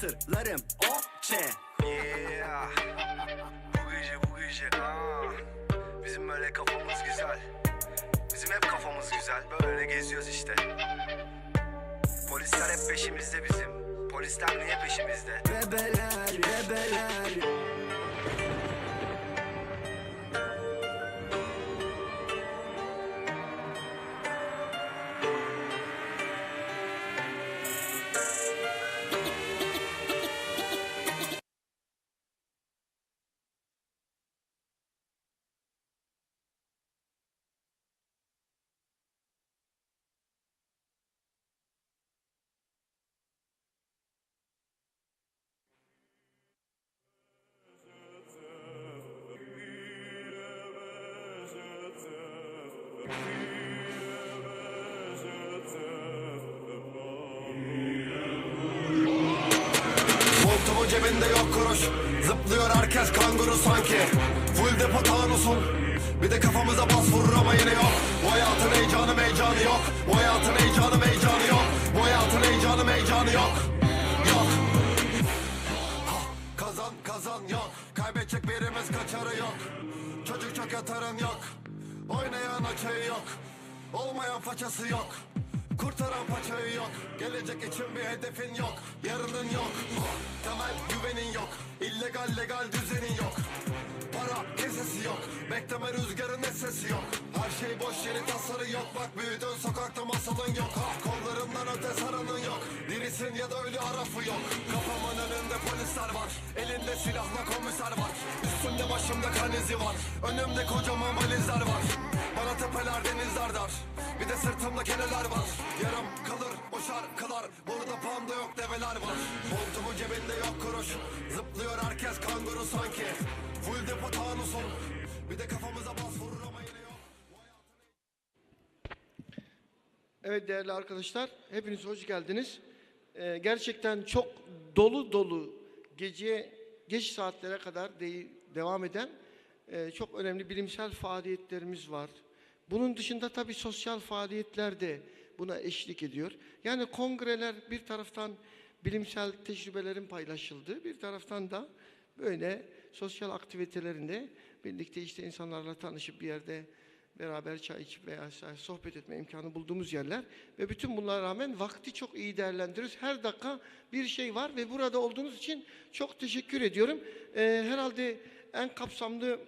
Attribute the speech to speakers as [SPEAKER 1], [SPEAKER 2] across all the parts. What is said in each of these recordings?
[SPEAKER 1] Tırlarım o çe.
[SPEAKER 2] Yeah. Bu gece bizim böyle kafamız güzel. Bizim hep kafamız güzel. Böyle geziyoruz işte. Polisler hep peşimizde bizim. Polisler niye peşimizde?
[SPEAKER 1] Bebeler.
[SPEAKER 3] Montumun cebinde yok kuruş. Zıplıyor herkes kanguru sanki. Full depo tanusun. Bir de kafamıza bas vurur ama yine yok. Bu hayatın heyecanı yok. Bu hayatın heyecanı yok. Bu hayatın heyecanı yok. Yok. Kazan yok. Kaybedecek birimiz kaçarı yok. Çocuk çok yatarın yok. Oynayan açığı yok. Olmayan façası yok. Kurtaran paçayı yok. Gelecek için bir hedefin yok. Yarının yok. Temel güvenin yok. İllegal legal düzenin yok. Para kesesi yok. Bekleme rüzgarın sesi yok. Her şey boş yeri tasarı yok. Bak büyüdün sokakta masalın yok. Kollarından öte saranın yok. Dirisin ya da ölü arafı yok. Kafamın önünde polisler var. Elinde silahla komiser var. Üstümde başımda kan izi var. Önümde kocaman valizler var. Bana tepeler denizler dar. Bir de sırtımda keneler var. Yarım kalır o şarkılar. Burada panda yok develer var. Montumun cebinde yok kuruş. Zıplıyor herkes kanguru sanki. Full depo tanusun. Bir de kafamıza bas vurur ama yine yok.
[SPEAKER 4] Evet değerli arkadaşlar, hepiniz hoş geldiniz. Gerçekten çok dolu geç saatlere kadar devam eden çok önemli bilimsel faaliyetlerimiz var. Bunun dışında tabii sosyal faaliyetler de buna eşlik ediyor. Yani kongreler bir taraftan bilimsel tecrübelerin paylaşıldığı, bir taraftan da böyle sosyal aktivitelerinde birlikte işte insanlarla tanışıp bir yerde beraber çay içip veya sohbet etme imkanı bulduğumuz yerler ve bütün bunlara rağmen vakti çok iyi değerlendiriyoruz. Her dakika bir şey var ve burada olduğunuz için çok teşekkür ediyorum. Herhalde en kapsamlı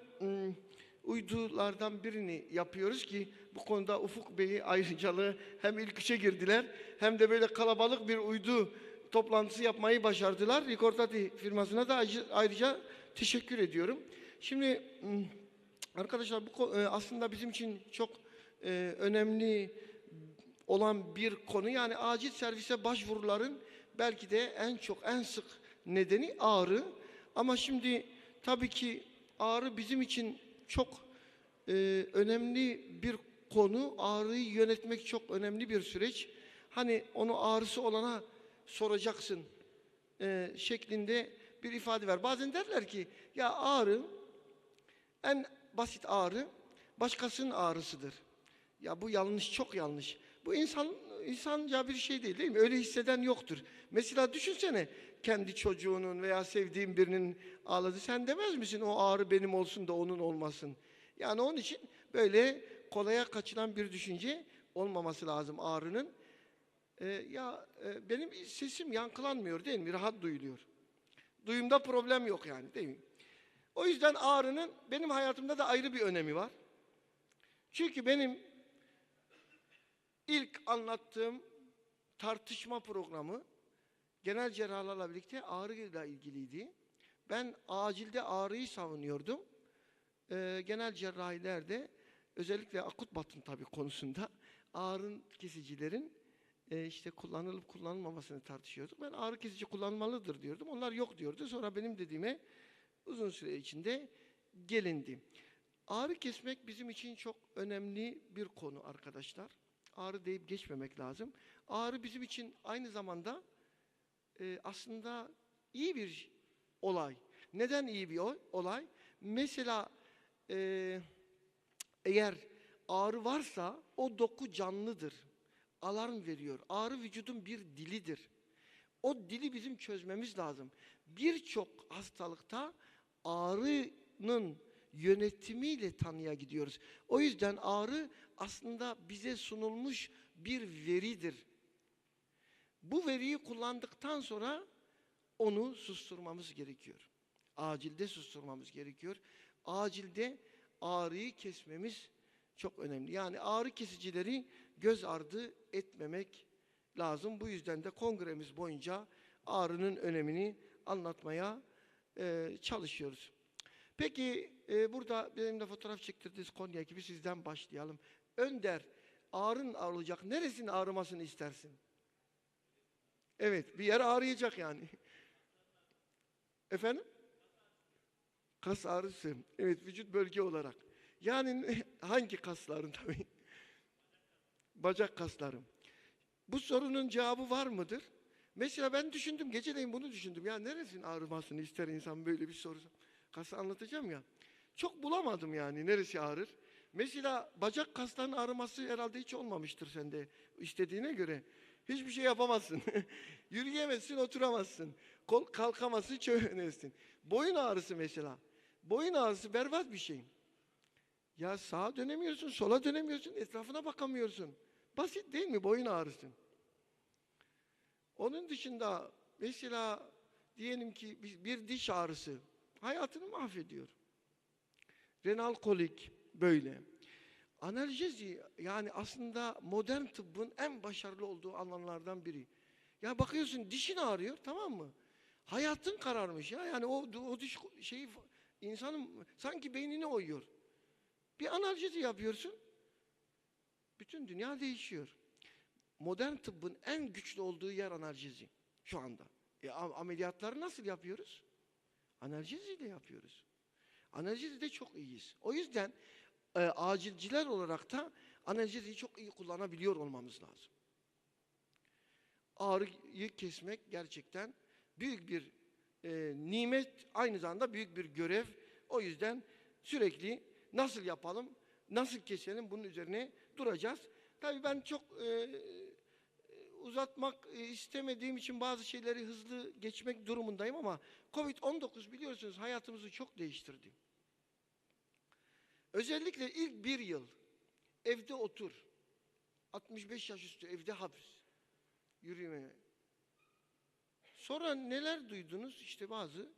[SPEAKER 4] uydulardan birini yapıyoruz ki bu konuda Ufuk Bey'i ayrıcalığı hem ilk üçe girdiler hem de böyle kalabalık bir uydu toplantısı yapmayı başardılar. Ricordati firmasına da ayrıca teşekkür ediyorum. Şimdi arkadaşlar bu aslında bizim için çok önemli olan bir konu. Yani acil servise başvuruların belki de en sık nedeni ağrı. Ama şimdi tabii ki ağrı bizim için çok önemli bir konu. Ağrıyı yönetmek çok önemli bir süreç. Hani onu ağrısı olana soracaksın şeklinde bir ifade var. Bazen derler ki ya ağrı, en basit ağrı başkasının ağrısıdır. Ya bu yanlış, çok yanlış. Bu insanca bir şey değil mi? Öyle hisseden yoktur. Mesela düşünsene kendi çocuğunun veya sevdiğin birinin ağladı. Sen demez misin o ağrı benim olsun da onun olmasın? Yani onun için böyle kolaya kaçılan bir düşünce olmaması lazım ağrının. Benim sesim yankılanmıyor değil mi? Rahat duyuluyor. Duyumda problem yok yani değil mi? O yüzden ağrının benim hayatımda da ayrı bir önemi var. Çünkü benim ilk anlattığım tartışma programı genel cerrahlarla birlikte ağrıyla ilgiliydi. Ben acilde ağrıyı savunuyordum. Genel cerrahilerde özellikle akut batın tabii konusunda ağrı kesicilerin işte kullanılıp kullanılmamasını tartışıyorduk. Ben ağrı kesici kullanılmalıdır diyordum. Onlar yok diyordu. Sonra benim dediğime uzun süre içinde gelindi. Ağrı kesmek bizim için çok önemli bir konu arkadaşlar. Ağrı deyip geçmemek lazım. Ağrı bizim için aynı zamanda aslında iyi bir olay. Neden iyi bir olay? Mesela eğer ağrı varsa o doku canlıdır. Alarm veriyor. Ağrı vücudun bir dilidir. O dili bizim çözmemiz lazım. Birçok hastalıkta ağrının yönetimiyle tanıya gidiyoruz. O yüzden ağrı aslında bize sunulmuş bir veridir. Bu veriyi kullandıktan sonra onu susturmamız gerekiyor. Acilde susturmamız gerekiyor. Acilde ağrıyı kesmemiz çok önemli. Yani ağrı kesicileri göz ardı etmemek lazım. Bu yüzden de kongremiz boyunca ağrının önemini anlatmaya çalışıyoruz. Peki burada benimle fotoğraf çektirdiğiniz Konya ekibi, sizden başlayalım. Önder, ağrın ağrıyacak. Neresinin ağrımasını istersin? Evet, bir yer ağrıyacak yani. Efendim? Kas ağrısı. Evet, vücut bölge olarak. Yani hangi kasların tabii? Bacak kaslarım. Bu sorunun cevabı var mıdır? Mesela ben düşündüm, geceleyin bunu düşündüm. Ya neresinin ağrımasını ister insan, böyle bir soru. Kası anlatacağım ya. Çok bulamadım yani neresi ağrır. Mesela bacak kaslarının ağrıması herhalde hiç olmamıştır sende istediğine göre. Hiçbir şey yapamazsın. Yürüyemezsin, oturamazsın. Kol kalkamazsın, çöğünemezsin. Boyun ağrısı mesela. Boyun ağrısı berbat bir şey. Ya sağa dönemiyorsun, sola dönemiyorsun, etrafına bakamıyorsun. Basit değil mi boyun ağrısı? Onun dışında mesela diyelim ki bir diş ağrısı hayatını mahvediyor. Renal kolik böyle. Analjezi yani aslında modern tıbbın en başarılı olduğu alanlardan biri. Ya bakıyorsun dişin ağrıyor, tamam mı? Hayatın kararmış ya, yani o diş şeyi insanın sanki beynini oyuyor. Bir analjezi yapıyorsun, bütün dünya değişiyor. Modern tıbbın en güçlü olduğu yer analjezi şu anda. Ameliyatları nasıl yapıyoruz? Analjeziyle yapıyoruz. Analjezide çok iyiyiz. O yüzden acilciler olarak da analjeziyi çok iyi kullanabiliyor olmamız lazım. Ağrıyı kesmek gerçekten büyük bir nimet, aynı zamanda büyük bir görev. O yüzden sürekli nasıl yapalım, nasıl keselim, bunun üzerine duracağız. Tabii ben çok uzatmak istemediğim için bazı şeyleri hızlı geçmek durumundayım ama Covid-19 biliyorsunuz hayatımızı çok değiştirdi. Özellikle ilk bir yıl evde otur, 65 yaş üstü evde hapis, yürüyemeye. Sonra neler duydunuz? İşte bazı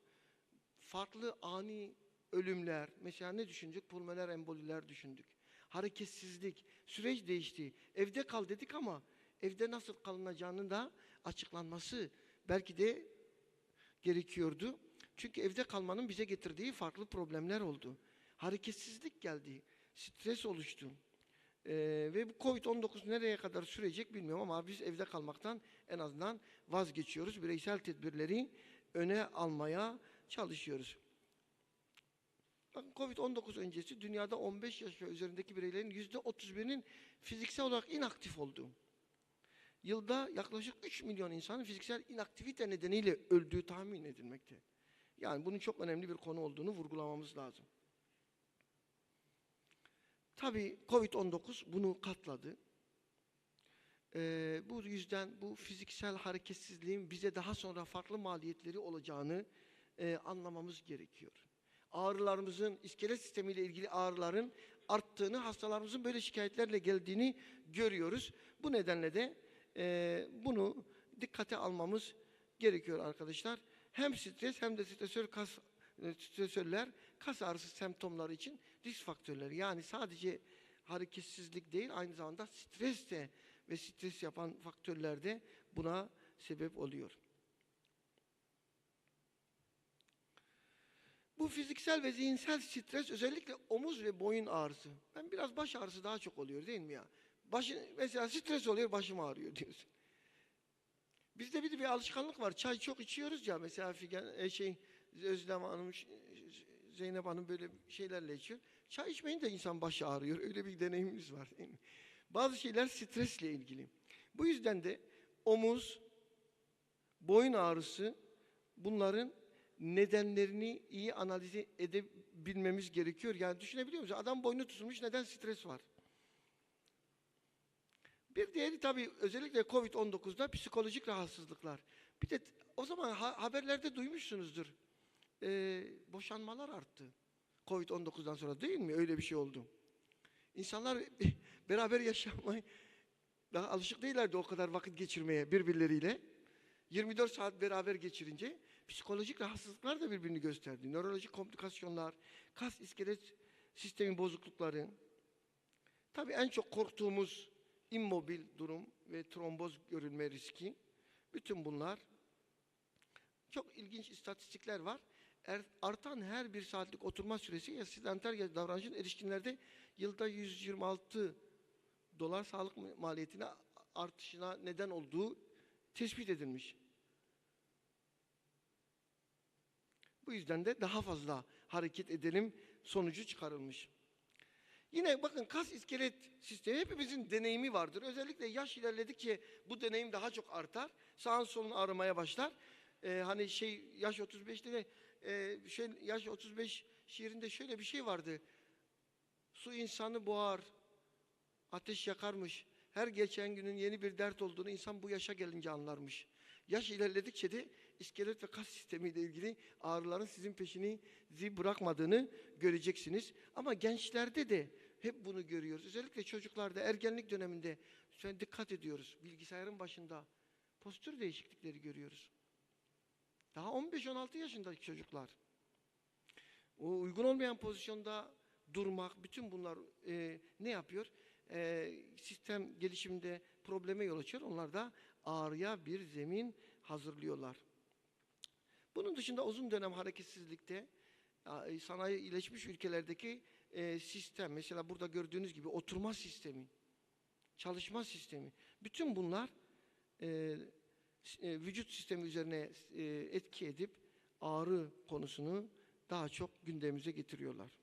[SPEAKER 4] farklı ani ölümler, mesela ne düşündük? Pulmoner emboliler düşündük. Hareketsizlik, süreç değişti. Evde kal dedik ama evde nasıl kalınacağının da açıklanması belki de gerekiyordu. Çünkü evde kalmanın bize getirdiği farklı problemler oldu. Hareketsizlik geldi, stres oluştu. Ve bu Covid-19 nereye kadar sürecek bilmiyorum ama biz evde kalmaktan en azından vazgeçiyoruz. Bireysel tedbirleri öne almaya çalışıyoruz. Bakın Covid-19 öncesi dünyada 15 yaş ve üzerindeki bireylerin %31'inin fiziksel olarak inaktif olduğu. Yılda yaklaşık 3 milyon insanın fiziksel inaktivite nedeniyle öldüğü tahmin edilmekte. Yani bunun çok önemli bir konu olduğunu vurgulamamız lazım. Tabii Covid-19 bunu katladı. Bu yüzden bu fiziksel hareketsizliğin bize daha sonra farklı maliyetleri olacağını anlamamız gerekiyor. Ağrılarımızın, iskelet sistemiyle ilgili ağrıların arttığını, hastalarımızın böyle şikayetlerle geldiğini görüyoruz. Bu nedenle de bunu dikkate almamız gerekiyor arkadaşlar. Hem stres hem de stresörler kas ağrısı semptomları için risk faktörleri. Yani sadece hareketsizlik değil, aynı zamanda stres de ve stres yapan faktörler de buna sebep oluyor. Bu fiziksel ve zihinsel stres özellikle omuz ve boyun ağrısı. Ben biraz baş ağrısı daha çok oluyor değil mi ya? Mesela stres oluyor, başım ağrıyor diyorsun. Bizde bir alışkanlık var. Çay çok içiyoruz ya, mesela Özlem Hanım, Zeynep Hanım böyle şeylerle içiyor. Çay içmeyince insan başı ağrıyor. Öyle bir deneyimimiz var değil mi? Bazı şeyler stresle ilgili. Bu yüzden de omuz, boyun ağrısı, bunların nedenlerini iyi analiz edebilmemiz gerekiyor. Yani düşünebiliyor musunuz? Adam boynu tutulmuş, neden stres var? Bir diğeri tabii özellikle Covid-19'da psikolojik rahatsızlıklar. Bir de o zaman haberlerde duymuşsunuzdur. Boşanmalar arttı. Covid-19'dan sonra değil mi? Öyle bir şey oldu. İnsanlar beraber yaşamaya daha alışık değillerdi o kadar vakit geçirmeye birbirleriyle. 24 saat beraber geçirince psikolojik rahatsızlıklar da birbirini gösterdi. Nörolojik komplikasyonlar, kas iskelet sistemi bozuklukları. Tabii en çok korktuğumuz immobil durum ve tromboz görülme riski. Bütün bunlar çok ilginç istatistikler var. Artan her bir saatlik oturma süresi ya sedanter davranışın erişkinlerde yılda $126 sağlık maliyetine artışına neden olduğu tespit edilmiş. Bu yüzden de daha fazla hareket edelim sonucu çıkarılmış. Yine bakın kas iskelet sistemi hepimizin deneyimi vardır. Özellikle yaş ilerledikçe bu deneyim daha çok artar. Sağın solunu ağrımaya başlar. Hani yaş 35'te de yaş 35 şiirinde şöyle bir şey vardı. Su insanı boğar, ateş yakarmış. Her geçen günün yeni bir dert olduğunu insan bu yaşa gelince anlarmış. Yaş ilerledikçe de iskelet ve kas sistemiyle ilgili ağrıların sizin peşinizi bırakmadığını göreceksiniz. Ama gençlerde de hep bunu görüyoruz. Özellikle çocuklarda, ergenlik döneminde lütfen dikkat ediyoruz. Bilgisayarın başında postür değişiklikleri görüyoruz. Daha 15-16 yaşındaki çocuklar. O uygun olmayan pozisyonda durmak, bütün bunlar ne yapıyor? Sistem gelişiminde probleme yol açıyor. Onlar da ağrıya bir zemin hazırlıyorlar. Bunun dışında uzun dönem hareketsizlikte sanayileşmiş ülkelerdeki sistem, mesela burada gördüğünüz gibi oturma sistemi, çalışma sistemi, bütün bunlar vücut sistemi üzerine etki edip ağrı konusunu daha çok gündemimize getiriyorlar.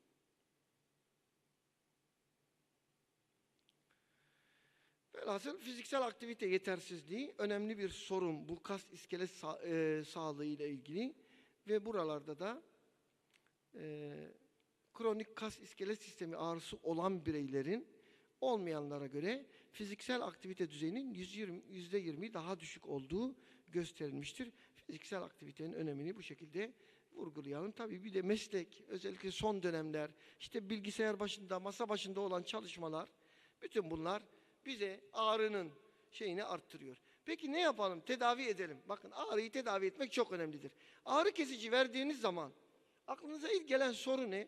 [SPEAKER 4] Velhasıl fiziksel aktivite yetersizliği önemli bir sorun bu kas iskelet sağlığı ile ilgili ve buralarda da kronik kas iskelet sistemi ağrısı olan bireylerin olmayanlara göre fiziksel aktivite düzeyinin %20 daha düşük olduğu gösterilmiştir. Fiziksel aktivitenin önemini bu şekilde vurgulayalım. Tabii bir de meslek, özellikle son dönemler, işte bilgisayar başında, masa başında olan çalışmalar, bütün bunlar bize ağrının şeyini arttırıyor. Peki ne yapalım? Tedavi edelim. Bakın ağrıyı tedavi etmek çok önemlidir. Ağrı kesici verdiğiniz zaman aklınıza ilk gelen soru ne?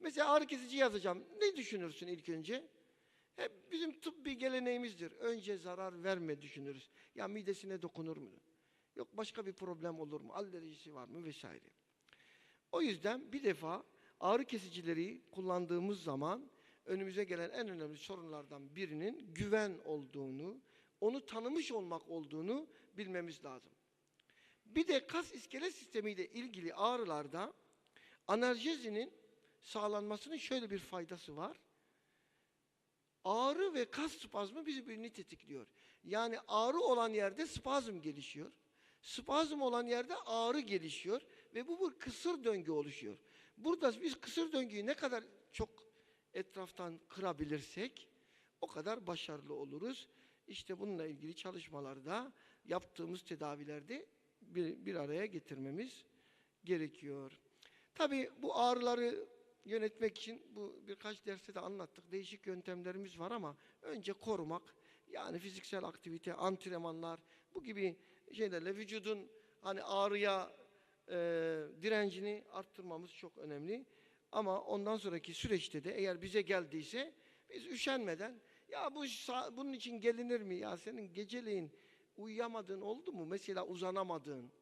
[SPEAKER 4] Mesela ağrı kesici yazacağım. Ne düşünürsün ilk önce? Hep bizim tıbbi geleneğimizdir. Önce zarar verme düşünürüz. Ya midesine dokunur mu? Yok başka bir problem olur mu? Alerjisi var mı? Vesaire. O yüzden bir defa ağrı kesicileri kullandığımız zaman önümüze gelen en önemli sorunlardan birinin güven olduğunu, onu tanımış olmak olduğunu bilmemiz lazım. Bir de kas iskelet sistemiyle ilgili ağrılarda analjezinin sağlanmasının şöyle bir faydası var. Ağrı ve kas spazmı birbirini tetikliyor. Yani ağrı olan yerde spazm gelişiyor. Spazm olan yerde ağrı gelişiyor ve bu bir kısır döngü oluşuyor. Burada biz kısır döngüyü ne kadar çok etraftan kırabilirsek o kadar başarılı oluruz. İşte bununla ilgili çalışmalarda yaptığımız tedavilerde bir araya getirmemiz gerekiyor. Tabii bu ağrıları yönetmek için bu birkaç derste de anlattık. Değişik yöntemlerimiz var ama önce korumak, yani fiziksel aktivite, antrenmanlar, bu gibi şeylerle vücudun hani ağrıya direncini arttırmamız çok önemli. Ama ondan sonraki süreçte de eğer bize geldiyse biz üşenmeden ya bunun için gelinir mi ya, senin geceleyin uyuyamadığın oldu mu? Mesela uzanamadığın.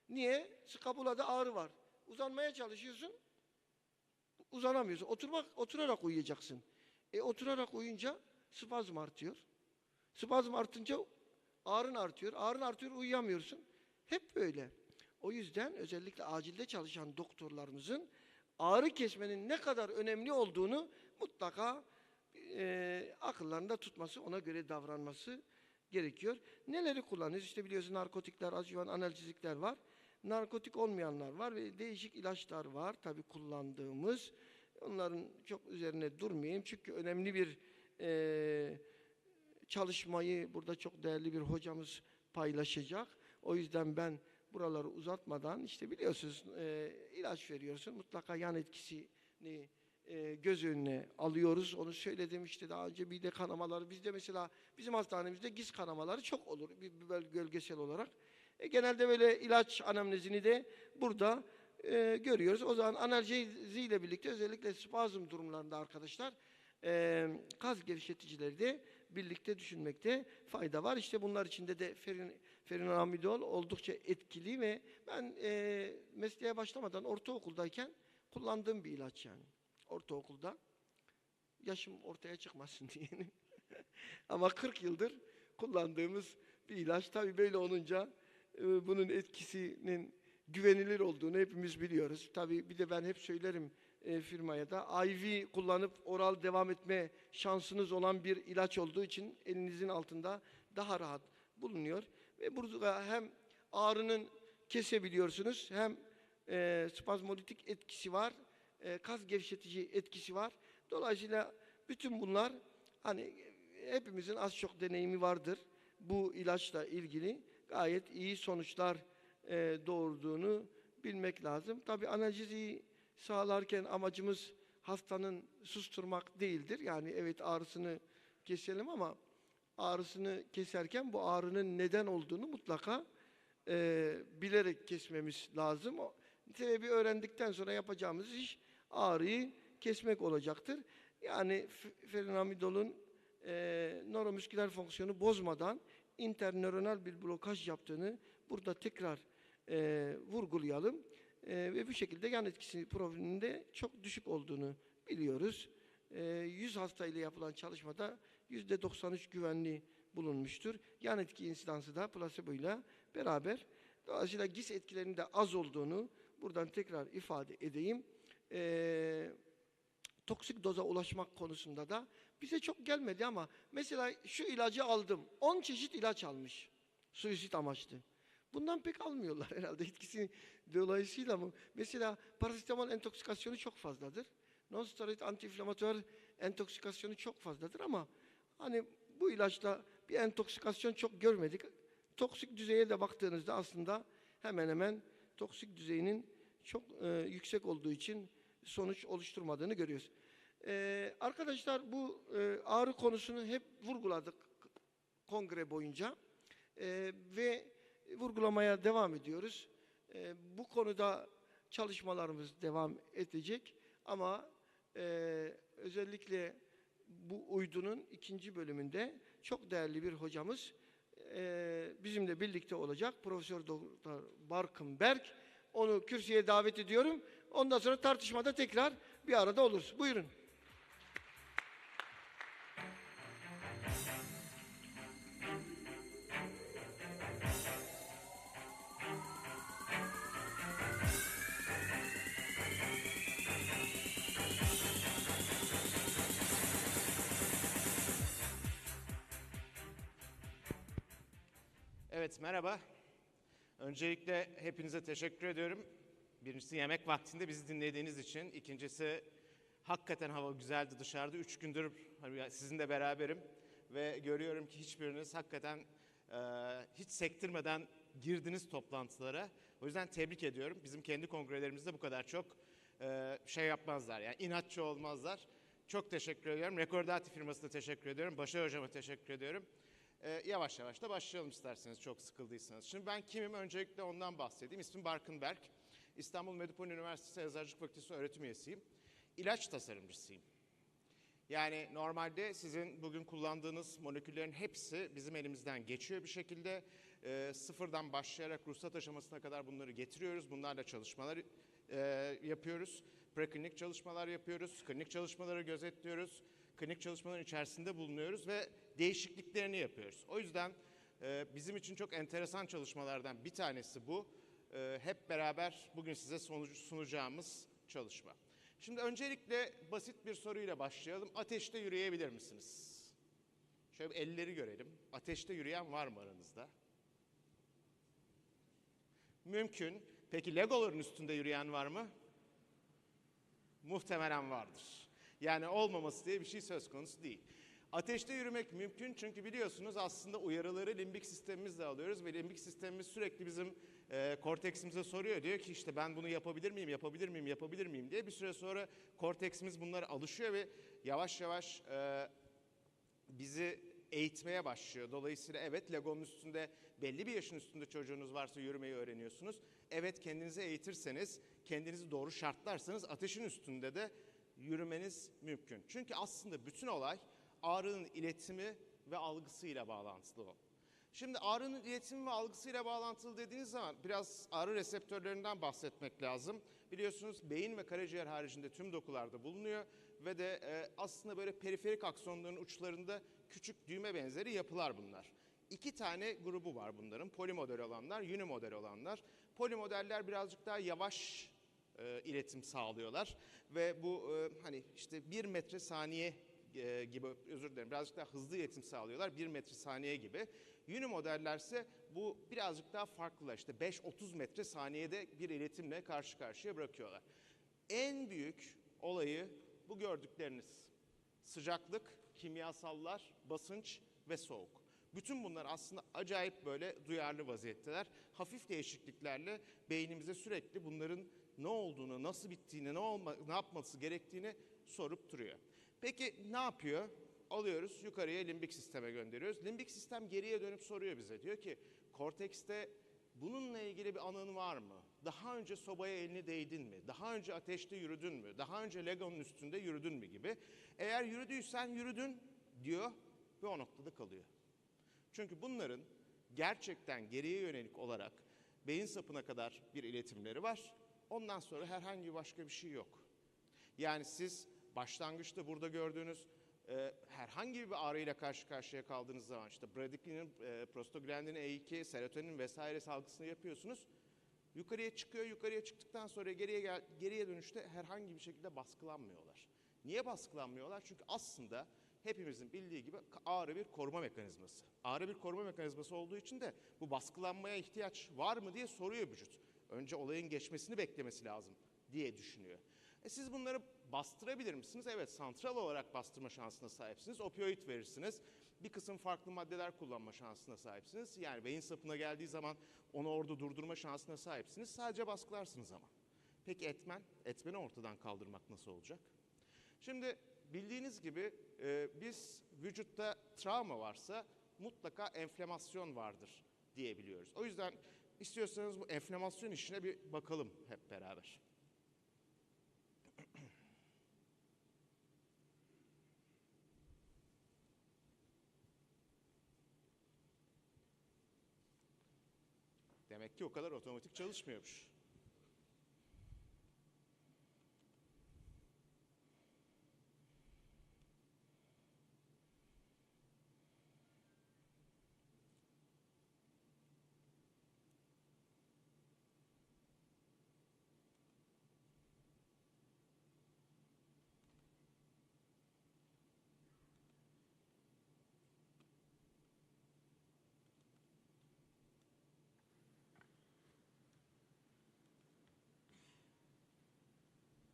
[SPEAKER 4] Niye? Skapulada ağrı var. Uzanmaya çalışıyorsun. Uzanamıyorsun. Oturarak uyuyacaksın. Oturarak uyuyunca spazm artıyor. Spazm artınca ağrın artıyor. Ağrın artıyor, uyuyamıyorsun. Hep böyle. O yüzden özellikle acilde çalışan doktorlarımızın ağrı kesmenin ne kadar önemli olduğunu mutlaka akıllarında tutması, ona göre davranması gerekiyor. Neleri kullanıyoruz? İşte biliyorsunuz narkotikler, adjuvan analjezikler var. Narkotik olmayanlar var ve değişik ilaçlar var tabii kullandığımız. Onların çok üzerine durmayayım çünkü önemli bir çalışmayı burada çok değerli bir hocamız paylaşacak. O yüzden ben buraları uzatmadan işte biliyorsunuz ilaç veriyorsun. Mutlaka yan etkisini göz önüne alıyoruz. Onu söyledim işte daha önce mide kanamaları. Bizde mesela bizim hastanemizde giz kanamaları çok olur bir bölgesel olarak. Genelde böyle ilaç anamnezini de burada görüyoruz. O zaman analjeziyle birlikte özellikle spazm durumlarında arkadaşlar kas gevşeticileri de birlikte düşünmekte fayda var. İşte bunlar içinde de ferinamidol oldukça etkili ve ben mesleğe başlamadan ortaokuldayken kullandığım bir ilaç yani. Ortaokulda. Yaşım ortaya çıkmasın diye. Ama 40 yıldır kullandığımız bir ilaç. Tabii böyle olunca bunun etkisinin güvenilir olduğunu hepimiz biliyoruz. Tabii bir de ben hep söylerim firmaya da IV kullanıp oral devam etme şansınız olan bir ilaç olduğu için elinizin altında daha rahat bulunuyor. Ve burada hem ağrının kesebiliyorsunuz hem spazmolitik etkisi var, kas gevşetici etkisi var. Dolayısıyla bütün bunlar hani hepimizin az çok deneyimi vardır. Bu ilaçla ilgili gayet iyi sonuçlar doğurduğunu bilmek lazım. Tabii analjeziyi sağlarken amacımız hastanın susturmak değildir. Yani evet ağrısını keselim ama ağrısını keserken bu ağrının neden olduğunu mutlaka bilerek kesmemiz lazım. O sebebi öğrendikten sonra yapacağımız iş ağrıyı kesmek olacaktır. Yani ferinamidolun nöromüsküler fonksiyonu bozmadan internöronal bir blokaj yaptığını burada tekrar vurgulayalım. Ve bu şekilde yan etkisi profilinde çok düşük olduğunu biliyoruz. 100 hasta ile yapılan çalışmada %93 güvenli bulunmuştur. Yan etki insidansı da plasebo ile beraber. Dolayısıyla GIS etkilerinin de az olduğunu buradan tekrar ifade edeyim. Toksik doza ulaşmak konusunda da bize çok gelmedi ama mesela şu ilacı aldım. 10 çeşit ilaç almış. Suisit amaçlı. Bundan pek almıyorlar herhalde etkisi dolayısıyla mı? Mesela parasetamol entoksikasyonu çok fazladır. Non-steroid antiinflamatuar entoksikasyonu çok fazladır ama hani bu ilaçla bir entoksikasyon çok görmedik. Toksik düzeye de baktığınızda aslında hemen hemen toksik düzeyinin çok yüksek olduğu için sonuç oluşturmadığını görüyoruz. Arkadaşlar bu ağrı konusunu hep vurguladık kongre boyunca ve vurgulamaya devam ediyoruz. Bu konuda çalışmalarımız devam edecek ama özellikle bu uydunun 2. bölümünde çok değerli bir hocamız bizimle birlikte olacak. Profesör Doktor Barkınberg. Onu kürsüye davet ediyorum. Ondan sonra tartışmada tekrar bir arada oluruz. Buyurun.
[SPEAKER 1] Evet, merhaba. Öncelikle hepinize teşekkür ediyorum. Birincisi yemek vaktinde bizi dinlediğiniz için. İkincisi hakikaten hava güzeldi dışarıda. 3 gündür sizinle beraberim. Ve görüyorum ki hiçbiriniz hakikaten hiç sektirmeden girdiniz toplantılara. O yüzden tebrik ediyorum. Bizim kendi kongrelerimizde bu kadar çok şey yapmazlar. Yani inatçı olmazlar. Çok teşekkür ediyorum. Rekordati firmasına teşekkür ediyorum. Başar Hocama teşekkür ediyorum. Yavaş yavaş da başlayalım isterseniz çok sıkıldıysanız. Şimdi ben kimim? Öncelikle ondan bahsedeyim. İsmim Barkınberg. İstanbul Medipol Üniversitesi Eczacılık Fakültesi öğretim üyesiyim. İlaç tasarımcısıyım. Yani normalde sizin bugün kullandığınız moleküllerin hepsi bizim elimizden geçiyor bir şekilde. Sıfırdan başlayarak ruhsat aşamasına kadar bunları getiriyoruz. Bunlarla çalışmalar yapıyoruz. Preklinik çalışmalar yapıyoruz. Klinik çalışmaları gözetliyoruz. Klinik çalışmaların içerisinde bulunuyoruz ve değişikliklerini yapıyoruz. O yüzden bizim için çok enteresan çalışmalardan bir tanesi bu. Hep beraber bugün size sunacağımız çalışma. Şimdi öncelikle basit bir soruyla başlayalım. Ateşte yürüyebilir misiniz? Şöyle bir elleri görelim. Ateşte yürüyen var mı aranızda? Mümkün. Peki Legoların üstünde yürüyen var mı? Muhtemelen vardır. Yani olmaması diye bir şey söz konusu değil. Ateşte yürümek mümkün çünkü biliyorsunuz aslında uyarıları limbik sistemimizle alıyoruz ve limbik sistemimiz sürekli bizim korteksimize soruyor. Diyor ki işte ben bunu yapabilir miyim, yapabilir miyim, yapabilir miyim diye bir süre sonra korteksimiz bunlara alışıyor ve yavaş yavaş bizi eğitmeye başlıyor. Dolayısıyla evet Lego'nun üstünde belli bir yaşın üstünde çocuğunuz varsa yürümeyi öğreniyorsunuz. Evet kendinizi eğitirseniz, kendinizi doğru şartlarsanız ateşin üstünde de yürümeniz mümkün. Çünkü aslında bütün olay ağrının iletimi ve algısıyla bağlantılı. Şimdi ağrının iletimi ve algısıyla bağlantılı dediğiniz zaman biraz ağrı reseptörlerinden bahsetmek lazım. Biliyorsunuz beyin ve karaciğer haricinde tüm dokularda bulunuyor ve de aslında böyle periferik aksonların uçlarında küçük düğme benzeri yapılar bunlar. İki tane grubu var bunların. Polimodel olanlar, unimodel olanlar. Polimodeller birazcık daha yavaş iletim sağlıyorlar ve bu hani işte 1 metre saniye gibi, özür dilerim, birazcık daha hızlı iletim sağlıyorlar 1 metre saniye gibi. Unimodellerse bu birazcık daha farklılar, işte 5-30 metre saniyede bir iletimle karşı karşıya bırakıyorlar. En büyük olayı bu gördükleriniz. Sıcaklık, kimyasallar, basınç ve soğuk. Bütün bunlar aslında acayip böyle duyarlı vaziyetteler. Hafif değişikliklerle beynimize sürekli bunların ne olduğunu, nasıl bittiğini, ne yapması gerektiğini sorup duruyor. Peki ne yapıyor? Alıyoruz yukarıya limbik sisteme gönderiyoruz. Limbik sistem geriye dönüp soruyor bize. Diyor ki kortekste bununla ilgili bir anın var mı? Daha önce sobaya elini değdin mi? Daha önce ateşte yürüdün mü? Daha önce Lego'nun üstünde yürüdün mü gibi. Eğer yürüdüysen yürüdün diyor ve o noktada kalıyor. Çünkü bunların gerçekten geriye yönelik olarak beyin sapına kadar bir iletimleri var. Ondan sonra herhangi başka bir şey yok. Yani siz başlangıçta burada gördüğünüz herhangi bir ağrıyla karşı karşıya kaldığınız zaman işte bradikinin, prostaglandinin E2, serotonin vesaire salgısını yapıyorsunuz. Yukarıya çıkıyor, yukarıya çıktıktan sonra geriye dönüşte herhangi bir şekilde baskılanmıyorlar. Niye baskılanmıyorlar? Çünkü aslında hepimizin bildiği gibi ağrı bir koruma mekanizması. Ağrı bir koruma mekanizması olduğu için de bu baskılanmaya ihtiyaç var mı diye soruyor vücut. Önce olayın geçmesini beklemesi lazım diye düşünüyor. Siz bunları bastırabilir misiniz? Evet, santral olarak bastırma şansına sahipsiniz. Opioid verirsiniz. Bir kısım farklı maddeler kullanma şansına sahipsiniz. Yani beyin sapına geldiği zaman onu orada durdurma şansına sahipsiniz. Sadece baskılarsınız ama. Peki etmen? Etmeni ortadan kaldırmak nasıl olacak? Şimdi bildiğiniz gibi biz vücutta travma varsa mutlaka enflamasyon vardır diyebiliyoruz. O yüzden istiyorsanız bu enflamasyon işine bir bakalım hep beraber. Demek ki o kadar otomatik çalışmıyormuş.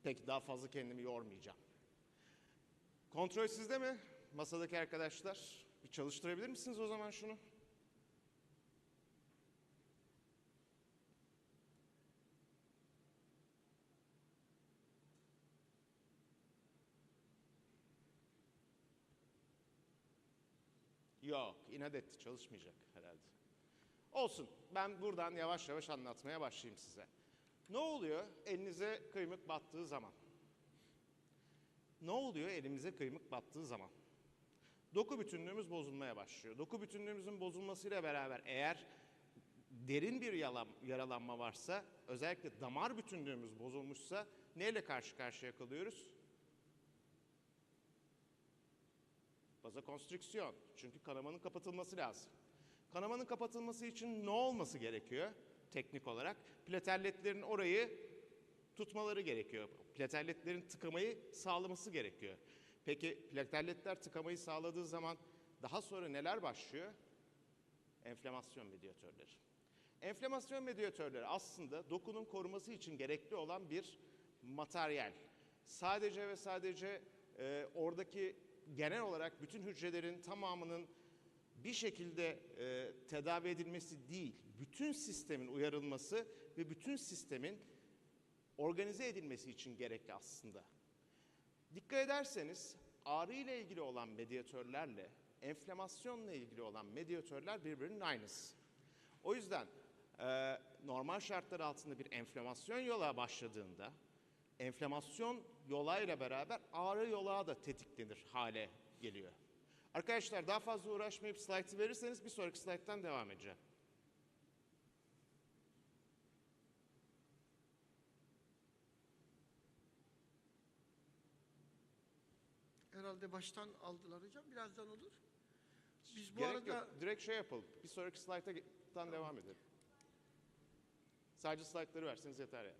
[SPEAKER 1] Peki daha fazla kendimi yormayacağım. Kontrol sizde mi? Masadaki arkadaşlar. Bir çalıştırabilir misiniz o zaman şunu? Yok, inat etti, çalışmayacak herhalde. Olsun, ben buradan yavaş yavaş anlatmaya başlayayım size. Ne oluyor elinize kıymık battığı zaman? Ne oluyor elimize kıymık battığı zaman? Doku bütünlüğümüz bozulmaya başlıyor. Doku bütünlüğümüzün bozulmasıyla beraber eğer derin bir yaralanma varsa, özellikle damar bütünlüğümüz bozulmuşsa neyle karşı karşıya kalıyoruz? Vazokonstrüksiyon. Çünkü kanamanın kapatılması lazım. Kanamanın kapatılması için ne olması gerekiyor teknik olarak? Platelletlerin orayı tutmaları gerekiyor. Platelletlerin tıkamayı sağlaması gerekiyor. Peki platelletler tıkamayı sağladığı zaman daha sonra neler başlıyor? Enflamasyon medyatörleri. Enflamasyon medyatörleri aslında dokunun koruması için gerekli olan bir materyal. Sadece ve sadece oradaki genel olarak bütün hücrelerin tamamının bir şekilde tedavi edilmesi değil, bütün sistemin uyarılması ve bütün sistemin organize edilmesi için gerekli aslında. Dikkat ederseniz ağrı ile ilgili olan medyatörlerle enflamasyonla ilgili olan medyatörler birbirinin aynısı. O yüzden normal şartlar altında bir enflamasyon yola başladığında enflamasyon yolağıyla beraber ağrı yolağı da tetiklenir hale geliyor. Arkadaşlar daha fazla uğraşmayıp slaytı verirseniz bir sonraki slayttan devam edeceğim.
[SPEAKER 4] Herhalde baştan aldılar hocam. Birazdan olur. Biz bu
[SPEAKER 1] Gerek
[SPEAKER 4] arada
[SPEAKER 1] yok. Direkt şey yapalım. Bir sonraki slayttan devam edelim. Sadece slaytları verseniz yeter yani.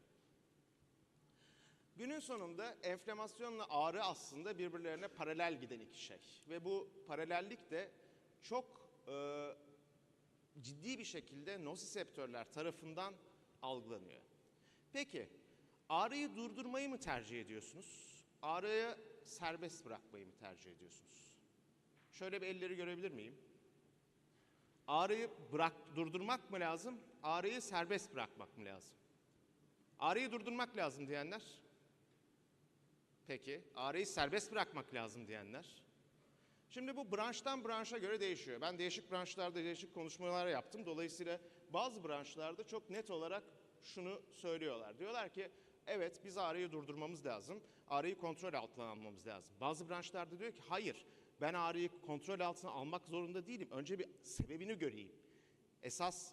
[SPEAKER 1] Günün sonunda enflamasyonla ağrı aslında birbirlerine paralel giden iki şey. Ve bu paralellik de çok ciddi bir şekilde nosiseptörler tarafından algılanıyor. Peki ağrıyı durdurmayı mı tercih ediyorsunuz? Ağrıyı serbest bırakmayı mı tercih ediyorsunuz? Şöyle bir elleri görebilir miyim? Ağrıyı durdurmak mı lazım? Ağrıyı serbest bırakmak mı lazım? Ağrıyı durdurmak lazım diyenler? Peki, ağrıyı serbest bırakmak lazım diyenler? Şimdi bu branştan branşa göre değişiyor. Ben değişik branşlarda değişik konuşmalar yaptım. Dolayısıyla bazı branşlarda çok net olarak şunu söylüyorlar. Diyorlar ki evet biz ağrıyı durdurmamız lazım. Ağrıyı kontrol altına almamız lazım. Bazı branşlarda diyor ki hayır ben ağrıyı kontrol altına almak zorunda değilim. Önce bir sebebini göreyim. Esas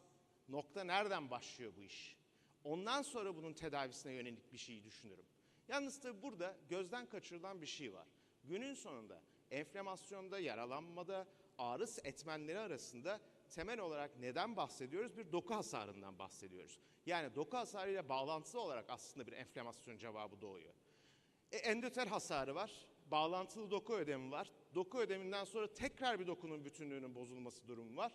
[SPEAKER 1] nokta nereden başlıyor bu iş? Ondan sonra bunun tedavisine yönelik bir şeyi düşünürüm. Yalnız tabii burada gözden kaçırılan bir şey var. Günün sonunda enflamasyonda, yaralanmada, ağrı etmenleri arasında temel olarak neden bahsediyoruz? Bir doku hasarından bahsediyoruz. Yani doku hasarıyla bağlantılı olarak aslında bir enflamasyon cevabı doğuyor. Endotel hasarı var, bağlantılı doku ödemi var. Doku ödeminden sonra tekrar bir dokunun bütünlüğünün bozulması durumu var.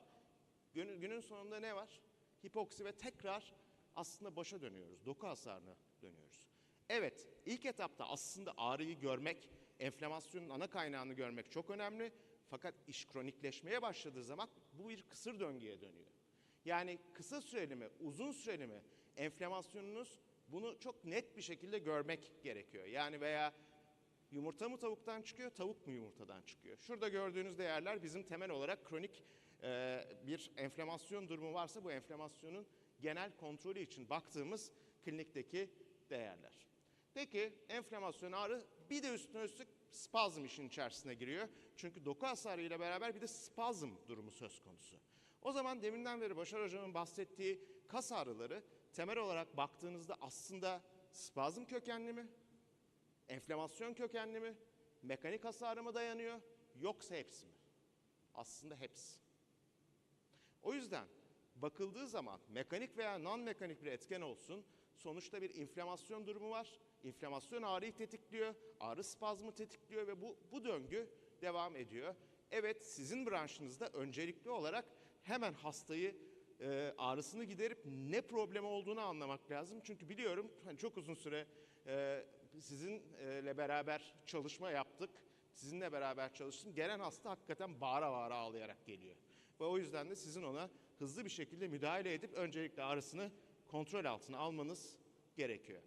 [SPEAKER 1] Günün sonunda ne var? Hipoksi ve tekrar aslında başa dönüyoruz, doku hasarına dönüyoruz. Evet, ilk etapta aslında ağrıyı görmek, enflamasyonun ana kaynağını görmek çok önemli. Fakat iş kronikleşmeye başladığı zaman bu bir kısır döngüye dönüyor. Yani kısa süreli mi, uzun süreli mi enflamasyonunuz bunu çok net bir şekilde görmek gerekiyor. Yani veya yumurta mı tavuktan çıkıyor, tavuk mu yumurtadan çıkıyor? Şurada gördüğünüz değerler bizim temel olarak kronik bir enflamasyon durumu varsa bu enflamasyonun genel kontrolü için baktığımız klinikteki değerler. Peki enflamasyon ağrı bir de üstüne üstlük spazm işin içerisine giriyor. Çünkü doku hasarı ile beraber bir de spazm durumu söz konusu. O zaman deminden beri Başar Hocam'ın bahsettiği kas ağrıları temel olarak baktığınızda aslında spazm kökenli mi? Enflamasyon kökenli mi? Mekanik hasarı mı dayanıyor? Yoksa hepsi mi? Aslında hepsi. O yüzden bakıldığı zaman mekanik veya non-mekanik bir etken olsun, sonuçta bir inflamasyon durumu var. İnflamasyon ağrıyı tetikliyor, ağrı spazmı tetikliyor ve bu döngü devam ediyor. Evet, sizin branşınızda öncelikli olarak hemen hastayı ağrısını giderip ne problemi olduğunu anlamak lazım. Çünkü biliyorum hani çok uzun süre sizinle beraber çalışma yaptık. Sizinle beraber çalıştım. Gelen hasta hakikaten bağıra bağıra ağlayarak geliyor. Ve o yüzden de sizin ona hızlı bir şekilde müdahale edip öncelikle ağrısını kontrol altına almanız gerekiyor.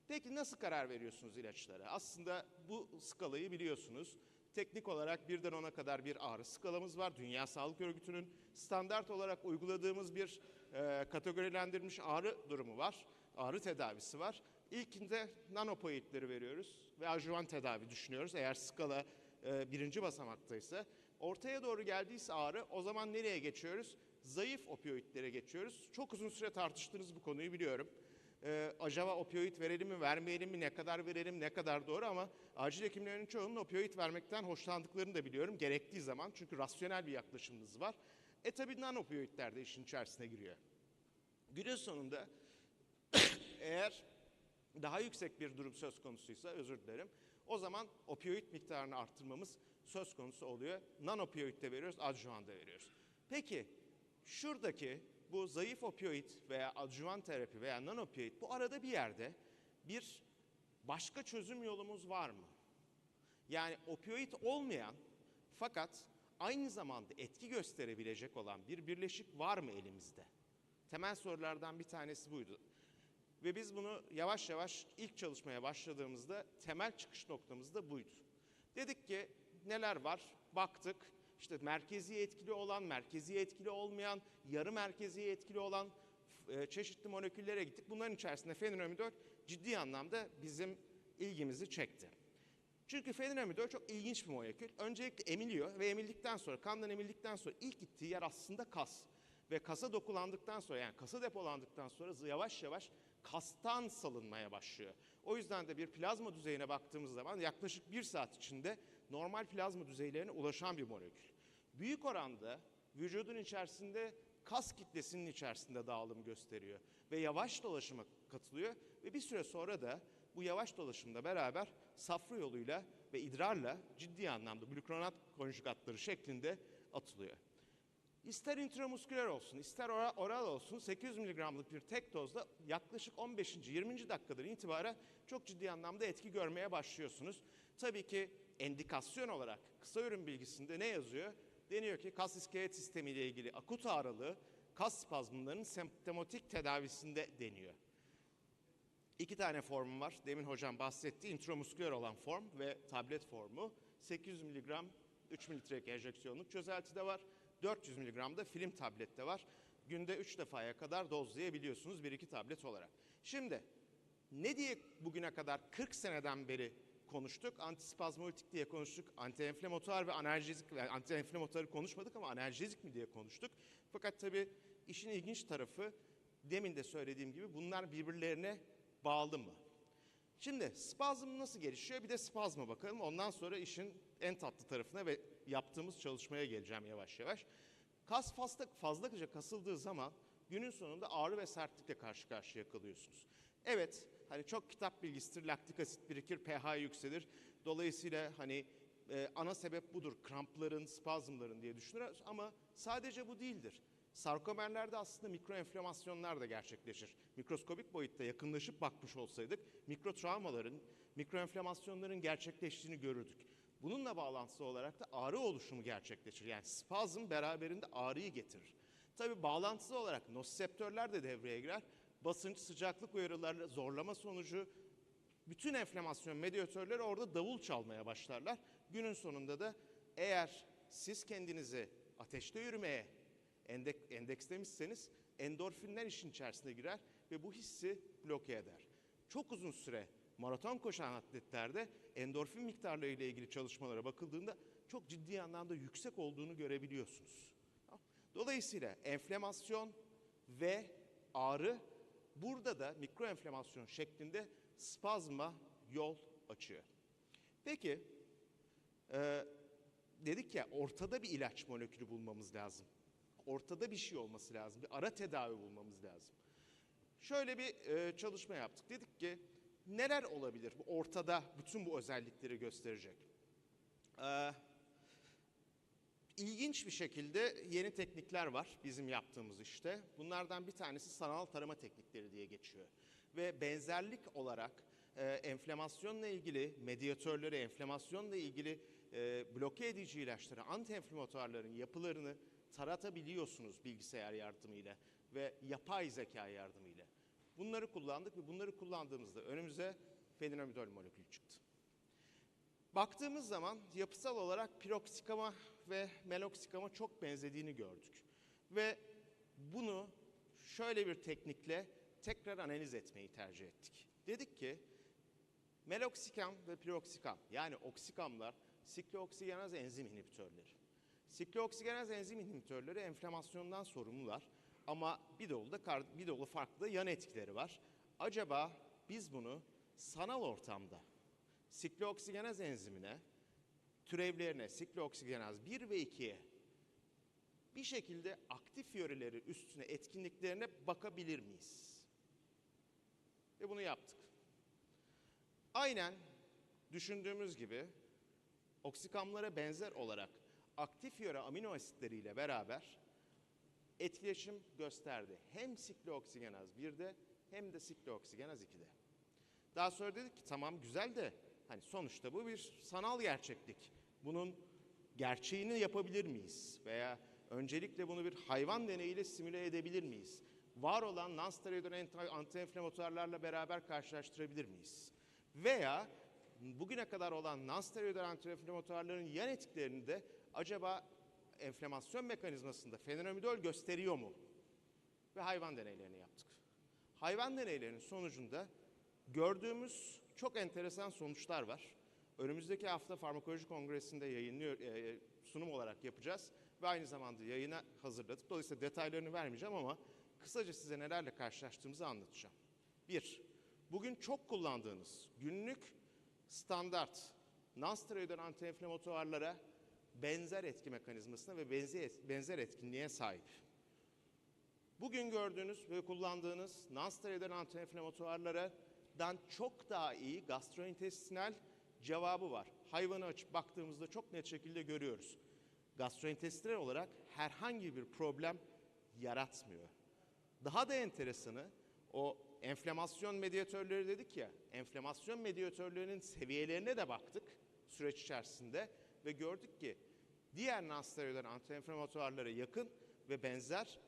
[SPEAKER 1] Peki nasıl karar veriyorsunuz ilaçlara? Aslında bu skalayı biliyorsunuz. Teknik olarak 1'den 10'a kadar bir ağrı skalamız var. Dünya Sağlık Örgütü'nün standart olarak uyguladığımız bir kategorilendirilmiş ağrı durumu var. Ağrı tedavisi var. İlkinde nanopoidleri veriyoruz ve adjuvan tedavi düşünüyoruz. Eğer skala birinci basamaktaysa. Ortaya doğru geldiyse ağrı o zaman nereye geçiyoruz? Zayıf opioidlere geçiyoruz. Çok uzun süre tartıştığınız bu konuyu biliyorum. Acaba opioid verelim mi, vermeyelim mi, ne kadar verelim, ne kadar doğru ama acil hekimlerin çoğunun opioid vermekten hoşlandıklarını da biliyorum gerektiği zaman. Çünkü rasyonel bir yaklaşımımız var. Tabii non-opioidler de işin içerisine giriyor. Günün sonunda eğer daha yüksek bir durum söz konusuysa, özür dilerim, o zaman opioid miktarını arttırmamız söz konusu oluyor. Non-opioid de veriyoruz, adjuvan da veriyoruz. Peki şuradaki bu zayıf opioid veya adjuvan terapi veya non-opioid bu arada bir yerde bir başka çözüm yolumuz var mı? Yani opioid olmayan fakat aynı zamanda etki gösterebilecek olan bir birleşik var mı elimizde? Temel sorulardan bir tanesi buydu. Ve biz bunu yavaş yavaş ilk çalışmaya başladığımızda temel çıkış noktamız da buydu. Dedik ki neler var? Baktık. İşte merkezi etkili olan, merkezi etkili olmayan, yarı merkezi etkili olan çeşitli moleküllere gittik. Bunların içerisinde fenilomidol ciddi anlamda bizim ilgimizi çekti. Çünkü fenilomidol çok ilginç bir molekül. Öncelikle emiliyor ve emildikten sonra, kandan emildikten sonra ilk gittiği yer aslında kas. Ve kasa dokulandıktan sonra, yani kasa depolandıktan sonra yavaş yavaş kastan salınmaya başlıyor. O yüzden de bir plazma düzeyine baktığımız zaman yaklaşık 1 saat içinde normal plazma düzeylerine ulaşan bir molekül. Büyük oranda vücudun içerisinde kas kitlesinin içerisinde dağılım gösteriyor ve yavaş dolaşıma katılıyor ve bir süre sonra da bu yavaş dolaşımda beraber safra yoluyla ve idrarla ciddi anlamda glukronat konjugatları şeklinde atılıyor. İster intramusküler olsun, ister oral olsun 800 mg'lık bir tek dozda yaklaşık 15. 20. dakikadan itibaren çok ciddi anlamda etki görmeye başlıyorsunuz. Tabii ki endikasyon olarak kısa ürün bilgisinde ne yazıyor? Deniyor ki kas iskelet sistemi ile ilgili akut ağrılı kas spazmlarının semptomatik tedavisinde deniyor. 2 tane formum var. Demin hocam bahsetti. İntramusküler olan form ve tablet formu. 800 mg 3 mililitrelik enjeksiyonluk çözeltide var. 400 mg da film tablette var. Günde 3 defaya kadar dozlayabiliyorsunuz 1-2 tablet olarak. Şimdi ne diye bugüne kadar 40 seneden beri konuştuk? Antispazmolik diye konuştuk. Antienflamatuar ve analjezik, yani antienflamatuarı konuşmadık ama analjezik mi diye konuştuk. Fakat tabii işin ilginç tarafı demin de söylediğim gibi bunlar birbirlerine bağlı mı? Şimdi spazm nasıl gelişiyor? Bir de spazma bakalım. Ondan sonra işin en tatlı tarafına ve yaptığımız çalışmaya geleceğim yavaş yavaş. Kas fazlaca kasıldığı zaman günün sonunda ağrı ve sertlikle karşı karşıya kalıyorsunuz. Evet, hani çok kitap bilgisidir, laktik asit birikir, pH yükselir. Dolayısıyla hani ana sebep budur, krampların, spazmların diye düşünürüz ama sadece bu değildir. Sarkomerlerde aslında mikroenflamasyonlar da gerçekleşir. Mikroskobik boyutta yakınlaşıp bakmış olsaydık mikrotravmaların, mikroenflamasyonların gerçekleştiğini görürdük. Bununla bağlantılı olarak da ağrı oluşumu gerçekleşir. Yani spazm beraberinde ağrıyı getirir. Tabii bağlantılı olarak nosiseptörler de devreye girer. Basınç, sıcaklık uyarılarla zorlama sonucu bütün enflamasyon medyatörleri orada davul çalmaya başlarlar. Günün sonunda da eğer siz kendinizi ateşte yürümeye endekslemişseniz endorfinler işin içerisine girer ve bu hissi bloke eder. Çok uzun süre maraton koşan atletlerde endorfin miktarları ile ilgili çalışmalara bakıldığında çok ciddi anlamda yüksek olduğunu görebiliyorsunuz. Dolayısıyla enflamasyon ve ağrı burada da mikroenflamasyon şeklinde spazma yol açıyor. Peki dedik ya ortada bir ilaç molekülü bulmamız lazım. Ortada bir şey olması lazım. Bir ara tedavi bulmamız lazım. Şöyle bir çalışma yaptık. Dedik ki neler olabilir bu ortada bütün bu özellikleri gösterecek? İlginç bir şekilde yeni teknikler var bizim yaptığımız işte. Bunlardan bir tanesi sanal tarama teknikleri diye geçiyor. Ve benzerlik olarak enflamasyonla ilgili medyatörleri, enflamasyonla ilgili bloke edici ilaçları, antienflamatuarların yapılarını taratabiliyorsunuz bilgisayar yardımıyla ve yapay zeka yardımıyla. Bunları kullandık ve bunları kullandığımızda önümüze fenilomidol molekülü çıktı. Baktığımız zaman yapısal olarak piroksikama ve meloksikama çok benzediğini gördük. Ve bunu şöyle bir teknikle tekrar analiz etmeyi tercih ettik. Dedik ki meloksikam ve piroksikam yani oksikamlar siklooksigenaz enzim inhibitörleri. Siklooksigenaz enzim inhibitörleri enflamasyondan sorumlular ama bir dolu farklı yan etkileri var. Acaba biz bunu sanal ortamda siklooksigenaz enzimine, türevlerine siklooksigenaz 1 ve 2'ye bir şekilde aktif yöreleri üstüne etkinliklerine bakabilir miyiz? Ve bunu yaptık. Aynen düşündüğümüz gibi oksikamlara benzer olarak aktif yöre amino asitleriyle beraber etkileşim gösterdi. Hem siklooksigenaz 1'de hem de siklooksigenaz 2'de. Daha sonra dedik ki tamam güzel de Hani sonuçta bu bir sanal gerçeklik. Bunun gerçeğini yapabilir miyiz? Veya öncelikle bunu bir hayvan deneyiyle simüle edebilir miyiz? Var olan non-steroidal anti-inflamatuarlarla beraber karşılaştırabilir miyiz? Veya bugüne kadar olan non-steroidal anti-inflamatuarların yan etkilerini de acaba enflamasyon mekanizmasında fenomenidol gösteriyor mu? Ve hayvan deneylerini yaptık. Hayvan deneylerinin sonucunda gördüğümüz çok enteresan sonuçlar var. Önümüzdeki hafta Farmakoloji Kongresi'nde sunum olarak yapacağız ve aynı zamanda yayına hazırladık. Dolayısıyla detaylarını vermeyeceğim ama kısaca size nelerle karşılaştığımızı anlatacağım. 1. Bugün çok kullandığınız günlük standart non-steroidal anti-inflamatuarlara benzer etki mekanizmasına ve benzer etkinliğe sahip. Bugün gördüğünüz ve kullandığınız non-steroidal anti-inflamatuarlardan çok daha iyi gastrointestinal cevabı var. Hayvanı açıp baktığımızda çok net şekilde görüyoruz. Gastrointestinal olarak herhangi bir problem yaratmıyor. Daha da enteresanı, o enflamasyon medyatörleri dedik ya, enflamasyon medyatörlerinin seviyelerine de baktık süreç içerisinde ve gördük ki diğer non-steroidal anti-inflamatuarlara yakın ve benzer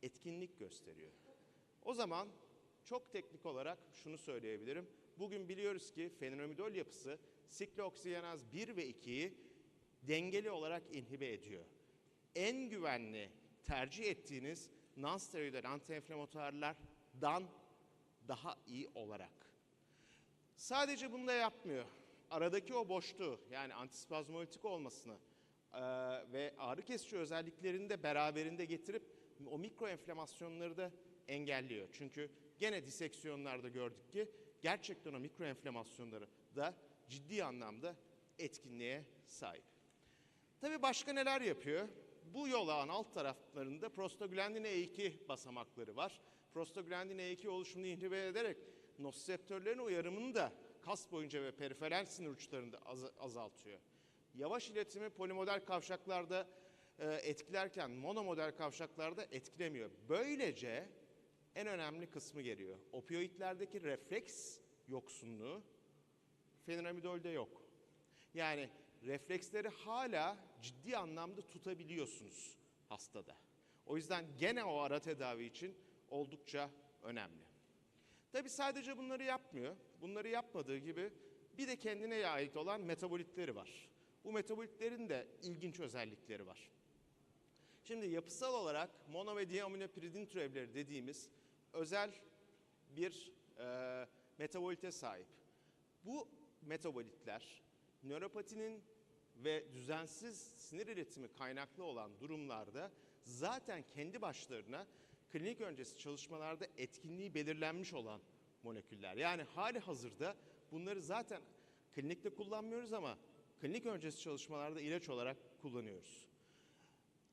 [SPEAKER 1] etkinlik gösteriyor. O zaman çok teknik olarak şunu söyleyebilirim. Bugün biliyoruz ki fenomenidol yapısı siklooksidinaz 1 ve 2'yi dengeli olarak inhibe ediyor. En güvenli tercih ettiğiniz non-steroidal anti-inflamatuarlardan daha iyi olarak. Sadece bunu da yapmıyor. Aradaki o boşluğu, yani antispazmolitik olmasını ve ağrı kesici özelliklerini de beraberinde getirip o mikro enflamasyonları da engelliyor. Çünkü gene diseksiyonlarda gördük ki gerçekten o mikro enflamasyonları da ciddi anlamda etkinliğe sahip. Tabii başka neler yapıyor? Bu yolağın alt taraflarında prostaglandin E2 basamakları var. Prostaglandin E2 oluşumunu inhibe ederek nosiseptörlerin uyarımını da kas boyunca ve periferal sinir uçlarında azaltıyor. Yavaş iletimi polimodal kavşaklarda etkilerken monomodal kavşaklarda etkilemiyor. Böylece en önemli kısmı geliyor. Opioidlerdeki refleks yoksunluğu fenomenidolde yok. Yani refleksleri hala ciddi anlamda tutabiliyorsunuz hastada. O yüzden gene o ara tedavi için oldukça önemli. Tabii sadece bunları yapmıyor. Bunları yapmadığı gibi bir de kendine ait olan metabolitleri var. Bu metabolitlerin de ilginç özellikleri var. Şimdi yapısal olarak mono ve diaminopiridin türevleri dediğimiz özel bir metabolite sahip. Bu metabolitler nöropatinin ve düzensiz sinir iletimi kaynaklı olan durumlarda zaten kendi başlarına klinik öncesi çalışmalarda etkinliği belirlenmiş olan moleküller. Yani hali hazırda bunları zaten klinikte kullanmıyoruz ama klinik öncesi çalışmalarda ilaç olarak kullanıyoruz.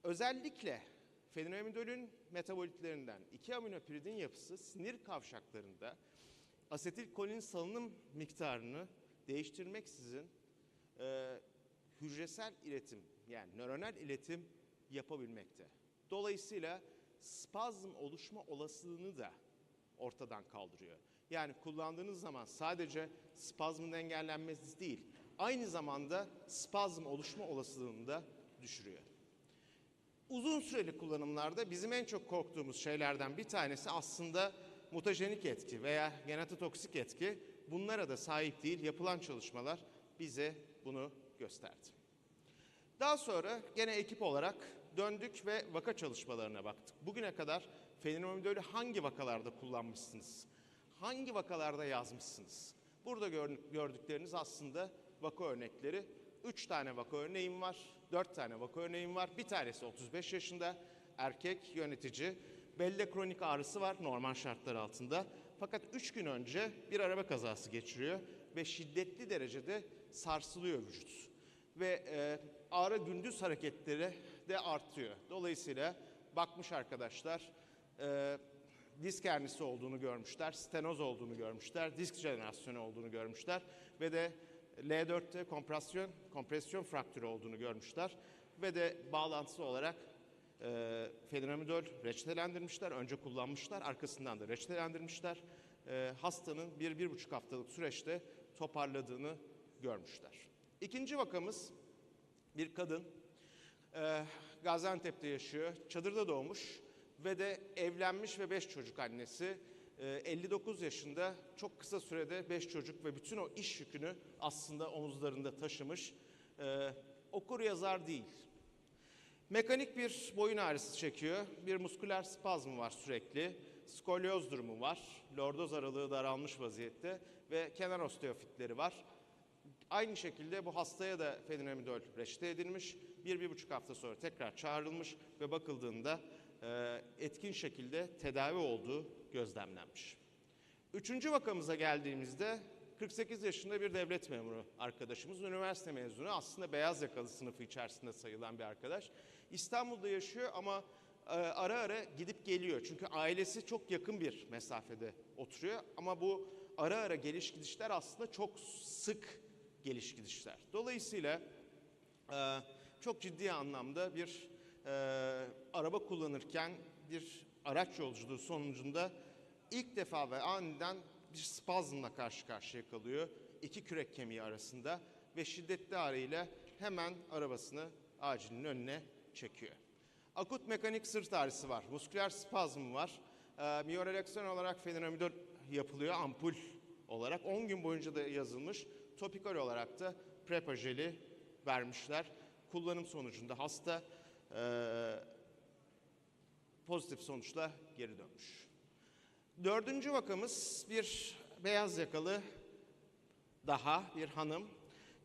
[SPEAKER 1] Özellikle fenomenidolün metabolitlerinden 2-aminopiridin yapısı sinir kavşaklarında asetilkolin salınım miktarını değiştirmeksizin hücresel iletim yani nöronal iletim yapabilmekte. Dolayısıyla spazm oluşma olasılığını da ortadan kaldırıyor. Yani kullandığınız zaman sadece spazmın engellenmesi değil, aynı zamanda spazm oluşma olasılığını da düşürüyor. Uzun süreli kullanımlarda bizim en çok korktuğumuz şeylerden bir tanesi aslında mutajenik etki veya genetotoksik etki. Bunlara da sahip değil. Yapılan çalışmalar bize bunu gösterdi. Daha sonra gene ekip olarak döndük ve vaka çalışmalarına baktık. Bugüne kadar fenomenidolü hangi vakalarda kullanmışsınız? Hangi vakalarda yazmışsınız? Burada gördükleriniz aslında vaka örnekleri. 3 tane vaka örneğim var, 4 tane vaka örneğim var. Bir tanesi 35 yaşında, erkek yönetici. Belde kronik ağrısı var normal şartlar altında. Fakat 3 gün önce bir araba kazası geçiriyor ve şiddetli derecede sarsılıyor vücut. Ve ağrı gündüz hareketleri de artıyor. Dolayısıyla bakmış arkadaşlar, disk hernisi olduğunu görmüşler, stenoz olduğunu görmüşler, disk jenerasyonu olduğunu görmüşler ve de L4'te kompresyon fraktürü olduğunu görmüşler ve de bağlantısı olarak fenomenidol reçetelendirmişler. Önce kullanmışlar, arkasından da reçetelendirmişler. Hastanın 1-1,5 haftalık süreçte toparladığını görmüşler. İkinci vakamız bir kadın. Gaziantep'te yaşıyor, çadırda doğmuş ve de evlenmiş ve 5 çocuk annesi. 59 yaşında çok kısa sürede 5 çocuk ve bütün o iş yükünü aslında omuzlarında taşımış. Okur yazar değil. Mekanik bir boyun ağrısı çekiyor, bir musküler spazm var sürekli, skolyoz durumu var, lordoz aralığı daralmış vaziyette ve kenar osteofitleri var. Aynı şekilde bu hastaya da fenomidol reçete edilmiş. 1-1,5 hafta sonra tekrar çağrılmış ve bakıldığında etkin şekilde tedavi olduğu gözlemlenmiş. Üçüncü vakamıza geldiğimizde 48 yaşında bir devlet memuru arkadaşımız, üniversite mezunu, aslında beyaz yakalı sınıfı içerisinde sayılan bir arkadaş. İstanbul'da yaşıyor ama ara ara gidip geliyor. Çünkü ailesi çok yakın bir mesafede oturuyor ama bu ara ara geliş gidişler aslında çok sık geliş gidişler. Dolayısıyla çok ciddi anlamda bir araba kullanırken bir araç yolculuğu sonucunda ilk defa ve aniden bir spazmla karşı karşıya kalıyor. İki kürek kemiği arasında ve şiddetli ağrıyla hemen arabasını acilin önüne çekiyor. Akut mekanik sırt ağrısı var, musküler spazm var. Miyorelaksiyon olarak fenomidol yapılıyor ampul olarak. 10 gün boyunca da yazılmış. Topikal olarak da prepa jeli vermişler. Kullanım sonucunda hasta pozitif sonuçla geri dönmüş. Dördüncü vakamız bir beyaz yakalı daha bir hanım.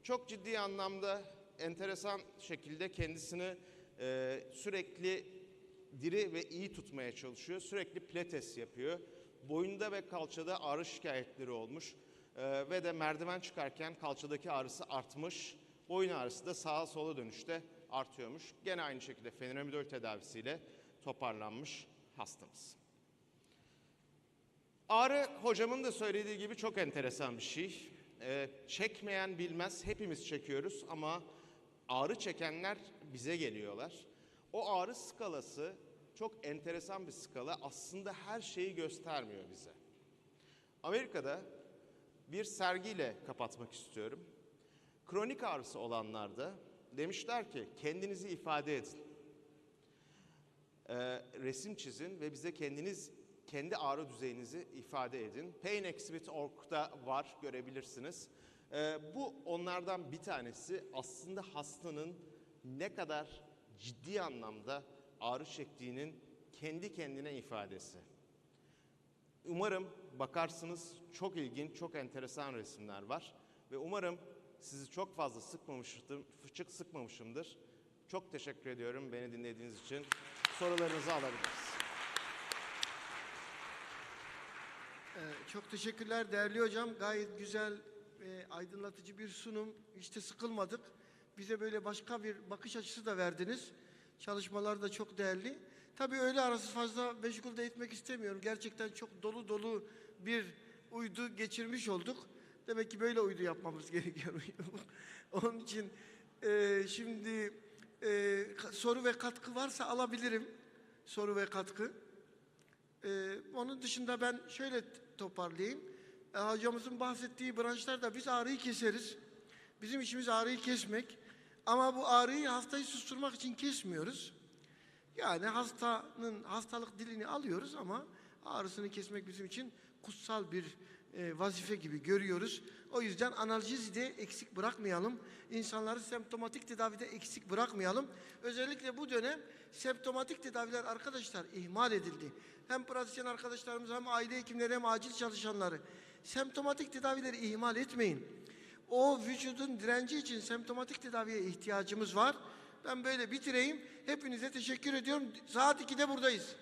[SPEAKER 1] Çok ciddi anlamda enteresan şekilde kendisini sürekli diri ve iyi tutmaya çalışıyor. Sürekli pilates yapıyor. Boyunda ve kalçada ağrı şikayetleri olmuş. Ve de merdiven çıkarken kalçadaki ağrısı artmış. Boyun ağrısı da sağa sola dönüşte artıyormuş. Gene aynı şekilde fenomidol tedavisiyle toparlanmış hastamız. Ağrı hocamın da söylediği gibi çok enteresan bir şey. Çekmeyen bilmez, hepimiz çekiyoruz ama ağrı çekenler bize geliyorlar. O ağrı skalası çok enteresan bir skala, aslında her şeyi göstermiyor bize. Amerika'da bir sergiyle kapatmak istiyorum. Kronik ağrısı olanlarda demişler ki kendinizi ifade edin. Resim çizin ve bize kendi ağrı düzeyinizi ifade edin. painexhibit.org'da var, görebilirsiniz. Bu onlardan bir tanesi, aslında hastanın ne kadar ciddi anlamda ağrı çektiğinin kendi kendine ifadesi. Umarım bakarsınız, çok ilginç, çok enteresan resimler var ve umarım sizi çok fazla sıkmamışımdır. Çok teşekkür ediyorum beni dinlediğiniz için. Sorularınızı alabiliriz.
[SPEAKER 4] Çok teşekkürler değerli hocam. Gayet güzel, aydınlatıcı bir sunum. Hiç de sıkılmadık. Bize böyle başka bir bakış açısı da verdiniz. Çalışmalar da çok değerli. Tabii öğle arası fazla meşgul de etmek istemiyorum. Gerçekten çok dolu dolu bir uydu geçirmiş olduk. Demek ki böyle uydu yapmamız gerekiyor. Onun için şimdi soru ve katkı varsa alabilirim. Soru ve katkı. Onun dışında ben şöyle toparlayayım. Hocamızın bahsettiği branşlarda biz ağrıyı keseriz. Bizim işimiz ağrıyı kesmek. Ama bu ağrıyı, hastayı susturmak için kesmiyoruz. Yani hastanın hastalık dilini alıyoruz ama ağrısını kesmek bizim için kutsal bir vazife gibi görüyoruz. O yüzden analjezide eksik bırakmayalım. İnsanları semptomatik tedavide eksik bırakmayalım. Özellikle bu dönem semptomatik tedaviler arkadaşlar ihmal edildi. Hem pratisyen arkadaşlarımız hem aile hekimleri hem acil çalışanları. Semptomatik tedavileri ihmal etmeyin. O vücudun direnci için semptomatik tedaviye ihtiyacımız var. Ben böyle bitireyim. Hepinize teşekkür ediyorum. Saat 2'de buradayız.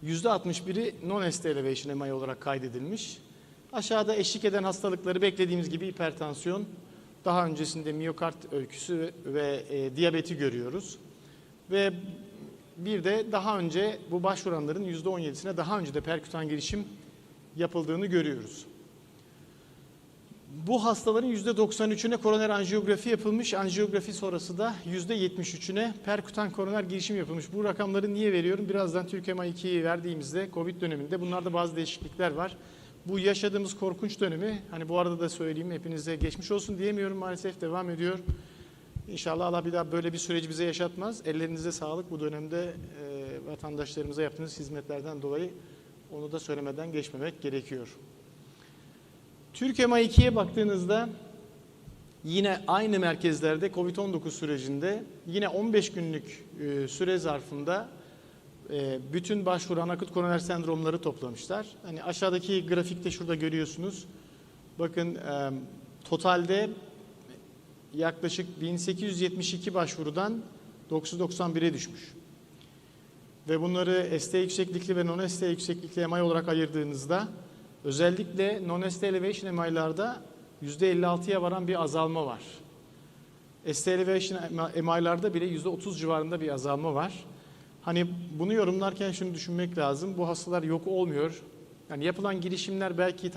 [SPEAKER 5] %61'i non-ST elevation MI olarak kaydedilmiş. Aşağıda eşlik eden hastalıkları beklediğimiz gibi hipertansiyon, daha öncesinde miyokard öyküsü ve diyabeti görüyoruz. Ve bir de daha önce bu başvuranların %17'sine daha önce de perkütan girişim yapıldığını görüyoruz. Bu hastaların %93'üne koroner anjiyografi yapılmış, anjiyografi sonrası da %73'üne perkütan koroner girişim yapılmış. Bu rakamları niye veriyorum? Birazdan Türkiye MA2'yi verdiğimizde COVID döneminde bunlarda bazı değişiklikler var. Bu yaşadığımız korkunç dönemi, hani bu arada da söyleyeyim, hepinize geçmiş olsun diyemiyorum, maalesef devam ediyor. İnşallah Allah bir daha böyle bir süreci bize yaşatmaz. Ellerinize sağlık, bu dönemde vatandaşlarımıza yaptığınız hizmetlerden dolayı onu da söylemeden geçmemek gerekiyor. Türkiye MA2'ye baktığınızda yine aynı merkezlerde COVID-19 sürecinde yine 15 günlük süre zarfında bütün başvuran akut koroner sendromları toplamışlar. Hani aşağıdaki grafikte şurada görüyorsunuz. Bakın totalde yaklaşık 1872 başvurudan 991'e düşmüş. Ve bunları ST yükseklikli ve non-ST yükseklikli MI olarak ayırdığınızda özellikle non-ST elevation MI'larda %56'ya varan bir azalma var. ST elevation MI'larda bile %30 civarında bir azalma var. Hani bunu yorumlarken şunu düşünmek lazım. Bu hastalar yok olmuyor. Yani yapılan girişimler belki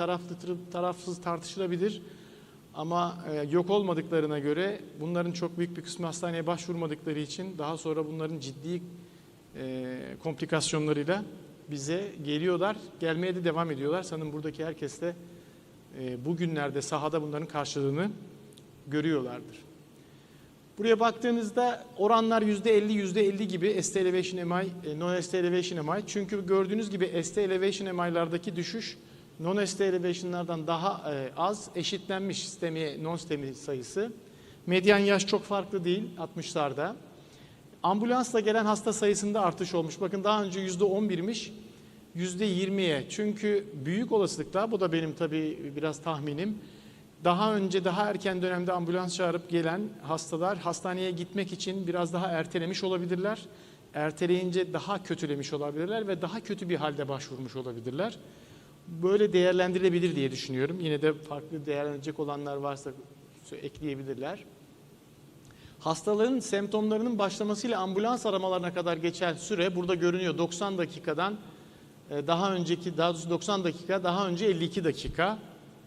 [SPEAKER 5] tarafsız tartışılabilir. Ama yok olmadıklarına göre bunların çok büyük bir kısmı hastaneye başvurmadıkları için daha sonra bunların ciddi komplikasyonlarıyla bize geliyorlar. Gelmeye de devam ediyorlar. Sanırım buradaki herkes de bugünlerde sahada bunların karşılığını görüyorlardır. Buraya baktığınızda oranlar %50 gibi ST elevation MI, non-ST elevation MI. Çünkü gördüğünüz gibi ST elevation MI'lardaki düşüş non-ST elevation'lardan daha az, eşitlenmiş STEMI, non-STEMI sayısı. Medyan yaş çok farklı değil, 60'larda. Ambulansla gelen hasta sayısında artış olmuş. Bakın daha önce %11'miş, %20'ye. Çünkü büyük olasılıkla, bu da benim tabii biraz tahminim, daha önce daha erken dönemde ambulans çağırıp gelen hastalar hastaneye gitmek için biraz daha ertelemiş olabilirler. Erteleyince daha kötülemiş olabilirler ve daha kötü bir halde başvurmuş olabilirler. Böyle değerlendirilebilir diye düşünüyorum. Yine de farklı değerlenecek olanlar varsa ekleyebilirler. Hastaların semptomlarının başlamasıyla ambulans aramalarına kadar geçen süre burada görünüyor. 90 dakikadan daha önceki, daha doğrusu 90 dakika, daha önce 52 dakika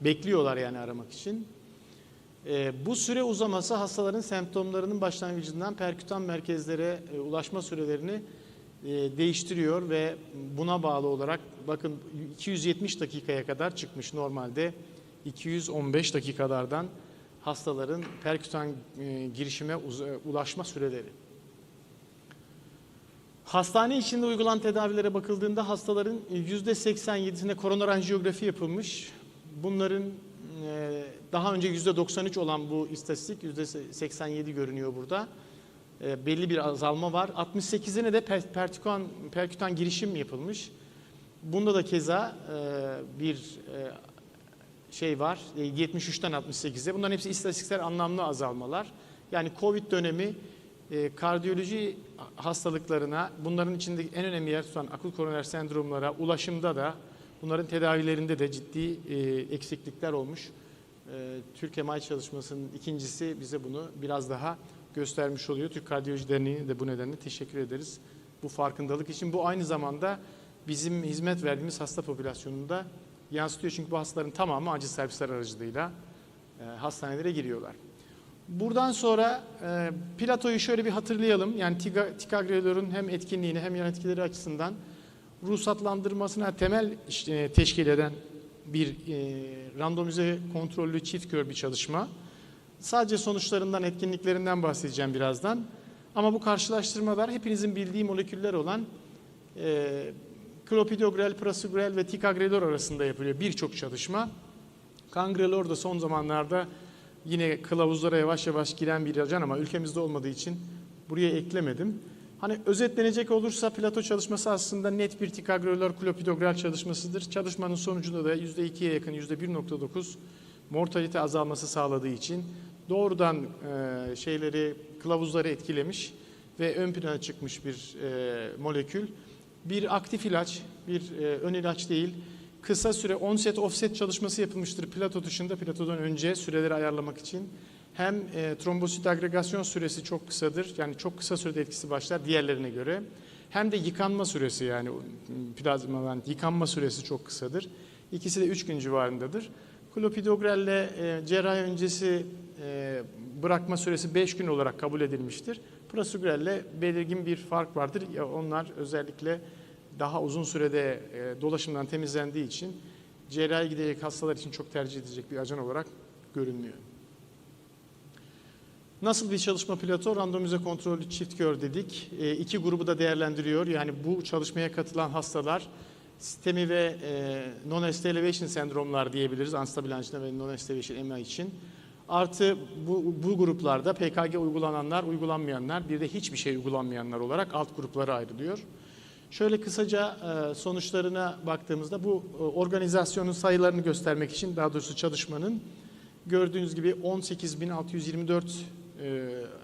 [SPEAKER 5] bekliyorlar yani aramak için. Bu süre uzaması hastaların semptomlarının başlangıcından perkütan merkezlere ulaşma sürelerini değiştiriyor ve buna bağlı olarak bakın 270 dakikaya kadar çıkmış, normalde 215 dakikalardan hastaların perkütan girişime ulaşma süreleri. Hastane içinde uygulanan tedavilere bakıldığında hastaların %87'sine koroner anjiyografi yapılmış. Bunların daha önce %93 olan bu istatistik %87 görünüyor burada. Belli bir azalma var. 68'ine de perkütan girişim yapılmış. Bunda da keza bir şey var. 73'ten 68'e. Bunların hepsi istatistiksel anlamlı azalmalar. Yani COVID dönemi kardiyoloji hastalıklarına, bunların içinde en önemli yer tutan akut koroner sendromlara, ulaşımda da, bunların tedavilerinde de ciddi eksiklikler olmuş. Türkiye MAI çalışmasının ikincisi bize bunu biraz daha göstermiş oluyor. Türk Kardiyoloji Derneği'ne de bu nedenle teşekkür ederiz bu farkındalık için. Bu aynı zamanda bizim hizmet verdiğimiz hasta popülasyonunda yansıtıyor. Çünkü bu hastaların tamamı acil servisler aracılığıyla hastanelere giriyorlar. Buradan sonra platoyu şöyle bir hatırlayalım. Yani ticagrelor'un hem etkinliğini hem yan etkileri açısından ruhsatlandırmasına temel teşkil eden bir randomize kontrollü çift kör bir çalışma. Sadece sonuçlarından, etkinliklerinden bahsedeceğim birazdan. Ama bu karşılaştırmalar hepinizin bildiği moleküller olan klopidogrel, prasugrel ve ticagrelor arasında yapılıyor birçok çalışma. Cangrelor da son zamanlarda yine kılavuzlara yavaş yavaş giren bir ajan ama ülkemizde olmadığı için buraya eklemedim. Hani özetlenecek olursa plato çalışması aslında net bir ticagrelor klopidogrel çalışmasıdır. Çalışmanın sonucunda da %2'ye yakın %1.9 mortalite azalması sağladığı için doğrudan kılavuzları etkilemiş ve ön plana çıkmış bir molekül. Bir aktif ilaç, bir ön ilaç değil. kısa süre onset offset çalışması yapılmıştır plato dışında, platodan önce süreleri ayarlamak için. Hem trombosit agregasyon süresi çok kısadır, yani çok kısa sürede etkisi başlar diğerlerine göre. Hem de yıkanma süresi, yani plazmadan yıkanma süresi çok kısadır. İkisi de 3 gün civarındadır. Klopidogrelle cerrahi öncesi bırakma süresi 5 gün olarak kabul edilmiştir. Prasugrelle belirgin bir fark vardır. Onlar özellikle daha uzun sürede dolaşımdan temizlendiği için cerrahi gidecek hastalar için çok tercih edilecek bir ajan olarak görünmüyor. Nasıl bir çalışma plato? Randomize kontrollü çift kör dedik. İki grubu da değerlendiriyor. Yani bu çalışmaya katılan hastalar STEMI ve non-ST elevation sendromlar diyebiliriz. Unstable angina ve non-ST elevation MI için. Artı bu gruplarda PKG uygulananlar, uygulanmayanlar, bir de hiçbir şey uygulanmayanlar olarak alt gruplara ayrılıyor. Şöyle kısaca sonuçlarına baktığımızda bu organizasyonun sayılarını göstermek için, daha doğrusu çalışmanın, gördüğünüz gibi 18.624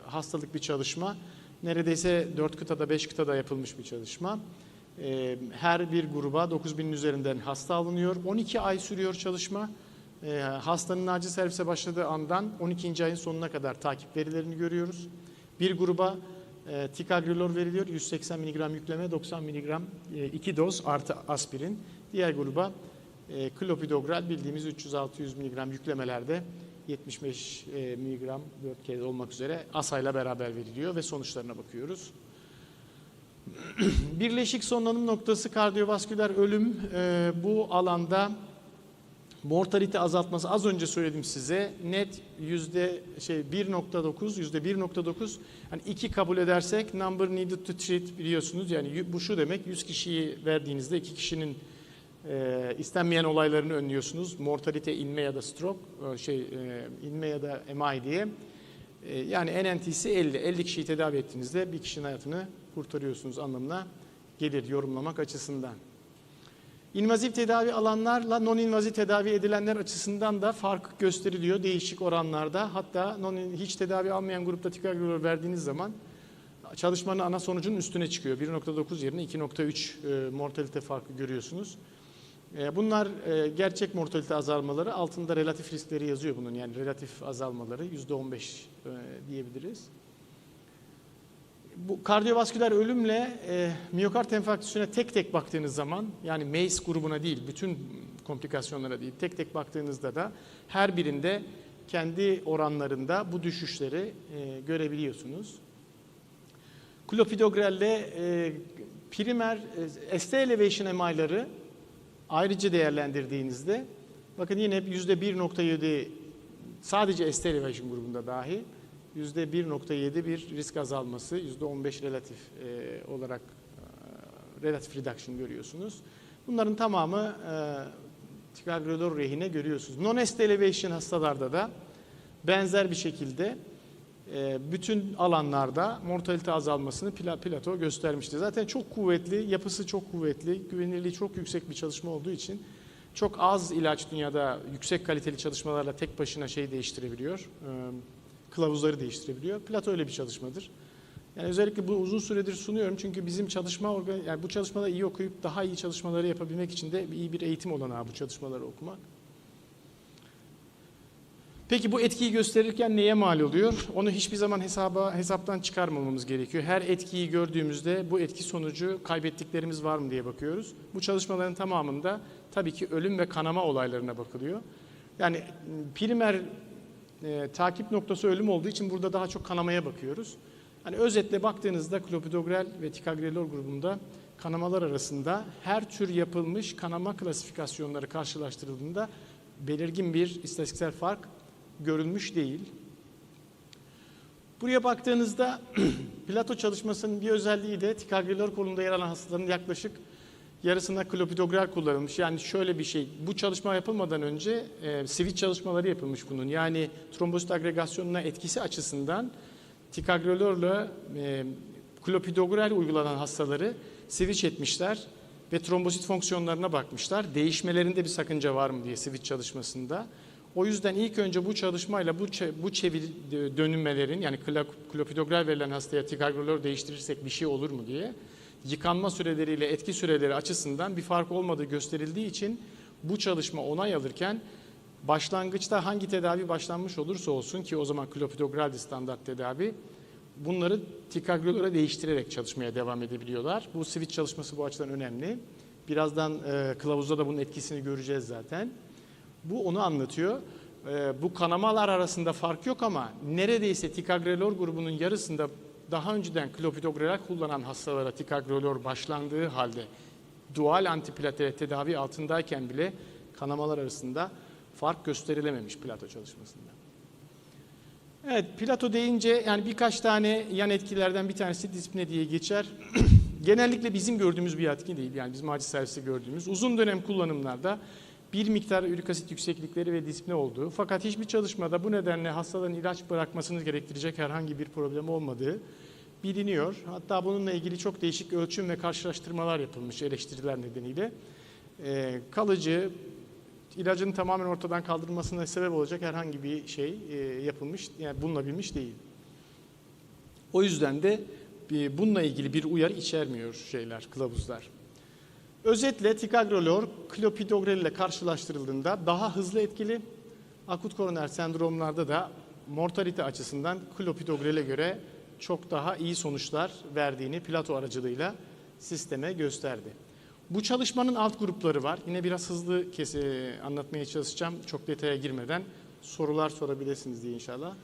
[SPEAKER 5] hastalık bir çalışma. Neredeyse 4 kıtada 5 kıtada yapılmış bir çalışma. Her bir gruba 9.000'in üzerinden hasta alınıyor. 12 ay sürüyor çalışma. Hastanın acil servise başladığı andan 12. ayın sonuna kadar takip verilerini görüyoruz. Bir gruba ticagrelor veriliyor. 180 mg yükleme, 90 mg 2 doz artı aspirin. Diğer gruba klopidogrel bildiğimiz 300-600 mg yüklemelerde 75 mg 4 kez olmak üzere ASA'yla beraber veriliyor ve sonuçlarına bakıyoruz. Birleşik sonlanım noktası kardiyovasküler ölüm. Bu alanda mortalite azaltması az önce söyledim size. Net %1.9 hani 2 kabul edersek number needed to treat biliyorsunuz. Yani bu şu demek, 100 kişiyi verdiğinizde 2 kişinin istenmeyen olaylarını önlüyorsunuz. Mortalite inme ya da stroke, inme ya da MI diye. Yani NNT'si 50. 50 kişiyi tedavi ettiğinizde bir kişinin hayatını kurtarıyorsunuz anlamına gelir yorumlamak açısından. İnvaziv tedavi alanlarla non-invaziv tedavi edilenler açısından da fark gösteriliyor değişik oranlarda. Hatta hiç tedavi almayan grupta ticagrelor verdiğiniz zaman çalışmanın ana sonucunun üstüne çıkıyor. 1.9 yerine 2.3 mortalite farkı görüyorsunuz. Bunlar gerçek mortalite azalmaları. Altında relatif riskleri yazıyor bunun. Yani relatif azalmaları %15 diyebiliriz. Bu kardiyovasküler ölümle miyokard enfarktüsüne tek tek baktığınız zaman, yani MACE grubuna değil, bütün komplikasyonlara değil, tek tek baktığınızda da her birinde kendi oranlarında bu düşüşleri görebiliyorsunuz. Klopidogrelle primer ST elevation MI'ları ayrıca değerlendirdiğinizde, bakın yine %1.7 sadece ST elevation grubunda dahi %1.7 bir risk azalması, %15 relatif olarak relatif reduction görüyorsunuz. Bunların tamamı ticagrelor rehine görüyorsunuz. Non-ST elevation hastalarda da benzer bir şekilde bütün alanlarda mortalite azalmasını plato göstermişti. Zaten çok kuvvetli, yapısı çok kuvvetli, güvenilirliği çok yüksek bir çalışma olduğu için çok az ilaç dünyada yüksek kaliteli çalışmalarla tek başına değiştirebiliyor. Kılavuzları değiştirebiliyor. Plato öyle bir çalışmadır. Yani özellikle bu uzun süredir sunuyorum çünkü bizim yani bu çalışmaları iyi okuyup daha iyi çalışmaları yapabilmek için de iyi bir eğitim olanağı bu çalışmaları okumak. Peki bu etkiyi gösterirken neye mal oluyor? Onu hiçbir zaman hesaptan çıkarmamamız gerekiyor. Her etkiyi gördüğümüzde bu etki sonucu kaybettiklerimiz var mı diye bakıyoruz. Bu çalışmaların tamamında tabii ki ölüm ve kanama olaylarına bakılıyor. Yani primer takip noktası ölüm olduğu için burada daha çok kanamaya bakıyoruz. Hani özetle baktığınızda klopidogrel ve ticagrelor grubunda kanamalar arasında her tür yapılmış kanama klasifikasyonları karşılaştırıldığında belirgin bir istatistiksel fark görülmüş değil. Buraya baktığınızda plato çalışmasının bir özelliği de ticagrelor kolunda yer alan hastaların yaklaşık yarısına klopidogrel kullanılmış. Yani şöyle bir şey, bu çalışma yapılmadan önce switch çalışmaları yapılmış bunun. Yani trombosit agregasyonuna etkisi açısından ticagrelorla klopidogrel uygulanan hastaları switch etmişler ve trombosit fonksiyonlarına bakmışlar. Değişmelerinde bir sakınca var mı diye switch çalışmasında. O yüzden ilk önce bu çalışmayla bu çeviri dönülmelerin, yani klopidogrel verilen hastaya ticagrelor değiştirirsek bir şey olur mu diye yıkanma süreleriyle etki süreleri açısından bir fark olmadığı gösterildiği için Bu çalışma onay alırken başlangıçta hangi tedavi başlanmış olursa olsun ki o zaman klopidogreldi standart tedavi, bunları ticagrelor'a değiştirerek çalışmaya devam edebiliyorlar. Bu switch çalışması bu açıdan önemli. Birazdan kılavuzda da bunun etkisini göreceğiz zaten. Bu onu anlatıyor. Bu kanamalar arasında fark yok ama neredeyse ticagrelor grubunun yarısında daha önceden klopidogrel kullanan hastalara ticagrelor başlandığı halde dual antiplatelet tedavi altındayken bile kanamalar arasında fark gösterilememiş plato çalışmasında. Evet, plato deyince yani birkaç tane yan etkilerden bir tanesi dispne diye geçer. Genellikle bizim gördüğümüz bir etki değil. Yani bizim acil serviste gördüğümüz uzun dönem kullanımlarda bir miktar ürik asit yükseklikleri ve dispne olduğu, fakat hiçbir çalışmada bu nedenle hastaların ilaç bırakmasını gerektirecek herhangi bir problem olmadığı biliniyor. Hatta bununla ilgili çok değişik ölçüm ve karşılaştırmalar yapılmış eleştiriler nedeniyle. Kalıcı, ilacın tamamen ortadan kaldırılmasına sebep olacak herhangi bir şey yapılmış, yani bulunabilmiş değil. O yüzden de bununla ilgili bir uyarı içermiyor kılavuzlar. Özetle ticagrelor klopidogrel ile karşılaştırıldığında daha hızlı etkili, akut koroner sendromlarda da mortalite açısından klopidogrel'e göre çok daha iyi sonuçlar verdiğini plato aracılığıyla sisteme gösterdi. Bu çalışmanın alt grupları var. Yine biraz hızlı anlatmaya çalışacağım çok detaya girmeden. Sorular sorabilirsiniz diye inşallah.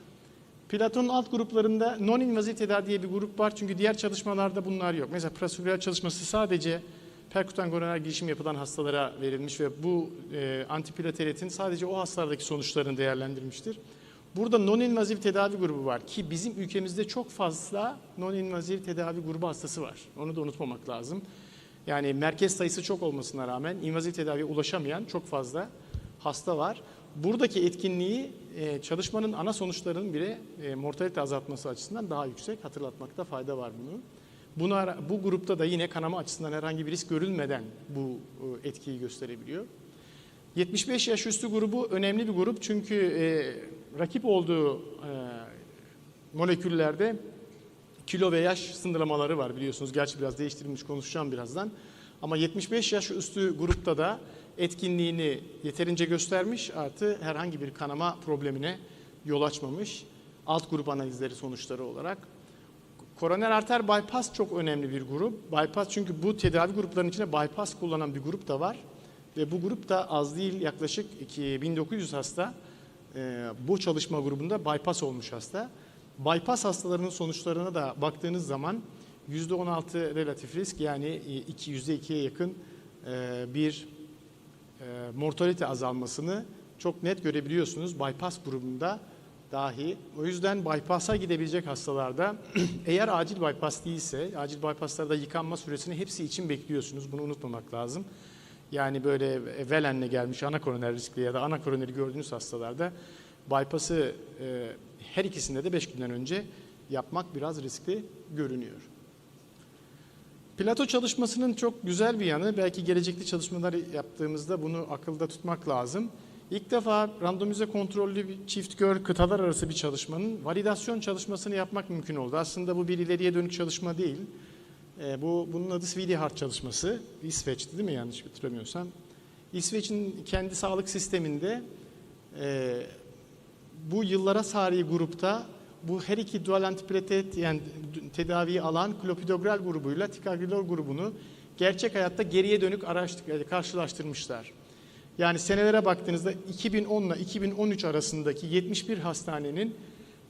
[SPEAKER 5] Plato'nun alt gruplarında non-invaziv tedavi diye bir grup var. Çünkü diğer çalışmalarda bunlar yok. Mesela prosedürel çalışması sadece perkutan koroner girişim yapılan hastalara verilmiş ve bu antiplateletin sadece o hastalardaki sonuçlarını değerlendirmiştir. Burada non-invaziv tedavi grubu var ki bizim ülkemizde çok fazla non-invaziv tedavi grubu hastası var. Onu da unutmamak lazım. Yani merkez sayısı çok olmasına rağmen invaziv tedaviye ulaşamayan çok fazla hasta var. Buradaki etkinliği çalışmanın ana sonuçlarının bile mortalite azaltması açısından daha yüksek. Hatırlatmakta fayda var bunu. Bu grupta da yine kanama açısından herhangi bir risk görülmeden bu etkiyi gösterebiliyor. 75 yaş üstü grubu önemli bir grup çünkü rakip olduğu moleküllerde kilo ve yaş sınırlamaları var biliyorsunuz. Gerçi biraz değiştirilmiş, konuşacağım birazdan. Ama 75 yaş üstü grupta da etkinliğini yeterince göstermiş, artı herhangi bir kanama problemine yol açmamış. Alt grup analizleri sonuçları olarak. Koroner arter bypass çok önemli bir grup. Bypass çünkü bu tedavi gruplarının içinde bypass kullanan bir grup da var. Ve bu grup da az değil, yaklaşık 1900 hasta bu çalışma grubunda bypass olmuş hasta. Bypass hastalarının sonuçlarına da baktığınız zaman %16 relatif risk, yani %2'ye yakın bir mortalite azalmasını çok net görebiliyorsunuz bypass grubunda dahi. O yüzden bypass'a gidebilecek hastalarda eğer acil bypass değilse, acil bypass'larda yıkanma süresini hepsi için bekliyorsunuz. Bunu unutmamak lazım. Yani böyle velenle gelmiş ana koroner riskli ya da ana koroneri gördüğünüz hastalarda bypass'ı her ikisinde de 5 günden önce yapmak biraz riskli görünüyor. Plato çalışmasının çok güzel bir yanı, belki gelecekte çalışmalar yaptığımızda bunu akılda tutmak lazım. İlk defa randomize kontrollü bir çift gör kıtalar arası bir çalışmanın validasyon çalışmasını yapmak mümkün oldu. Aslında bu bir ileriye dönük çalışma değil. Bunun adı Swedenborg çalışması. İsveç'ti değil mi, yanlış hatırlamıyorsam. İsveç'in kendi sağlık sisteminde bu yıllara sari grupta bu her iki dual antiplatelet yani tedaviyi alan klopidogrel grubuyla ticagrelor grubunu gerçek hayatta geriye dönük karşılaştırmışlar. Yani senelere baktığınızda 2010 ile 2013 arasındaki 71 hastanenin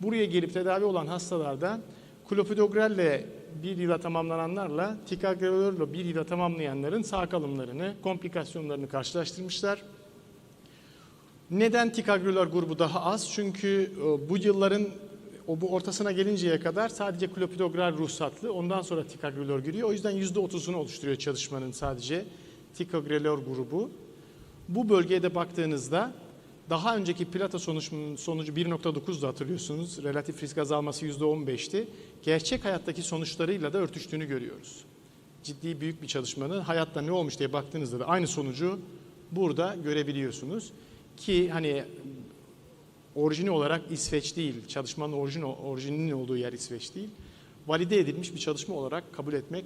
[SPEAKER 5] buraya gelip tedavi olan hastalarda klopidogrelle bir yıla tamamlananlarla ticagrelorla bir yıla tamamlayanların sağ kalımlarını, komplikasyonlarını karşılaştırmışlar. Neden ticagrelor grubu daha az? Çünkü bu yılların bu ortasına gelinceye kadar sadece klopidogrel ruhsatlı, ondan sonra ticagrelor giriyor. O yüzden %30'unu oluşturuyor çalışmanın sadece ticagrelor grubu. Bu bölgeye de baktığınızda daha önceki Plato sonucu 1.9'da hatırlıyorsunuz. Relatif risk azalması %15'ti. Gerçek hayattaki sonuçlarıyla da örtüştüğünü görüyoruz. Ciddi büyük bir çalışmanın hayatta ne olmuş diye baktığınızda da aynı sonucu burada görebiliyorsunuz. Ki hani orijini olarak İsveç değil, çalışmanın orijininin olduğu yer İsveç değil. Valide edilmiş bir çalışma olarak kabul etmek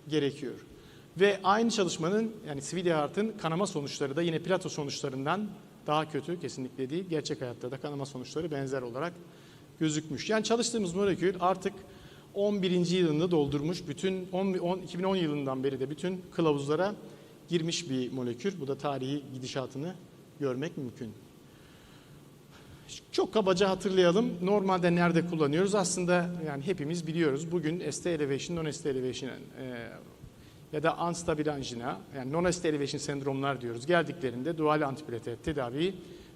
[SPEAKER 5] gerekiyor. Ve aynı çalışmanın yani Sweetheart'ın kanama sonuçları da yine plato sonuçlarından daha kötü kesinlikle değil. Gerçek hayatta da kanama sonuçları benzer olarak gözükmüş. Yani çalıştığımız molekül artık 11. yılını doldurmuş. 2010 yılından beri de bütün kılavuzlara girmiş bir molekül. Bu da tarihi gidişatını görmek mümkün. Çok kabaca hatırlayalım. Normalde nerede kullanıyoruz? Aslında yani hepimiz biliyoruz. Bugün ST elevation, non-ST elevation ya da unstable angina, yani non-ST elevation sendromlar diyoruz. Geldiklerinde dual antiplatelet tedaviyi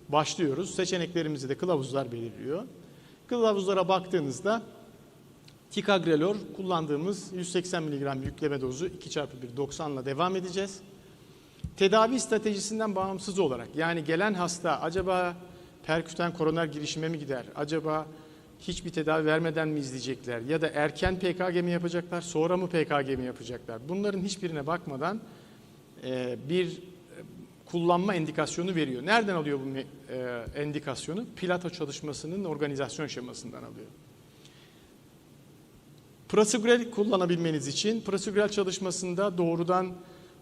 [SPEAKER 5] başlıyoruz. Seçeneklerimizi de kılavuzlar belirliyor. Kılavuzlara baktığınızda ticagrelor kullandığımız 180 mg yükleme dozu 2x1 90 ile devam edeceğiz. Tedavi stratejisinden bağımsız olarak yani gelen hasta acaba perküten koroner girişime mi gider? Acaba hiçbir tedavi vermeden mi izleyecekler? Ya da erken PKG mi yapacaklar? Sonra mı PKG mi yapacaklar? Bunların hiçbirine bakmadan bir kullanma endikasyonu veriyor. Nereden alıyor bu endikasyonu? Plato çalışmasının organizasyon şemasından alıyor. Prasugrel kullanabilmeniz için prasugrel çalışmasında doğrudan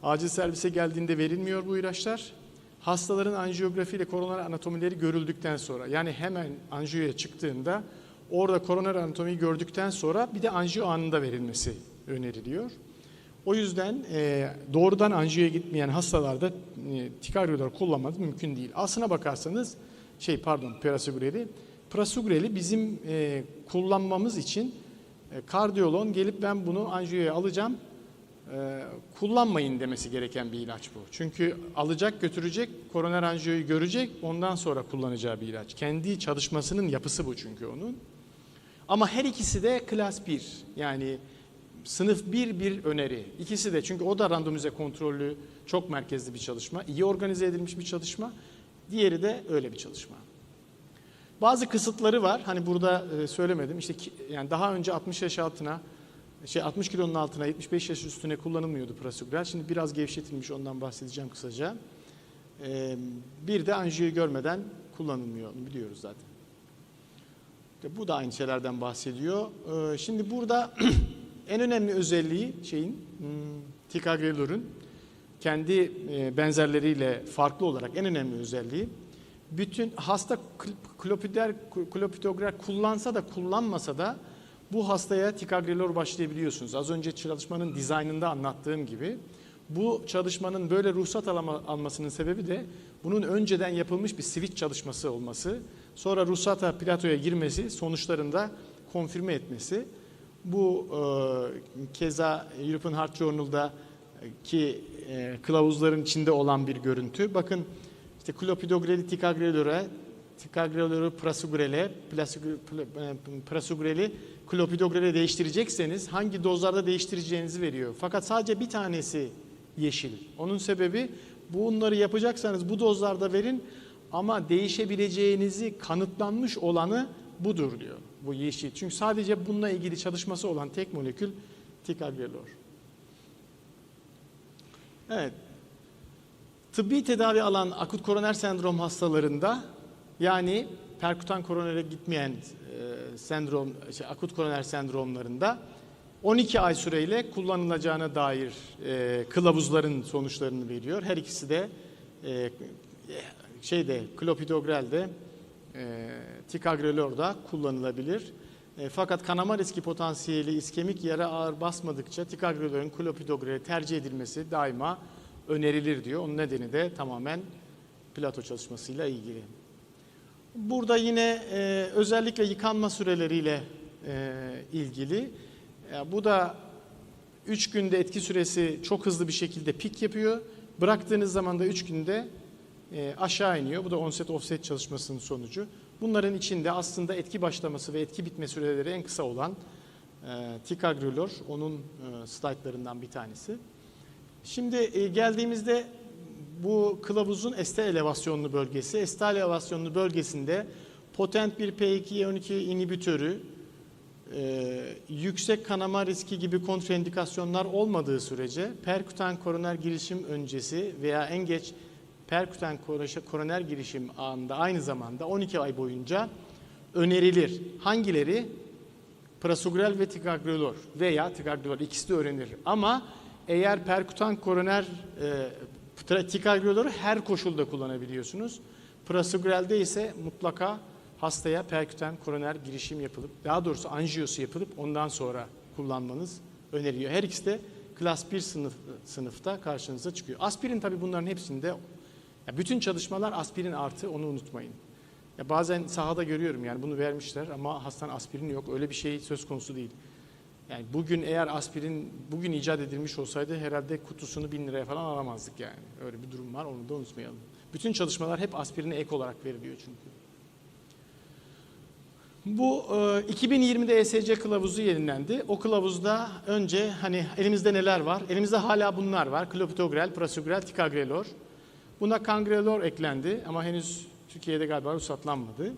[SPEAKER 5] acil servise geldiğinde verilmiyor bu ilaçlar. Hastaların anjiyografi ile koroner anatomileri görüldükten sonra yani hemen anjiyoya çıktığında orada koroner anatomiyi gördükten sonra bir de anjiyo anında verilmesi öneriliyor. O yüzden doğrudan anjiyoya gitmeyen hastalarda ticagrelor kullanmak mümkün değil. Aslına bakarsanız prasugrel'i bizim kullanmamız için kardiyoloğun gelip ben bunu anjiyoya alacağım kullanmayın demesi gereken bir ilaç bu. Çünkü alacak, götürecek, koroner anjiyoyu görecek, ondan sonra kullanacağı bir ilaç. Kendi çalışmasının yapısı bu çünkü onun. Ama her ikisi de klas 1. Yani sınıf 1 öneri. İkisi de çünkü o da randomize kontrollü, çok merkezli bir çalışma. İyi organize edilmiş bir çalışma. Diğeri de öyle bir çalışma. Bazı kısıtları var. Hani burada söylemedim. İşte yani daha önce 60 yaş altına 60 kilonun altına 75 yaş üstüne kullanılmıyordu prasugrel. Şimdi biraz gevşetilmiş, ondan bahsedeceğim kısaca. Bir de anjiyoyu görmeden kullanılmıyor, onu biliyoruz zaten. Bu da aynı şeylerden bahsediyor. Şimdi burada en önemli özelliği ticagrelor'un kendi benzerleriyle farklı olarak en önemli özelliği bütün hasta klopidogrel kullansa da kullanmasa da bu hastaya ticagrelor başlayabiliyorsunuz. Az önce çalışmanın dizaynında anlattığım gibi. Bu çalışmanın böyle ruhsat almasının sebebi de bunun önceden yapılmış bir switch çalışması olması. Sonra ruhsata platoya girmesi, sonuçlarında konfirme etmesi. Bu keza European Heart Journal'daki kılavuzların içinde olan bir görüntü. Bakın işte klopidogreli ticagrelor'u prasugrel'i klopidogrel'e değiştirecekseniz hangi dozlarda değiştireceğinizi veriyor. Fakat sadece bir tanesi yeşil. Onun sebebi bunları yapacaksanız bu dozlarda verin ama değişebileceğinizi kanıtlanmış olanı budur diyor. Bu yeşil. Çünkü sadece bununla ilgili çalışması olan tek molekül ticagrelor. Evet. Tıbbi tedavi alan akut koroner sendrom hastalarında yani perkutan koronere gitmeyen akut koroner sendromlarında 12 ay süreyle kullanılacağına dair kılavuzların sonuçlarını veriyor. Her ikisi de klopidogrel'de ticagrelor'da kullanılabilir. Fakat kanama riski potansiyeli iskemik yara ağır basmadıkça ticagrelor'un klopidogrel'e tercih edilmesi daima önerilir diyor. Onun nedeni de tamamen plato çalışmasıyla ilgili. Burada yine özellikle yıkanma süreleriyle ilgili. Bu da 3 günde etki süresi çok hızlı bir şekilde pik yapıyor. Bıraktığınız zaman da 3 günde aşağı iniyor. Bu da onset offset çalışmasının sonucu. Bunların içinde aslında etki başlaması ve etki bitme süreleri en kısa olan ticagrelor onun slaytlarından bir tanesi. Şimdi geldiğimizde bu kılavuzun ST elevasyonlu bölgesi. ST elevasyonlu bölgesinde potent bir P2-12 inhibitörü yüksek kanama riski gibi kontraindikasyonlar olmadığı sürece perkutan koroner girişim öncesi veya en geç perkutan koroner girişim anında aynı zamanda 12 ay boyunca önerilir. Hangileri? Prasugrel ve ticagrelor veya ticagrelor ikisi de öğrenilir. Ama eğer perkutan koroner ticagrelor'u her koşulda kullanabiliyorsunuz. Prasugrel'de ise mutlaka hastaya perkutan koroner girişim yapılıp, daha doğrusu anjiyosu yapılıp ondan sonra kullanmanız öneriliyor. Her ikisi de klas 1 sınıfta karşınıza çıkıyor. Aspirin tabii bunların hepsinde, bütün çalışmalar aspirin artı, onu unutmayın. Ya bazen sahada görüyorum yani bunu vermişler ama hastanın aspirini yok. Öyle bir şey söz konusu değil. Yani bugün eğer aspirin bugün icat edilmiş olsaydı herhalde kutusunu 1000 liraya falan alamazdık yani. Öyle bir durum var, onu da unutmayalım. Bütün çalışmalar hep aspirine ek olarak veriliyor çünkü. Bu 2020'de ESC kılavuzu yayınlandı. O kılavuzda önce hani elimizde neler var? Elimizde hala bunlar var. Klopidogrel, prasugrel, ticagrelor. Buna cangrelor eklendi ama henüz Türkiye'de galiba ruhsatlanmadı.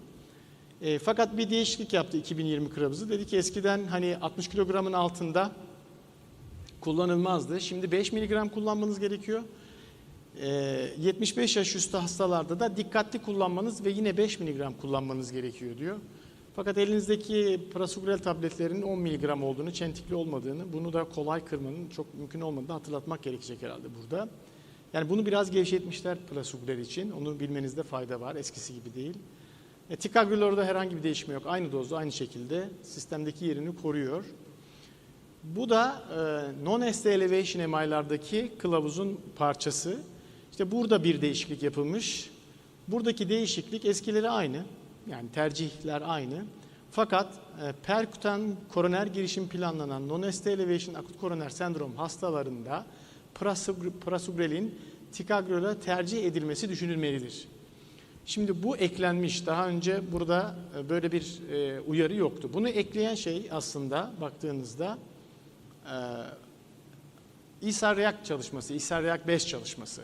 [SPEAKER 5] Fakat bir değişiklik yaptı 2020 kılavuzu. Dedi ki eskiden hani 60 kilogramın altında kullanılmazdı. Şimdi 5 miligram kullanmanız gerekiyor. 75 yaş üstü hastalarda da dikkatli kullanmanız ve yine 5 miligram kullanmanız gerekiyor diyor. Fakat elinizdeki prasugrel tabletlerinin 10 miligram olduğunu, çentikli olmadığını, bunu da kolay kırmanın çok mümkün olmadığını hatırlatmak gerekecek herhalde burada. Yani bunu biraz gevşetmişler prasugrel için. Onu bilmenizde fayda var. Eskisi gibi değil. Ticagrelor'da herhangi bir değişme yok. Aynı dozda, aynı şekilde sistemdeki yerini koruyor. Bu da non-ST elevation MI'lardaki kılavuzun parçası. İşte burada bir değişiklik yapılmış. Buradaki değişiklik eskileri aynı. Yani tercihler aynı. Fakat perkutan koroner girişim planlanan non-ST elevation akut koroner sendrom hastalarında prasugrelin ticagrelor'a tercih edilmesi düşünülmelidir. Şimdi bu eklenmiş. Daha önce burada böyle bir uyarı yoktu. Bunu ekleyen şey aslında baktığınızda İSAR-REACT çalışması, İSAR-REACT 5 çalışması.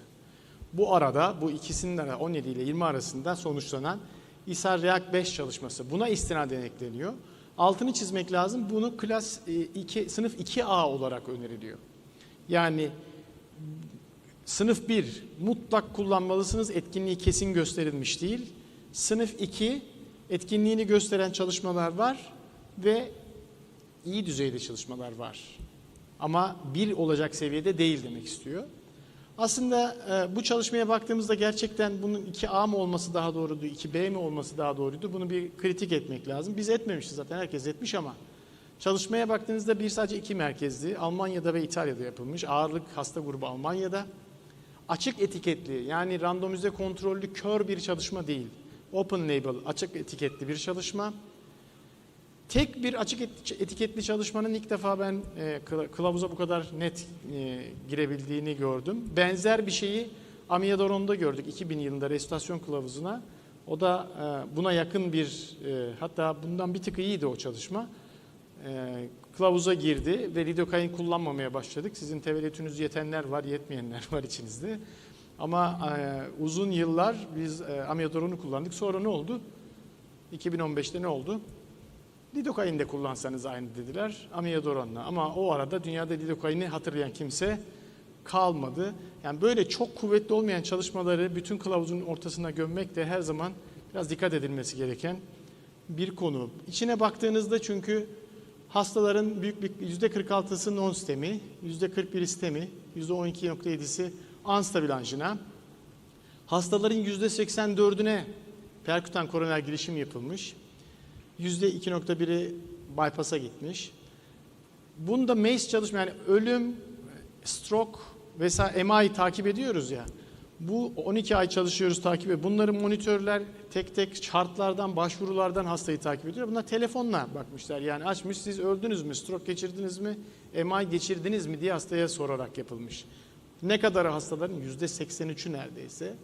[SPEAKER 5] Bu arada, bu ikisinin 17 ile 20 arasında sonuçlanan İSAR-REACT 5 çalışması. Buna istinaden ekleniyor. Altını çizmek lazım. Bunu klas 2, sınıf 2A olarak öneriliyor. Yani sınıf 1 mutlak kullanmalısınız, etkinliği kesin gösterilmiş değil. Sınıf 2 etkinliğini gösteren çalışmalar var ve iyi düzeyde çalışmalar var. Ama 1 olacak seviyede değil demek istiyor. Aslında bu çalışmaya baktığımızda gerçekten bunun 2A mı olması daha doğruydu, 2B mi olması daha doğruydu? Bunu bir kritik etmek lazım. Biz etmemişiz zaten, herkes etmiş ama çalışmaya baktığınızda bir sadece 2 merkezli, Almanya'da ve İtalya'da yapılmış. Ağırlık hasta grubu Almanya'da. Açık etiketli, yani randomize kontrollü kör bir çalışma değil. Open label, açık etiketli bir çalışma. Tek bir açık etiketli çalışmanın ilk defa ben kılavuza bu kadar net girebildiğini gördüm. Benzer bir şeyi Amiyadoron'da gördük 2000 yılında restorasyon kılavuzuna. O da buna yakın bir, hatta bundan bir tık iyiydi o çalışma. Kılavuza girdi ve lidokain kullanmamaya başladık. Sizin teveletünüz yetenler var, yetmeyenler var içinizde. Ama uzun yıllar biz Amiyadoron'u kullandık. Sonra ne oldu? 2015'te ne oldu? Lidokain de kullansanız aynı dediler Amiyadoron'la. Ama o arada dünyada lidokaini hatırlayan kimse kalmadı. Yani böyle çok kuvvetli olmayan çalışmaları bütün kılavuzun ortasına gömmek de her zaman biraz dikkat edilmesi gereken bir konu. İçine baktığınızda çünkü hastaların büyük bir %46'sı non-STEMI, %41'i STEMI, %12.7'si unstabil anjina. Hastaların %84'üne perkutan koroner girişim yapılmış. %2.1'i bypass'a gitmiş. Bunda MACE çalışma, yani ölüm, stroke vesaire MI takip ediyoruz ya. Bu 12 ay çalışıyoruz, takip ediyoruz. Bunları monitörler tek tek chartlardan, başvurulardan hastayı takip ediyor. Bunlar telefonla bakmışlar. Yani açmış, siz öldünüz mü, stroke geçirdiniz mi, MI geçirdiniz mi diye hastaya sorarak yapılmış. Ne kadar hastaların? %83'ü neredeyse.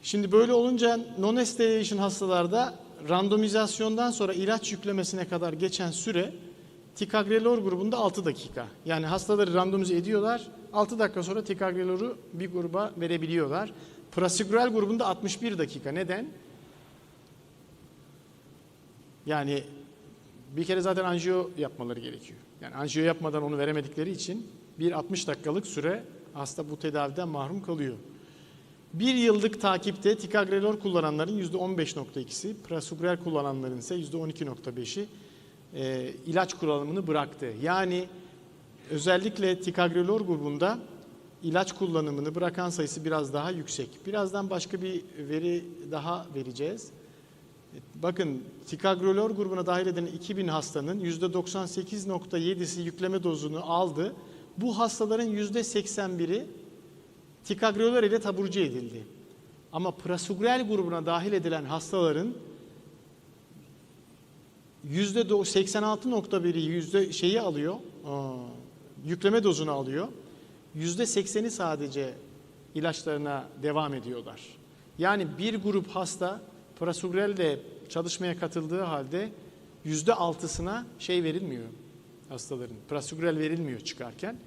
[SPEAKER 5] Şimdi böyle olunca non-estelation hastalarda randomizasyondan sonra ilaç yüklemesine kadar geçen süre ticagrelor grubunda 6 dakika. Yani hastaları randomize ediyorlar. 6 dakika sonra ticagrelor'u bir gruba verebiliyorlar. Prasugrel grubunda 61 dakika. Neden? Yani bir kere zaten anjiyo yapmaları gerekiyor. Yani anjiyo yapmadan onu veremedikleri için bir 60 dakikalık süre hasta bu tedaviden mahrum kalıyor. Bir yıllık takipte ticagrelor kullananların %15.2'si, prasugrel kullananların ise %12.5'i ilaç kullanımını bıraktı. Yani özellikle ticagrelor grubunda ilaç kullanımını bırakan sayısı biraz daha yüksek. Birazdan başka bir veri daha vereceğiz. Bakın, ticagrelor grubuna dahil edilen 2000 hastanın %98.7'si yükleme dozunu aldı. Bu hastaların %81'i ticagrelor ile taburcu edildi. Ama prasugrel grubuna dahil edilen hastaların %86.1'i şeyi alıyor, yükleme dozunu alıyor. %80'i sadece ilaçlarına devam ediyorlar. Yani bir grup hasta prasugrelle çalışmaya katıldığı halde %6'sına şey verilmiyor hastaların. Prasugrel verilmiyor çıkarken.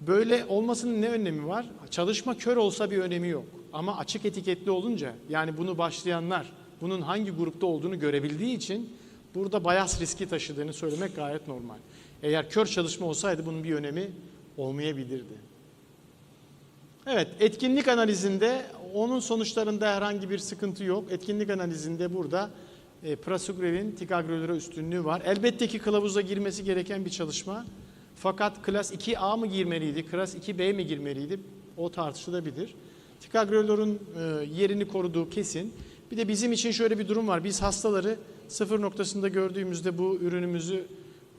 [SPEAKER 5] Böyle olmasının ne önemi var? Çalışma kör olsa bir önemi yok. Ama açık etiketli olunca, yani bunu başlayanlar bunun hangi grupta olduğunu görebildiği için burada bias riski taşıdığını söylemek gayet normal. Eğer kör çalışma olsaydı bunun bir önemi olmayabilirdi. Evet, etkinlik analizinde onun sonuçlarında herhangi bir sıkıntı yok. Etkinlik analizinde burada prasugrelin ticagrelor'a üstünlüğü var. Elbette ki kılavuza girmesi gereken bir çalışma. Fakat klas 2A mı girmeliydi, klas 2B mi girmeliydi? O tartışılabilir. Ticagrelor'un yerini koruduğu kesin. Bir de bizim için şöyle bir durum var. Biz hastaları sıfır noktasında gördüğümüzde bu ürünümüzü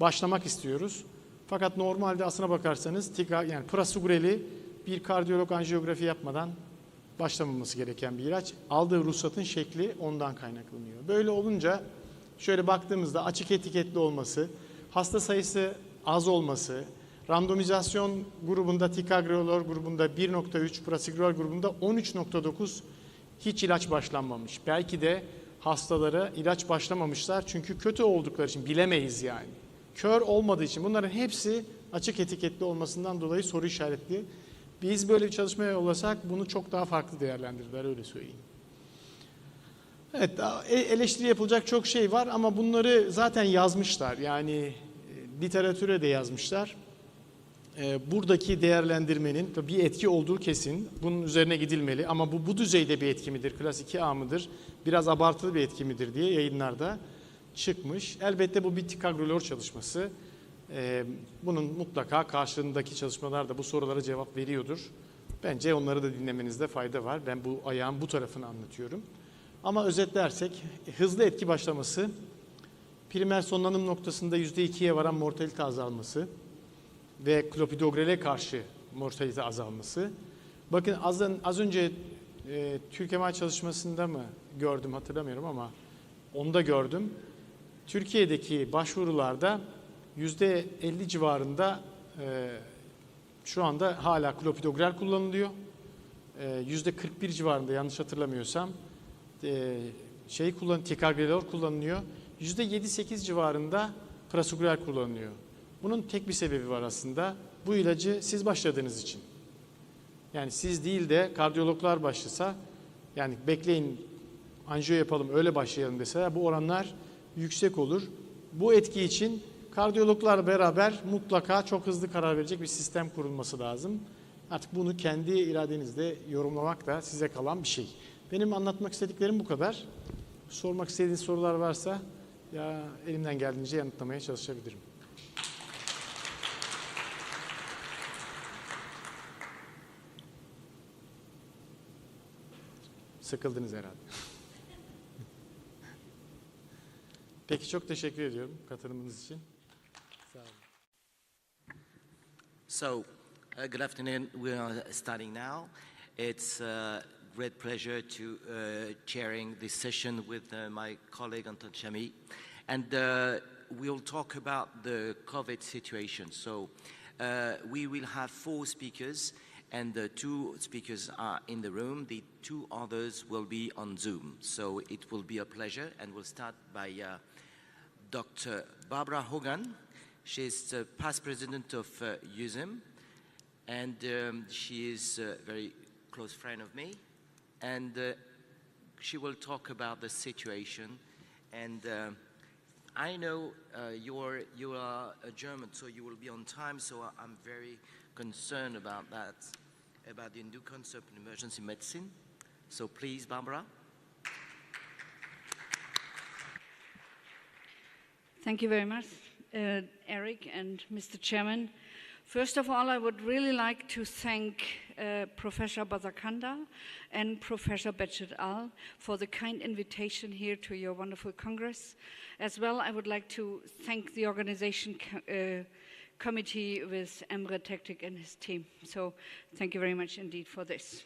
[SPEAKER 5] başlamak istiyoruz. Fakat normalde aslına bakarsanız yani prasugreli bir kardiyolog anjiyografi yapmadan başlamaması gereken bir ilaç. Aldığı ruhsatın şekli ondan kaynaklanıyor. Böyle olunca şöyle baktığımızda açık etiketli olması, hasta sayısı az olması, randomizasyon grubunda ticagrelor grubunda 1.3, prasugrel grubunda 13.9 hiç ilaç başlanmamış. Belki de hastalara ilaç başlamamışlar çünkü kötü oldukları için, bilemeyiz yani. Kör olmadığı için, bunların hepsi açık etiketli olmasından dolayı soru işaretli. Biz böyle bir çalışmaya yollasak bunu çok daha farklı değerlendirirler, öyle söyleyeyim. Evet, eleştiri yapılacak çok şey var ama bunları zaten yazmışlar. Yani literatüre de yazmışlar. Buradaki değerlendirmenin bir etki olduğu kesin. Bunun üzerine gidilmeli ama bu düzeyde bir etki midir? Klas 2A mıdır? Biraz abartılı bir etki midir diye yayınlarda çıkmış. Elbette bu bir ticagrelor çalışması. Bunun mutlaka karşılığındaki çalışmalar da bu sorulara cevap veriyordur. Bence onları da dinlemenizde fayda var. Ben bu ayağın bu tarafını anlatıyorum. Ama özetlersek hızlı etki başlaması, primer sonlanım noktasında %2'ye varan mortalite azalması ve klopidogrele karşı mortalite azalması. Bakın az önce Türkemal çalışmasında mı gördüm hatırlamıyorum ama onda gördüm. Türkiye'deki başvurularda %50 civarında şu anda hala klopidogrel kullanılıyor. %41 civarında yanlış hatırlamıyorsam ticagrelor kullanılıyor. %7-8 civarında prasugrel kullanılıyor. Bunun tek bir sebebi var aslında. Bu ilacı siz başladığınız için. Yani siz değil de kardiyologlar başlasa, yani bekleyin anjiyo yapalım öyle başlayalım deseler bu oranlar yüksek olur. Bu etki için kardiyologlar beraber mutlaka çok hızlı karar verecek bir sistem kurulması lazım. Artık bunu kendi iradenizle yorumlamak da size kalan bir şey. Benim anlatmak istediklerim bu kadar. Sormak istediğiniz sorular varsa ya elimden geldiğince yanıtlamaya çalışabilirim. Sıkıldınız herhalde. Peki, çok teşekkür ediyorum katılımınız için. Sağ olun.
[SPEAKER 6] So, good afternoon. We are starting now. It's a great pleasure to chairing this session with my colleague Anton Chami, and we'll talk about the COVID situation. So, we will have 4 speakers, and the 2 speakers are in the room. The 2 others will be on Zoom. So, it will be a pleasure, and we'll start by Dr. Barbara Hogan. She's the past president of USIM, and she is a very close friend of me, and she will talk about the situation. And I know you are a German, so you will be on time, so I'm very concerned about that, about the new concept in emergency medicine. So please, Barbara.
[SPEAKER 7] Thank you very much, Eric and Mr. Chairman, First of all, I would really like to thank Professor Bazakanda and Professor Bechet Al for the kind invitation here to your wonderful Congress. As well, I would like to thank the organization committee with Emre Tektik and his team. So thank you very much indeed for this.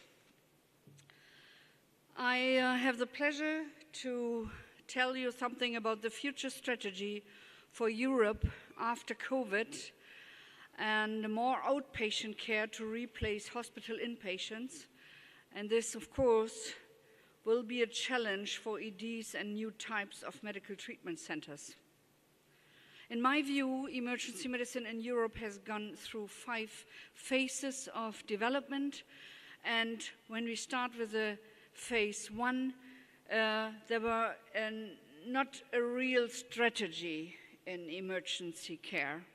[SPEAKER 7] I have the pleasure to tell you something about the future strategy for Europe after COVID and more outpatient care to replace hospital inpatients. And this, of course, will be a challenge for EDs and new types of medical treatment centers. In my view, emergency medicine in Europe has gone through 5 phases of development. And when we start with the phase 1, there were not a real strategy in emergency care.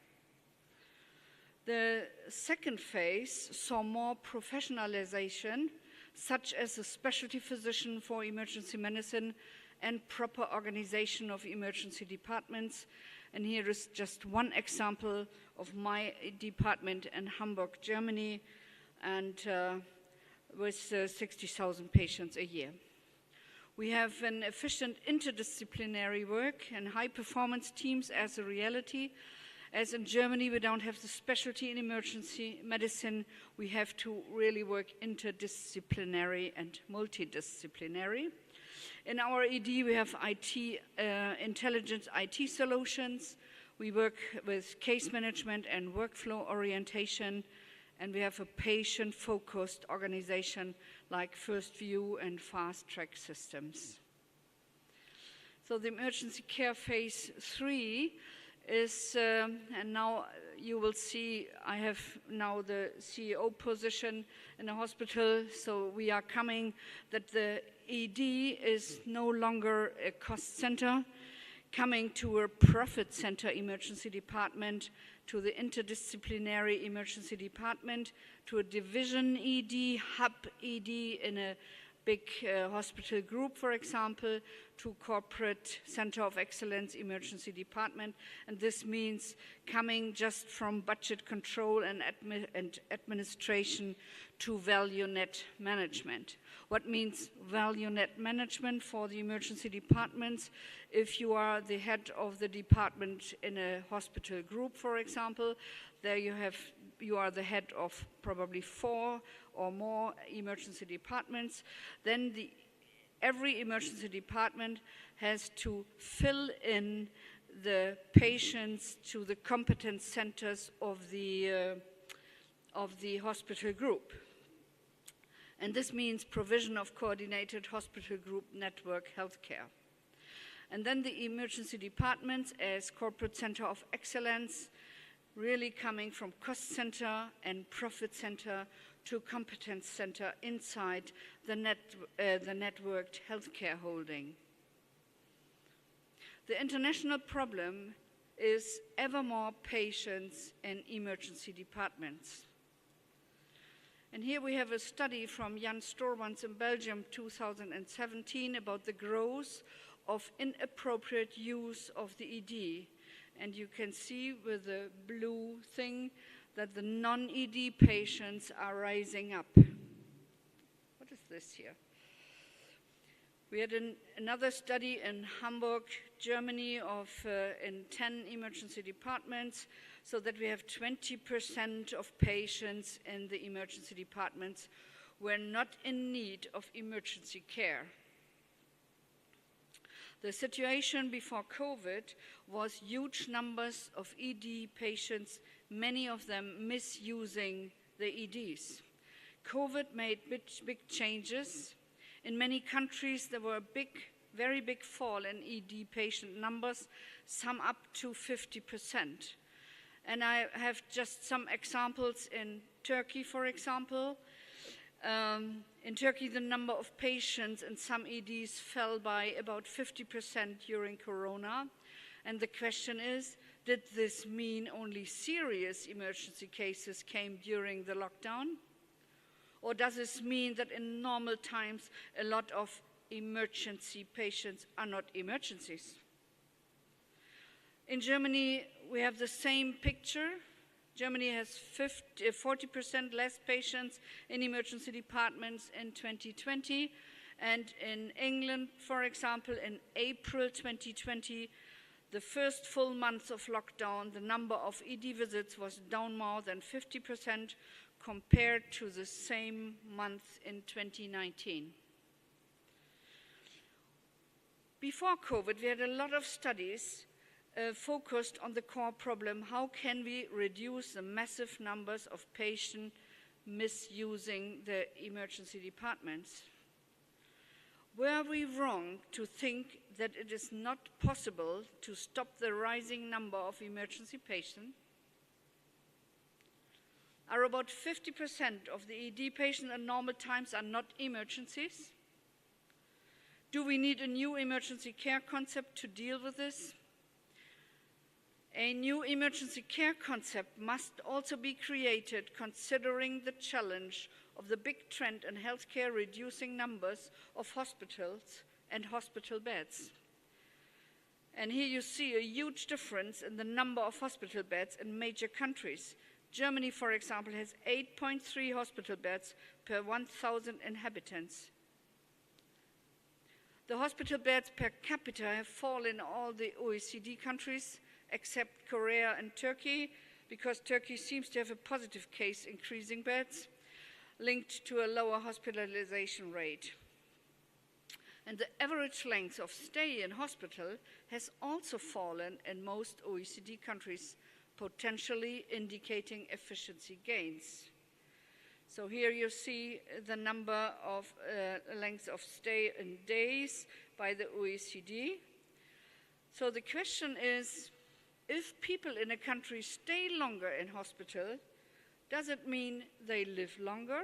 [SPEAKER 7] The second phase saw more professionalization, such as a specialty physician for emergency medicine and proper organization of emergency departments. And here is just one example of my department in Hamburg, Germany, and with 60,000 patients a year. We have an efficient interdisciplinary work and high-performance teams as a reality. As in Germany, we don't have the specialty in emergency medicine. We have to really work interdisciplinary and multidisciplinary. In our ED, we have IT, intelligent IT solutions. We work with case management and workflow orientation. And we have a patient-focused organization like First View and Fast Track systems. So the emergency care phase 3 is, and now you will see I have now the CEO position in a hospital, so we are coming that the ED is no longer a cost center, coming to a profit center emergency department, to the interdisciplinary emergency department, to a division ED, hub ED in a big hospital group, for example, to corporate center of excellence emergency department. And this means coming just from budget control and administration to value net management. What means value net management for the emergency departments? If you are the head of the department in a hospital group, for example, there you are the head of probably 4 or more emergency departments, then every emergency department has to fill in the patients to the competence centers of the hospital group. And this means provision of coordinated hospital group network healthcare. And then the emergency departments as corporate center of excellence, really coming from cost center and profit center to competence center inside the networked healthcare holding. The international problem is ever more patients in emergency departments. And here we have a study from Jan Storwans in Belgium, 2017, about the growth of inappropriate use of the ED. And you can see with the blue thing that the non-ED patients are rising up. What is this here? We had another study in Hamburg, Germany, in 10 emergency departments, so that we have 20% of patients in the emergency departments were not in need of emergency care. The situation before COVID was huge numbers of ED patients, many of them misusing the EDs. COVID made big changes. In many countries, there were a very big fall in ED patient numbers, some up to 50%. And I have just some examples in Turkey, for example. In Turkey, the number of patients in some EDs fell by about 50% during Corona. And the question is, did this mean only serious emergency cases came during the lockdown? Or does this mean that in normal times, a lot of emergency patients are not emergencies? In Germany, we have the same picture. Germany has 40% less patients in emergency departments in 2020. And in England, for example, in April 2020, the first full month of lockdown, the number of ED visits was down more than 50% compared to the same month in 2019. Before COVID, we had a lot of studies focused on the core problem: how can we reduce the massive numbers of patients misusing the emergency departments? Were we wrong to think that it is not possible to stop the rising number of emergency patients? Are about 50% of the ED patients at normal times are not emergencies? Do we need a new emergency care concept to deal with this? A new emergency care concept must also be created considering the challenge of the big trend in healthcare reducing numbers of hospitals and hospital beds. And here you see a huge difference in the number of hospital beds in major countries. Germany, for example, has 8.3 hospital beds per 1,000 inhabitants. The hospital beds per capita have fallen in all the OECD countries, except Korea and Turkey, because Turkey seems to have a positive case increasing beds linked to a lower hospitalization rate. And the average length of stay in hospital has also fallen in most OECD countries, potentially indicating efficiency gains. So here you see the number of lengths of stay in days by the OECD. So the question is, if people in a country stay longer in hospital, does it mean they live longer?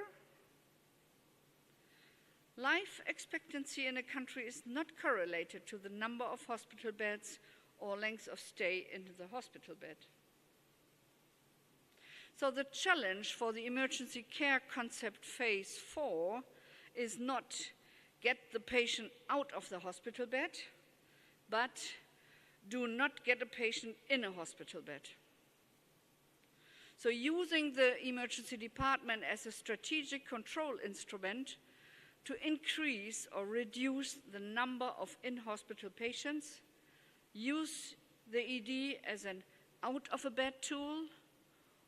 [SPEAKER 7] Life expectancy in a country is not correlated to the number of hospital beds or length of stay in the hospital bed. So the challenge for the emergency care concept phase 4 is not get the patient out of the hospital bed, but do not get a patient in a hospital bed. So using the emergency department as a strategic control instrument to increase or reduce the number of in-hospital patients, use the ED as an out-of-a-bed tool,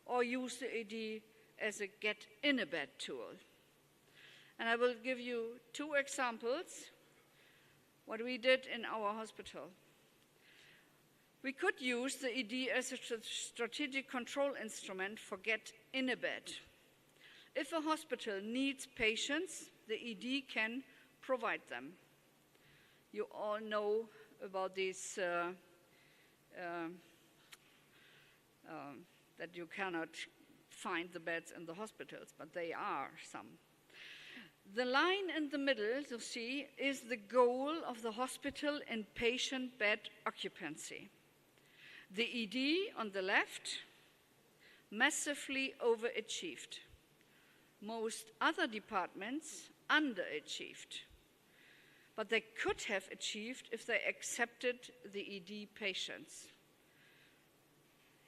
[SPEAKER 7] or use the ED as a get-in-a-bed tool. And I will give you 2 examples, what we did in our hospital. We could use the ED as a strategic control instrument for get-in-a-bed. If a hospital needs patients, the ED can provide them. You all know about these that you cannot find the beds in the hospitals, but they are some. The line in the middle, you see, is the goal of the hospital in patient bed occupancy. The ED on the left massively overachieved. Most other departments underachieved. But they could have achieved if they accepted the ED patients.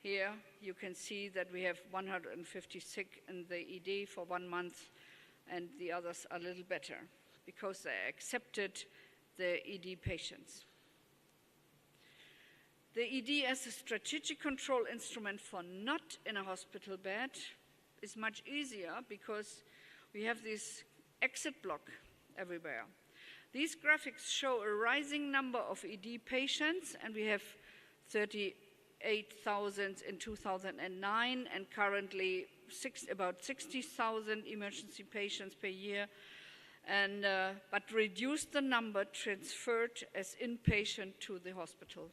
[SPEAKER 7] Here you can see that we have 150 sick in the ED for 1 month, and the others are a little better because they accepted the ED patients. The ED as a strategic control instrument for not in a hospital bed is much easier because we have this exit block everywhere. These graphics show a rising number of ED patients, and we have 38,000 in 2009 and currently about 60,000 emergency patients per year, and, but reduced the number transferred as inpatient to the hospital.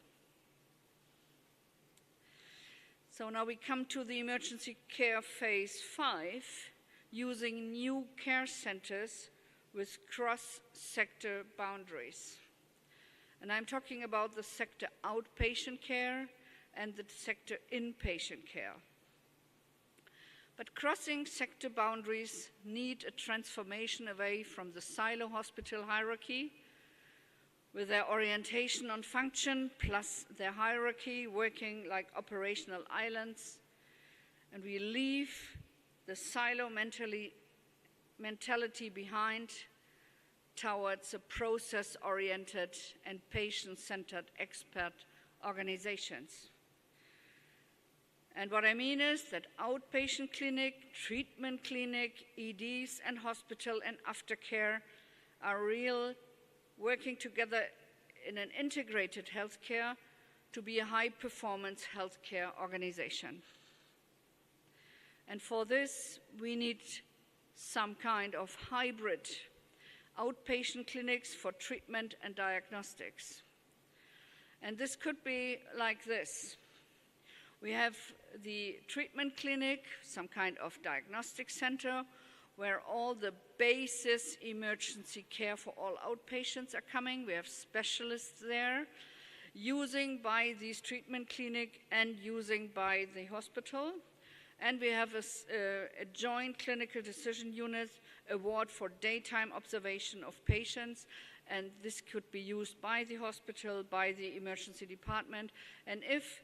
[SPEAKER 7] So now we come to the emergency care phase 5, using new care centers with cross-sector boundaries. And I'm talking about the sector outpatient care and the sector inpatient care. But crossing sector boundaries need a transformation away from the silo hospital hierarchy, with their orientation on function plus their hierarchy working like operational islands, and we leave the silo mentality behind towards a process-oriented and patient-centered expert organizations. And what I mean is that outpatient clinic, treatment clinic, EDs, and hospital and aftercare are working together in an integrated healthcare to be a high-performance healthcare organization. And for this, we need some kind of hybrid outpatient clinics for treatment and diagnostics. And this could be like this. We have the treatment clinic, some kind of diagnostic center, where all the basis emergency care for all outpatients are coming. We have specialists there, using by these treatment clinic and using by the hospital. And we have a joint clinical decision unit award for daytime observation of patients, and this could be used by the hospital, by the emergency department. And if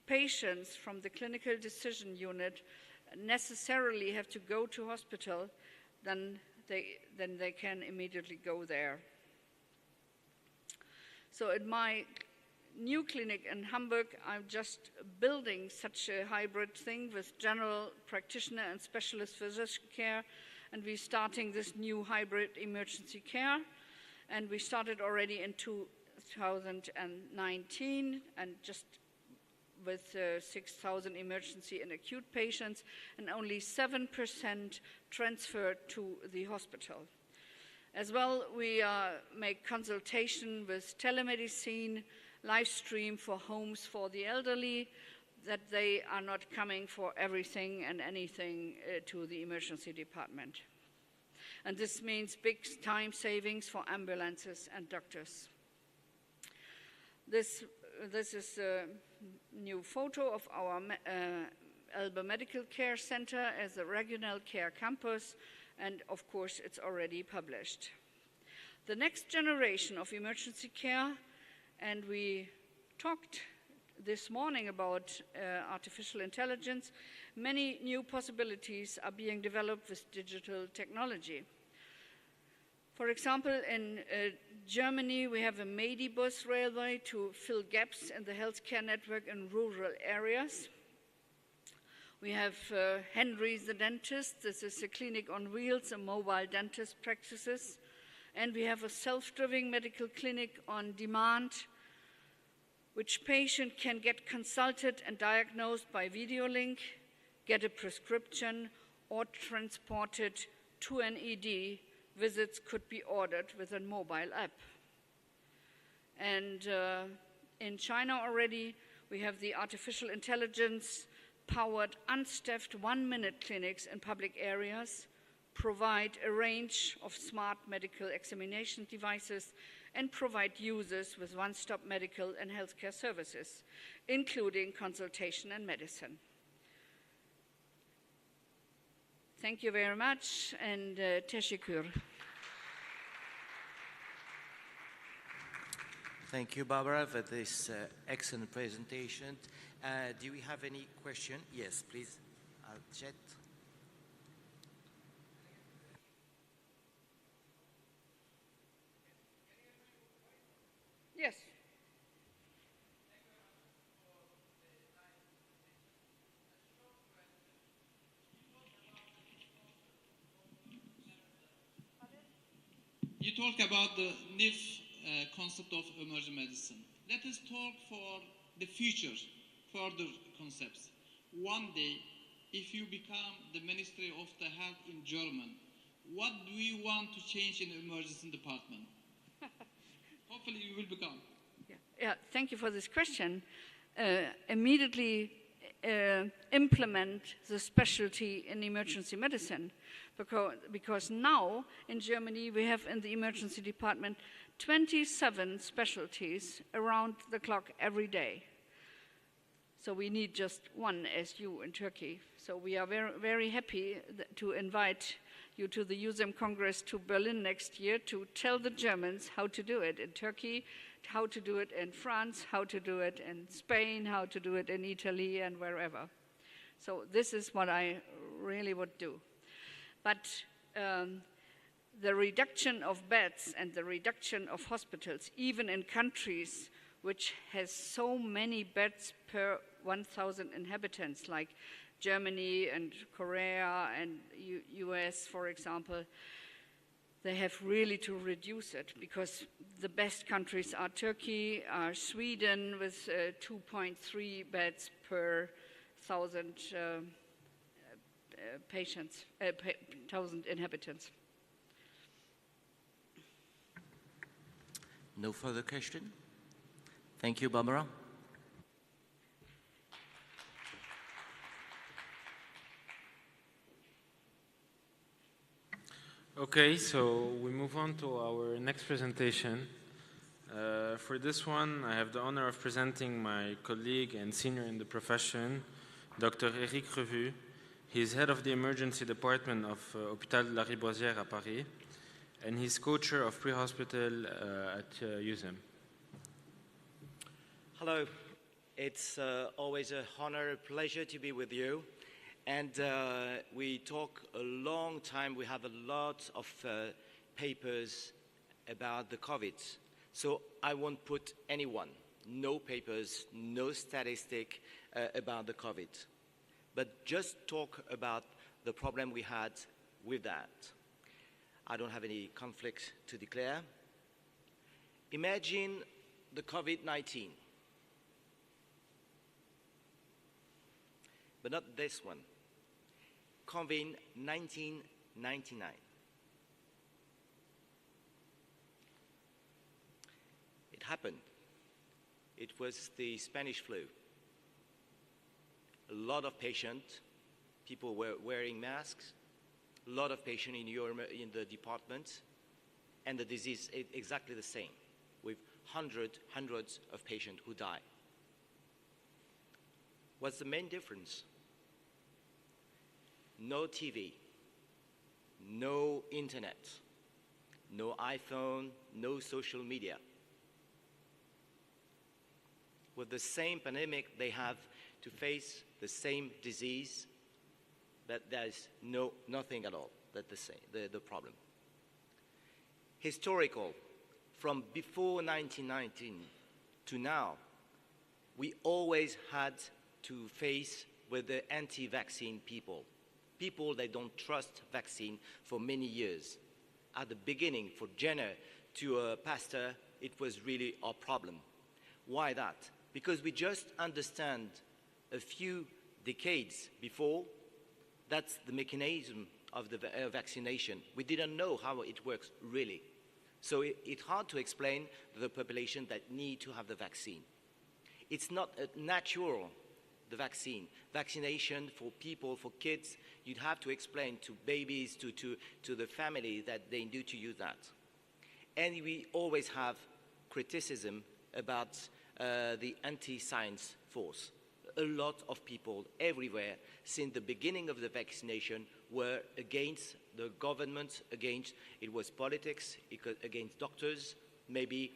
[SPEAKER 7] patients from the clinical decision unit necessarily have to go to hospital, then they can immediately go there. So at my new clinic in Hamburg, I'm just building such a hybrid thing with general practitioner and specialist physician care, and we're starting this new hybrid emergency care, and we started already in 2019, and just with 6,000 emergency and acute patients, and only 7% transferred to the hospital. As well, we make consultation with telemedicine, live stream for homes for the elderly, that they are not coming for everything and anything to the emergency department. And this means big time savings for ambulances and doctors. This is a new photo of our Elbe Medical Care Center as a regional care campus, and of course it's already published. The next generation of emergency care, and we talked this morning about artificial intelligence, many new possibilities are being developed with digital technology. For example, in Germany, we have a Medibus railway to fill gaps in the healthcare network in rural areas. We have Henry the Dentist. This is a clinic on wheels, a mobile dentist practices. And we have a self-driving medical clinic on demand, which patient can get consulted and diagnosed by video link, get a prescription, or transported to an ED. Visits could be ordered with a mobile app. And in China already, we have the artificial intelligence-powered unstaffed one-minute clinics in public areas, provide a range of smart medical examination devices, and provide users with one-stop medical and healthcare services, including consultation and medicine. Thank you very much, and teşekkür.
[SPEAKER 6] Thank you, Barbara, for this excellent presentation. Do we have any question? Yes, please. Chat.
[SPEAKER 7] Yes.
[SPEAKER 8] You talk about the new concept of emergency medicine. Let us talk for the future, further concepts. One day, if you become the Ministry of the Health in Germany, what do you want to change in the emergency department? Hopefully you will become.
[SPEAKER 7] Yeah, thank you for this question. Immediately implement the specialty in emergency medicine, because now in Germany we have in the emergency department 27 specialties around the clock every day. So we need just one as you in Turkey. So we are very, very happy to invite you to the USEM Congress to Berlin next year to tell the Germans how to do it in Turkey, how to do it in France, how to do it in Spain, how to do it in Italy, and wherever. So this is what I really would do. But the reduction of beds and the reduction of hospitals, even in countries which has so many beds per 1,000 inhabitants, like Germany and Korea and US, for example, they have really to reduce it, because the best countries are Turkey, are Sweden with 2.3 beds per 1,000 patients, 1,000 inhabitants.
[SPEAKER 6] No further question? Thank you, Barbara.
[SPEAKER 9] Okay, so we move on to our next presentation. For this one, I have the honor of presenting my colleague and senior in the profession, Dr. Eric Revue. He is head of the emergency department of Hôpital de la Riboisière à Paris, and he's co-chair of pre-hospital at USM.
[SPEAKER 6] Hello, it's always an honor, a pleasure to be with you. And we talk a long time, we have a lot of papers about the COVID. So I won't put anyone, no papers, no statistic about the COVID. But just talk about the problem we had with that. I don't have any conflicts to declare. Imagine the COVID-19. But not this one. COVID 1999. It happened. It was the Spanish flu. A lot of patients, people were wearing masks, a lot of patients in the department, and the disease is exactly the same, with hundreds of patients who die. What's the main difference? No TV, no internet, no iPhone, no social media. With the same pandemic, they have to face the same disease, but there's nothing at all that's the problem. Historical, from before 1919 to now, we always had to face with the anti-vaccine people. People that don't trust vaccine for many years. At the beginning, for Jenner to Pasteur, it was really our problem. Why that? Because we just understand a few decades before, that's the mechanism of the vaccination. We didn't know how it works really. So it's hard to explain to the population that need to have the vaccine. It's not natural, the vaccine. Vaccination for people, for kids, you'd have to explain to babies, to the family that they need to use that. And we always have criticism about the anti-science force. A lot of people everywhere, since the beginning of the vaccination, were against the government, it was politics, against doctors. Maybe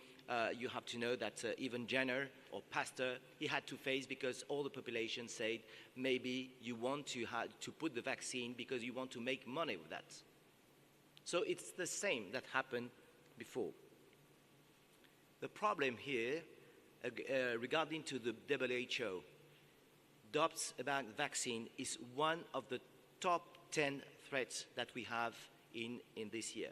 [SPEAKER 6] you have to know that even Jenner or Pasteur, he had to face because all the population said, maybe you want to put the vaccine because you want to make money with that. So it's the same that happened before. The problem here, regarding to the WHO, doubts about vaccine is one of the top 10 threats that we have in this year.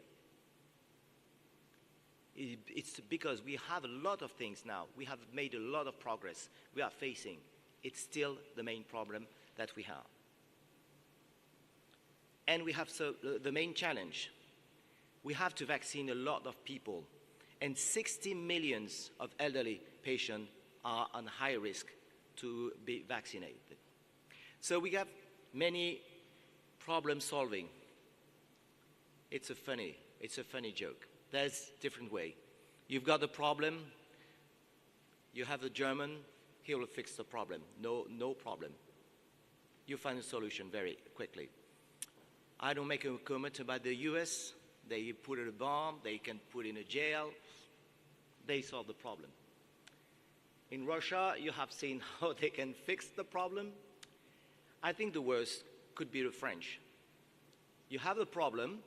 [SPEAKER 6] It's because we have a lot of things now. We have made a lot of progress. We are facing. It's still the main problem that we have. And we have the main challenge. We have to vaccinate a lot of people. And 60 million of elderly patients are on high risk to be vaccinated. So we have many problem solving. It's a funny joke. There's a different way. You've got a problem, you have a German, he will fix the problem. No problem. You find a solution very quickly. I don't make a comment about the US. They put in a bomb, they can put in a jail. They solve the problem. In Russia, you have seen how they can fix the problem. I think the worst could be the French. You have a problem,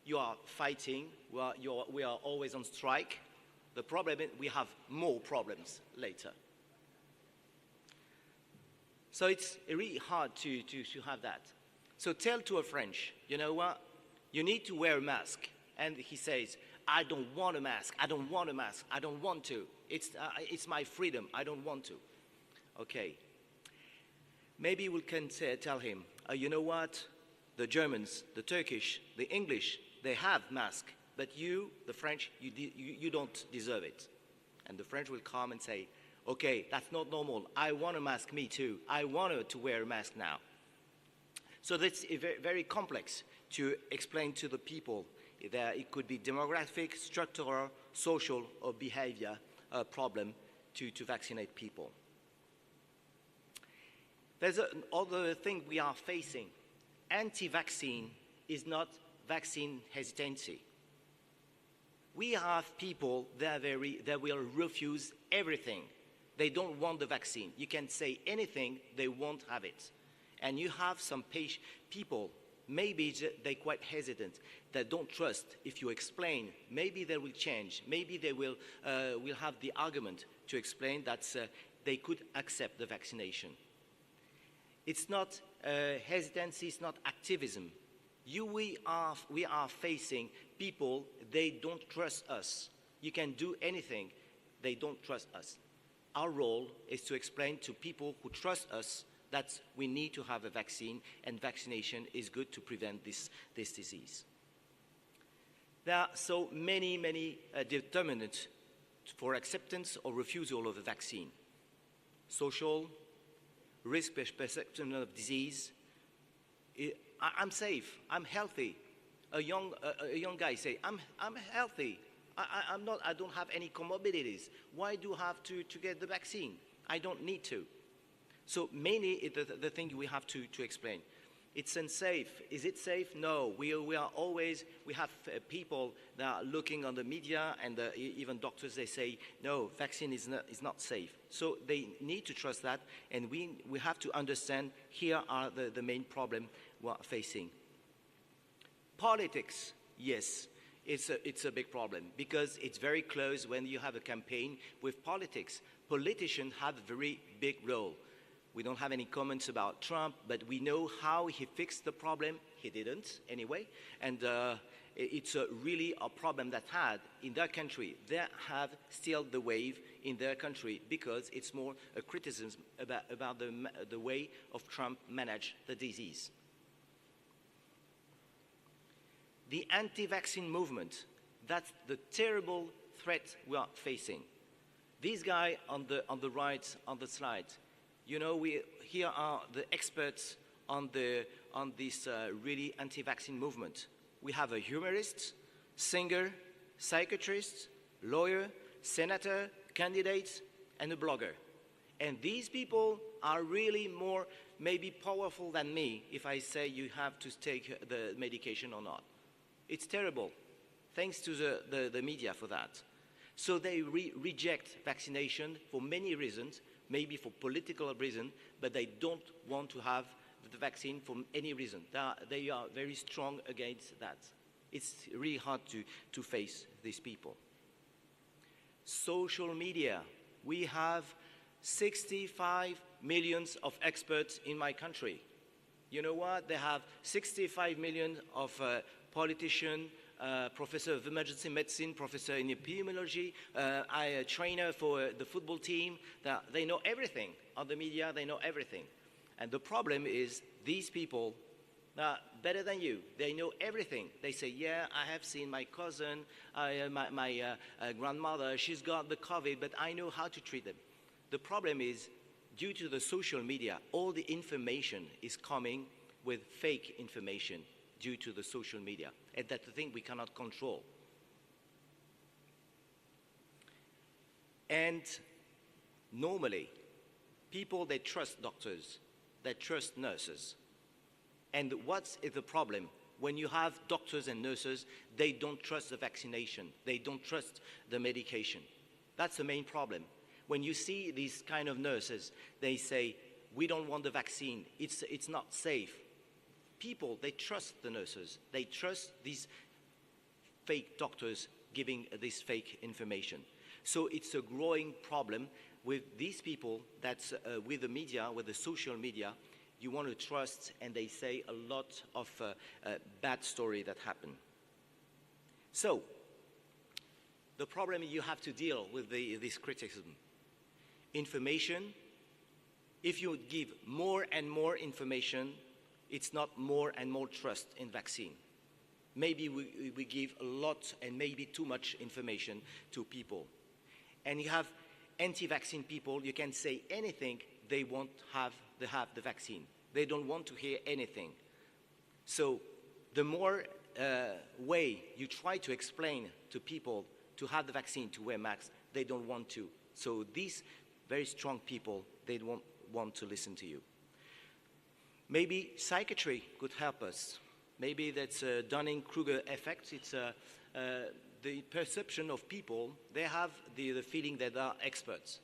[SPEAKER 6] you are fighting, we are always on strike. The problem is we have more problems later. So it's really hard to have that. So tell to a French, you know what, you need to wear a mask. And he says, I don't want a mask, I don't want a mask, I don't want to. It's my freedom, I don't want to. Okay. Maybe we can tell him, you know what, the Germans, the Turkish, the English, they have masks, but you, the French, you don't deserve it. And the French will come and say, okay, that's not normal. I want a mask, me too. I want to wear a mask now. So that's very, very complex to explain to the people that it could be demographic, structural, social, or behavior problem to vaccinate people. There's another thing we are facing. Anti-vaccine is not vaccine hesitancy. We have people that will refuse everything. They don't want the vaccine. You can say anything, they won't have it. And you have some people, maybe they're quite hesitant, that don't trust. If you explain, maybe they will change. Maybe they will have the argument to explain that they could accept the vaccination. It's not hesitancy, it's not activism. We are facing people, they don't trust us. You can do anything, they don't trust us. Our role is to explain to people who trust us that we need to have a vaccine, and vaccination is good to prevent this disease. There are so many determinants for acceptance or refusal of a vaccine. Social, risk perception of disease. I'm safe, I'm healthy. A young guy say, I'm healthy. I don't have any comorbidities. Why do I have to get the vaccine? I don't need to. So mainly the thing we have to explain. It's unsafe. Is it safe? No. We have people that are looking on the media, and even doctors, they say, no, vaccine is not safe. So they need to trust that, and we have to understand here are the main problem we're facing. Politics, yes, it's a big problem, because it's very close when you have a campaign with politics. Politicians have a very big role. We don't have any comments about Trump, but we know how he fixed the problem. He didn't, anyway. And it's really a problem that had in their country. They have still the wave in their country, because it's more a criticism about the way of Trump managed the disease. The anti-vaccine movement, that's the terrible threat we are facing. This guy on the right on the slide, you know, here are the experts on this really anti-vaccine movement. We have a humorist, singer, psychiatrist, lawyer, senator, candidate, and a blogger. And these people are really more maybe powerful than me if I say you have to take the medication or not. It's terrible. Thanks to the media for that. So they reject vaccination for many reasons, maybe for political reasons, but they don't want to have the vaccine for any reason. They are very strong against that. It's really hard to face these people. Social media. We have 65 million of experts in my country. You know what? They have 65 million of politicians, professor of emergency medicine, professor in epidemiology, a trainer for the football team. They know everything. On the media, they know everything. And the problem is these people are better than you. They know everything. They say, yeah, I have seen my cousin, my grandmother, she's got the COVID, but I know how to treat them. The problem is, due to the social media, all the information is coming with fake information due to the social media. And that's the thing we cannot control. And normally, people, they trust doctors, they trust nurses. And what is the problem? When you have doctors and nurses, they don't trust the vaccination. They don't trust the medication. That's the main problem. When you see these kind of nurses, they say, we don't want the vaccine, it's not safe. People, they trust the nurses. They trust these fake doctors giving this fake information. So it's a growing problem with these people that's with the media, with the social media. You want to trust, and they say a lot of bad story that happen. So the problem you have to deal with this criticism. Information, if you give more and more information, it's not more and more trust in vaccine. Maybe we give a lot and maybe too much information to people. And you have anti-vaccine people, you can say anything, they won't have the vaccine. They don't want to hear anything. So the more way you try to explain to people to have the vaccine, to wear masks, they don't want to. So these very strong people, they don't want to listen to you. Maybe psychiatry could help us. Maybe that's a Dunning-Kruger effect. It's the perception of people. They have the feeling that they are experts.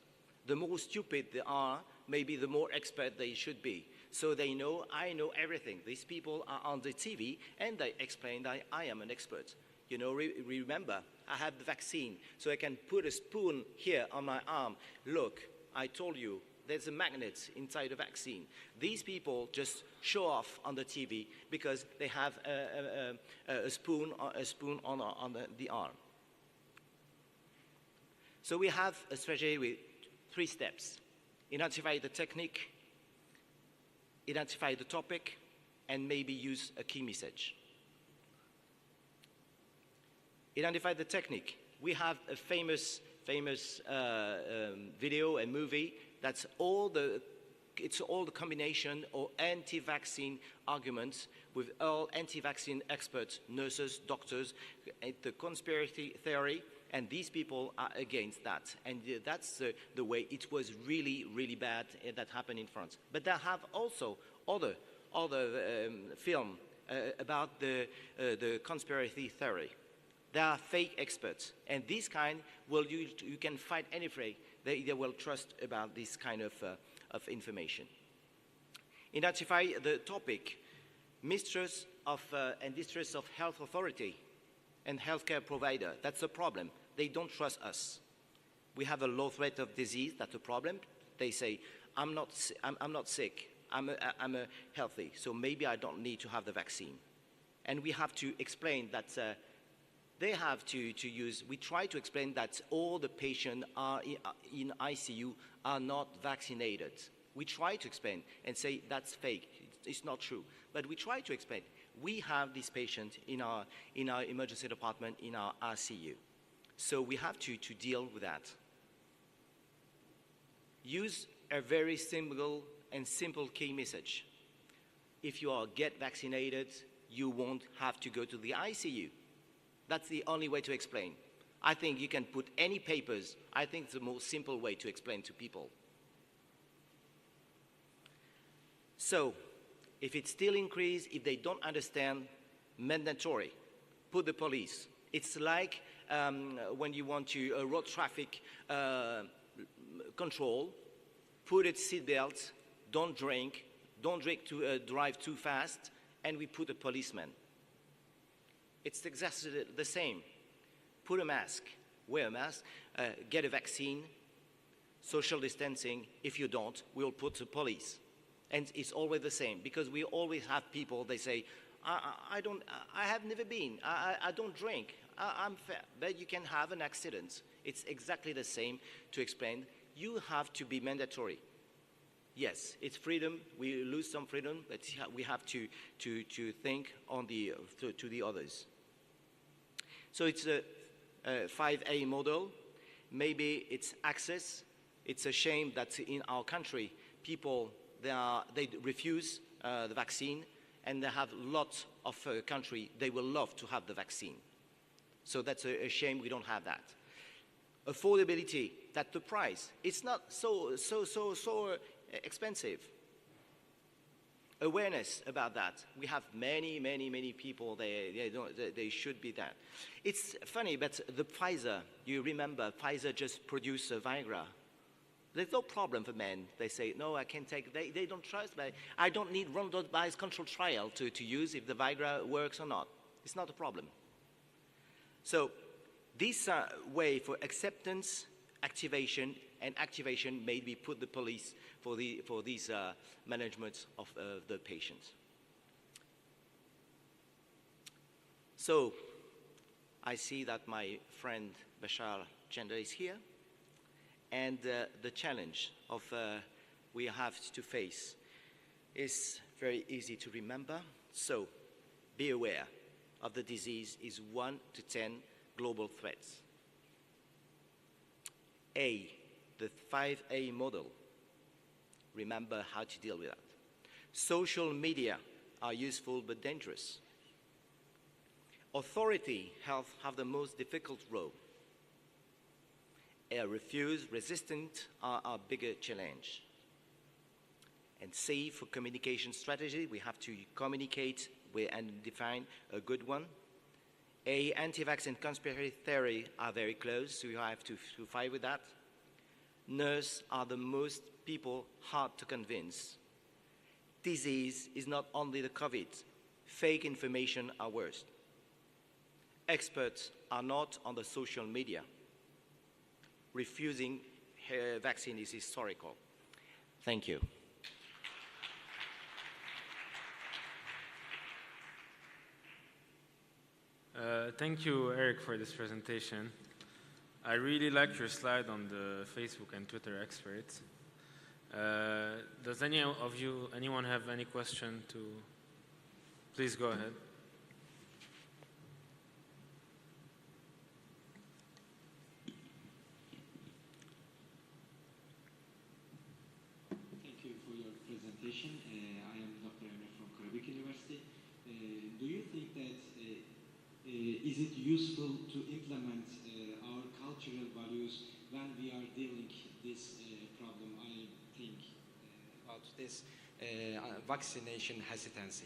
[SPEAKER 6] The more stupid they are, maybe the more expert they should be. So they know, I know everything. These people are on the TV and they explain that I am an expert. You know, remember, I have the vaccine, so I can put a spoon here on my arm. Look, I told you, there's a magnet inside the vaccine. These people just show off on the TV because they have a spoon on the arm. So we have a strategy with 3 steps. Identify the technique, identify the topic, and maybe use a key message. Identify the technique. We have a famous video and movie that's it's all the combination of anti-vaccine arguments with all anti-vaccine experts, nurses, doctors, the conspiracy theory, and these people are against that. And that's the way it was really, really bad that happened in France. But they have also other film about the conspiracy theory. They are fake experts, and this kind you can fight any fray. They will trust about this kind of information. Identify the topic, mistrust of and distrust of health authority and healthcare provider. That's a problem. They don't trust us. We have a low threat of disease. That's a problem. They say, I'm not sick. I'm healthy, so maybe I don't need to have the vaccine. And we have to explain that. They have to use, we try to explain that all the patients are in ICU are not vaccinated. We try to explain and say that's fake, it's not true. But we try to explain, we have this patient in our emergency department, in our ICU. So we have to deal with that. Use a very simple key message. If you get vaccinated, you won't have to go to the ICU. That's the only way to explain. I think you can put any papers. I think it's the most simple way to explain to people. So, if it still increases, if they don't understand, mandatory. Put the police. It's like when you want to road traffic control, put a seatbelt, don't drink to drive too fast, and we put a policeman. It's exactly the same. Put a mask, wear a mask, get a vaccine, social distancing. If you don't, we'll put the police. And it's always the same, because we always have people, they say, I have never been, I don't drink, I'm fair, but you can have an accident. It's exactly the same to explain. You have to be mandatory. Yes, it's freedom, we lose some freedom, but we have to think on to the others. So it's a 5A model. Maybe it's access. It's a shame that in our country, people, they refuse the vaccine, and they have lots of country, they will love to have the vaccine. So that's a shame we don't have that. Affordability, that's the price. It's not so expensive. Awareness about that. We have many people, they should be that. It's funny, but the Pfizer, you remember, Pfizer just produced Viagra. There's no problem for men. They say, no, I can take, they don't trust me. I don't need randomized control trial to use if the Viagra works or not. It's not a problem. So this way for acceptance, activation, and activation maybe put the police for these management of the patients. So I see that my friend Bashar Gender is here, and the challenge of we have to face is very easy to remember. So be aware of the disease is 1 to 10 global threats. A, the 5A model. Remember how to deal with that. Social media are useful but dangerous. Authority, health have the most difficult role. Refuse, resistant are our bigger challenge. And C, for communication strategy, we have to communicate and define a good one. A, anti-vax and conspiracy theory are very close, so you have to fight with that. Nurses are the most people hard to convince. Disease is not only the COVID. Fake information are worse. Experts are not on the social media. Refusing vaccine is historical. Thank you.
[SPEAKER 9] Thank you, Eric, for this presentation. I really like your slide on the Facebook and Twitter experts. Does anyone have any question to? Please go ahead.
[SPEAKER 10] Thank you for your presentation. I am Dr. Emre from Karabük University. Do you think that is it useful to implement our cultural values when we are dealing this problem? I think about this vaccination hesitancy.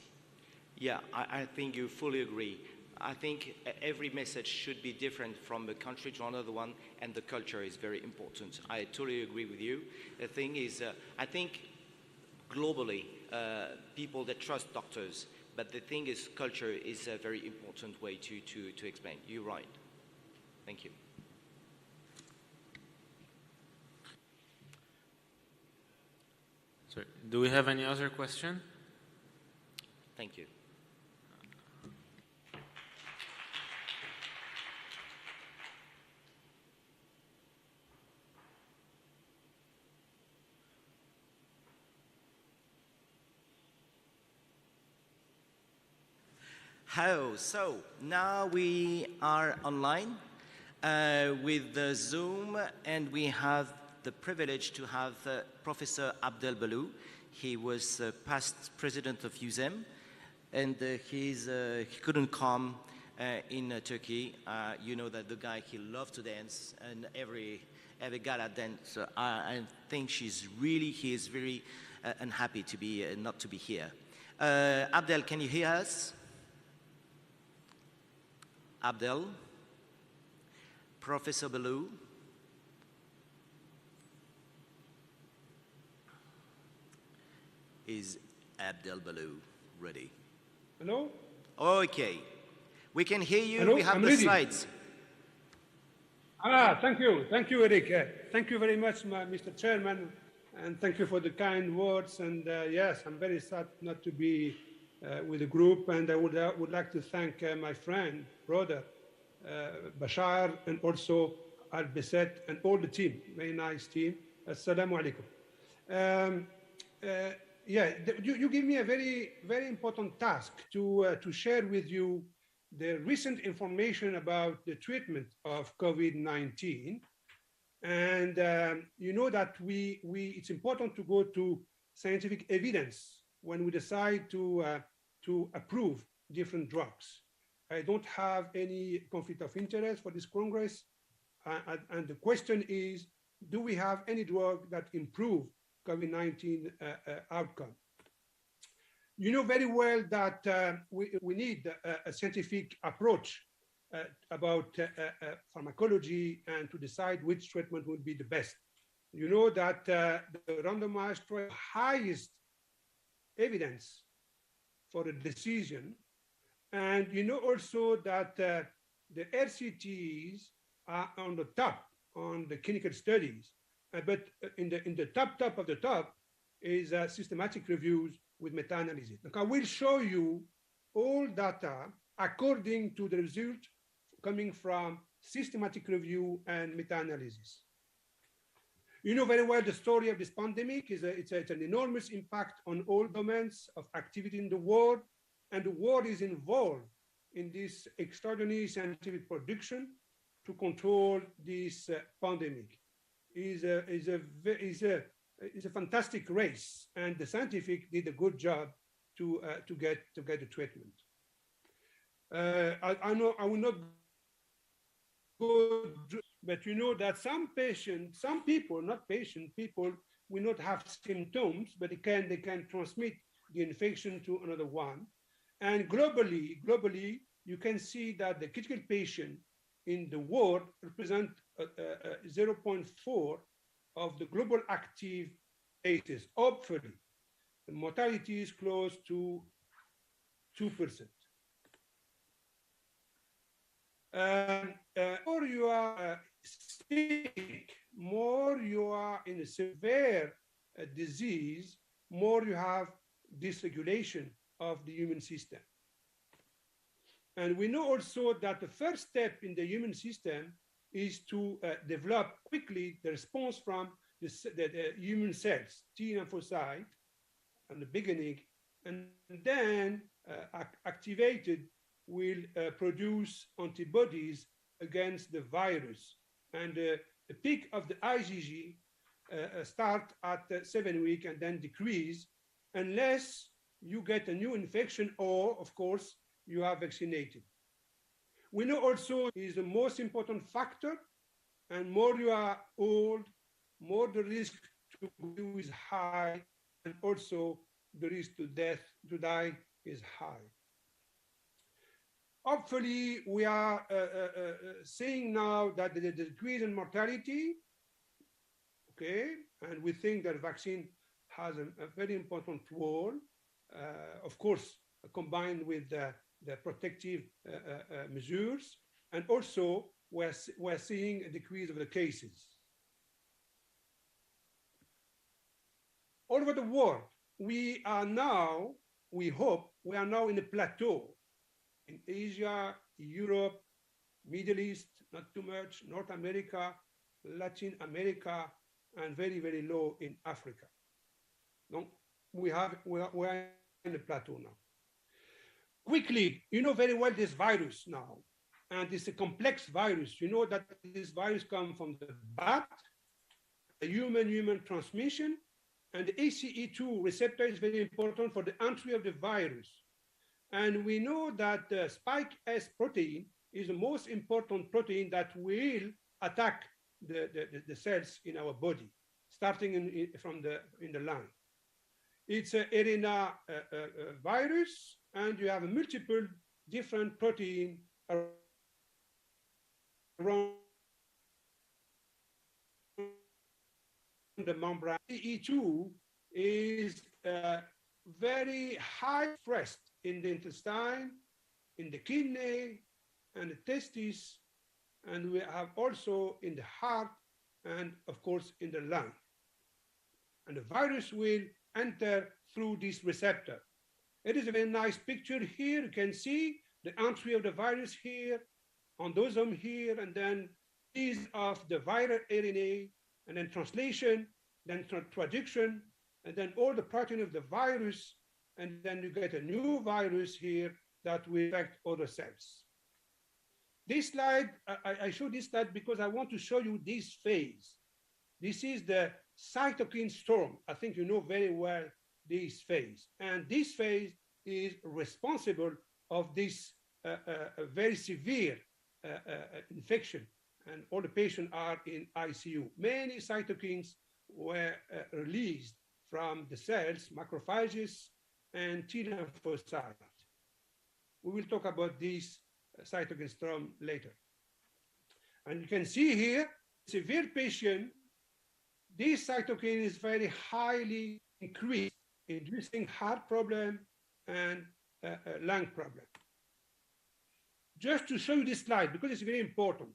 [SPEAKER 6] Yeah, I think you fully agree. I think every message should be different from a country to another one, and the culture is very important. I totally agree with you. The thing is, I think globally, people that trust doctors, but the thing is, culture is a very important way to explain. You're right. Thank you.
[SPEAKER 9] Sorry, do we have any other question?
[SPEAKER 6] Thank you. So now we are online with the Zoom, and we have the privilege to have Professor Abdel Balou. He was past president of UZEM, and he couldn't come in Turkey. You know that the guy, he loved to dance, and every gala dance. I think he is very unhappy to be not to be here. Abdel, can you hear us? Abdel, Professor Balou. Is Abdel Balou ready?
[SPEAKER 11] Hello?
[SPEAKER 6] Okay. We can hear you.
[SPEAKER 11] Hello?
[SPEAKER 6] We have
[SPEAKER 11] I'm
[SPEAKER 6] the
[SPEAKER 11] ready.
[SPEAKER 6] slides.
[SPEAKER 11] Thank you. Thank you, Eric. Thank you very much, Mr. Chairman, and thank you for the kind words. And yes, I'm very sad not to be with the group, and I would like to thank my friend, brother, Bashar, and also Al-Bisset, and all the team. Very nice team. Assalamu alaikum. You give me a very, very important task to share with you the recent information about the treatment of COVID-19. And you know that it's important to go to scientific evidence when we decide to approve different drugs. I don't have any conflict of interest for this Congress. And the question is, do we have any drug that improve COVID-19 outcome? You know very well that we need a scientific approach about pharmacology and to decide which treatment would be the best. You know that the randomized trial highest evidence for a decision. And you know also that the RCTs are on the top on the clinical studies, but in the top of the top is systematic reviews with meta-analysis. I will show you all data according to the result coming from systematic review and meta-analysis. You know very well the story of this pandemic it's an enormous impact on all domains of activity in the world, and the world is involved in this extraordinary scientific production to control this pandemic. Is a fantastic race, and the scientific did a good job to get the treatment. I know I will not go, but you know that some people will not have symptoms, but they can transmit the infection to another one. And globally, you can see that the critical patient in the world represent 0.4 of the global active cases. Hopefully, the mortality is close to 2%. More you are sick, more you are in a severe disease, more you have dysregulation of the immune system. And we know also that the first step in the immune system is to develop quickly the response from the immune cells, T lymphocyte, in the beginning, and then activated will produce antibodies against the virus. And the peak of the IgG start at 7 weeks and then decrease unless you get a new infection or, of course, you are vaccinated. We know also is the most important factor, and more you are old, more the risk to do is high, and also the risk to die is high. Hopefully, we are seeing now that the decrease in mortality, okay, and we think that vaccine has a very important role, of course, combined with the protective measures, and also we're seeing a decrease of the cases. All over the world, we are now, we hope, we are now in a plateau. In Asia, Europe, Middle East, not too much, North America, Latin America, and very, very low in Africa. No, we are in a plateau now. Quickly, you know very well this virus now, and it's a complex virus. You know that this virus comes from the bat, the human transmission, and the ACE2 receptor is very important for the entry of the virus. And we know that the spike S protein is the most important protein that will attack the cells in our body, starting in the lung. It's an RNA virus, and you have multiple different proteins around the membrane. E2 is very high expressed in the intestine, in the kidney, and the testes, and we have also in the heart, and of course in the lung. And the virus will enter through this receptor. It is a very nice picture here. You can see the entry of the virus here, endosome here, and then piece of the viral RNA, and then translation, then traduction, and then all the protein of the virus, and then you get a new virus here that will affect other cells. This slide, I show this slide because I want to show you this phase. This is the cytokine storm. I think you know very well this phase. And this phase is responsible of this very severe infection. And all the patients are in ICU. Many cytokines were released from the cells, macrophages, and T lymphocytes. We will talk about this cytokine storm later. And you can see here, severe patient, this cytokine is very highly increased, inducing heart problem and lung problem. Just to show you this slide, because it's very important.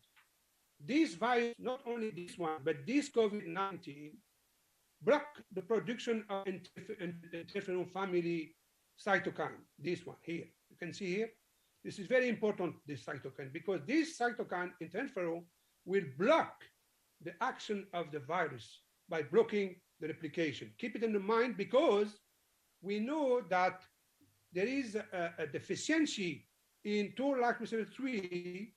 [SPEAKER 11] This virus, not only this one, but this COVID-19, block the production of interferon family cytokine, this one here. You can see here, this is very important, this cytokine, because this cytokine interferon will block the action of the virus by blocking the replication. Keep it in mind, because we know that there is a deficiency in toll-like receptor 3,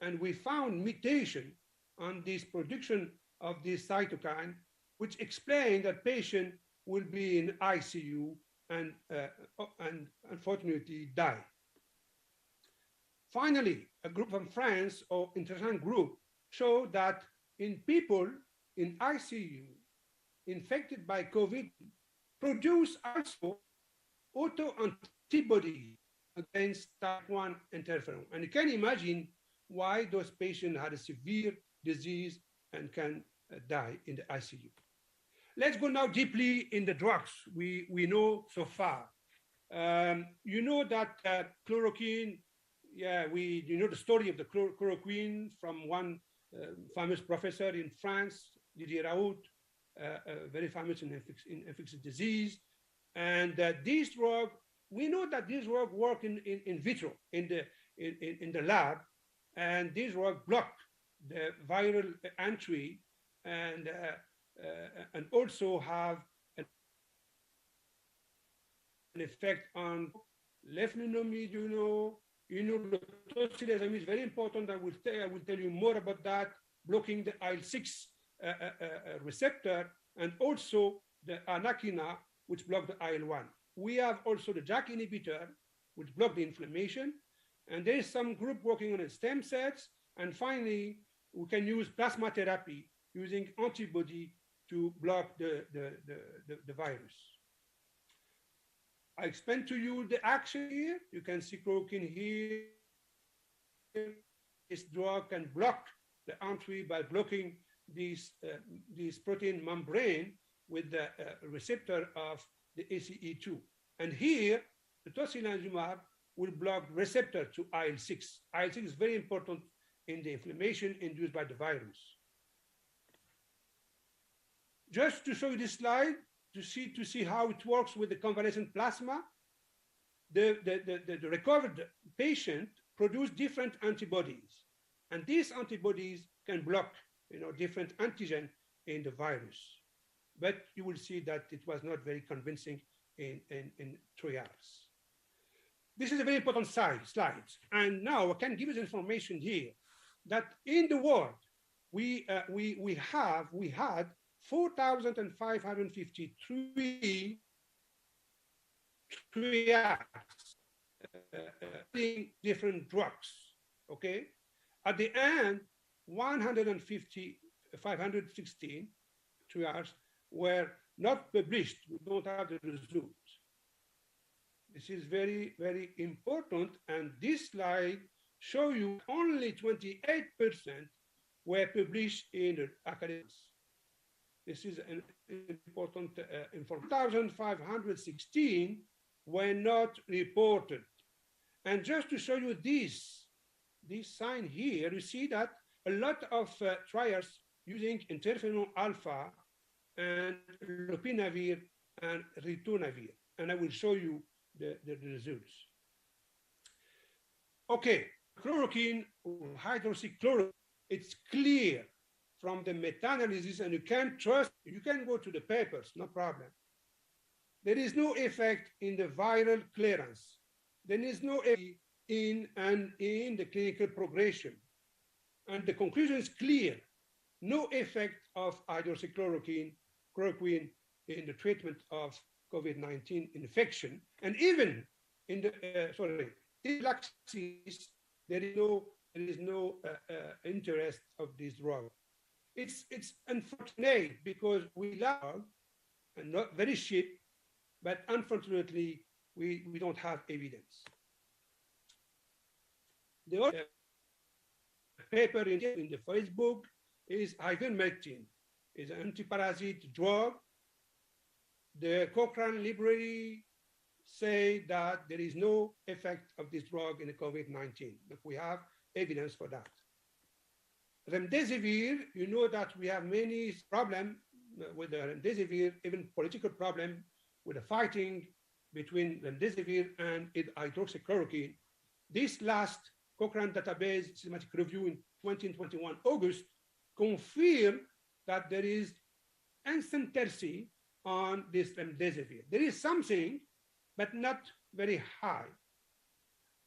[SPEAKER 11] and we found mutation on this production of this cytokine, which explains that patient will be in ICU and unfortunately die. Finally, a group from France, or international group, showed that in people in ICU infected by COVID produce also autoantibodies against type 1 interferon. And you can imagine why those patients had a severe disease and can die in the ICU. Let's go now deeply in the drugs we know so far. You know that chloroquine, you know the story of the chloroquine from one famous professor in France, Didier Raoult, very famous in infectious disease. And this drug, we know that this drug work in vitro, in the lab, and this drug block the viral entry and also have an effect on leflunomide, tocilizumab is very important. I will tell you more about that, blocking the IL-6 receptor, and also the anakinra, which block the IL-1. We have also the JAK inhibitor, which block the inflammation, and there is some group working on the stem cells, and finally, we can use plasma therapy using antibody to block the virus. I explained to you the action here. You can see chloroquine here. This drug can block the entry by blocking this protein membrane with the receptor of the ACE2. And here, the tocilizumab will block receptor to IL-6. IL-6 is very important in the inflammation induced by the virus. Just to show you this slide, to see how it works with the convalescent plasma, the recovered patient produce different antibodies, and these antibodies can block different antigen in the virus. But you will see that it was not very convincing in 3 hours. This is a very important slide, and now I can give you information here that in the world we had 4,553 trials different drugs. Okay, at the end, 516 trials were not published. We don't have the results. This is very, very important, and this slide shows you only 28% were published in the academics. This is an important information. 1,516 were not reported. And just to show you this sign here, you see that a lot of trials using interferon alpha and lopinavir and ritonavir. And I will show you the results. Okay, chloroquine, hydroxychloroquine, it's clear from the meta-analysis, and you can trust, you can go to the papers, no problem. There is no effect in the viral clearance. There is no effect in the clinical progression. And the conclusion is clear. No effect of hydroxychloroquine in the treatment of COVID-19 infection. And even in the, prophylaxis, there is no interest of this drug. It's unfortunate because we love, and not very cheap, but unfortunately, we don't have evidence. The other paper in the Facebook is ivermectin. is an anti-parasite drug. The Cochrane library say that there is no effect of this drug in the COVID-19. But we have evidence for that. Remdesivir, you know that we have many problems with the remdesivir, even political problem with the fighting between remdesivir and hydroxychloroquine. This last Cochrane database systematic review in 2021 August confirmed that there is incendiarity on this remdesivir. There is something, but not very high.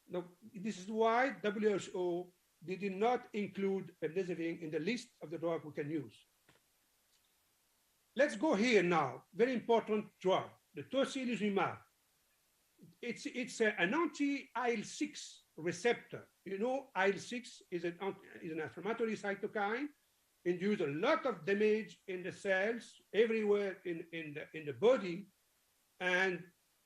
[SPEAKER 11] Now, this is why WHO did not include remdesivir in the list of the drug we can use. Let's go here now. Very important drug, the tocilizumab. It's an anti-IL-6 receptor. You know, IL-6 is an inflammatory cytokine. It induces a lot of damage in the cells everywhere in the body. And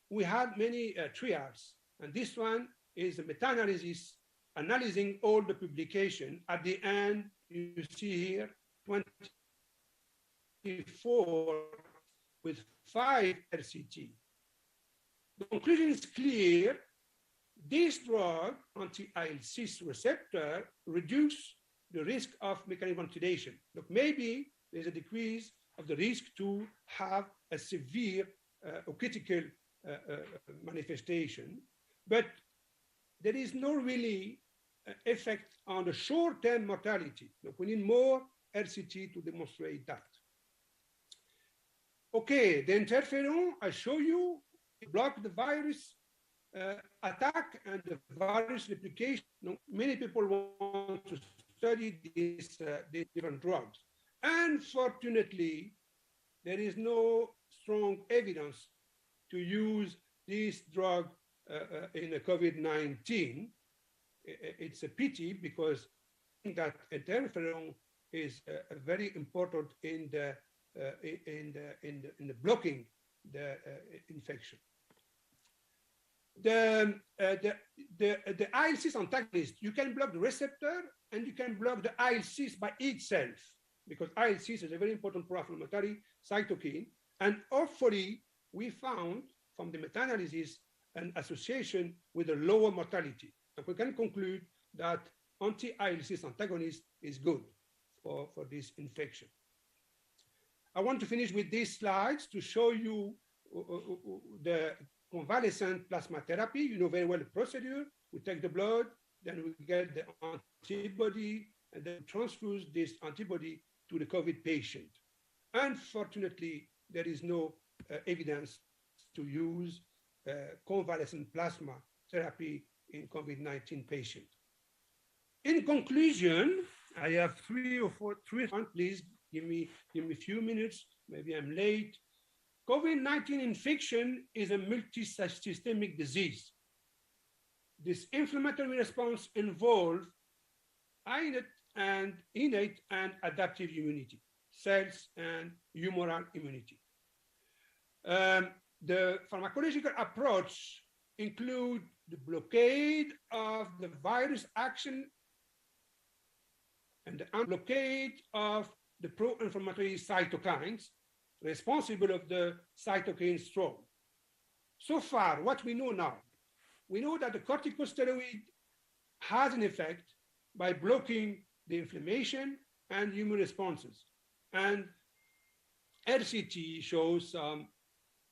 [SPEAKER 11] we had many trials. And this one is a meta-analysis analyzing all the publication. At the end, you see here 24 with 5 RCT. The conclusion is clear. This drug, anti-IL-6 receptor, reduces the risk of mechanical ventilation. Look, maybe there's a decrease of the risk to have a severe or critical manifestation, but there is no really effect on the short-term mortality. Look, we need more RCT to demonstrate that. Okay, the interferon, I show you, block the virus attack and the virus replication. Many people want to study these different drugs. Unfortunately, there is no strong evidence to use this drug in the COVID-19. It's a pity because I think that interferon is very important in the blocking the infection. The IL-6 antagonist, you can block the receptor and you can block the IL-6 by itself, because IL-6 is a very important pro-inflammatory cytokine. And hopefully we found from the meta-analysis an association with a lower mortality. And we can conclude that anti-IL-6 antagonist is good for this infection. I want to finish with these slides to show you the convalescent plasma therapy. You know very well the procedure. We take the blood, then we get the antibody, and then transfuse this antibody to the COVID patient. Unfortunately, there is no evidence to use convalescent plasma therapy in COVID-19 patients. In conclusion, I have three, please give me a few minutes, maybe I'm late. COVID-19 infection is a multi-systemic disease. This inflammatory response involves innate and adaptive immunity, cells and humoral immunity. The pharmacological approach include the blockade of the virus action and the blockade of the pro-inflammatory cytokines responsible of the cytokine storm. So far, what we know now, we know that the corticosteroid has an effect by blocking the inflammation and immune responses. And RCT shows some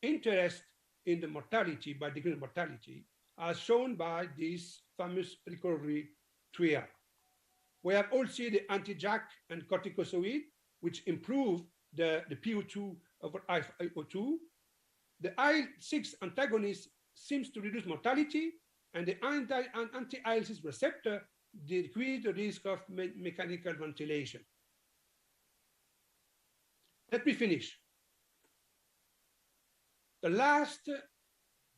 [SPEAKER 11] interest in the mortality, by degree of mortality, as shown by this famous recovery trial. We have also the anti-JAK and corticosteroid, which improve the PO2 over IO2. The IL-6 antagonist seems to reduce mortality, and the anti-IL-6 receptor decrease the risk of mechanical ventilation. Let me finish. The last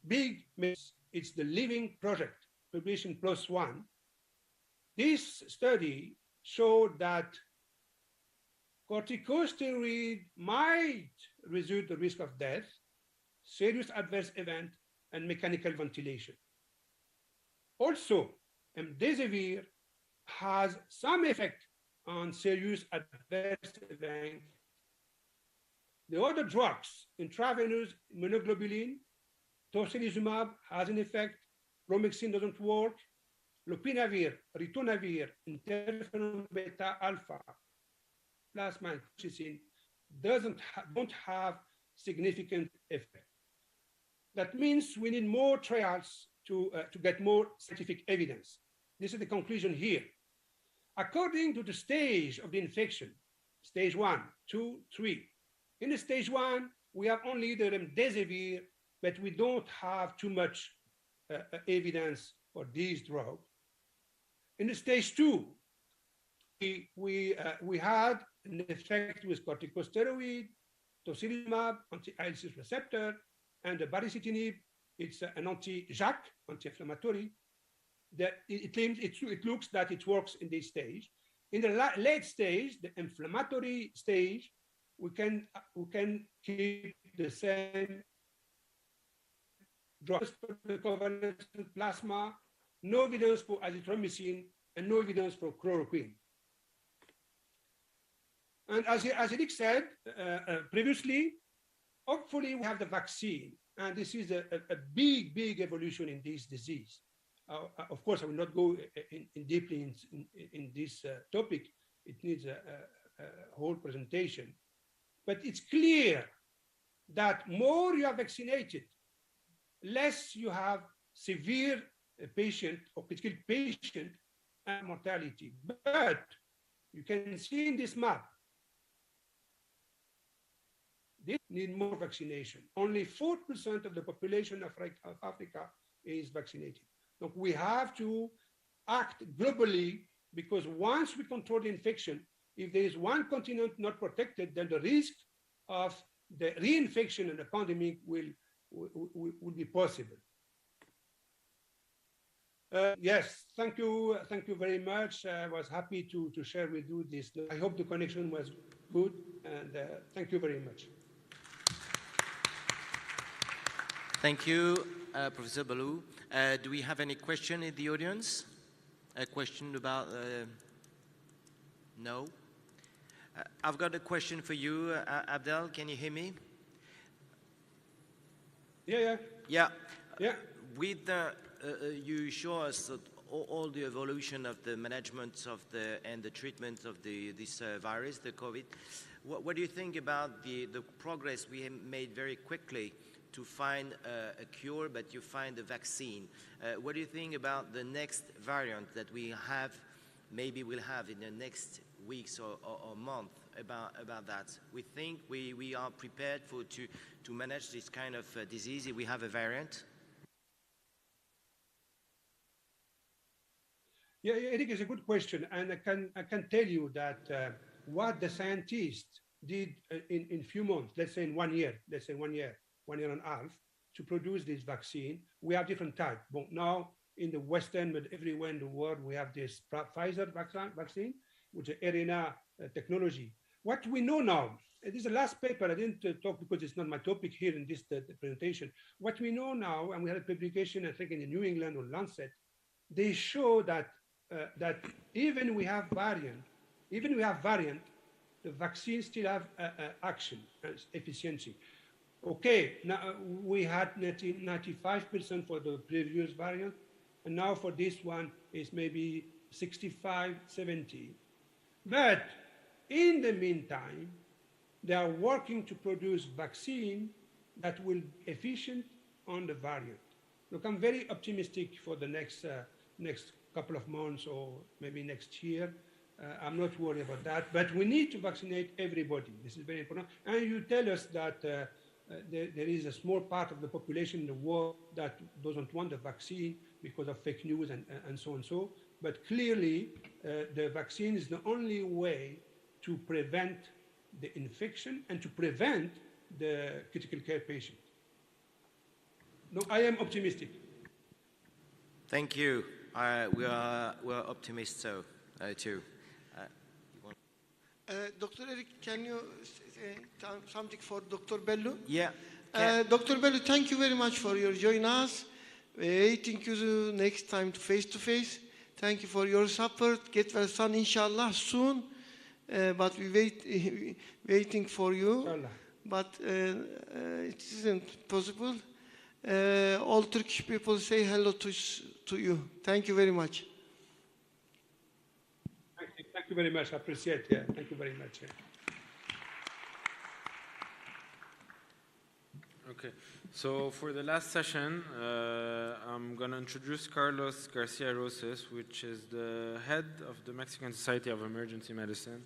[SPEAKER 11] big mess, it's the LIVING project, population +1. This study showed that corticosteroid might reduce the risk of death, serious adverse event, and mechanical ventilation. Also, remdesivir has some effect on serious adverse event The other drugs, intravenous immunoglobulin, tocilizumab has an effect, romexin doesn't work, lopinavir, ritonavir, interferon beta alpha, plasma colchicine don't have significant effect. That means we need more trials to get more scientific evidence. This is the conclusion here. According to the stage of the infection, stage 1, 2, 3. In the stage 1, we have only the remdesivir, but we don't have too much evidence for these drugs. In the stage 2, we had an effect with corticosteroid, tocilizumab, anti-IL-6 receptor, and the baricitinib, it's an anti-JAK, anti-inflammatory. It looks that it works in this stage. In the late stage, the inflammatory stage, we can keep the same drugs for the convalescent plasma, no evidence for azithromycin, and no evidence for chloroquine. And as Eric said previously, hopefully we have the vaccine, and this is a big evolution in this disease. Of course, I will not go deeply in this topic. It needs a whole presentation. But it's clear that more you are vaccinated, less you have severe patient or critical patient and mortality. But you can see in this map, they need more vaccination. Only 4% of the population of Africa is vaccinated. So we have to act globally, because once we control the infection, if there is one continent not protected, then the risk of the reinfection and the pandemic will be possible. Yes, thank you very much. I was happy to share with you this. I hope the connection was good, and thank you very much.
[SPEAKER 6] Thank you, Professor Balou. Do we have any question in the audience? A question about... No? I've got a question for you, Abdel. Can you hear me?
[SPEAKER 11] Yeah.
[SPEAKER 6] With you show us that all the evolution of the management of and the treatment of this virus, the COVID. What do you think about the progress we have made very quickly to find a cure, but you find a vaccine? What do you think about the next variant that we have, maybe we'll have in the next weeks or month about that? We think we are prepared to manage this kind of disease if we have a variant?
[SPEAKER 11] Yeah, Eric, is a good question, and I can tell you that what the scientists did in few months, let's say in 1 year, one year and a half, to produce this vaccine. We have different types. But now in the Western, but everywhere in the world, we have this Pfizer vaccine, which is RNA technology. What we know now, and this is the last paper, I didn't talk because it's not my topic here in this presentation. What we know now, and we had a publication, I think in the New England or Lancet, they show that even we have variant, the vaccine still have action, efficiency. Okay, now we had 95% for the previous variant, and now for this one is maybe 65, 70. But in the meantime, they are working to produce vaccine that will be efficient on the variant. Look, I'm very optimistic for the next couple of months or maybe next year. I'm not worried about that, but we need to vaccinate everybody. This is very important. And you tell us that there is a small part of the population in the world that doesn't want the vaccine because of fake news and so and so. But clearly, the vaccine is the only way to prevent the infection and to prevent the critical care patient. No, I am optimistic.
[SPEAKER 6] Thank you. We're optimists too.
[SPEAKER 4] Dr. Eric, can you say something for Dr. Bellu?
[SPEAKER 6] Yeah.
[SPEAKER 4] Dr. Bellu, thank you very much for your joining us. Waiting you next time to face. Thank you for your support. Get well soon, inshallah, soon. But we waiting for you.
[SPEAKER 11] Inshallah.
[SPEAKER 4] but it isn't possible. All Turkish people say hello to you. Thank you very much.
[SPEAKER 11] Thank you very much. I appreciate it. Yeah. Thank you very much. Yeah.
[SPEAKER 9] Okay, so for the last session, I'm going to introduce Carlos Garcia Roses, which is the head of the Mexican Society of Emergency Medicine.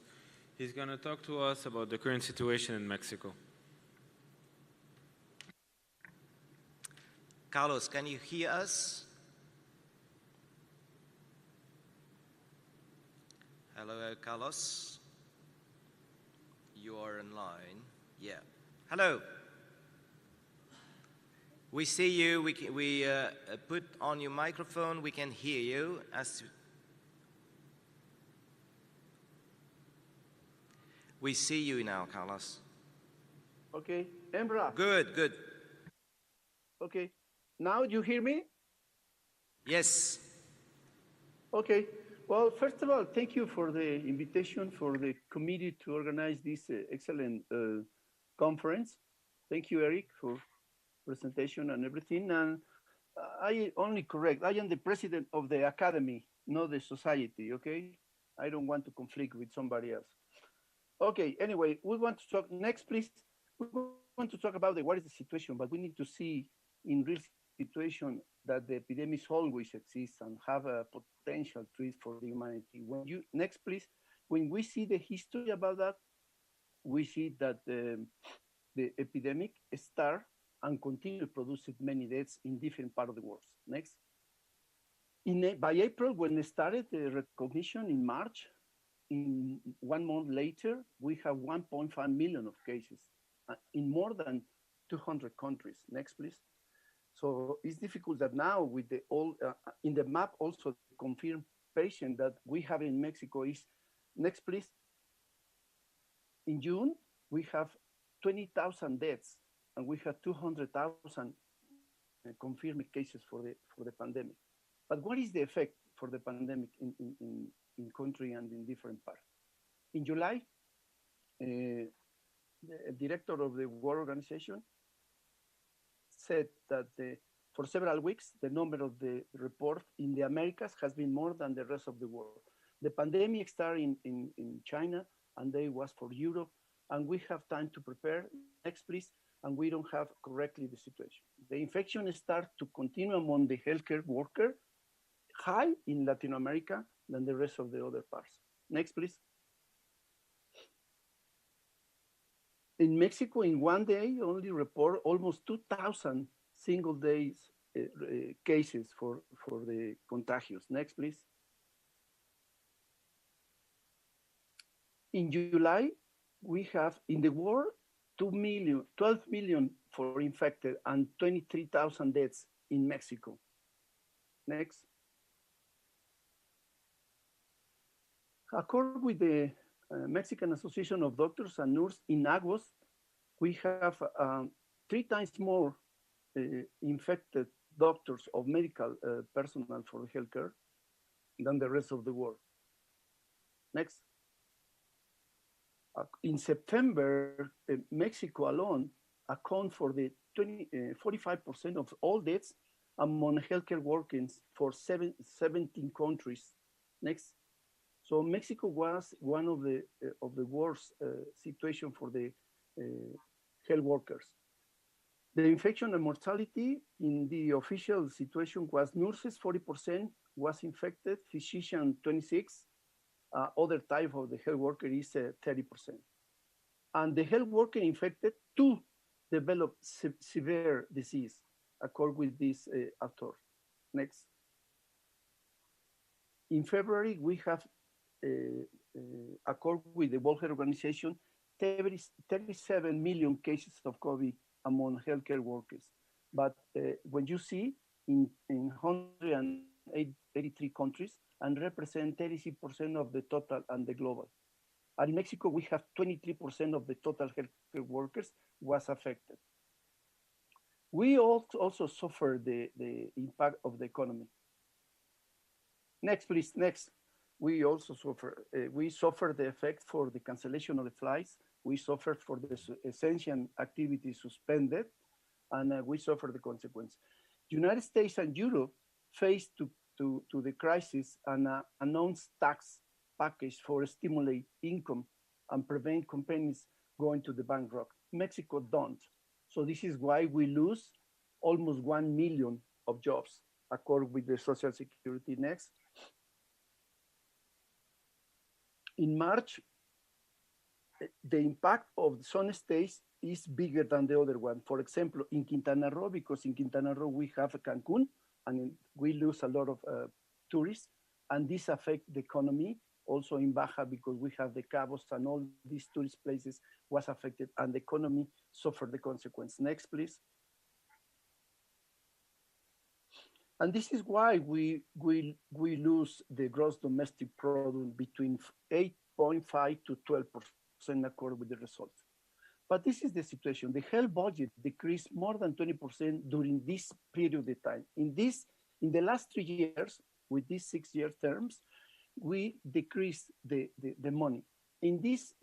[SPEAKER 9] He's going to talk to us about the current situation in Mexico.
[SPEAKER 6] Carlos, can you hear us? Hello, Carlos. You are online. Yeah. Hello. We see you. We put on your microphone. We can hear you. We see you now, Carlos.
[SPEAKER 12] Okay, Embra.
[SPEAKER 6] Good, good.
[SPEAKER 12] Okay, now you hear me?
[SPEAKER 6] Yes.
[SPEAKER 12] Okay, well, first of all, thank you for the invitation for the committee to organize this excellent conference. Thank you, Eric, for presentation and everything. And I only correct, I am the president of the academy, not the society, okay? I don't want to conflict with somebody else. Okay, anyway, we want to talk, next please. We want to talk about what is the situation, but we need to see in real situation that the epidemics always exist and have a potential threat for the humanity. Next please, when we see the history about that, we see that the epidemic start and continue producing many deaths in different parts of the world. Next. By April, when it started the recognition in March, in 1 month later, we have 1.5 million of cases in more than 200 countries. Next, please. So it's difficult that now with the all, in the map also confirmed patient that we have in Mexico is, next please. In June, we have 20,000 deaths and we have 200,000 confirmed cases for the pandemic. But what is the effect for the pandemic in country and in different parts? In July, the director of the World Organization said that for several weeks, the number of the report in the Americas has been more than the rest of the world. The pandemic started in China, and then was for Europe, and we have time to prepare. Next, please. And we don't have correctly the situation. The infection starts to continue among the healthcare worker, high in Latin America than the rest of the other parts. Next, please. In Mexico, in 1 day, only report almost 2,000 single days cases for the contagious. Next, please. In July, we have in the world 12 million for infected and 23,000 deaths in Mexico. Next. According with the Mexican Association of Doctors and Nurses, in August, we have 3 times more infected doctors of medical personnel for healthcare than the rest of the world. Next. In September, Mexico alone account for the 45% of all deaths among healthcare workers for 17 countries. Next. So Mexico was one of the worst situation for the health workers. The infection and mortality in the official situation was nurses 40% was infected, physician 26%. Other type of the health worker is 30%. And the health worker infected 2 develop severe disease, according with this author. Next. In February, we have, according with the World Health Organization, 37 million cases of COVID among healthcare workers. But when you see in 183 countries, and represent 36% of the total and the global. And in Mexico, we have 23% of the total healthcare workers was affected. We also suffer the impact of the economy. Next, please, next. We also suffer the effect for the cancellation of the flights We suffered for the essential activities suspended, and we suffered the consequence. United States and Europe faced to the crisis and announced tax package for stimulate income and prevent companies going to the bankrupt. Mexico don't. So this is why we lose almost 1 million of jobs, according with the Social Security. Next. In March, the impact of some states is bigger than the other one. For example, in Quintana Roo, because in Quintana Roo we have Cancun, and we lose a lot of tourists, and this affects the economy. Also in Baja, because we have the Cabos and all these tourist places was affected, and the economy suffered the consequence. Next, please. And this is why we lose the gross domestic product between 8.5 to 12% according with the results. But this is the situation. The health budget decreased more than 20% during this period of time. In the last 3 years, with these 6-year terms, we decreased the money. In this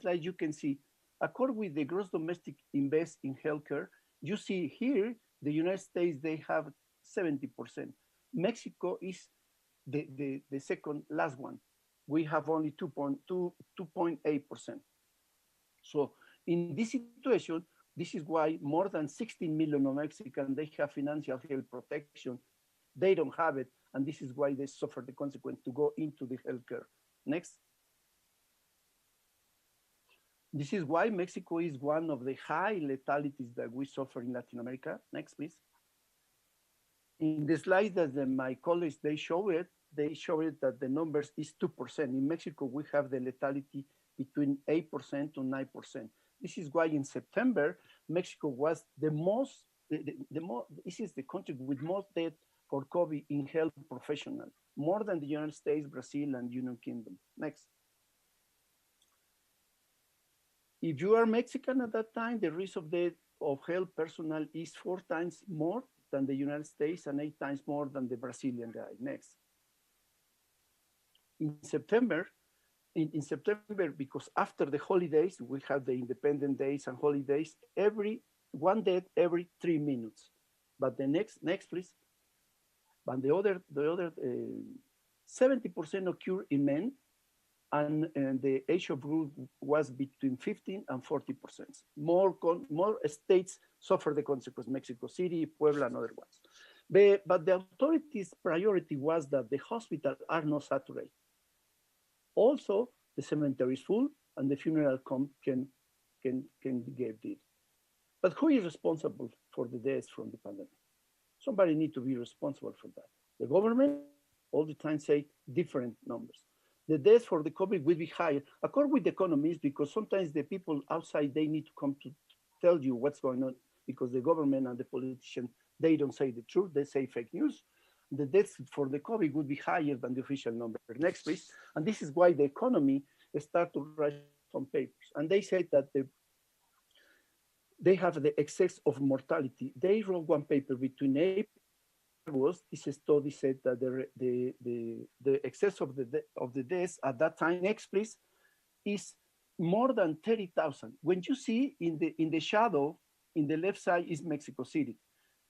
[SPEAKER 12] slide, you can see, according with the gross domestic invest in healthcare, you see here, the United States, they have 70%. Mexico is the second last one. We have only 2.8%. So in this situation, this is why more than 16 million of Mexicans, they have financial health protection. They don't have it, and this is why they suffer the consequence to go into the healthcare. Next. This is why Mexico is one of the high letalities that we suffer in Latin America. Next, please. In the slide that my colleagues, they show it that the numbers is 2%. In Mexico, we have the lethality between 8% to 9%. This is why in September, Mexico was this is the country with most death for COVID in health professional, more than the United States, Brazil, and United Kingdom. Next. If you are Mexican at that time, the risk of death of health personnel is 4 times more than the United States and 8 times more than the Brazilian guy. Next. In September, because after the holidays, we have the independent days and holidays, one death every 3 minutes. But the next please. But the other 70% occur in men, and the age of group was between 15 and 40%. More states suffer the consequence, Mexico City, Puebla, and other ones. But the authorities' priority was that the hospitals are not saturated. Also, the cemetery is full, and the funeral can be gave. But who is responsible for the deaths from the pandemic? Somebody needs to be responsible for that. The government all the time say different numbers. The deaths for the COVID will be higher, according with the economists, because sometimes the people outside, they need to come to tell you what's going on, because the government and the politicians, they don't say the truth, they say fake news. The deaths for the COVID would be higher than the official number. Next, please. And this is why the economy start to write some papers. And they say that they have the excess of mortality. They wrote one paper between April. This study said that the excess of the deaths at that time, next please, is more than 30,000. When you see in the shadow, in the left side is Mexico City.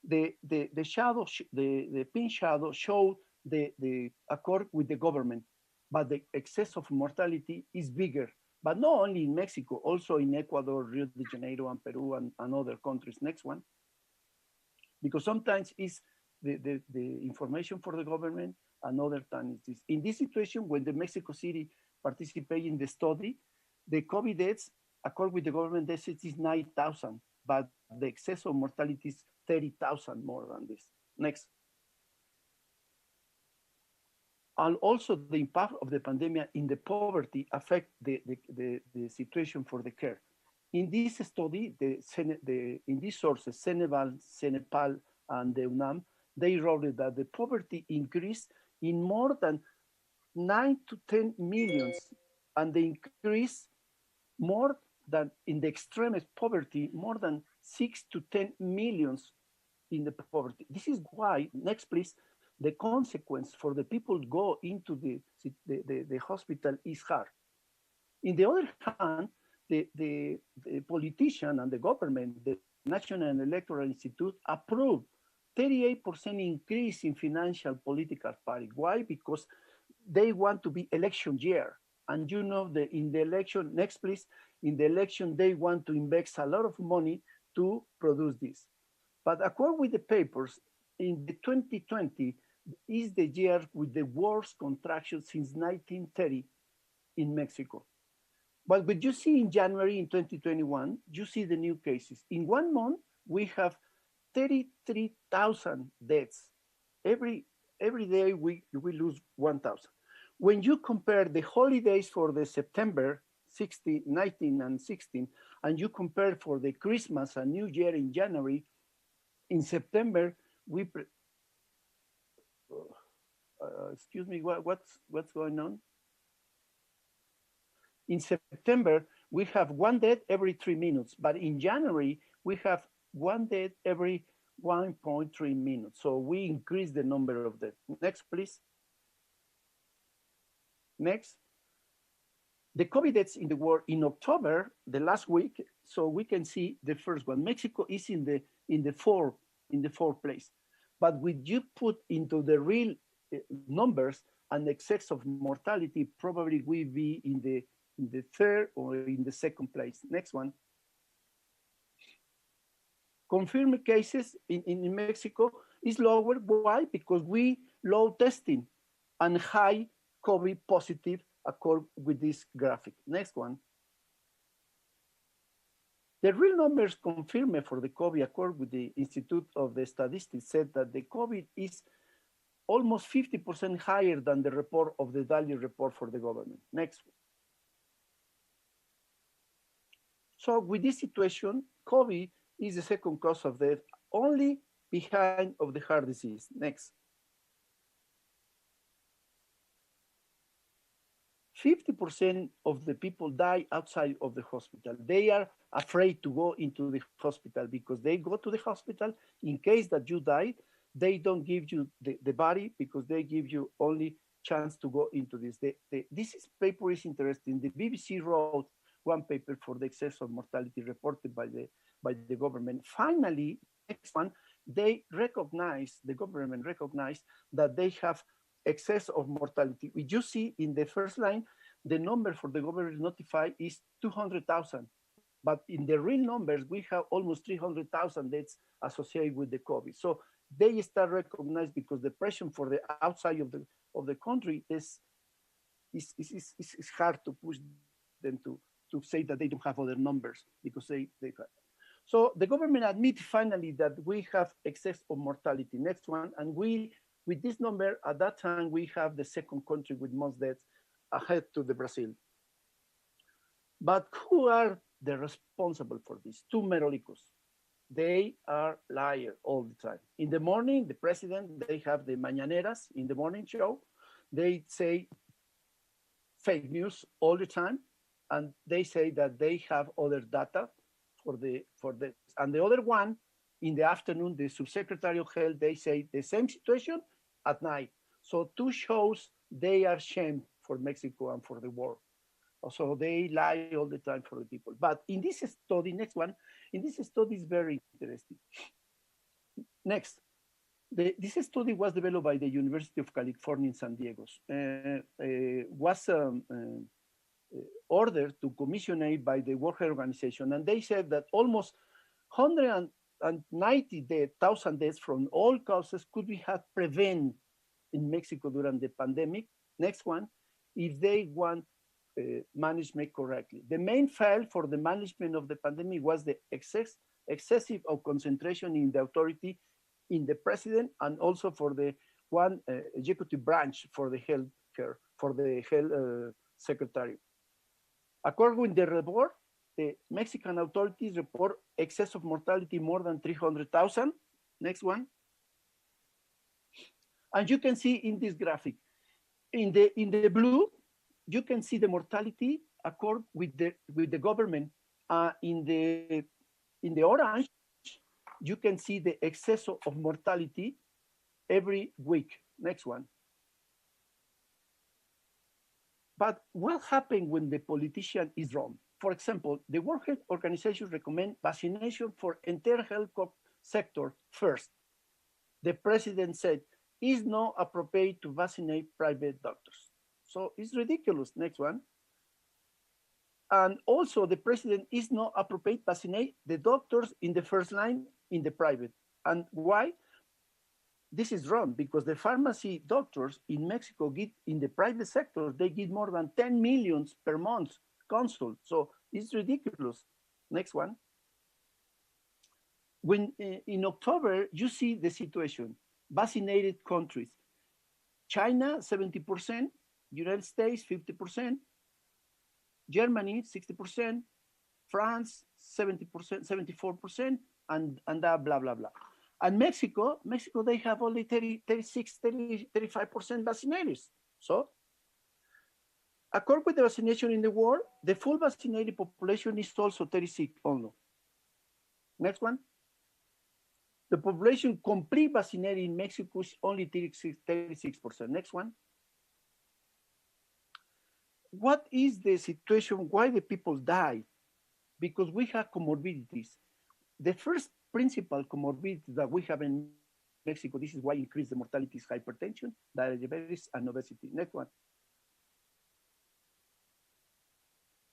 [SPEAKER 12] The shadow, the pink shadow show the accord with the government, but the excess of mortality is bigger. But not only in Mexico, also in Ecuador, Rio de Janeiro, and Peru, and other countries. Next one. Because sometimes it's the information for the government, and other times this. In this situation, when the Mexico City participate in the study, the COVID deaths, according with the government, deaths is 9,000, but the excess of mortality is 30,000 more than this. Next. And also the impact of the pandemic in the poverty affect the situation for the care. In this study, in these sources, Cenepal, and the UNAM, they wrote that the poverty increased in more than 9 to 10 millions, and the increase more than in the extremist poverty, more than 6 to 10 millions in the poverty. This is why, next please, the consequence for the people go into the hospital is hard. In the other hand, the politician and the government, the National Electoral Institute, approved 38% increase in financial political party. Why? Because they want to be election year. And you know, in the election, next please, in the election, they want to invest a lot of money to produce this. But according with the papers, in the 2020 is the year with the worst contraction since 1930 in Mexico. But what you see in January in 2021, you see the new cases. In 1 month, we have 33,000 deaths. Every day we lose 1,000. When you compare the holidays for the September 16, 19 and 16, and you compare for the Christmas and New Year in January, in September, excuse me, what's going on? In September, we have 1 death every 3 minutes, but in January, we have 1 death every 1.3 minutes. So we increase the number of deaths. Next, please. Next. The COVID deaths in the world in October, the last week, so we can see the first one. Mexico is in the fourth place. But when you put into the real numbers and excess of mortality, probably will be in the third or in the second place. Next one. Confirmed cases in Mexico is lower. Why? Because we low testing and high COVID positive according with this graphic. Next one. The real numbers confirmed for the COVID according with the Institute of the Statistics said that the COVID is almost 50% higher than the report of the daily report for the government. Next. So with this situation, COVID is the second cause of death, only behind of the heart disease. Next. 50% of the people die outside of the hospital. They are afraid to go into the hospital because they go to the hospital in case that you die. They don't give you the body because they give you only chance to go into this. This paper is interesting. The BBC wrote one paper for the excess of mortality reported by the government. Finally, next one, the government recognized that they have excess of mortality. We just see in the first line, the number for the government notified is 200,000. But in the real numbers, we have almost 300,000 deaths associated with the COVID. So they start recognized because the pressure for the outside of the country is hard to push them to say that they don't have other numbers because they have. So the government admit finally that we have excess of mortality. Next one, and we, with this number, at that time, we have the second country with most deaths ahead to the Brazil. But who are the responsible for this? Two merolicos. They are liars all the time. In the morning, the president, they have the mañaneras in the morning show. They say fake news all the time. And they say that they have other data for the, and the other one in the afternoon, the subsecretary of health, they say the same situation at night. So two shows, they are shame for Mexico and for the world. So they lie all the time for the people. But in this study, next one, in this study is very interesting. Next, this study was developed by the University of California in San Diego. Was ordered to commission it by the World Health Organization, and they said that almost 190,000 deaths from all causes could be had prevented in Mexico during the pandemic. Next one, if they want management correctly. The main fail for the management of the pandemic was the excessive of concentration in the authority in the president and also for the one executive branch for the health care, for the health secretary. According with the report, the Mexican authorities report excess of mortality more than 300,000. Next one. And you can see in this graphic, in the blue, you can see the mortality according with the government. In the orange, you can see the excess of mortality every week. Next one. But what happens when the politician is wrong? for example, the World Health Organization recommend vaccination for entire health sector first. The president said, it's not appropriate to vaccinate private doctors. So it's ridiculous. Next one. And also the president is not appropriate vaccinate the doctors in the first line in the private. And why? This is wrong because the pharmacy doctors in Mexico get in the private sector, they get more than 10 millions per month consult. So it's ridiculous. Next one. When in October, you see the situation, vaccinated countries, China, 70%, United States, 50%, Germany, 60%, France, 70%, 74%, and blah, blah, blah. And Mexico, they have only 36, 35% vaccinated. So, according with the vaccination in the world, the full vaccinated population is also 36 only. Next one. The population complete vaccinated in Mexico is only 36%. Next one. What is the situation? Why the people die? Because we have comorbidities. The first principal comorbidity that we have in Mexico, this is why increase the mortality, is hypertension, diabetes, and obesity. Next one.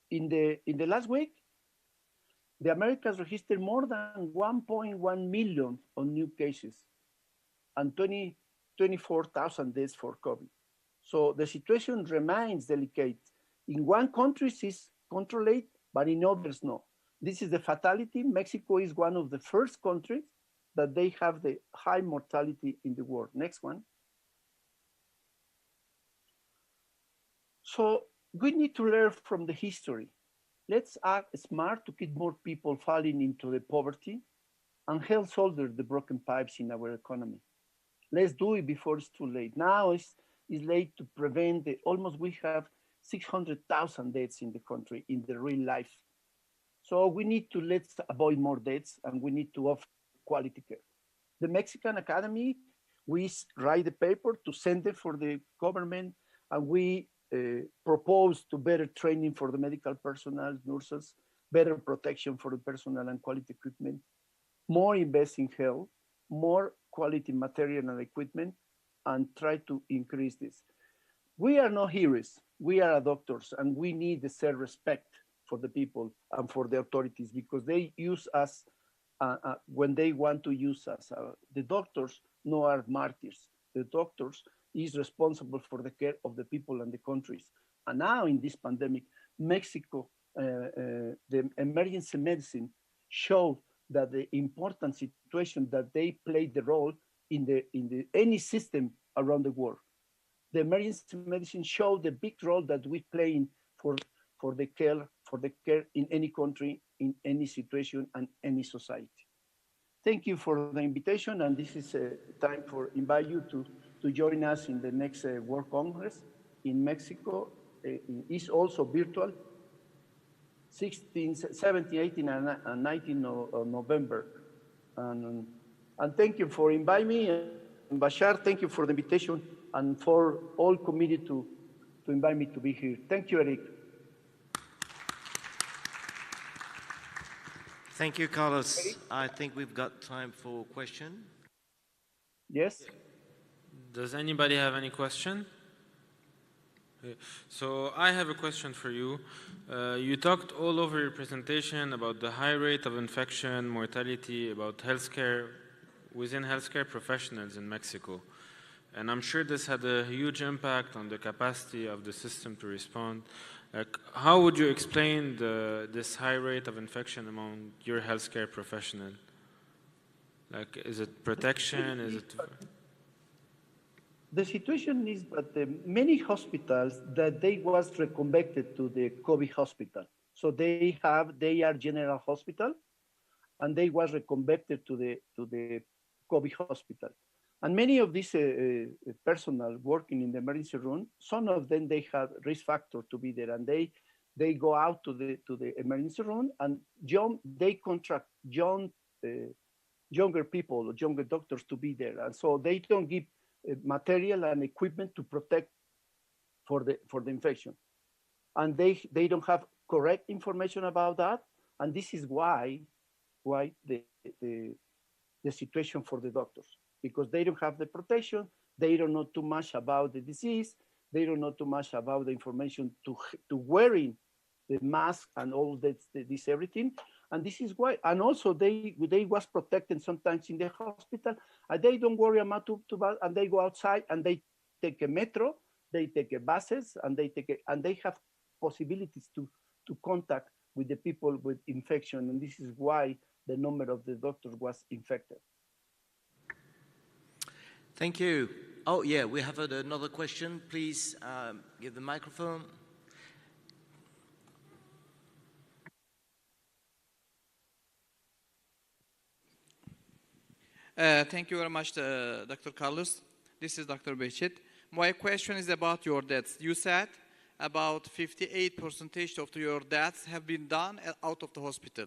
[SPEAKER 12] In the last week, the Americas registered more than 1.1 million on new cases and 24,000 deaths for COVID. So the situation remains delicate. In one country, it's controlled, but in others, no. This is the fatality. Mexico is one of the first countries that they have the high mortality in the world. Next one. So we need to learn from the history. Let's act smart to keep more people falling into the poverty and help solder the broken pipes in our economy. Let's do it before it's too late. Now it's late to prevent we have 600,000 deaths in the country in the real life. So we need to let's avoid more deaths and we need to offer quality care. The Mexican Academy, we write the paper to send it for the government and we propose to better training for the medical personnel, nurses, better protection for the personnel and quality equipment, more invest in health, more quality material and equipment, and try to increase this. We are not heroes, we are doctors, and we need the self-respect for the people and for the authorities because they use us when they want to use us. The doctors no are martyrs. The doctors is responsible for the care of the people and the countries. And now in this pandemic, Mexico, the emergency medicine showed that the important situation that they played the role in any system around the world. The emergency medicine showed the big role that we play in for the care in any country, in any situation, and any society. Thank you for the invitation, and this is time for invite you to join us in the next World Congress in Mexico. It's also virtual, 16, 17, 18, and 19 of November. And thank you for inviting me. And Bashar, thank you for the invitation and for all committee to invite me to be here. Thank you, Eric.
[SPEAKER 6] Thank you, Carlos. I think we've got time for question.
[SPEAKER 12] Yes.
[SPEAKER 9] Does anybody have any question? So I have a question for you. You talked all over your presentation about the high rate of infection, mortality, about healthcare, within healthcare professionals in Mexico. And I'm sure this had a huge impact on the capacity of the system to respond. Like, how would you explain this high rate of infection among your healthcare professional? Like, is it protection? Is it?
[SPEAKER 12] The situation is that many hospitals that they was reconvected to the COVID hospital. So they are general hospital, and they was reconvected to the COVID hospital. And many of these personnel working in the emergency room, some of them they have risk factor to be there, and they go out to the emergency room, and they contract younger people, younger doctors to be there, and so they don't give material and equipment to protect for the infection, and they don't have correct information about that. And this is why the situation for the doctors, because they don't have the protection, they don't know too much about the disease, they don't know too much about the information to wearing the mask and all this everything. And this is why, and also they was protected sometimes in the hospital, and they don't worry about and they go outside and they take a metro, they take a buses, and they have possibilities to contact with the people with infection, and this is why the number of the doctors was infected.
[SPEAKER 6] Thank you. Oh yeah, we have another question. Please give the microphone.
[SPEAKER 13] Thank you very much, Dr. Carlos. This is Dr. Behçet. My question is about your deaths. You said about 58% of your deaths have been done out of the hospital.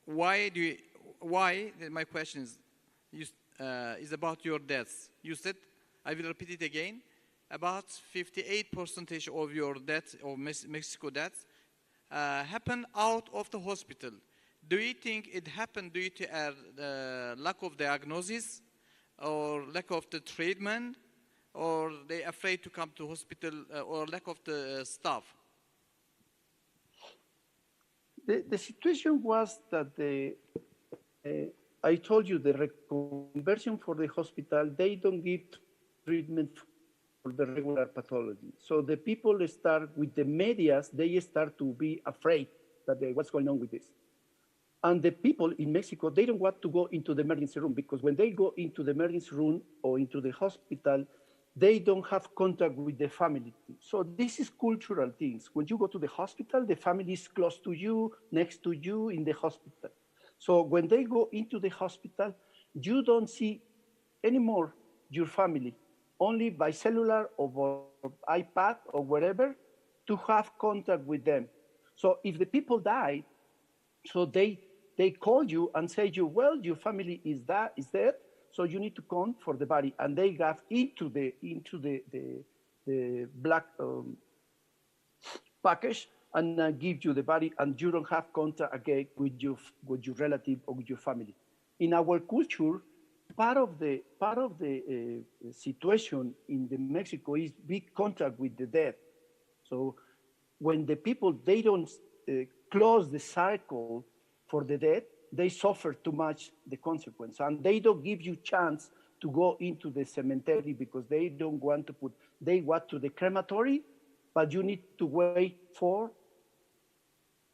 [SPEAKER 13] Why? My question is about your deaths. You said, I will repeat it again, about 58% of your deaths, or Mexico deaths, happen out of the hospital. Do you think it happened due to lack of diagnosis, or lack of the treatment, or they afraid to come to hospital, or lack of the staff?
[SPEAKER 12] The situation was that I told you the reconversion for the hospital, they don't give treatment for the regular pathology. So the people start with the medias, they start to be afraid that what's going on with this. And the people in Mexico, they don't want to go into the emergency room, because when they go into the emergency room or into the hospital, they don't have contact with the family. So this is cultural things. When you go to the hospital, the family is close to you, next to you in the hospital. So when they go into the hospital, you don't see anymore your family, only by cellular or iPad or whatever, to have contact with them. So if the people die, so they call you and say you, well, your family is dead, so you need to come for the body. And they got into the black package and give you the body, and you don't have contact again with your relative or with your family. In our culture, part of the situation in the Mexico is big contact with the dead. So when the people, they don't close the cycle for the dead, they suffer too much the consequence, and they don't give you chance to go into the cemetery, because they don't want to they want to the crematory, but you need to wait 4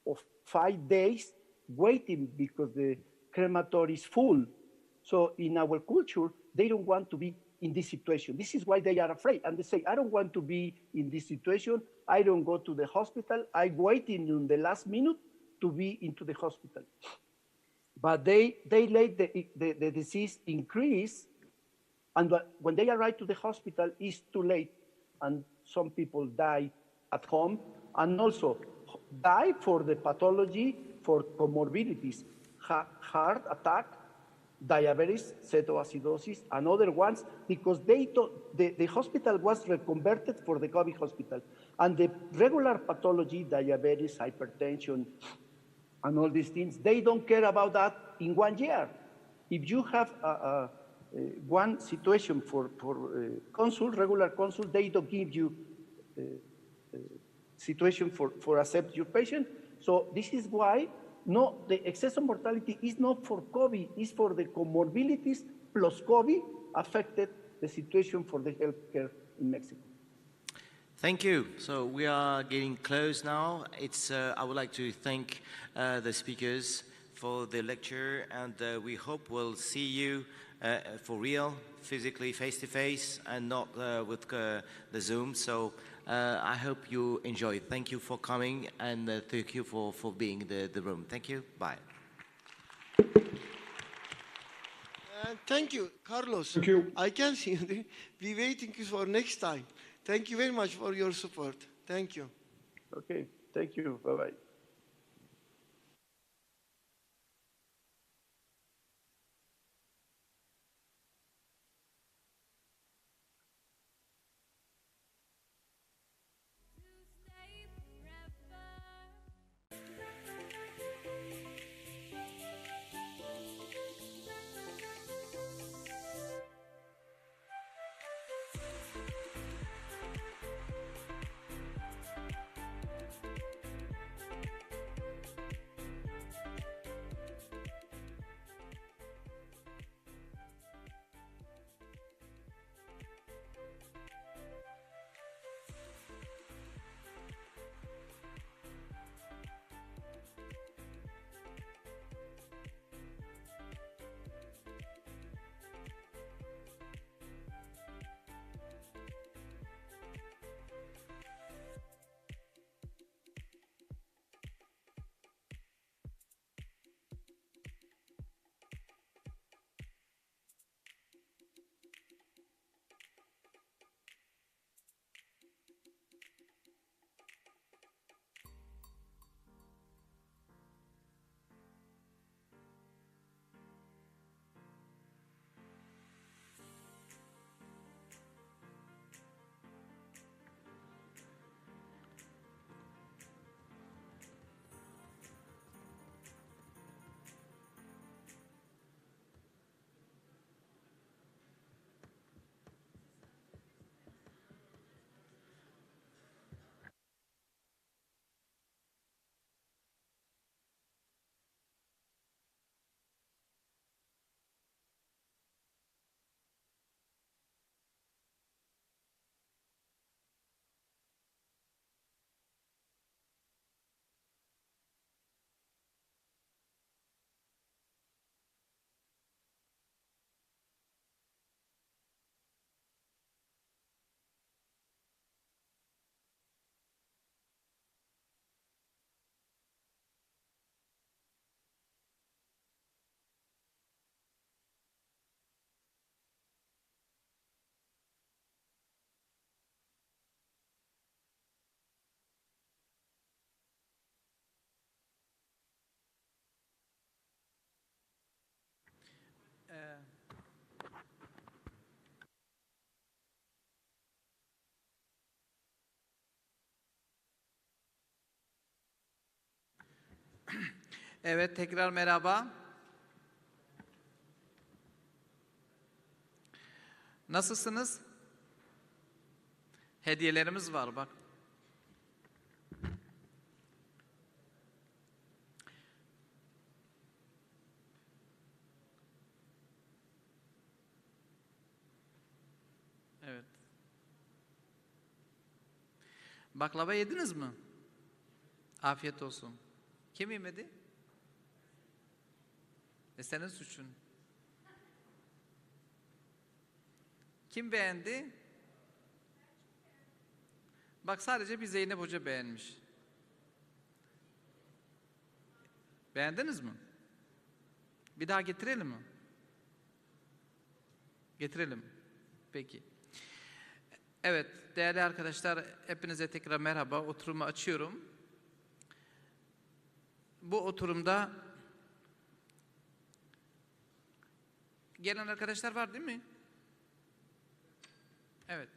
[SPEAKER 12] or 5 days waiting because the crematory is full. So in our culture, they don't want to be in this situation. This is why they are afraid. And they say, I don't want to be in this situation. I don't go to the hospital. I wait in the last minute to be into the hospital. But they let the disease increase. And when they arrive to the hospital, it's too late. And some people die at home, and also die for the pathology, for comorbidities, heart attack, diabetes, ketoacidosis, and other ones, because the hospital was reconverted for the COVID hospital. And the regular pathology, diabetes, hypertension, and all these things, they don't care about that in 1 year. If you have one situation for regular consult, they don't give you situation for accept your patient. So this is why the excess of mortality is not for COVID, it's for the comorbidities plus COVID affected the situation for the healthcare in Mexico.
[SPEAKER 6] Thank you. So we are getting close now. I would like to thank the speakers for the lecture, and we hope we'll see you for real, physically, face-to-face, and not with the Zoom. So I hope you enjoy. Thank you for coming, and thank you for being in the room. Thank you. Bye.
[SPEAKER 4] Thank you, Carlos.
[SPEAKER 11] Thank you.
[SPEAKER 4] I can see you. Be waiting for next time. Thank you very much for your support. Thank you.
[SPEAKER 12] Okay, thank you. Bye-bye.
[SPEAKER 14] To stay forever.
[SPEAKER 13] Evet, tekrar merhaba. Nasılsınız? Hediyelerimiz var bak. Evet. Baklava yediniz mi? Afiyet olsun. Kim yemedi? Senin suçun. Kim beğendi? Bak sadece bir Zeynep Hoca beğenmiş. Beğendiniz mi? Bir daha getirelim mi? Getirelim. Peki. Evet, değerli arkadaşlar, hepinize tekrar merhaba. Oturumu açıyorum. Bu oturumda gelen arkadaşlar var değil mi? Evet.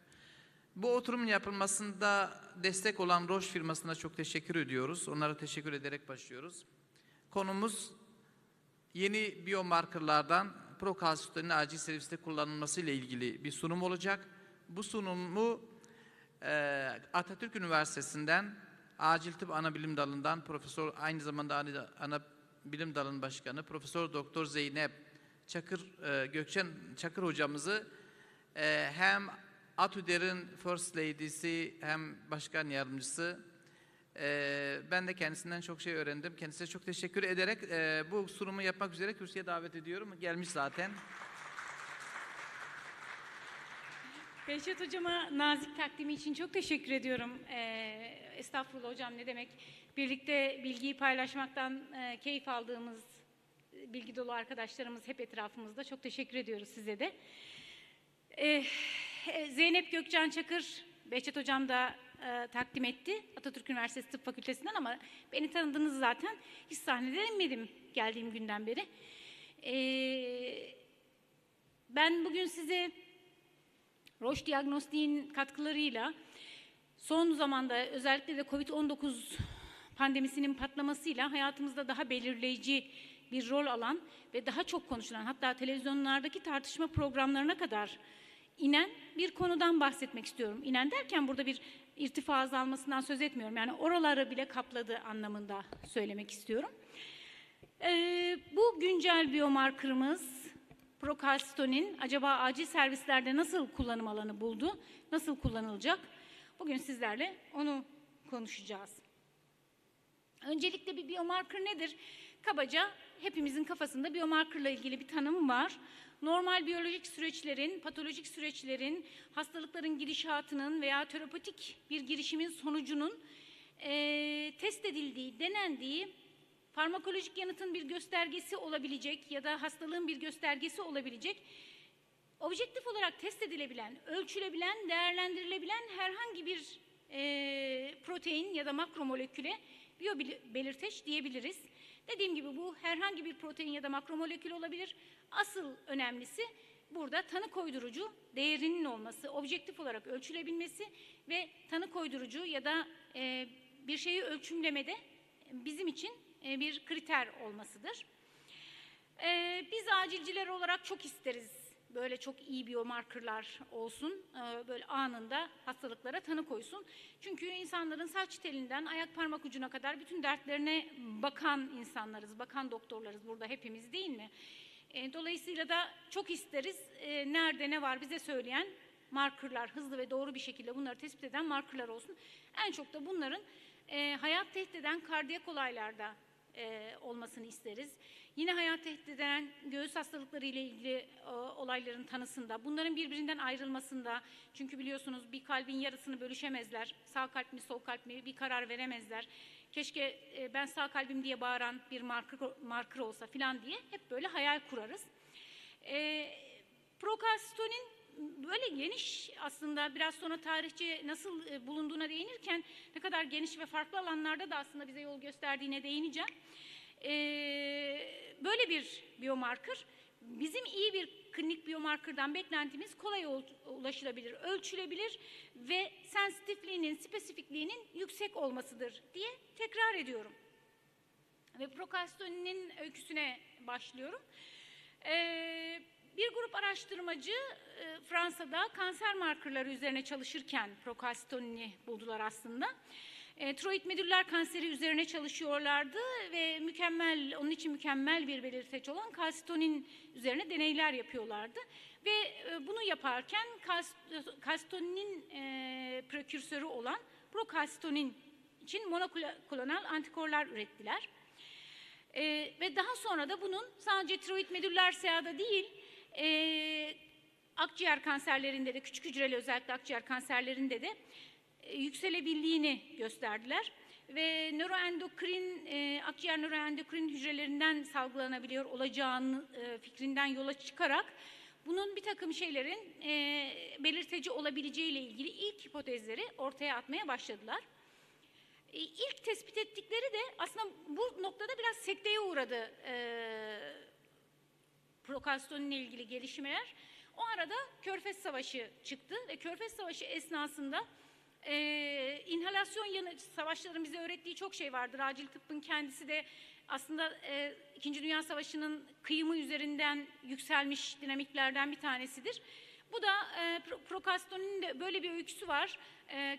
[SPEAKER 13] Bu oturumun yapılmasında destek olan Roche firmasına çok teşekkür ediyoruz. Onlara teşekkür ederek başlıyoruz. Konumuz yeni biyomarkerlardan prokalsitonin acil serviste kullanılması ile ilgili bir sunum olacak. Bu sunumu Atatürk Üniversitesi'nden Acil Tıp Anabilim Dalı'ndan profesör, aynı zamanda ana bilim dalının başkanı Profesör Doktor Zeynep Gökçen Çakır hocamızı hem ATÜDER'in First Lady'si hem başkan yardımcısı, ben de kendisinden çok şey öğrendim. Kendisine çok teşekkür ederek bu sunumu yapmak üzere kürsüye davet ediyorum. Gelmiş zaten.
[SPEAKER 14] Behçet Hocama nazik takdimi için çok teşekkür ediyorum. Estağfurullah hocam, ne demek. Birlikte bilgiyi paylaşmaktan keyif aldığımız bilgi dolu arkadaşlarımız hep etrafımızda. Çok teşekkür ediyoruz size de. Zeynep Gökçen Çakır, Behçet Hocam da takdim etti Atatürk Üniversitesi Tıp Fakültesinden, ama beni tanıdınız zaten. Hiç sahnede inmedim geldiğim günden beri. Ben bugün size Roche Diagnostik'in katkılarıyla son zamanda özellikle de COVID-19 pandemisinin patlamasıyla hayatımızda daha belirleyici bir rol alan ve daha çok konuşulan, hatta televizyonlardaki tartışma programlarına kadar inen bir konudan bahsetmek istiyorum. İnen derken burada bir irtifa azalmasından söz etmiyorum. Yani oraları bile kapladığı anlamında söylemek istiyorum. Bu güncel biyomarkerımız prokalsitonin acaba acil servislerde nasıl kullanım alanı buldu? Nasıl kullanılacak? Bugün sizlerle onu konuşacağız. Öncelikle bir biyomarker nedir? Kabaca hepimizin kafasında biyomarkerla ilgili bir tanım var. Normal biyolojik süreçlerin, patolojik süreçlerin, hastalıkların gidişatının veya terapötik bir girişimin sonucunun test edildiği, denendiği, farmakolojik yanıtın bir göstergesi olabilecek ya da hastalığın bir göstergesi olabilecek, objektif olarak test edilebilen, ölçülebilen, değerlendirilebilen herhangi bir protein ya da makromoleküle biyobelirteç diyebiliriz. Dediğim gibi bu herhangi bir protein ya da makromolekül olabilir. Asıl önemlisi burada tanı koydurucu değerinin olması, objektif olarak ölçülebilmesi ve tanı koydurucu ya da bir şeyi ölçümlemede bizim için bir kriter olmasıdır. Biz acilciler olarak çok isteriz böyle çok iyi biyomarkerlar olsun, böyle anında hastalıklara tanı koysun. Çünkü insanların saç telinden ayak parmak ucuna kadar bütün dertlerine bakan insanlarız, bakan doktorlarız burada hepimiz, değil mi? Dolayısıyla da çok isteriz nerede ne var bize söyleyen markerlar, hızlı ve doğru bir şekilde bunları tespit eden markerlar olsun. En çok da bunların hayat tehdit eden kardiyak olaylarda olmasını isteriz. Yine hayat tehdit eden göğüs hastalıkları ile ilgili olayların tanısında, bunların birbirinden ayrılmasında, çünkü biliyorsunuz bir kalbin yarısını bölüşemezler, sağ kalp mi sol kalp mi bir karar veremezler. Keşke ben sağ kalbim diye bağıran bir marker olsa filan diye hep böyle hayal kurarız. Prokalsitonin böyle geniş, aslında biraz sonra tarihçe nasıl bulunduğuna değinirken ne kadar geniş ve farklı alanlarda da aslında bize yol gösterdiğine değineceğim. Böyle bir biyomarker, bizim iyi bir klinik biyomarkerdan beklentimiz kolay ulaşılabilir, ölçülebilir ve sensitifliğinin, spesifikliğinin yüksek olmasıdır diye tekrar ediyorum. Ve prokastonin öyküsüne başlıyorum. Bir grup araştırmacı Fransa'da kanser markerları üzerine çalışırken prokastonini buldular aslında. Tiroid medüller kanseri üzerine çalışıyorlardı ve onun için mükemmel bir belirteç olan kalsitonin üzerine deneyler yapıyorlardı. Ve bunu yaparken kalsitoninin prekürsörü olan prokalsitonin için monoklonal antikorlar ürettiler. Ve daha sonra da bunun sadece tiroid medüller SEA'da değil, akciğer kanserlerinde de, küçük hücreli özellikle akciğer kanserlerinde de yükselebildiğini gösterdiler. Ve akciğer nöroendokrin hücrelerinden salgılanabiliyor olacağını fikrinden yola çıkarak bunun bir takım şeylerin belirteci olabileceğiyle ilgili ilk hipotezleri ortaya atmaya başladılar. İlk tespit ettikleri de aslında bu noktada biraz sekteye uğradı prokalsitoninle ilgili gelişmeler. O arada Körfez Savaşı çıktı ve Körfez Savaşı esnasında inhalasyon yanı, savaşların bize öğrettiği çok şey vardır. Acil tıbbın kendisi de aslında İkinci Dünya Savaşı'nın kıyımı üzerinden yükselmiş dinamiklerden bir tanesidir. Bu da prokalsitonin de böyle bir öyküsü var.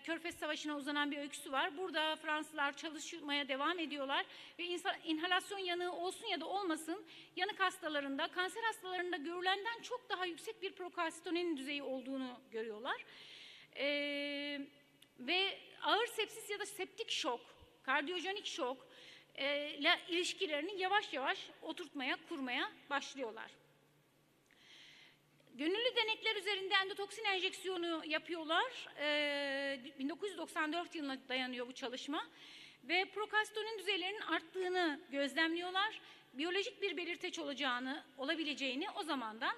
[SPEAKER 14] Körfez Savaşı'na uzanan bir öyküsü var. Burada Fransızlar çalışmaya devam ediyorlar ve inhalasyon yanığı olsun ya da olmasın yanık hastalarında, kanser hastalarında görülenden çok daha yüksek bir prokalsitonin düzeyi olduğunu görüyorlar. Ve ağır sepsis ya da septik şok, kardiyojenik şok ile ilişkilerini yavaş yavaş oturtmaya, kurmaya başlıyorlar. Gönüllü denekler üzerinde endotoksin enjeksiyonu yapıyorlar. 1994 yılına dayanıyor bu çalışma. Ve prokalsitonin düzeylerinin arttığını gözlemliyorlar. Biyolojik bir belirteç olabileceğini o zamandan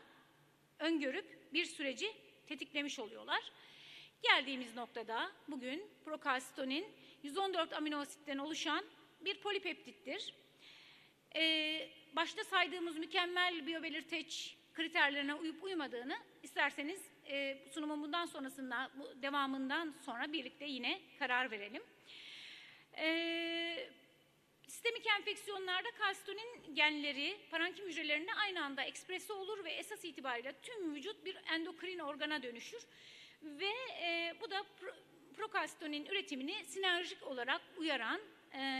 [SPEAKER 14] öngörüp bir süreci tetiklemiş oluyorlar. Geldiğimiz noktada bugün prokalsitonin 114 amino asitten oluşan bir polipeptittir. Başta saydığımız mükemmel biyobelirteç kriterlerine uyup uymadığını isterseniz sunumun devamından sonra birlikte yine karar verelim. Sistemik enfeksiyonlarda kalsitonin genleri parenkim hücrelerinde aynı anda ekspresi olur ve esas itibariyle tüm vücut bir endokrin organa dönüşür. Ve bu da prokalsitonin üretimini sinerjik olarak uyaran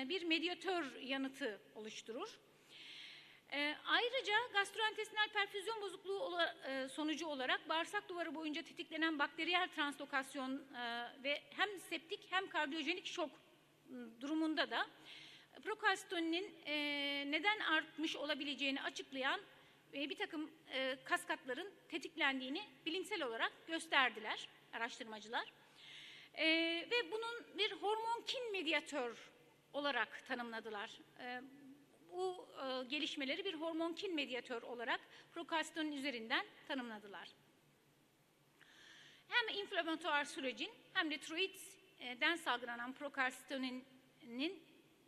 [SPEAKER 14] bir medyatör yanıtı oluşturur. Ayrıca gastrointestinal perfüzyon bozukluğu sonucu olarak bağırsak duvarı boyunca tetiklenen bakteriyel translokasyon ve hem septik hem kardiyojenik şok durumunda da prokalsitoninin neden artmış olabileceğini açıklayan bir takım kaskatların tetiklendiğini bilimsel olarak gösterdiler araştırmacılar. Ve bunun bir hormonkin medyatör olarak tanımladılar. Bu gelişmeleri bir hormonkin medyatör olarak prokalsitonin üzerinden tanımladılar. Hem inflamatuar sürecin hem de tiroidden salgılanan prokalsitoninin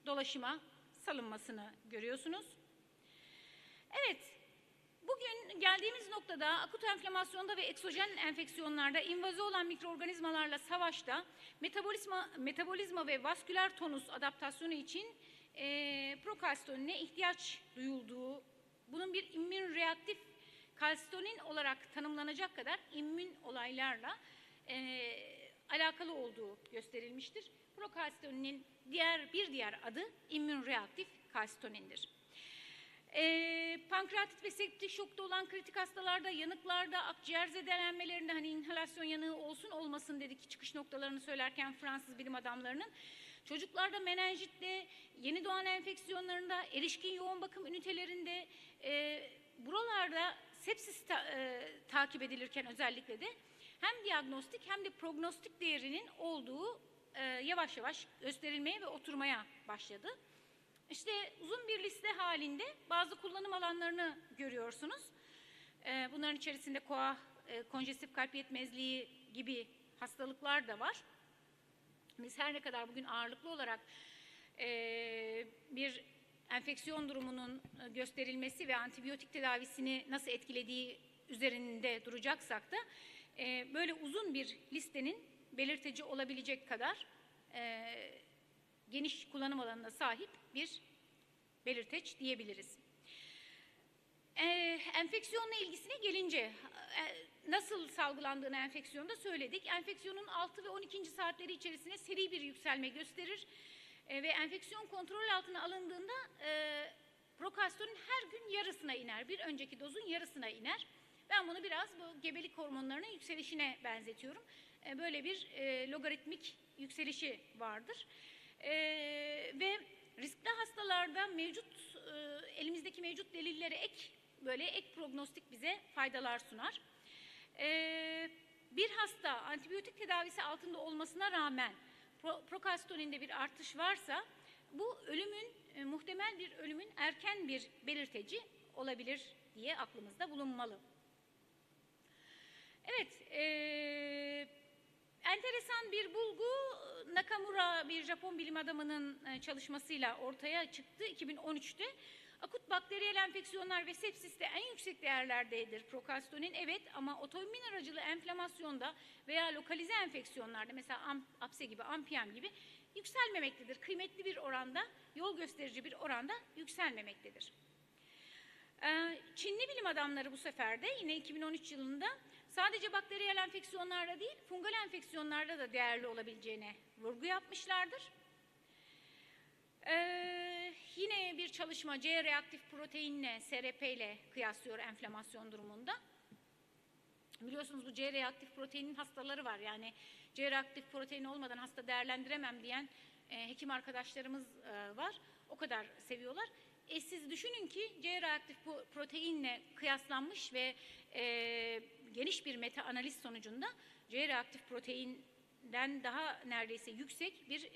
[SPEAKER 14] dolaşıma salınmasını görüyorsunuz. Evet, bugün geldiğimiz noktada akut enflamasyonda ve eksojen enfeksiyonlarda invazı olan mikroorganizmalarla savaşta metabolizma ve vasküler tonus adaptasyonu için prokalsitonine ihtiyaç duyulduğu, bunun bir immün reaktif kalsitonin olarak tanımlanacak kadar immün olaylarla alakalı olduğu gösterilmiştir. Prokalsitoninin bir diğer adı immün reaktif kalsitonindir. Pankreatit ve septik şokta olan kritik hastalarda, yanıklarda, akciğer zedelenmelerinde hani inhalasyon yanığı olsun olmasın dedik çıkış noktalarını söylerken Fransız bilim adamlarının. Çocuklarda menenjitte, yeni doğan enfeksiyonlarında, erişkin yoğun bakım ünitelerinde buralarda sepsis takip edilirken özellikle de hem diagnostik hem de prognostik değerinin olduğu yavaş yavaş gösterilmeye ve oturmaya başladı. İşte uzun bir liste halinde bazı kullanım alanlarını görüyorsunuz. Bunların içerisinde koa, konjestif kalp yetmezliği gibi hastalıklar da var. Biz her ne kadar bugün ağırlıklı olarak bir enfeksiyon durumunun gösterilmesi ve antibiyotik tedavisini nasıl etkilediği üzerinde duracaksak da böyle uzun bir listenin belirteci olabilecek kadar geniş kullanım alanına sahip bir belirteç diyebiliriz. Enfeksiyonla ilgisine gelince nasıl salgılandığını enfeksiyonda söyledik. Enfeksiyonun 6 ve 12. saatleri içerisinde seri bir yükselme gösterir ve enfeksiyon kontrol altına alındığında prokastonun her gün yarısına iner. Bir önceki dozun yarısına iner. Ben bunu biraz bu gebelik hormonlarının yükselişine benzetiyorum. Böyle bir logaritmik yükselişi vardır. Ve riskli hastalarda elimizdeki mevcut delillere ek prognostik bize faydalar sunar. Bir hasta antibiyotik tedavisi altında olmasına rağmen prokastoninde bir artış varsa bu muhtemel bir ölümün erken bir belirteci olabilir diye aklımızda bulunmalı. Evet, enteresan bir bulgu Nakamura, bir Japon bilim adamının çalışmasıyla ortaya çıktı 2013'te. Akut bakteriyel enfeksiyonlar ve sepsiste en yüksek değerlerdedir prokastonin, evet, ama otoimmün aracılı enflamasyonda veya lokalize enfeksiyonlarda, mesela apse gibi, ampiyem gibi yükselmemektedir. Kıymetli bir oranda, yol gösterici bir oranda yükselmemektedir. Çinli bilim adamları bu sefer de yine 2013 yılında sadece bakteriyel enfeksiyonlarda değil, fungal enfeksiyonlarda da değerli olabileceğine vurgu yapmışlardır. Yine bir çalışma C reaktif proteinle, SRP ile kıyaslıyor enflamasyon durumunda. Biliyorsunuz bu C reaktif proteinin hastaları var. Yani C reaktif protein olmadan hasta değerlendiremem diyen hekim arkadaşlarımız var. O kadar seviyorlar. Siz düşünün ki C reaktif proteinle kıyaslanmış ve geniş bir meta analiz sonucunda C reaktif proteinden daha neredeyse yüksek bir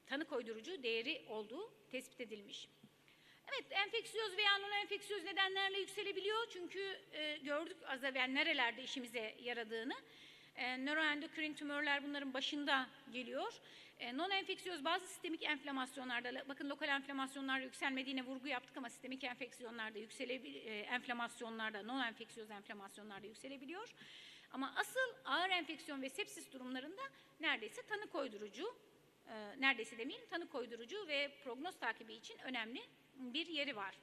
[SPEAKER 14] tanı koydurucu değeri olduğu tespit edilmiş. Evet, enfeksiyöz veya non-enfeksiyöz nedenlerle yükselebiliyor. Çünkü gördük az evvel nerelerde işimize yaradığını. Nöroendokrin tümörler bunların başında geliyor. Non-enfeksiyöz bazı sistemik enflamasyonlarda, bakın lokal enflamasyonlarda yükselmediğine vurgu yaptık ama sistemik enfeksiyonlarda enflamasyonlarda, non-enfeksiyöz enflamasyonlarda yükselebiliyor. Ama asıl ağır enfeksiyon ve sepsis durumlarında neredeyse tanı koydurucu, neredeyse demeyelim, tanı koydurucu ve prognoz takibi için önemli bir yeri var.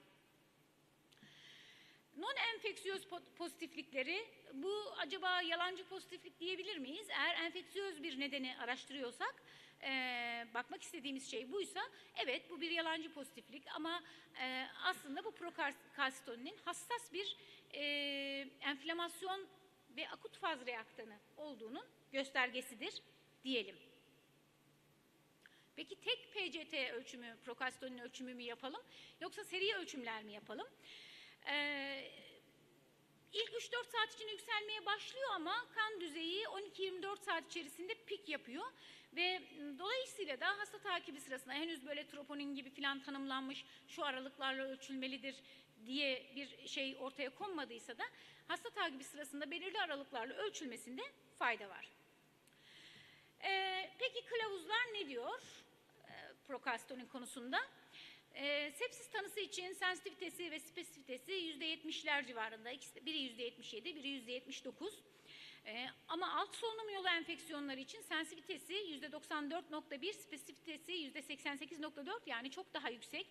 [SPEAKER 14] Non-enfeksiyöz pozitiflikleri, bu acaba yalancı pozitiflik diyebilir miyiz? Eğer enfeksiyöz bir nedeni araştırıyorsak, bakmak istediğimiz şey buysa, evet bu bir yalancı pozitiflik ama aslında bu prokalsitoninin hassas bir enflamasyon ve akut faz reaktanı olduğunun göstergesidir diyelim. Peki tek PCT ölçümü, prokalsitonin ölçümü mü yapalım yoksa seri ölçümler mi yapalım? İlk 3-4 saat için yükselmeye başlıyor ama kan düzeyi 12-24 saat içerisinde pik yapıyor ve dolayısıyla da hasta takibi sırasında henüz böyle troponin gibi filan tanımlanmış, şu aralıklarla ölçülmelidir diye bir şey ortaya konmadıysa da hasta takibi sırasında belirli aralıklarla ölçülmesinde fayda var. Peki kılavuzlar ne diyor prokalsitonin konusunda? Sepsis tanısı için sensitivitesi ve spesifitesi %70'ler civarında. Biri %77, biri %79. Ama alt solunum yolu enfeksiyonları için sensitivitesi %94.1, spesifitesi %88.4, yani çok daha yüksek.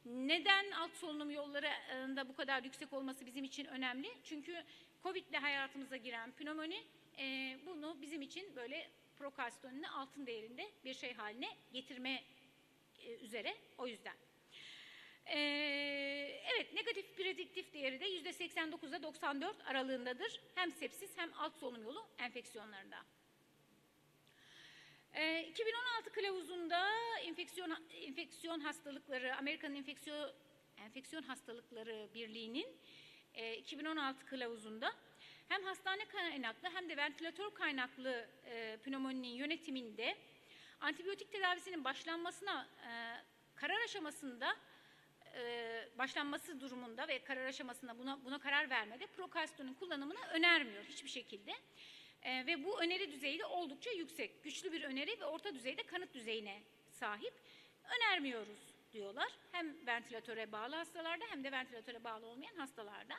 [SPEAKER 14] Neden alt solunum yollarında bu kadar yüksek olması bizim için önemli? Çünkü COVID ile hayatımıza giren pnömoni bunu bizim için böyle prokalsitonini altın değerinde bir şey haline getirme üzere, o yüzden. Evet, negatif prediktif değeri de %89'a 94 aralığındadır. Hem sepsis hem alt solunum yolu enfeksiyonlarında. 2016 kılavuzunda enfeksiyon hastalıkları, Amerikan Enfeksiyon Hastalıkları Birliği'nin 2016 kılavuzunda hem hastane kaynaklı hem de ventilatör kaynaklı pnömoninin yönetiminde antibiyotik tedavisinin başlanmasına karar aşamasında başlanması durumunda ve karar aşamasında buna karar vermede prokalsitonin kullanımını önermiyor hiçbir şekilde. Ve bu öneri düzeyi de oldukça yüksek. Güçlü bir öneri ve orta düzeyde kanıt düzeyine sahip. Önermiyoruz diyorlar. Hem ventilatöre bağlı hastalarda hem de ventilatöre bağlı olmayan hastalarda.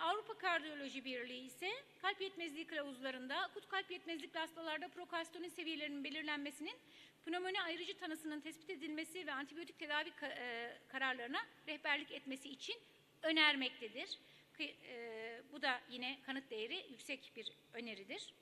[SPEAKER 14] Avrupa Kardiyoloji Birliği ise kalp yetmezliği kılavuzlarında akut kalp yetmezlikli hastalarda prokastonin seviyelerinin belirlenmesinin pnömoni ayrıcı tanısının tespit edilmesi ve antibiyotik tedavi kararlarına rehberlik etmesi için önermektedir. Bu da yine kanıt değeri yüksek bir öneridir.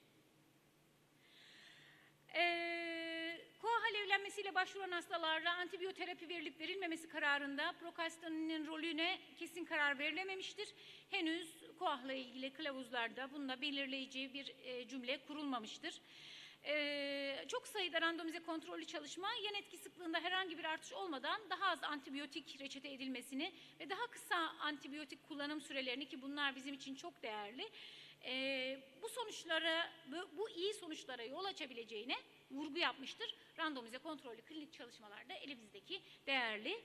[SPEAKER 14] Koa alevlenmesiyle başvuran hastalarda antibiyoterapi verilip verilmemesi kararında prokastoninin rolüne kesin karar verilememiştir. Henüz koahla ilgili kılavuzlarda bunda belirleyici bir cümle kurulmamıştır. Çok sayıda randomize kontrollü çalışma yan etki sıklığında herhangi bir artış olmadan daha az antibiyotik reçete edilmesini ve daha kısa antibiyotik kullanım sürelerini, ki bunlar bizim için çok değerli, bu iyi sonuçlara yol açabileceğine vurgu yapmıştır. Randomize kontrollü klinik çalışmalarda elimizdeki değerli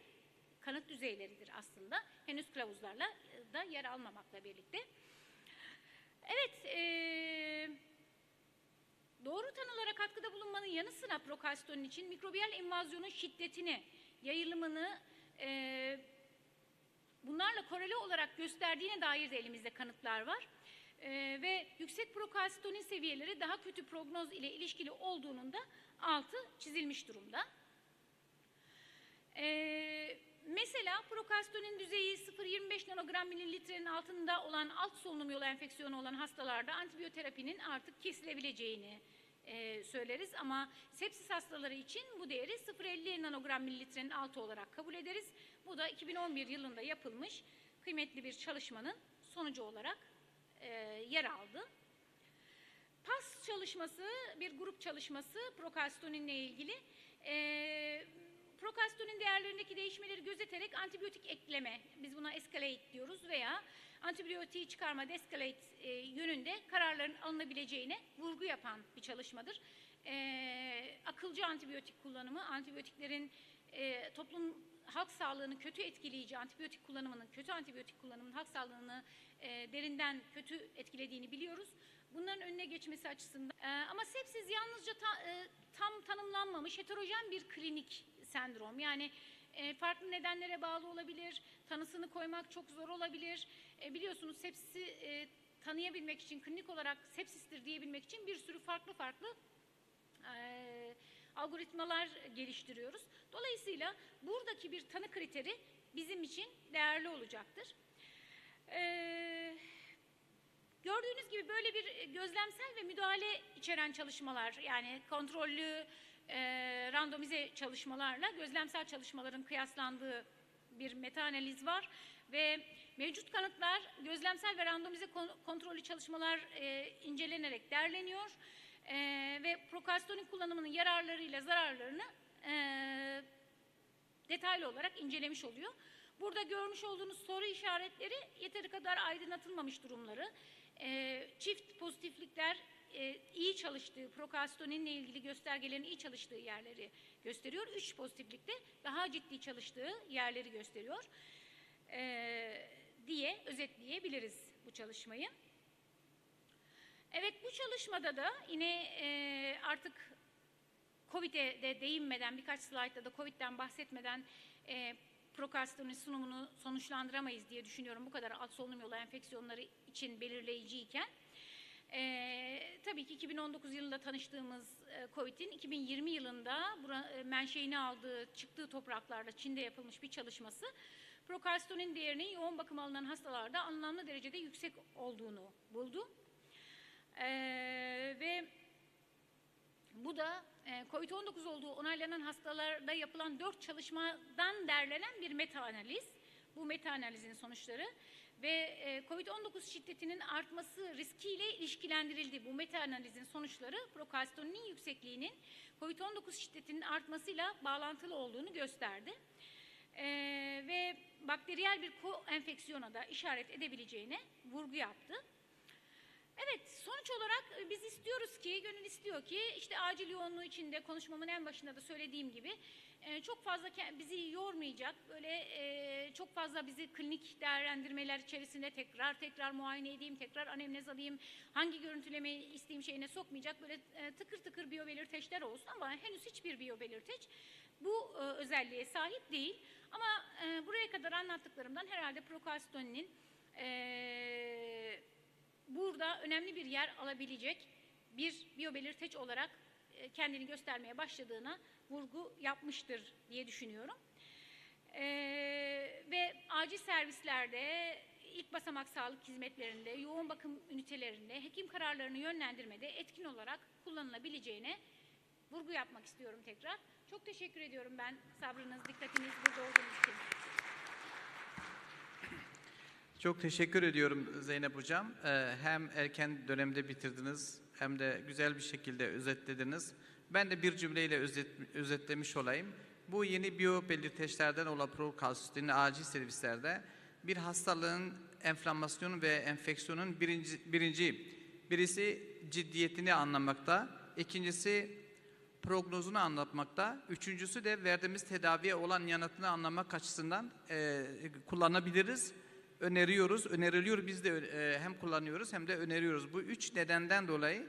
[SPEAKER 14] kanıt düzeyleridir aslında. Henüz kılavuzlarla da yer almamakla birlikte. Evet, doğru tanılara katkıda bulunmanın yanı sıra prokastonin için mikrobiyal invazyonun şiddetini, yayılımını bunlarla koreli olarak gösterdiğine dair de elimizde kanıtlar var. Ve yüksek prokastonin seviyeleri daha kötü prognoz ile ilişkili olduğunun da altı çizilmiş durumda. Mesela prokastonin düzeyi 0,25 nanogram mililitrenin altında olan alt solunum yolu enfeksiyonu olan hastalarda antibiyoterapinin artık kesilebileceğini söyleriz. Ama sepsis hastaları için bu değeri 0,50 nanogram mililitrenin altı olarak kabul ederiz. Bu da 2011 yılında yapılmış kıymetli bir çalışmanın sonucu olarak yer aldı. PAS çalışması bir grup çalışması prokastoninle ilgili. Prokastonin değerlerindeki değişmeleri gözeterek antibiyotik ekleme, biz buna escalate diyoruz, veya antibiyotiği çıkarma, descalate yönünde kararların alınabileceğine vurgu yapan bir çalışmadır. Akılcı antibiyotik kullanımı, antibiyotiklerin toplum halk sağlığını kötü etkileyici antibiyotik kullanımının halk sağlığını derinden kötü etkilediğini biliyoruz. Bunların önüne geçmesi açısından. Ama sepsis yalnızca tam tanımlanmamış heterojen bir klinik sendrom. Yani farklı nedenlere bağlı olabilir, tanısını koymak çok zor olabilir. Biliyorsunuz sepsisi tanıyabilmek için, klinik olarak sepsistir diyebilmek için bir sürü farklı algoritmalar geliştiriyoruz. Dolayısıyla buradaki bir tanı kriteri bizim için değerli olacaktır. Gördüğünüz gibi böyle bir gözlemsel ve müdahale içeren çalışmalar, yani kontrollü randomize çalışmalarla gözlemsel çalışmaların kıyaslandığı bir meta-analiz var ve mevcut kanıtlar gözlemsel ve randomize kontrollü çalışmalar incelenerek derleniyor ve prokastonin kullanımının yararlarıyla zararlarını detaylı olarak incelemiş oluyor. Burada görmüş olduğunuz soru işaretleri yeteri kadar aydınlatılmamış durumları. Çift pozitiflikler iyi çalıştığı, prokastoninle ilgili göstergelerin iyi çalıştığı yerleri gösteriyor. 3 pozitiflikte daha ciddi çalıştığı yerleri gösteriyor diye özetleyebiliriz bu çalışmayı. Evet, bu çalışmada da yine artık COVID'e de değinmeden, birkaç slaytta da COVID'den bahsetmeden prokastonin sunumunu sonuçlandıramayız diye düşünüyorum. Bu kadar alt solunum yolu enfeksiyonları için belirleyiciyken. Tabii ki 2019 yılında tanıştığımız COVID'in 2020 yılında menşeini aldığı, çıktığı topraklarda Çin'de yapılmış bir çalışması prokastonin değerinin yoğun bakım alınan hastalarda anlamlı derecede yüksek olduğunu buldu. Ve bu da COVID-19 olduğu onaylanan hastalarda yapılan 4 çalışmadan derlenen bir meta-analiz. Bu meta-analizin sonuçları ve COVID-19 şiddetinin artması riskiyle ilişkilendirildi. Bu meta-analizin sonuçları prokastonin yüksekliğinin COVID-19 şiddetinin artmasıyla bağlantılı olduğunu gösterdi. Ve bakteriyel bir koenfeksiyona da işaret edebileceğine vurgu yaptı. Evet, sonuç olarak biz istiyoruz ki, gönül istiyor ki işte acil yoğunluğu içinde konuşmamın en başında da söylediğim gibi çok fazla bizi yormayacak, böyle çok fazla bizi klinik değerlendirmeler içerisinde tekrar muayene edeyim, tekrar anemnez alayım, hangi görüntülemeyi isteyeyim şeyine sokmayacak, böyle tıkır tıkır biyobelirteçler olsun ama henüz hiçbir biyobelirteç bu özelliğe sahip değil. Ama buraya kadar anlattıklarımdan herhalde prokastonin burada önemli bir yer alabilecek bir biyobelirteç olarak kendini göstermeye başladığına vurgu yapmıştır diye düşünüyorum. Ve acil servislerde, ilk basamak sağlık hizmetlerinde, yoğun bakım ünitelerinde hekim kararlarını yönlendirmede etkin olarak kullanılabileceğine vurgu yapmak istiyorum tekrar. Çok teşekkür ediyorum ben sabrınız, dikkatiniz, burada olduğunuz için.
[SPEAKER 13] Çok teşekkür ediyorum Zeynep Hocam. Hem erken dönemde bitirdiniz hem de güzel bir şekilde özetlediniz. Ben de bir cümleyle özetlemiş olayım. Bu yeni biyobelirteçlerden olan prokalsitinin acil servislerde bir hastalığın enflamasyonu ve enfeksiyonun birisi ciddiyetini anlamakta, ikincisi prognozunu anlatmakta, üçüncüsü de verdiğimiz tedaviye olan yanıtını anlamak açısından kullanabiliriz. Öneriliyor. Biz de hem kullanıyoruz hem de öneriyoruz. Bu üç nedenden dolayı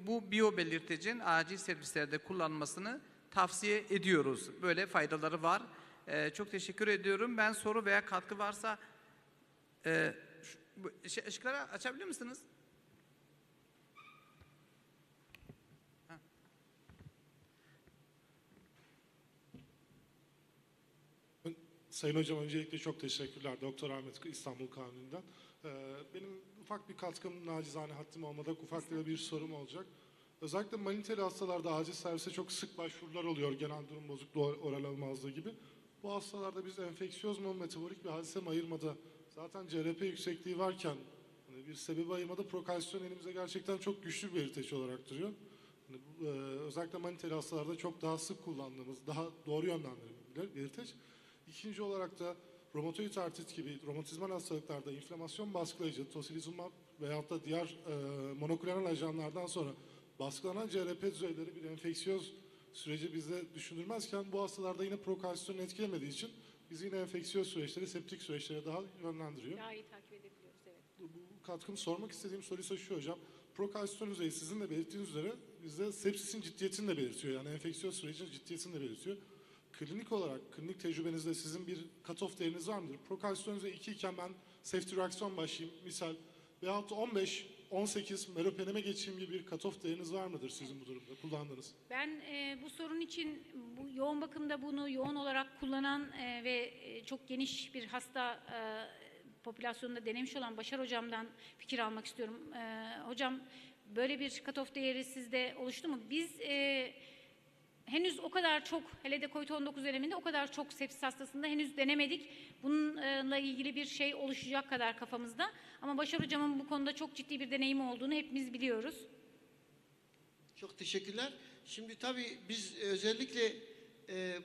[SPEAKER 13] bu biyobelirtecin acil servislerde kullanılmasını tavsiye ediyoruz. Böyle faydaları var. Çok teşekkür ediyorum. Ben soru veya katkı varsa ışıkları açabilir misiniz?
[SPEAKER 15] Sayın Hocam öncelikle çok teşekkürler. Doktor Ahmet İstanbul Kanunu'ndan. Benim ufak bir katkım, nacizane haddim olmadan ufak bir sorum olacak. Özellikle maniteli hastalarda acil servise çok sık başvurular oluyor. Genel durum bozukluğu, oral almazlığı gibi. Bu hastalarda biz enfeksiyöz mu, metabolik bir hadise mi ayırmada, zaten CRP yüksekliği varken bir sebebi ayırmada prokalsiyon elimize gerçekten çok güçlü bir belirteç olarak duruyor. Özellikle maniteli hastalarda çok daha sık kullandığımız, daha doğru yönlendirilen belirteç. İkinci olarak da romatoid artrit gibi romatizmal hastalıklarda inflamasyon baskılayıcı, tocilizumab veyahut da diğer monoklonal ajanlardan sonra baskılanan CRP düzeyleri bir enfeksiyöz süreci bizde düşünülmezken bu hastalarda yine prokalsisyonu etkilemediği için biz yine enfeksiyöz süreçleri, septik süreçlere daha yönlendiriyor.
[SPEAKER 14] Daha iyi takip edebiliyoruz, evet.
[SPEAKER 15] Bu katkımı sormak istediğim soru ise şu hocam. Prokalsiyon düzeyi sizin de belirttiğiniz üzere bizde sepsisin ciddiyetini de belirtiyor. Yani enfeksiyöz sürecinin ciddiyetini de belirtiyor. Klinik olarak, klinik tecrübenizde sizin bir cut-off değeriniz var mıdır? Prokalsiyon düzeyi 2 iken ben ceftriaxon başlayayım misal veyahut 15, 18 meropeneme geçeyim gibi bir cut-off değeriniz var mıdır sizin bu durumda kullandığınız?
[SPEAKER 14] Ben bu sorun için bu yoğun bakımda bunu yoğun olarak kullanan ve çok geniş bir hasta popülasyonunda denemiş olan Başar Hocam'dan fikir almak istiyorum. Hocam böyle bir cut-off değeri sizde oluştu mu? Biz henüz o kadar çok, hele de COVID-19 döneminde o kadar çok sepsis hastasında henüz denemedik. Bununla ilgili bir şey oluşacak kadar kafamızda. Ama Başar Hocam'ın bu konuda çok ciddi bir deneyimi olduğunu hepimiz biliyoruz.
[SPEAKER 4] Çok teşekkürler. Şimdi tabii biz özellikle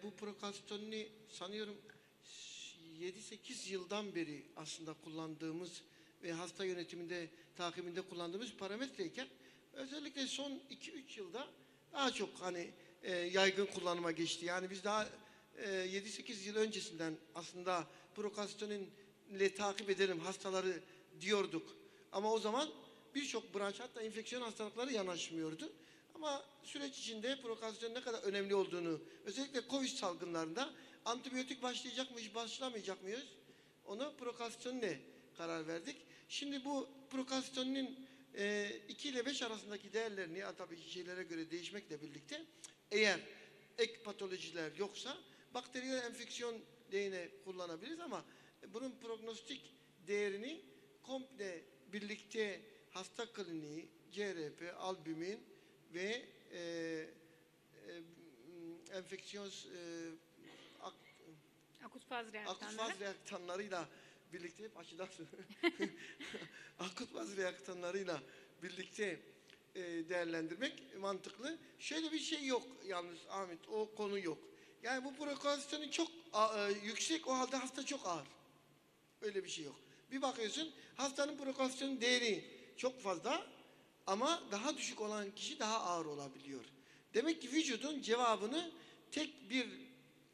[SPEAKER 4] bu prokalsitonini sanıyorum 7-8 yıldan beri aslında kullandığımız ve hasta yönetiminde, takibinde kullandığımız parametreyken özellikle son 2-3 yılda daha çok hani yaygın kullanıma geçti. Yani biz daha 7-8 yıl öncesinden aslında prokalsitonin ile takip edelim hastaları diyorduk. Ama o zaman birçok branş hatta enfeksiyon hastalıkları yanaşmıyordu. Ama süreç içinde prokalsitonun ne kadar önemli olduğunu özellikle COVID salgınlarında antibiyotik başlayacak mıyız, başlamayacak mıyız? Ona prokalsitonle karar verdik. Şimdi bu prokalsitonun 2 ile 5 arasındaki değerlerini tabii şeylere göre değişmekle birlikte eğer ek patolojiler yoksa bakteriyel enfeksiyon değine kullanabiliriz ama bunun prognostik değerini komple birlikte hasta kliniği, CRP, albumin ve enfeksiyon
[SPEAKER 14] akut faz
[SPEAKER 4] reaktanlarıyla birlikte hep aşıdan akut faz reaktanlarıyla birlikte değerlendirmek mantıklı. Şöyle bir şey yok yalnız Ahmet, o konu yok. Yani bu prokalsisyonu çok yüksek, o halde hasta çok ağır. Öyle bir şey yok. Bir bakıyorsun hastanın prokalsiyon değeri çok fazla ama daha düşük olan kişi daha ağır olabiliyor. Demek ki vücudun cevabını tek bir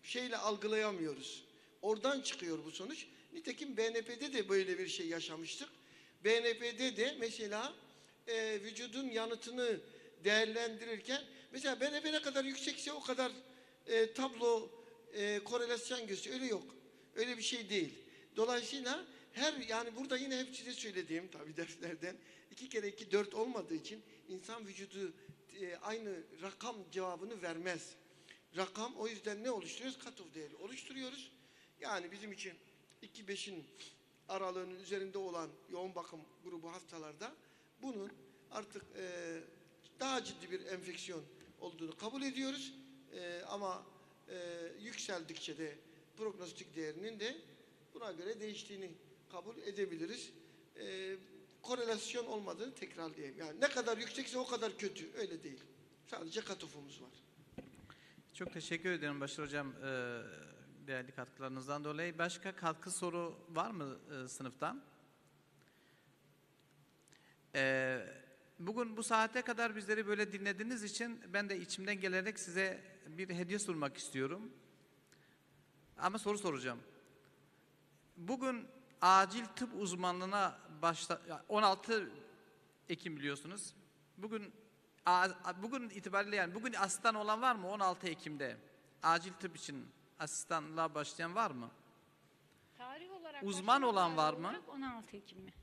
[SPEAKER 4] şeyle algılayamıyoruz. Oradan çıkıyor bu sonuç. Nitekim BNP'de de böyle bir şey yaşamıştık. BNP'de de mesela vücudun yanıtını değerlendirirken mesela BNP ne kadar yüksekse o kadar tablo korelasyon gösteriyor. Öyle yok. Öyle bir şey değil. Dolayısıyla yani burada yine hep size söylediğim tabii derslerden 2 kere 2 4 olmadığı için insan vücudu aynı rakam cevabını vermez. Rakam o yüzden ne oluşturuyoruz? Cutoff değeri oluşturuyoruz. Yani bizim için 2-5'in aralığının üzerinde olan yoğun bakım grubu hastalarda bunun artık daha ciddi bir enfeksiyon olduğunu kabul ediyoruz. Ama yükseldikçe de prognostik değerinin de buna göre değiştiğini kabul edebiliriz. Korelasyon olmadığını tekrarlayayım. Yani ne kadar yüksekse o kadar kötü. Öyle değil. Sadece cutoff'umuz var.
[SPEAKER 13] Çok teşekkür ederim Başar Hocam değerli katkılarınızdan dolayı. Başka katkı soru var mı sınıftan? Bugün bu saate kadar bizleri böyle dinlediğiniz için ben de içimden gelerek size bir hediye sunmak istiyorum. Ama soru soracağım. Bugün acil tıp uzmanlığına 16 Ekim biliyorsunuz. Bugün itibariyle yani bugün asistan olan var mı 16 Ekim'de? Acil tıp için asistanlığa başlayan var mı?
[SPEAKER 14] Tarih olarak
[SPEAKER 13] uzman olan var mı?
[SPEAKER 14] 16 Ekim mi?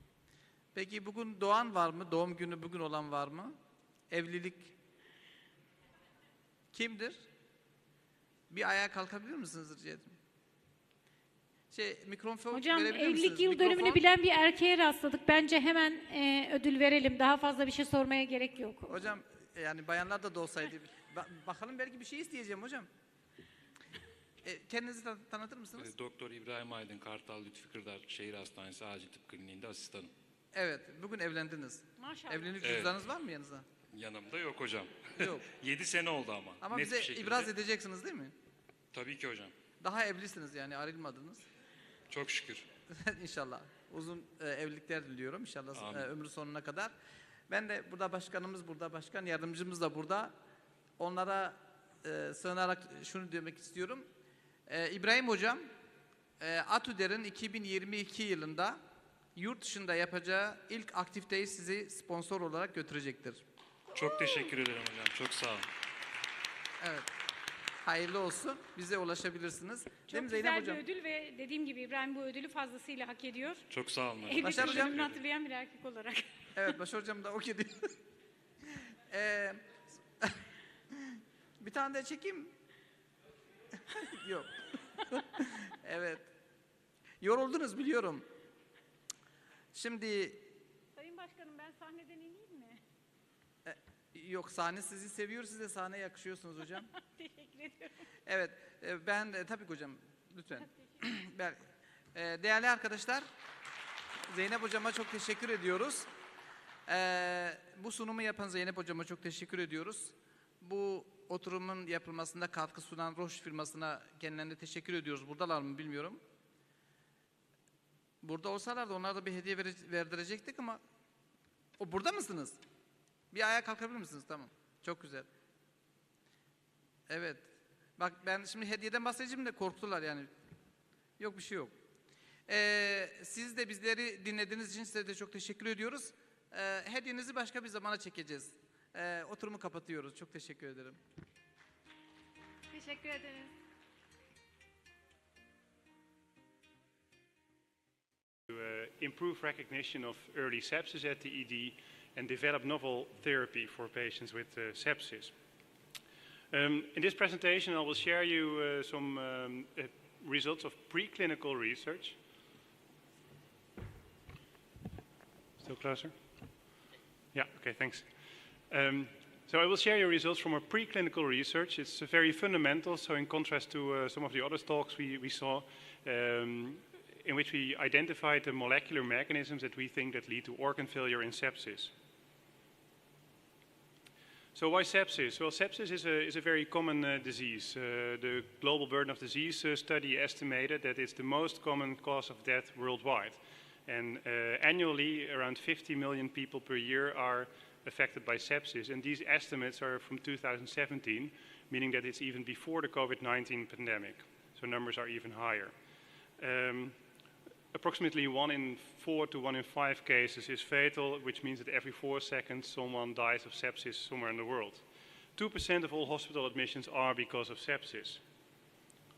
[SPEAKER 13] Peki bugün doğan var mı? Doğum günü bugün olan var mı? Evlilik kimdir? Bir ayağa kalkabilir misiniz rica ederim? Mikrofon
[SPEAKER 14] Hocam
[SPEAKER 13] verebilir
[SPEAKER 14] evlilik
[SPEAKER 13] misiniz?
[SPEAKER 14] yıl dönümünü bilen bir erkeğe rastladık. Bence hemen ödül verelim. Daha fazla bir şey sormaya gerek yok.
[SPEAKER 13] Hocam yani bayanlar da olsaydı. Bakalım belki bir şey isteyeceğim hocam. Kendinizi tanıtır mısınız?
[SPEAKER 16] Doktor İbrahim Aydın, Kartal Lütfi Kırdar Şehir Hastanesi Acil Tıp Kliniğinde asistanım.
[SPEAKER 13] Evet, bugün evlendiniz.
[SPEAKER 14] Maşallah.
[SPEAKER 13] Evlilik cüzdanınız var mı yanınızda?
[SPEAKER 16] Yanımda yok hocam.
[SPEAKER 13] Yok.
[SPEAKER 16] 7 sene oldu ama.
[SPEAKER 13] Ama
[SPEAKER 16] net
[SPEAKER 13] bize
[SPEAKER 16] bir şekilde.
[SPEAKER 13] ibraz edeceksiniz değil mi?
[SPEAKER 16] Tabii ki hocam.
[SPEAKER 13] Daha evlisiniz yani ayrılmadınız.
[SPEAKER 16] Çok şükür.
[SPEAKER 13] İnşallah. Uzun evlilikler diliyorum inşallah
[SPEAKER 16] Amin.
[SPEAKER 13] Ömrü sonuna kadar. Ben de burada başkanımız burada, başkan yardımcımız da burada. Onlara sığınarak şunu demek istiyorum. İbrahim Hocam, ATÜDER'in 2022 yılında yurt dışında yapacağı ilk aktiviteyi sizi sponsor olarak götürecektir.
[SPEAKER 16] Çok teşekkür ederim hocam. Çok sağ olun.
[SPEAKER 13] Evet. Hayırlı olsun. Bize ulaşabilirsiniz.
[SPEAKER 14] Çok güzel bir ödül ve dediğim gibi İbrahim bu ödülü fazlasıyla hak ediyor.
[SPEAKER 16] Çok sağ olun hocam.
[SPEAKER 14] Evlilik
[SPEAKER 13] Başar Hocam.
[SPEAKER 14] dönümünü hatırlayan bir erkek olarak.
[SPEAKER 13] Evet, Başar Hocam da hak ediyor. Bir tane de çekeyim. Yok. Evet. Yoruldunuz biliyorum. Şimdi
[SPEAKER 14] Sayın Başkanım ben sahneden ineyim mi?
[SPEAKER 13] yok sahne sizi seviyor, siz de sahneye yakışıyorsunuz hocam.
[SPEAKER 14] Teşekkür ediyorum.
[SPEAKER 13] Evet, ben tabii ki hocam lütfen. Değerli arkadaşlar, Zeynep hocama çok teşekkür ediyoruz. Bu sunumu yapan Zeynep hocama çok teşekkür ediyoruz. Bu oturumun yapılmasında katkı sunan Roche firmasına kendilerine teşekkür ediyoruz. Buradalar mı bilmiyorum. Burada olsalardı onlara da bir hediye verdirecektik ama burada mısınız? Bir ayağa kalkabilir misiniz? Tamam. Çok güzel. Evet. Bak ben şimdi hediyeden bahsedeceğim de korktular yani. Yok bir şey yok. Siz de bizleri dinlediğiniz için size de çok teşekkür ediyoruz. Hediyenizi başka bir zamana çekeceğiz. Oturumu kapatıyoruz. Çok teşekkür ederim.
[SPEAKER 14] Teşekkür ederiz.
[SPEAKER 17] To improve recognition of early sepsis at the ED and develop novel therapy for patients with sepsis. In this presentation, I will share you some results of preclinical research. Still closer? Yeah, okay, thanks. So I will share you results from our preclinical research. It's very fundamental, so in contrast to some of the other talks we saw, in which we identified the molecular mechanisms that we think that lead to organ failure in sepsis. So why sepsis? Well, sepsis is a very common disease. The Global Burden of Disease study estimated that it's the most common cause of death worldwide. And annually, around 50 million people per year are affected by sepsis. And these estimates are from 2017, meaning that it's even before the COVID-19 pandemic. So numbers are even higher. Approximately 1 in 4 to 1 in 5 cases is fatal, which means that every 4 seconds someone dies of sepsis somewhere in the world. 2% of all hospital admissions are because of sepsis.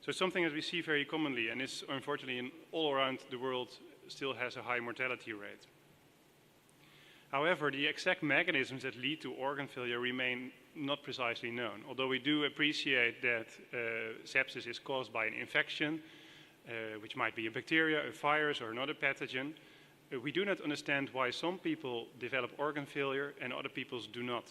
[SPEAKER 17] So it's something that we see very commonly, and is unfortunately all around the world still has a high mortality rate. However, the exact mechanisms that lead to organ failure remain not precisely known, although we do appreciate that sepsis is caused by an infection, which might be a bacteria, a virus, or another pathogen. We do not understand why some people develop organ failure and other people do not.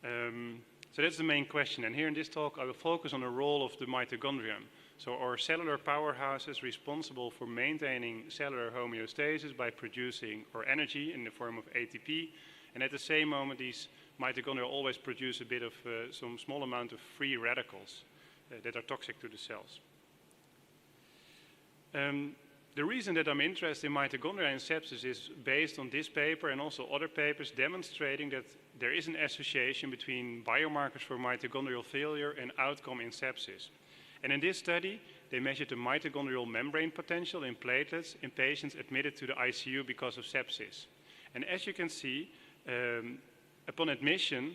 [SPEAKER 17] So that's the main question, and here in this talk I will focus on the role of the mitochondrion. So our cellular powerhouses responsible for maintaining cellular homeostasis by producing our energy in the form of ATP, and at the same moment these mitochondria always produce a bit of some small amount of free radicals that are toxic to the cells. The reason that I'm interested in mitochondria and sepsis is based on this paper and also other papers demonstrating that there is an association between biomarkers for mitochondrial failure and outcome in sepsis. And in this study, they measured the mitochondrial membrane potential in platelets in patients admitted to the ICU because of sepsis. And as you can see, upon admission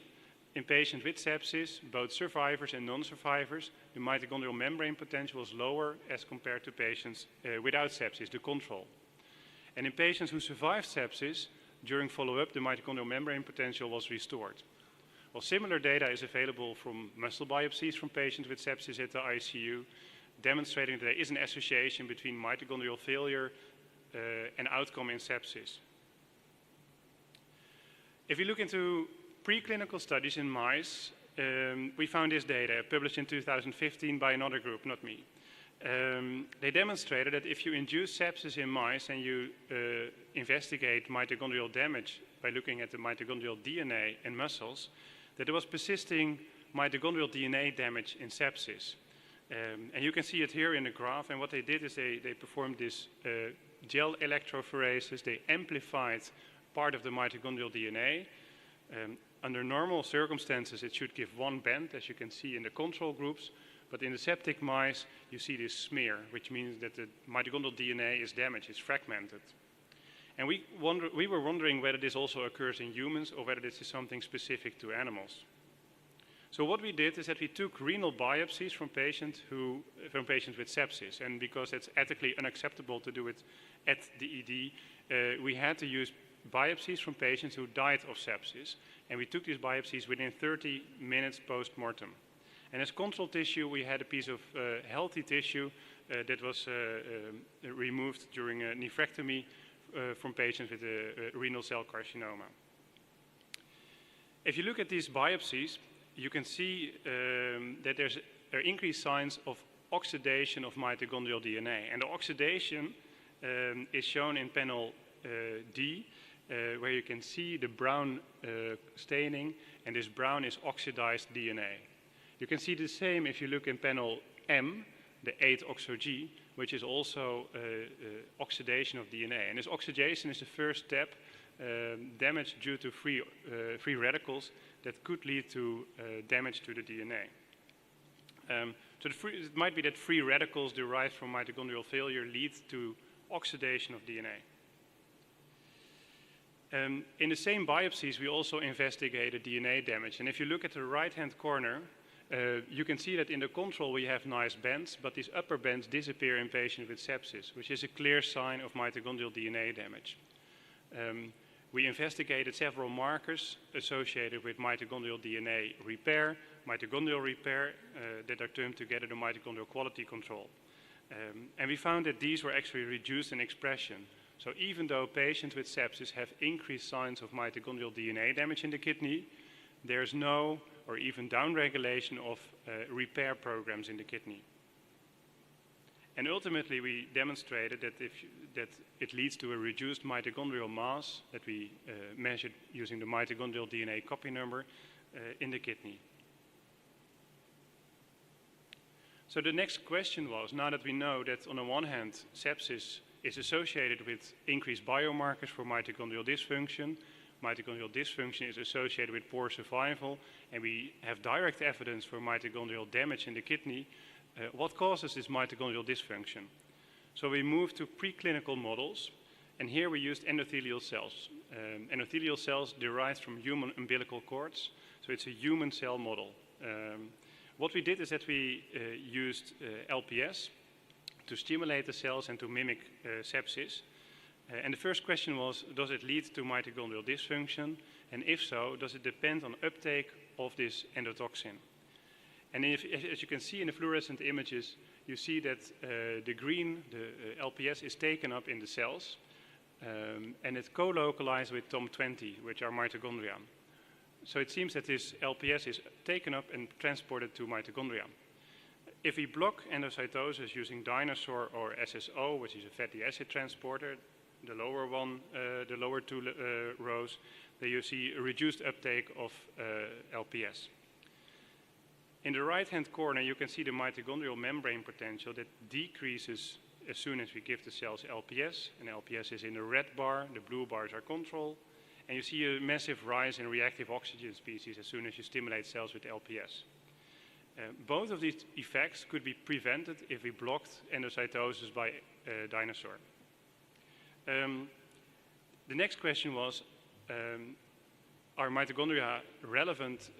[SPEAKER 17] in patients with sepsis, both survivors and non-survivors, the mitochondrial membrane potential was lower as compared to patients without sepsis, the control. And in patients who survived sepsis, during follow-up, the mitochondrial membrane potential was restored. Well, similar data is available from muscle biopsies from patients with sepsis at the ICU, demonstrating that there is an association between mitochondrial failure and outcome in sepsis. If you look into preclinical studies in mice, we found this data published in 2015 by another group, not me. They demonstrated that if you induce sepsis in mice and you investigate mitochondrial damage by looking at the mitochondrial DNA in muscles, that there was persisting mitochondrial DNA damage in sepsis. And you can see it here in the graph, and what they did is they performed this gel electrophoresis. They amplified part of the mitochondrial DNA. Under normal circumstances, it should give one band, as you can see in the control groups, but in the septic mice, you see this smear, which means that the mitochondrial DNA is damaged, it's fragmented. And we were wondering whether this also occurs in humans or whether this is something specific to animals. So what we did is that we took renal biopsies from patients with sepsis, and because it's ethically unacceptable to do it at the ED, we had to use biopsies from patients who died of sepsis, and we took these biopsies within 30 minutes post-mortem. And as control tissue, we had a piece of healthy tissue that was removed during a nephrectomy from patients with a renal cell carcinoma. If you look at these biopsies, you can see that there are increased signs of oxidation of mitochondrial DNA. And the oxidation is shown in panel D, where you can see the brown staining, and this brown is oxidized DNA. You can see the same if you look in panel M, the 8-oxo-G, which is also oxidation of DNA. And this oxidation is the first step, damage due to free radicals that could lead to damage to the DNA. So it might be that free radicals derived from mitochondrial failure lead to oxidation of DNA. In the same biopsies, we also investigated DNA damage. And if you look at the right-hand corner, you can see that in the control we have nice bands, but these upper bands disappear in patients with sepsis, which is a clear sign of mitochondrial DNA damage. We investigated several markers associated with mitochondrial DNA repair, that are termed together the mitochondrial quality control. And we found that these were actually reduced in expression. So even though patients with sepsis have increased signs of mitochondrial DNA damage in the kidney, there's no or even downregulation of repair programs in the kidney. And ultimately, we demonstrated that it leads to a reduced mitochondrial mass that we measured using the mitochondrial DNA copy number in the kidney. So the next question was, now that we know that on the one hand, sepsis is associated with increased biomarkers for mitochondrial dysfunction is associated with poor survival, and we have direct evidence for mitochondrial damage in the kidney, what causes this mitochondrial dysfunction? So we moved to preclinical models, and here we used endothelial cells. Endothelial cells derived from human umbilical cords, so it's a human cell model. What we did is that we used LPS to stimulate the cells and to mimic sepsis. And the first question was, does it lead to mitochondrial dysfunction? And if so, does it depend on uptake of this endotoxin? And as you can see in the fluorescent images, you see that the green, the LPS, is taken up in the cells, and it's co-localized with TOM20, which are mitochondria. So it seems that this LPS is taken up and transported to mitochondria. If we block endocytosis using dinosaur or SSO, which is a fatty acid transporter, the lower one, the lower two rows, there you see a reduced uptake of LPS. In the right-hand corner, you can see the mitochondrial membrane potential that decreases as soon as we give the cells LPS, and LPS is in the red bar, the blue bars are control, and you see a massive rise in reactive oxygen species as soon as you stimulate cells with LPS. Both of these effects could be prevented if we blocked endocytosis by dinosaur. The next question was, are mitochondria relevant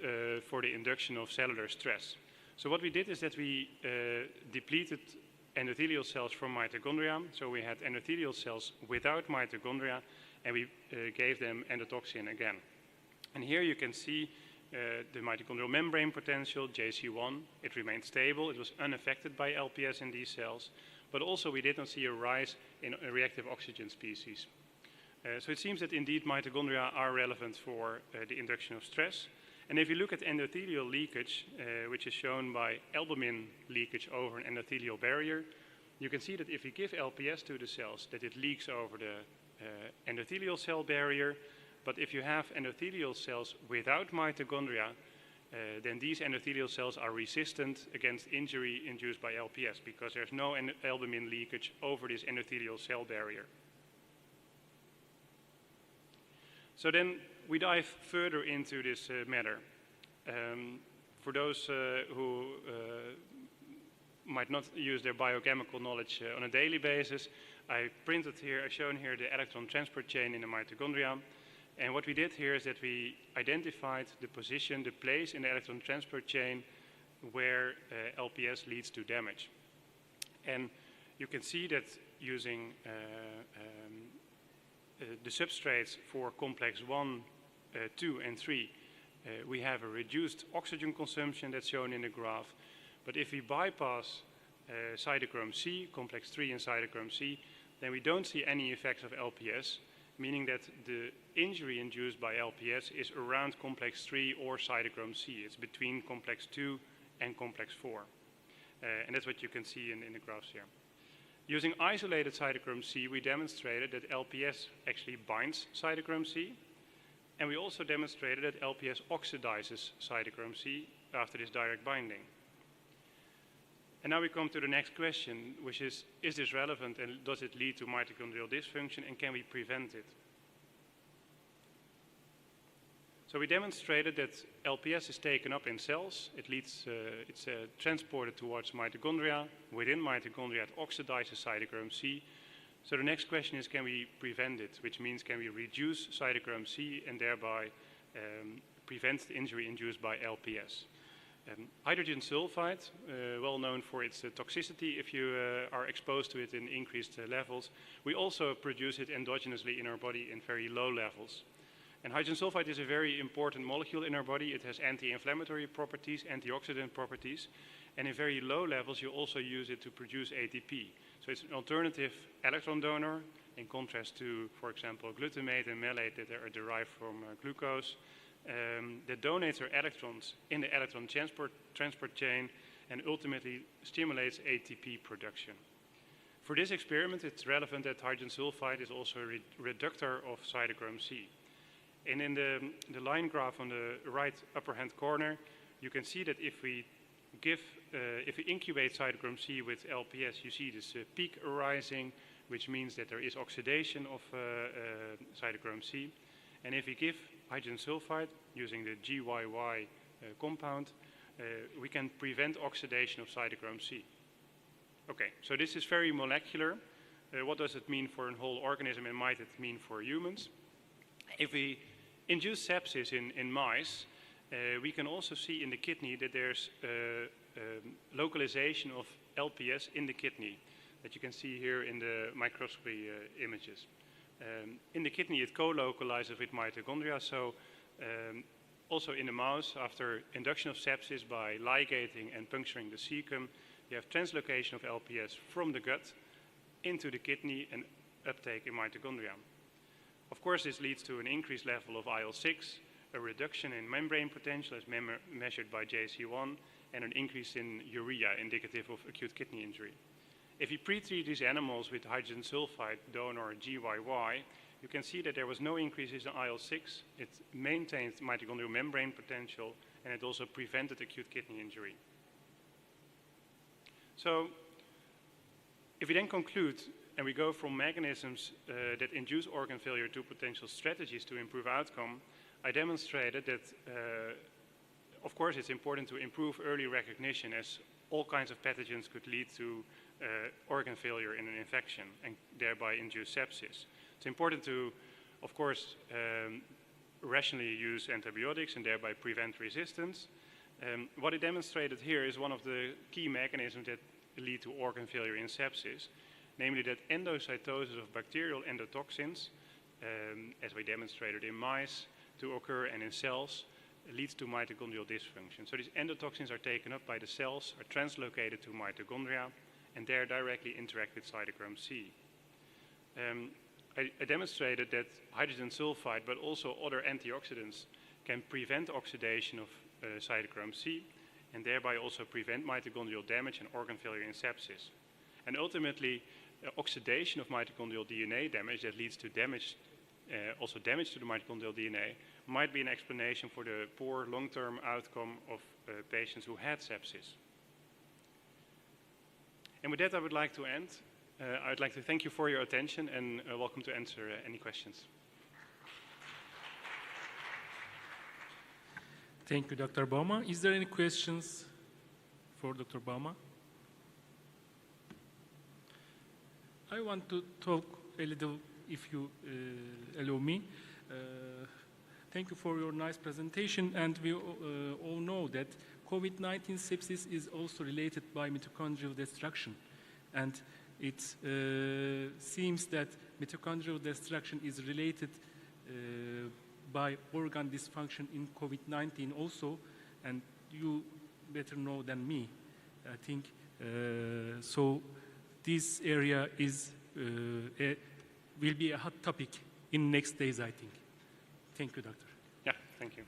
[SPEAKER 17] for the induction of cellular stress? So what we did is that we depleted endothelial cells from mitochondria. So we had endothelial cells without mitochondria, and we gave them endotoxin again. And here you can see the mitochondrial membrane potential, JC1. It remained stable. It was unaffected by LPS in these cells. But also we did not see a rise in reactive oxygen species. So it seems that indeed mitochondria are relevant for the induction of stress. And if you look at endothelial leakage, which is shown by albumin leakage over an endothelial barrier, you can see that if you give LPS to the cells, that it leaks over the endothelial cell barrier. But if you have endothelial cells without mitochondria, then these endothelial cells are resistant against injury induced by LPS because there's no albumin leakage over this endothelial cell barrier. So then we dive further into this matter. For those who might not use their biochemical knowledge on a daily basis, I've shown here the electron transport chain in the mitochondria. And what we did here is that we identified the position, the place in the electron transport chain where LPS leads to damage. And you can see that using the substrates for complex 1, 2, and 3, we have a reduced oxygen consumption that's shown in the graph. But if we bypass cytochrome C, complex 3 and cytochrome C, then we don't see any effects of LPS, meaning that the injury induced by LPS is around complex 3 or cytochrome C. It's between complex 2 and complex 4. And that's what you can see in the graphs here. Using isolated cytochrome C, we demonstrated that LPS actually binds cytochrome C, and we also demonstrated that LPS oxidizes cytochrome C after this direct binding. And now we come to the next question, which is this relevant and does it lead to mitochondrial dysfunction and can we prevent it? So we demonstrated that LPS is taken up in cells. It's transported towards mitochondria. Within mitochondria, it oxidizes cytochrome C. So the next question is, can we prevent it? Which means, can we reduce cytochrome C and thereby prevent the injury induced by LPS? Hydrogen sulfide, well known for its toxicity if you are exposed to it in increased levels. We also produce it endogenously in our body in very low levels. And hydrogen sulfide is a very important molecule in our body. It has anti-inflammatory properties, antioxidant properties, and in very low levels you also use it to produce ATP. So it's an alternative electron donor in contrast to, for example, glutamate and malate that are derived from glucose. That donates their electrons in the electron transport chain and ultimately stimulates ATP production. For this experiment, it's relevant that hydrogen sulfide is also a reductor of cytochrome C. And in the line graph on the right upper hand corner, you can see that if we incubate cytochrome C with LPS, you see this peak arising, which means that there is oxidation of cytochrome C. And if we give hydrogen sulfide using the GYY compound, we can prevent oxidation of cytochrome C. Okay, so this is very molecular. What does it mean for a whole organism and might it mean for humans? If we induce sepsis in mice, we can also see in the kidney that there's localization of LPS in the kidney that you can see here in the microscopy images. In the kidney, it co-localizes with mitochondria, so also in the mouse, after induction of sepsis by ligating and puncturing the cecum, you have translocation of LPS from the gut into the kidney and uptake in mitochondria. Of course, this leads to an increased level of IL-6, a reduction in membrane potential as measured by JC1, and an increase in urea, indicative of acute kidney injury. If you pre-treat these animals with hydrogen sulfide, DON or GYY, you can see that there was no increases in IL-6, it maintained mitochondrial membrane potential, and it also prevented acute kidney injury. So, if we then conclude and we go from mechanisms that induce organ failure to potential strategies to improve outcome, I demonstrated that, of course, it's important to improve early recognition, as all kinds of pathogens could lead to organ failure in an infection and thereby induce sepsis. It's important to, of course, rationally use antibiotics and thereby prevent resistance. What I demonstrated here is one of the key mechanisms that lead to organ failure in sepsis, namely that endocytosis of bacterial endotoxins, as we demonstrated in mice, to occur and in cells, leads to mitochondrial dysfunction. So these endotoxins are taken up by the cells, are translocated to mitochondria, and there directly interact with cytochrome C. I demonstrated that hydrogen sulfide, but also other antioxidants, can prevent oxidation of cytochrome C, and thereby also prevent mitochondrial damage and organ failure in sepsis. And ultimately, oxidation of mitochondrial DNA damage that leads to damage, also damage to the mitochondrial DNA, might be an explanation for the poor long-term outcome of patients who had sepsis. And with that, I would like to end. I would like to thank you for your attention and welcome to answer any questions.
[SPEAKER 18] Thank you, Dr. Bauma. Is there any questions for Dr. Bauma? I want to talk a little, if you allow me. Thank you for your nice presentation, and we all know that COVID-19 sepsis is also related by mitochondrial destruction, and it seems that mitochondrial destruction is related by organ dysfunction in COVID-19 also, and you better know than me, I think. So this area is will be a hot topic in next days, I think. Thank you, Doctor.
[SPEAKER 17] Yeah, thank you.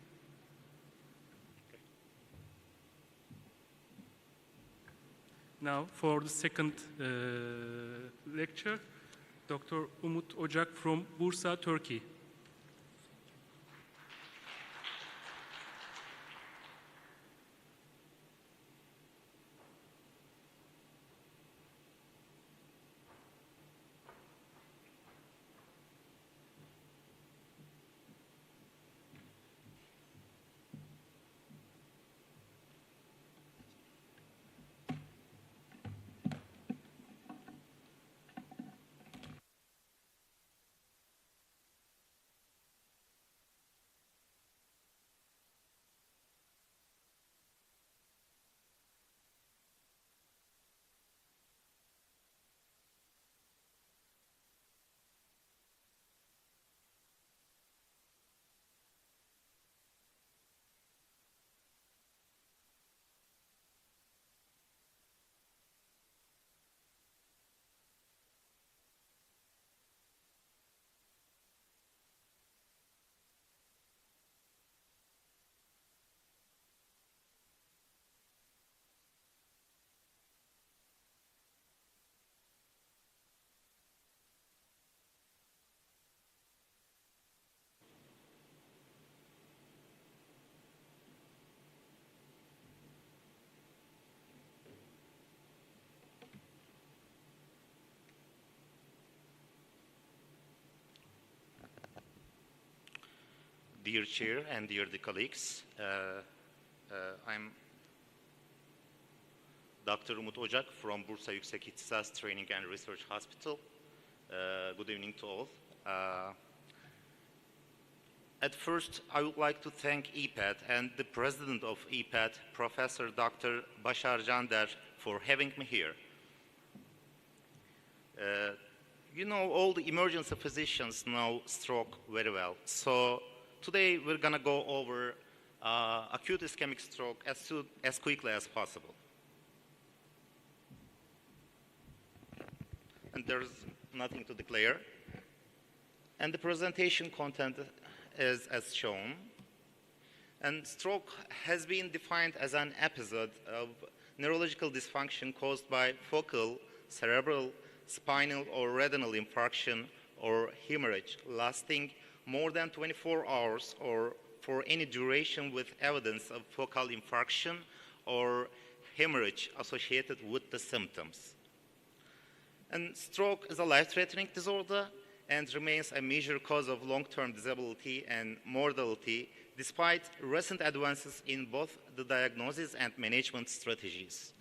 [SPEAKER 18] Now, for the second lecture, Dr. Umut Ocak from Bursa, Turkey.
[SPEAKER 19] Dear Chair and dear colleagues, I'm Dr. Umut Ocak from Bursa Yüksek İhtisas Training and Research Hospital. Good evening to all. At first, I would like to thank EPAD and the president of EPAD, Professor Dr. Bashar Jander, for having me here. you know, all the emergency physicians know stroke very well. So today we're going to go over acute ischemic stroke as quickly as possible. And there's nothing to declare. And the presentation content is as shown. And stroke has been defined as an episode of neurological dysfunction caused by focal, cerebral, spinal or retinal infarction or hemorrhage lasting more than 24 hours or for any duration with evidence of focal infarction or hemorrhage associated with the symptoms. And stroke is a life-threatening disorder and remains a major cause of long-term disability and mortality despite recent advances in both the diagnosis and management strategies.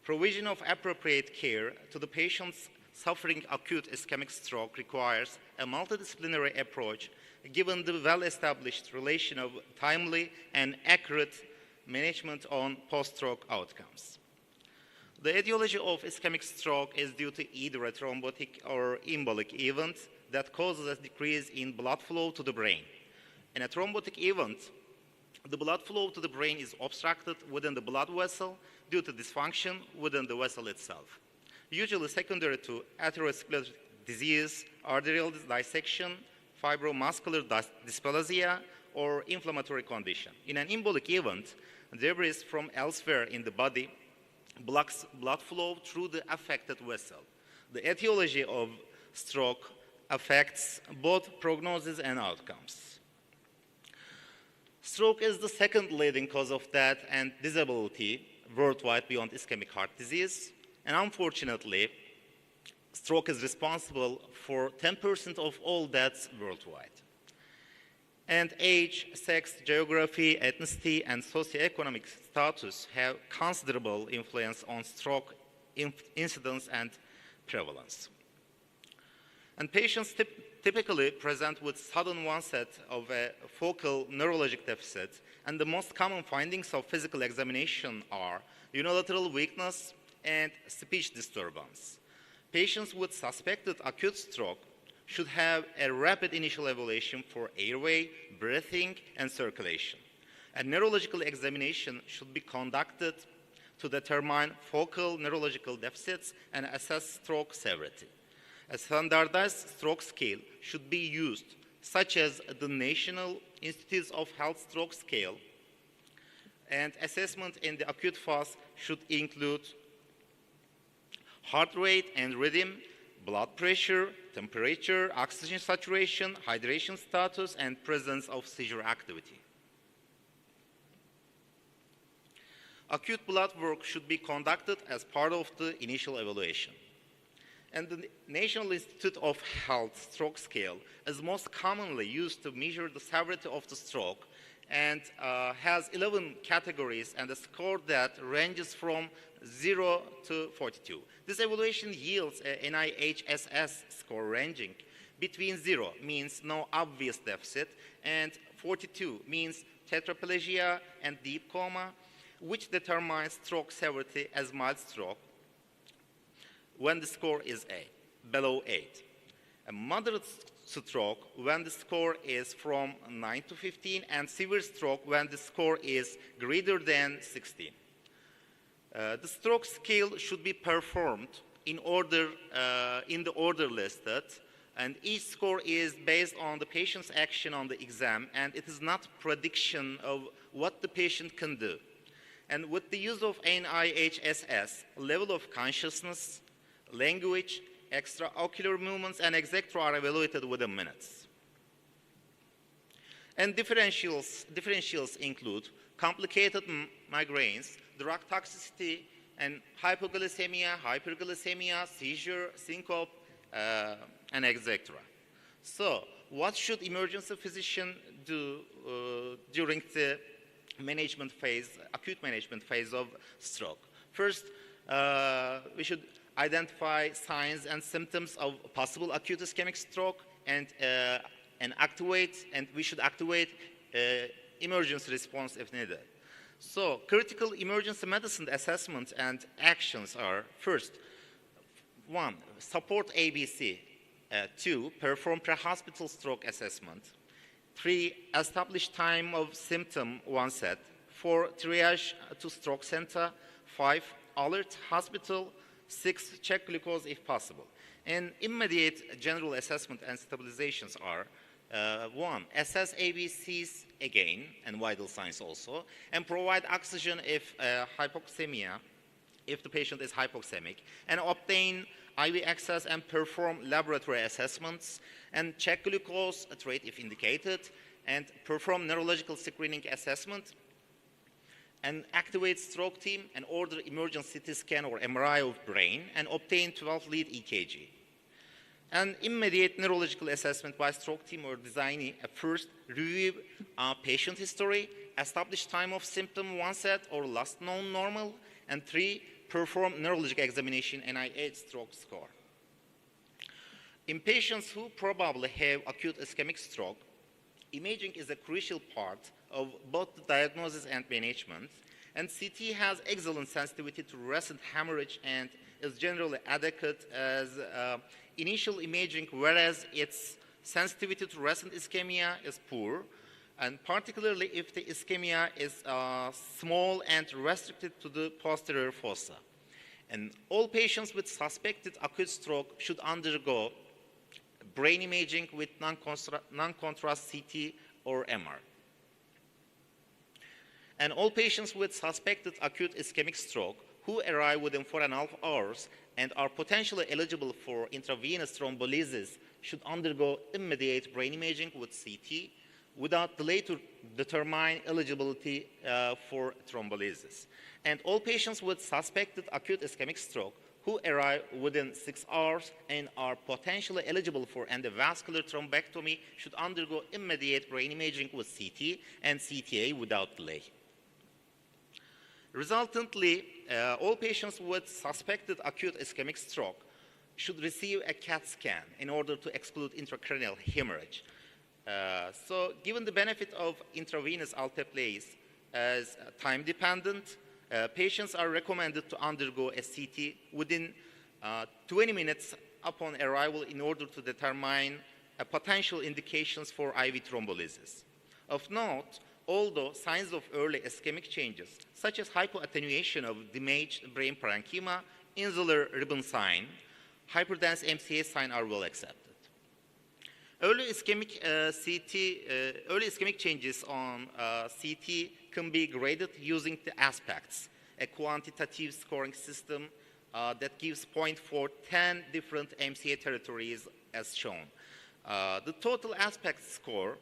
[SPEAKER 19] Provision of appropriate care to the patients suffering acute ischemic stroke requires a multidisciplinary approach given the well-established relation of timely and accurate management on post-stroke outcomes. The etiology of ischemic stroke is due to either a thrombotic or embolic event that causes a decrease in blood flow to the brain. In a thrombotic event, the blood flow to the brain is obstructed within the blood vessel due to dysfunction within the vessel itself, usually secondary to atherosclerotic disease, arterial dissection, fibromuscular dysplasia, or inflammatory condition. In an embolic event, debris from elsewhere in the body blocks blood flow through the affected vessel. The etiology of stroke affects both prognosis and outcomes. Stroke is the second leading cause of death and disability worldwide beyond ischemic heart disease. And unfortunately, stroke is responsible for 10% of all deaths worldwide. And age, sex, geography, ethnicity, and socioeconomic status have considerable influence on stroke incidence and prevalence. And patients typically present with sudden onset of a focal neurologic deficit, and the most common findings of physical examination are unilateral weakness and speech disturbance. Patients with suspected acute stroke should have a rapid initial evaluation for airway, breathing, and circulation. A neurological examination should be conducted to determine focal neurological deficits and assess stroke severity. A standardized stroke scale should be used, such as the National Institutes of Health Stroke Scale, and assessment in the acute phase should include heart rate and rhythm, blood pressure, temperature, oxygen saturation, hydration status, and presence of seizure activity. Acute blood work should be conducted as part of the initial evaluation. And the National Institute of Health Stroke Scale is most commonly used to measure the severity of the stroke and has 11 categories and a score that ranges from 0 to 42. This evaluation yields a NIHSS score ranging between 0 means no obvious deficit and 42 means tetraplegia and deep coma, which determines stroke severity as mild stroke when the score is below 8. A moderate stroke when the score is from 9 to 15, and severe stroke when the score is greater than 16. The stroke scale should be performed in the order listed, and each score is based on the patient's action on the exam, and it is not prediction of what the patient can do. And with the use of NIHSS, level of consciousness, language, extraocular movements, and etc. are evaluated within minutes. And differentials include complicated migraines, drug toxicity, and hypoglycemia, hyperglycemia, seizure, syncope, and etc. So, what should emergency physician do during the management phase, acute management phase of stroke? First, we should identify signs and symptoms of possible acute ischemic stroke and we should activate emergency response if needed. So critical emergency medicine assessments and actions are: first, 1, support ABC, 2, perform pre-hospital stroke assessment. 3, establish time of symptom onset. 4, triage to stroke center. 5, alert hospital. 6, check glucose if possible. And immediate general assessment and stabilizations are 1, assess ABCs again, and vital signs also, and provide oxygen if hypoxemia, if the patient is hypoxemic, and obtain IV access and perform laboratory assessments, and check glucose rate if indicated, and perform neurological screening assessment, and activate stroke team and order emergent CT scan or MRI of brain, and obtain 12-lead EKG. An immediate neurological assessment by stroke team or designee first review patient history, establish time of symptom onset or last known normal, and 3, perform neurologic examination NIH stroke score. In patients who probably have acute ischemic stroke, imaging is a crucial part of both the diagnosis and management, and CT has excellent sensitivity to recent hemorrhage and is generally adequate as initial imaging, whereas its sensitivity to recent ischemia is poor, and particularly if the ischemia is small and restricted to the posterior fossa. And all patients with suspected acute stroke should undergo brain imaging with non-contrast CT or MR. And all patients with suspected acute ischemic stroke who arrive within 4.5 hours and are potentially eligible for intravenous thrombolysis should undergo immediate brain imaging with CT without delay to determine eligibility for thrombolysis. And all patients with suspected acute ischemic stroke who arrive within 6 hours and are potentially eligible for endovascular thrombectomy should undergo immediate brain imaging with CT and CTA without delay. Resultantly, all patients with suspected acute ischemic stroke should receive a CAT scan in order to exclude intracranial hemorrhage. So given the benefit of intravenous alteplase as time-dependent, patients are recommended to undergo a CT within 20 minutes upon arrival in order to determine potential indications for IV thrombolysis. Of note, although signs of early ischemic changes, such as hypoattenuation of damaged brain parenchyma, insular ribbon sign, hyperdense MCA sign are well accepted. Early ischemic changes on CT can be graded using the aspects, a quantitative scoring system that gives points for 10 different MCA territories as shown. The total aspect score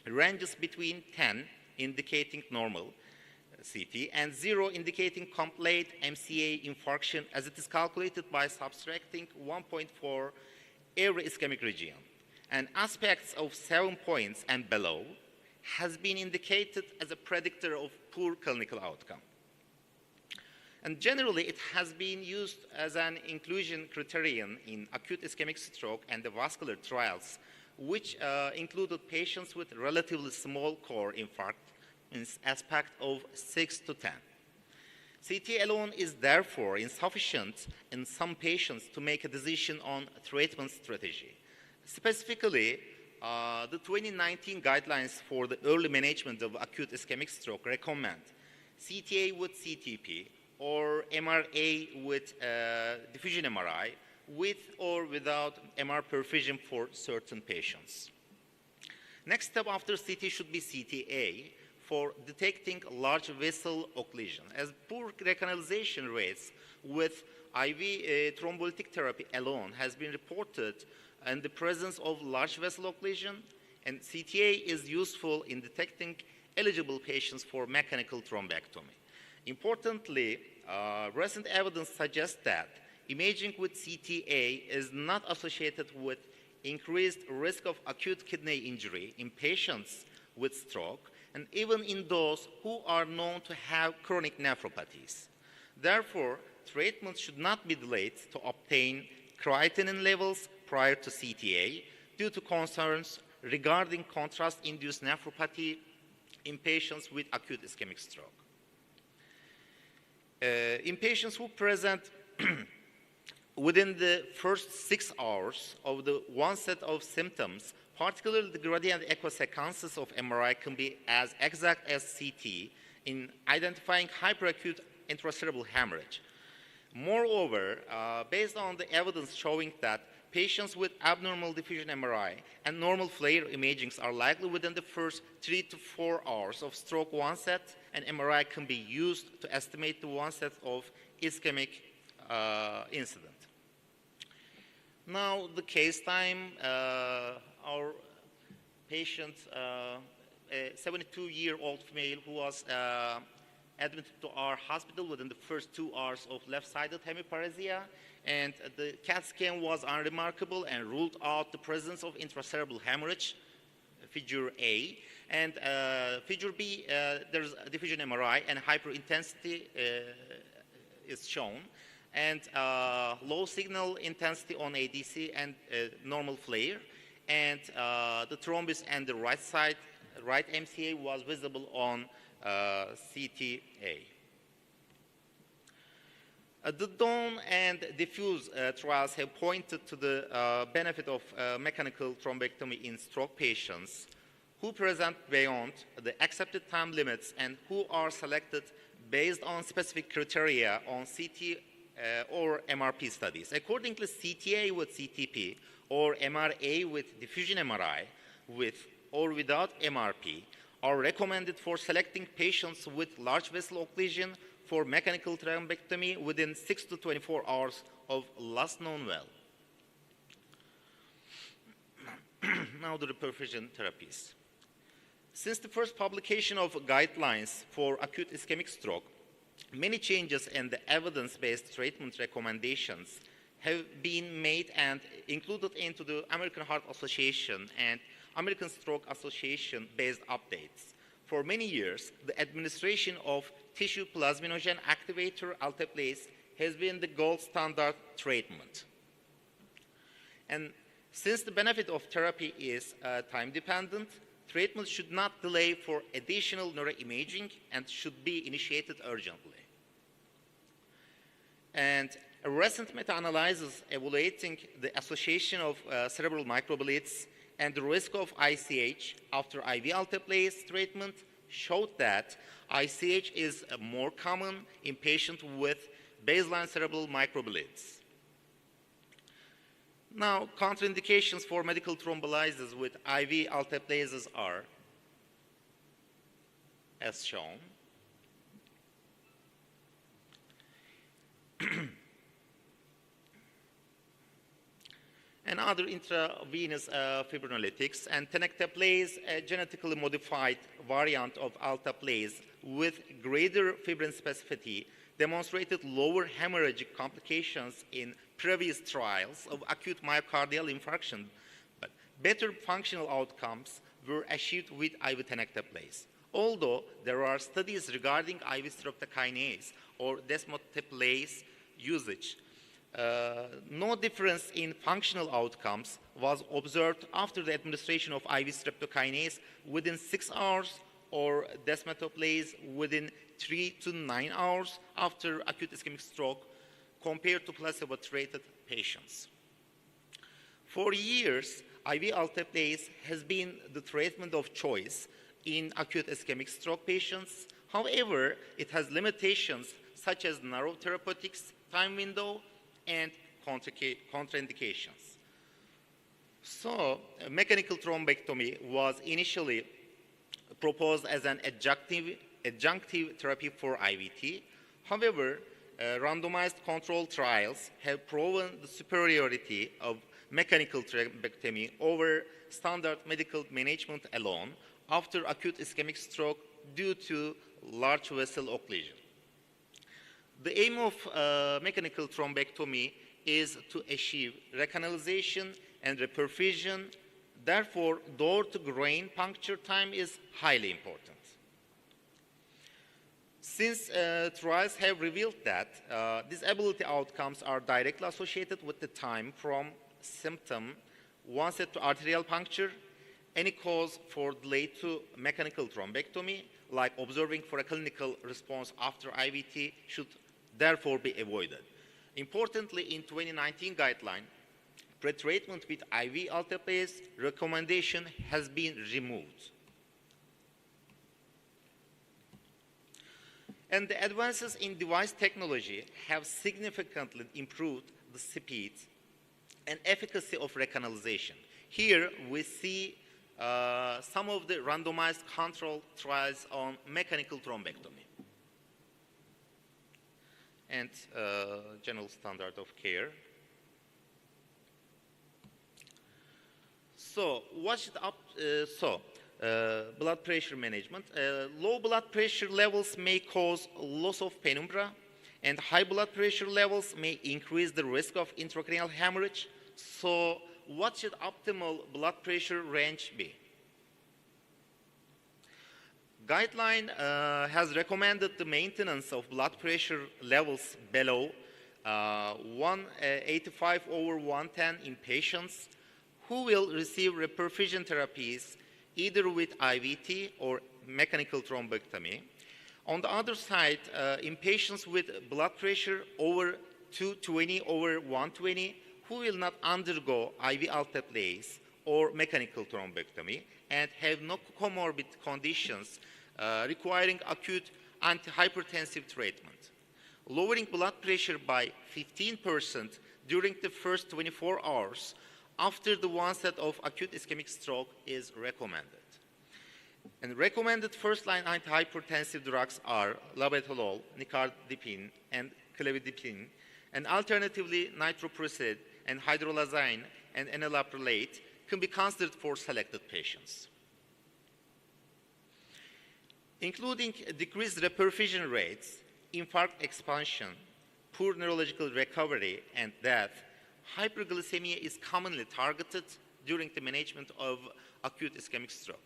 [SPEAKER 19] ranges between 10, indicating normal CT, and 0, indicating complete MCA infarction, as it is calculated by subtracting 1.4 every ischemic region. And aspects of 7 points and below has been indicated as a predictor of poor clinical outcome. And generally, it has been used as an inclusion criterion in acute ischemic stroke and the vascular trials, which included patients with relatively small core infarct in aspect of 6 to 10. CT alone is therefore insufficient in some patients to make a decision on treatment strategy. Specifically, the 2019 guidelines for the early management of acute ischemic stroke recommend CTA with CTP or MRA with diffusion MRI, with or without MR perfusion for certain patients. Next step after CT should be CTA for detecting large vessel occlusion, as poor recanalization rates with IV thrombolytic therapy alone has been reported in the presence of large vessel occlusion, and CTA is useful in detecting eligible patients for mechanical thrombectomy. Importantly, recent evidence suggests that imaging with CTA is not associated with increased risk of acute kidney injury in patients with stroke, and even in those who are known to have chronic nephropathies. Therefore, treatment should not be delayed to obtain creatinine levels prior to CTA due to concerns regarding contrast-induced nephropathy in patients with acute ischemic stroke. In patients who present within the first 6 hours of the onset of symptoms, particularly the gradient echo sequences of MRI can be as exact as CT in identifying hyperacute intracerebral hemorrhage. Moreover, based on the evidence showing that patients with abnormal diffusion MRI and normal flare imagings are likely within the first 3 to 4 hours of stroke onset, and MRI can be used to estimate the onset of ischemic incident. Now, the case time, our patient, a 72-year-old female who was admitted to our hospital within the first 2 hours of left-sided hemiparesia, and the CAT scan was unremarkable and ruled out the presence of intracerebral hemorrhage, figure A, and figure B, there's a diffusion MRI and hyperintensity is shown, and low signal intensity on ADC and normal flare, and the thrombus and the right side, right MCA was visible on CTA. The DAWN and DIFFUSE trials have pointed to the benefit of mechanical thrombectomy in stroke patients who present beyond the accepted time limits and who are selected based on specific criteria on CT or MRP studies. Accordingly, CTA with CTP or MRA with diffusion MRI with or without MRP are recommended for selecting patients with large vessel occlusion for mechanical thrombectomy within 6 to 24 hours of last known well. Now the reperfusion therapies. Since the first publication of guidelines for acute ischemic stroke, many changes in the evidence-based treatment recommendations have been made and included into the American Heart Association and American Stroke Association based updates. For many years, the administration of tissue plasminogen activator alteplase has been the gold standard treatment. And since the benefit of therapy is time-dependent, treatment should not delay for additional neuroimaging and should be initiated urgently. And a recent meta-analysis evaluating the association of cerebral microbleeds and the risk of ICH after IV alteplase treatment showed that ICH is more common in patients with baseline cerebral microbleeds. Now, contraindications for medical thrombolysis with IV alteplases are as shown. And other intravenous fibrinolytics, and tenecteplase, a genetically modified variant of alteplase with greater fibrin specificity, demonstrated lower hemorrhagic complications in previous trials of acute myocardial infarction, but better functional outcomes were achieved with IV tenecteplase. Although there are studies regarding IV streptokinase or desmoteplase usage, no difference in functional outcomes was observed after the administration of IV streptokinase within 6 hours or desmoteplase within 3 to 9 hours after acute ischemic stroke compared to placebo-treated patients. For years, IV alteplase has been the treatment of choice in acute ischemic stroke patients. However, it has limitations such as narrow therapeutics, time window, and contraindications. So, mechanical thrombectomy was initially proposed as an adjunctive therapy for IVT. However, randomized controlled trials have proven the superiority of mechanical thrombectomy over standard medical management alone after acute ischemic stroke due to large vessel occlusion. The aim of mechanical thrombectomy is to achieve recanalization and reperfusion. Therefore, door-to-grain puncture time is highly important. Since trials have revealed that disability outcomes are directly associated with the time from symptom onset to arterial puncture, any cause for delay to mechanical thrombectomy, like observing for a clinical response after IVT, should therefore be avoided. Importantly, in 2019 guideline, pretreatment with IV alteplase recommendation has been removed. And the advances in device technology have significantly improved the speed and efficacy of recanalization. Here we see some of the randomized controlled trials on mechanical thrombectomy and general standard of care. So, blood pressure management. Low blood pressure levels may cause loss of penumbra, and high blood pressure levels may increase the risk of intracranial hemorrhage. So, what should optimal blood pressure range be? Guideline has recommended the maintenance of blood pressure levels below 185/110 in patients who will receive reperfusion therapies either with IVT or mechanical thrombectomy. On the other side, in patients with blood pressure over 220/120 who will not undergo IV alteplase or mechanical thrombectomy and have no comorbid conditions requiring acute antihypertensive treatment. Lowering blood pressure by 15% during the first 24 hours after the onset of acute ischemic stroke is recommended. And recommended first-line antihypertensive drugs are labetalol, nicardipine, and clevidipine, and alternatively nitroprusside and hydrolazine and enalaprolate can be considered for selected patients. Including decreased reperfusion rates, infarct expansion, poor neurological recovery, and death, hyperglycemia is commonly targeted during the management of acute ischemic stroke.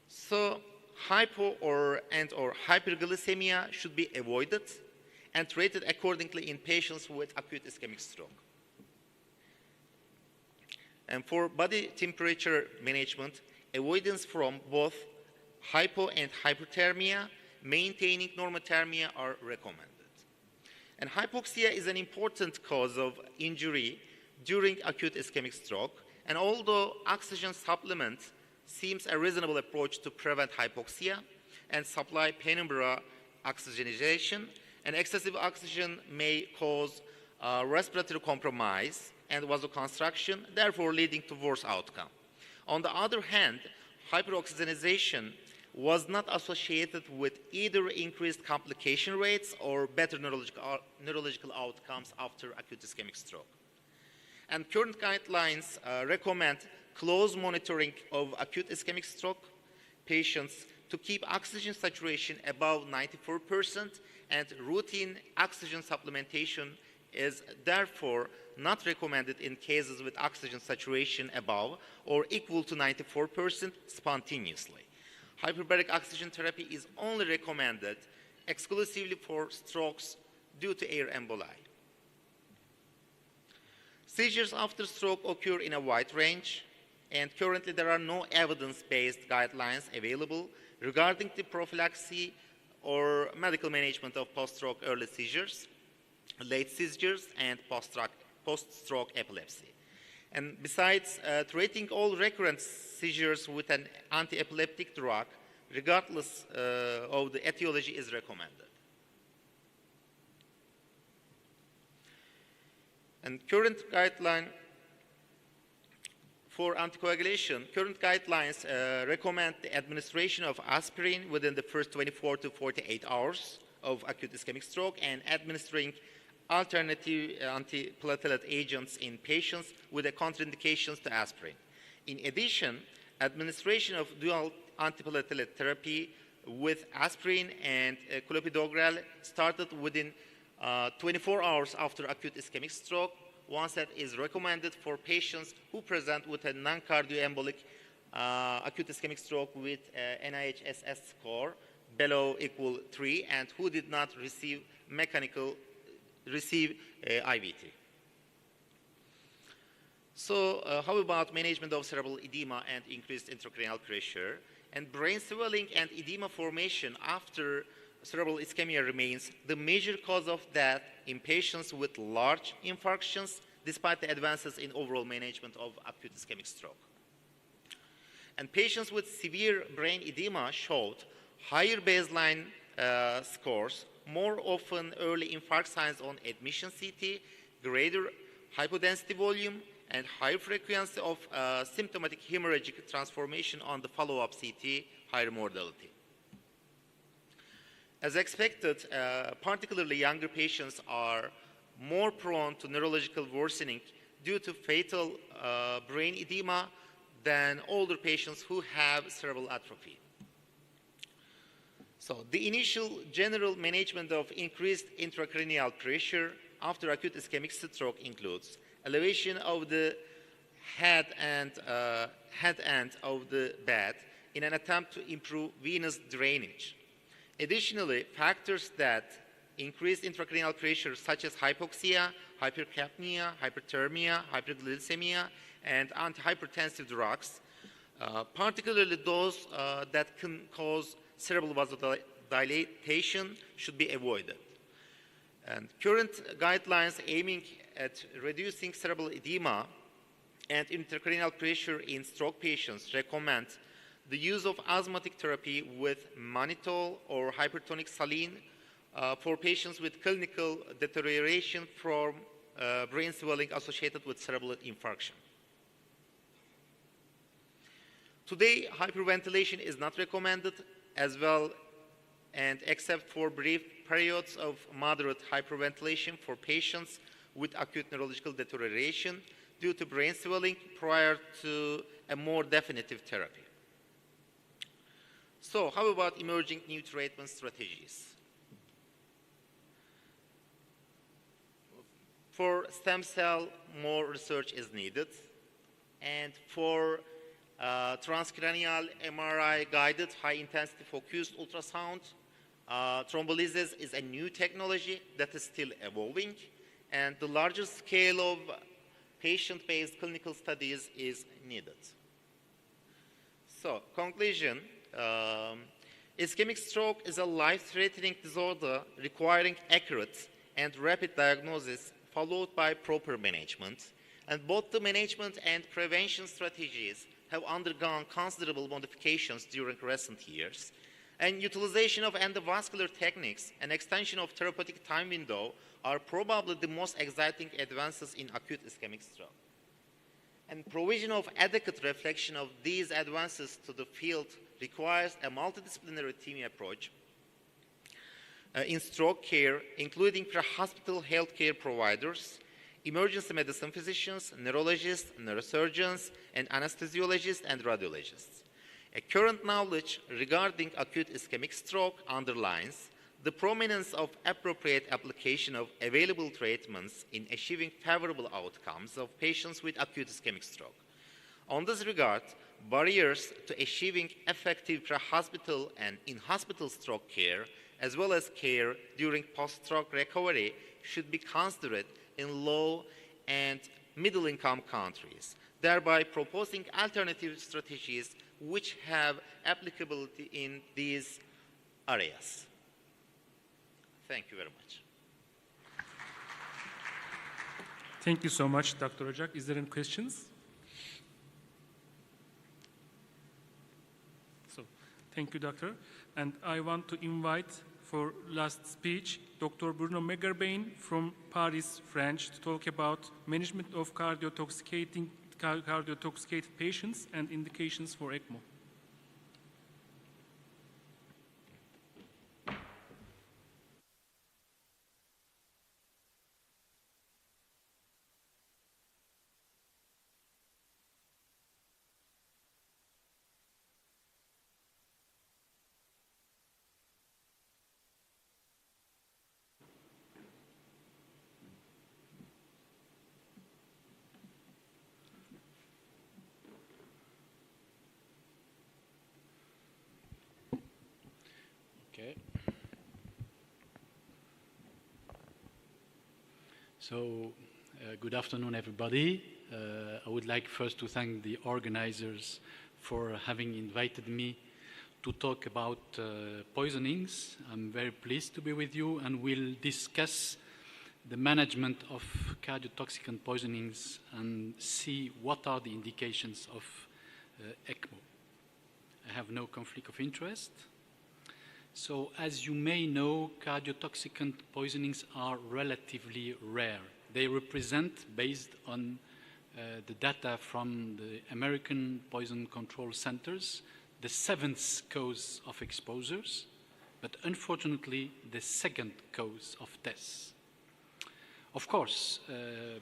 [SPEAKER 19] So, hypo or hyperglycemia should be avoided and treated accordingly in patients with acute ischemic stroke. And for body temperature management, avoidance from both hypo and hyperthermia, maintaining normothermia are recommended. And hypoxia is an important cause of injury during acute ischemic stroke, and although oxygen supplement seems a reasonable approach to prevent hypoxia and supply penumbra oxygenation, and excessive oxygen may cause respiratory compromise and vasoconstriction, therefore leading to worse outcome. On the other hand, hyperoxygenation was not associated with either increased complication rates or better neurological outcomes after acute ischemic stroke. And current guidelines recommend close monitoring of acute ischemic stroke patients to keep oxygen saturation above 94%, and routine oxygen supplementation is therefore not recommended in cases with oxygen saturation above or equal to 94% spontaneously. Hyperbaric oxygen therapy is only recommended exclusively for strokes due to air emboli. Seizures after stroke occur in a wide range, and currently there are no evidence-based guidelines available regarding the prophylaxis or medical management of post-stroke early seizures, late seizures, and post-stroke epilepsy. And besides, treating all recurrent seizures with an anti-epileptic drug, regardless of the etiology, is recommended. And current guideline for anticoagulation, current guidelines recommend the administration of aspirin within the first 24 to 48 hours of acute ischemic stroke, and administering alternative antiplatelet agents in patients with contraindications to aspirin. In addition, administration of dual antiplatelet therapy with aspirin and clopidogrel started within 24 hours after acute ischemic stroke. Onset is recommended for patients who present with a non-cardioembolic acute ischemic stroke with NIHSS score below equal 3 and who did not receive IVT. So how about management of cerebral edema and increased intracranial pressure? And brain swelling and edema formation after cerebral ischemia remains the major cause of death in patients with large infarctions, despite the advances in overall management of acute ischemic stroke. And patients with severe brain edema showed higher baseline scores, more often early infarct signs on admission CT, greater hypodensity volume, and higher frequency of symptomatic hemorrhagic transformation on the follow-up CT, higher mortality. As expected, particularly younger patients are more prone to neurological worsening due to fatal brain edema than older patients who have cerebral atrophy. So the initial general management of increased intracranial pressure after acute ischemic stroke includes elevation of the head end of the bed in an attempt to improve venous drainage. Additionally, factors that increase intracranial pressure such as hypoxia, hypercapnia, hyperthermia, hyperglycemia, and antihypertensive drugs, particularly those that can cause cerebral vasodilatation, should be avoided. And current guidelines aiming at reducing cerebral edema and intracranial pressure in stroke patients recommend the use of osmotic therapy with mannitol or hypertonic saline for patients with clinical deterioration from brain swelling associated with cerebral infarction. Today, hyperventilation is not recommended as well, and except for brief periods of moderate hyperventilation for patients with acute neurological deterioration due to brain swelling prior to a more definitive therapy. So, how about emerging new treatment strategies? For stem cell, more research is needed, and for transcranial MRI-guided high-intensity focused ultrasound, thrombolysis is a new technology that is still evolving, and the larger scale of patient-based clinical studies is needed. So, conclusion, ischemic stroke is a life-threatening disorder requiring accurate and rapid diagnosis followed by proper management, and both the management and prevention strategies have undergone considerable modifications during recent years, and utilization of endovascular techniques and extension of therapeutic time window are probably the most exciting advances in acute ischemic stroke. And provision of adequate reflection of these advances to the field requires a multidisciplinary team approach in stroke care, including pre-hospital healthcare providers, emergency medicine physicians, neurologists, neurosurgeons, and anesthesiologists and radiologists. A current knowledge regarding acute ischemic stroke underlines the prominence of appropriate application of available treatments in achieving favorable outcomes of patients with acute ischemic stroke. On this regard, barriers to achieving effective pre-hospital and in-hospital stroke care, as well as care during post-stroke recovery, should be considered in low and middle-income countries, thereby proposing alternative strategies which have applicability in these areas. Thank you very much.
[SPEAKER 18] Thank you so much, Dr. Ocak. Is there any questions? So, thank you, Doctor. And I want to invite for last speech, Dr. Bruno Megarbain from Paris, France, to talk about management of cardiotoxicated patients and indications for ECMO.
[SPEAKER 20] Okay. So, good afternoon, everybody. I would like first to thank the organizers for having invited me to talk about poisonings. I'm very pleased to be with you, and we'll discuss the management of cardiotoxicant poisonings and see what are the indications of ECMO. I have no conflict of interest. So, as you may know, cardiotoxicant poisonings are relatively rare. They represent, based on the data from the American Poison Control Centers, the 7th cause of exposures, but unfortunately the 2nd cause of deaths. Of course,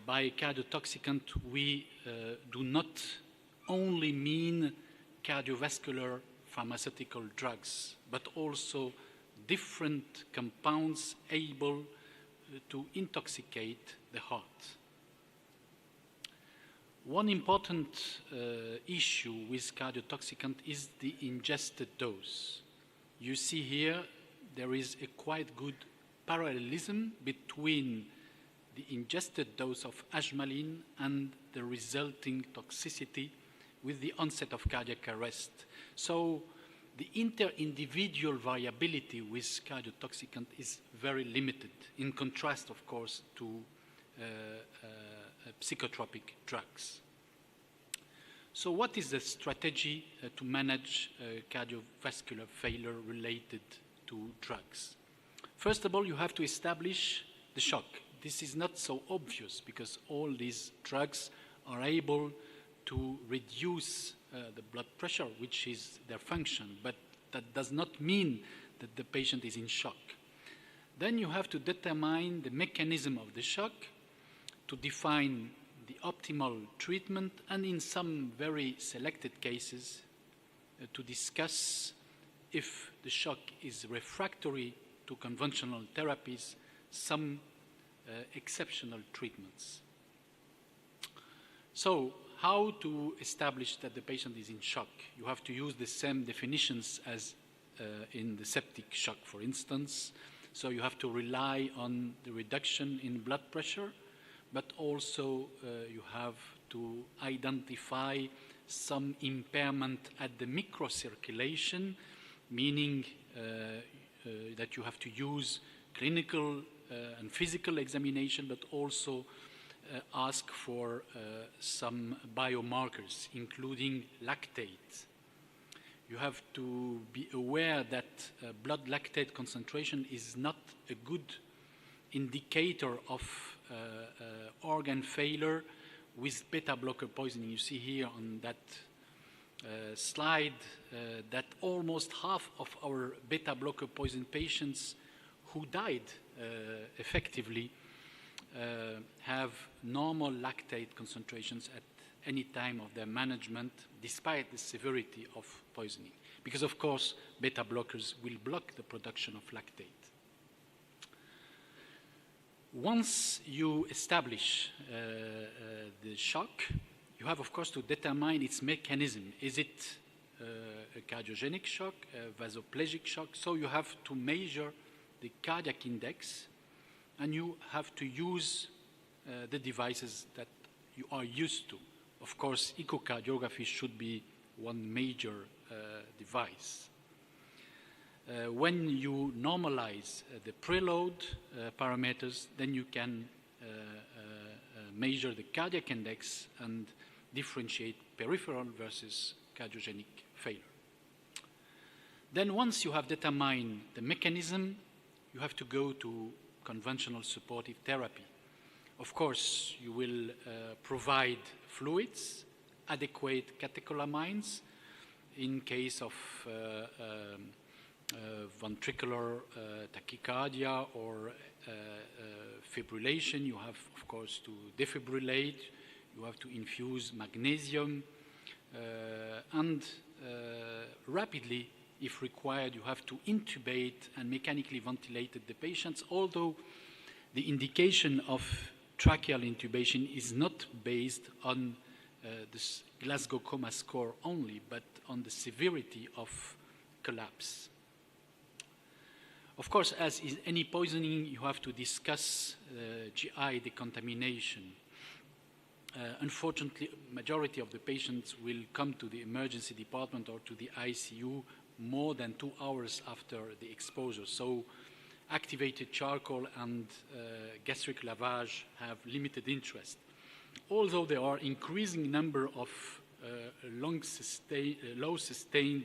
[SPEAKER 20] by cardiotoxicant, we do not only mean cardiovascular pharmaceutical drugs, but also different compounds able to intoxicate the heart. One important issue with cardiotoxicant is the ingested dose. You see here there is a quite good parallelism between the ingested dose of ajmalin and the resulting toxicity with the onset of cardiac arrest. So the inter-individual variability with cardiotoxicant is very limited, in contrast, of course, to psychotropic drugs. So what is the strategy to manage cardiovascular failure related to drugs? First of all, you have to establish the shock. This is not so obvious because all these drugs are able to reduce the blood pressure, which is their function, but that does not mean that the patient is in shock. Then you have to determine the mechanism of the shock, to define the optimal treatment, and in some very selected cases, to discuss if the shock is refractory to conventional therapies, some exceptional treatments. So, how to establish that the patient is in shock? You have to use the same definitions as in the septic shock, for instance. So you have to rely on the reduction in blood pressure, but also you have to identify some impairment at the microcirculation, meaning that you have to use clinical and physical examination, but also ask for some biomarkers, including lactate. You have to be aware that blood lactate concentration is not a good indicator of organ failure with beta blocker poisoning. You see here on that slide that almost half of our beta blocker poison patients who died effectively have normal lactate concentrations at any time of their management, despite the severity of poisoning. Because, of course, beta blockers will block the production of lactate. Once you establish the shock, you have, of course, to determine its mechanism. Is it a cardiogenic shock, a vasoplegic shock? So you have to measure the cardiac index, and you have to use the devices that you are used to. Of course, echocardiography should be one major device. When you normalize the preload parameters, then you can measure the cardiac index and differentiate peripheral versus cardiogenic failure. Then once you have determined the mechanism, you have to go to conventional supportive therapy. Of course, you will provide fluids, adequate catecholamines in case of ventricular tachycardia or fibrillation. You have, of course, to defibrillate. You have to infuse magnesium and rapidly, if required, you have to intubate and mechanically ventilate the patients, although the indication of tracheal intubation is not based on this Glasgow Coma score only, but on the severity of collapse. Of course, as in any poisoning, you have to discuss GI decontamination. Unfortunately, majority of the patients will come to the emergency department or to the ICU more than 2 hours after the exposure. So activated charcoal and gastric lavage have limited interest. Although there are increasing number of low sustained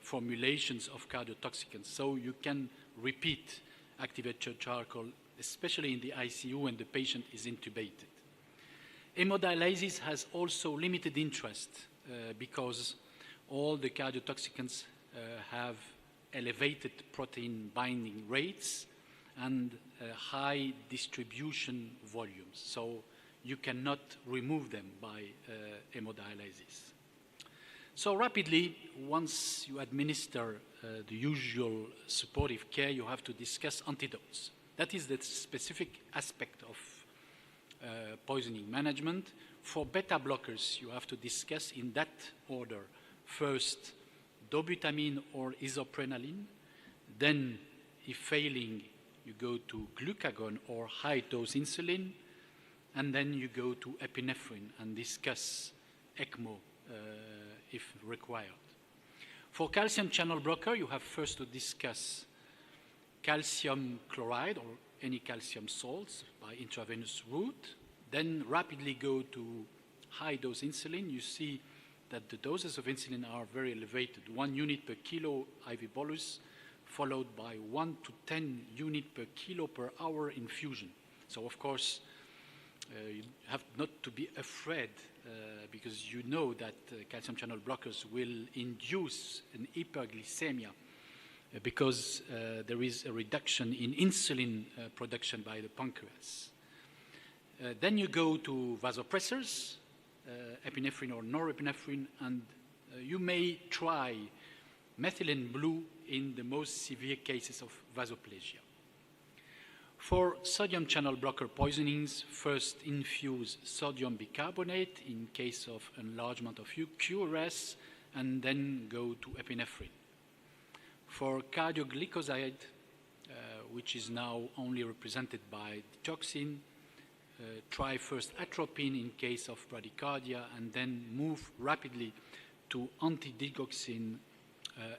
[SPEAKER 20] formulations of cardiotoxicants. So you can repeat activated charcoal, especially in the ICU when the patient is intubated. Hemodialysis has also limited interest because all the cardiotoxicants have elevated protein binding rates and high distribution volumes. So you cannot remove them by hemodialysis. So rapidly, once you administer the usual supportive care, you have to discuss antidotes. That is the specific aspect of poisoning management. For beta blockers, you have to discuss in that order. First, dobutamine or isoprenaline. Then, if failing, you go to glucagon or high-dose insulin. And then you go to epinephrine and discuss ECMO if required. For calcium channel blocker, you have first to discuss calcium chloride or any calcium salts by intravenous route. Then rapidly go to high-dose insulin. You see that the doses of insulin are very elevated, 1 unit per kilo IV bolus, followed by 1 to 10 unit per kilo per hour infusion. So of course, you have not to be afraid because you know that calcium channel blockers will induce an hyperglycemia because there is a reduction in insulin production by the pancreas. Then you go to vasopressors, epinephrine or norepinephrine, and you may try methylene blue in the most severe cases of vasoplasia. For sodium channel blocker poisonings, first infuse sodium bicarbonate in case of enlargement of QRS, and then go to epinephrine. For cardioglycoside, which is now only represented by digoxin, try first atropine in case of bradycardia, and then move rapidly to anti-digoxin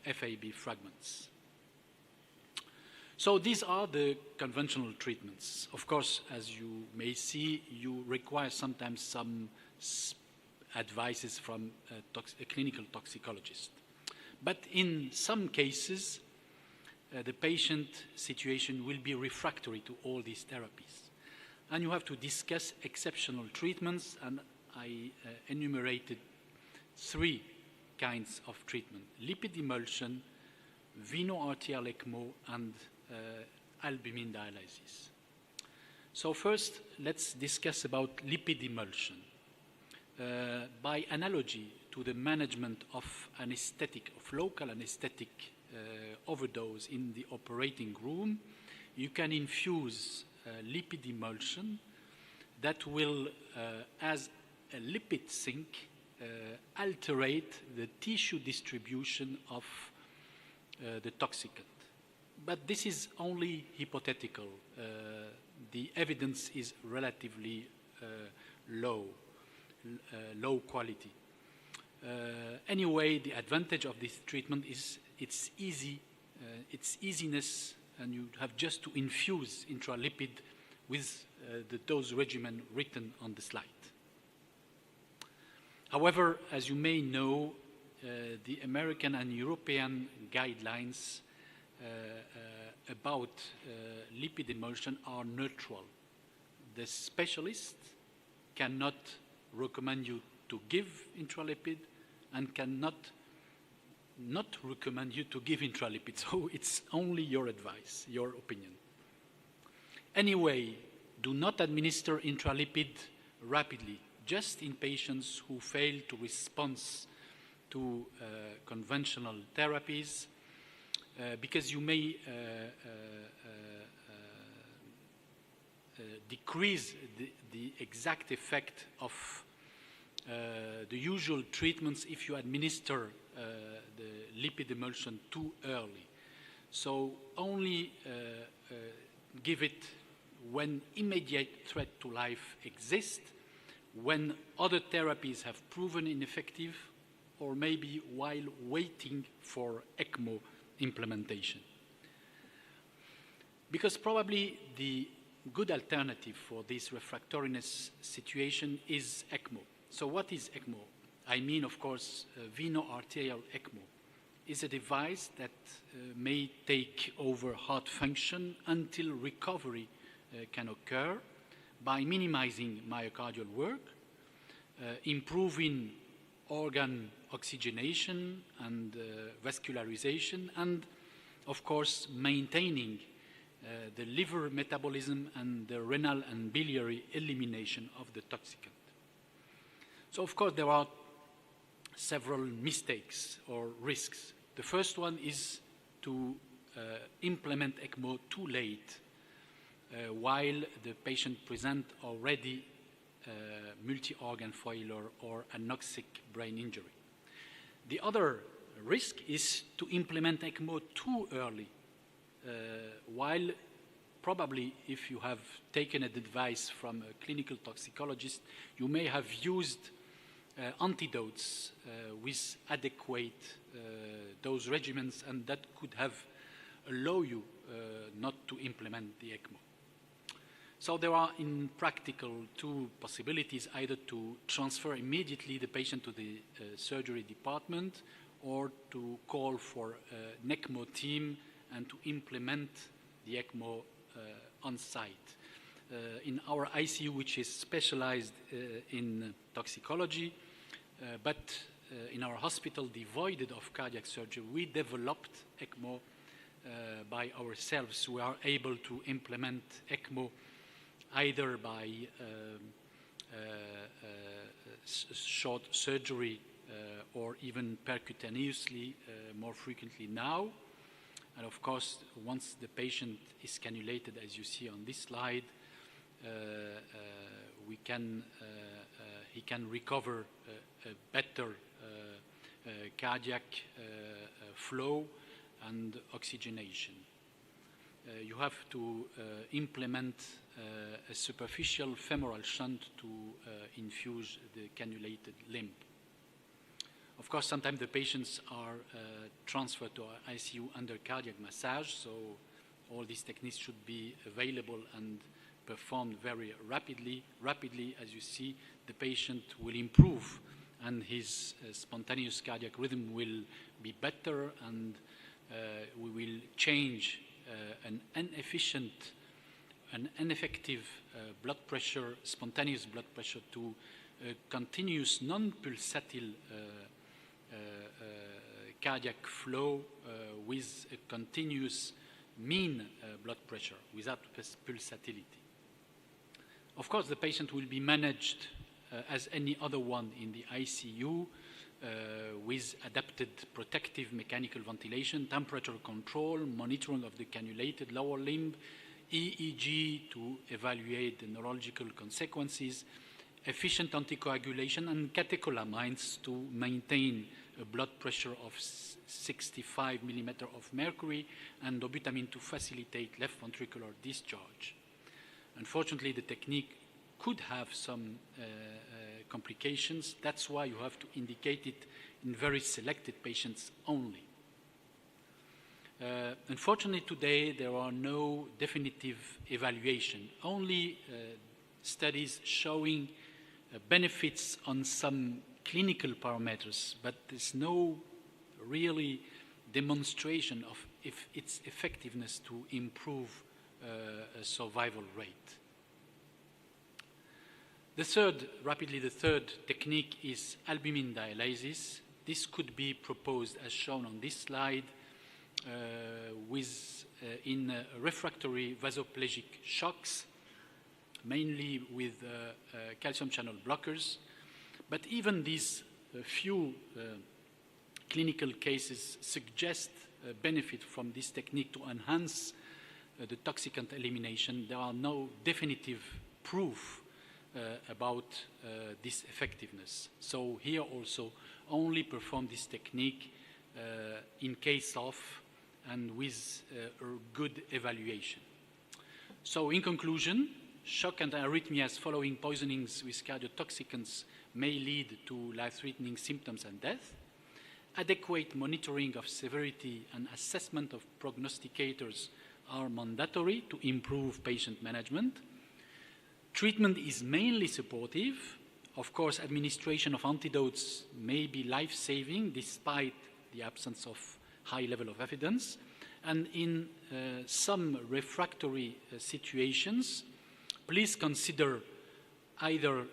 [SPEAKER 20] FAB fragments. So these are the conventional treatments. Of course, as you may see, you require sometimes some advices from a clinical toxicologist. But in some cases, the patient situation will be refractory to all these therapies. And you have to discuss exceptional treatments, and I enumerated 3 kinds of treatment: lipid emulsion, veno-arterial ECMO, and albumin dialysis. So first, let's discuss about lipid emulsion. By analogy to the management of anesthetic, of local anesthetic overdose in the operating room, you can infuse lipid emulsion that will, as a lipid sink, alterate the tissue distribution of the toxicant. But this is only hypothetical. The evidence is relatively low quality. Anyway, the advantage of this treatment is its easiness, and you have just to infuse intralipid with the dose regimen written on the slide. However, as you may know, the American and European guidelines about lipid emulsion are neutral. The specialist cannot recommend you to give intralipid and cannot not recommend you to give intralipid. So it's only your advice, your opinion. Anyway, do not administer intralipid rapidly, just in patients who fail to respond to conventional therapies, because you may decrease the exact effect of the usual treatments if you administer the lipid emulsion too early. So only give it when immediate threat to life exists, when other therapies have proven ineffective, or maybe while waiting for ECMO implementation. Because probably the good alternative for this refractoriness situation is ECMO. So what is ECMO? I mean, of course, veno-arterial ECMO is a device that may take over heart function until recovery can occur by minimizing myocardial work, improving organ oxygenation and vascularization, and of course maintaining the liver metabolism and the renal and biliary elimination of the toxicant. So of course there are several mistakes or risks. The first one is to implement ECMO too late while the patient presents already multi-organ failure or anoxic brain injury. The other risk is to implement ECMO too early, while probably if you have taken an advice from a clinical toxicologist, you may have used antidotes with adequate dose regimens, and that could have allowed you not to implement the ECMO. So there are in practical two possibilities, either to transfer immediately the patient to the surgery department or to call for an ECMO team and to implement the ECMO on site. In our ICU, which is specialized in toxicology, but in our hospital devoid of cardiac surgery, we developed ECMO by ourselves. We are able to implement ECMO either by short surgery or even percutaneously more frequently now. And of course, once the patient is cannulated, as you see on this slide, he can recover a better cardiac flow and oxygenation. You have to implement a superficial femoral shunt to infuse the cannulated limb. Of course, sometimes the patients are transferred to our ICU under cardiac massage, so all these techniques should be available and performed very rapidly. Rapidly, as you see, the patient will improve and his spontaneous cardiac rhythm will be better, and we will change an inefficient, an ineffective blood pressure, spontaneous blood pressure, to a continuous non-pulsatile cardiac flow with a continuous mean blood pressure without pulsatility. Of course, the patient will be managed as any other one in the ICU with adapted protective mechanical ventilation, temperature control, monitoring of the cannulated lower limb, EEG to evaluate the neurological consequences, efficient anticoagulation, and catecholamines to maintain a blood pressure of 65 millimeter of mercury, and dobutamine to facilitate left ventricular discharge. Unfortunately, the technique could have some complications. That's why you have to indicate it in very selected patients only. Unfortunately, today there are no definitive evaluation, only studies showing benefits on some clinical parameters, but there's no really demonstration of its effectiveness to improve a survival rate. The third technique is albumin dialysis. This could be proposed as shown on this slide in refractory vasoplegic shocks, mainly with calcium channel blockers. But even these few clinical cases suggest a benefit from this technique to enhance the toxicant elimination. There are no definitive proof about this effectiveness. So here also only perform this technique in case of and with a good evaluation. So in conclusion, shock and arrhythmias following poisonings with cardiotoxicants may lead to life-threatening symptoms and death. adequate monitoring of severity and assessment of prognosticators are mandatory to improve patient management. Treatment is mainly supportive. Of course, administration of antidotes may be life-saving despite the absence of high level of evidence. And in some refractory situations, please consider either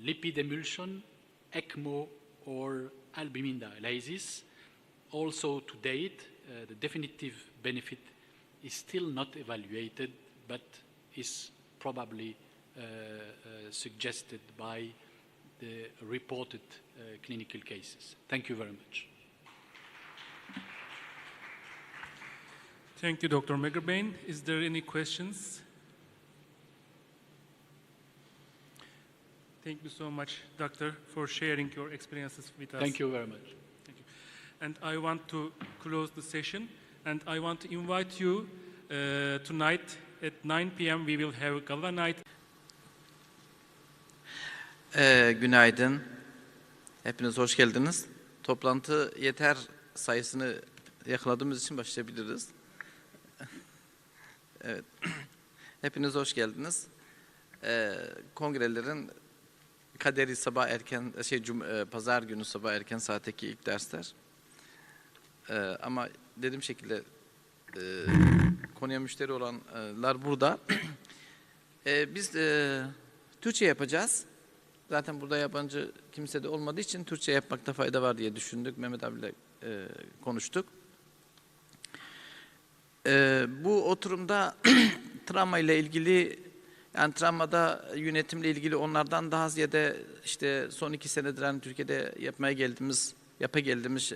[SPEAKER 20] lipid emulsion, ECMO, or albumin dialysis. Also, to date, the definitive benefit is still not evaluated, but is probably suggested by the reported clinical cases. Thank you very much.
[SPEAKER 18] Thank you, Dr. Megerbein. Is there any questions? Thank you so much, Doctor, for sharing your experiences with us.
[SPEAKER 20] Thank you very much.
[SPEAKER 18] Thank you. And I want to close the session, and I want to invite you tonight at 9 p.m. we will have a gala night.
[SPEAKER 21] Günaydın. Hepiniz hoş geldiniz. Toplantı yeter sayısını yakaladığımız için başlayabiliriz. Evet. Hepiniz hoş geldiniz. Kongrelerin kaderi sabah erken, pazar günü sabah erken saatteki ilk dersler. Ama dediğim şekilde konuya müşteri olanlar burada. Biz Türkçe yapacağız. Zaten burada yabancı kimse de olmadığı için Türkçe yapmakta fayda var diye düşündük. Mehmet abiyle konuştuk. Bu oturumda travma ile ilgili, yani travmada yönetimle ilgili onlardan daha ziyade işte son 2 senedir hani Türkiye'de yapa geldiğimiz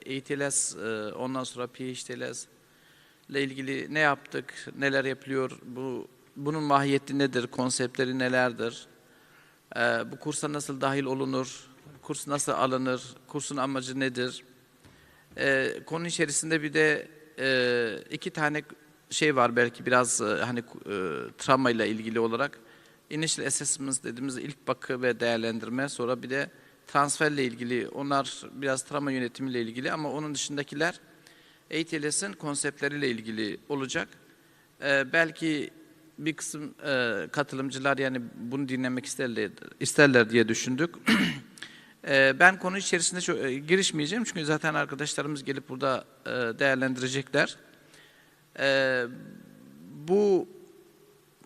[SPEAKER 21] ATLS, ondan sonra PHTLS ile ilgili ne yaptık, neler yapılıyor, bunun mahiyeti nedir, konseptleri nelerdir, bu kursa nasıl dahil olunur, kurs nasıl alınır, kursun amacı nedir? Konu içerisinde bir de 2 tane şey var belki biraz hani travma ile ilgili olarak. Initial assessment dediğimiz ilk bakı ve değerlendirme, sonra bir de transferle ilgili, onlar biraz travma yönetimiyle ilgili ama onun dışındakiler ATLS'in konseptleriyle ilgili olacak. Belki bir kısım katılımcılar yani bunu dinlemek isterler diye düşündük. Ben konu içerisinde çok girişmeyeceğim çünkü zaten arkadaşlarımız gelip burada değerlendirecekler. Bu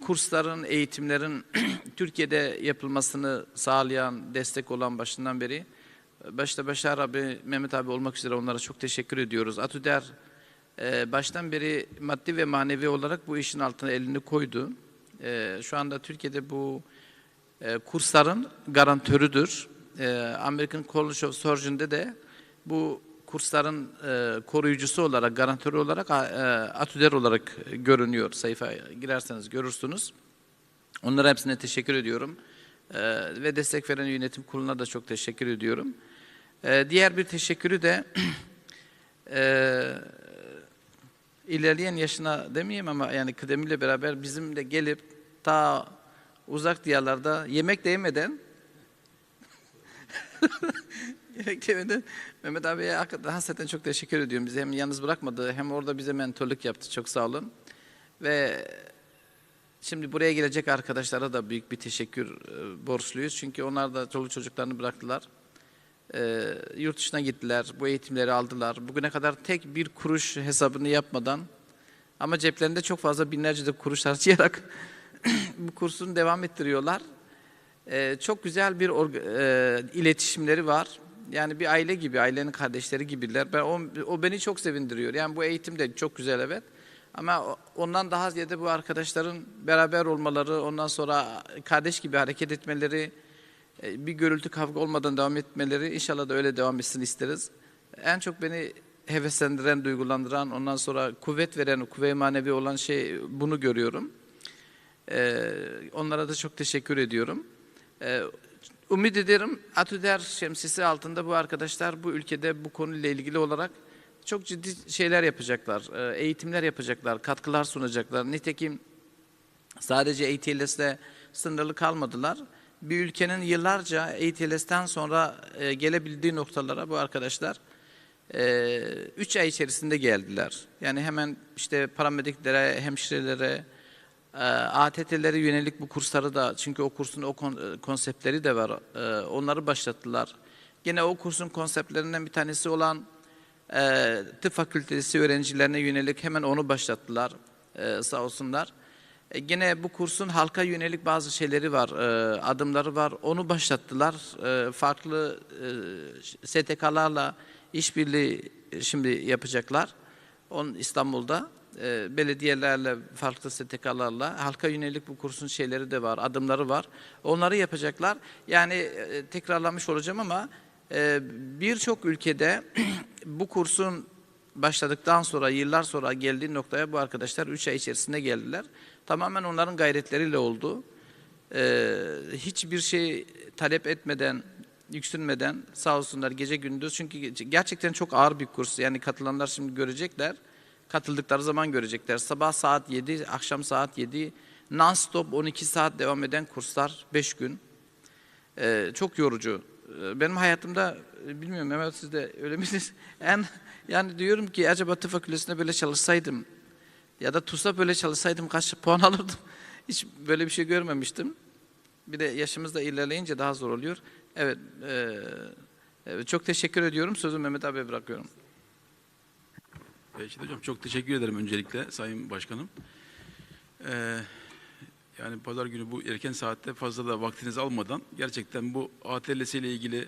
[SPEAKER 21] kursların, eğitimlerin Türkiye'de yapılmasını sağlayan, destek olan başından beri, başta Başar abi, Mehmet abi olmak üzere onlara çok teşekkür ediyoruz. Atüder baştan beri maddi ve manevi olarak bu işin altına elini koydu. Şu anda Türkiye'de bu kursların garantörüdür. American College of Surgeon'de de bu kursların koruyucusu olarak, garantörü olarak Atüder olarak görünüyor. Sayfaya girerseniz görürsünüz. Onlara hepsine teşekkür ediyorum. Ve destek veren yönetim kuruluna da çok teşekkür ediyorum. Diğer bir teşekkürü de ilerleyen yaşına demeyeyim ama yani kıdemiyle beraber bizimle gelip ta uzak diyarlarda yemek de yemeden Mehmet abiye hakikaten çok teşekkür ediyorum. Bizi hem yalnız bırakmadı hem orada bize mentorluk yaptı. Çok sağ olun. Ve şimdi buraya gelecek arkadaşlara da büyük bir teşekkür borçluyuz. Çünkü onlar da çoluk çocuklarını bıraktılar. Yurt dışına gittiler. Bu eğitimleri aldılar. Bugüne kadar tek bir kuruş hesabını yapmadan ama ceplerinde çok fazla binlerce de kuruş harcayarak bu kursunu devam ettiriyorlar. Çok güzel bir iletişimleri var. Yani bir aile gibi, ailenin kardeşleri gibiler. O beni çok sevindiriyor. Yani bu eğitim de çok güzel evet. Ama ondan daha ziyade bu arkadaşların beraber olmaları, ondan sonra kardeş gibi hareket etmeleri, bir gürültü kavga olmadan devam etmeleri, inşallah da öyle devam etsin isteriz. En çok beni heveslendiren, duygulandıran, ondan sonra kuvvet veren, kuvve-i manevi olan şey bunu görüyorum. Onlara da çok teşekkür ediyorum. Umut ederim Atüder şemsiyesi altında bu arkadaşlar bu ülkede bu konuyla ilgili olarak çok ciddi şeyler yapacaklar, eğitimler yapacaklar, katkılar sunacaklar. Nitekim sadece ATLS'le sınırlı kalmadılar. Bir ülkenin yıllarca ATLS'ten sonra gelebildiği noktalara bu arkadaşlar 3 ay içerisinde geldiler. Yani hemen işte paramediklere, hemşirelere, ATT'lere yönelik bu kursları da, çünkü o kursun o konseptleri de var, onları başlattılar. Gene o kursun konseptlerinden bir tanesi olan tıp fakültesi öğrencilerine yönelik hemen onu başlattılar, sağ olsunlar. Gene bu kursun halka yönelik bazı şeyleri var, adımları var, onu başlattılar. Farklı STK'larla işbirliği şimdi yapacaklar. İstanbul'da belediyelerle, farklı STK'larla halka yönelik bu kursun şeyleri de var, adımları var. Onları yapacaklar. Yani tekrarlamış olacağım ama birçok ülkede bu kursun başladıktan sonra, yıllar sonra geldiği noktaya bu arkadaşlar 3 ay içerisinde geldiler. Tamamen onların gayretleriyle oldu. Hiçbir şey talep etmeden, yüksünmeden sağ olsunlar gece gündüz. Çünkü gerçekten çok ağır bir kurs. Yani katılanlar şimdi görecekler. Katıldıkları zaman görecekler. Sabah saat 7, akşam saat 7, non-stop 12 saat devam eden kurslar 5 gün. Çok yorucu. Benim hayatımda, bilmiyorum Mehmet, siz de öyle misiniz? Yani diyorum ki acaba tıp fakültesinde böyle çalışsaydım ya da TUS'a böyle çalışsaydım kaç puan alırdım? Hiç böyle bir şey görmemiştim. Bir de yaşımız da ilerleyince daha zor oluyor. Evet, çok teşekkür ediyorum. Sözü Mehmet abiye bırakıyorum.
[SPEAKER 2] Beşit Hocam, çok teşekkür ederim öncelikle Sayın Başkanım. Yani pazar günü bu erken saatte fazla da vaktinizi almadan gerçekten bu ATLS ile ilgili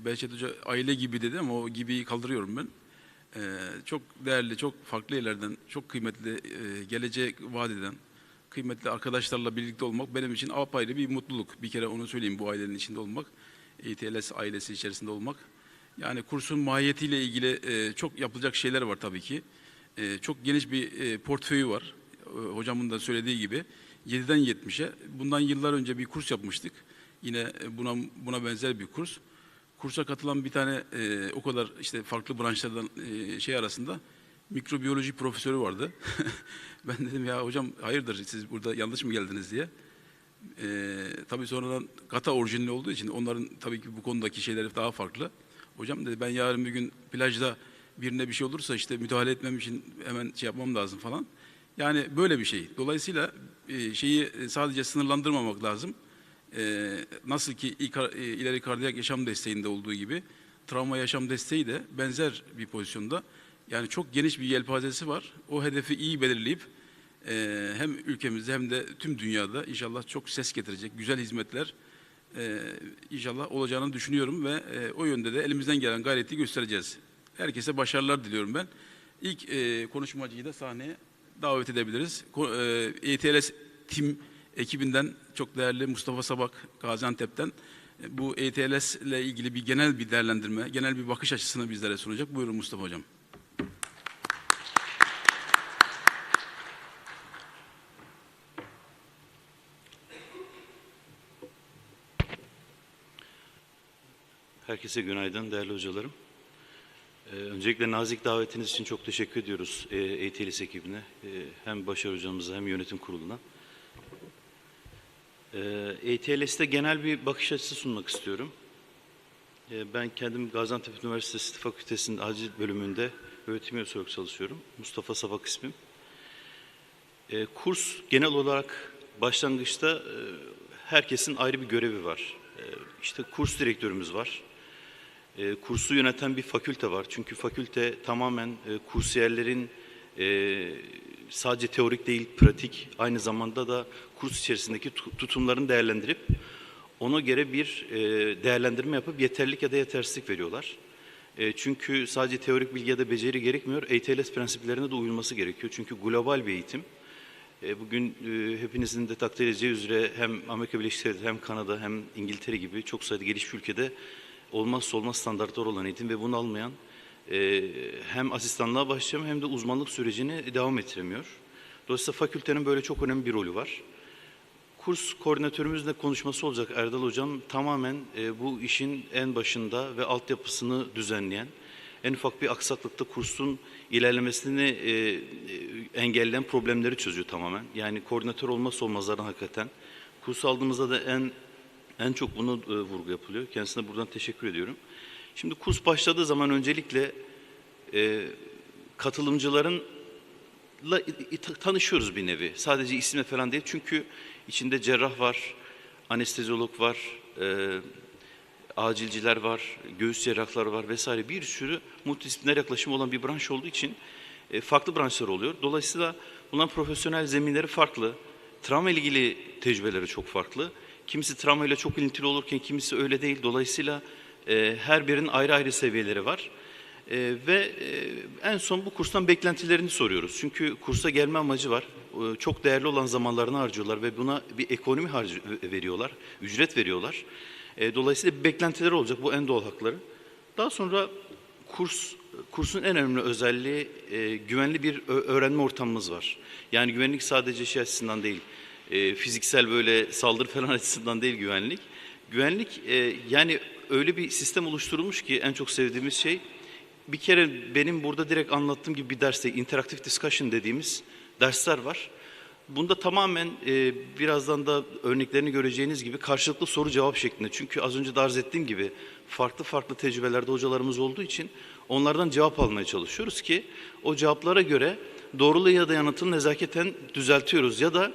[SPEAKER 2] Beşit Hoca aile gibi dedi ama o gibiyi kaldırıyorum ben. Çok değerli, çok farklı yerlerden, çok kıymetli, gelecek vaat eden, kıymetli arkadaşlarla birlikte olmak benim için apayrı bir mutluluk. Bir kere onu söyleyeyim, bu ailenin içinde olmak, ATLS ailesi içerisinde olmak. Yani kursun mahiyetiyle ilgili çok yapılacak şeyler var tabii ki. Çok geniş bir portföyü var. Hocamın da söylediği gibi 7'den 70'e. Bundan yıllar önce bir kurs yapmıştık. Yine buna benzer bir kurs. Kursa katılan bir tane o kadar işte farklı branşlardan şey arasında mikrobiyoloji profesörü vardı. Ben dedim ya hocam hayırdır siz burada yanlış mı geldiniz diye. Tabii sonradan Gata orijinli olduğu için onların tabii ki bu konudaki şeyleri daha farklı. Hocam dedi ben yarın bir gün plajda birine bir şey olursa işte müdahale etmem için hemen şey yapmam lazım falan. Yani böyle bir şey. Dolayısıyla şeyi sadece sınırlandırmamak lazım. Nasıl ki ileri kardiyak yaşam desteğinde olduğu gibi travma yaşam desteği de benzer bir pozisyonda. Yani çok geniş bir yelpazesi var. O hedefi iyi belirleyip hem ülkemizde hem de tüm dünyada inşallah çok ses getirecek güzel hizmetler inşallah olacağını düşünüyorum ve o yönde de elimizden gelen gayreti göstereceğiz. Herkese başarılar diliyorum ben. İlk konuşmacıyı da sahneye davet edebiliriz. ATLS Team ekibinden çok değerli Mustafa Sabak Gaziantep'ten bu ATLS ile ilgili genel bir değerlendirme, genel bir bakış açısını bizlere sunacak. Buyurun Mustafa Hocam.
[SPEAKER 22] Herkese günaydın değerli hocalarım. Öncelikle nazik davetiniz için çok teşekkür ediyoruz ATLS ekibine. Hem Başar hocamıza hem yönetim kuruluna. ATLS'te genel bir bakış açısı sunmak istiyorum. Ben kendim Gaziantep Üniversitesi Tıp Fakültesi'nin acil bölümünde öğretim üyesi olarak çalışıyorum. Mustafa Sabak ismim. Kurs genel olarak başlangıçta herkesin ayrı bir görevi var. İşte kurs direktörümüz var. Kursu yöneten bir fakülte var. Çünkü fakülte tamamen kursiyerlerin sadece teorik değil, pratik, aynı zamanda da kurs içerisindeki tutumlarını değerlendirip ona göre bir değerlendirme yapıp yeterlilik ya da yetersizlik veriyorlar. Çünkü sadece teorik bilgi ya da beceri gerekmiyor. ATLS prensiplerine de uyulması gerekiyor. Çünkü global bir eğitim. Bugün hepinizin de takdir edeceği üzere hem Amerika Birleşik Devletleri hem Kanada hem İngiltere gibi çok sayıda gelişmiş ülkede olmazsa olmaz standartlar olan eğitim ve bunu almayan hem asistanlığa başlayamıyor hem de uzmanlık sürecini devam ettiremiyor. Dolayısıyla fakültenin böyle çok önemli bir rolü var. Kurs koordinatörümüzle konuşması olacak Erdal Hocam tamamen bu işin en başında ve altyapısını düzenleyen, en ufak bir aksaklıkta kursun ilerlemesini engelleyen problemleri çözüyor tamamen. Yani koordinatör olmazsa olmazlardan hakikaten. Kurs aldığımızda da en çok bunu vurgu yapılıyor. Kendisine buradan teşekkür ediyorum. Şimdi kurs başladığı zaman öncelikle katılımcılarla tanışıyoruz bir nevi. Sadece isimle falan değil. Çünkü içinde cerrah var, anestezyolog var, acilciler var, göğüs cerrahları var vesaire. Bir sürü multidisipliner yaklaşım olan bir branş olduğu için farklı branşlar oluyor. Dolayısıyla bunların profesyonel zeminleri farklı. Travma ile ilgili tecrübeleri çok farklı. Kimisi travma ile çok ilintili olurken kimisi öyle değil. Dolayısıyla her birinin ayrı ayrı seviyeleri var. En son bu kurstan beklentilerini soruyoruz. Çünkü kursa gelme amacı var. Çok değerli olan zamanlarını harcıyorlar ve buna bir ekonomi veriyorlar, ücret veriyorlar. Dolayısıyla bir beklentileri olacak. Bu en doğal hakları. Daha sonra kursun en önemli özelliği güvenli bir öğrenme ortamımız var. Yani güvenlik sadece şey açısından değil, fiziksel böyle saldırı falan açısından değil güvenlik. Güvenlik yani öyle bir sistem oluşturulmuş ki en çok sevdiğimiz şey, bir kere benim burada direkt anlattığım gibi bir derste interaktif discussion dediğimiz dersler var. Bunda tamamen birazdan da örneklerini göreceğiniz gibi karşılıklı soru cevap şeklinde. Çünkü az önce de arz ettiğim gibi farklı tecrübelerde hocalarımız olduğu için onlardan cevap almaya çalışıyoruz ki o cevaplara göre doğruluğu ya da yanıtını nezaketen düzeltiyoruz. Ya da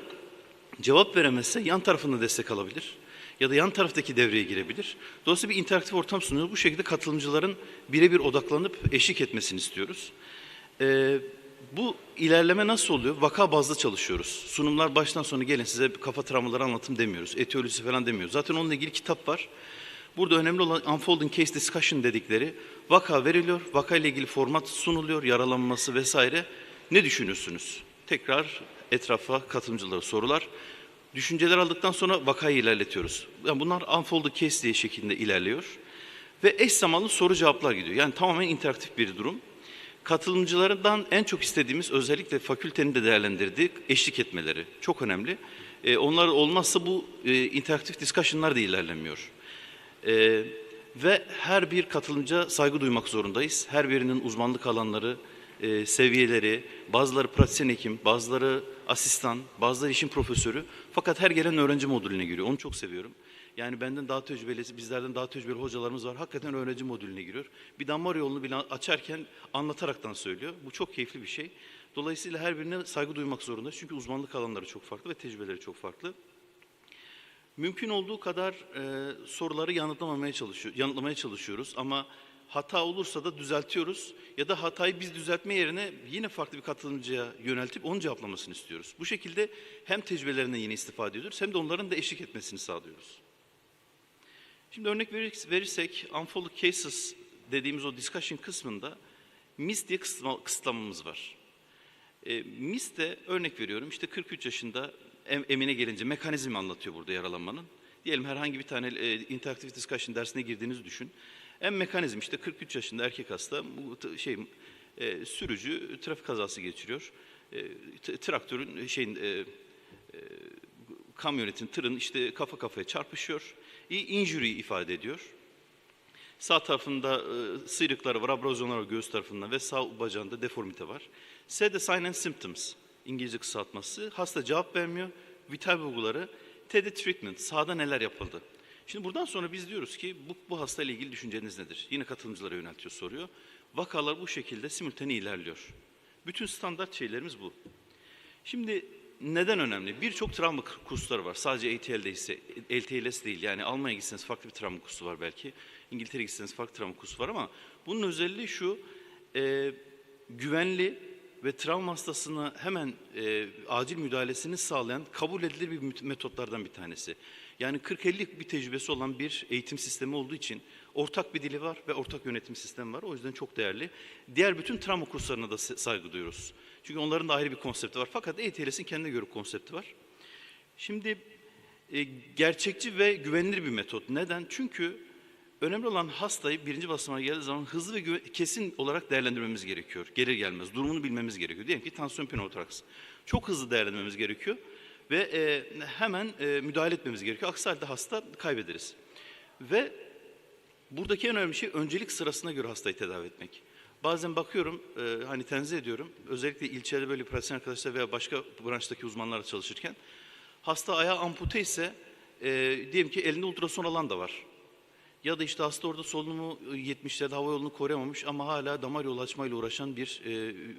[SPEAKER 22] cevap veremezse yan tarafında destek alabilir ya da yan taraftaki devreye girebilir. Dolayısıyla bir interaktif ortam sunuyoruz. Bu şekilde katılımcıların birebir odaklanıp eşlik etmesini istiyoruz. Bu ilerleme nasıl oluyor? Vaka bazlı çalışıyoruz. Sunumlar baştan sona gelin size kafa travmaları anlatım demiyoruz. Etiyolojisi falan demiyoruz. Zaten onunla ilgili kitap var. Burada önemli olan unfolding case discussion dedikleri vaka veriliyor. Vaka ile ilgili format sunuluyor. Yaralanması vesaire. Ne düşünüyorsunuz? Tekrar etrafa katılımcılara sorular. Düşünceler aldıktan sonra vakayı ilerletiyoruz. Yani bunlar unfolded case diye şeklinde ilerliyor. Ve eş zamanlı soru cevaplar gidiyor. Yani tamamen interaktif bir durum. Katılımcılardan en çok istediğimiz özellikle fakültenin de değerlendirdiği eşlik etmeleri. Çok önemli. Onlar olmazsa bu interaktif discussion'lar da ilerlemiyor. Ve her bir katılımcıya saygı duymak zorundayız. Her birinin uzmanlık alanları, seviyeleri, bazıları pratisyen hekim, bazıları asistan, bazıları işin profesörü. Fakat her gelen öğrenci modülüne giriyor. Onu çok seviyorum. Yani benden daha tecrübeli, bizlerden daha tecrübeli hocalarımız var. Hakikaten öğrenci modülüne giriyor. Bir damar yolunu bile açarken anlataraktan söylüyor. Bu çok keyifli bir şey. Dolayısıyla her birine saygı duymak zorundayız. Çünkü uzmanlık alanları çok farklı ve tecrübeleri çok farklı. Mümkün olduğu kadar soruları yanıtlamaya çalışıyoruz ama hata olursa da düzeltiyoruz ya da hatayı biz düzeltme yerine yine farklı bir katılımcıya yöneltip onun cevaplamasını istiyoruz. Bu şekilde hem tecrübelerinden yine istifade ediyoruz hem de onların da eşlik etmesini sağlıyoruz. Şimdi örnek verirsek unfolded cases dediğimiz o discussion kısmında MIS diye kısıtlamamız var. MIS'te örnek veriyorum işte 43 yaşında Emine gelince mekanizmi anlatıyor burada yaralanmanın. Diyelim herhangi bir tane interaktif discussion dersine girdiğinizi düşün. Mekanizm işte 43 yaşında erkek hasta sürücü trafik kazası geçiriyor. Traktörün kamyonetin tırın işte kafa kafaya çarpışıyor. Injury ifade ediyor. Sağ tarafında sıyrıkları var, abrazyonlar var göğüs tarafından ve sağ bacağında deformite var. S de sign and symptoms, İngilizce kısaltması. Hasta cevap vermiyor. Vital bulguları. T de treatment, sağda neler yapıldı. Şimdi buradan sonra biz diyoruz ki bu hastayla ilgili düşünceniz nedir? Yine katılımcılara yöneltiyor soruyor. Vakalar bu şekilde simultane ilerliyor. Bütün standart şeylerimiz bu. Şimdi neden önemli? Birçok travma kursları var. Sadece LTLS değil. Yani Almanya'ya gitseniz farklı bir travma kursu var belki. İngiltere'ye gitseniz farklı travma kursu var ama bunun özelliği şu, güvenli ve travma hastasına hemen acil müdahalesini sağlayan kabul edilir bir metotlardan bir tanesi. Yani 40-50 bir tecrübesi olan bir eğitim sistemi olduğu için ortak bir dili var ve ortak yönetim sistemi var. O yüzden çok değerli. Diğer bütün travma kurslarına da saygı duyuyoruz. Çünkü onların da ayrı bir konsepti var. Fakat ETLS'in kendine göre konsepti var. Şimdi gerçekçi ve güvenilir bir metot. Neden? Çünkü önemli olan hastayı birinci basamağa geldiği zaman hızlı ve kesin olarak değerlendirmemiz gerekiyor. Gelir gelmez. Durumunu bilmemiz gerekiyor. Diyelim ki tansiyon pneumotoraks. Çok hızlı değerlendirmemiz gerekiyor. Ve hemen müdahale etmemiz gerekiyor. Aksi halde hasta kaybederiz. Ve buradaki en önemli şey öncelik sırasına göre hastayı tedavi etmek. Bazen bakıyorum, hani tenzih ediyorum. Özellikle ilçede böyle pratisyen arkadaşlar veya başka branştaki uzmanlarla çalışırken hasta ayağı ampute ise diyelim ki elinde ultrason alan da var. Ya da işte hasta orada solunumu 70'lerde hava yolunu koruyamamış ama hala damar yolu açmayla uğraşan bir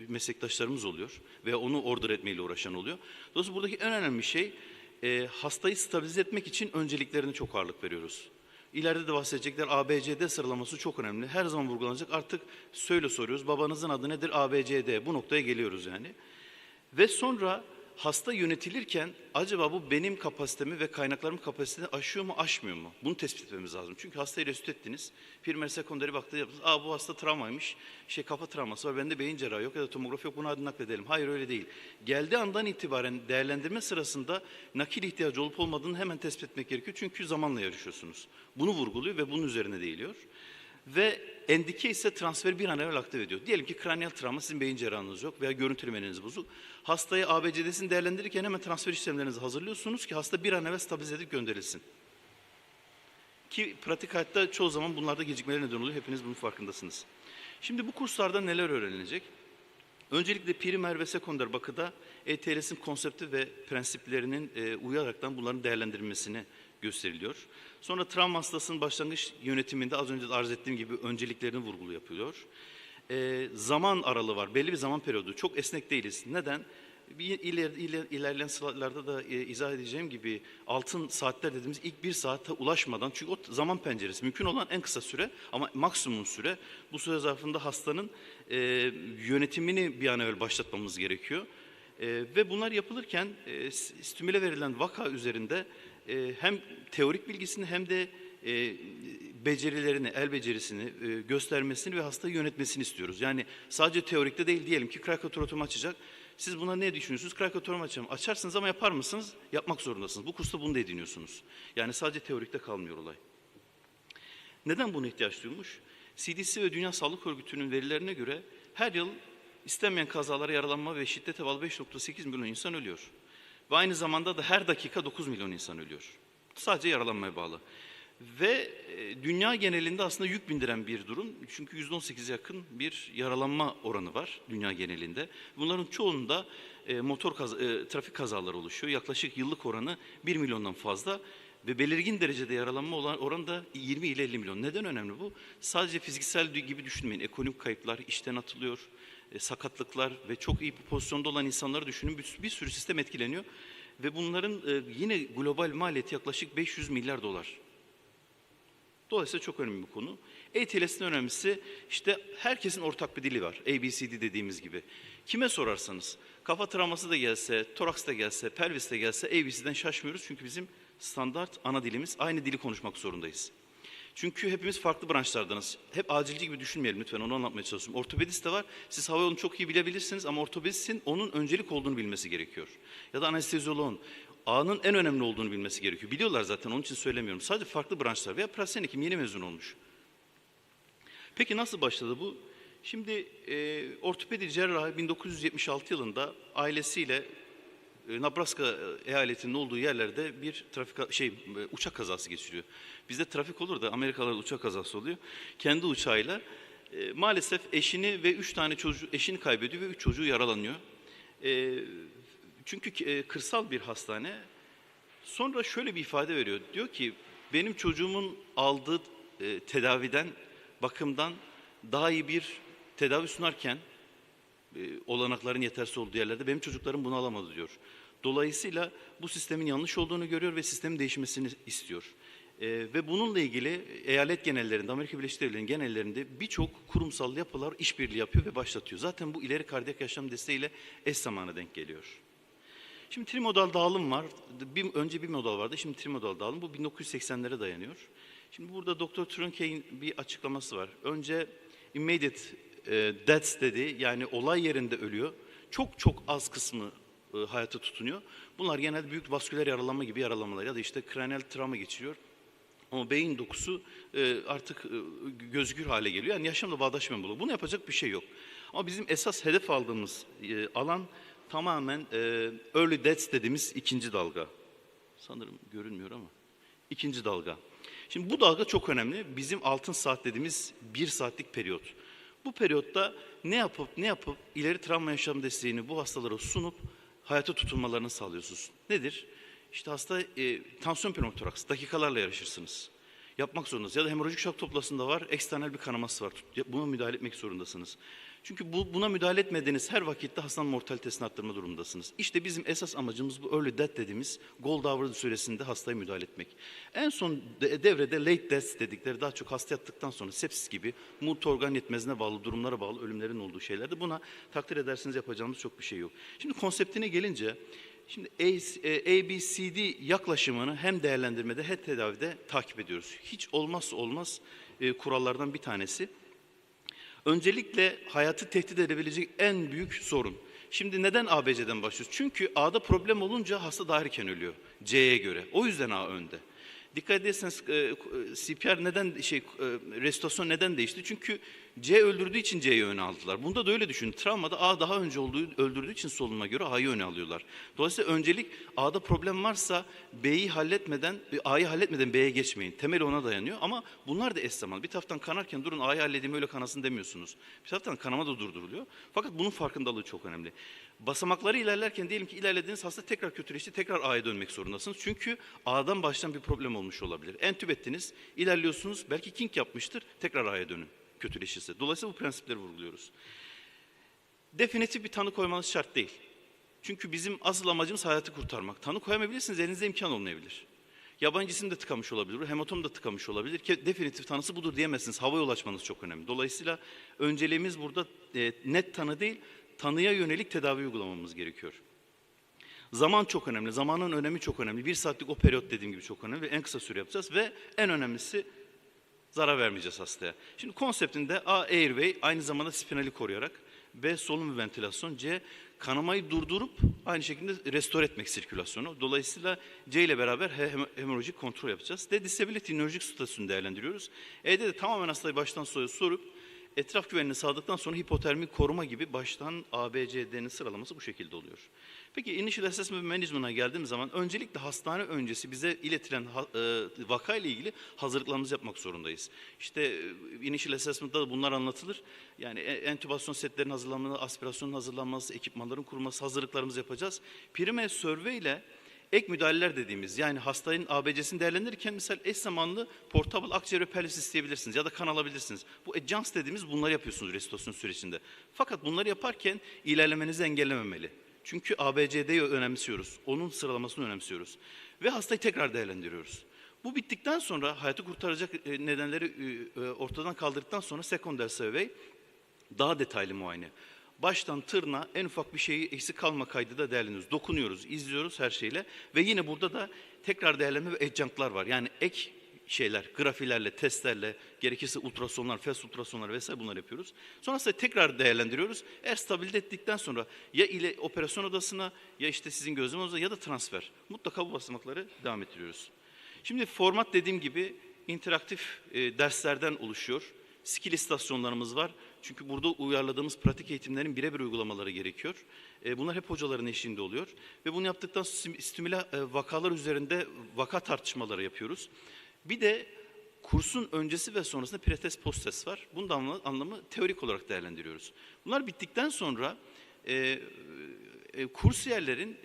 [SPEAKER 22] meslektaşlarımız oluyor. Veya onu order etmeyle uğraşan oluyor. Dolayısıyla buradaki en önemli şey hastayı stabilize etmek için önceliklerine çok ağırlık veriyoruz. İleride de bahsedecekler ABCD sıralaması çok önemli. Her zaman vurgulanacak. Artık soruyoruz. Babanızın adı nedir? ABCD. Bu noktaya geliyoruz yani. Ve sonra hasta yönetilirken acaba bu benim kapasitemi ve kaynaklarımın kapasitesini aşıyor mu, aşmıyor mu? Bunu tespit etmemiz lazım. Çünkü hastayı resüt ettiniz. Primer, sekonderi baktı yaptınız. Bu hasta travmaymış. Kafa travması var. Bende beyin cerrahı yok ya da tomografi yok. Bunu hadi nakledelim. Hayır, öyle değil. Geldiği andan itibaren değerlendirme sırasında nakil ihtiyacı olup olmadığını hemen tespit etmek gerekiyor. Çünkü zamanla yarışıyorsunuz. Bunu vurguluyor ve bunun üzerine değiliyor. Ve endike ise transferi bir an evvel aktive ediyor. Diyelim ki kraniyal travma, sizin beyin cerrahınız yok veya görüntülemeniniz bozuk. Hastayı ABCD'sini değerlendirirken hemen transfer işlemlerinizi hazırlıyorsunuz ki hasta bir an evvel stabilize edip gönderilsin. Ki pratik hayatta çoğu zaman bunlarda gecikmeler neden oluyor. Hepiniz bunun farkındasınız. Şimdi bu kurslarda neler öğrenilecek? Öncelikle primer ve sekonder bakıda ETLS'in konsepti ve prensiplerinin uyaraktan bunların değerlendirilmesini gösteriliyor. Sonra travma hastasının başlangıç yönetiminde az önce de arz ettiğim gibi önceliklerini vurgulu yapılıyor. Zaman aralığı var, belli bir zaman periyodu. Çok esnek değiliz. Neden? İlerleyen slaytlarda da izah edeceğim gibi altın saatler dediğimiz ilk bir saate ulaşmadan, çünkü o zaman penceresi mümkün olan en kısa süre ama maksimum süre, bu süre zarfında hastanın yönetimini bir an evvel başlatmamız gerekiyor. Ve bunlar yapılırken stimüle verilen vaka üzerinde hem teorik bilgisini hem de becerilerini, el becerisini göstermesini ve hastayı yönetmesini istiyoruz. Yani sadece teorikte değil, diyelim ki krakatotomu açacak. Siz buna ne düşünüyorsunuz? Krakatotomu açacağım. Açarsınız ama yapar mısınız? Yapmak zorundasınız. Bu kursta bunu da ediniyorsunuz. Yani sadece teorikte kalmıyor olay. Neden buna ihtiyaç duymuş? CDC ve Dünya Sağlık Örgütü'nün verilerine göre her yıl istenmeyen kazalara, yaralanma ve şiddete bağlı 5,8 milyon insan ölüyor. Ve aynı zamanda da her dakika 9 milyon insan ölüyor. Sadece yaralanmaya bağlı. Ve dünya genelinde aslında yük bindiren bir durum. Çünkü %18'e yakın bir yaralanma oranı var dünya genelinde. Bunların çoğunda trafik kazaları oluşuyor. Yaklaşık yıllık oranı 1 milyondan fazla. Ve belirgin derecede yaralanma oranı da 20 ile 50 milyon. Neden önemli bu? Sadece fiziksel gibi düşünmeyin. Ekonomik kayıplar, işten atılıyor, sakatlıklar ve çok iyi bir pozisyonda olan insanları düşünün. Bir sürü sistem etkileniyor. Ve bunların yine global maliyeti yaklaşık 500 milyar dolar. Dolayısıyla çok önemli bir konu. ETLS'in önemlisi işte herkesin ortak bir dili var. ABCD dediğimiz gibi. Kime sorarsanız, kafa travması da gelse, toraks da gelse, pelvis de gelse ABC'den şaşmıyoruz. Çünkü bizim standart ana dilimiz, aynı dili konuşmak zorundayız. Çünkü hepimiz farklı branşlardanız. Hep acilci gibi düşünmeyelim lütfen, onu anlatmaya çalışıyorum. Ortopedist de var. Siz hava yolunu çok iyi bilebilirsiniz ama ortopedistin onun öncelik olduğunu bilmesi gerekiyor. Ya da anestezyoloğun ağının en önemli olduğunu bilmesi gerekiyor. Biliyorlar zaten, onun için söylemiyorum. Sadece farklı branşlar veya pratisyen hekim yeni mezun olmuş. Peki nasıl başladı bu? Şimdi ortopedi cerrahı 1976 yılında ailesiyle Nebraska eyaletinin olduğu yerlerde bir uçak kazası geçiriyor. Bizde trafik olur da Amerikalarda uçak kazası oluyor. Kendi uçağıyla maalesef eşini ve 3 tane çocuğu, eşini kaybediyor ve 3 çocuğu yaralanıyor. Çünkü kırsal bir hastane. Sonra şöyle bir ifade veriyor. Diyor ki benim çocuğumun aldığı tedaviden, bakımdan daha iyi bir tedavi sunarken olanakların yetersiz olduğu yerlerde benim çocuklarım bunu alamadı diyor. Dolayısıyla bu sistemin yanlış olduğunu görüyor ve sistemin değişmesini istiyor. Ve bununla ilgili eyalet genellerinde, Amerika Birleşik Devletleri'nin genellerinde birçok kurumsal yapılar işbirliği yapıyor ve başlatıyor. Zaten bu ileri kardiyak yaşam desteğiyle eş zamana denk geliyor. Şimdi trimodal dağılım var. Önce bir modal vardı, şimdi trimodal dağılım. Bu 1980'lere dayanıyor. Şimdi burada Dr. Trunkey'in bir açıklaması var. Önce immediate deaths dedi, yani olay yerinde ölüyor. Çok az kısmı hayata tutunuyor. Bunlar genelde büyük vasküler yaralanma gibi yaralanmalar ya da işte kraniyal travma geçiriyor. Ama beyin dokusu artık gözükür hale geliyor. Yani yaşamla bağdaşmayan buluyor. Bunu yapacak bir şey yok. Ama bizim esas hedef aldığımız alan tamamen early deaths dediğimiz ikinci dalga. Sanırım görünmüyor ama. İkinci dalga. Şimdi bu dalga çok önemli. Bizim altın saat dediğimiz 1 saatlik periyot. Bu periyotta ne yapıp ileri travma yaşam desteğini bu hastalara sunup hayata tutunmalarını sağlıyorsunuz. Nedir? İşte hasta tansiyon pneumotoraks, dakikalarla yarışırsınız. yapmak zorundasınız. Ya da hemorajik şok toplasında var, eksternal bir kanaması var. Buna müdahale etmek zorundasınız. Çünkü buna müdahale etmediğiniz her vakitte hastanın mortalitesini arttırma durumundasınız. İşte bizim esas amacımız bu early death dediğimiz gold hour süresinde hastaya müdahale etmek. En son devrede late death dedikleri daha çok hasta yattıktan sonra sepsis gibi multi organ yetmezliğine bağlı durumlara bağlı ölümlerin olduğu şeylerde buna takdir edersiniz yapacağımız çok bir şey yok. Şimdi konseptine gelince şimdi ABCD yaklaşımını hem değerlendirmede hem tedavide takip ediyoruz. Hiç olmazsa olmaz kurallardan bir tanesi. Öncelikle hayatı tehdit edebilecek en büyük sorun. Şimdi neden ABC'den başlıyoruz? Çünkü A'da problem olunca hasta daha erken ölüyor C'ye göre. O yüzden A önde. Dikkat ederseniz CPR neden restorasyon neden değişti? Çünkü C öldürdüğü için C'yi öne aldılar. Bunda da öyle düşünün. Travmada A daha önce öldürdüğü için solunuma göre A'yı öne alıyorlar. Dolayısıyla öncelik A'da problem varsa A'yı halletmeden B'ye geçmeyin. Temel ona dayanıyor ama bunlar da eş zamanlı. Bir taraftan kanarken durun A'yı halledeyim öyle kanasın demiyorsunuz. Bir taraftan kanama da durduruluyor. Fakat bunun farkındalığı çok önemli. Basamakları ilerlerken diyelim ki ilerlediğiniz hasta tekrar kötüleşti, tekrar A'ya dönmek zorundasınız. Çünkü A'dan baştan bir problem olmuş olabilir. Entüb ettiniz, ilerliyorsunuz, belki kink yapmıştır, tekrar A'ya dönün kötüleşirse. Dolayısıyla bu prensipleri vurguluyoruz. Definitif bir tanı koymanız şart değil. Çünkü bizim asıl amacımız hayatı kurtarmak. Tanı koyamayabilirsiniz, elinizde imkan olmayabilir. Yabancı isim de tıkamış olabilir, hematom da tıkamış olabilir. Definitif tanısı budur diyemezsiniz. Hava yol açmanız çok önemli. Dolayısıyla önceliğimiz burada net tanı değil, tanıya yönelik tedavi uygulamamız gerekiyor. Zaman çok önemli. Zamanın önemi çok önemli. 1 saatlik o periyot dediğim gibi çok önemli ve en kısa süre yapacağız ve en önemlisi zarar vermeyeceğiz hastaya. Şimdi konseptinde A airway aynı zamanda spinali koruyarak, B solunum ve ventilasyon, C kanamayı durdurup aynı şekilde restore etmek sirkülasyonu. Dolayısıyla C ile beraber hemorajik kontrol yapacağız. D disability nörolojik statüsünü değerlendiriyoruz. E'de de tamamen hastayı baştan sorup etraf güvenliğini sağladıktan sonra hipotermik koruma gibi baştan A, B, C, D'nin sıralaması bu şekilde oluyor. Peki initial assessment management'a geldiğimiz zaman öncelikle hastane öncesi bize iletilen vaka ile ilgili hazırlıklarımızı yapmak zorundayız. İşte initial assessment'ta da bunlar anlatılır. Yani entübasyon setlerinin hazırlanması, aspirasyonun hazırlanması, ekipmanların kurulması, hazırlıklarımızı yapacağız. Primary survey ile ek müdahaleler dediğimiz yani hastanın ABC'sini değerlendirirken mesela eş zamanlı portable akciğer pelvis isteyebilirsiniz ya da kan alabilirsiniz. Bu adjunct dediğimiz bunları yapıyorsunuz restorasyon sürecinde. Fakat bunları yaparken ilerlemenizi engellememeli. Çünkü ABCD'yi önemsiyoruz. Onun sıralamasını önemsiyoruz. Ve hastayı tekrar değerlendiriyoruz. Bu bittikten sonra hayatı kurtaracak nedenleri ortadan kaldırdıktan sonra secondary survey daha detaylı muayene. Baştan tırnağa en ufak bir şeyi eksik kalma kaydı da değerlendiriyoruz. Dokunuyoruz, izliyoruz her şeyle ve yine burada da tekrar değerlenme ve adjunctlar var. Yani ek şeyler, grafilerle, testlerle, gerekirse ultrasonlar, fast ultrasonlar vesaire bunları yapıyoruz. Sonrasında tekrar değerlendiriyoruz. Eğer stabilize ettikten sonra ya ile operasyon odasına ya işte sizin gözlem odasına ya da transfer. Mutlaka bu basamakları devam ettiriyoruz. Şimdi format dediğim gibi interaktif derslerden oluşuyor. Skill istasyonlarımız var. Çünkü burada uyarladığımız pratik eğitimlerin birebir uygulamaları gerekiyor. Bunlar hep hocaların eşliğinde oluyor. Ve bunu yaptıktan sonra stimüle vakalar üzerinde vaka tartışmaları yapıyoruz. Bir de kursun öncesi ve sonrasında pretest posttest var. Bunun da anlamı teorik olarak değerlendiriyoruz. Bunlar bittikten sonra kursiyerlerin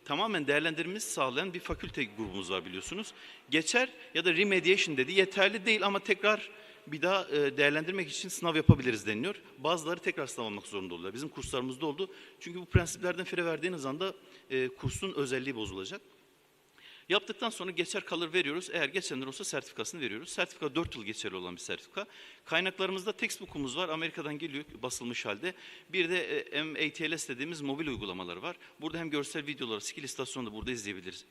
[SPEAKER 22] tamamen değerlendirmemizi sağlayan bir fakülte grubumuz var biliyorsunuz. Geçer ya da remediation dedi yeterli değil ama tekrar bir daha değerlendirmek için sınav yapabiliriz deniliyor. Bazıları tekrar sınav almak zorunda oluyorlar. Bizim kurslarımızda oldu. Çünkü bu prensiplerden fire verdiğiniz anda kursun özelliği bozulacak. Yaptıktan sonra geçer kalır veriyoruz. Eğer geçenler olsa sertifikasını veriyoruz. Sertifika 4 yıl geçerli olan bir sertifika. Kaynaklarımızda textbook'umuz var. Amerika'dan geliyor basılmış halde. Bir de MATLS dediğimiz mobil uygulamaları var. Burada hem görsel videoları, skill istasyonu da burada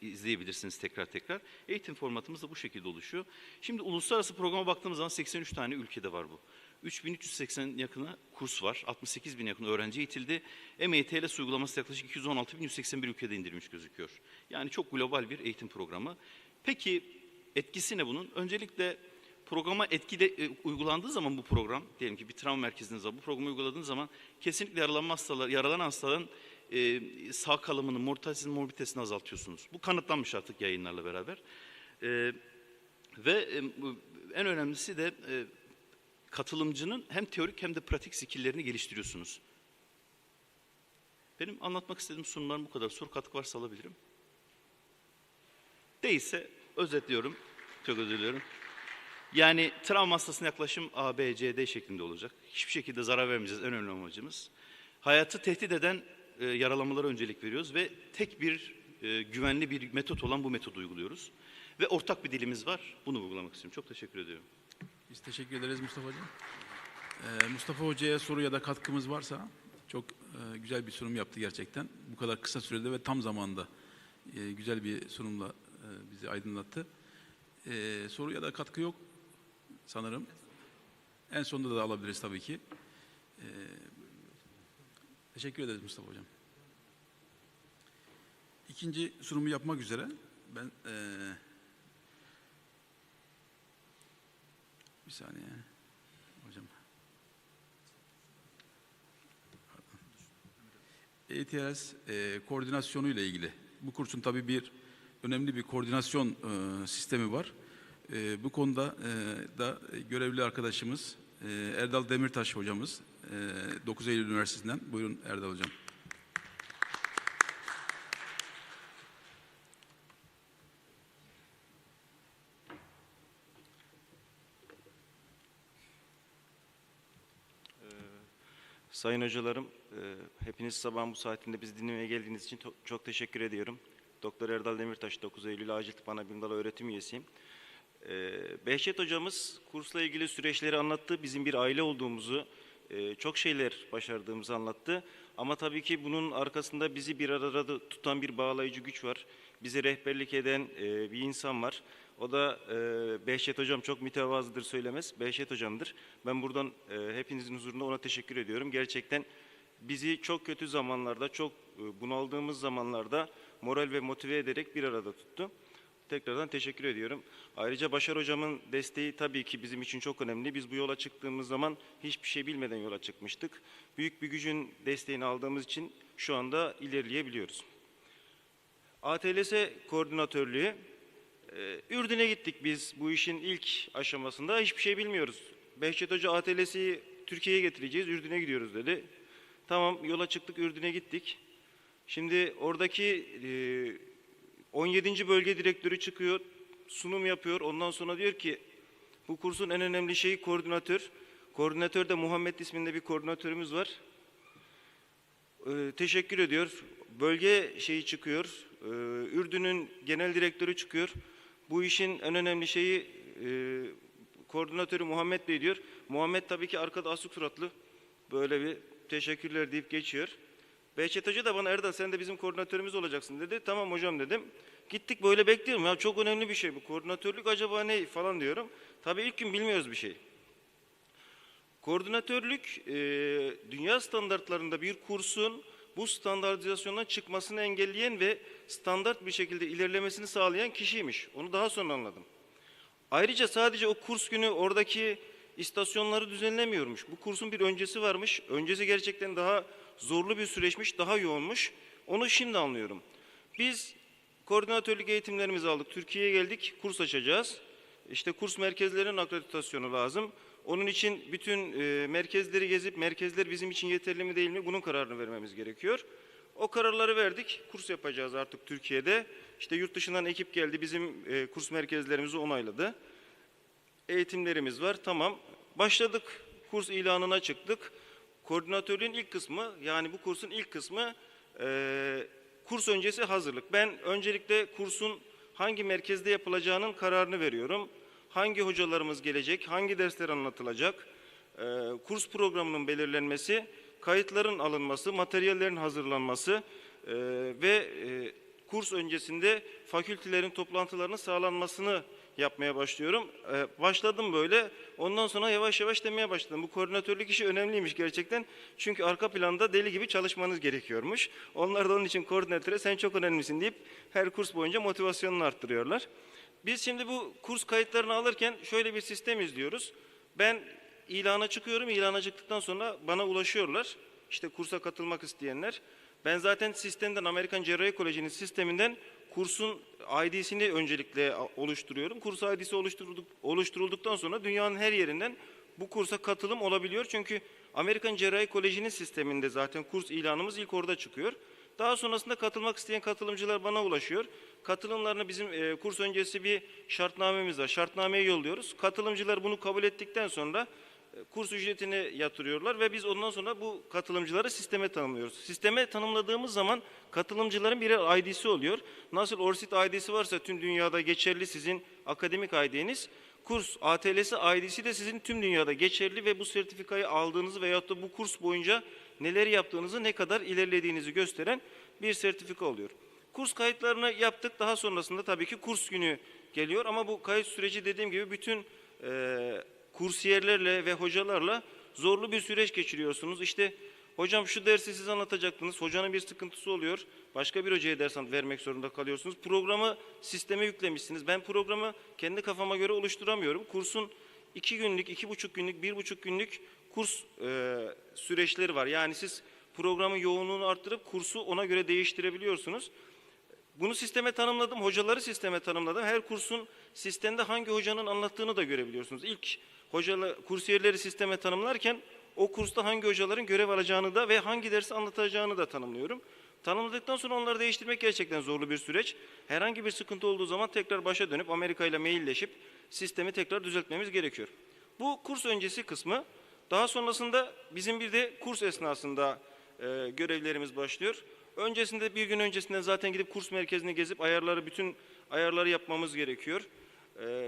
[SPEAKER 22] izleyebilirsiniz tekrar. Eğitim formatımız da bu şekilde oluşuyor. Şimdi uluslararası programa baktığımız zaman 83 tane ülkede var bu. 3380 yakını kurs var. 68.000 yakın öğrenci eğitildi. MATLS uygulaması yaklaşık 216.181 ülkede indirilmiş gözüküyor. Yani çok global bir eğitim programı. Peki etkisi ne bunun? Öncelikle programa etkili uygulandığı zaman bu program, diyelim ki bir travma merkeziniz var. Bu programı uyguladığınız zaman kesinlikle yaralanan hastaların sağ kalımını, mortalitesini, morbiditesini azaltıyorsunuz. Bu kanıtlanmış artık yayınlarla beraber. Ve en önemlisi de katılımcının hem teorik hem de pratik skill'lerini geliştiriyorsunuz. Benim anlatmak istediğim sunumlarım bu kadar. Soru katkı varsa alabilirim. Değilse özetliyorum. Çok özür diliyorum. Yani travma hastasına yaklaşım A, B, C, D şeklinde olacak. Hiçbir şekilde zarar vermeyeceğiz, en önemli amacımız. Hayatı tehdit eden yaralamalara öncelik veriyoruz ve tek bir güvenli bir metot olan bu metodu uyguluyoruz. Ve ortak bir dilimiz var, bunu uygulamak istiyorum. Çok teşekkür ediyorum.
[SPEAKER 2] Biz teşekkür ederiz Mustafa Hocam. Mustafa Hoca'ya soru ya da katkımız varsa, çok güzel bir sunum yaptı gerçekten. Bu kadar kısa sürede ve tam zamanda güzel bir sunumla bizi aydınlattı. Soru ya da katkı yok sanırım. En sonunda da alabiliriz tabii ki. Teşekkür ederiz Mustafa Hocam. İkinci sunumu yapmak üzere ben bir saniye hocam. ETS koordinasyonu ile ilgili. Bu kursun tabii önemli bir koordinasyon sistemi var. Bu konuda da görevli arkadaşımız Erdal Demirtaş hocamız 9 Eylül Üniversitesi'nden. Buyurun Erdal hocam.
[SPEAKER 1] Sayın hocalarım, hepiniz sabahın bu saatinde bizi dinlemeye geldiğiniz için çok teşekkür ediyorum. Doktor Erdal Demirtaş, 9 Eylül Acil Tıp Ana Bilim Dalı öğretim üyesiyim. Behçet hocamız kursla ilgili süreçleri anlattı. Bizim bir aile olduğumuzu, çok şeyler başardığımızı anlattı. Ama tabii ki bunun arkasında bizi bir arada tutan bir bağlayıcı güç var. Bize rehberlik eden bir insan var. O da Behçet hocam çok mütevazıdır söylemez. Behçet hocamdır. Ben buradan hepinizin huzurunda ona teşekkür ediyorum. Gerçekten bizi çok kötü zamanlarda, çok bunaldığımız zamanlarda moral ve motive ederek bir arada tuttu. Tekrardan teşekkür ediyorum. Ayrıca Başar hocamın desteği tabii ki bizim için çok önemli. Biz bu yola çıktığımız zaman hiçbir şey bilmeden yola çıkmıştık. Büyük bir gücün desteğini aldığımız için şu anda ilerleyebiliyoruz. ATLS koordinatörlüğü, Ürdün'e gittik biz bu işin ilk aşamasında. Hiçbir şey bilmiyoruz. Behçet Hoca ATLS'yi Türkiye'ye getireceğiz, Ürdün'e gidiyoruz dedi. Tamam, yola çıktık, Ürdün'e gittik. Şimdi oradaki 17. bölge direktörü çıkıyor, sunum yapıyor. Ondan sonra diyor ki bu kursun en önemli şeyi koordinatör. Koordinatör de Muhammed isminde bir koordinatörümüz var. Teşekkür ediyor. Bölge şeyi çıkıyor. Ürdün'ün genel direktörü çıkıyor. Bu işin en önemli şeyi koordinatörü Muhammed Bey diyor. Muhammed tabii ki arkada asık suratlı. Böyle bir teşekkürler deyip geçiyor. Behçet Hoca da bana Erdal sen de bizim koordinatörümüz olacaksın dedi. Tamam hocam dedim. Gittik böyle bekliyorum. Ya çok önemli bir şey bu. Koordinatörlük acaba ne falan diyorum. Tabii ilk gün bilmiyoruz bir şey. Koordinatörlük dünya standartlarında bir kursun bu standartizasyondan çıkmasını engelleyen ve standart bir şekilde ilerlemesini sağlayan kişiymiş. Onu daha sonra anladım. Ayrıca sadece o kurs günü oradaki istasyonları düzenlemiyormuş. Bu kursun bir öncesi varmış. Öncesi gerçekten daha zorlu bir süreçmiş, daha yoğunmuş. Onu şimdi anlıyorum. Biz koordinatörlük eğitimlerimizi aldık. Türkiye'ye geldik, kurs açacağız. İşte kurs merkezlerinin akreditasyonu lazım. Onun için bütün merkezleri gezip merkezler bizim için yeterli mi değil mi bunun kararını vermemiz gerekiyor. O kararları verdik. Kurs yapacağız artık Türkiye'de. İşte yurt dışından ekip geldi bizim kurs merkezlerimizi onayladı. Eğitimlerimiz var. Tamam. Başladık. Kurs ilanına çıktık. Koordinatörlüğün ilk kısmı yani bu kursun ilk kısmı kurs öncesi hazırlık. Ben öncelikle kursun hangi merkezde yapılacağının kararını veriyorum. Hangi hocalarımız gelecek, hangi dersler anlatılacak, kurs programının belirlenmesi, kayıtların alınması, materyallerin hazırlanması ve kurs öncesinde fakültelerin toplantılarının sağlanmasını yapmaya başlıyorum. Başladım böyle, ondan sonra yavaş yavaş demeye başladım. Bu koordinatörlük işi önemliymiş gerçekten. Çünkü arka planda deli gibi çalışmanız gerekiyormuş. Onlar da onun için koordinatöre sen çok önemlisin deyip her kurs boyunca motivasyonunu arttırıyorlar. Biz şimdi bu kurs kayıtlarını alırken şöyle bir sistem izliyoruz. Ben ilana çıkıyorum, ilana çıktıktan sonra bana ulaşıyorlar. İşte kursa katılmak isteyenler. Ben zaten sistemden, Amerikan Cerrahi Koleji'nin sisteminden kursun ID'sini öncelikle oluşturuyorum. Kurs ID'si oluşturulduktan sonra dünyanın her yerinden bu kursa katılım olabiliyor. Çünkü Amerikan Cerrahi Koleji'nin sisteminde zaten kurs ilanımız ilk orada çıkıyor. Daha sonrasında katılmak isteyen katılımcılar bana ulaşıyor. Katılımlarını bizim kurs öncesi bir şartnamemiz var. Şartnameye yolluyoruz. Katılımcılar bunu kabul ettikten sonra kurs ücretini yatırıyorlar ve biz ondan sonra bu katılımcıları sisteme tanımlıyoruz. Sisteme tanımladığımız zaman katılımcıların birer ID'si oluyor. Nasıl ORCID ID'si varsa tüm dünyada geçerli sizin akademik ID'niz, kurs ATL'si ID'si de sizin tüm dünyada geçerli ve bu sertifikayı aldığınızı veyahut da bu kurs boyunca neler yaptığınızı, ne kadar ilerlediğinizi gösteren bir sertifika oluyor. Kurs kayıtlarını yaptık. Daha sonrasında tabii ki kurs günü geliyor ama bu kayıt süreci dediğim gibi bütün kursiyerlerle ve hocalarla zorlu bir süreç geçiriyorsunuz. İşte hocam şu dersi siz anlatacaktınız, hocanın bir sıkıntısı oluyor, başka bir hocaya ders vermek zorunda kalıyorsunuz. Programı sisteme yüklemişsiniz. Ben programı kendi kafama göre oluşturamıyorum. Kursun 2 günlük, 2,5 günlük, 1,5 günlük kurs süreçleri var. Yani siz programın yoğunluğunu arttırıp kursu ona göre değiştirebiliyorsunuz. Bunu sisteme tanımladım, hocaları sisteme tanımladım. Her kursun sistemde hangi hocanın anlattığını da görebiliyorsunuz. İlk kursiyerleri sisteme tanımlarken o kursta hangi hocaların görev alacağını da ve hangi dersi anlatacağını da tanımlıyorum. Tanımladıktan sonra onları değiştirmek gerçekten zorlu bir süreç. Herhangi bir sıkıntı olduğu zaman tekrar başa dönüp Amerika ile mailleşip sistemi tekrar düzeltmemiz gerekiyor. Bu kurs öncesi kısmı. Daha sonrasında bizim bir de kurs esnasında görevlerimiz başlıyor. Öncesinde, bir gün öncesinden zaten gidip kurs merkezine gezip bütün ayarları yapmamız gerekiyor.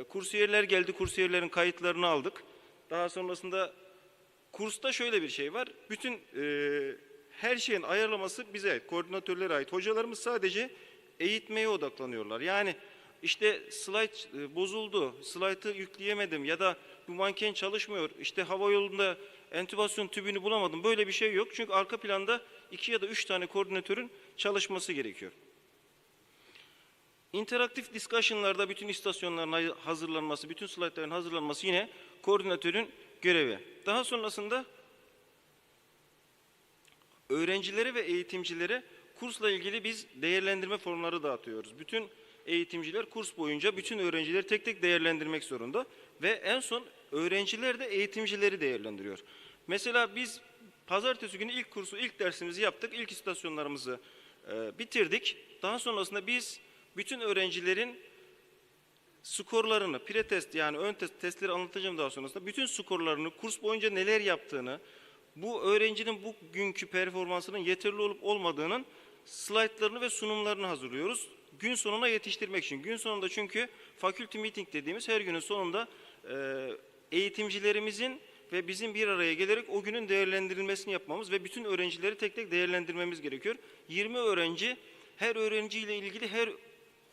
[SPEAKER 1] Kursiyerler geldi, kursiyerlerin kayıtlarını aldık. Daha sonrasında kursta şöyle bir şey var. Bütün her şeyin ayarlaması bize ait, koordinatörlere ait. Hocalarımız sadece eğitmeye odaklanıyorlar. Yani işte slide bozuldu, slide'ı yükleyemedim ya da bu manken çalışmıyor, işte hava yolunda entübasyon tübünü bulamadım. Böyle bir şey yok. Çünkü arka planda 2 ya da 3 tane koordinatörün çalışması gerekiyor. İnteraktif discussion'larda bütün istasyonların hazırlanması, bütün slaytların hazırlanması yine koordinatörün görevi. Daha sonrasında öğrencilere ve eğitimcilere kursla ilgili biz değerlendirme formları dağıtıyoruz. Bütün eğitimciler kurs boyunca bütün öğrencileri tek tek değerlendirmek zorunda ve en son öğrenciler de eğitimcileri değerlendiriyor. Mesela biz pazartesi günü ilk dersimizi yaptık, ilk istasyonlarımızı bitirdik. Daha sonrasında biz bütün öğrencilerin skorlarını, pre-test yani ön testleri anlatacağım daha sonrasında, bütün skorlarını, kurs boyunca neler yaptığını, bu öğrencinin bugünkü performansının yeterli olup olmadığının slaytlarını ve sunumlarını hazırlıyoruz. Gün sonuna yetiştirmek için. Gün sonunda çünkü faculty meeting dediğimiz her günün sonunda eğitimcilerimizin ve bizim bir araya gelerek o günün değerlendirilmesini yapmamız ve bütün öğrencileri tek tek değerlendirmemiz gerekiyor. 20 öğrenci, her öğrenciyle ilgili her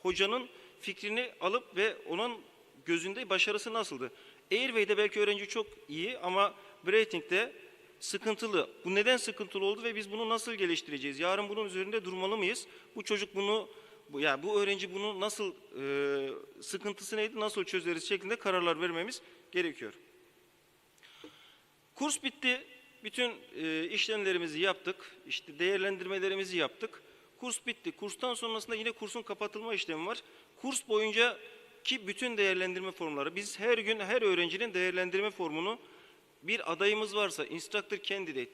[SPEAKER 1] hocanın fikrini alıp ve onun gözünde başarısı nasıldı? Airway'de belki öğrenci çok iyi ama Breathing'de sıkıntılı. Bu neden sıkıntılı oldu ve biz bunu nasıl geliştireceğiz? Yarın bunun üzerinde durmalı mıyız? Bu çocuk bunu, yani bu öğrenci bunu nasıl, sıkıntısı neydi, nasıl çözeriz şeklinde kararlar vermemiz gerekiyor. Kurs bitti. Bütün işlemlerimizi yaptık. İşte değerlendirmelerimizi yaptık. Kurs bitti. Kurstan sonrasında yine kursun kapatılma işlemi var. Kurs boyunca ki bütün değerlendirme formları, biz her gün her öğrencinin değerlendirme formunu, bir adayımız varsa instructor candidate,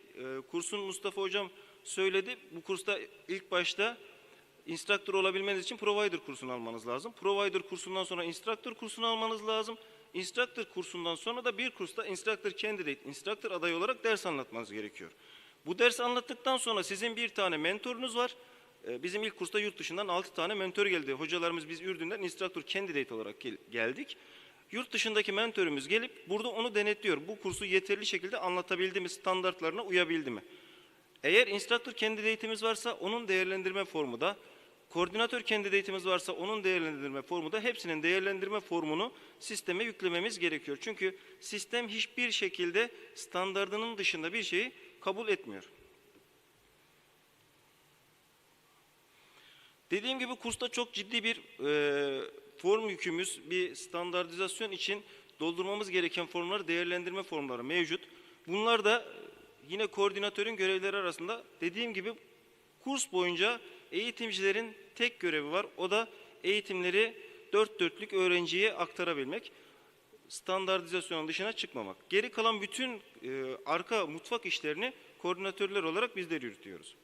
[SPEAKER 1] kursun Mustafa hocam söyledi. Bu kursta ilk başta instructor olabilmeniz için provider kursunu almanız lazım. Provider kursundan sonra instructor kursunu almanız lazım. Instructor kursundan sonra da bir kursta instructor candidate, instructor adayı olarak ders anlatmanız gerekiyor. Bu ders anlattıktan sonra sizin bir tane mentorunuz var. Bizim ilk kursta yurt dışından 6 tane mentor geldi. Hocalarımız, biz Ürdün'den instructor candidate olarak geldik. Yurt dışındaki mentörümüz gelip burada onu denetliyor. Bu kursu yeterli şekilde anlatabildi mi, standartlarına uyabildi mi? Eğer instructor candidate'imiz varsa onun değerlendirme formu da, koordinatör candidate'imiz varsa onun değerlendirme formu da, hepsinin değerlendirme formunu sisteme yüklememiz gerekiyor. Çünkü sistem hiçbir şekilde standardının dışında bir şeyi kabul etmiyor. Dediğim gibi kursta çok ciddi bir form yükümüz, bir standartizasyon için doldurmamız gereken formlar, değerlendirme formları mevcut. Bunlar da yine koordinatörün görevleri arasında. Dediğim gibi kurs boyunca eğitimcilerin tek görevi var. O da eğitimleri dört dörtlük öğrenciye aktarabilmek. Standartizasyonun dışına çıkmamak. Geri kalan bütün arka mutfak işlerini koordinatörler olarak bizler yürütüyoruz.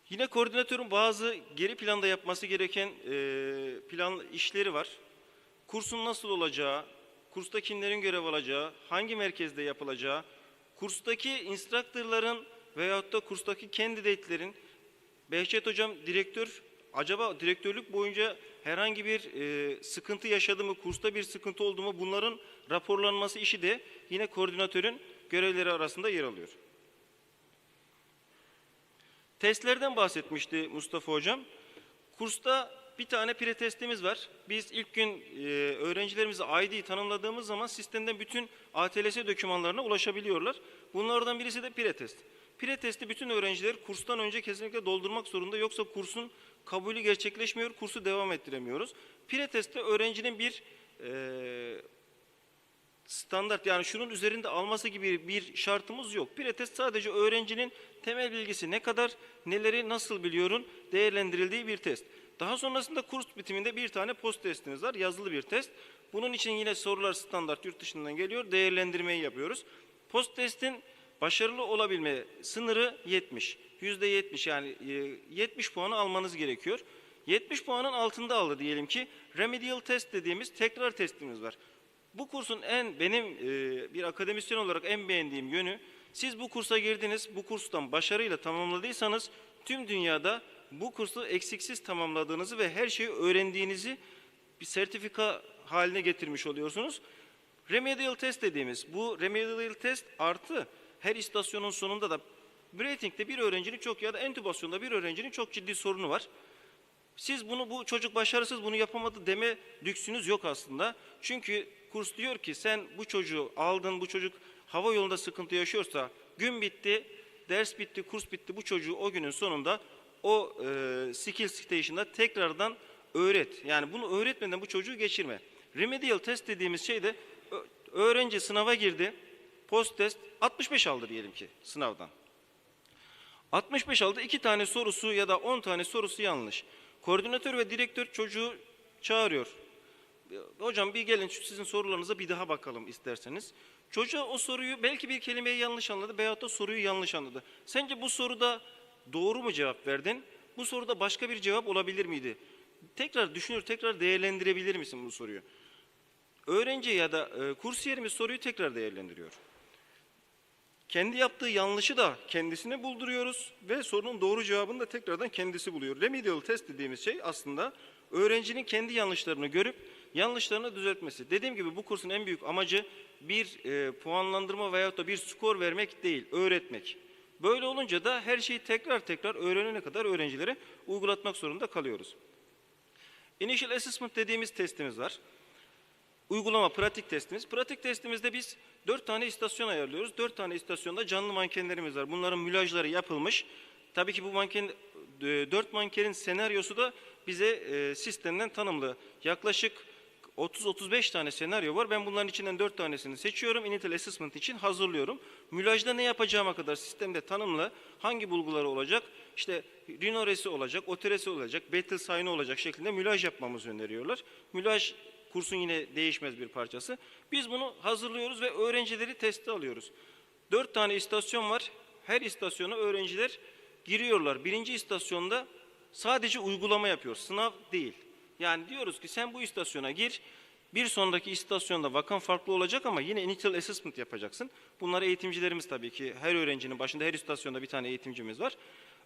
[SPEAKER 1] Yine koordinatörün bazı geri planda yapması gereken plan işleri var. Kursun nasıl olacağı, kursta kimlerin görev alacağı, hangi merkezde yapılacağı, kurstaki instructor'ların veyahut da kurstaki candidate'lerin, Behçet Hocam direktör, acaba direktörlük boyunca herhangi bir sıkıntı yaşadı mı, kursta bir sıkıntı oldu mu, bunların raporlanması işi de yine koordinatörün görevleri arasında yer alıyor. Testlerden bahsetmişti Mustafa Hocam. Kursta bir tane pretestimiz var. Biz ilk gün öğrencilerimize ID'yi tanımladığımız zaman sistemden bütün ATLS dokümanlarına ulaşabiliyorlar. Bunlardan birisi de pretest. Pretesti bütün öğrenciler kurstan önce kesinlikle doldurmak zorunda. Yoksa kursun kabulü gerçekleşmiyor, kursu devam ettiremiyoruz. Pretestte öğrencinin bir standart, yani şunun üzerinde alması gibi bir şartımız yok. Pretest sadece öğrencinin temel bilgisi ne kadar, neleri nasıl biliyorun değerlendirildiği bir test. Daha sonrasında kurs bitiminde bir tane post testiniz var, yazılı bir test. Bunun için yine sorular standart yurt dışından geliyor, değerlendirmeyi yapıyoruz. Post testin başarılı olabilme sınırı 70. %70, yani 70 puanı almanız gerekiyor. 70 puanın altında aldı diyelim ki remedial test dediğimiz tekrar testimiz var. Bu kursun benim bir akademisyen olarak en beğendiğim yönü, siz bu kursa girdiniz, bu kurstan başarıyla tamamladıysanız tüm dünyada bu kursu eksiksiz tamamladığınızı ve her şeyi öğrendiğinizi bir sertifika haline getirmiş oluyorsunuz. Remedial test dediğimiz bu remedial test artı her istasyonun sonunda da breathing'de bir öğrencinin çok ya da entübasyonda bir öğrencinin çok ciddi sorunu var. Siz bu çocuk başarısız, bunu yapamadı deme lüksünüz yok aslında. Çünkü kurs diyor ki sen bu çocuğu aldın, bu çocuk hava yolunda sıkıntı yaşıyorsa gün bitti, ders bitti, kurs bitti, bu çocuğu o günün sonunda o skill station'da tekrardan öğret. Yani bunu öğretmeden bu çocuğu geçirme. Remedial test dediğimiz şey de öğrenci sınava girdi, post test 65 aldı diyelim ki sınavdan. 65 aldı, 2 tane sorusu ya da 10 tane sorusu yanlış. Koordinatör ve direktör çocuğu çağırıyor. Hocam bir gelin sizin sorularınıza bir daha bakalım isterseniz. Çocuğa o soruyu belki bir kelimeyi yanlış anladı veyahut da soruyu yanlış anladı. Sence bu soruda doğru mu cevap verdin? Bu soruda başka bir cevap olabilir miydi? Tekrar düşünür, tekrar değerlendirebilir misin bu soruyu? Öğrenci ya da kursiyerimiz soruyu tekrar değerlendiriyor. Kendi yaptığı yanlışı da kendisine bulduruyoruz ve sorunun doğru cevabını da tekrardan kendisi buluyor. Remedial test dediğimiz şey aslında öğrencinin kendi yanlışlarını görüp yanlışlarını düzeltmesi. Dediğim gibi bu kursun en büyük amacı bir puanlandırma veyahut da bir skor vermek değil, öğretmek. Böyle olunca da her şeyi tekrar öğrenene kadar öğrencilere uygulatmak zorunda kalıyoruz. Initial Assessment dediğimiz testimiz var. Uygulama pratik testimiz. Pratik testimizde biz 4 tane istasyon ayarlıyoruz. 4 tane istasyonda canlı mankenlerimiz var. Bunların mülajları yapılmış. Tabii ki bu 4 mankenin senaryosu da bize sistemden tanımlı. Yaklaşık 30-35 tane senaryo var. Ben bunların içinden 4 tanesini seçiyorum. Initial Assessment için hazırlıyorum. Mülajda ne yapacağıma kadar sistemde tanımlı. Hangi bulguları olacak? İşte rinoresi olacak, oteresi olacak, battle sign'ı olacak şeklinde mülaj yapmamızı öneriyorlar. Mülaj kursun yine değişmez bir parçası. Biz bunu hazırlıyoruz ve öğrencileri teste alıyoruz. 4 tane istasyon var. Her istasyona öğrenciler giriyorlar. Birinci istasyonda sadece uygulama yapıyor. Sınav değil. Yani diyoruz ki sen bu istasyona gir. Bir sonraki istasyonda vakan farklı olacak ama yine initial assessment yapacaksın. Bunlar eğitimcilerimiz tabii ki. Her öğrencinin başında her istasyonda bir tane eğitimcimiz var.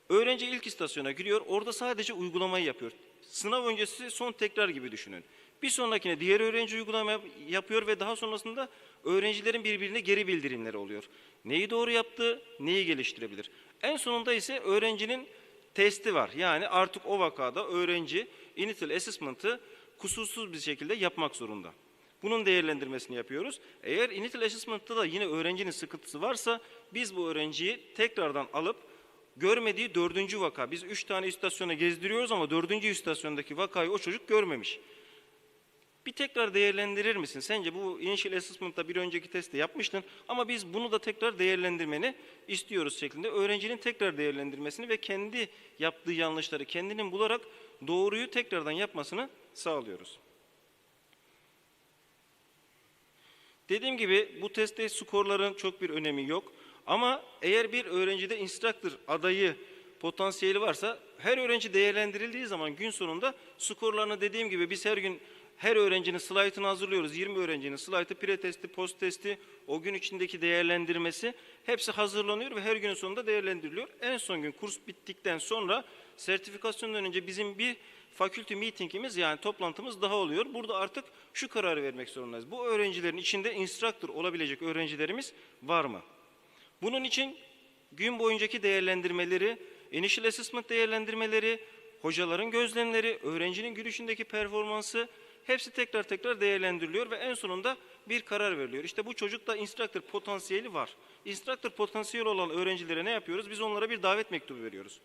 [SPEAKER 1] Öğrenci ilk istasyona giriyor. Orada sadece uygulamayı yapıyor. Sınav öncesi son tekrar gibi düşünün. Bir sonrakine diğer öğrenci uygulama yapıyor ve daha sonrasında öğrencilerin birbirine geri bildirimleri oluyor. Neyi doğru yaptı, neyi geliştirebilir. En sonunda ise öğrencinin testi var. Yani artık o vakada öğrenci initial assessment'ı kusursuz bir şekilde yapmak zorunda. Bunun değerlendirmesini yapıyoruz. Eğer initial assessment'ta da yine öğrencinin sıkıntısı varsa biz bu öğrenciyi tekrardan alıp görmediği 4. vaka. Biz 3 tane istasyona gezdiriyoruz ama 4. istasyondaki vakayı o çocuk görmemiş. Bir tekrar değerlendirir misin? Sence bu initial assessment'ta bir önceki testte yapmıştın ama biz bunu da tekrar değerlendirmeni istiyoruz şeklinde öğrencinin tekrar değerlendirmesini ve kendi yaptığı yanlışları kendinin bularak doğruyu tekrardan yapmasını sağlıyoruz. Dediğim gibi bu testte skorların çok bir önemi yok. Ama eğer bir öğrencide instructor adayı potansiyeli varsa her öğrenci değerlendirildiği zaman gün sonunda skorlarını dediğim gibi biz her gün her öğrencinin slaytını hazırlıyoruz. 20 öğrencinin slaytı, pre testi, post testi, o gün içindeki değerlendirmesi hepsi hazırlanıyor ve her günün sonunda değerlendiriliyor. En son gün kurs bittikten sonra sertifikasyondan önce bizim bir faculty meetingimiz yani toplantımız daha oluyor. Burada artık şu kararı vermek zorundayız. Bu öğrencilerin içinde instructor olabilecek öğrencilerimiz var mı? Bunun için gün boyuncaki değerlendirmeleri, initial assessment değerlendirmeleri, hocaların gözlemleri, öğrencinin gülüşündeki performansı hepsi tekrar tekrar değerlendiriliyor ve en sonunda bir karar veriliyor. İşte bu çocukta instructor potansiyeli var. Instructor potansiyeli olan öğrencilere ne yapıyoruz? Biz onlara bir davet mektubu veriyoruz.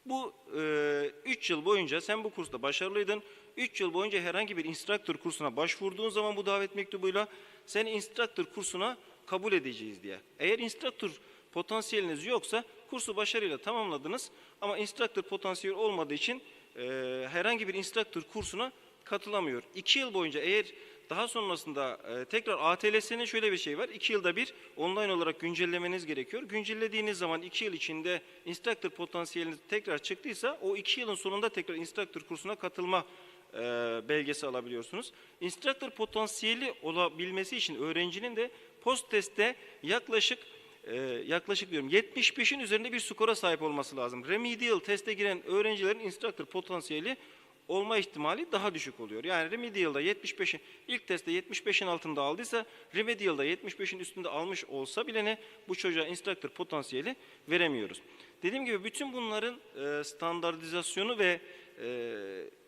[SPEAKER 1] Bu 3 yıl boyunca sen bu kursta başarılıydın. 3 yıl boyunca herhangi bir instructor kursuna başvurduğun zaman bu davet mektubuyla seni instructor kursuna kabul edeceğiz diye. Eğer instructor potansiyeliniz yoksa kursu başarıyla tamamladınız ama instructor potansiyeli olmadığı için herhangi bir instructor kursuna katılamıyor. 2 yıl boyunca eğer daha sonrasında tekrar ATLS'nin şöyle bir şey var. 2 yılda bir online olarak güncellemeniz gerekiyor. Güncellediğiniz zaman 2 yıl içinde instructor potansiyeliniz tekrar çıktıysa o 2 yılın sonunda tekrar instructor kursuna katılma belgesi alabiliyorsunuz. Instructor potansiyeli olabilmesi için öğrencinin de post testte yaklaşık diyorum 75'in üzerinde bir skora sahip olması lazım. Remedial teste giren öğrencilerin instructor potansiyeli olma ihtimali daha düşük oluyor. Yani Remedial'da 75'in ilk testte 75'in altında aldıysa Remedial'da 75'in üstünde almış olsa bile ne bu çocuğa instructor potansiyeli veremiyoruz. Dediğim gibi bütün bunların standartizasyonu ve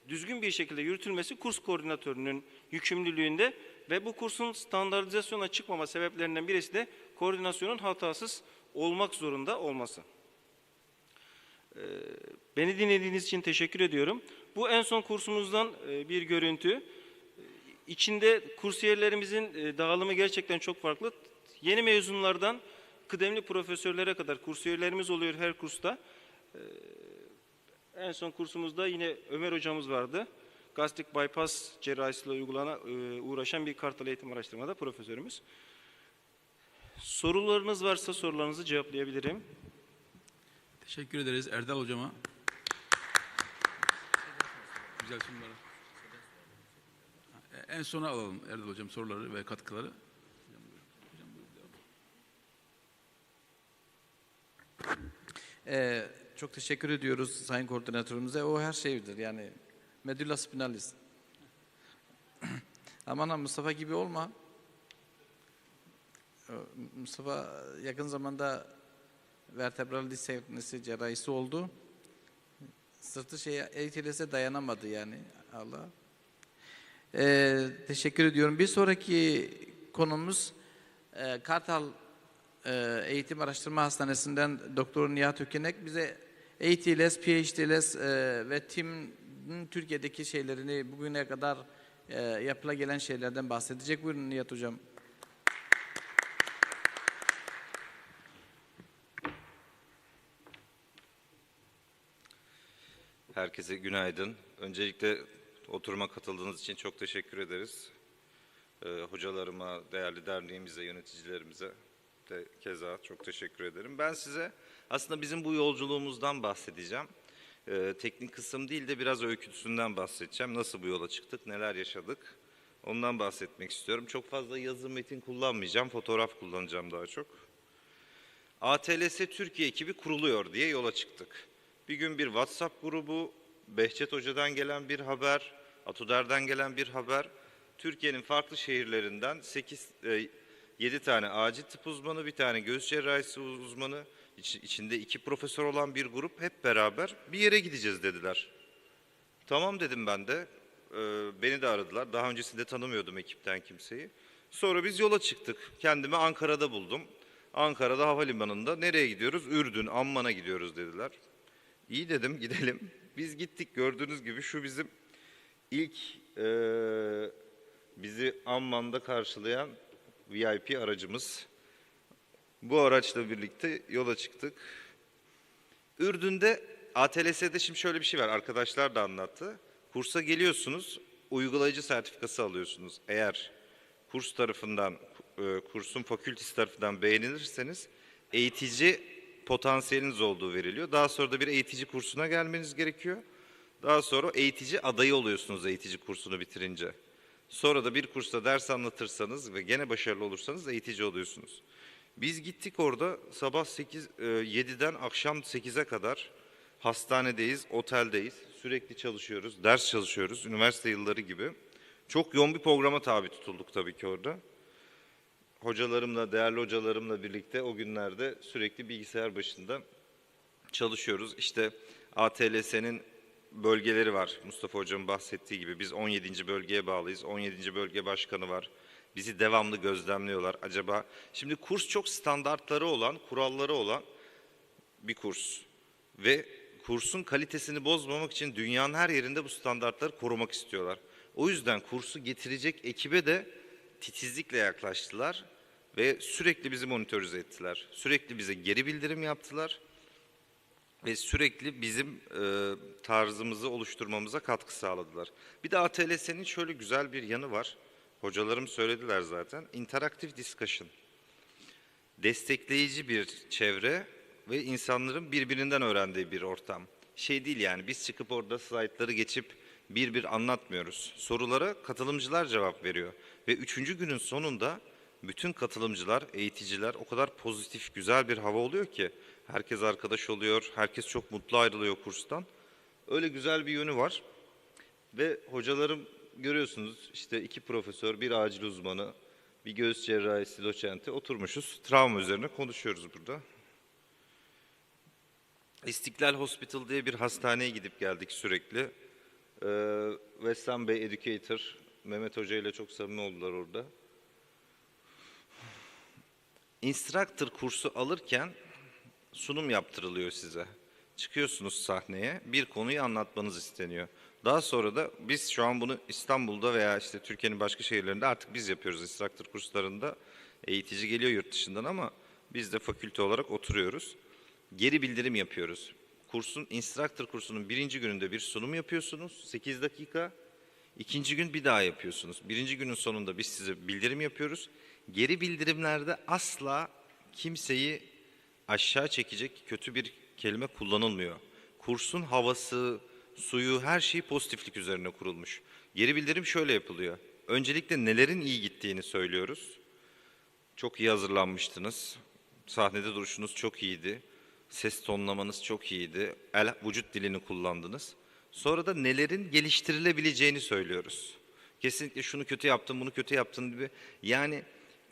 [SPEAKER 1] düzgün bir şekilde yürütülmesi kurs koordinatörünün yükümlülüğünde ve bu kursun standartizasyona çıkmama sebeplerinden birisi de koordinasyonun hatasız olmak zorunda olması. Beni dinlediğiniz için teşekkür ediyorum. Bu en son kursumuzdan bir görüntü. İçinde kursiyerlerimizin dağılımı gerçekten çok farklı. Yeni mezunlardan kıdemli profesörlere kadar kursiyerlerimiz oluyor her kursta. En son kursumuzda yine Ömer hocamız vardı. Gastrik bypass cerrahisiyle uğraşan bir kartal eğitim araştırmada profesörümüz. Sorularınız varsa sorularınızı cevaplayabilirim.
[SPEAKER 2] Teşekkür ederiz Erdal hocama. Güzel sunumları. En sona alalım Erdal hocam soruları ve katkıları.
[SPEAKER 21] Çok teşekkür ediyoruz Sayın Koordinatörümüze. O her şeydir yani. Medulla spinalis. Aman ha Mustafa gibi olma. Mustafa yakın zamanda vertebral disk sevknesi cerrahisi oldu. Sırtı ATLS'e dayanamadı yani. Allah. Teşekkür ediyorum. Bir sonraki konumuz Kartal Eğitim Araştırma Hastanesi'nden Doktor Nihat Ökenek bize ATLS, PHTLS ve TİM'in Türkiye'deki şeylerini bugüne kadar yapıla gelen şeylerden bahsedecek. Buyurun Nihat Hocam.
[SPEAKER 3] Herkese günaydın. Öncelikle oturuma katıldığınız için çok teşekkür ederiz. Hocalarıma, değerli derneğimize, yöneticilerimize de keza çok teşekkür ederim. Ben size aslında bizim bu yolculuğumuzdan bahsedeceğim. Teknik kısım değil de biraz öyküsünden bahsedeceğim. Nasıl bu yola çıktık, neler yaşadık ondan bahsetmek istiyorum. Çok fazla yazı metin kullanmayacağım, fotoğraf kullanacağım daha çok. ATLS Türkiye ekibi kuruluyor diye yola çıktık. Bir gün bir WhatsApp grubu, Behçet Hoca'dan gelen bir haber, Atuder'den gelen bir haber, Türkiye'nin farklı şehirlerinden 7 tane acil tıp uzmanı, bir tane göğüs cerrahisi uzmanı, içinde 2 profesör olan bir grup hep beraber bir yere gideceğiz dediler. Tamam dedim ben de, beni de aradılar. Daha öncesinde tanımıyordum ekipten kimseyi. Sonra biz yola çıktık. Kendimi Ankara'da buldum. Ankara'da havalimanında nereye gidiyoruz? Ürdün, Amman'a gidiyoruz dediler. İyi dedim gidelim. Biz gittik gördüğünüz gibi şu bizim ilk bizi Amman'da karşılayan VIP aracımız. Bu araçla birlikte yola çıktık. Ürdün'de ATLS'de şimdi şöyle bir şey var arkadaşlar da anlattı. Kursa geliyorsunuz uygulayıcı sertifikası alıyorsunuz. Eğer kurs tarafından kursun fakültesi tarafından beğenilirseniz eğitici potansiyeliniz olduğu veriliyor. Daha sonra da bir eğitici kursuna gelmeniz gerekiyor. Daha sonra eğitici adayı oluyorsunuz eğitici kursunu bitirince. Sonra da bir kursta ders anlatırsanız ve gene başarılı olursanız eğitici oluyorsunuz. Biz gittik orada sabah 7'den akşam 8'e kadar hastanedeyiz, oteldeyiz. Sürekli çalışıyoruz, ders çalışıyoruz, üniversite yılları gibi. Çok yoğun bir programa tabi tutulduk tabii ki orada. Hocalarımla, değerli hocalarımla birlikte o günlerde sürekli bilgisayar başında çalışıyoruz. İşte ATLS'nin bölgeleri var. Mustafa Hocam'ın bahsettiği gibi biz 17. bölgeye bağlıyız. 17. bölge başkanı var. Bizi devamlı gözlemliyorlar. Acaba şimdi kurs çok standartları olan, kuralları olan bir kurs. Ve kursun kalitesini bozmamak için dünyanın her yerinde bu standartları korumak istiyorlar. O yüzden kursu getirecek ekibe de titizlikle yaklaştılar ve sürekli bizi monitörize ettiler. Sürekli bize geri bildirim yaptılar ve sürekli bizim tarzımızı oluşturmamıza katkı sağladılar. Bir de ATLS'nin şöyle güzel bir yanı var. Hocalarım söylediler zaten. Interaktif discussion. Destekleyici bir çevre ve insanların birbirinden öğrendiği bir ortam. Şey değil yani biz çıkıp orada slaytları geçip bir anlatmıyoruz. Sorulara katılımcılar cevap veriyor. Ve 3. günün sonunda bütün katılımcılar, eğiticiler o kadar pozitif, güzel bir hava oluyor ki herkes arkadaş oluyor, herkes çok mutlu ayrılıyor kurstan. Öyle güzel bir yönü var. Ve hocalarım görüyorsunuz işte 2 profesör, bir acil uzmanı, bir göğüs cerrahisi doçenti oturmuşuz. Travma üzerine konuşuyoruz burada. İstiklal Hospital diye bir hastaneye gidip geldik sürekli. Vesam Bey Educator, Mehmet Hoca ile çok samimi oldular orada. Instructor kursu alırken sunum yaptırılıyor size. Çıkıyorsunuz sahneye, bir konuyu anlatmanız isteniyor. Daha sonra da biz şu an bunu İstanbul'da veya işte Türkiye'nin başka şehirlerinde artık biz yapıyoruz instructor kurslarında. Eğitici geliyor yurt dışından ama biz de fakülte olarak oturuyoruz. Geri bildirim yapıyoruz. Instructor kursunun 1. gününde bir sunum yapıyorsunuz, 8 dakika. 2. gün bir daha yapıyorsunuz. 1. günün sonunda biz size bildirim yapıyoruz. Geri bildirimlerde asla kimseyi aşağı çekecek kötü bir kelime kullanılmıyor. Kursun havası, suyu, her şey pozitiflik üzerine kurulmuş. Geri bildirim şöyle yapılıyor. Öncelikle nelerin iyi gittiğini söylüyoruz. Çok iyi hazırlanmıştınız. Sahnede duruşunuz çok iyiydi. Ses tonlamanız çok iyiydi. Vücut dilini kullandınız. Sonra da nelerin geliştirilebileceğini söylüyoruz. Kesinlikle şunu kötü yaptın, bunu kötü yaptın gibi. Yani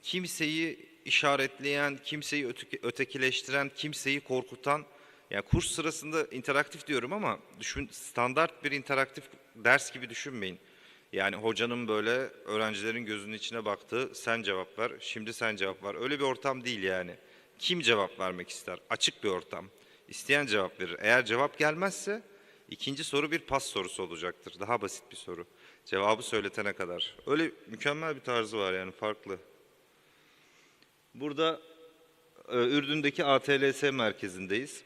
[SPEAKER 3] kimseyi işaretleyen, kimseyi ötekileştiren, kimseyi korkutan, yani kurs sırasında interaktif diyorum ama standart bir interaktif ders gibi düşünmeyin. Yani hocanın böyle öğrencilerin gözünün içine baktığı, sen cevap ver, şimdi sen cevap ver. Öyle bir ortam değil yani. Kim cevap vermek ister? Açık bir ortam. İsteyen cevap verir. Eğer cevap gelmezse 2. soru bir pas sorusu olacaktır. Daha basit bir soru. Cevabı söyletene kadar. Öyle mükemmel bir tarzı var yani farklı. Burada Ürdün'deki ATLS merkezindeyiz.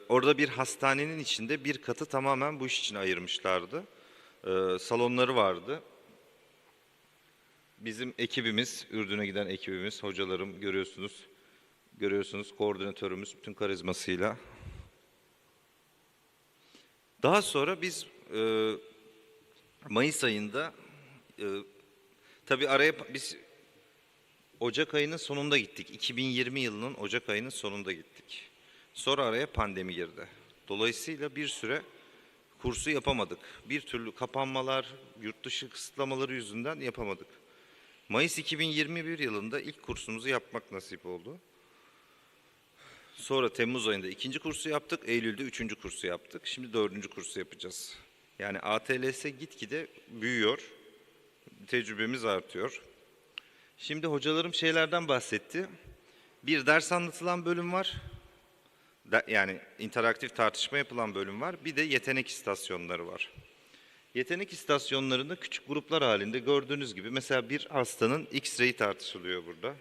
[SPEAKER 3] Orada bir hastanenin içinde bir katı tamamen bu iş için ayırmışlardı. Salonları vardı. Bizim ekibimiz, Ürdün'e giden ekibimiz, hocalarım görüyorsunuz koordinatörümüz bütün karizmasıyla. Daha sonra biz Mayıs ayında tabii araya biz Ocak ayının sonunda gittik. 2020 yılının Ocak ayının sonunda gittik. Sonra araya pandemi girdi. Dolayısıyla bir süre kursu yapamadık. Bir türlü kapanmalar, yurt dışı kısıtlamaları yüzünden yapamadık. Mayıs 2021 yılında ilk kursumuzu yapmak nasip oldu. Sonra Temmuz ayında 2. kursu yaptık, Eylül'de 3. kursu yaptık. Şimdi 4. kursu yapacağız. Yani ATLS gitgide büyüyor, tecrübemiz artıyor. Şimdi hocalarım şeylerden bahsetti. Bir ders anlatılan bölüm var. Yani interaktif tartışma yapılan bölüm var. Bir de yetenek istasyonları var. Yetenek istasyonlarında küçük gruplar halinde gördüğünüz gibi mesela bir hastanın X-ray'i tartışılıyor burada.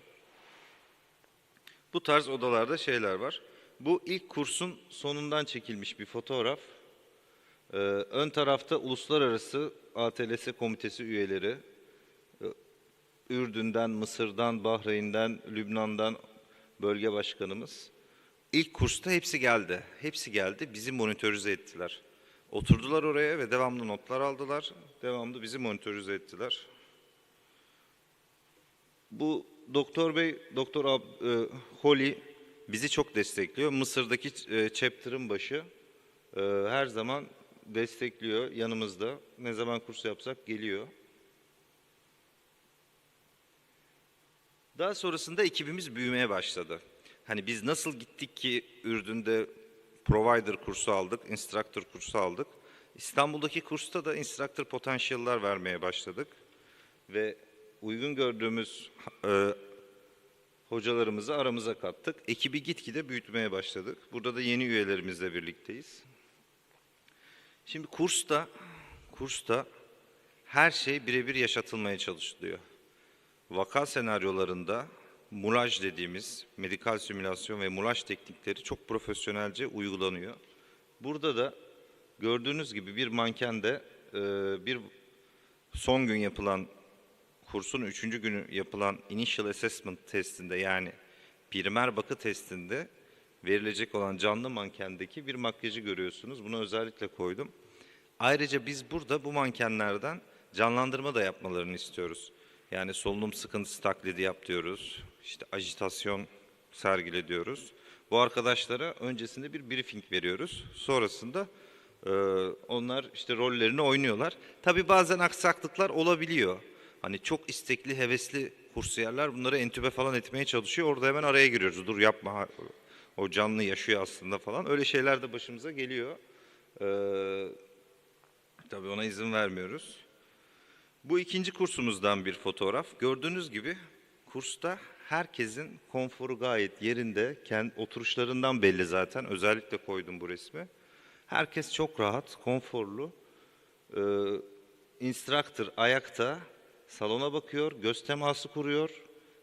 [SPEAKER 3] Bu tarz odalarda şeyler var. Bu ilk kursun sonundan çekilmiş bir fotoğraf. Ön tarafta uluslararası ATLS komitesi üyeleri, Ürdün'den, Mısır'dan, Bahreyn'den, Lübnan'dan bölge başkanımız. İlk kursta hepsi geldi. Hepsi geldi, bizi monitörize ettiler. Oturdular oraya ve devamlı notlar aldılar. Devamlı bizi monitörize ettiler. Bu doktor bey, Holly bizi çok destekliyor. Mısır'daki chapter'ın başı her zaman destekliyor, yanımızda. Ne zaman kurs yapsak geliyor. Daha sonrasında ekibimiz büyümeye başladı. Hani biz nasıl gittik ki Ürdün'de provider kursu aldık, instructor kursu aldık. İstanbul'daki kursta da instructor potansiyel'lar vermeye başladık. Ve uygun gördüğümüz hocalarımızı aramıza kattık. Ekibi gitgide büyütmeye başladık. Burada da yeni üyelerimizle birlikteyiz. Şimdi kursta her şey birebir yaşatılmaya çalışılıyor. Vaka senaryolarında mulaj dediğimiz medikal simülasyon ve mulaj teknikleri çok profesyonelce uygulanıyor. Burada da gördüğünüz gibi bir mankende bir son gün yapılan kursun 3. günü yapılan initial assessment testinde, yani primer bakı testinde verilecek olan canlı mankendeki bir makyajı görüyorsunuz. Bunu özellikle koydum. Ayrıca biz burada bu mankenlerden canlandırma da yapmalarını istiyoruz. Yani solunum sıkıntısı taklidi yap diyoruz. İşte ajitasyon sergile diyoruz. Bu arkadaşlara öncesinde bir briefing veriyoruz. Sonrasında onlar işte rollerini oynuyorlar. Tabii bazen aksaklıklar olabiliyor. Hani çok istekli, hevesli kursiyerler bunları entübe falan etmeye çalışıyor. Orada hemen araya giriyoruz. Dur yapma, o canlı yaşıyor aslında falan. Öyle şeyler de başımıza geliyor. Tabii ona izin vermiyoruz. Bu ikinci kursumuzdan bir fotoğraf. Gördüğünüz gibi kursta herkesin konforu gayet yerinde. Kendi oturuşlarından belli zaten. Özellikle koydum bu resmi. Herkes çok rahat, konforlu. Instructor ayakta salona bakıyor, göz teması kuruyor.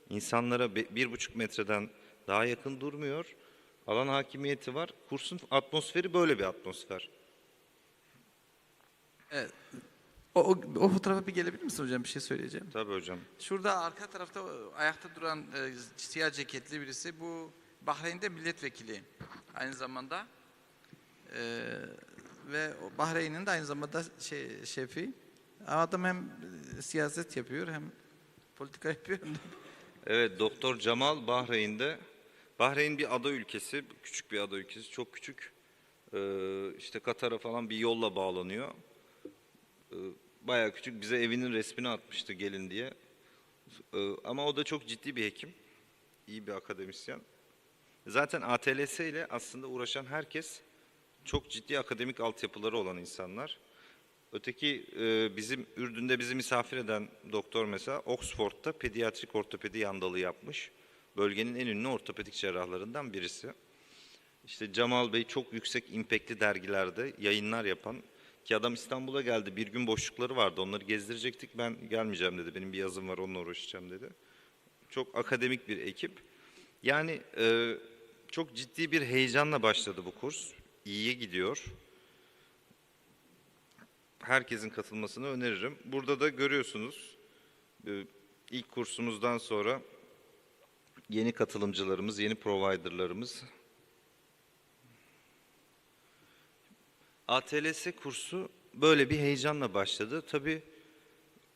[SPEAKER 3] İnsanlara 1,5 metreden daha yakın durmuyor. Alan hakimiyeti var. Kursun atmosferi böyle bir atmosfer.
[SPEAKER 21] Evet. O fotoğrafa bir gelebilir misin hocam? Bir şey söyleyeceğim.
[SPEAKER 3] Tabii hocam.
[SPEAKER 21] Şurada arka tarafta ayakta duran siyah ceketli birisi, bu Bahreyn'de milletvekili aynı zamanda. Ve Bahreyn'in de aynı zamanda şefi. Adam hem siyaset yapıyor hem politika yapıyor.
[SPEAKER 3] Evet, Doktor Cemal Bahreyn'de. Bahreyn bir ada ülkesi, küçük bir ada ülkesi, çok küçük. İşte Katar'a falan bir yolla bağlanıyor. Bayağı küçük, bize evinin resmini atmıştı gelin diye. Ama o da çok ciddi bir hekim, iyi bir akademisyen. Zaten ATLS ile aslında uğraşan herkes çok ciddi akademik altyapıları olan insanlar. Öteki bizim Ürdün'de bizi misafir eden doktor mesela Oxford'da pediatrik ortopedi yan dalı yapmış. Bölgenin en ünlü ortopedik cerrahlarından birisi. İşte Cemal Bey çok yüksek impactli dergilerde yayınlar yapan, ki adam İstanbul'a geldi, bir gün boşlukları vardı, onları gezdirecektik, ben gelmeyeceğim dedi, benim bir yazım var onunla uğraşacağım dedi. Çok akademik bir ekip. Yani çok ciddi bir heyecanla başladı bu kurs, iyiye gidiyor. Herkesin katılmasını öneririm. Burada da görüyorsunuz ilk kursumuzdan sonra yeni katılımcılarımız, yeni providerlarımız. ATLS kursu böyle bir heyecanla başladı. Tabii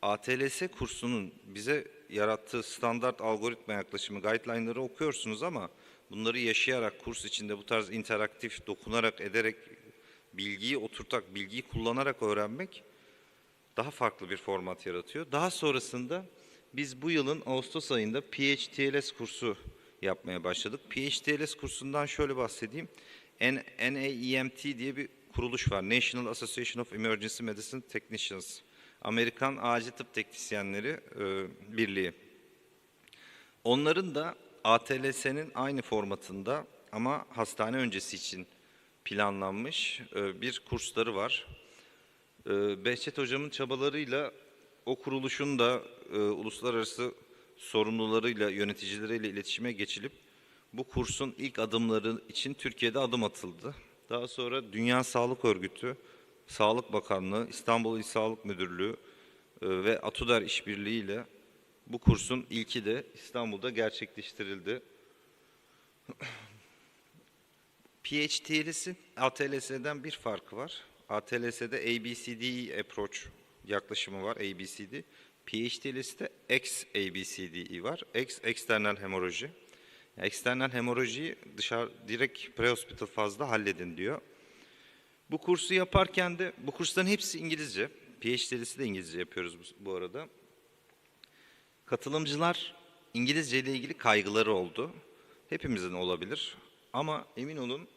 [SPEAKER 3] ATLS kursunun bize yarattığı standart algoritma yaklaşımı, guideline'ları okuyorsunuz ama bunları yaşayarak, kurs içinde bu tarz interaktif, dokunarak, ederek, bilgiyi oturtarak, bilgiyi kullanarak öğrenmek daha farklı bir format yaratıyor. Daha sonrasında biz bu yılın Ağustos ayında PHTLS kursu yapmaya başladık. PHTLS kursundan şöyle bahsedeyim. NAEMT diye bir kuruluş var. National Association of Emergency Medicine Technicians. Amerikan Acil Tıp Teknisyenleri Birliği. Onların da ATLS'nin aynı formatında ama hastane öncesi için planlanmış bir kursları var. Behçet hocamın çabalarıyla o kuruluşun da uluslararası sorumlularıyla, yöneticileriyle iletişime geçilip bu kursun ilk adımları için Türkiye'de adım atıldı. Daha sonra Dünya Sağlık Örgütü, Sağlık Bakanlığı, İstanbul İl Sağlık Müdürlüğü ve ATUDER işbirliğiyle bu kursun ilki de İstanbul'da gerçekleştirildi. PhD'lisi ATLS'den bir farkı var. ATLS'de ABCDE approach yaklaşımı var, ABCD. PhD'lisi X-ABCDE var. External hemoroji. Yani eksternal hemorojiyi direkt prehospital fazla halledin diyor. Bu kursu yaparken de, bu kursların hepsi İngilizce. PhD'lisi de İngilizce yapıyoruz bu arada. Katılımcılar İngilizce ile ilgili kaygıları oldu. Hepimizin olabilir. Ama emin olun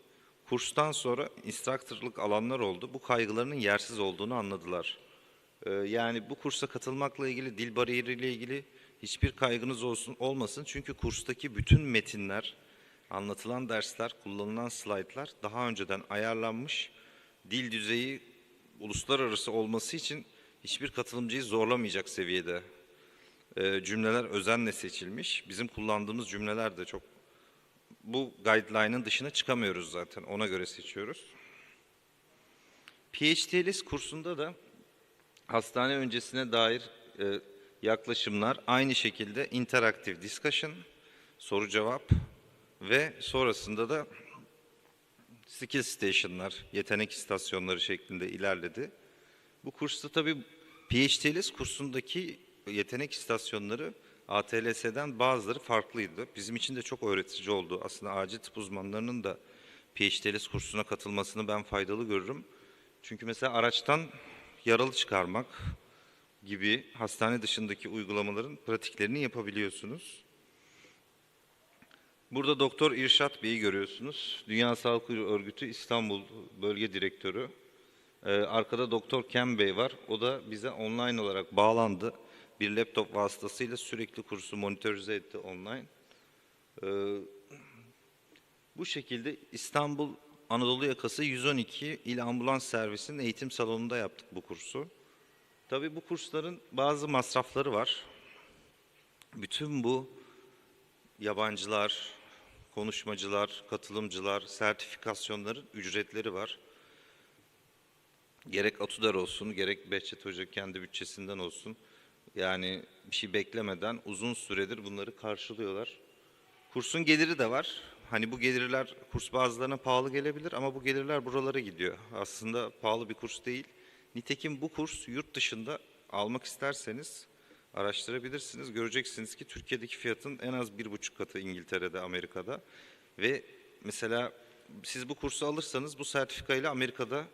[SPEAKER 3] kurstan sonra instructor'lık alanlar oldu. Bu kaygılarının yersiz olduğunu anladılar. Yani bu kursa katılmakla ilgili, dil bariyeriyle ilgili hiçbir kaygınız olmasın. Çünkü kurstaki bütün metinler, anlatılan dersler, kullanılan slaytlar daha önceden ayarlanmış. Dil düzeyi uluslararası olması için hiçbir katılımcıyı zorlamayacak seviyede cümleler özenle seçilmiş. Bizim kullandığımız cümleler de çok, bu guideline'ın dışına çıkamıyoruz zaten. Ona göre seçiyoruz. PhD'lis kursunda da hastane öncesine dair yaklaşımlar aynı şekilde interaktif discussion, soru cevap ve sonrasında da skill station'lar, yetenek istasyonları şeklinde ilerledi. Bu kursta tabii PhD'lis kursundaki yetenek istasyonları ATLS'den bazıları farklıydı. Bizim için de çok öğretici oldu. Aslında acil tıp uzmanlarının da PhD'lis kursuna katılmasını ben faydalı görürüm. Çünkü mesela araçtan yaralı çıkarmak gibi hastane dışındaki uygulamaların pratiklerini yapabiliyorsunuz. Burada Doktor İrşad Bey'i görüyorsunuz. Dünya Sağlık Örgütü İstanbul Bölge Direktörü. Arkada Doktor Ken Bey var. O da bize online olarak bağlandı. Bir laptop vasıtasıyla sürekli kursu monitörize etti online. Bu şekilde İstanbul Anadolu Yakası 112 İl Ambulans Servisi'nin eğitim salonunda yaptık bu kursu. Tabii bu kursların bazı masrafları var. Bütün bu yabancılar, konuşmacılar, katılımcılar, sertifikasyonların ücretleri var. Gerek Atudar olsun, gerek Behçet Hoca kendi bütçesinden olsun. Yani bir şey beklemeden uzun süredir bunları karşılıyorlar. Kursun geliri de var. Hani bu gelirler kurs bazılarına pahalı gelebilir ama bu gelirler buralara gidiyor. Aslında pahalı bir kurs değil. Nitekim bu kurs yurt dışında almak isterseniz araştırabilirsiniz. Göreceksiniz ki Türkiye'deki fiyatın en az 1,5 katı İngiltere'de, Amerika'da. Ve mesela siz bu kursu alırsanız bu sertifikayla Amerika'da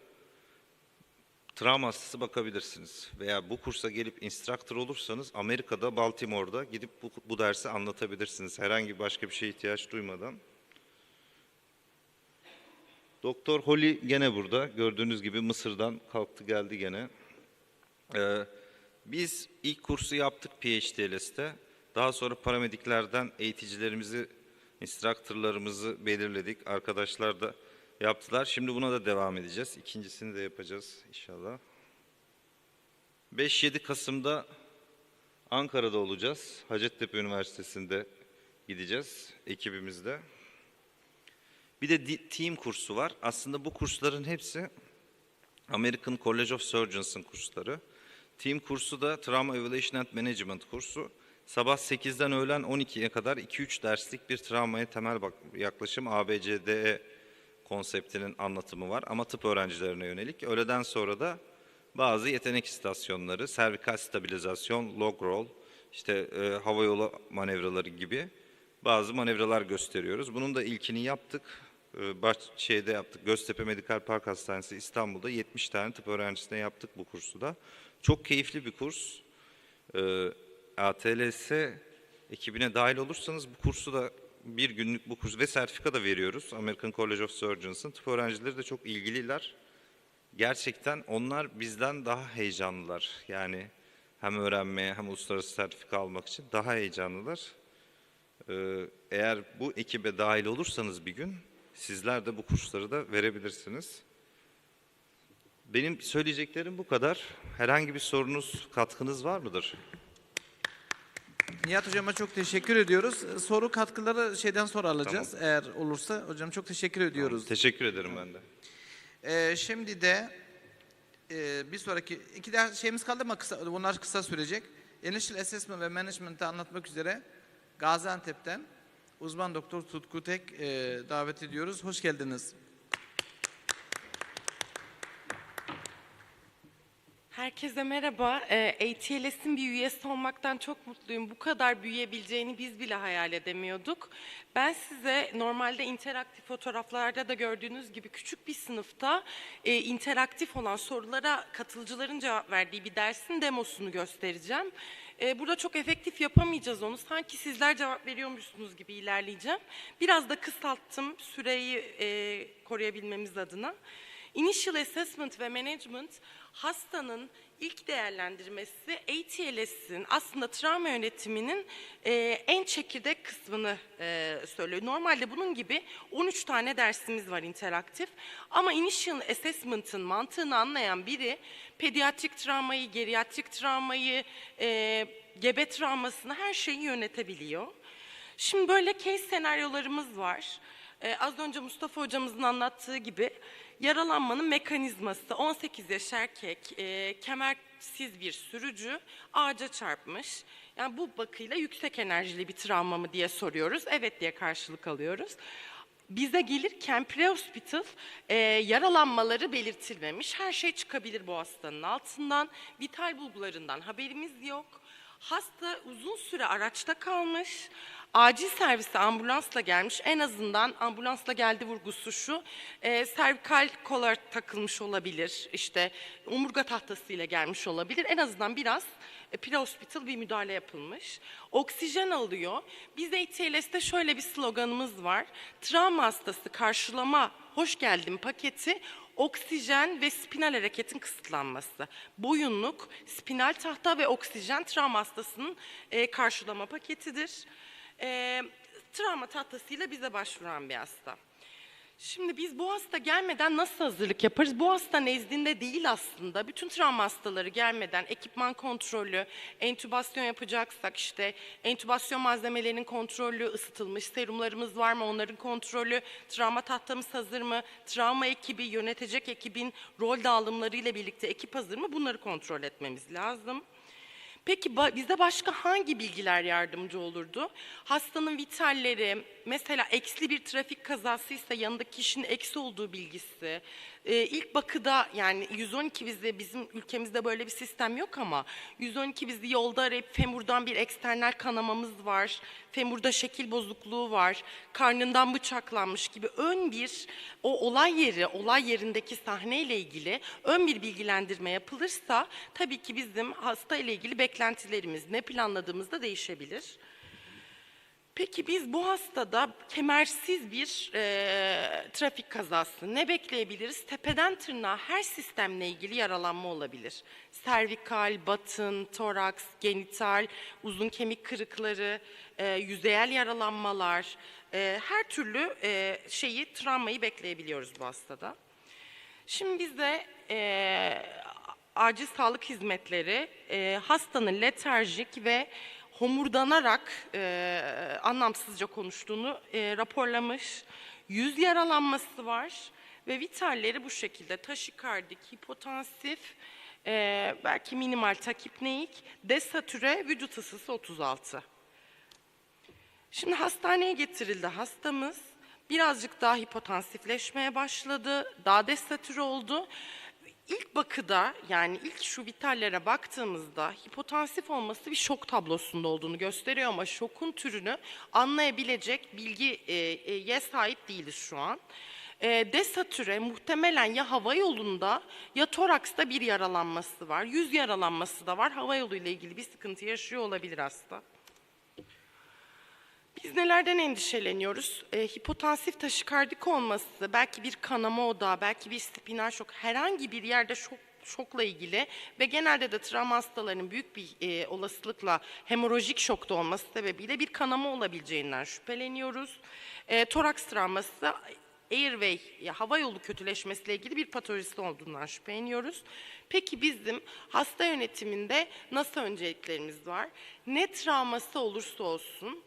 [SPEAKER 3] travma hastası bakabilirsiniz. Veya bu kursa gelip instructor olursanız Amerika'da, Baltimore'da gidip bu dersi anlatabilirsiniz. Herhangi başka bir şeye ihtiyaç duymadan. Doktor Holly gene burada. Gördüğünüz gibi Mısır'dan kalktı geldi gene. Biz ilk kursu yaptık PhD'liste. Daha sonra paramediklerden eğiticilerimizi, instructorlarımızı belirledik. Arkadaşlar da yaptılar. Şimdi buna da devam edeceğiz. İkincisini de yapacağız inşallah. 5-7 Kasım'da Ankara'da olacağız. Hacettepe Üniversitesi'nde gideceğiz ekibimizle. Bir de team kursu var. Aslında bu kursların hepsi American College of Surgeons'ın kursları. Team kursu da Trauma Evaluation and Management kursu. Sabah 8'den öğlen 12'ye kadar 2-3 derslik bir travmaya temel yaklaşım ABCDE konseptinin anlatımı var. Ama tıp öğrencilerine yönelik. Öğleden sonra da bazı yetenek istasyonları, servikal stabilizasyon, log roll, işte havayolu manevraları gibi bazı manevralar gösteriyoruz. Bunun da ilkini yaptık. Yaptık. Göztepe Medikal Park Hastanesi İstanbul'da 70 tane tıp öğrencisine yaptık bu kursu da. Çok keyifli bir kurs. ATLS ekibine dahil olursanız bu kursu da bir günlük bu kurs ve sertifika da veriyoruz. American College of Surgeons'ın tıp öğrencileri de çok ilgililer. Gerçekten onlar bizden daha heyecanlılar. Yani hem öğrenmeye hem uluslararası sertifika almak için daha heyecanlılar. Eğer bu ekibe dahil olursanız bir gün sizler de bu kursları da verebilirsiniz. Benim söyleyeceklerim bu kadar. Herhangi bir sorunuz, katkınız var mıdır?
[SPEAKER 21] Nihat Hocam'a çok teşekkür ediyoruz. Soru katkıları şeyden sonra alacağız.
[SPEAKER 3] Tamam.
[SPEAKER 21] Eğer olursa hocam çok teşekkür ediyoruz.
[SPEAKER 3] Tamam, teşekkür ederim ben de.
[SPEAKER 21] Şimdi de bir sonraki iki ders şeyimiz kaldı ama bunlar kısa sürecek. Initial Assessment ve Management'ı anlatmak üzere Gaziantep'ten uzman doktor Tutku Tek davet ediyoruz. Hoş geldiniz.
[SPEAKER 5] Herkese merhaba. ATLS'in bir üyesi olmaktan çok mutluyum. Bu kadar büyüyebileceğini biz bile hayal edemiyorduk. Ben size normalde interaktif fotoğraflarda da gördüğünüz gibi küçük bir sınıfta interaktif olan sorulara katılımcıların cevap verdiği bir dersin demosunu göstereceğim. Burada çok efektif yapamayacağız onu. Sanki sizler cevap veriyormuşsunuz gibi ilerleyeceğim. Biraz da kısalttım süreyi koruyabilmemiz adına. Initial Assessment ve Management hastanın ilk değerlendirmesi ATLS'in aslında travma yönetiminin en çekirdek kısmını söylüyor. Normalde bunun gibi 13 tane dersimiz var interaktif ama Initial Assessment'ın mantığını anlayan biri pediatrik travmayı, geriatrik travmayı, gebe travmasını her şeyi yönetebiliyor. Şimdi böyle case senaryolarımız var. Az önce Mustafa hocamızın anlattığı gibi yaralanmanın mekanizması 18 yaş erkek, kemersiz bir sürücü ağaca çarpmış. Yani bu bakıyla yüksek enerjili bir travma mı diye soruyoruz. Evet diye karşılık alıyoruz. Bize gelirken pre-hospital yaralanmaları belirtilmemiş. Her şey çıkabilir bu hastanın altından. Vital bulgularından haberimiz yok. Hasta uzun süre araçta kalmış. Acil servise ambulansla gelmiş. En azından ambulansla geldi vurgusu şu. Servikal kolar takılmış olabilir. İşte omurga tahtasıyla gelmiş olabilir. En azından biraz pre-hospital bir müdahale yapılmış. Oksijen alıyor. Biz ATLS'te şöyle bir sloganımız var. Travma hastası karşılama hoş geldin paketi oksijen ve spinal hareketin kısıtlanması. Boyunluk, spinal tahta ve oksijen travma hastasının karşılama paketidir. Travma tahtasıyla bize başvuran bir hasta. Şimdi biz bu hasta gelmeden nasıl hazırlık yaparız? Bu hasta nezdinde değil aslında. Bütün travma hastaları gelmeden ekipman kontrolü, entübasyon yapacaksak işte entübasyon malzemelerinin kontrolü, ısıtılmış serumlarımız var mı onların kontrolü, travma tahtamız hazır mı, travma ekibi, yönetecek ekibin rol dağılımlarıyla birlikte ekip hazır mı bunları kontrol etmemiz lazım. Peki bize başka hangi bilgiler yardımcı olurdu? Hastanın vitalleri, mesela eksi bir trafik kazasıysa yanındaki kişinin eksi olduğu bilgisi. İlk bakıda yani 112 bizde bizim ülkemizde böyle bir sistem yok ama 112 bizi yolda arayıp femurdan bir eksternal kanamamız var. Femurda şekil bozukluğu var. Karnından bıçaklanmış gibi ön bir o olay yerindeki sahneyle ilgili ön bir bilgilendirme yapılırsa tabii ki bizim hasta ile ilgili beklentilerimiz ne planladığımızda değişebilir. Peki biz bu hastada kemersiz bir trafik kazası ne bekleyebiliriz? Tepeden tırnağa her sistemle ilgili yaralanma olabilir. Servikal, batın, toraks, genital, uzun kemik kırıkları, yüzeyel yaralanmalar, her türlü travmayı bekleyebiliyoruz bu hastada. Şimdi bize acil sağlık hizmetleri hastanın letarjik ve homurdanarak anlamsızca konuştuğunu raporlamış. Yüz yaralanması var ve vitalleri bu şekilde taşikardik, hipotansif, belki minimal takipneik, desatüre, vücut ısısı 36. Şimdi hastaneye getirildi hastamız. Birazcık daha hipotansifleşmeye başladı, daha desatüre oldu. İlk bakıda yani ilk şu vitallere baktığımızda hipotansif olması bir şok tablosunda olduğunu gösteriyor ama şokun türünü anlayabilecek bilgiye sahip değiliz şu an. Desatüre muhtemelen ya hava yolunda ya toraksta bir yaralanması var. Yüz yaralanması da var. Hava yoluyla ilgili bir sıkıntı yaşıyor olabilir hasta. Biz nelerden endişeleniyoruz? Hipotansif taşikardik olması, belki bir kanama odağı, belki bir spinal şok, herhangi bir yerde şokla ilgili ve genelde de travma hastalarının büyük bir olasılıkla hemorajik şokta olması sebebiyle bir kanama olabileceğinden şüpheleniyoruz. Toraks travması, airway, hava yolu kötüleşmesiyle ilgili bir patolojisi olduğundan şüpheleniyoruz. Peki bizim hasta yönetiminde nasıl önceliklerimiz var? Ne travması olursa olsun,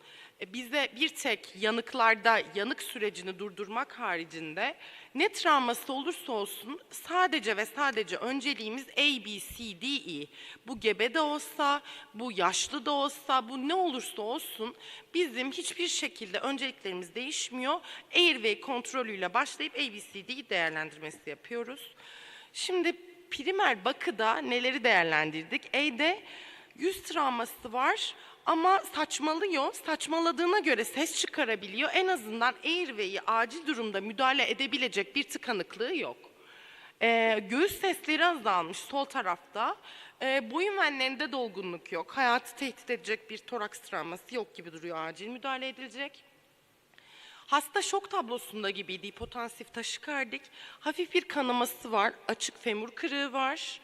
[SPEAKER 5] bize bir tek yanıklarda yanık sürecini durdurmak haricinde ne travması olursa olsun sadece ve sadece önceliğimiz A, B, C, D, E. Bu gebe de olsa, bu yaşlı da olsa, bu ne olursa olsun bizim hiçbir şekilde önceliklerimiz değişmiyor. Airway kontrolüyle başlayıp A, B, C, D değerlendirmesi yapıyoruz. Şimdi primer bakıda neleri değerlendirdik? A'de yüz travması var. Ama saçmalıyor, saçmaladığına göre ses çıkarabiliyor. En azından airway'i acil durumda müdahale edebilecek bir tıkanıklığı yok. Göğüs sesleri azalmış sol tarafta. Boyun venlerinde dolgunluk yok. Hayatı tehdit edecek bir toraks travması yok gibi duruyor, acil müdahale edilecek. Hasta şok tablosunda gibiydi, hipotansif taşikardik. Hafif bir kanaması var, açık femur kırığı var.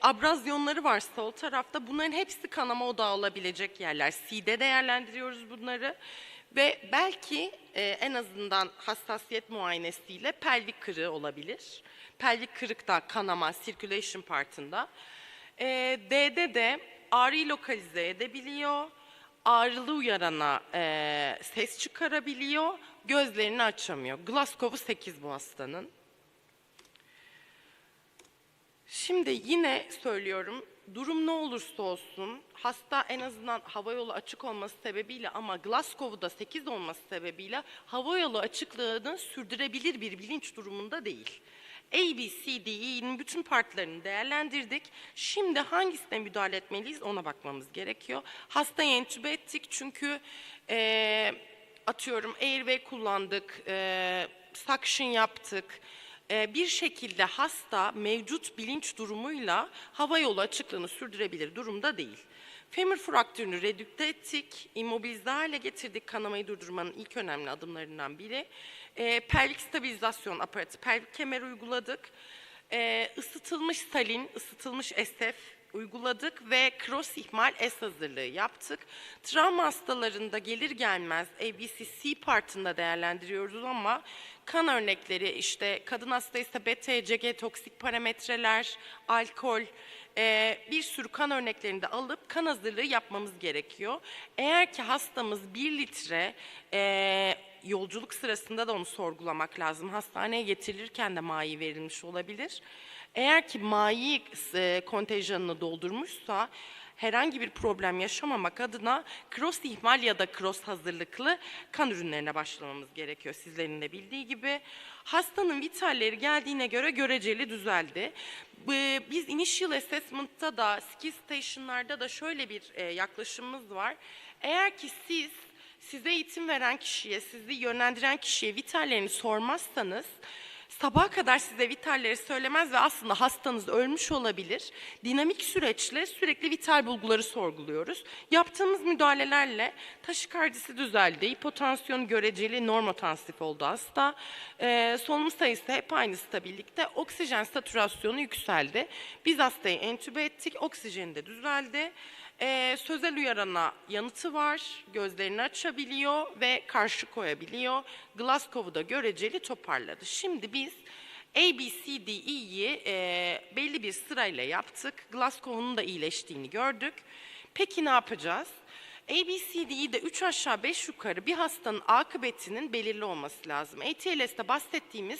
[SPEAKER 5] Abrazyonları var sol tarafta. Bunların hepsi kanama odağı olabilecek yerler. C'de değerlendiriyoruz bunları. Ve belki en azından hassasiyet muayenesiyle pelvik kırığı olabilir. Pelvik kırık da kanama, circulation partında. D'de de ağrıyı lokalize edebiliyor. Ağrılı uyarana ses çıkarabiliyor. Gözlerini açamıyor. Glasgow'u 8 bu hastanın. Şimdi yine söylüyorum, durum ne olursa olsun, hasta en azından havayolu açık olması sebebiyle ama Glasgow'u da 8 olması sebebiyle havayolu açıklığını sürdürebilir bir bilinç durumunda değil. A, B, C, D, E'nin bütün partlarını değerlendirdik. Şimdi hangisine müdahale etmeliyiz ona bakmamız gerekiyor. Hastayı entübe ettik çünkü atıyorum airway kullandık, suction yaptık. Bir şekilde hasta mevcut bilinç durumuyla havayolu açıklığını sürdürebilir durumda değil. Femur fraktürünü redükte ettik, immobilize hale getirdik, kanamayı durdurmanın ilk önemli adımlarından biri. Pelvik stabilizasyon aparatı, pelvik kemer uyguladık. Isıtılmış salin, ısıtılmış SF uyguladık ve cross ihmal S hazırlığı yaptık. Travma hastalarında gelir gelmez ABCC partında değerlendiriyoruz ama kan örnekleri işte kadın hasta ise BTCG toksik parametreler, alkol, bir sürü kan örneklerini de alıp kan hazırlığı yapmamız gerekiyor. Eğer ki hastamız 1 litre yolculuk sırasında da onu sorgulamak lazım. Hastaneye getirilirken de mayi verilmiş olabilir. Eğer ki mayi kontenjanını doldurmuşsa herhangi bir problem yaşamamak adına cross ihmal ya da cross hazırlıklı kan ürünlerine başlamamız gerekiyor. Sizlerin de bildiği gibi. Hastanın vitalleri geldiğine göre göreceli düzeldi. Biz initial assessment'ta da skill station'larda da şöyle bir yaklaşımımız var. Eğer ki size eğitim veren kişiye, sizi yönlendiren kişiye vitallerini sormazsanız sabaha kadar size vitalleri söylemez ve aslında hastanız ölmüş olabilir. Dinamik süreçle sürekli vital bulguları sorguluyoruz. Yaptığımız müdahalelerle taşikardisi düzeldi, hipotansiyon göreceli normotansif oldu hasta. Solunum sayısı hep aynı stabillikte, oksijen satürasyonu yükseldi. Biz hastayı entübe ettik, oksijeni de düzeldi. Sözel uyarana yanıtı var, gözlerini açabiliyor ve karşı koyabiliyor. Glasgow'u da göreceli toparladı. Şimdi biz A, B, C, D, E'yi belli bir sırayla yaptık. Glasgow'un da iyileştiğini gördük. Peki ne yapacağız? A, B, C, D'de 3 aşağı 5 yukarı bir hastanın akıbetinin belirli olması lazım. ATLS'te bahsettiğimiz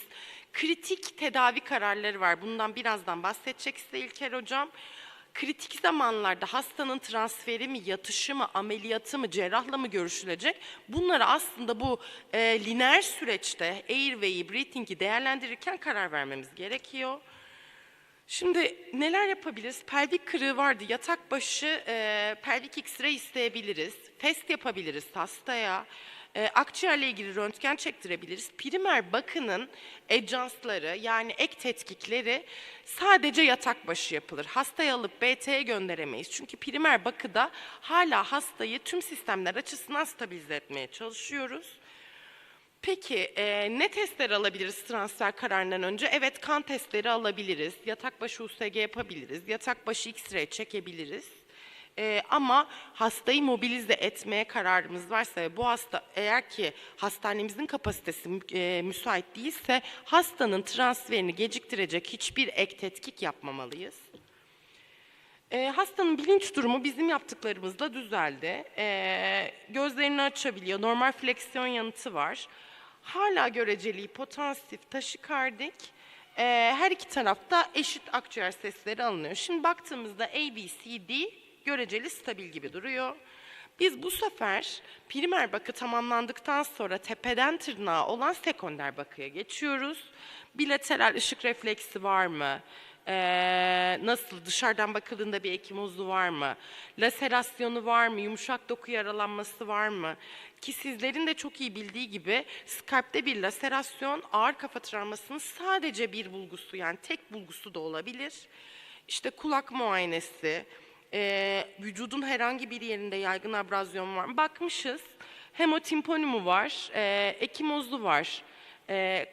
[SPEAKER 5] kritik tedavi kararları var. Bundan birazdan bahsedecek size İlker Hocam. Kritik zamanlarda hastanın transferi mi, yatışı mı, ameliyatı mı, cerrahla mı görüşülecek? Bunları aslında bu lineer süreçte airway'i, breathing'i değerlendirirken karar vermemiz gerekiyor. Şimdi neler yapabiliriz? Pelvik kırığı vardı, yatak başı pelvik X-ray isteyebiliriz, test yapabiliriz hastaya. Akciğerle ilgili röntgen çektirebiliriz. Primer bakının adjunctları yani ek tetkikleri sadece yatak başı yapılır. Hastayı alıp BT'ye gönderemeyiz. Çünkü primer bakıda hala hastayı tüm sistemler açısından stabilize etmeye çalışıyoruz. Peki ne testleri alabiliriz transfer kararından önce? Evet, kan testleri alabiliriz. Yatak başı USG yapabiliriz. Yatak başı X-ray çekebiliriz. Ama hastayı mobilize etmeye kararımız varsa ve bu hasta eğer ki hastanemizin kapasitesi müsait değilse hastanın transferini geciktirecek hiçbir ek tetkik yapmamalıyız. Hastanın bilinç durumu bizim yaptıklarımızla düzeldi. Gözlerini açabiliyor, normal fleksiyon yanıtı var. Hala göreceli hipotansif, taşikardik. Her iki tarafta eşit akciğer sesleri alınıyor. Şimdi baktığımızda A, B, C, D göreceli stabil gibi duruyor. Biz bu sefer primer bakı tamamlandıktan sonra tepeden tırnağa olan sekonder bakıya geçiyoruz. Bilateral ışık refleksi var mı? Nasıl? Dışarıdan bakıldığında bir ekimozlu var mı? Laserasyonu var mı? Yumuşak doku yaralanması var mı? Ki sizlerin de çok iyi bildiği gibi skalpte bir laserasyon ağır kafa travmasının sadece bir bulgusu, yani tek bulgusu da olabilir. İşte kulak muayenesi, vücudun herhangi bir yerinde yaygın abrasyon var mı? Bakmışız. Hemotimponimu var, ekimozlu var.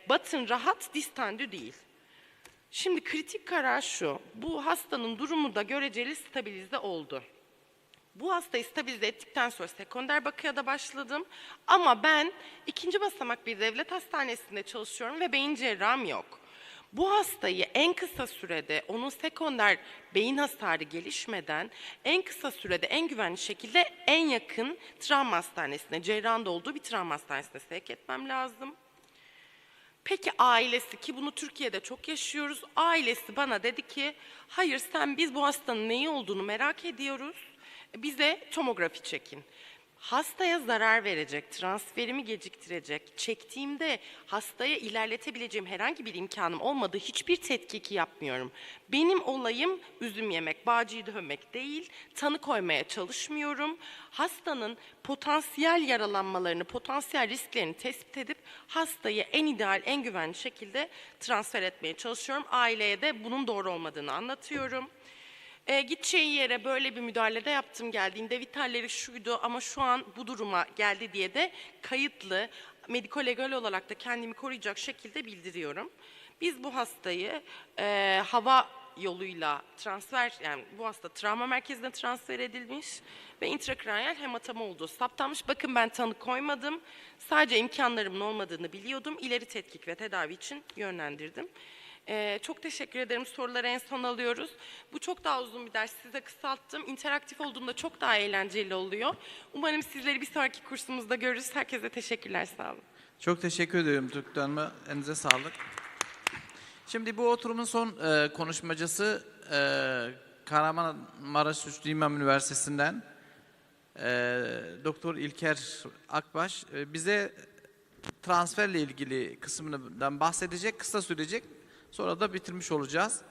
[SPEAKER 5] Batın rahat, distendü değil. Şimdi kritik karar şu, bu hastanın durumu da göreceli stabilize oldu. Bu hastayı stabilize ettikten sonra sekonder bakıya da başladım. Ama ben 2. basamak bir devlet hastanesinde çalışıyorum ve beyin cerrahım yok. Bu hastayı en kısa sürede, onun sekonder beyin hasarı gelişmeden en kısa sürede en güvenli şekilde en yakın travma hastanesine, cerrahın da olduğu bir travma hastanesine sevk etmem lazım. Peki ailesi, ki bunu Türkiye'de çok yaşıyoruz, ailesi bana dedi ki hayır, biz bu hastanın neyi olduğunu merak ediyoruz, bize tomografi çekin. Hastaya zarar verecek, transferimi geciktirecek, çektiğimde hastaya ilerletebileceğim herhangi bir imkanım olmadığı hiçbir tetkiki yapmıyorum. Benim olayım üzüm yemek, bağcıyı dövmek değil, tanı koymaya çalışmıyorum. Hastanın potansiyel yaralanmalarını, potansiyel risklerini tespit edip hastayı en ideal, en güvenli şekilde transfer etmeye çalışıyorum. Aileye de bunun doğru olmadığını anlatıyorum. Gideceği yere böyle bir müdahalede yaptım geldiğinde vitalleri şuydu ama şu an bu duruma geldi diye de kayıtlı, mediko-legal olarak da kendimi koruyacak şekilde bildiriyorum. Biz bu hastayı hava yoluyla transfer, yani bu hasta travma merkezine transfer edilmiş ve intrakraniyal hematoma olduğu saptanmış. Bakın ben tanı koymadım, sadece imkanlarımın olmadığını biliyordum, ileri tetkik ve tedavi için yönlendirdim. Çok teşekkür ederim. Soruları en son alıyoruz. Bu çok daha uzun bir ders. Size kısalttım. İnteraktif olduğunda çok daha eğlenceli oluyor. Umarım sizleri bir sonraki kursumuzda görürüz. Herkese teşekkürler. Sağ olun.
[SPEAKER 21] Çok teşekkür ederim Türk Hanım'a. Elinize sağlık. Şimdi bu oturumun son konuşmacısı Kahramanmaraş Üçlü İmam Üniversitesi'nden Doktor İlker Akbaş bize transferle ilgili kısmından bahsedecek, kısa sürecek. Sonra da bitirmiş olacağız.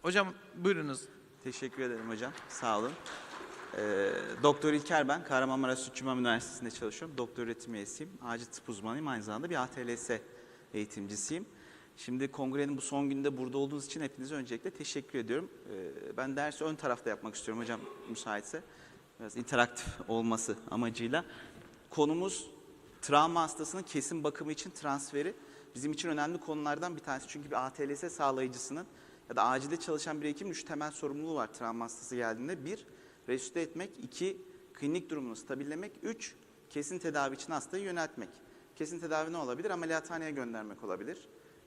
[SPEAKER 21] Hocam buyurunuz.
[SPEAKER 7] Teşekkür ederim hocam. Sağ olun. Doktor İlker ben. Kahramanmaraş Üçlü İmam Üniversitesi'nde çalışıyorum. Doktor öğretim üyesiyim. Acil tıp uzmanıyım. Aynı zamanda bir ATLS eğitimcisiyim. Şimdi kongrenin bu son gününde burada olduğunuz için hepinize öncelikle teşekkür ediyorum. Ben dersi ön tarafta yapmak istiyorum hocam müsaitse. Biraz interaktif olması amacıyla. Konumuz travma hastasının kesin bakımı için transferi. Bizim için önemli konulardan bir tanesi. Çünkü bir ATLS sağlayıcısının ya da acilde çalışan bir hekimin 3 temel sorumluluğu var travma hastası geldiğinde. 1, resüte etmek. 2, klinik durumunu stabillemek. 3, kesin tedavi için hastayı yöneltmek. Kesin tedavi ne olabilir? Ameliyathaneye göndermek olabilir.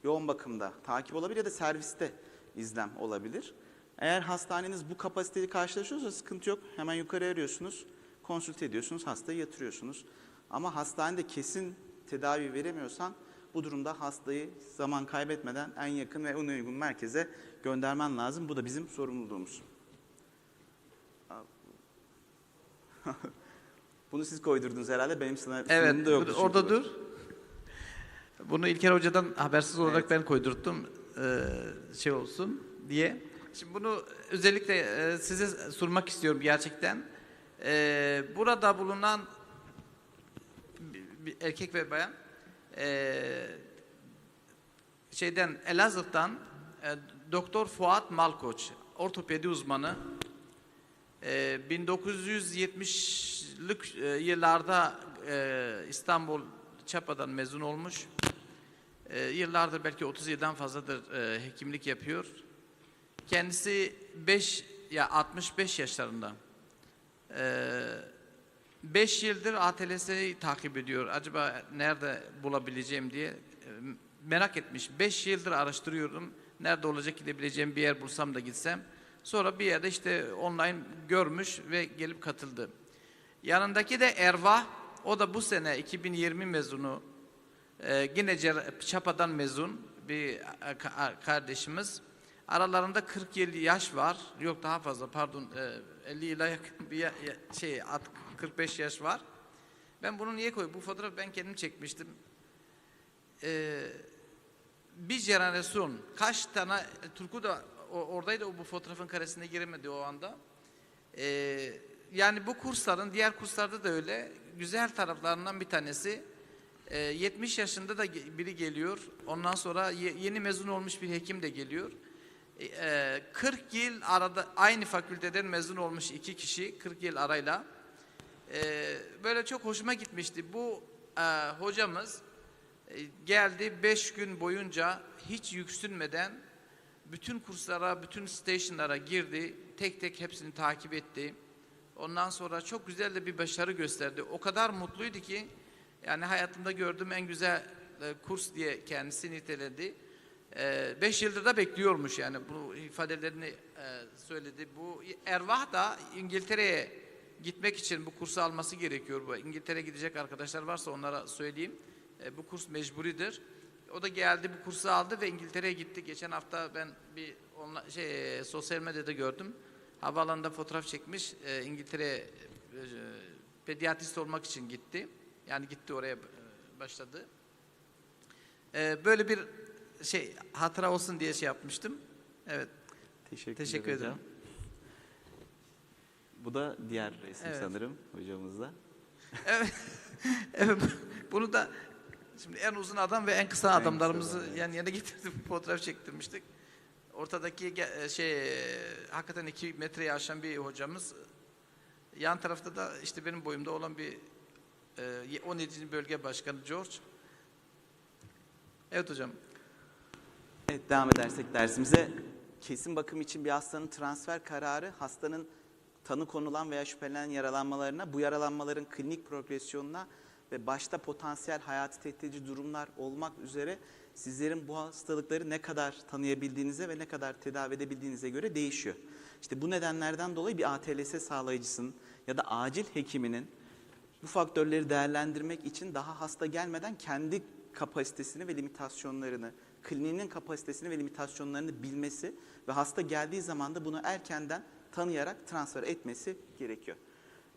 [SPEAKER 7] Yoğun bakımda takip olabilir ya da serviste izlem olabilir. Eğer hastaneniz bu kapasiteyi karşılaşıyorsa sıkıntı yok. Hemen yukarı arıyorsunuz, konsült ediyorsunuz, hastayı yatırıyorsunuz. Ama hastanede kesin tedavi veremiyorsan bu durumda hastayı zaman kaybetmeden en yakın ve en uygun merkeze göndermen lazım. Bu da bizim sorumluluğumuz. Bunu siz koydurdunuz herhalde. Benim sunumda
[SPEAKER 21] Evet,
[SPEAKER 7] yoktu.
[SPEAKER 21] orada dur. Bunu İlker Hoca'dan habersiz olarak
[SPEAKER 7] Evet.
[SPEAKER 21] ben koydurttum. Şey olsun diye. Şimdi bunu özellikle size sunmak istiyorum gerçekten. Burada bulunan bir erkek ve bayan Elazığ'dan Doktor Fuat Malkoç, ortopedi uzmanı. 1970'lik yıllarda İstanbul Çapa'dan mezun olmuş. Yıllardır belki 30 yıldan fazladır hekimlik yapıyor. Kendisi 65 yaşlarında. 5 yıldır ATLS'yi takip ediyor. Acaba nerede bulabileceğim diye merak etmiş. 5 yıldır araştırıyorum. Nerede olacak, gidebileceğim bir yer bulsam da gitsem. Sonra bir yerde işte online görmüş ve gelip katıldı. Yanındaki de Erva, o da bu sene 2020 mezunu. Yine Çapa'dan mezun bir kardeşimiz. Aralarında 40 yıl yaş var. Yok daha fazla pardon 50 yıla yakın bir 45 yaş var. Ben bunu niye koyuyorum? Bu fotoğrafı ben kendim çekmiştim. Bir jenerasyon kaç tane Turku da oradaydı, o bu fotoğrafın karesine giremedi o anda. Yani bu kursların diğer kurslarda da öyle güzel taraflarından bir tanesi. 70 yaşında da biri geliyor. Ondan sonra yeni mezun olmuş bir hekim de geliyor. 40 yıl arada aynı fakülteden mezun olmuş 2 kişi 40 yıl arayla. Böyle çok hoşuma gitmişti. Bu hocamız geldi 5 gün boyunca hiç yüksünmeden bütün kurslara, bütün stationlara girdi. Tek tek hepsini takip etti. Ondan sonra çok güzel de bir başarı gösterdi. O kadar mutluydu ki yani hayatımda gördüğüm en güzel kurs diye kendisi niteledi. 5 yıldır da bekliyormuş yani bu ifadelerini söyledi. Bu Ervah da İngiltere'ye gitmek için bu kursu alması gerekiyor. Bu İngiltere'ye gidecek arkadaşlar varsa onlara söyleyeyim. Bu kurs mecburidir. O da geldi bu kursu aldı ve İngiltere'ye gitti. Geçen hafta ben bir sosyal medyada gördüm. Havaalanında fotoğraf çekmiş. İngiltere'ye pediatrist olmak için gitti. Yani gitti oraya başladı. Böyle bir hatıra olsun diye yapmıştım. Evet. Teşekkür ederim.
[SPEAKER 7] Hocam. Bu da diğer resim
[SPEAKER 21] evet.
[SPEAKER 7] Sanırım hocamızda.
[SPEAKER 21] Evet. Evet. Bunu da şimdi en uzun adam ve en kısa adamlarımızı yan yana getirdik, fotoğraf çektirmiştik. Ortadaki hakikaten 2 metreyi aşan bir hocamız. Yan tarafta da işte benim boyumda olan bir 17. Bölge Başkanı George. Evet hocam.
[SPEAKER 7] Evet, devam edersek dersimize. Kesin bakım için bir hastanın transfer kararı hastanın tanı konulan veya şüphelenen yaralanmalarına, bu yaralanmaların klinik progresyonuna ve başta potansiyel hayati tehdit edici durumlar olmak üzere sizlerin bu hastalıkları ne kadar tanıyabildiğinize ve ne kadar tedavi edebildiğinize göre değişiyor. İşte bu nedenlerden dolayı bir ATLS sağlayıcısının ya da acil hekiminin bu faktörleri değerlendirmek için daha hasta gelmeden kendi kapasitesini ve limitasyonlarını, kliniğinin kapasitesini ve limitasyonlarını bilmesi ve hasta geldiği zaman da bunu erkenden tanıyarak transfer etmesi gerekiyor.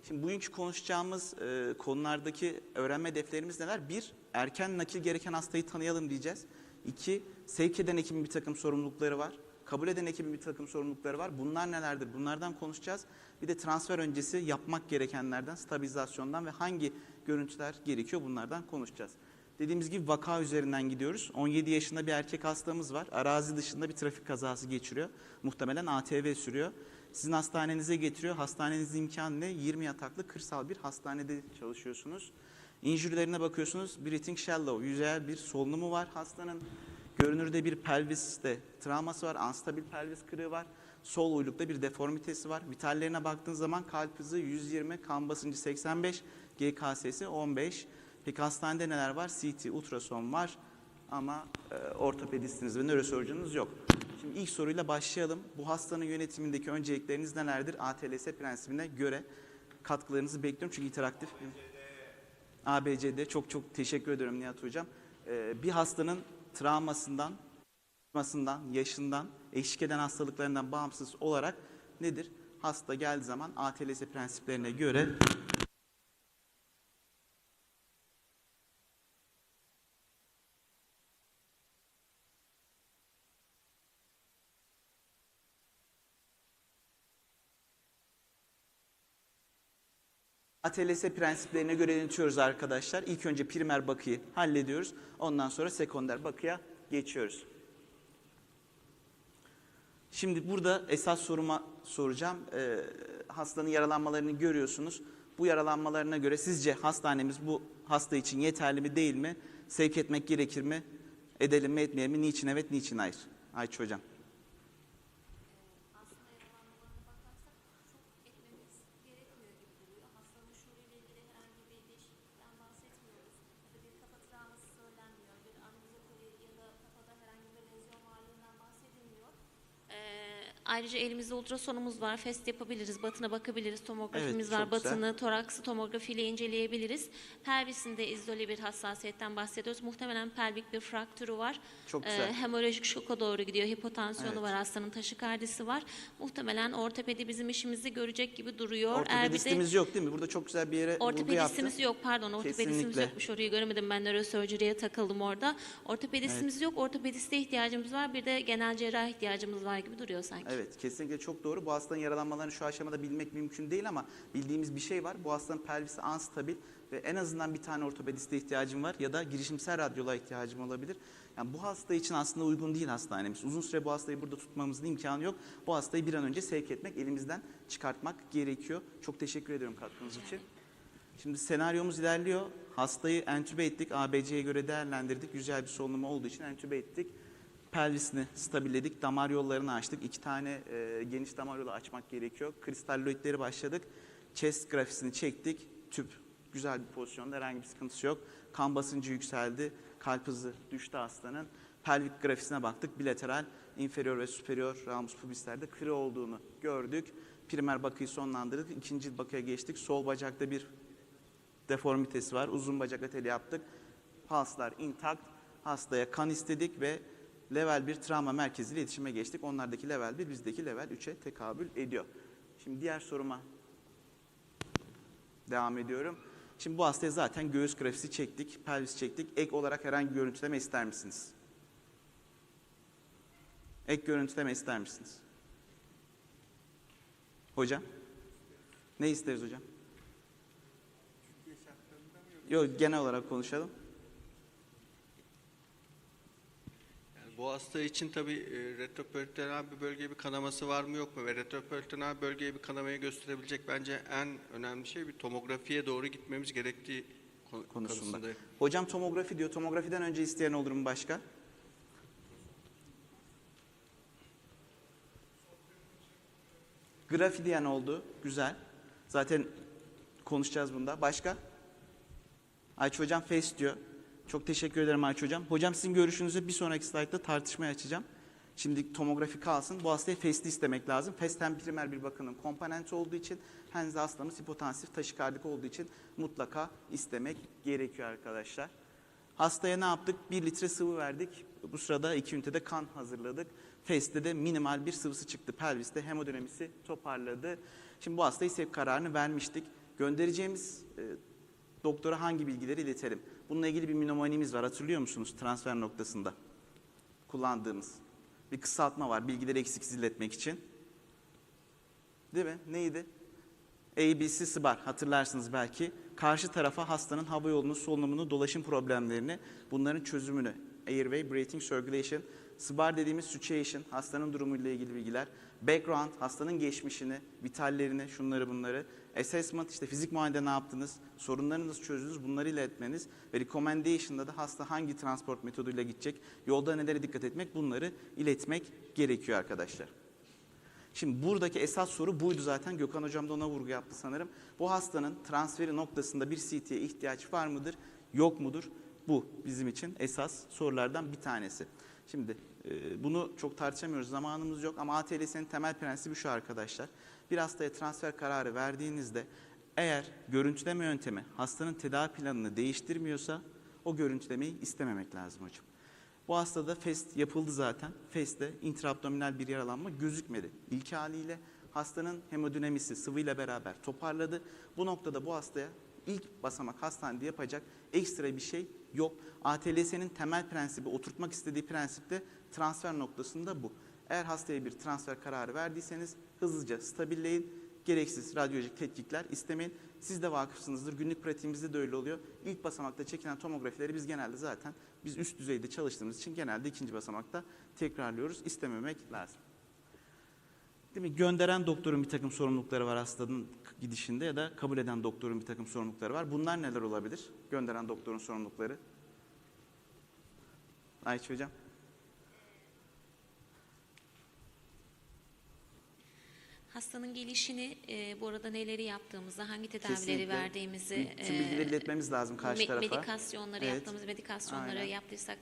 [SPEAKER 7] Şimdi bugünkü konuşacağımız konulardaki öğrenme hedeflerimiz neler? 1, erken nakil gereken hastayı tanıyalım diyeceğiz. 2, sevk eden hekibin bir takım sorumlulukları var. Kabul eden hekibin bir takım sorumlulukları var. Bunlar nelerdir? Bunlardan konuşacağız. Bir de transfer öncesi yapmak gerekenlerden, stabilizasyondan ve hangi görüntüler gerekiyor bunlardan konuşacağız. Dediğimiz gibi vaka üzerinden gidiyoruz. 17 yaşında bir erkek hastamız var. Arazi dışında bir trafik kazası geçiriyor. Muhtemelen ATV sürüyor. Sizin hastanenize getiriyor. Hastanenizin imkanı ne? 20 yataklı kırsal bir hastanede çalışıyorsunuz. İnjürilerine bakıyorsunuz. Breathing shallow, yüzeyel bir solunumu var hastanın. Görünürde bir pelviste travması var. Anstabil pelvis kırığı var. Sol uylukta bir deformitesi var. Vitallerine baktığınız zaman kalp hızı 120, kan basıncı 85, GKS'si 15. Peki hastanede neler var? CT, ultrason var ama ortopedistiniz ve nörosurgeonunuz yok. Şimdi ilk soruyla başlayalım. Bu hastanın yönetimindeki öncelikleriniz nelerdir? ATLS prensibine göre katkılarınızı bekliyorum çünkü interaktif. ABCD çok teşekkür ediyorum Nihat Hocam. Bir hastanın travmasından, yaşından, eşlik eden hastalıklarından bağımsız olarak nedir? Hasta geldiği zaman ATLS prensiplerine göre ATLS prensiplerine göre yönetiyoruz arkadaşlar. İlk önce primer bakıyı hallediyoruz. Ondan sonra sekonder bakıya geçiyoruz. Şimdi burada esas soruma soracağım. Hastanın yaralanmalarını görüyorsunuz. Bu yaralanmalarına göre sizce hastanemiz bu hasta için yeterli mi değil mi? Sevk etmek gerekir mi? Edelim mi etmeyelim mi? Niçin evet, niçin hayır? Ayça Hocam.
[SPEAKER 8] Ayrıca elimizde ultrasonumuz var. FEST yapabiliriz, batına bakabiliriz. Tomografimiz
[SPEAKER 7] Evet,
[SPEAKER 8] var.
[SPEAKER 7] çok güzel.
[SPEAKER 8] Batını, toraksı tomografiyle inceleyebiliriz. Pelvisinde izole bir hassasiyetten bahsediyoruz. Muhtemelen pelvik bir fraktürü var.
[SPEAKER 7] Çok güzel.
[SPEAKER 8] Hemorajik şoka doğru gidiyor. Hipotansiyonu
[SPEAKER 7] Evet.
[SPEAKER 8] var. Hastanın taşikardisi var. Muhtemelen ortopedi bizim işimizi görecek gibi duruyor.
[SPEAKER 7] Ortopedistimiz yok değil mi? Burada çok güzel bir yere vurgu yaptın.
[SPEAKER 8] Ortopedistimiz yok, pardon, ortopedistimiz
[SPEAKER 7] Kesinlikle.
[SPEAKER 8] yokmuş, orayı göremedim, ben nörosörceriye takıldım orada. Ortopedistimiz yok, ortopediste ihtiyacımız var, bir de genel cerrah ihtiyacımız var gibi duruyor sanki.
[SPEAKER 7] Evet, kesinlikle çok doğru. Bu hastanın yaralanmalarını şu aşamada bilmek mümkün değil ama bildiğimiz bir şey var. Bu hastanın pelvisi anstabil ve en azından bir tane ortopediste ihtiyacım var ya da girişimsel radyoloğa ihtiyacım olabilir. Yani bu hasta için aslında uygun değil hastanemiz. Uzun süre bu hastayı burada tutmamızın imkanı yok. Bu hastayı bir an önce sevk etmek, elimizden çıkartmak gerekiyor. Çok teşekkür ediyorum katkınız için. Şimdi senaryomuz ilerliyor. Hastayı entübe ettik. ABC'ye göre değerlendirdik. Güzel bir solunumu olduğu için entübe ettik. Pelvisini stabilledik. Damar yollarını açtık. 2 tane geniş damar yolu açmak gerekiyor. Kristalloidleri başladık. Chest grafisini çektik. Tüp güzel bir pozisyonda, herhangi bir sıkıntısı yok. Kan basıncı yükseldi. Kalp hızı düştü hastanın. Pelvik grafisine baktık. Bilateral, inferior ve superior ramus pubis'lerde kırı olduğunu gördük. Primer bakıyı sonlandırdık. İkinci bakıya geçtik. Sol bacakta bir deformitesi var. Uzun bacak ateli yaptık. Pulslar intakt. Hastaya kan istedik ve level 1 travma merkeziyle iletişime geçtik. Onlardaki level 1, bizdeki level 3'e tekabül ediyor. Şimdi diğer soruma devam ediyorum. Şimdi bu hastaya zaten göğüs grafisi çektik, pelvis çektik. Ek olarak herhangi bir görüntüleme ister misiniz? Ek görüntüleme ister misiniz? Hocam? Ne isteriz hocam? Yok, genel olarak konuşalım.
[SPEAKER 10] Bu hasta için tabii retroperitoneal bir bölgeye bir kanaması var mı yok mu? Ve retroperitoneal bölgeye bir kanamayı gösterebilecek bence en önemli şey bir tomografiye doğru gitmemiz gerektiği konusunda.
[SPEAKER 7] Hocam tomografi diyor. Tomografiden önce isteyen olur mu başka? Grafi diyen oldu. Güzel. Zaten konuşacağız bunda. Başka? Ayça hocam face diyor. Çok teşekkür ederim Ayça hocam. Hocam sizin görüşünüzü bir sonraki slaytta tartışmaya açacağım. Şimdi tomografi kalsın. Bu hastaya FAST'i istemek lazım. FAST hem primer bir bakının komponenti olduğu için hem de hastamız hipotansif taşikardik olduğu için mutlaka istemek gerekiyor arkadaşlar. Hastaya ne yaptık? 1 litre sıvı verdik. Bu sırada 2 ünitede kan hazırladık. FAST'te de minimal bir sıvısı çıktı. Pelviste hemodinamisi toparladı. Şimdi bu hastayı sevk kararını vermiştik. Göndereceğimiz doktora hangi bilgileri iletelim? Bununla ilgili bir mnemonimiz var. Hatırlıyor musunuz? Transfer noktasında kullandığımız bir kısaltma var. Bilgileri eksiksiz iletmek için. Değil mi? Neydi? ABC SBAR. Hatırlarsınız belki. Karşı tarafa hastanın hava yolunu, solunumunu, dolaşım problemlerini, bunların çözümünü. Airway, Breathing, Circulation. SBAR dediğimiz situation, hastanın durumuyla ilgili bilgiler. Background, hastanın geçmişini, vitallerini, şunları bunları. Assessment, işte fizik muayenede ne yaptınız, sorunlarını nasıl çözdünüz, bunları iletmeniz. Ve recommendation'da da hasta hangi transport metoduyla gidecek, yolda nelere dikkat etmek, bunları iletmek gerekiyor arkadaşlar. Şimdi buradaki esas soru buydu zaten. Gökhan hocam da ona vurgu yaptı sanırım. Bu hastanın transferi noktasında bir CT'ye ihtiyaç var mıdır, yok mudur? Bu bizim için esas sorulardan bir tanesi. Şimdi bunu çok tartışamıyoruz, zamanımız yok ama ATLS'nin temel prensibi şu arkadaşlar. Bir hastaya transfer kararı verdiğinizde eğer görüntüleme yöntemi hastanın tedavi planını değiştirmiyorsa o görüntülemeyi istememek lazım hocam. Bu hastada FAST yapıldı zaten. FAST'te intraabdominal bir yaralanma gözükmedi. İlk haliyle hastanın hemodinamisi sıvıyla beraber toparladı. Bu noktada bu hastaya ilk basamak hastanede yapacak ekstra bir şey yok. ATLS'nin temel prensibi, oturtmak istediği prensip de transfer noktasında bu. Eğer hastaya bir transfer kararı verdiyseniz hızlıca stabilleyin. Gereksiz radyolojik tetkikler istemeyin. Siz de vakıfsınızdır. Günlük pratiğimizde de öyle oluyor. İlk basamakta çekilen tomografileri biz genelde zaten üst düzeyde çalıştığımız için genelde ikinci basamakta tekrarlıyoruz. İstememek lazım. Değil mi? Gönderen doktorun bir takım sorumlulukları var hastanın gidişinde ya da kabul eden doktorun bir takım sorumlulukları var. Bunlar neler olabilir? Gönderen doktorun sorumlulukları. Ayça hocam.
[SPEAKER 8] Hastanın gelişini, bu arada neleri yaptığımızı, hangi tedavileri
[SPEAKER 7] Kesinlikle.
[SPEAKER 8] verdiğimizi,
[SPEAKER 7] Tüm bilgileri iletmemiz lazım karşı tarafa.
[SPEAKER 8] medikasyonları,
[SPEAKER 7] Evet.
[SPEAKER 8] yaptığımız medikasyonları
[SPEAKER 7] Aynen.
[SPEAKER 8] yaptıysak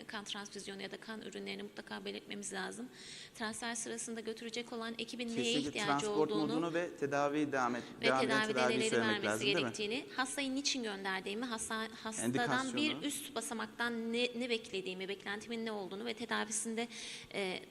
[SPEAKER 8] kan transfüzyonu ya da kan ürünlerini mutlaka belirtmemiz lazım. Transfer sırasında götürecek olan ekibin neye
[SPEAKER 7] Kesinlikle
[SPEAKER 8] ihtiyacı
[SPEAKER 7] transport
[SPEAKER 8] olduğunu
[SPEAKER 7] modunu ve tedaviyi devam
[SPEAKER 8] ve
[SPEAKER 7] eden
[SPEAKER 8] tedavide
[SPEAKER 7] tedaviyi
[SPEAKER 8] neleri
[SPEAKER 7] söylemek
[SPEAKER 8] vermesi
[SPEAKER 7] lazım değil mi?
[SPEAKER 8] gerektiğini, hastayı niçin gönderdiğimi, hastadan
[SPEAKER 7] Endikasyonu.
[SPEAKER 8] bir üst basamaktan ne beklediğimi, beklentimin ne olduğunu ve tedavisinde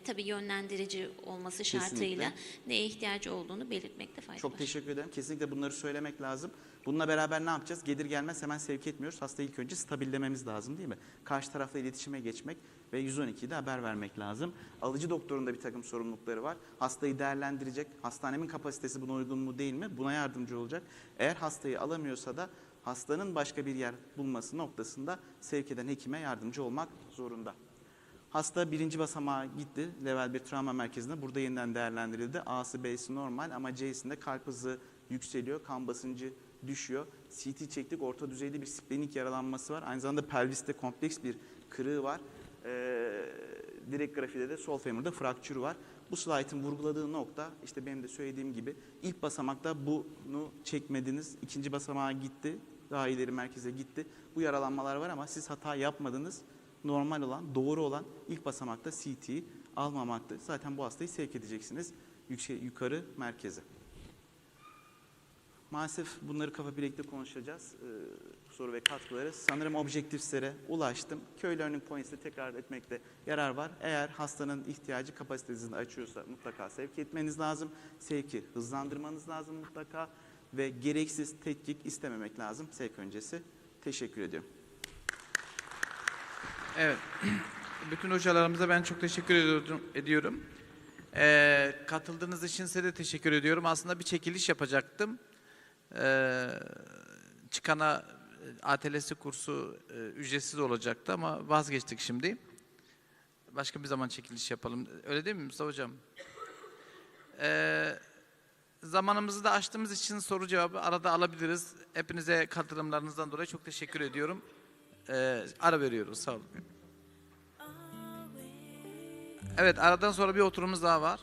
[SPEAKER 8] tabii yönlendirici olması şartıyla neye ihtiyacı olduğunu belirtmekte fayda var.
[SPEAKER 7] Çok teşekkür ederim. Kesinlikle bunları söylemek lazım. Bununla beraber ne yapacağız? Gelir gelmez hemen sevk etmiyoruz. Hastayı ilk önce stabillememiz lazım değil mi? Karşı tarafla iletişime geçmek ve 112'de haber vermek lazım. Alıcı doktorun da bir takım sorumlulukları var. Hastayı değerlendirecek. Hastanemin kapasitesi buna uygun mu değil mi? Buna yardımcı olacak. Eğer hastayı alamıyorsa da hastanın başka bir yer bulması noktasında sevk eden hekime yardımcı olmak zorunda. Hasta birinci basamağa gitti. Level 1 travma merkezinde. Burada yeniden değerlendirildi. A'sı B'si normal ama C'sinde kalp hızı yükseliyor. Kan basıncı düşüyor. CT çektik. Orta düzeyde bir splenik yaralanması var. Aynı zamanda pelviste kompleks bir kırığı var. Direkt grafide de sol femurda fraktürü var. Bu slaytın vurguladığı nokta işte benim de söylediğim gibi ilk basamakta bunu çekmediniz. İkinci basamağa gitti. Daha ileri merkeze gitti. Bu yaralanmalar var ama siz hata yapmadınız. Normal olan, doğru olan ilk basamakta CT'yi almamaktı. Zaten bu hastayı sevk edeceksiniz yukarı merkeze. Maalesef bunları kafa birlikte konuşacağız. Soru ve katkıları. Sanırım objektiflere ulaştım. Köy Learning Points'te tekrar etmekte yarar var. Eğer hastanın ihtiyacı kapasitesini açıyorsa mutlaka sevk etmeniz lazım. Sevki hızlandırmanız lazım mutlaka. Ve gereksiz tetkik istememek lazım sevk öncesi. Teşekkür ediyorum.
[SPEAKER 21] Evet. Bütün hocalarımıza ben çok teşekkür ediyorum. Katıldığınız için size de teşekkür ediyorum. Aslında bir çekiliş yapacaktım. Çıkana ATLS kursu ücretsiz olacaktı ama vazgeçtik şimdi. Başka bir zaman çekiliş yapalım. Öyle değil mi Mustafa Hocam? Zamanımızı da açtığımız için soru cevabı arada alabiliriz. Hepinize katılımlarınızdan dolayı çok teşekkür ediyorum. Ara veriyoruz. Sağ olun. Evet, aradan sonra bir oturumumuz daha var.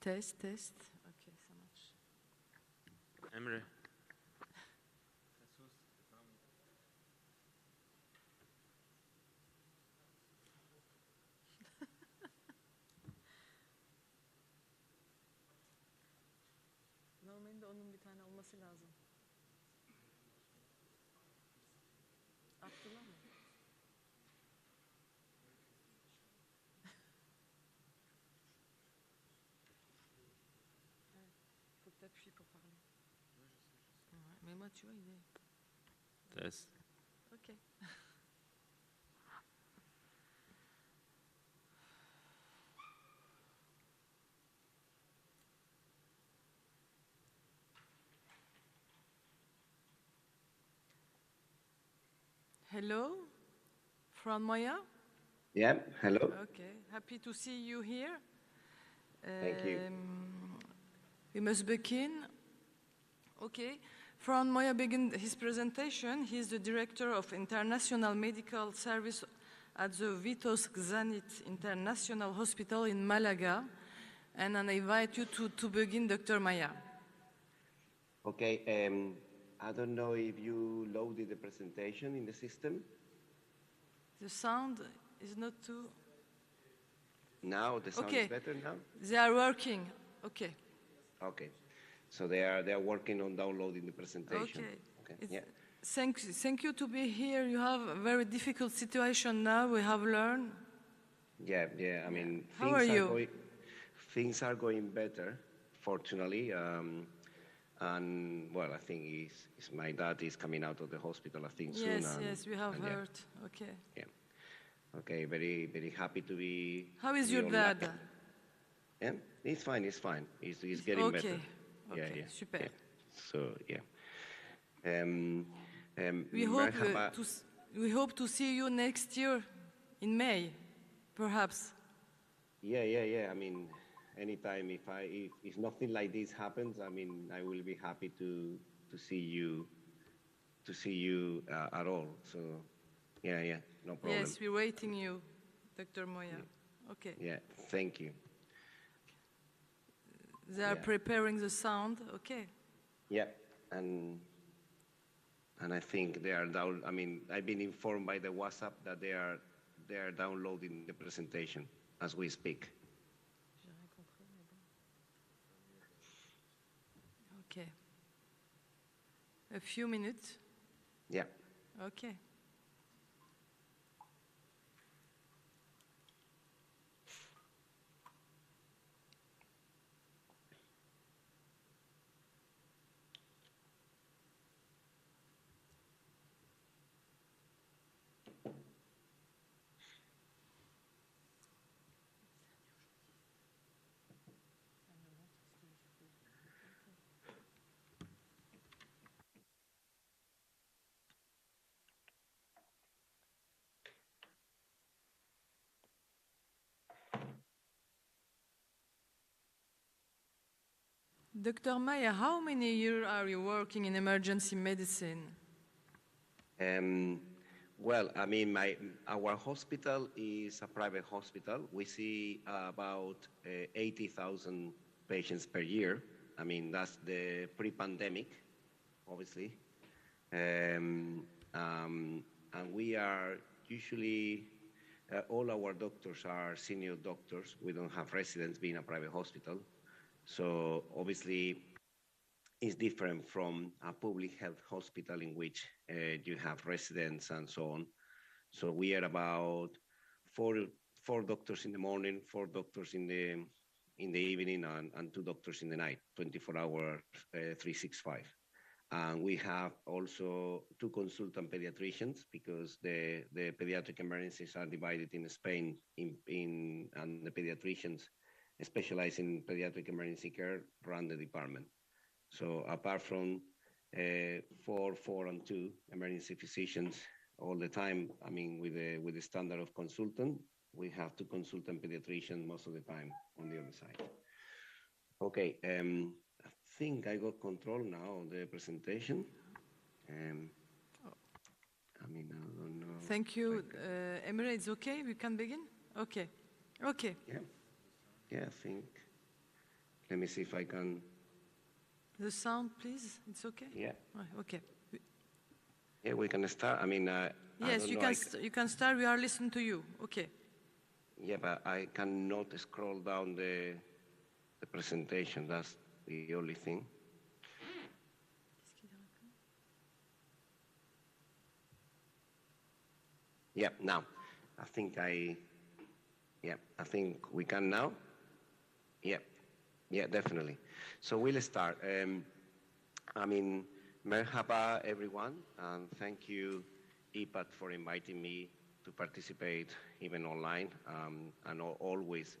[SPEAKER 6] Test, test. Ok, ça marche.
[SPEAKER 9] Emre.
[SPEAKER 6] Normalde onun bir tane olması lazım. Attılar mı? Faut que tu appuies pour parler. Ouais, mais moi, tu vois, il est...
[SPEAKER 9] Test.
[SPEAKER 6] Ok. Hello, from Maya.
[SPEAKER 23] Yeah, hello.
[SPEAKER 6] Okay, happy to see you here.
[SPEAKER 23] Thank you.
[SPEAKER 6] We must begin. Okay, from Maya begin his presentation. He's the director of International Medical Service at the Vitos Xanit International Hospital in Malaga. And I invite you to begin, Dr. Maya.
[SPEAKER 23] Okay, I don't know if you loaded the presentation in the system.
[SPEAKER 6] The sound is not too...
[SPEAKER 23] Now the sound is better now?
[SPEAKER 6] They are working. Okay.
[SPEAKER 23] Okay. So they are working on downloading the presentation.
[SPEAKER 6] Okay.
[SPEAKER 23] Yeah.
[SPEAKER 6] Thank you to be here. You have a very difficult situation now. We have learned.
[SPEAKER 23] Yeah. I mean,
[SPEAKER 6] How are you?
[SPEAKER 23] Things are going better, fortunately. And well, I think my dad is coming out of the hospital, I think, soon.
[SPEAKER 6] Yes, we have heard. Okay.
[SPEAKER 23] Yeah. Okay, very, very happy to be.
[SPEAKER 6] How is
[SPEAKER 23] be
[SPEAKER 6] your
[SPEAKER 23] on
[SPEAKER 6] dad?
[SPEAKER 23] that. Yeah, he's fine. He's getting better.
[SPEAKER 6] Okay,
[SPEAKER 23] Yeah.
[SPEAKER 6] super.
[SPEAKER 23] Yeah. So yeah.
[SPEAKER 6] We hope we hope to see you next year in May, perhaps.
[SPEAKER 23] Yeah. I mean, anytime if nothing like this happens, I mean, I will be happy to see you at all. So, yeah, no problem.
[SPEAKER 6] Yes, we're waiting you, Dr. Moya.
[SPEAKER 23] Yeah.
[SPEAKER 6] Okay.
[SPEAKER 23] Yeah, thank you.
[SPEAKER 6] They are preparing the sound. Okay.
[SPEAKER 23] Yeah, and I think they are down. I mean, I've been informed by the WhatsApp that they are downloading the presentation as we speak.
[SPEAKER 6] Okay. A few minutes.
[SPEAKER 23] Yeah.
[SPEAKER 6] Okay. Dr. Maya, how many years are you working in emergency medicine?
[SPEAKER 23] Well, I mean, our hospital is a private hospital. We see about 80,000 patients per year. I mean, that's the pre-pandemic, obviously. And we are usually, all our doctors are senior doctors. We don't have residents being a private hospital. So obviously, it's different from a public health hospital in which you have residents and so on. So we are about four doctors in the morning, 4 doctors in the evening, and 2 doctors in the night, 24 hours, 365. And we have also 2 consultant pediatricians because the pediatric emergencies are divided in Spain and the pediatricians specialize in pediatric emergency care run the department. So apart from 4 and 2 emergency physicians all the time, I mean, with the standard of consultant, we have 2 consultant pediatricians most of the time on the other side. Okay, I think I got control now of the presentation. I mean, I don't know.
[SPEAKER 6] Thank you. Emre, it's okay? We can begin? Okay. Okay.
[SPEAKER 23] Yeah, I think. Let me see if I can.
[SPEAKER 6] The sound, please. It's okay?
[SPEAKER 23] Yeah.
[SPEAKER 6] Okay.
[SPEAKER 23] Yeah, we can start. I mean,
[SPEAKER 6] yes, you can start. We are listening to you. Okay.
[SPEAKER 23] Yeah, but I cannot scroll down the presentation. That's the only thing. Yeah, now. I think we can now. Yeah, definitely. So we'll start. I mean, merhaba everyone, and thank you, IPAD, for inviting me to participate even online, and always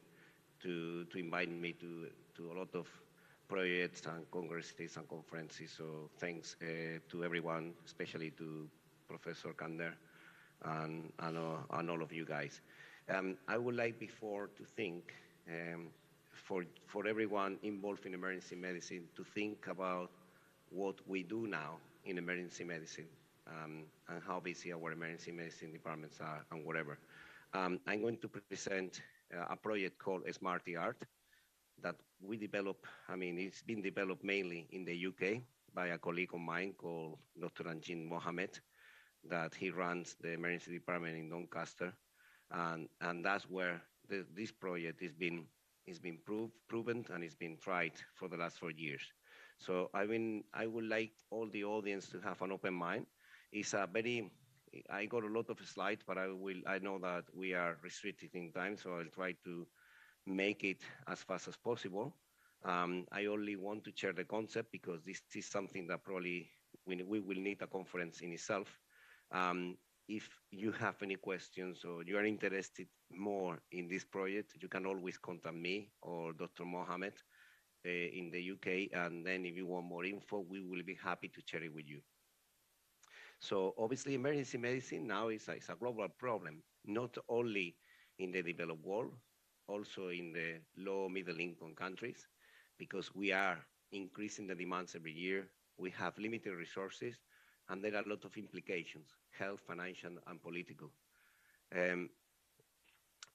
[SPEAKER 23] to invite me to a lot of projects and congresses and conferences. So thanks to everyone, especially to Professor Kander and all of you guys. I would like before to think for everyone involved in emergency medicine to think about what we do now in emergency medicine and how busy our emergency medicine departments are and whatever. I'm going to present a project called Smart Art that we develop. I mean, it's been developed mainly in the UK by a colleague of mine called Dr. Anjin Mohammed, that he runs the emergency department in Doncaster. And that's where this project is been proven and it's been tried for the last 4 years. So I would like all the audience to have an open mind. I got a lot of slides, but I know that we are restricted in time, so I'll try to make it as fast as possible. I only want to share the concept because this is something that probably we will need a conference in itself. If you have any questions or you are interested more in this project, you can always contact me or Dr. Mohammed in the UK. And then if you want more info, we will be happy to share it with you. So obviously emergency medicine now is a global problem, not only in the developed world, also in the low middle income countries, because we are increasing the demands every year. We have limited resources, and there are a lot of implications, health, financial, and political. Um,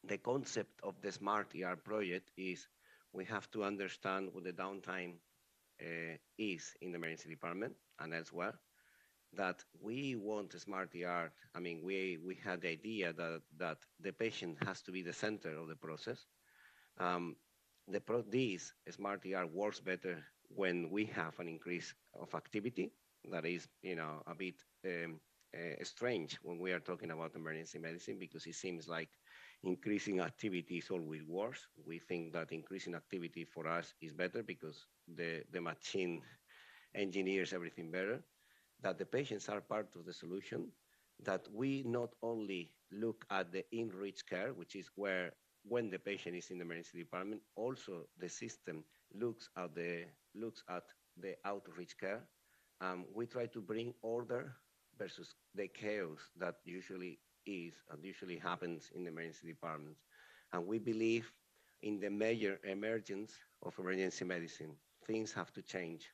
[SPEAKER 23] the concept of the Smart ER project is we have to understand what the downtime is in the emergency department and elsewhere, that we want a smart ER. I mean, we had the idea that the patient has to be the center of the process. This smart ER works better when we have an increase of activity. That is, a bit strange when we are talking about emergency medicine, because it seems like increasing activity is always worse. We think that increasing activity for us is better because the machine engineers everything better, that the patients are part of the solution, that we not only look at the in-reach care, which is where when the patient is in the emergency department, also the system looks at the outreach care. We try to bring order versus the chaos that usually is and usually happens in the emergency departments. And we believe in the major emergence of emergency medicine. Things have to change.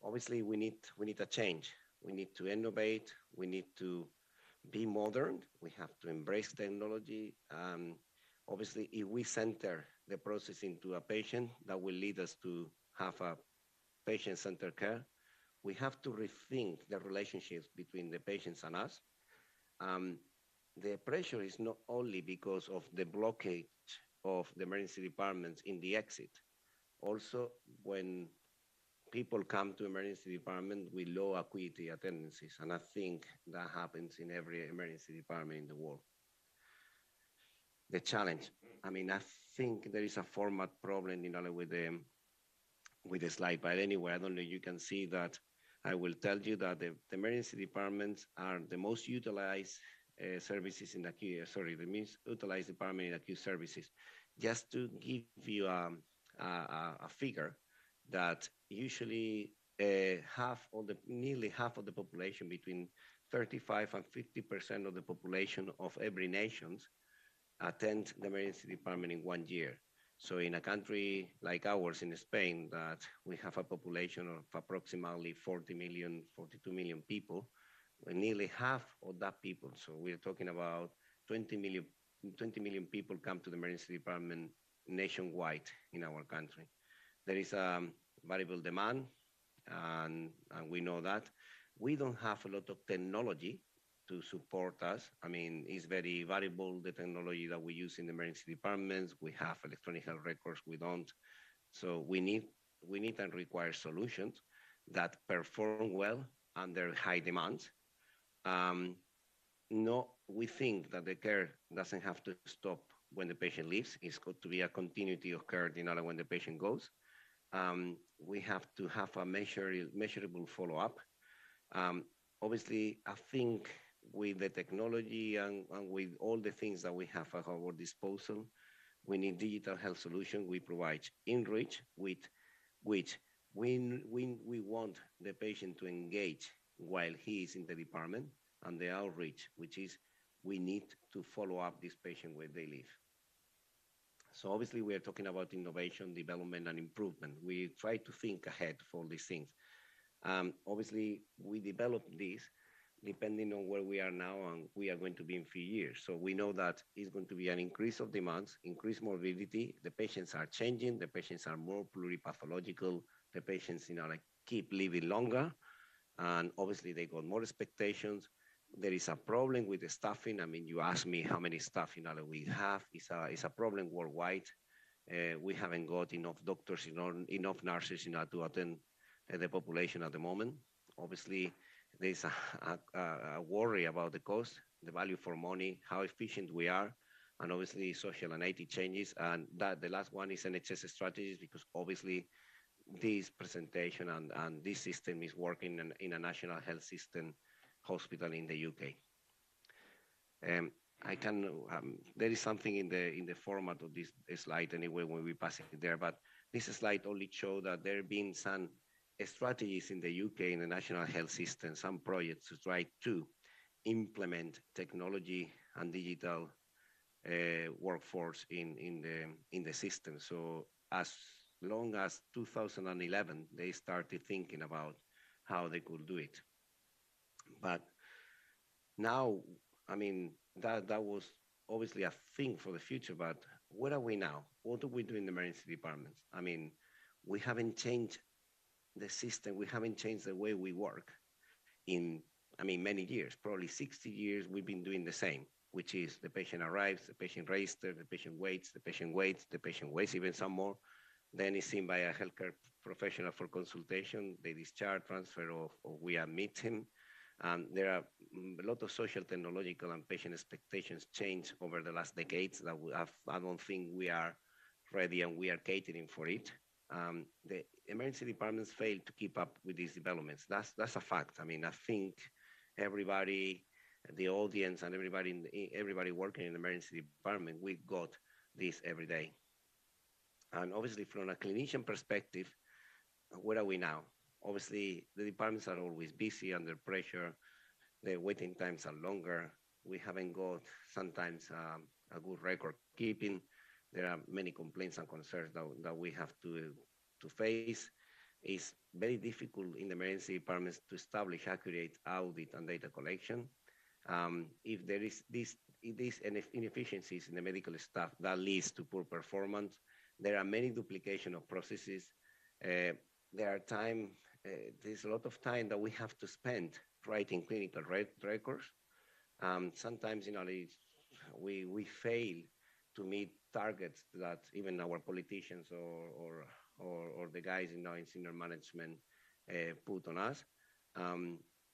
[SPEAKER 23] Obviously, we need a change. We need to innovate. We need to be modern. We have to embrace technology. Obviously, if we center the process into a patient, that will lead us to have a patient-centered care. We have to rethink the relationships between the patients and us. The pressure is not only because of the blockage of the emergency departments in the exit. Also, when people come to emergency department with low acuity attendances, and I think that happens in every emergency department in the world. The challenge, I mean, I think there is a format problem with the slide, but anyway, I don't know, you can see that. I will tell you that the emergency departments are the most utilized services in the acute, the most utilized department in acute services. Just to give you a figure, that usually nearly half of the population, between 35 and 50% of the population of every nation, attend the emergency department in 1 year. So in a country like ours in Spain, that we have a population of approximately 42 million people, nearly half of that people, so we're talking about 20 million people come to the emergency department nationwide in our country. There is a variable demand, and we know that. We don't have a lot of technology to support us. I mean, it's very variable, the technology that we use in the emergency departments. We have electronic health records, we don't. So we need and require solutions that perform well under high demands. No, we think that the care doesn't have to stop when the patient leaves. It's got to be a continuity of care, when the patient goes. We have to have a measurable follow-up. Obviously, I think with the technology and with all the things that we have at our disposal, we need digital health solution. We provide InReach, with which we want the patient to engage while he is in the department, and the outreach, which is we need to follow up this patient where they live. So obviously we are talking about innovation, development, and improvement. We try to think ahead for all these things. Obviously, we develop this depending on where we are now and we are going to be in a few years. So we know that it's going to be an increase of demands, increased morbidity. The patients are changing. The patients are more pluripathological. The patients, keep living longer. And obviously they got more expectations. There is a problem with the staffing. I mean, you asked me how many staff we have. It's a problem worldwide. We haven't got enough doctors, enough nurses to attend the population at the moment. Obviously, there's a worry about the cost, the value for money, how efficient we are, and obviously social and IT changes. And that the last one is NHS strategies, because obviously this presentation and this system is working in a national health system hospital in the UK. There is something in the format of this slide anyway when we pass it there, but this slide only shows that there have been some strategies in the UK in the national health system, some projects to try to implement technology and digital workforce in the system. So as long as 2011, they started thinking about how they could do it. But now, I mean, that was obviously a thing for the future, but where are we now? What do we do in the emergency departments? I mean, we haven't changed the system, we haven't changed the way we work in, I mean, many years, probably 60 years, we've been doing the same, which is the patient arrives, the patient registers, the patient waits, the patient waits, the patient waits even some more, then is seen by a healthcare professional for consultation, they discharge, transfer, or we admit him. There are a lot of social, technological, and patient expectations change over the last decades that I don't think we are ready and we are catering for it. The emergency departments fail to keep up with these developments. That's a fact. I mean, I think everybody, the audience, and everybody working in the emergency department, we got this every day. And obviously, from a clinician perspective, where are we now? Obviously, the departments are always busy, under pressure. The waiting times are longer. We haven't got sometimes a good record keeping. There are many complaints and concerns that we have to face. It's very difficult in the emergency departments to establish accurate audit and data collection. If there is these inefficiencies in the medical staff, that leads to poor performance. There are many duplication of processes. There's a lot of time that we have to spend writing clinical records. Sometimes, we fail to meet targets that even our politicians or the guys in senior management put on us.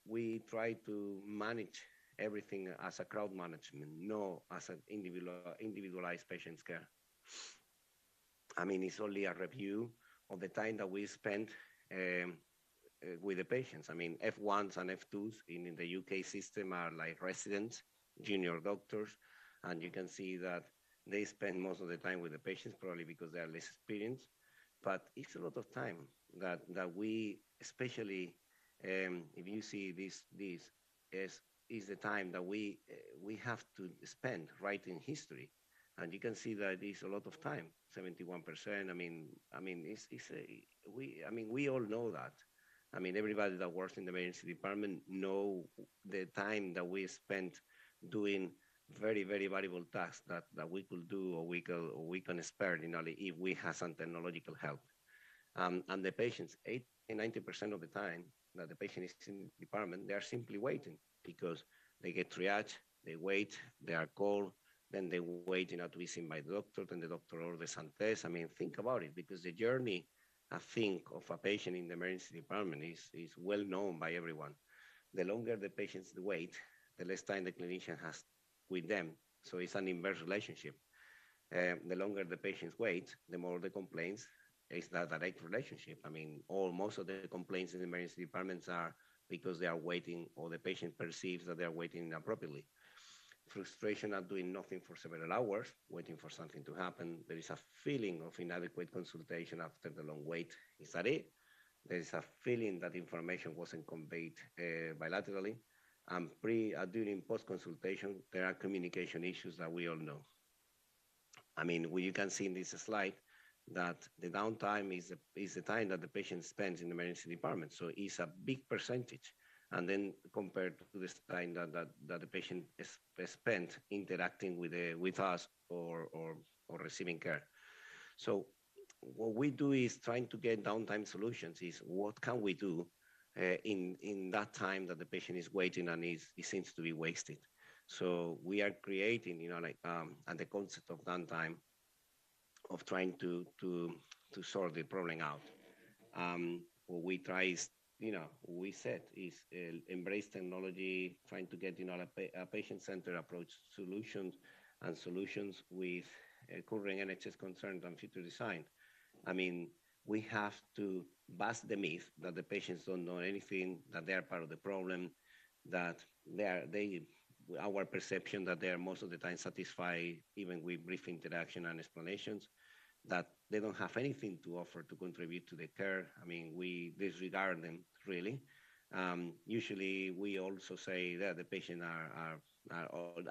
[SPEAKER 23] We try to manage everything as a crowd management, not as an individualized patient care. I mean, it's only a review of the time that we spend with the patients. I mean, F1s and F2s in the UK system are like residents, junior doctors, and you can see that they spend most of the time with the patients, probably because they are less experienced. But it's a lot of time that we, especially if you see this is the time that we have to spend writing history, and you can see that it's a lot of time, 71%. We all know that. I mean, everybody that works in the emergency department know the time that we spent doing very, very valuable tasks that we could do or we can spare, if we have some technological help. And the patients, 80-90% of the time that the patient is in the department, they are simply waiting because they get triage, they wait, they are called, then they wait, to be seen by the doctor, then the doctor orders some tests. I mean, think about it, because the journey, I think, of a patient in the emergency department is well known by everyone. The longer the patients wait, the less time the clinician has with them. So it's an inverse relationship. The longer the patients wait, the more the complaints. It's that direct relationship. I mean, most of the complaints in the emergency departments are because they are waiting, or the patient perceives that they are waiting inappropriately. Frustration at doing nothing for several hours, waiting for something to happen. There is a feeling of inadequate consultation after the long wait. Is that it? There is a feeling that information wasn't conveyed bilaterally. And during post-consultation, there are communication issues that we all know. I mean, you can see in this slide that the downtime is the time that the patient spends in the emergency department. So it's a big percentage. And then compared to the time that the patient spent interacting with us or receiving care. So what we do is trying to get downtime solutions. Is what can we do in that time that the patient is waiting and it seems to be wasted. So we are creating, and the concept of downtime, of trying to sort the problem out. What we try is, we said is embrace technology, trying to get, a patient-centered approach solutions with current NHS concerns and future design. I mean, we have to bust the myth that the patients don't know anything, that they are part of the problem, that our perception that they are most of the time satisfied even with brief interaction and explanations. that they don't have anything to offer to contribute to the care. I mean, we disregard them really. Usually, we also say that the patient are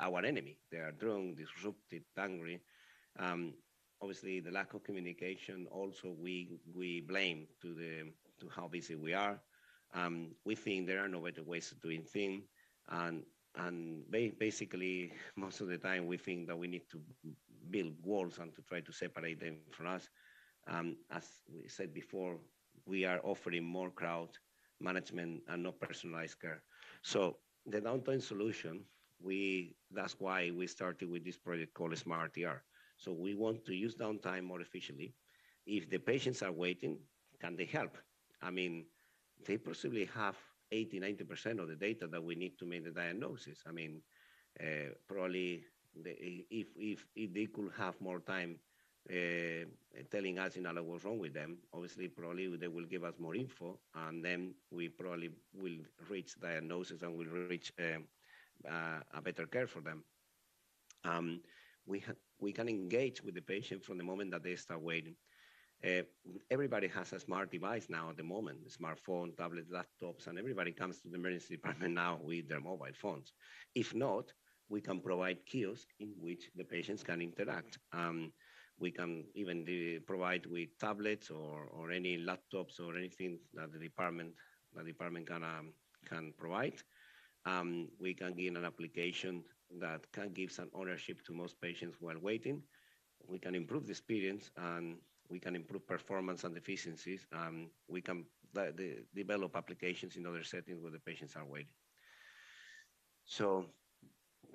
[SPEAKER 23] our enemy. They are drunk, disrupted, angry. Um, Obviously, the lack of communication also we blame to how busy we are. We think there are no better ways of doing things, and basically most of the time we think that we need to build walls and to try to separate them from us. As we said before, we are offering more crowd management and not personalized care. So the downtime solution, that's why we started with this project called Smart ER. So we want to use downtime more efficiently. If the patients are waiting, can they help? I mean, they possibly have 80–90% of the data that we need to make the diagnosis. I mean, probably if they could have more time telling us what's wrong with them, obviously probably they will give us more info, and then we probably will reach diagnosis and will reach a better care for them. We can engage with the patient from the moment that they start waiting. Everybody has a smart device now at the moment, smartphone, tablet, laptops, and everybody comes to the emergency department now with their mobile phones. If not, we can provide kiosks in which the patients can interact. We can even provide with tablets or any laptops or anything that the department can provide. We can give an application that can give some ownership to most patients while waiting. We can improve the experience, and we can improve performance and efficiencies. We can develop applications in other settings where the patients are waiting. So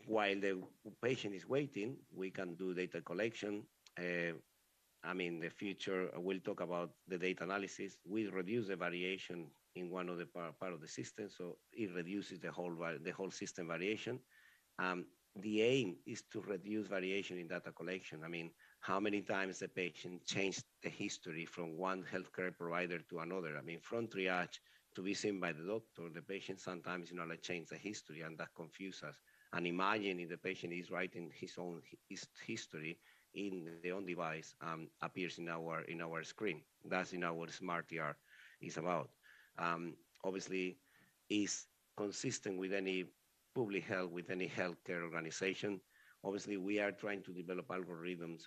[SPEAKER 23] while the patient is waiting, we can do data collection. I mean, the future, we'll talk about the data analysis. We reduce the variation in one of the part of the system, so it reduces the whole system variation. The aim is to reduce variation in data collection. I mean, how many times the patient changed the history from one healthcare provider to another. I mean, from triage to be seen by the doctor, the patient sometimes, change the history, and that confuses us. And imagine if the patient is writing his history in the own device, appears in our screen. That's in our Smart ER is about. Obviously, is consistent with any public health, with any healthcare organization. Obviously, we are trying to develop algorithms,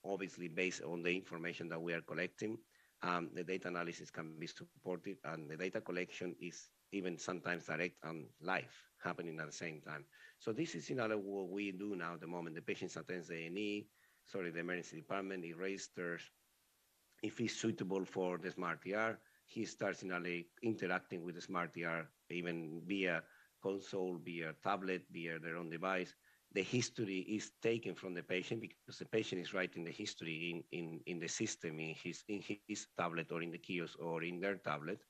[SPEAKER 23] obviously based on the information that we are collecting. The data analysis can be supported, and the data collection is even sometimes direct and live, happening at the same time. So this is what we do now at the moment. The patient attends the the emergency department, he registers. If he's suitable for the Smart ER, he starts interacting with the Smart ER, even via console, via tablet, via their own device. The history is taken from the patient because the patient is writing the history in the system, in his tablet or in the kiosk or in their tablet.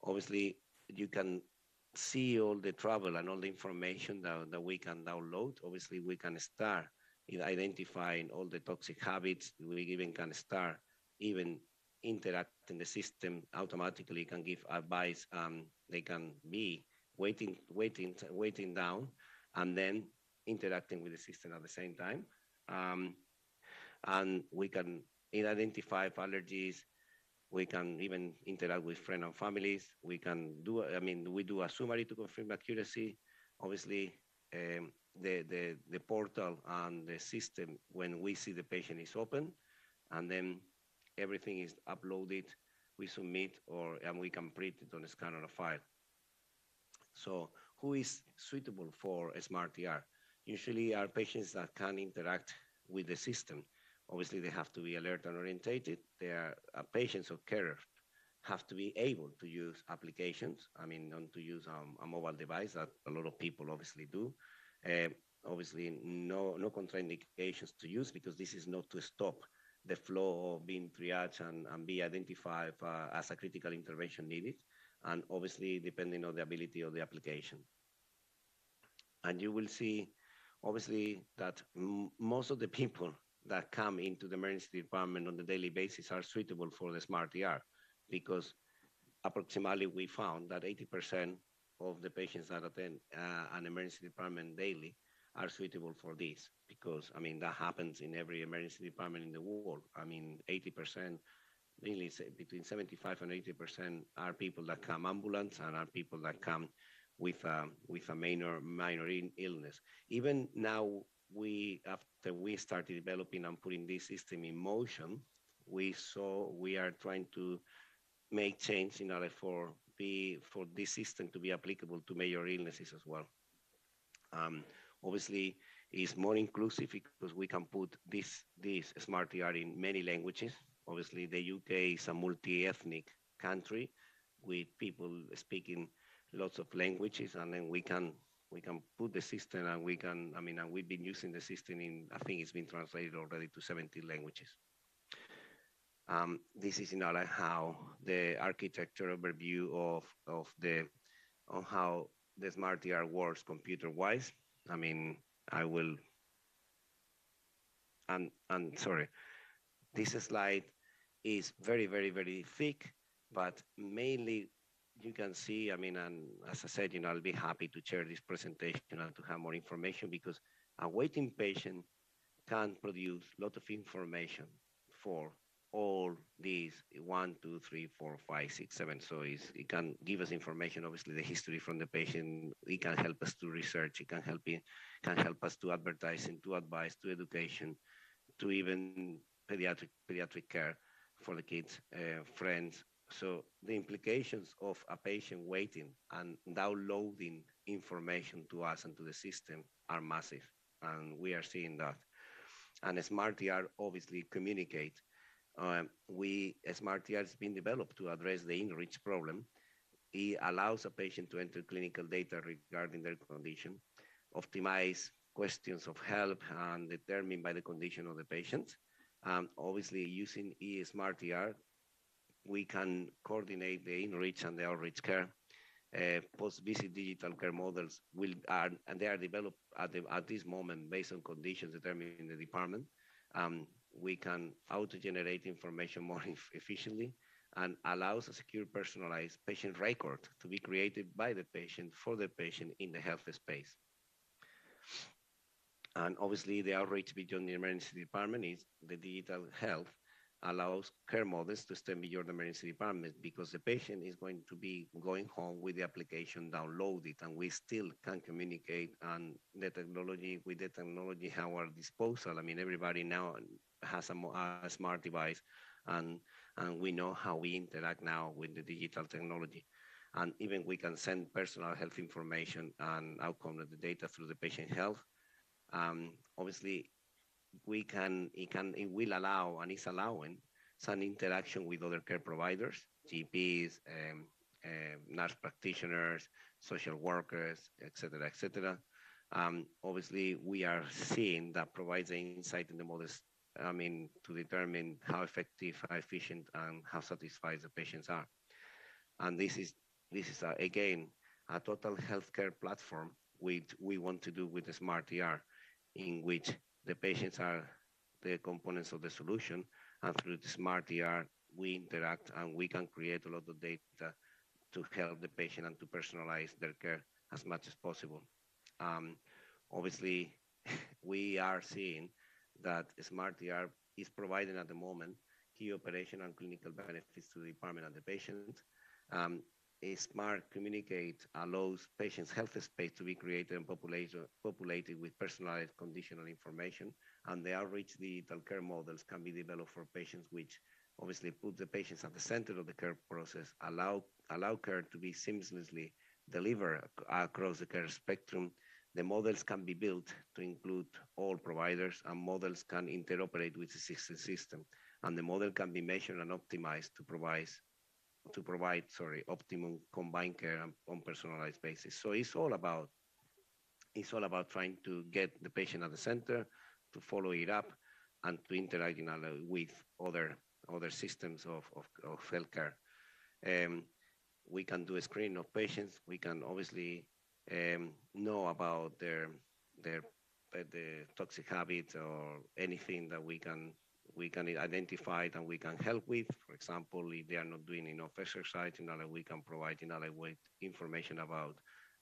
[SPEAKER 23] Obviously, you can see all the travel and all the information that we can download. Obviously, we can start identifying all the toxic habits. We even can start even interacting the system automatically, can give advice. They can be waiting down and then interacting with the system at the same time. And we can identify allergies. We can even interact with friends and families. We can do, we do a summary to confirm accuracy. Obviously, the portal and the system, when we see the patient, is open, and then everything is uploaded, we submit, and we can print it on a scanner or a file. So who is suitable for a Smart ER? Usually are patients that can interact with the system. Obviously, they have to be alert and orientated. They are patients or carers have to be able to use applications. Not to use a mobile device that a lot of people obviously do. Obviously, no contraindications to use, because this is not to stop the flow of being triaged and be identified as a critical intervention needed. And obviously, depending on the ability of the application. And you will see, obviously, that most of the people that come into the emergency department on a daily basis are suitable for the Smart ER, because approximately we found that 80% of the patients that attend an emergency department daily are suitable for this, because I mean that happens in every emergency department in the world. I mean 80%, mainly between 75 and 80% are people that come ambulance and are people that come with a minor illness. Even now, after we started developing and putting this system in motion, we are trying to make change in order for this system to be applicable to major illnesses as well. Obviously, it's more inclusive because we can put this smart ER in many languages. Obviously, the UK is a multi-ethnic country with people speaking lots of languages, and then we can put the system, and and we've been using the system in, I think it's been translated already to 17 languages. This is how the architecture overview on how the smart ER works computer-wise. I mean, I will, and sorry, this slide is very, very, very thick, but mainly you can see, I mean, and as I said, I'll be happy to share this presentation and to have more information, because a waiting patient can produce a lot of information for all these 1, 2, 3, 4, 5, 6, 7. So it can give us information, obviously the history from the patient. It can help us to research. It can help us to advertising, to advice, to education, to even pediatric care for the kids, friends. So the implications of a patient waiting and downloading information to us and to the system are massive, and we are seeing that. And Smart ER obviously communicate. Smart ER has been developed to address the in-reach problem. It allows a patient to enter clinical data regarding their condition, optimize questions of help, and determined by the condition of the patient. Obviously, using Smart ER, we can coordinate the in-reach and the outreach care. Post-visit digital care models they are developed at this moment based on conditions determined in the department. We can auto-generate information more efficiently, and allows a secure, personalized patient record to be created by the patient for the patient in the health space. And obviously, the outreach beyond the emergency department is the digital health allows care models to extend beyond the emergency department, because the patient is going to be going home with the application downloaded, and we still can communicate and the technology at our disposal. I mean, everybody now has a smart device, and we know how we interact now with the digital technology. And even we can send personal health information and outcome of the data through the patient health. Obviously, it will allow, and is allowing, some interaction with other care providers, GPs, nurse practitioners, social workers, etc., etc. Obviously, we are seeing that provides an insight in the models, to determine how effective, how efficient, and how satisfied the patients are. And this is again, a total healthcare platform, which we want to do with the Smart ER, in which the patients are the components of the solution, and through the Smart ER, we interact and we can create a lot of data to help the patient and to personalize their care as much as possible. Obviously, we are seeing that Smart ER is providing at the moment key operational and clinical benefits to the department and the patient. A Smart Communicate allows patients' health space to be created and populated with personalized conditional information, and the outreach digital care models can be developed for patients, which obviously put the patients at the center of the care process, allow care to be seamlessly delivered across the care spectrum. The models can be built to include all providers, and models can interoperate with the system, and the model can be measured and optimized to provide optimum combined care on personalized basis. So it's all about trying to get the patient at the center, to follow it up, and to interact with other systems of healthcare. We can do a screening of patients. We can obviously know about their toxic habits or anything that we can identify and we can help with. For example, if they are not doing enough exercise, we can provide information about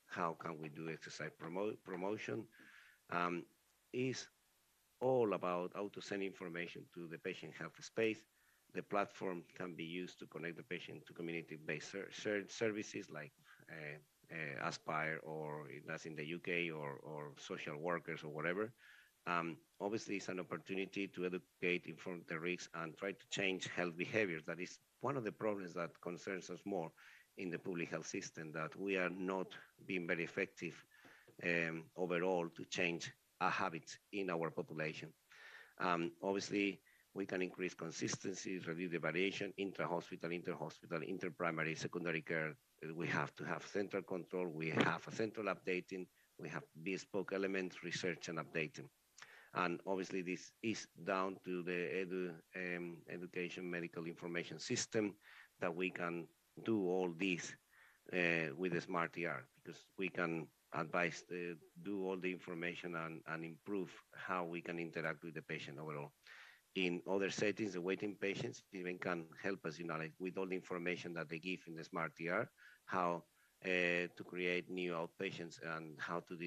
[SPEAKER 23] how can we do exercise promotion. is all about how to send information to the patient health space. The platform can be used to connect the patient to community-based services like Aspire, or that's in the UK, or social workers or whatever. Obviously, it's an opportunity to educate, inform the risks, and try to change health behaviors. That is one of the problems that concerns us more in the public health system, that we are not being very effective overall to change habits in our population. Obviously, we can increase consistency, reduce the variation, intra-hospital, inter-hospital, inter-primary, secondary care. We have to have central control. We have a central updating. We have bespoke elements, research and updating. And obviously, this is down to the education medical information system, that we can do all this with the Smart ER, because we can advise, do all the information and improve how we can interact with the patient overall. In other settings, the waiting patients even can help us, like with all the information that they give in the Smart ER, how to create new outpatients and how to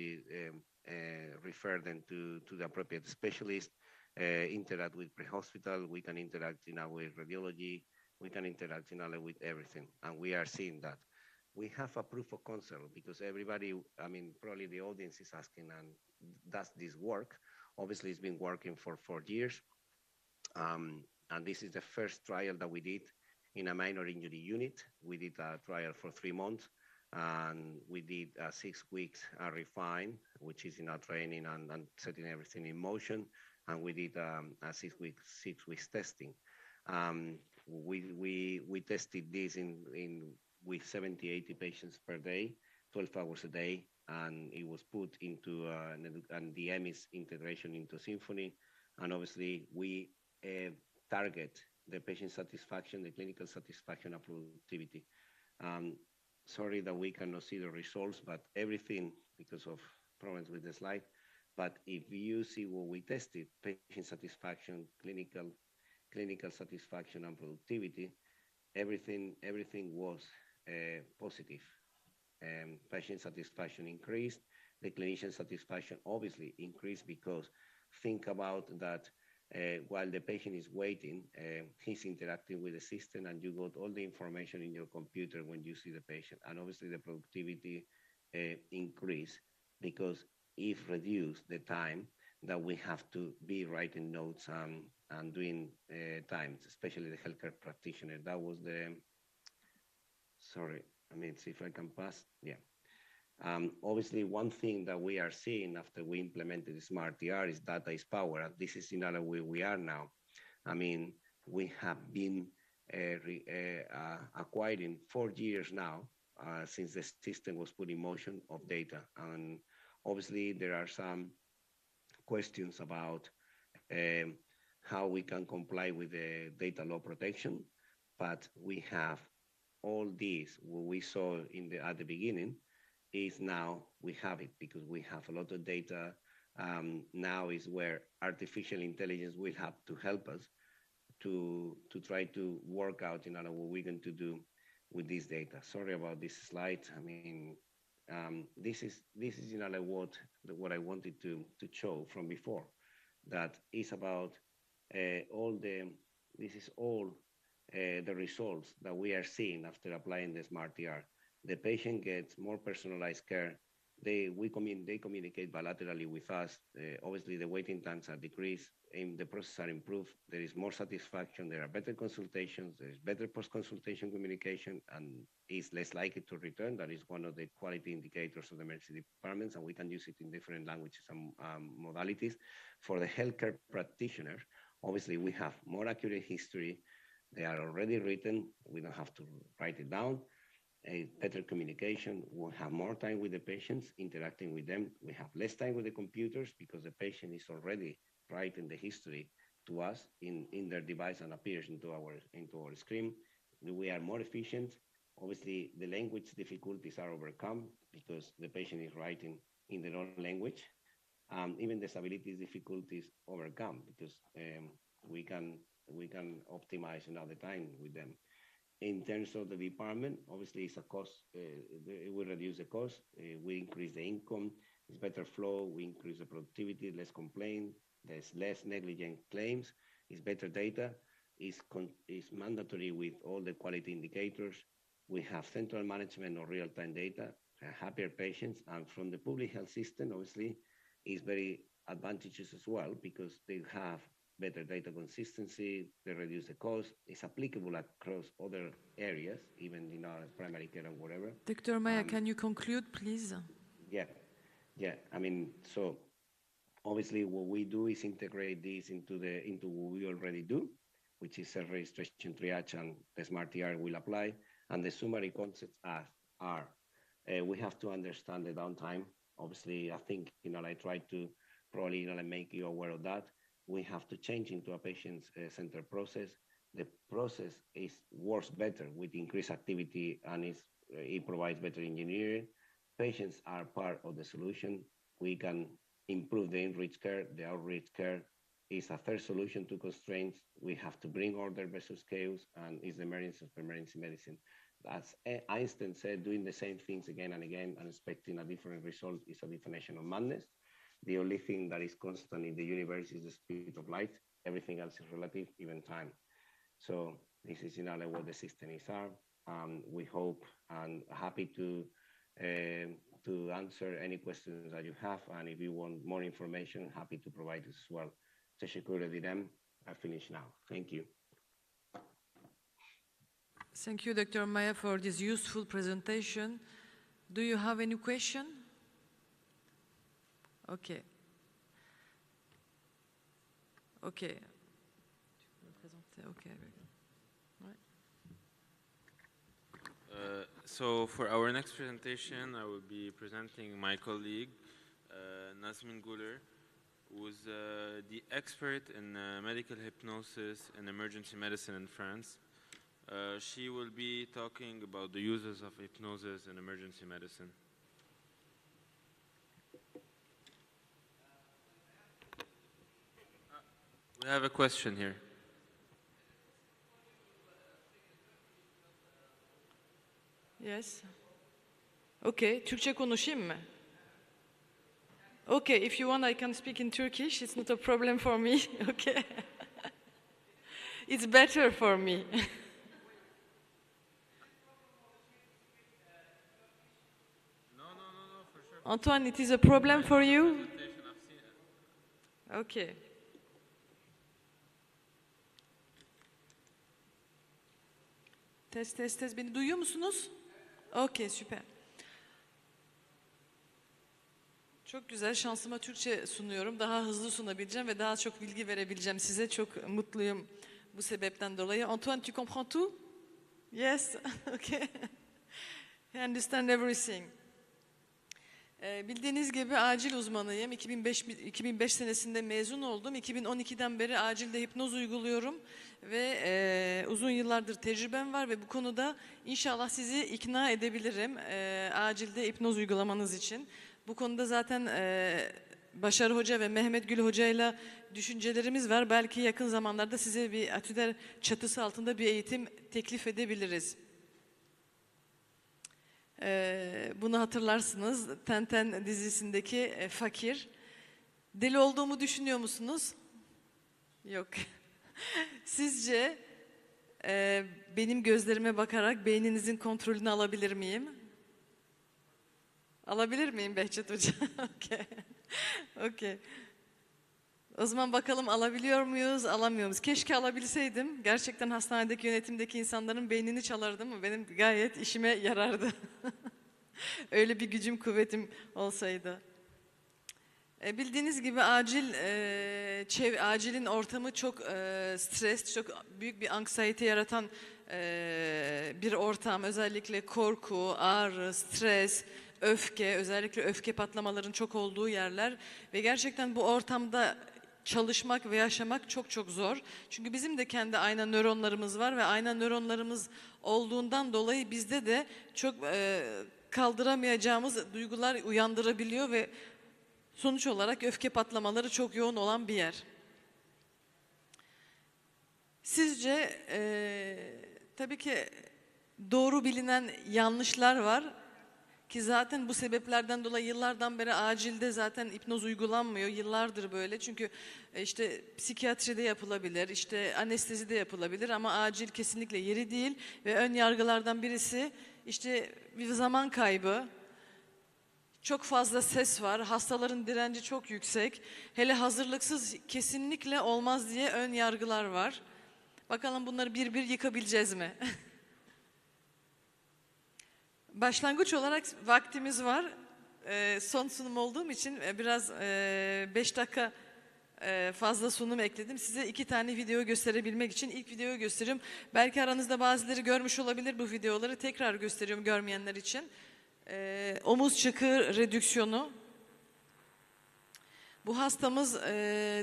[SPEAKER 23] refer them to the appropriate specialist, interact with pre-hospital. We can interact with radiology. We can interact with everything. And we are seeing that. We have a proof of concept, because everybody, probably the audience is asking, and does this work? Obviously, it's been working for 4 years. And this is the first trial that we did in a minor injury unit. We did a trial for 3 months, and we did 6 weeks refine, which is in our training and setting everything in motion. And we did a 6 weeks testing. We tested this with 70, 80 patients per day, 12 hours a day, and it was put into the EMIS integration into Symphony. And obviously, we target the patient satisfaction, the clinical satisfaction and productivity. Sorry that we cannot see the results, but everything, because of problems with the slide. But if you see what we tested, patient satisfaction, clinical satisfaction and productivity, everything was positive. Patient satisfaction increased. The clinician satisfaction obviously increased, because think about that while the patient is waiting, he's interacting with the system, and you got all the information in your computer when you see the patient. And obviously the productivity increased, because it reduced the time that we have to be writing notes and doing times, especially the healthcare practitioner. That was see if I can pass. Yeah. Obviously, one thing that we are seeing after we implemented the Smart ER is data is power. And this is another way we are now. We have been acquiring 4 years now since the system was put in motion of data. And obviously, there are some questions about how we can comply with the data law protection, but we have all these, what we saw at the beginning, is now we have it, because we have a lot of data. Now is where artificial intelligence will have to help us to try to work out what we're going to do with this data. Sorry about this slide. This is what I wanted to show from before. That is about this is all the results that we are seeing after applying the Smart ER. The patient gets more personalized care. They communicate bilaterally with us. Obviously, the waiting times are decreased, and the process are improved. There is more satisfaction. There are better consultations. There is better post-consultation communication, and is less likely to return. That is one of the quality indicators of the emergency departments, and we can use it in different languages and modalities. For the healthcare practitioner, obviously, we have more accurate history. They are already written. We don't have to write it down. A better communication. We'll have more time with the patients, interacting with them. We have less time with the computers, because the patient is already writing the history to us in their device and appears into our screen. We are more efficient. Obviously, the language difficulties are overcome, because the patient is writing in their own language. Even disability difficulties overcome, because we can optimize another time with them. In terms of the department, obviously it's a cost. It will reduce the cost. We increase the income. It's better flow, we increase the productivity, less complaint, there's less negligent claims, it's better data, it's mandatory with all the quality indicators. We have central management of real-time data, happier patients, and from the public health system, obviously, is very advantageous as well because they have better data consistency, they reduce the cost, it's applicable across other areas, even in our primary care and whatever.
[SPEAKER 6] Dr. Maya, can you conclude, please?
[SPEAKER 23] Yeah, I mean, so obviously what we do is integrate this into what we already do, which is self-registration triage, and the smart ER will apply. And the summary concepts are we have to understand the downtime. Obviously, I think, I try to probably, make you aware of that. We have to change into a patient-centered process. The process works better with increased activity, and it provides better engineering. Patients are part of the solution. We can improve the in-reach care. The outreach care is a third solution to constraints. We have to bring order versus chaos, and it's the emergence of emergency medicine. As Einstein said, doing the same things again and again and expecting a different result is a definition of madness. The only thing that is constant in the universe is the speed of light. Everything else is relative, even time. So this is what the system is. We hope and happy to answer any questions that you have. And if you want more information, happy to provide it as well. Teşekkür ederim. I finish now. Thank you.
[SPEAKER 6] Thank you, Dr. Maya, for this useful presentation. Do you have any question? Okay. Okay. Okay.
[SPEAKER 9] So for our next presentation, I will be presenting my colleague, Nazmin Guler, who is the expert in medical hypnosis and emergency medicine in France. She will be talking about the uses of hypnosis in emergency medicine. We have a question here.
[SPEAKER 6] Yes. Okay, Türkçe konuşayım mı? Okay, if you want, I can speak in Turkish. It's not a problem for me. Okay. It's better for me. Antoine, it is a problem for you? Okay. Test. Beni duyuyor musunuz? Okay, süper. Çok güzel. Şansıma Türkçe sunuyorum. Daha hızlı sunabileceğim ve daha çok bilgi verebileceğim size. Çok mutluyum bu sebepten dolayı. Antoine, tu comprends tout? Yes? Okay. I understand everything. Bildiğiniz gibi acil uzmanıyım. 2005 senesinde mezun oldum. 2012'den beri acilde hipnoz uyguluyorum ve uzun yıllardır tecrübem var ve bu konuda inşallah sizi ikna edebilirim acilde hipnoz uygulamanız için. Bu konuda zaten Başar Hoca ve Mehmet Gül Hoca ile düşüncelerimiz var. Belki yakın zamanlarda size bir atölye çatısı altında bir eğitim teklif edebiliriz. Bunu hatırlarsınız. Tenten dizisindeki fakir. Deli olduğumu düşünüyor musunuz? Yok. Sizce benim gözlerime bakarak beyninizin kontrolünü alabilir miyim? Alabilir miyim Behçet Hoca? Okay. Okay. O zaman bakalım alabiliyor muyuz, alamıyor muyuz? Keşke alabilseydim. Gerçekten hastanedeki yönetimdeki insanların beynini çalardım. Benim gayet işime yarardı. Öyle bir gücüm, kuvvetim olsaydı. Bildiğiniz gibi acilin ortamı çok stres, çok büyük bir anksiyete yaratan bir ortam. Özellikle korku, ağrı, stres, öfke, özellikle öfke patlamaların çok olduğu yerler. Ve gerçekten bu ortamda çalışmak ve yaşamak çok çok zor. Çünkü bizim de kendi ayna nöronlarımız var ve ayna nöronlarımız olduğundan dolayı bizde de çok kaldıramayacağımız duygular uyandırabiliyor ve sonuç olarak öfke patlamaları çok yoğun olan bir yer. Sizce tabii ki doğru bilinen yanlışlar var. Ki zaten bu sebeplerden dolayı yıllardan beri acilde zaten hipnoz uygulanmıyor. Yıllardır böyle. Çünkü işte psikiyatride yapılabilir, işte anestezide yapılabilir ama acil kesinlikle yeri değil. Ve ön yargılardan birisi işte bir zaman kaybı. Çok fazla ses var, hastaların direnci çok yüksek. Hele hazırlıksız kesinlikle olmaz diye ön yargılar var. Bakalım bunları bir bir yıkabileceğiz mi? Başlangıç olarak vaktimiz var. Son sunum olduğum için biraz 5 dakika fazla sunum ekledim. Size 2 tane video gösterebilmek için ilk videoyu gösteriyorum. Belki aranızda bazıları görmüş olabilir bu videoları. Tekrar gösteriyorum görmeyenler için. Omuz çıkığı redüksiyonu. Bu hastamız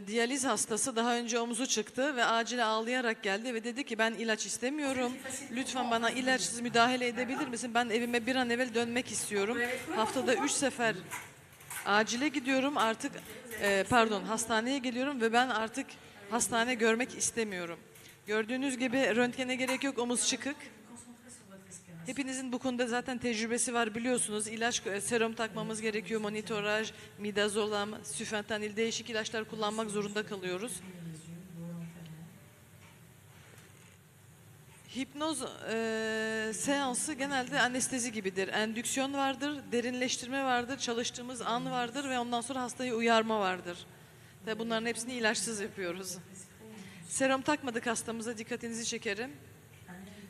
[SPEAKER 6] diyaliz hastası. Daha önce omuzu çıktı ve acile ağlayarak geldi ve dedi ki ben ilaç istemiyorum. Lütfen bana ilaçsız müdahale edebilir misin? Ben evime bir an evvel dönmek istiyorum. Haftada 3 sefer acile gidiyorum artık hastaneye geliyorum ve ben artık hastane görmek istemiyorum. Gördüğünüz gibi röntgene gerek yok, omuz çıkık. Hepinizin bu konuda zaten tecrübesi var biliyorsunuz. İlaç, serum takmamız gerekiyor, monitoraj, midazolam, süfentanil, değişik ilaçlar kullanmak zorunda kalıyoruz. Hipnoz seansı genelde anestezi gibidir. Endüksiyon vardır, derinleştirme vardır, çalıştığımız an vardır ve ondan sonra hastayı uyarma vardır. Tabii bunların hepsini ilaçsız yapıyoruz. Serum takmadık hastamıza, dikkatinizi çekerim.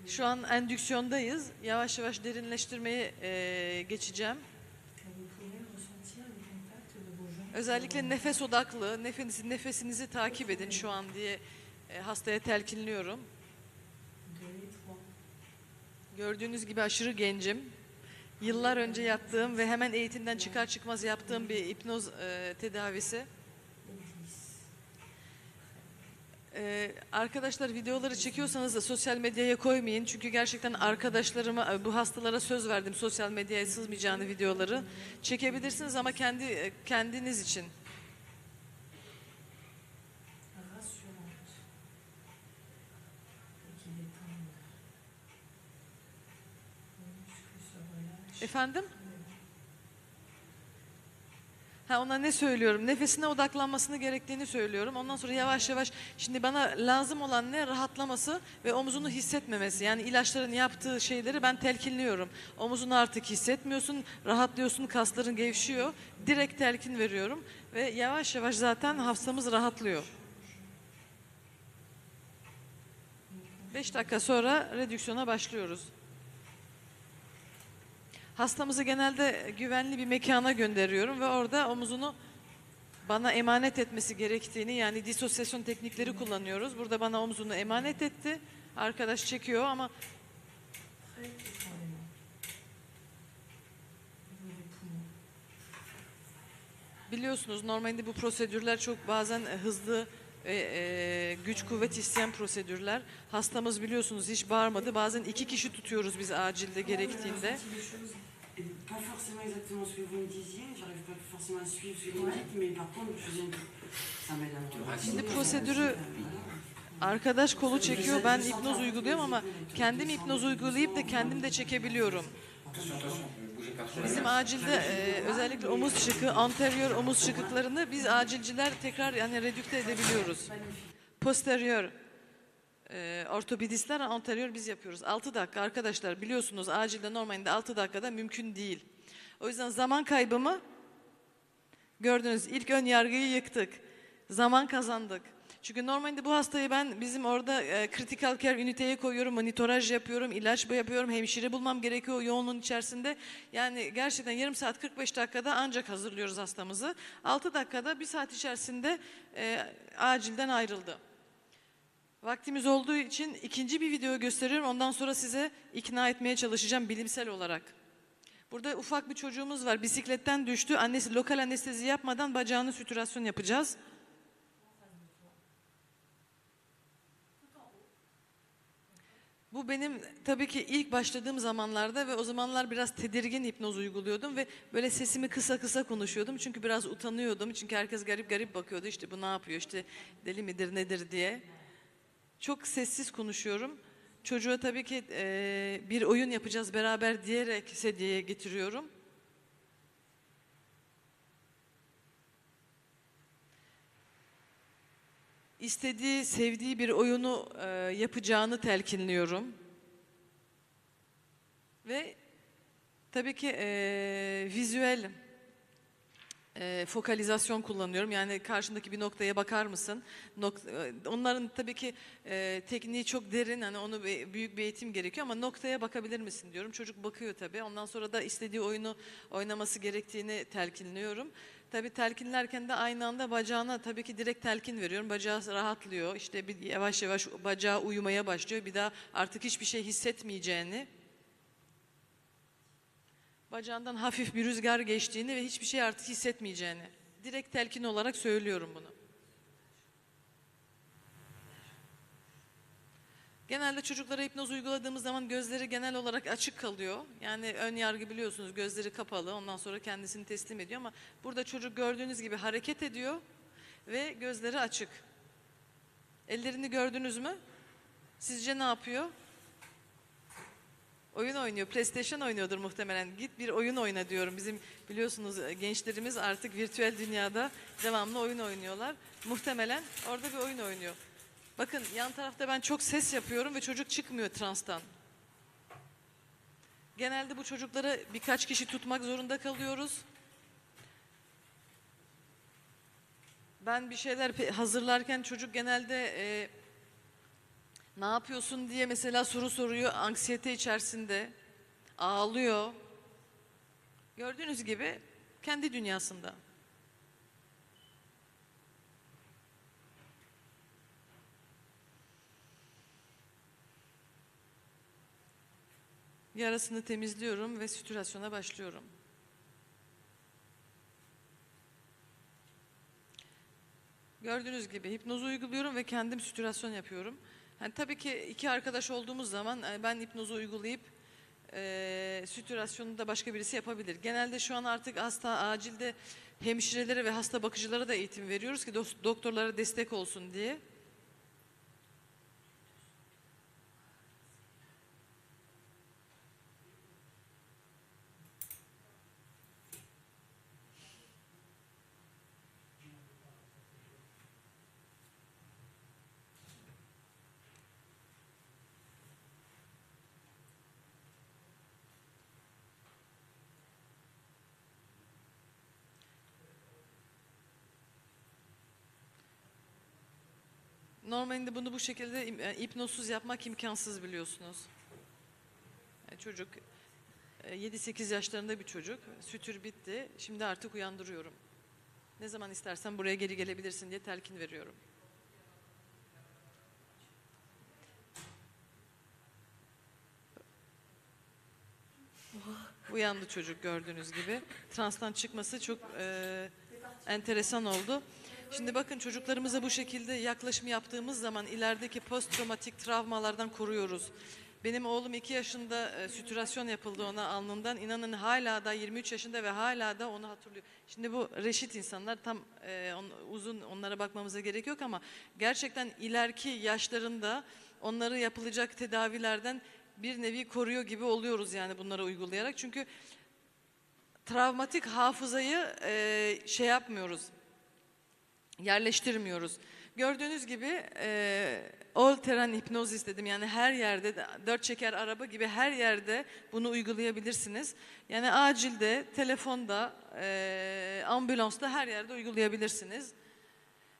[SPEAKER 6] Şu an endüksiyondayız. Yavaş yavaş derinleştirmeye geçeceğim. Özellikle nefes odaklı, nefesinizi takip edin şu an diye hastaya telkinliyorum. Gördüğünüz gibi aşırı gencim. Yıllar önce yaptığım ve hemen eğitimden çıkar çıkmaz yaptığım bir hipnoz tedavisi. Arkadaşlar videoları çekiyorsanız da sosyal medyaya koymayın. Çünkü gerçekten arkadaşlarıma, bu hastalara söz verdim sosyal medyaya sızmayacağını videoları. Çekebilirsiniz ama kendiniz için. Efendim? Ona ne söylüyorum? Nefesine odaklanmasını gerektiğini söylüyorum. Ondan sonra yavaş yavaş, şimdi bana lazım olan ne? Rahatlaması ve omuzunu hissetmemesi. Yani ilaçların yaptığı şeyleri ben telkinliyorum. Omuzunu artık hissetmiyorsun, rahatlıyorsun, kasların gevşiyor. Direkt telkin veriyorum ve yavaş yavaş zaten hastamız rahatlıyor. 5 dakika sonra redüksiyona başlıyoruz. Hastamızı genelde güvenli bir mekana gönderiyorum ve orada omuzunu bana emanet etmesi gerektiğini, yani disosyasyon teknikleri kullanıyoruz. Burada bana omzunu emanet etti. Arkadaş çekiyor ama biliyorsunuz normalde bu prosedürler çok bazen hızlı güç kuvvet isteyen prosedürler. Hastamız biliyorsunuz hiç bağırmadı. Bazen 2 kişi tutuyoruz biz acilde gerektiğinde.
[SPEAKER 11] Pas forcément exactement ce que vous me disiez, j'arrive pas forcément à suivre ce que vous me dites, mais par contre, ça m'aide à me.
[SPEAKER 6] Şimdi prosedürü arkadaş kolu çekiyor, ben hipnoz uyguluyorum ama kendim hipnoz uygulayıp da kendim de çekebiliyorum. Bizim acilde özellikle omuz çıkığı, anterior omuz çıkıklarını biz acilciler tekrar yani redükte edebiliyoruz. Posterior ortopedistler, anterior biz yapıyoruz. 6 dakika arkadaşlar, biliyorsunuz acilde normalde 6 dakikada mümkün değil. O yüzden zaman kaybımı gördünüz. İlk ön yargıyı yıktık. Zaman kazandık. Çünkü normalde bu hastayı ben bizim orada critical care üniteye koyuyorum, monitoraj yapıyorum, ilaç yapıyorum, hemşire bulmam gerekiyor yoğunluğun içerisinde. Yani gerçekten yarım saat 45 dakikada ancak hazırlıyoruz hastamızı. 6 dakikada 1 saat içerisinde acilden ayrıldı. Vaktimiz olduğu için ikinci bir video gösteriyorum. Ondan sonra size ikna etmeye çalışacağım bilimsel olarak. Burada ufak bir çocuğumuz var. Bisikletten düştü. Annesi lokal anestezi yapmadan bacağını sütürasyon yapacağız. Bu benim tabii ki ilk başladığım zamanlarda ve o zamanlar biraz tedirgin hipnoz uyguluyordum ve böyle sesimi kısa kısa konuşuyordum. Çünkü biraz utanıyordum. Çünkü herkes garip garip bakıyordu. İşte bu ne yapıyor, işte deli midir nedir diye. Çok sessiz konuşuyorum. Çocuğa tabii ki bir oyun yapacağız beraber diyerek sedyeye getiriyorum. istediği, sevdiği bir oyunu yapacağını telkinliyorum. Ve tabii ki vizüel fokalizasyon kullanıyorum. Yani karşındaki bir noktaya bakar mısın? Onların tabii ki tekniği çok derin. Hani onu büyük bir eğitim gerekiyor ama noktaya bakabilir misin diyorum. Çocuk bakıyor tabii. Ondan sonra da istediği oyunu oynaması gerektiğini telkinliyorum. Tabii telkinlerken de aynı anda bacağına tabii ki direkt telkin veriyorum. Bacağı rahatlıyor. İşte bir yavaş yavaş bacağı uyumaya başlıyor. Bir daha artık hiçbir şey hissetmeyeceğini, bacağından hafif bir rüzgar geçtiğini ve hiçbir şey artık hissetmeyeceğini direkt telkin olarak söylüyorum bunu. Genelde çocuklara hipnoz uyguladığımız zaman gözleri genel olarak açık kalıyor. Yani ön yargı biliyorsunuz, gözleri kapalı, ondan sonra kendisini teslim ediyor ama burada çocuk gördüğünüz gibi hareket ediyor ve gözleri açık. Ellerini gördünüz mü? Sizce ne yapıyor? Oyun oynuyor. PlayStation oynuyordur muhtemelen. Git bir oyun oyna diyorum. Bizim biliyorsunuz gençlerimiz artık virtüel dünyada devamlı oyun oynuyorlar. Muhtemelen orada bir oyun oynuyor. Bakın yan tarafta ben çok ses yapıyorum ve çocuk çıkmıyor transtan. Genelde bu çocukları birkaç kişi tutmak zorunda kalıyoruz. Ben bir şeyler hazırlarken çocuk genelde ne yapıyorsun diye mesela soru soruyor, anksiyete içerisinde ağlıyor. Gördüğünüz gibi kendi dünyasında. Yarasını temizliyorum ve sütürasyona başlıyorum. Gördüğünüz gibi hipnozu uyguluyorum ve kendim sütürasyon yapıyorum. Yani tabii ki iki arkadaş olduğumuz zaman ben hipnozu uygulayıp sütürasyonu da başka birisi yapabilir. Genelde şu an artık hasta acilde hemşirelere ve hasta bakıcılara da eğitim veriyoruz ki doktorlara destek olsun diye. Normalde bunu bu şekilde hipnozsuz yapmak imkansız biliyorsunuz. Çocuk 7-8 yaşlarında bir çocuk. Sütür bitti. Şimdi artık uyandırıyorum. Ne zaman istersen buraya geri gelebilirsin diye telkin veriyorum. Uyandı çocuk gördüğünüz gibi. Transtan çıkması çok enteresan oldu. Şimdi bakın çocuklarımıza bu şekilde yaklaşım yaptığımız zaman ilerideki posttraumatik travmalardan koruyoruz. Benim oğlum 2 yaşında sütürasyon yapıldı ona alnından. İnanın hala da 23 yaşında ve hala da onu hatırlıyor. Şimdi bu reşit insanlar tam uzun onlara bakmamıza gerek yok ama gerçekten ileriki yaşlarında onları yapılacak tedavilerden bir nevi koruyor gibi oluyoruz yani bunları uygulayarak. Çünkü travmatik hafızayı şey yapmıyoruz, yerleştirmiyoruz. Gördüğünüz gibi all terrain hipnoz istedim. Yani her yerde 4 çeker araba gibi her yerde bunu uygulayabilirsiniz. Yani acilde, telefonda, ambulansta her yerde uygulayabilirsiniz.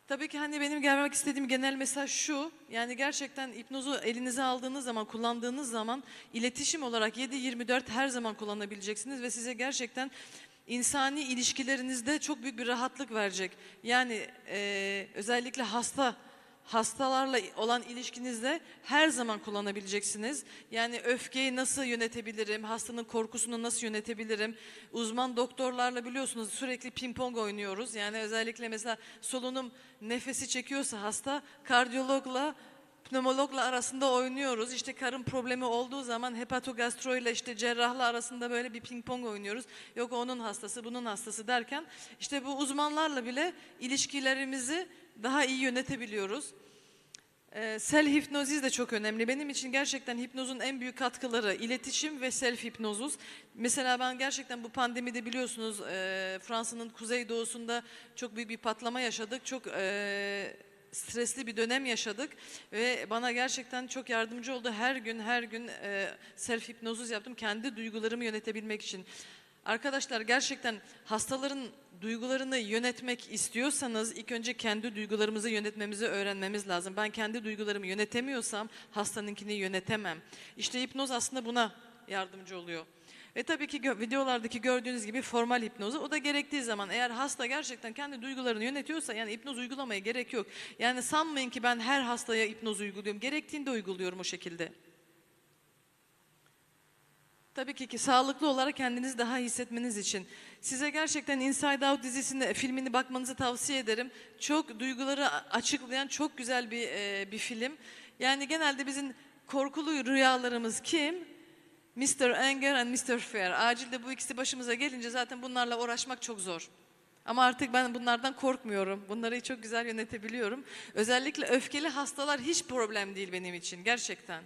[SPEAKER 6] Tabii ki hani benim gelmek istediğim genel mesaj şu. Yani gerçekten hipnozu elinize aldığınız zaman, kullandığınız zaman iletişim olarak 7/24 her zaman kullanabileceksiniz ve size gerçekten insani ilişkilerinizde çok büyük bir rahatlık verecek. Yani özellikle hastalarla olan ilişkinizde her zaman kullanabileceksiniz. Yani öfkeyi nasıl yönetebilirim, hastanın korkusunu nasıl yönetebilirim? Uzman doktorlarla biliyorsunuz sürekli ping pong oynuyoruz. Yani özellikle mesela solunum nefesi çekiyorsa hasta kardiyologla pneumologla arasında oynuyoruz. İşte karın problemi olduğu zaman hepatogastro ile işte cerrahla arasında böyle bir ping pong oynuyoruz. Yok onun hastası, bunun hastası derken işte bu uzmanlarla bile ilişkilerimizi daha iyi yönetebiliyoruz. Self hipnoziz de çok önemli. Benim için gerçekten hipnozun en büyük katkıları iletişim ve self hipnozuz. Mesela ben gerçekten bu pandemide biliyorsunuz Fransa'nın kuzeydoğusunda çok büyük bir patlama yaşadık. Çok stresli bir dönem yaşadık ve bana gerçekten çok yardımcı oldu. Her gün self hipnozuz yaptım kendi duygularımı yönetebilmek için. Arkadaşlar gerçekten hastaların duygularını yönetmek istiyorsanız ilk önce kendi duygularımızı yönetmemizi öğrenmemiz lazım. Ben kendi duygularımı yönetemiyorsam hastanınkini yönetemem. İşte hipnoz aslında buna yardımcı oluyor. Ve tabii ki videolardaki gördüğünüz gibi formal hipnozu, o da gerektiği zaman, eğer hasta gerçekten kendi duygularını yönetiyorsa yani hipnoz uygulamaya gerek yok. Yani sanmayın ki ben her hastaya hipnoz uyguluyorum. Gerektiğinde uyguluyorum o şekilde. Tabii ki sağlıklı olarak kendinizi daha iyi hissetmeniz için. Size gerçekten Inside Out dizisini, filmini bakmanızı tavsiye ederim. Çok duyguları açıklayan çok güzel bir film. Yani genelde bizim korkulu rüyalarımız kim? Mr. Anger and Mr. Fear. Acilde bu ikisi başımıza gelince zaten bunlarla uğraşmak çok zor. Ama artık ben bunlardan korkmuyorum. Bunları çok güzel yönetebiliyorum. Özellikle öfkeli hastalar hiç problem değil benim için gerçekten.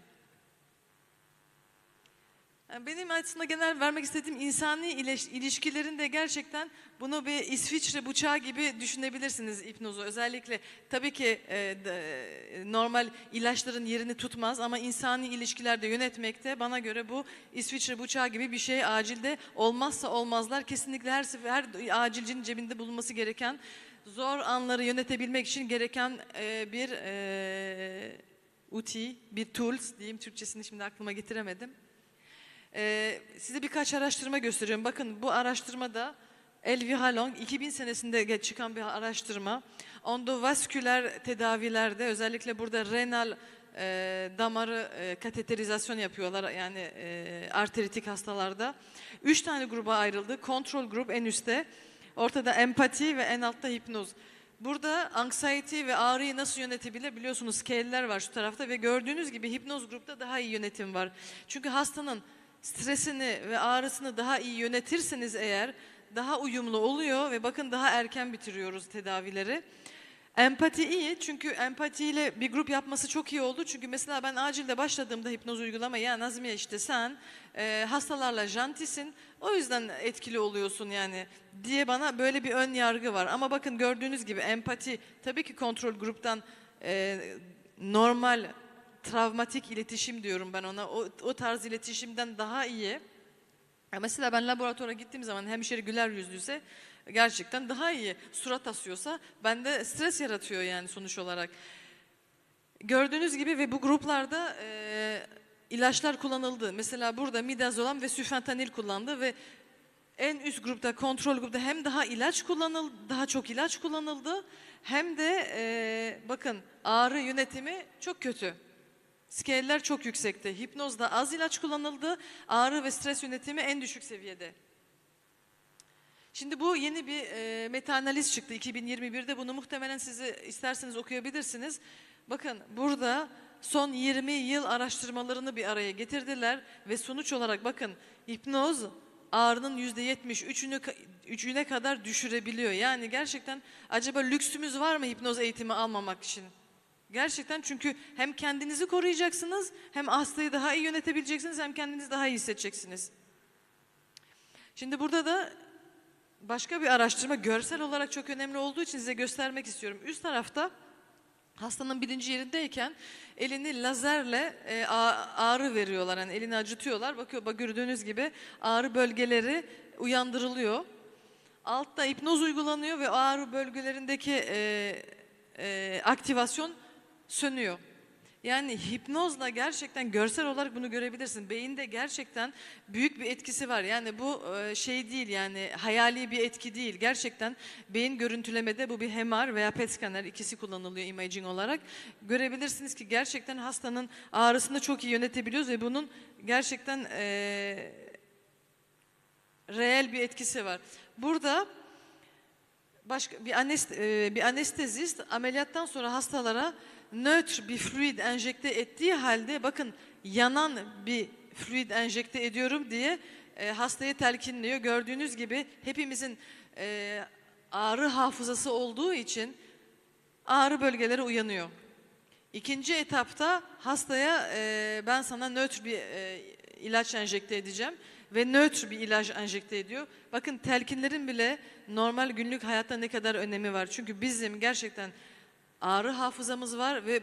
[SPEAKER 6] Yani benim aslında genel vermek istediğim insani ilişkilerin de gerçekten bunu bir İsviçre bıçağı gibi düşünebilirsiniz hipnozu. Özellikle tabii ki normal ilaçların yerini tutmaz ama insani ilişkilerde yönetmekte bana göre bu İsviçre bıçağı gibi bir şey. Acilde olmazsa olmazlar, kesinlikle her acilcinin cebinde bulunması gereken, zor anları yönetebilmek için gereken bir uti, bir tools diyeyim, Türkçesini şimdi aklıma getiremedim. Size birkaç araştırma göstereceğim. Bakın bu araştırmada Elvi Halong 2000 senesinde çıkan bir araştırma. Endovasküler tedavilerde özellikle burada renal damarı kateterizasyon yapıyorlar. Yani arteritik hastalarda. 3 tane gruba ayrıldı. Kontrol grup en üstte. Ortada empati ve en altta hipnoz. Burada anxiety ve ağrıyı nasıl yönetebilir biliyorsunuz, scale'ler var şu tarafta ve gördüğünüz gibi hipnoz grupta daha iyi yönetim var. Çünkü hastanın stresini ve ağrısını daha iyi yönetirseniz eğer daha uyumlu oluyor ve bakın daha erken bitiriyoruz tedavileri. Empati iyi, çünkü empatiyle bir grup yapması çok iyi oldu. Çünkü mesela ben acilde başladığımda hipnoz uygulamaya, ya Nazmiye işte sen hastalarla jantisin, o yüzden etkili oluyorsun yani diye bana böyle bir ön yargı var. Ama bakın gördüğünüz gibi empati tabii ki kontrol gruptan normal travmatik iletişim diyorum ben ona. O tarz iletişimden daha iyi. Mesela ben laboratuvara gittiğim zaman hemşire güler yüzlüyse gerçekten daha iyi. Surat asıyorsa bende stres yaratıyor yani sonuç olarak. Gördüğünüz gibi ve bu gruplarda ilaçlar kullanıldı. Mesela burada midazolam ve süfentanil kullandı ve en üst grupta, kontrol grupta hem daha çok ilaç kullanıldı hem de bakın ağrı yönetimi çok kötü. Scale'ler çok yüksekte. Hipnozda az ilaç kullanıldı. Ağrı ve stres yönetimi en düşük seviyede. Şimdi bu yeni bir meta-analiz çıktı 2021'de. Bunu muhtemelen siz isterseniz okuyabilirsiniz. Bakın burada son 20 yıl araştırmalarını bir araya getirdiler ve sonuç olarak bakın hipnoz ağrının %73'üne kadar düşürebiliyor. Yani gerçekten acaba lüksümüz var mı hipnoz eğitimi almamak için? Gerçekten, çünkü hem kendinizi koruyacaksınız, hem hastayı daha iyi yönetebileceksiniz, hem kendinizi daha iyi hissedeceksiniz. Şimdi burada da başka bir araştırma görsel olarak çok önemli olduğu için size göstermek istiyorum. Üst tarafta hastanın bilinci yerindeyken elini lazerle ağrı veriyorlar. Yani elini acıtıyorlar. Bak gördüğünüz gibi ağrı bölgeleri uyandırılıyor. Altta hipnoz uygulanıyor ve ağrı bölgelerindeki aktivasyon sönüyor. Yani hipnozla gerçekten görsel olarak bunu görebilirsin. Beyinde gerçekten büyük bir etkisi var. Yani bu şey değil, yani hayali bir etki değil. Gerçekten beyin görüntülemede bu bir MR veya PET scanner, ikisi kullanılıyor imaging olarak. Görebilirsiniz ki gerçekten hastanın ağrısını çok iyi yönetebiliyoruz ve bunun gerçekten reel bir etkisi var. Burada başka bir anestezist ameliyattan sonra hastalara nötr bir fluid enjekte ettiği halde, bakın yanan bir fluid enjekte ediyorum diye hastayı telkinliyor. Gördüğünüz gibi hepimizin ağrı hafızası olduğu için ağrı bölgeleri uyanıyor. İkinci etapta hastaya ben sana nötr bir ilaç enjekte edeceğim ve nötr bir ilaç enjekte ediyor. Bakın telkinlerin bile normal günlük hayatta ne kadar önemi var. Çünkü bizim gerçekten Ağrı hafızamız var ve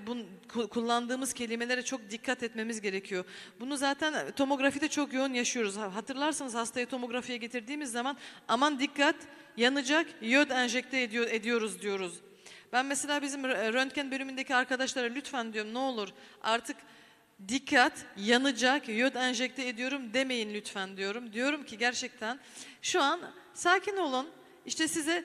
[SPEAKER 6] kullandığımız kelimelere çok dikkat etmemiz gerekiyor. Bunu zaten tomografide çok yoğun yaşıyoruz. Hatırlarsanız hastayı tomografiye getirdiğimiz zaman aman dikkat yanacak, yod enjekte ediyoruz diyoruz. Ben mesela bizim röntgen bölümündeki arkadaşlara lütfen diyorum ne olur artık dikkat yanacak, yod enjekte ediyorum demeyin lütfen diyorum. Diyorum ki gerçekten şu an sakin olun. İşte size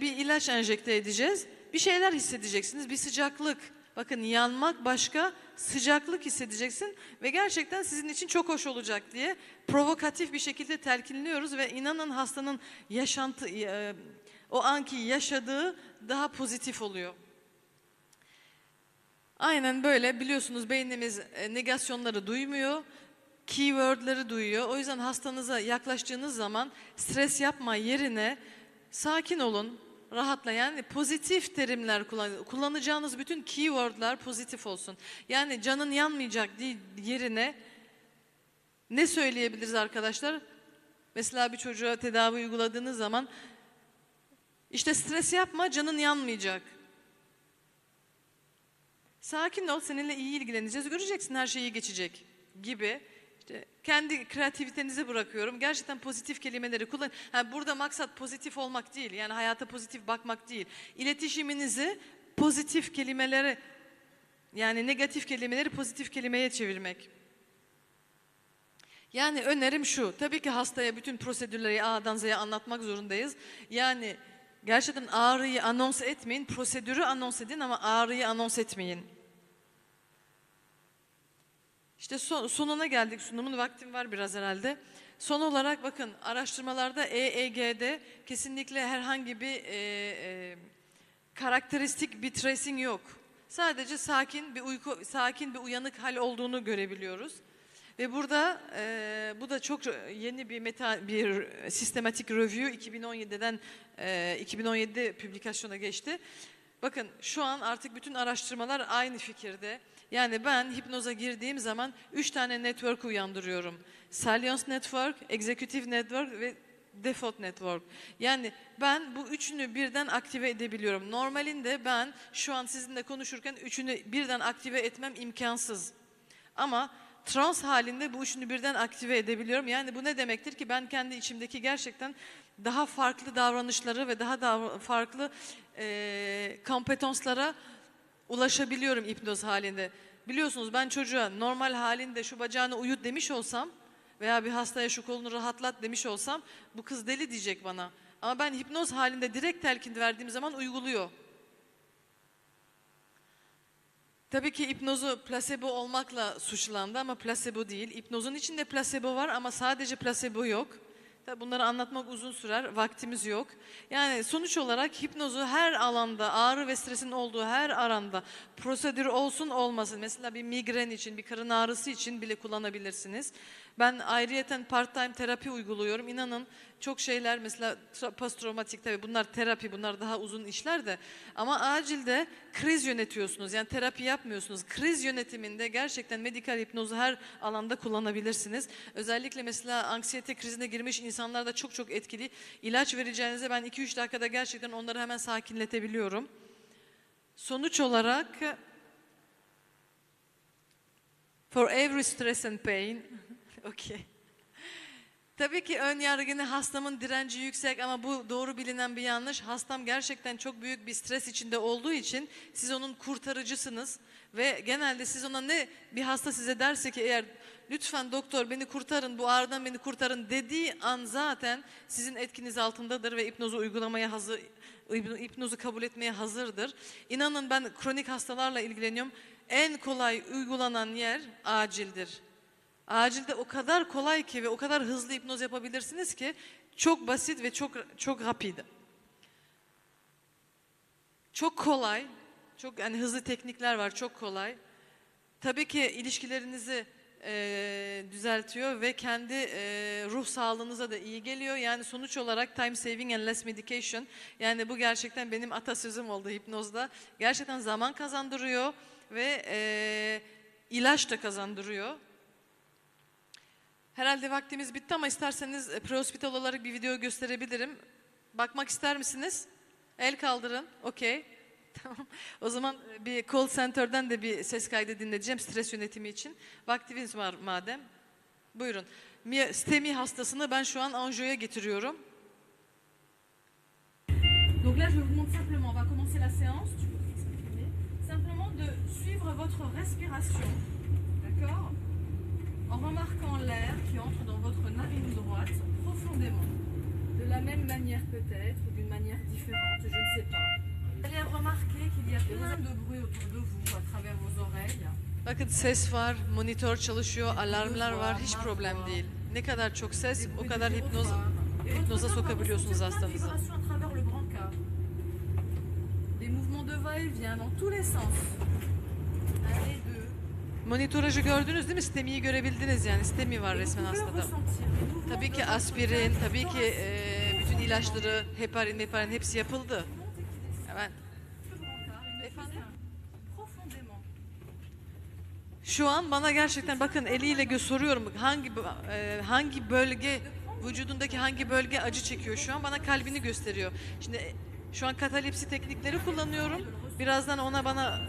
[SPEAKER 6] bir ilaç enjekte edeceğiz. Bir şeyler hissedeceksiniz. Bir sıcaklık. Bakın yanmak başka, sıcaklık hissedeceksin ve gerçekten sizin için çok hoş olacak diye provokatif bir şekilde telkinliyoruz ve inanın hastanın o anki yaşadığı daha pozitif oluyor. Aynen böyle biliyorsunuz beynimiz negasyonları duymuyor, keywordleri duyuyor. O yüzden hastanıza yaklaştığınız zaman stres yapma yerine sakin olun, rahatla. Yani pozitif terimler kullanacağınız bütün keywordler pozitif olsun. Yani canın yanmayacak yerine ne söyleyebiliriz arkadaşlar? Mesela bir çocuğa tedavi uyguladığınız zaman işte stres yapma, canın yanmayacak. Sakin ol, seninle iyi ilgileneceğiz, göreceksin her şey iyi geçecek gibi. İşte kendi kreativitenize bırakıyorum. Gerçekten pozitif kelimeleri kullan. Burada maksat pozitif olmak değil, yani hayata pozitif bakmak değil. İletişiminizi pozitif kelimelere, yani negatif kelimeleri pozitif kelimeye çevirmek. Yani önerim şu, tabii ki hastaya bütün prosedürleri A'dan Z'ye anlatmak zorundayız. Yani gerçekten ağrıyı anons etmeyin, prosedürü anons edin ama ağrıyı anons etmeyin. İşte sonuna geldik, sunumun vaktim var biraz herhalde. Son olarak bakın araştırmalarda EEG'de kesinlikle herhangi bir karakteristik bir tracing yok. Sadece sakin bir uyanık hal olduğunu görebiliyoruz. Ve burada bu da çok yeni bir sistematik review 2017'den 2017'de publikasyona geçti. Bakın şu an artık bütün araştırmalar aynı fikirde. Yani ben hipnoza girdiğim zaman 3 tane network uyandırıyorum. Salience Network, Executive Network ve Default Network. Yani ben bu üçünü birden aktive edebiliyorum. Normalinde ben şu an sizinle konuşurken üçünü birden aktive etmem imkansız. Ama trans halinde bu üçünü birden aktive edebiliyorum. Yani bu ne demektir ki ben kendi içimdeki gerçekten daha farklı davranışları ve daha farklı kompetanslara ulaşabiliyorum hipnoz halinde. Biliyorsunuz ben çocuğa normal halinde şu bacağını uyut demiş olsam veya bir hastaya şu kolunu rahatlat demiş olsam bu kız deli diyecek bana. Ama ben hipnoz halinde direkt telkin verdiğim zaman uyguluyor. Tabii ki hipnozu plasebo olmakla suçlandı ama plasebo değil. Hipnozun içinde plasebo var ama sadece plasebo yok. Tabii bunları anlatmak uzun sürer, vaktimiz yok. Yani sonuç olarak hipnozu her alanda, ağrı ve stresin olduğu her alanda prosedür olsun olmasın. Mesela bir migren için, bir karın ağrısı için bile kullanabilirsiniz. Ben ayrıyeten part-time terapi uyguluyorum. İnanın çok şeyler mesela posttraumatik tabii bunlar terapi, bunlar daha uzun işler de. Ama acilde kriz yönetiyorsunuz. Yani terapi yapmıyorsunuz. Kriz yönetiminde gerçekten medikal hipnozu her alanda kullanabilirsiniz. Özellikle mesela anksiyete krizine girmiş insanlarda çok etkili. İlaç vereceğinize ben 2-3 dakikada gerçekten onları hemen sakinletebiliyorum. Sonuç olarak for every stress and pain okay. Tabii ki ön yargını hastamın direnci yüksek ama bu doğru bilinen bir yanlış. Hastam gerçekten çok büyük bir stres içinde olduğu için siz onun kurtarıcısınız. Ve genelde siz ona bir hasta size derse ki eğer lütfen doktor beni kurtarın, bu ağrıdan beni kurtarın dediği an zaten sizin etkiniz altındadır ve hipnozu uygulamaya hazır, hipnozu kabul etmeye hazırdır. İnanın ben kronik hastalarla ilgileniyorum. En kolay uygulanan yer acildir. Acilde o kadar kolay ki ve o kadar hızlı hipnoz yapabilirsiniz ki çok basit ve çok rapid. Çok kolay, çok yani hızlı teknikler var, çok kolay. Tabii ki ilişkilerinizi düzeltiyor ve kendi ruh sağlığınıza da iyi geliyor. Yani sonuç olarak time saving and less medication. Yani bu gerçekten benim atasözüm oldu hipnozda. Gerçekten zaman kazandırıyor ve ilaç da kazandırıyor. Herhalde vaktimiz bitti ama isterseniz prehospital olarak bir video gösterebilirim. Bakmak ister misiniz? El kaldırın. Okey. Tamam. O zaman bir call center'dan da bir ses kaydı dinleyeceğim stres yönetimi için. Vaktiniz var madem. Buyurun. STEMI hastasını ben şu an anjiyoya getiriyorum.
[SPEAKER 4] Donc là, je vous montre simplement, on va commencer la séance, tu peux t'exprimer, simplement de suivre votre respiration, d'accord? En remarquant l'air qui entre dans votre narine droite profondément. De la même manière peut-être, ou d'une manière différente, je ne sais pas. Vous allez remarquer qu'il y a plein de bruit autour de vous, à travers vos oreilles.
[SPEAKER 6] Bakın ses var, monitör çalışıyor, alarmlar var, hiç problem değil. Ne kadar çok ses, o kadar hipnoza sokabiliyorsunuz hastanızı.
[SPEAKER 4] Des mouvements de va-et-vient dans tous les sens.
[SPEAKER 6] Monitorajı gördünüz değil mi? STEMI'yi görebildiniz yani. STEMI var resmen hastada. Tabii ki aspirin, tabii ki bütün ilaçları, heparin hepsi yapıldı. Evet. Şu an bana gerçekten bakın eliyle soruyorum hangi bölge vücudundaki hangi bölge acı çekiyor şu an bana kalbini gösteriyor. Şimdi şu an katalepsi teknikleri kullanıyorum. Birazdan bana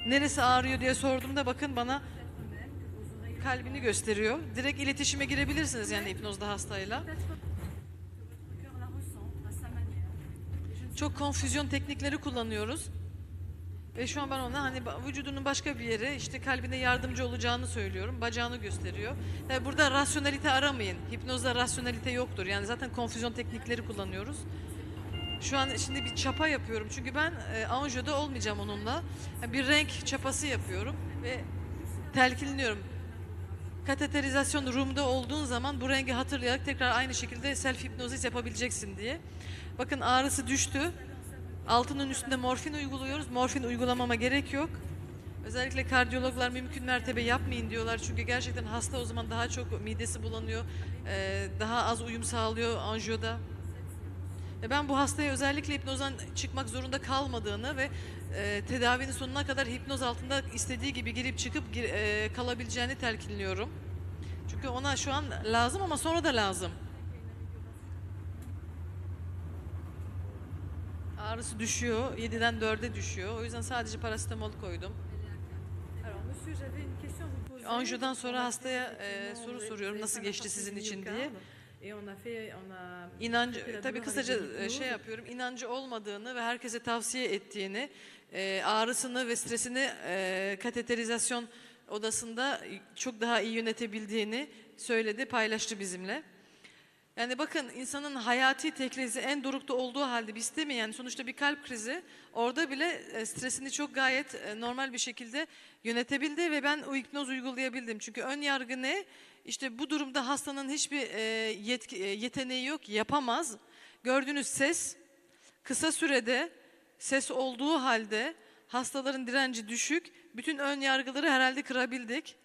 [SPEAKER 6] neresi ağrıyor diye sorduğumda bakın bana kalbini gösteriyor. Direkt iletişime girebilirsiniz yani hipnozda hastayla. Çok konfüzyon teknikleri kullanıyoruz. Ve şu an ben ona hani vücudunun başka bir yeri işte kalbine yardımcı olacağını söylüyorum. Bacağını gösteriyor. Tabii burada rasyonelite aramayın. Hipnozda rasyonelite yoktur. Yani zaten konfüzyon teknikleri kullanıyoruz. Şu an şimdi bir çapa yapıyorum. Çünkü ben anjiyoda olmayacağım onunla. Yani bir renk çapası yapıyorum ve telkinliyorum. Kateterizasyon room'da olduğun zaman bu rengi hatırlayarak tekrar aynı şekilde self hipnozis yapabileceksin diye. Bakın ağrısı düştü. Altının üstünde morfin uyguluyoruz. Morfin uygulamama gerek yok. Özellikle kardiyologlar mümkün mertebe yapmayın diyorlar. Çünkü gerçekten hasta o zaman daha çok midesi bulanıyor. Daha az uyum sağlıyor anjiyoda. Ben bu hastaya özellikle hipnozdan çıkmak zorunda kalmadığını ve tedavinin sonuna kadar hipnoz altında istediği gibi girip çıkıp kalabileceğini telkinliyorum. Çünkü ona şu an lazım ama sonra da lazım. Ağrısı düşüyor, 7'den 4'e düşüyor. O yüzden sadece parasetamol koydum. Anjiyodan sonra hastaya soru soruyorum nasıl geçti sizin için diye. İnancı, tabii kısaca şey yapıyorum, inancı olmadığını ve herkese tavsiye ettiğini, ağrısını ve stresini kateterizasyon odasında çok daha iyi yönetebildiğini söyledi, paylaştı bizimle. Yani bakın insanın hayati tehlikesi en dorukta olduğu halde biz değil mi? Yani sonuçta bir kalp krizi orada bile stresini çok gayet normal bir şekilde yönetebildi ve ben o hipnoz uygulayabildim. Çünkü ön yargı ne? İşte bu durumda hastanın hiçbir yeteneği yok, yapamaz. Gördüğünüz ses kısa sürede ses olduğu halde hastaların direnci düşük. Bütün ön yargıları herhalde kırabildik.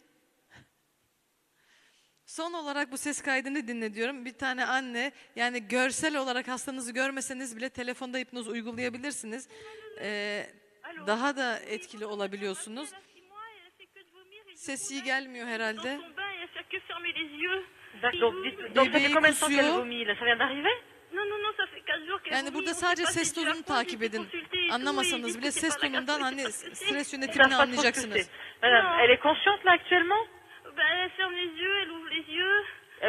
[SPEAKER 6] Son olarak bu ses kaydını dinle. Bir tane anne yani görsel olarak hastanızı görmeseniz bile telefonda hipnoz uygulayabilirsiniz. Daha da etkili olabiliyorsunuz. Ses iyi gelmiyor herhalde. Bebeği kusuyor. Yani burada sadece ses tonunu takip edin. Anlamasanız bile ses tonundan hani stres yönetimini anlayacaksınız.
[SPEAKER 12] Madame, elle est consciente là actuellement? Elle ferme les yeux, elle ouvre les yeux.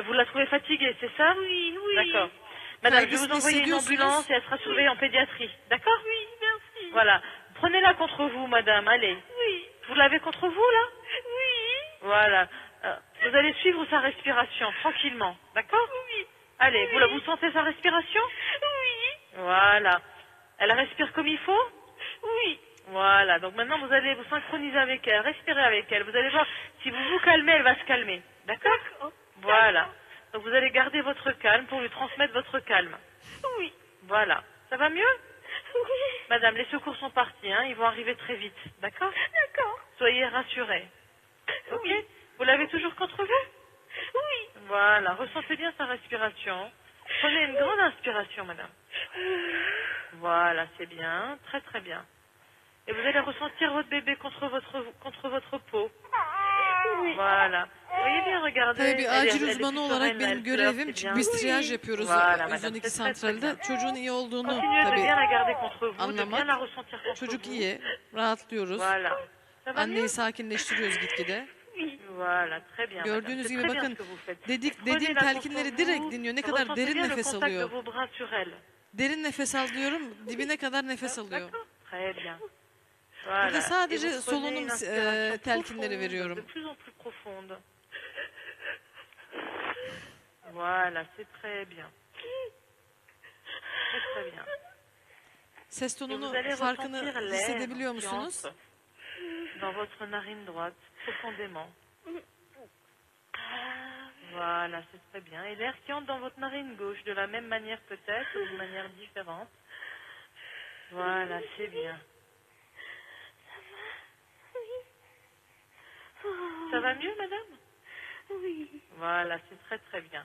[SPEAKER 12] Vous la trouvez fatiguée, c'est ça? Oui, oui. D'accord. Madame, je vais vous envoyer une ambulance et elle sera surveillée en pédiatrie. D'accord? Oui, merci. Voilà. Prenez-la contre vous, madame, allez. Oui. Vous l'avez contre vous, là? Oui. Voilà. Vous allez suivre sa respiration, tranquillement. D'accord? Oui. Allez, oui. Vous sentez sa respiration? Oui. Voilà. Elle respire comme il faut? Oui. Voilà, donc maintenant vous allez vous synchroniser avec elle, respirer avec elle. Vous allez voir, si vous vous calmez, elle va se calmer. D'accord? Voilà. Donc vous allez garder votre calme pour lui transmettre votre calme. Oui. Voilà. Ça va mieux? Oui. Madame, les secours sont partis, hein, ils vont arriver très vite. D'accord? D'accord. Soyez rassurée. Ok? Oui. Vous l'avez toujours contre vous? Oui. Voilà, ressentez bien sa respiration. Prenez une grande inspiration, madame. Voilà, c'est bien, très très bien. Et vous allez ressentir votre bébé contre votre peau. Voilà. Vous voyez bien, regardez.
[SPEAKER 6] Tabii bir acil
[SPEAKER 12] elle est
[SPEAKER 6] uzmanı
[SPEAKER 12] plus
[SPEAKER 6] olarak
[SPEAKER 12] sereine,
[SPEAKER 6] benim
[SPEAKER 12] elle pleure,
[SPEAKER 6] görevim,
[SPEAKER 12] c'est
[SPEAKER 6] çünkü
[SPEAKER 12] bien.
[SPEAKER 6] biz triyaj yapıyoruz
[SPEAKER 12] Voilà, madame,
[SPEAKER 6] 112
[SPEAKER 12] c'est très, très
[SPEAKER 6] santralde.
[SPEAKER 12] bien.
[SPEAKER 6] Çocuğun iyi olduğunu
[SPEAKER 12] Continuez de
[SPEAKER 6] tabii
[SPEAKER 12] bien la garder contre vous, de bien
[SPEAKER 6] anlamak.
[SPEAKER 12] la ressentir contre
[SPEAKER 6] Çocuk
[SPEAKER 12] vous.
[SPEAKER 6] iyi, rahatlıyoruz.
[SPEAKER 12] Voilà. Ça va
[SPEAKER 6] Anneyi
[SPEAKER 12] mieux?
[SPEAKER 6] sakinleştiriyoruz gitgide.
[SPEAKER 12] Voilà, très bien, madame.
[SPEAKER 6] Gördüğünüz
[SPEAKER 12] C'est
[SPEAKER 6] gibi
[SPEAKER 12] très bien
[SPEAKER 6] bakın
[SPEAKER 12] ce que vous faites.
[SPEAKER 6] dediğim
[SPEAKER 12] Prenez-la contre
[SPEAKER 6] telkinleri direkt
[SPEAKER 12] vous,
[SPEAKER 6] dinliyor. Ne kadar
[SPEAKER 12] ressentez
[SPEAKER 6] derin
[SPEAKER 12] bien le
[SPEAKER 6] nefes
[SPEAKER 12] contact de
[SPEAKER 6] alıyor.
[SPEAKER 12] vos bras sur elle.
[SPEAKER 6] Derin nefes al diyorum, dibine kadar nefes alıyor.
[SPEAKER 12] Très bien.
[SPEAKER 6] Burada
[SPEAKER 12] Voilà. Et
[SPEAKER 6] sadece
[SPEAKER 12] vous prenez
[SPEAKER 6] solunum
[SPEAKER 12] une inspiration
[SPEAKER 6] telkinleri
[SPEAKER 12] profonde,
[SPEAKER 6] veriyorum.
[SPEAKER 12] de plus en plus profonde. Voilà, c'est très bien. Très très bien.
[SPEAKER 6] Ses
[SPEAKER 12] Et vous
[SPEAKER 6] tonunu
[SPEAKER 12] allez
[SPEAKER 6] farkını
[SPEAKER 12] ressentir l'air
[SPEAKER 6] hissedebiliyor
[SPEAKER 12] qui
[SPEAKER 6] musunuz?
[SPEAKER 12] entre dans votre narine droite, profondément. Voilà, c'est très bien. Et l'air qui entre dans votre narine gauche, de la même manière peut-être, ou d'une manière différente. Voilà, c'est bien. Ça va mieux, madame? Oui. Voilà, c'est très très bien.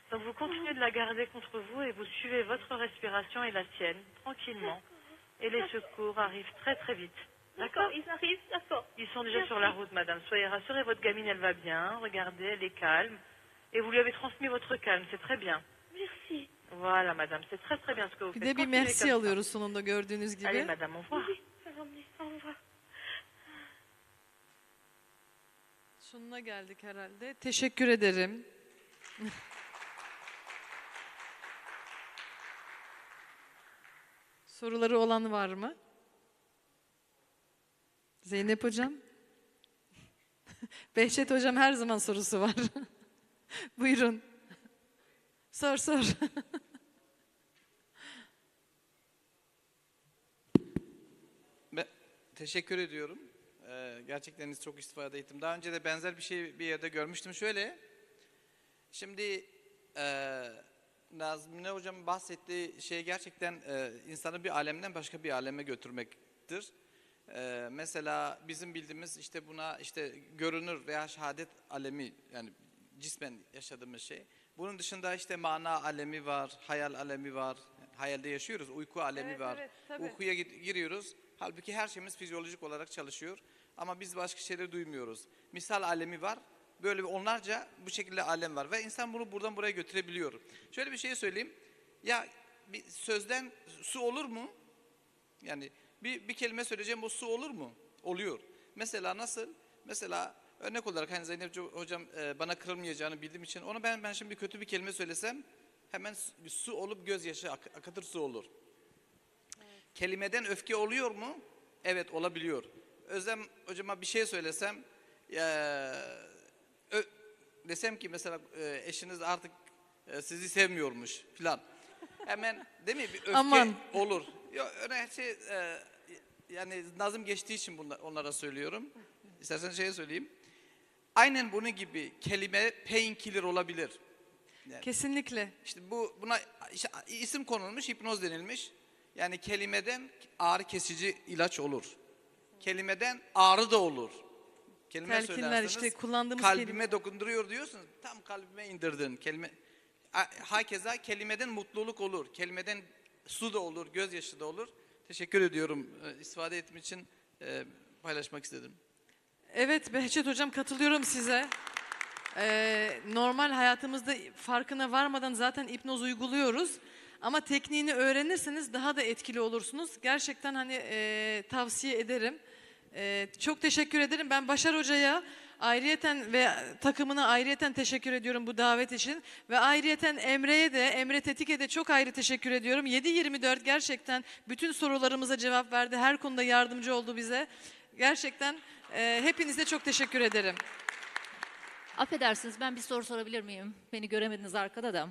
[SPEAKER 12] Donc vous continuez de la garder contre vous et vous suivez votre respiration et la sienne, tranquillement. Et les secours arrivent très très vite. D'accord?
[SPEAKER 13] Ils arrivent, d'accord.
[SPEAKER 12] Ils sont déjà sur la route, madame. Soyez rassurée, votre gamine, elle va bien. Regardez, elle est calme. Et vous lui avez transmis votre calme, c'est très bien.
[SPEAKER 13] Merci.
[SPEAKER 12] Voilà, madame, c'est très très bien ce que vous
[SPEAKER 6] Bir
[SPEAKER 12] faites.
[SPEAKER 6] de bir
[SPEAKER 12] Continuez
[SPEAKER 6] merci
[SPEAKER 12] comme ça.
[SPEAKER 6] alıyoruz sonunda gördüğünüz gibi.
[SPEAKER 12] Allez, madame, au revoir.
[SPEAKER 13] Au revoir.
[SPEAKER 6] Sonuna geldik herhalde. Teşekkür ederim. Soruları olan var mı? Zeynep hocam? Behçet hocam her zaman sorusu var. Buyurun. Sor sor.
[SPEAKER 21] Teşekkür ediyorum. Gerçekten çok istifade ettim. Daha önce de benzer bir şey bir yerde görmüştüm. Şöyle, şimdi Nazmine hocam bahsettiği şey gerçekten insanı bir alemden başka bir aleme götürmektir. Mesela bizim bildiğimiz işte buna işte görünür veya şehadet alemi, yani cismen yaşadığımız şey. Bunun dışında işte mana alemi var, hayal alemi var. Hayalde yaşıyoruz, uyku alemi
[SPEAKER 6] Evet,
[SPEAKER 21] var.
[SPEAKER 6] evet, tabii.
[SPEAKER 21] Uykuya giriyoruz. Halbuki her şeyimiz fizyolojik olarak çalışıyor. Ama biz başka şeyleri duymuyoruz. Misal alemi var. Böyle onlarca bu şekilde alem var. Ve insan bunu buradan buraya götürebiliyor. Şöyle bir şey söyleyeyim. Ya bir sözden su olur mu? Yani bir kelime söyleyeceğim, bu su olur mu? Oluyor. Mesela nasıl? Mesela örnek olarak hani Zeynep hocam bana kırılmayacağını bildiğim için onu ben şimdi kötü bir kelime söylesem hemen su olup gözyaşı akıtır su olur. Evet. Kelimeden öfke oluyor mu? Evet, olabiliyor. Özlem hocama bir şey söylesem desem ki mesela eşiniz artık sizi sevmiyormuş filan. Hemen değil mi bir öfke
[SPEAKER 6] Aman.
[SPEAKER 21] olur. Öyle şey yani nazım geçtiği için onlara söylüyorum. İsterseniz şey söyleyeyim. Aynen bunun gibi kelime painkiller olabilir. Yani
[SPEAKER 6] Kesinlikle.
[SPEAKER 21] İşte buna işte isim konulmuş, hipnoz denilmiş. Yani kelimeden ağrı kesici ilaç olur. Kelimeden ağrı da olur. Kelime
[SPEAKER 6] Telkinler
[SPEAKER 21] söylerseniz
[SPEAKER 6] işte kullandığımız
[SPEAKER 21] kalbime dokunduruyor diyorsunuz. Tam kalbime indirdin. Hakeza kelimeden mutluluk olur. Kelimeden su da olur, gözyaşı da olur. Teşekkür ediyorum. İstifade ettiğim için paylaşmak istedim.
[SPEAKER 6] Evet Behçet hocam, katılıyorum size. Normal hayatımızda farkına varmadan zaten hipnoz uyguluyoruz. Ama tekniğini öğrenirseniz daha da etkili olursunuz. Gerçekten hani tavsiye ederim. Çok teşekkür ederim. Ben Başar Hoca'ya ayrıyeten ve takımına ayrıyeten teşekkür ediyorum bu davet için. Ve ayrıyeten Emre'ye de, Emre Tetik'e de çok ayrı teşekkür ediyorum. 7/24 gerçekten bütün sorularımıza cevap verdi. Her konuda yardımcı oldu bize. Gerçekten hepinize çok teşekkür ederim.
[SPEAKER 15] Affedersiniz, ben bir soru sorabilir miyim? Beni göremediniz arkada da.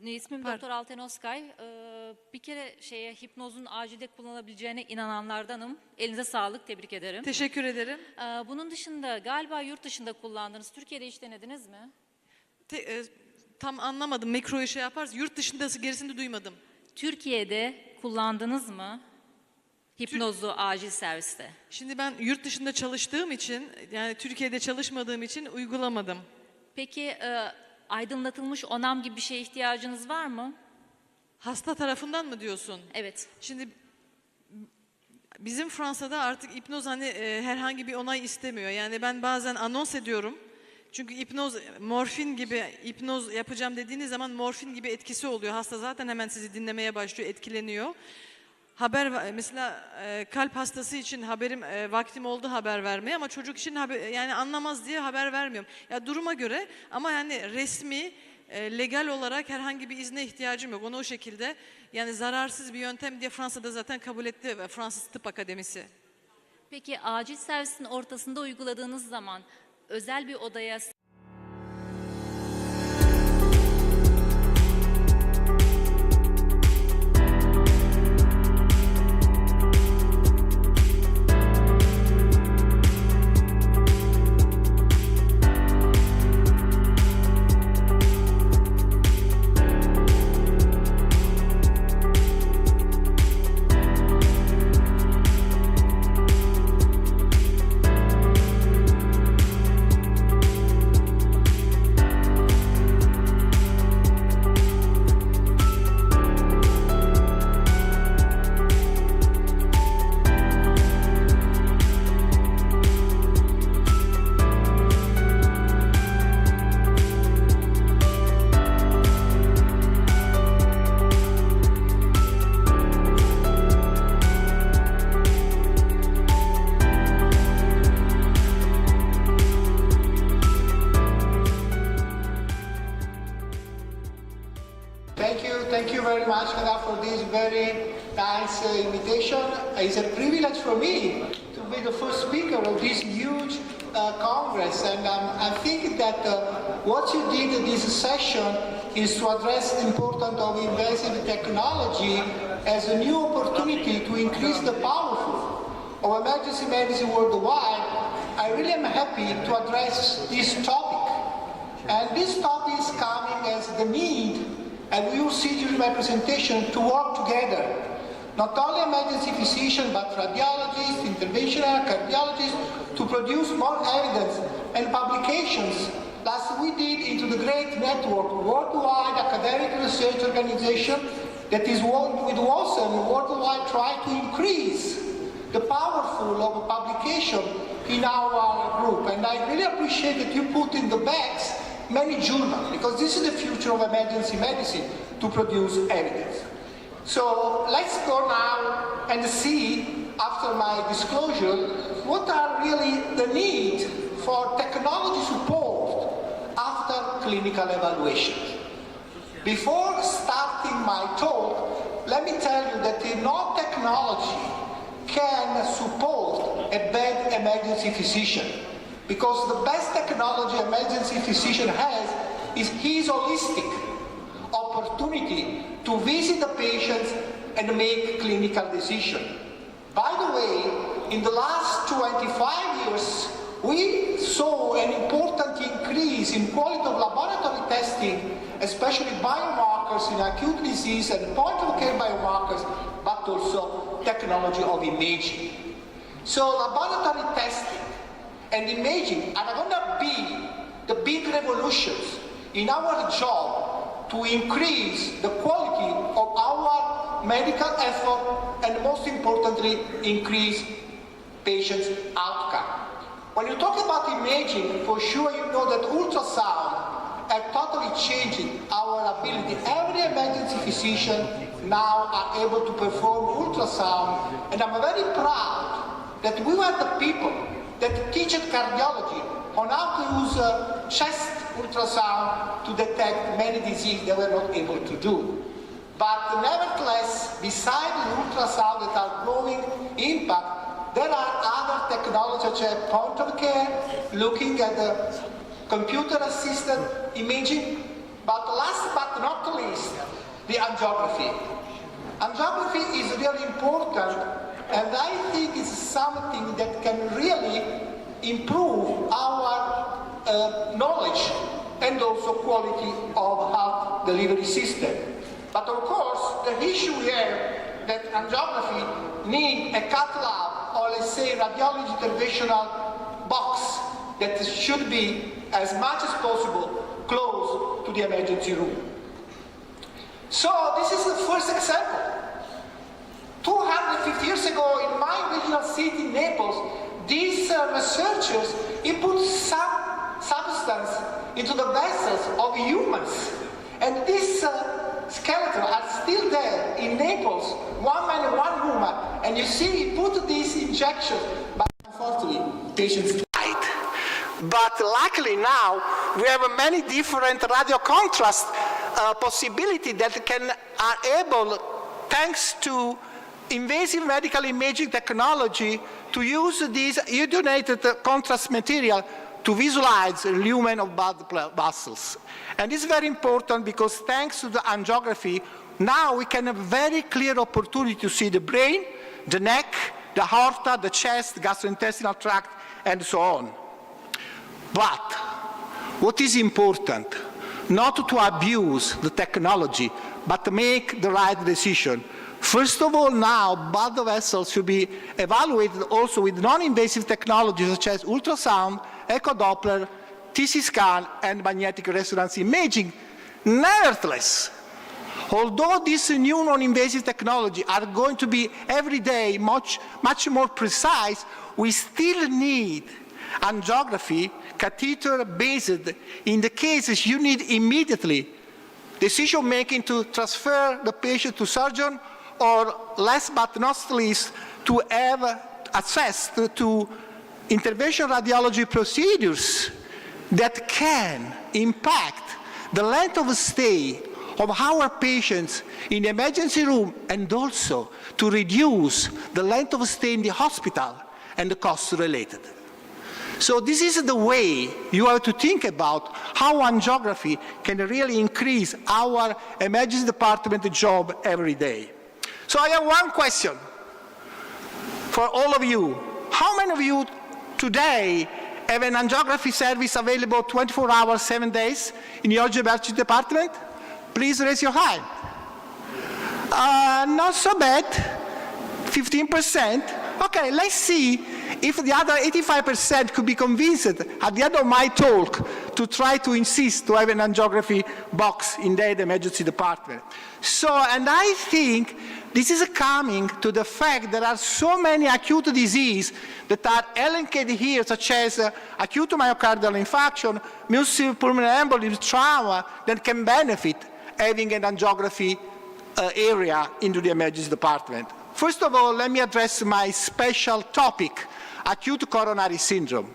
[SPEAKER 15] İsmim Doktor Alten Oskay. Bir kere hipnozun acilde kullanılabileceğine inananlardanım. Elinize sağlık, tebrik ederim.
[SPEAKER 6] Teşekkür ederim.
[SPEAKER 15] Bunun dışında galiba yurt dışında kullandınız. Türkiye'de hiç denediniz mi?
[SPEAKER 6] Tam anlamadım. Mikroyu şey yaparız. Yurt dışındası gerisini duymadım.
[SPEAKER 15] Türkiye'de kullandınız mı? Hipnozu acil serviste.
[SPEAKER 6] Şimdi ben yurt dışında çalıştığım için, yani Türkiye'de çalışmadığım için uygulamadım.
[SPEAKER 15] Peki aydınlatılmış onam gibi bir şeye ihtiyacınız var mı?
[SPEAKER 6] Hasta tarafından mı diyorsun?
[SPEAKER 15] Evet.
[SPEAKER 6] Şimdi Bizim Fransa'da artık hipnoz hani herhangi bir onay istemiyor. Yani ben bazen anons ediyorum. Çünkü hipnoz, morfin gibi hipnoz yapacağım dediğiniz zaman morfin gibi etkisi oluyor. Hasta zaten hemen sizi dinlemeye başlıyor, etkileniyor. Haber mesela kalp hastası için vaktim oldu haber vermeye ama çocuk için yani anlamaz diye haber vermiyorum. Ya duruma göre ama yani resmi legal olarak herhangi bir izne ihtiyacım yok. Onu o şekilde yani zararsız bir yöntem diye Fransa'da zaten kabul etti Fransız Tıp Akademisi.
[SPEAKER 15] Peki acil servisin ortasında uyguladığınız zaman özel bir odaya
[SPEAKER 14] Thank you very much, Canlı, for this very nice invitation. It's a privilege for me to be the first speaker of this huge congress, and I think that what you did in this session is to address the importance of invasive technology as a new opportunity to increase the powerful of emergency medicine worldwide. I really am happy to address this topic, and this topic is coming as the need, and we will see during my presentation, to work together. Not only emergency physicians, but radiologists, interventional cardiologists, to produce more evidence and publications, as we did into the great network, worldwide academic research organization that is with Watson worldwide try to increase the powerful of publication in our group. And I really appreciate that you put in the backs many journals, because this is the future of emergency medicine, to produce evidence. So let's go now and see, after my disclosure, what are really the need for technology support after clinical evaluation. Before starting my talk, let me tell you that no technology can support a bad emergency physician, because the best technology emergency physician has is his holistic opportunity to visit the patients and make clinical decisions. By the way, in the last 25 years, we saw an important increase in quality of laboratory testing, especially biomarkers in acute disease and point-of-care biomarkers, but also technology of imaging. So laboratory testing and imaging are going to be the big revolutions in our job to increase the quality of our medical effort and, most importantly, increase patients' outcome. When you talk about imaging, for sure you know that ultrasound have totally changed our ability. Every emergency physician now are able to perform ultrasound, and I'm very proud that we were the people that teach cardiology on how to use chest ultrasound to detect many diseases they were not able to do. But nevertheless, besides the ultrasound that are growing impact, there are other technologies such as point of care, looking at the computer-assisted imaging, but last but not least, the angiography. Angiography is really important, and I think it's something that can really improve our knowledge and also quality of health delivery system. But of course, the issue here that angiography need a cath lab, or let's say radiology interventional box that should be as much as possible close to the emergency room. So this is the first example. 250 years ago, in my regional city, Naples, these researchers put some substance into the vessels of humans. And these skeletons are still there in Naples, one man and one woman. And you see, he put these injections, but unfortunately, patients died. But luckily now, we have many different radio contrast possibilities that are able, thanks to invasive medical imaging technology, to use this iodinated contrast material to visualize the lumen of blood vessels. And this is very important because thanks to the angiography, now we can have very clear opportunity to see the brain, the neck, the aorta, the chest, the gastrointestinal tract, and so on. But what is important? Not to abuse the technology, but to make the right decision. First of all, now blood vessels should be evaluated also with non-invasive technologies such as ultrasound, echo Doppler, TC scan, and magnetic resonance imaging. Nevertheless, although these new non-invasive technologies are going to be every day much more precise, we still need angiography, catheter-based, in the cases you need immediately decision-making to transfer the patient to surgeon, or last but not least, to have access to intervention radiology procedures that can impact the length of stay of our patients in the emergency room, and also to reduce the length of stay in the hospital and the costs related. So this is the way you have to think about how angiography can really increase our emergency department job every day. So I have one question for all of you. How many of you today have an angiography service available 24 hours, 7 days in your emergency department? Please raise your hand. Not so bad, 15%. Okay, let's see if the other 85% could be convinced at the end of my talk to try to insist to have an angiography box in their emergency department. So, and I think this is coming to the fact there are so many acute diseases that are elencated here, such as acute myocardial infarction, multiple pulmonary embolism, trauma, that can benefit having an angiography area into the emergency department. First of all, let me address my special topic, acute coronary syndrome.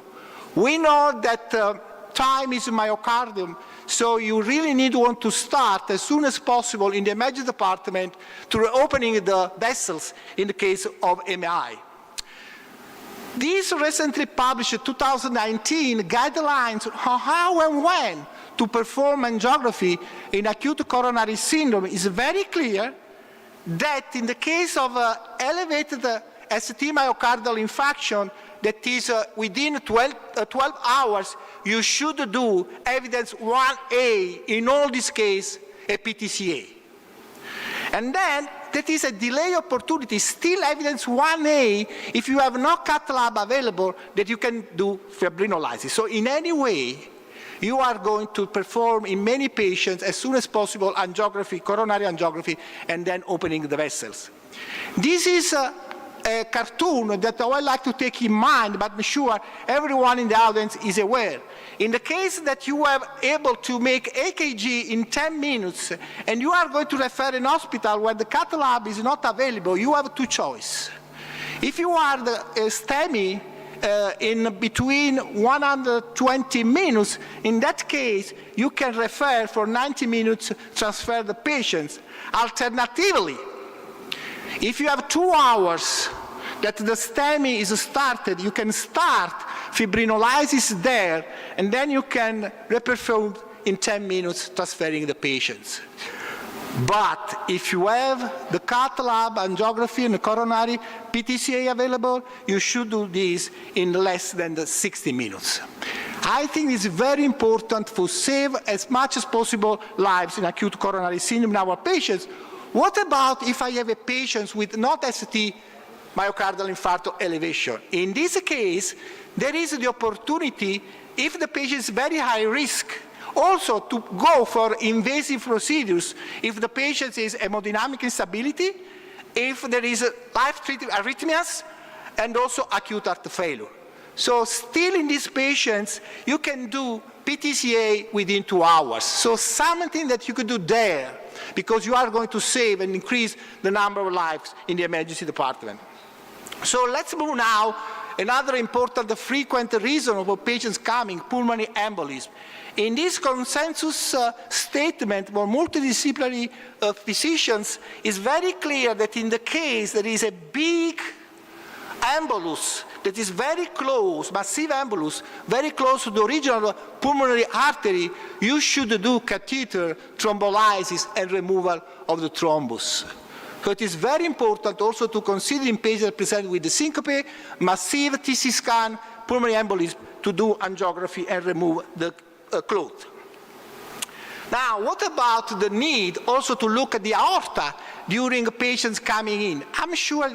[SPEAKER 14] We know that time is myocardium, so you really need to want to start as soon as possible in the emergency department to reopening the vessels in the case of MI. These recently published 2019 guidelines on how and when to perform angiography in acute coronary syndrome is very clear that in the case of elevated ST myocardial infarction, that is within 12 hours, you should do evidence 1A, in all these cases, a PTCA. And then, that is a delay opportunity, still evidence 1A, if you have no cath lab available, that you can do fibrinolysis. So in any way, you are going to perform in many patients as soon as possible angiography, coronary angiography, and then opening the vessels. This is a cartoon that I would like to take in mind, but I'm sure everyone in the audience is aware. In the case that you are able to make EKG in 10 minutes, and you are going to refer an hospital where the cath lab is not available, you have two choices. If you are the STEMI, in between 120 minutes, in that case, you can refer for 90 minutes, transfer the patients. Alternatively, if you have 2 hours that the STEMI is started, you can start fibrinolysis there, and then you can reperform in 10 minutes, transferring the patients. But if you have the cath lab, angiography, and the coronary PTCA available, you should do this in less than 60 minutes. I think it's very important to save as much as possible lives in acute coronary syndrome in our patients. What about if I have a patient with not ST myocardial infarction elevation? In this case, there is the opportunity, if the patient is very high risk, also to go for invasive procedures if the patient is hemodynamic instability if there is life-threatening arrhythmias and also acute heart failure. So still in these patients, you can do PTCA within 2 hours. So something that you could do there, because you are going to save and increase the number of lives in the emergency department. So let's move now. Another important frequent reason of patients coming, pulmonary embolism. In this consensus statement for multidisciplinary physicians, it's very clear that in the case there is a big embolus that is very close, massive embolus, very close to the original pulmonary artery, you should do catheter thrombolysis and removal of the thrombus. So it is very important also to consider in patients presented with the syncope, massive TC scan, pulmonary embolism, to do angiography and remove the clot. Now, what about the need also to look at the aorta during patients coming in? I'm sure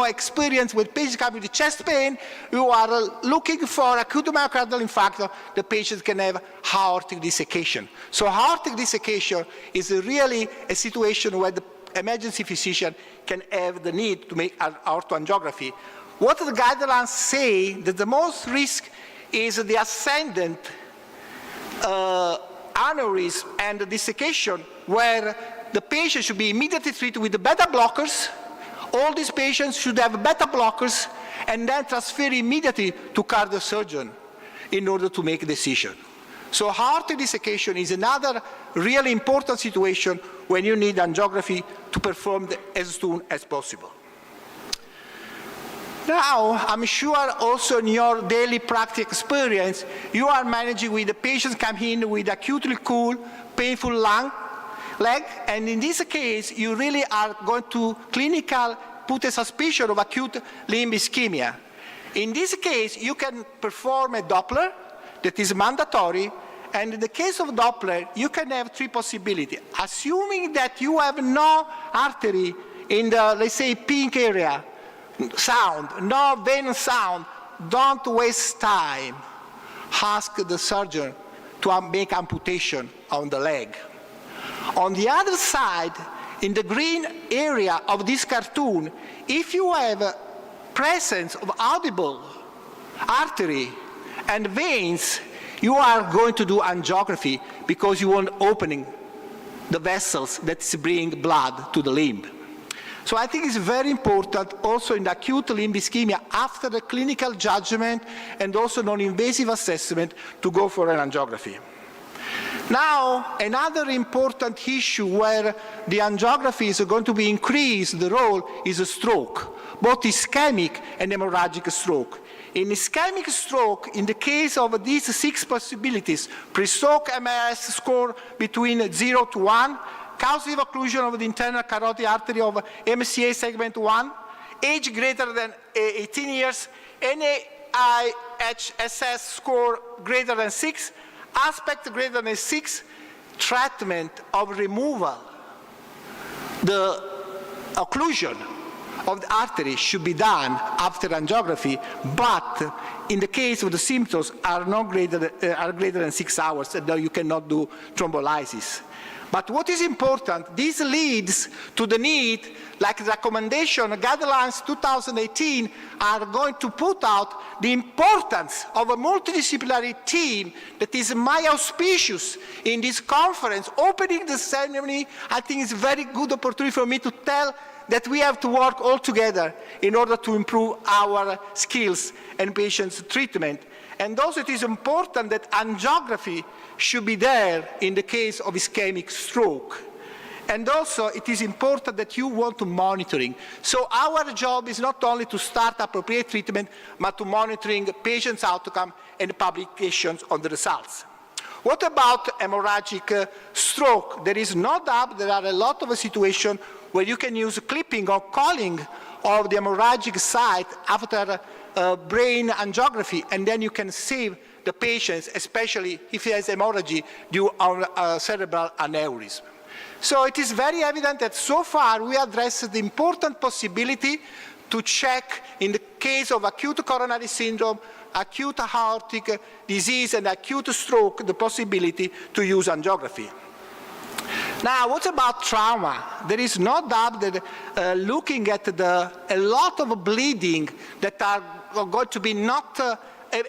[SPEAKER 14] experience with patients coming with chest pain, you are looking for acute myocardial infarction, the patients can have aortic dissection. So aortic dissection is really a situation where the emergency physician can have the need to make aortoangiography. What the guidelines say that the most risk is the ascendant aneurysm and the dissection, where the patient should be immediately treated with the beta blockers. All these patients should have beta blockers and then transfer immediately to cardiosurgeon in order to make a decision. So aortic dissection is another really important situation when you need angiography to perform as soon as possible. Now, I'm sure also in your daily practice experience, you are managing with the patients come in with acutely cool, painful leg, and in this case, you really are going to clinical put a suspicion of acute limb ischemia. In this case, you can perform a Doppler that is mandatory, and in the case of Doppler, you can have 3 possibilities. Assuming that you have no artery in the, let's say, pink area, sound, no vein sound, don't waste time. Ask the surgeon to make amputation on the leg. On the other side, in the green area of this cartoon, if you have a presence of audible artery and veins, you are going to do angiography because you want opening the vessels that bring blood to the limb. So I think it's very important also in the acute limb ischemia after the clinical judgment and also non-invasive assessment to go for an angiography. Now, another important issue where the angiography is going to be increased, the role is a stroke, both ischemic and hemorrhagic stroke. In ischemic stroke, in the case of these 6 possibilities, pre-stroke MRS score between 0 to 1, causative occlusion of the internal carotid artery of MCA segment 1, age greater than 18 years, NAIHSS score greater than 6, aspect greater than 6, treatment of removal. The occlusion of the artery should be done after angiography, but in the case of the symptoms are greater than 6 hours, and you cannot do thrombolysis. But what is important, this leads to the need, like the recommendation, guidelines 2018 are going to put out the importance of a multidisciplinary team that is my auspicious in this conference. Opening the ceremony, I think is a very good opportunity for me to tell that we have to work all together in order to improve our skills and patients' treatment. And also it is important that angiography should be there in the case of ischemic stroke. And also it is important that you want to monitoring. So our job is not only to start appropriate treatment, but to monitoring patients' outcome and publications on the results. What about hemorrhagic stroke? There is no doubt there are a lot of situations where you can use clipping or calling of the hemorrhagic site after brain angiography, and then you can save the patients, especially if he has hemorrhage due on cerebral aneurysm. So it is very evident that so far we addressed the important possibility to check in the case of acute coronary syndrome, acute aortic disease, and acute stroke, the possibility to use angiography. Now, what about trauma? There is no doubt that looking at a lot of bleeding that are going to be not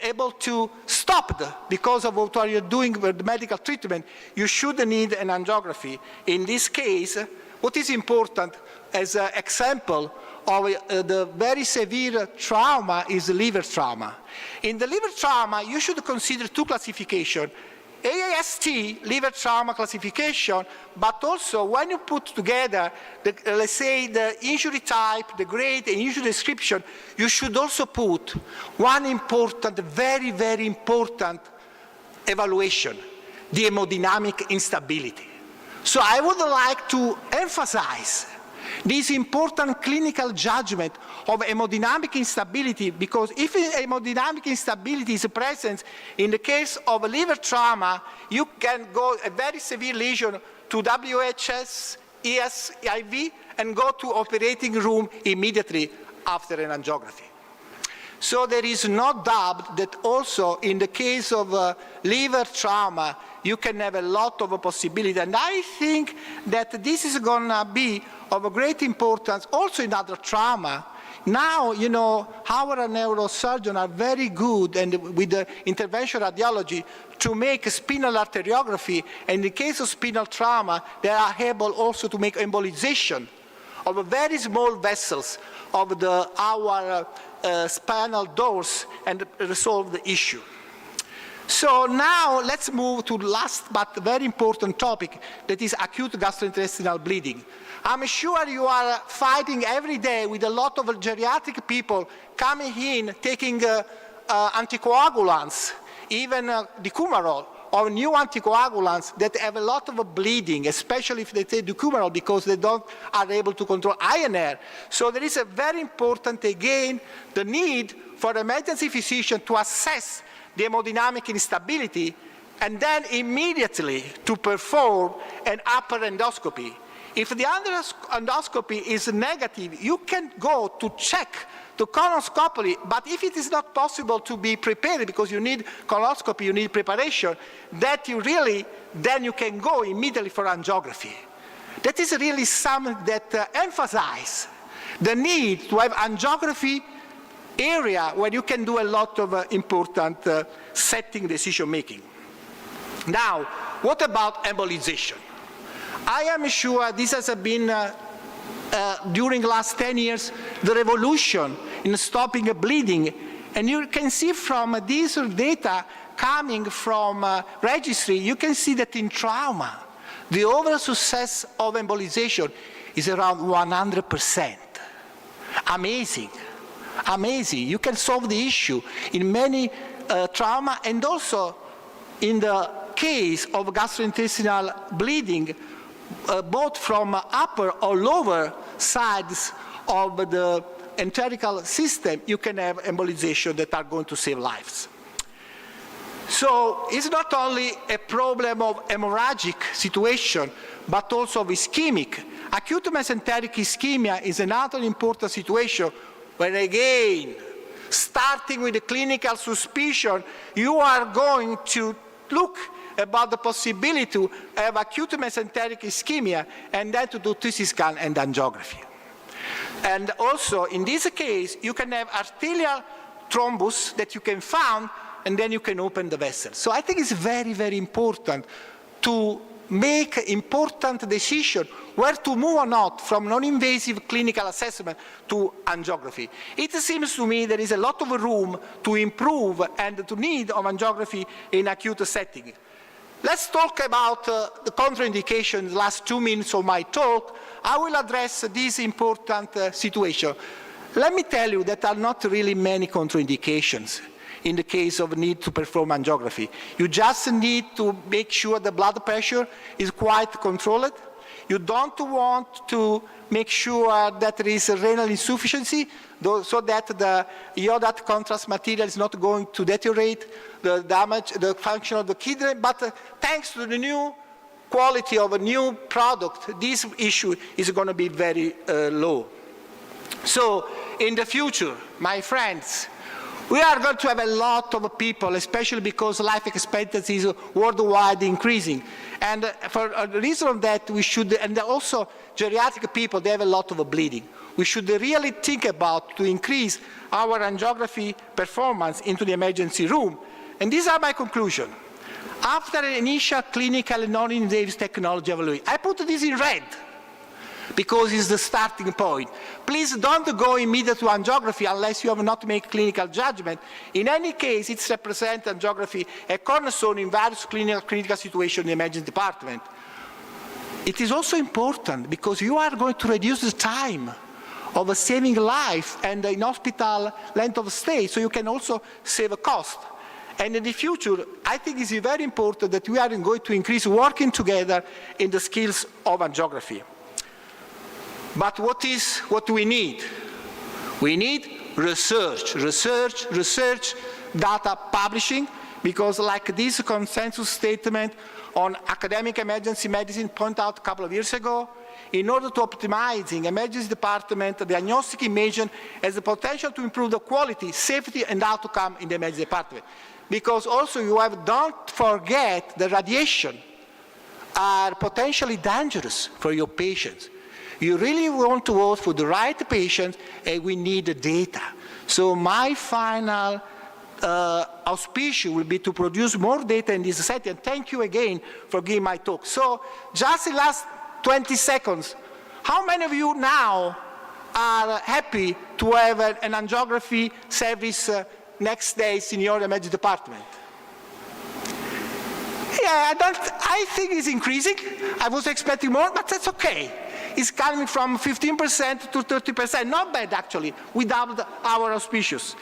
[SPEAKER 14] able to stop because of what you're doing with the medical treatment, you should need an angiography. In this case, what is important as an example of the very severe trauma is liver trauma. In the liver trauma, you should consider two classifications. AAST, liver trauma classification, but also when you put together, let's say, the injury type, the grade, and injury description, you should also put one important, very, very important evaluation, the hemodynamic instability. So I would like to emphasize this important clinical judgment of hemodynamic instability, because if hemodynamic instability is present in the case of liver trauma, you can go a very severe lesion to WHS, ESIV, and go to operating room immediately after an angiography. So there is no doubt that also in the case of liver trauma, you can have a lot of possibility. And I think that this is going to be of great importance also in other trauma. Now, you know, our neurosurgeons are very good and with the intervention radiology to make spinal arteriography. And in the case of spinal trauma, they are able also to make embolization of very small vessels of our spinal doors and resolve the issue. So now let's move to the last but very important topic, that is acute gastrointestinal bleeding. I'm sure you are fighting every day with a lot of geriatric people coming in, taking anticoagulants, even decumarol, or new anticoagulants that have a lot of bleeding, especially if they take decumarol because they are able to control INR. So there is a very important, again, the need for the emergency physician to assess the hemodynamic instability and then immediately to perform an upper endoscopy. If the under endoscopy is negative, you can go to check the colonoscopy, but if it is not possible to be prepared because you need colonoscopy, you need preparation, then you can go immediately for angiography. That is really something that emphasizes the need to have angiography area where you can do a lot of important setting decision making. Now, what about embolization? I am sure this has been, during the last 10 years, the revolution in stopping bleeding. And you can see from these data coming from registry, you can see that in trauma, the overall success of embolization is around 100%. Amazing. Amazing. You can solve the issue in many trauma, and also in the case of gastrointestinal bleeding, both from upper or lower sides of the enterical system, you can have embolization that are going to save lives. So it's not only a problem of hemorrhagic situation, but also of ischemic. Acute mesenteric ischemia is another important situation where, again, starting with the clinical suspicion, you are going to look about the possibility to have acute mesenteric ischemia and then to do CT scan and angiography. And also, in this case, you can have arterial thrombus that you can find, and then you can open the vessel. So I think it's very, very important to make important decision where to move or not from non-invasive clinical assessment to angiography. It seems to me there is a lot of room to improve and to need of angiography in acute setting. Let's talk about the contraindications. Last 2 minutes of my talk, I will address this important situation. Let me tell you that there are not really many contraindications in the case of need to perform angiography. You just need to make sure the blood pressure is quite controlled. You don't want to make sure that there is a renal insufficiency, so that the iodate contrast material is not going to deteriorate the damage, the function of the kidney. But thanks to the new quality of a new product, this issue is going to be very low. So in the future, my friends, we are going to have a lot of people, especially because life expectancy is worldwide increasing. And for a reason of that, we should, and also geriatric people, they have a lot of bleeding. We should really think about to increase our angiography performance into the emergency room. And these are my conclusions. After an initial clinical non-invasive technology evaluation, I put this in red because it's the starting point. Please don't go immediately to angiography unless you have not made clinical judgment. In any case, it represents angiography a cornerstone in various clinical situations in the emergency department. It is also important because you are going to reduce the time of saving life and in hospital length of stay, so you can also save a cost. And in the future, I think it's very important that we are going to increase working together in the skills of angiography. But what do we need? We need research, data publishing, because like this consensus statement on academic emergency medicine pointed out a couple of years ago, in order to optimizing emergency department, the diagnostic imaging has the potential to improve the quality, safety, and outcome in the emergency department. Because also don't forget the radiation are potentially dangerous for your patients. You really want to vote for the right patients, and we need the data. So my final auspicio will be to produce more data in this setting. And thank you again for giving my talk. So just in the last 20 seconds, how many of you now are happy to have an angiography service next day in your emergency department? Yeah, I think it's increasing. I was expecting more, but that's okay. It's coming from 15% to 30%. Not bad, actually. We doubled our auspicious.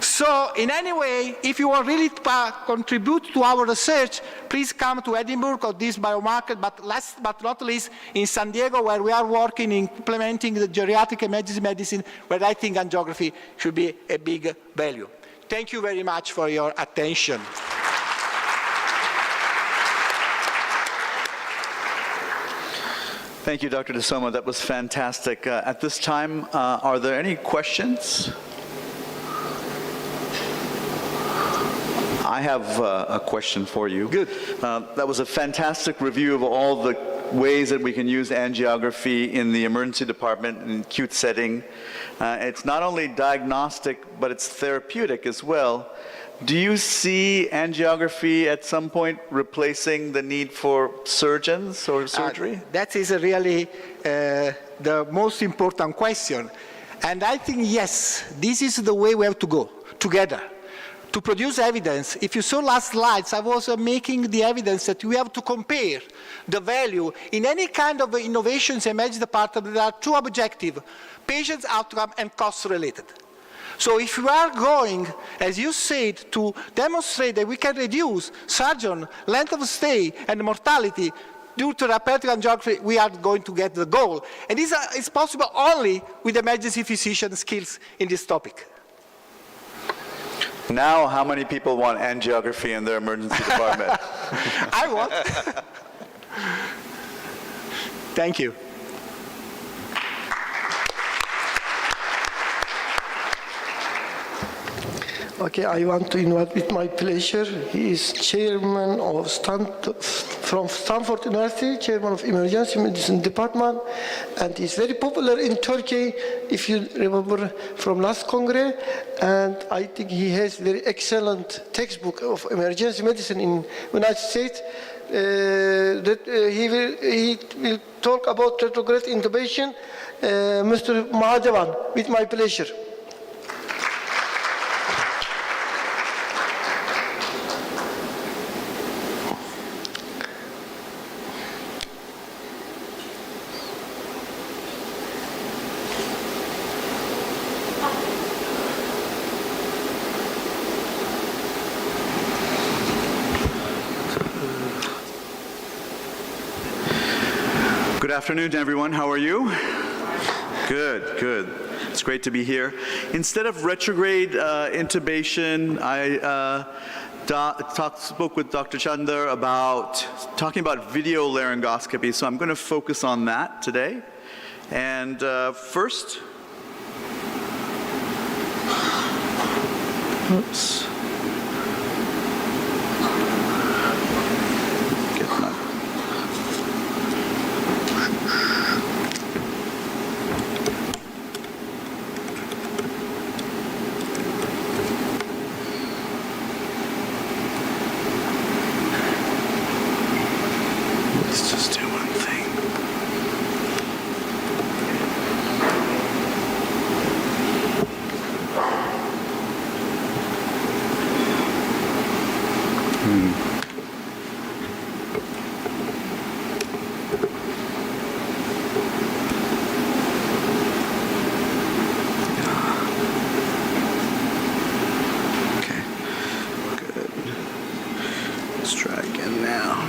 [SPEAKER 14] So in any way, if you want really to contribute to our research, please come to Edinburgh or this biomarker, but last but not least, in San Diego, where we are working in implementing the geriatric emergency medicine, where I think angiography should be a big value. Thank you very much for your attention.
[SPEAKER 16] Thank you, Dr. De Soma. That was fantastic. At this time, are there any questions? I have a question for you. Good. That was a fantastic review of all the ways that we can use angiography in the emergency department in acute setting. It's not only diagnostic, but it's therapeutic as well. Do you see angiography at some point replacing the need for surgeons or surgery?
[SPEAKER 14] That is really the most important question. And I think, yes, this is the way we have to go together. To produce evidence, if you saw last slides, I was making the evidence that we have to compare the value in any kind of innovations in emergency department that are two objective, patient's outcome and cost related. So if we are going, as you said, to demonstrate that we can reduce surgeon length of stay and mortality due to therapeutic angiography, we are going to get the goal. And this is possible only with emergency physician skills in this topic.
[SPEAKER 16] Now, how many people want angiography in their emergency department?
[SPEAKER 14] I want. Thank you.
[SPEAKER 17] Okay, I want to invite with my pleasure. He is chairman of from Stanford University, chairman of Emergency Medicine Department, and he's very popular in Turkey, if you remember from last Congress. And I think he has very excellent textbook of emergency medicine in United States. He will talk about retrograde intubation. Mr. Mahadevan, with my pleasure.
[SPEAKER 16] Good afternoon to everyone. How are you? Good, good. It's great to be here. Instead of retrograde intubation, I spoke with Dr. Chander about talking about video laryngoscopy, so I'm going to focus on that today. And first, Oops. Getting up. Let's just do one thing. Okay, good. Let's try again now.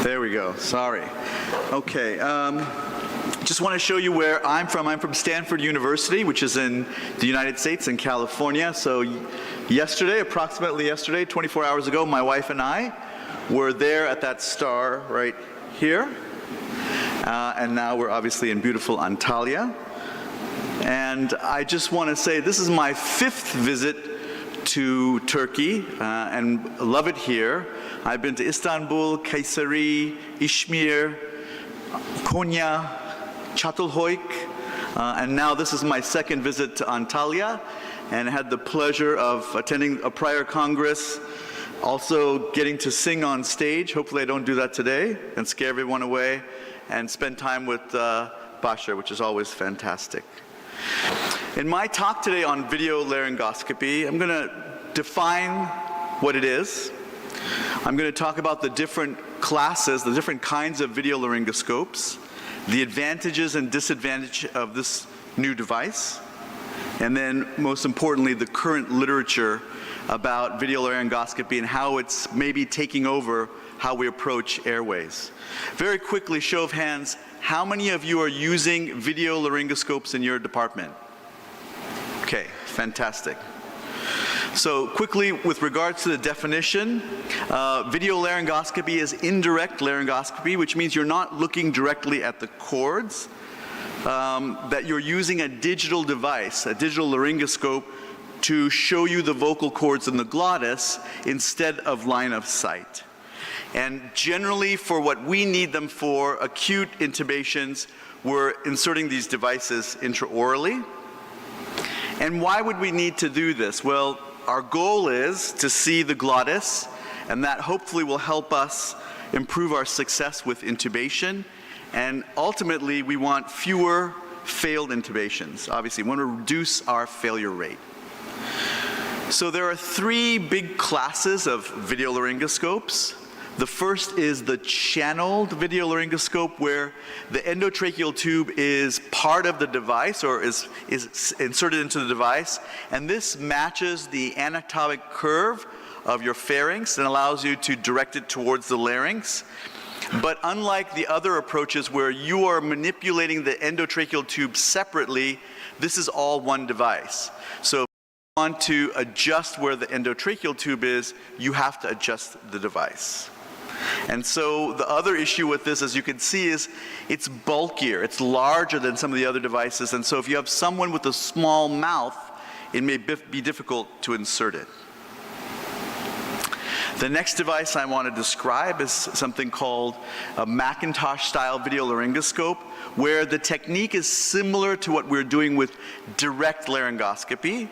[SPEAKER 16] There we go. Sorry. Okay. Just want to show you where I'm from. I'm from Stanford University, which is in the United States, in California. So yesterday, approximately yesterday, 24 hours ago, my wife and I were there at that star right here. And now we're obviously in beautiful Antalya. And I just want to say this is my 5th visit to Turkey, and love it here. I've been to Istanbul, Kayseri, Izmir, Konya, Çatalhöyük, and now this is my 2nd visit to Antalya, and I had the pleasure of attending a prior Congress, also getting to sing on stage. Hopefully I don't do that today and scare everyone away, and spend time with Bashar, which is always fantastic. In my talk today on video laryngoscopy, I'm going to define what it is. I'm going to talk about the different classes, the different kinds of video laryngoscopes, the advantages and disadvantages of this new device, and then most importantly, the current literature about video laryngoscopy and how it's maybe taking over how we approach airways. Very quickly, show of hands, how many of you are using video laryngoscopes in your department? Okay, fantastic. So quickly, with regards to the definition, video laryngoscopy is indirect laryngoscopy, which means you're not looking directly at the cords, that you're using a digital device, a digital laryngoscope, to show you the vocal cords in the glottis instead of line of sight. And generally, for what we need them for, acute intubations, we're inserting these devices intraorally. And why would we need to do this? Well, our goal is to see the glottis, and that hopefully will help us improve our success with intubation. And ultimately, we want fewer failed intubations. Obviously, we want to reduce our failure rate. So there are 3 big classes of video laryngoscopes. The first is the channeled video laryngoscope, where the endotracheal tube is part of the device or is inserted into the device, and this matches the anatomic curve of your pharynx and allows you to direct it towards the larynx. But unlike the other approaches where you are manipulating the endotracheal tube separately, this is all one device. So if you want to adjust where the endotracheal tube is, you have to adjust the device. And so the other issue with this, as you can see, is it's bulkier. It's larger than some of the other devices. And so if you have someone with a small mouth, it may be difficult to insert it. The next device I want to describe is something called a Macintosh-style video laryngoscope, where the technique is similar to what we're doing with direct laryngoscopy.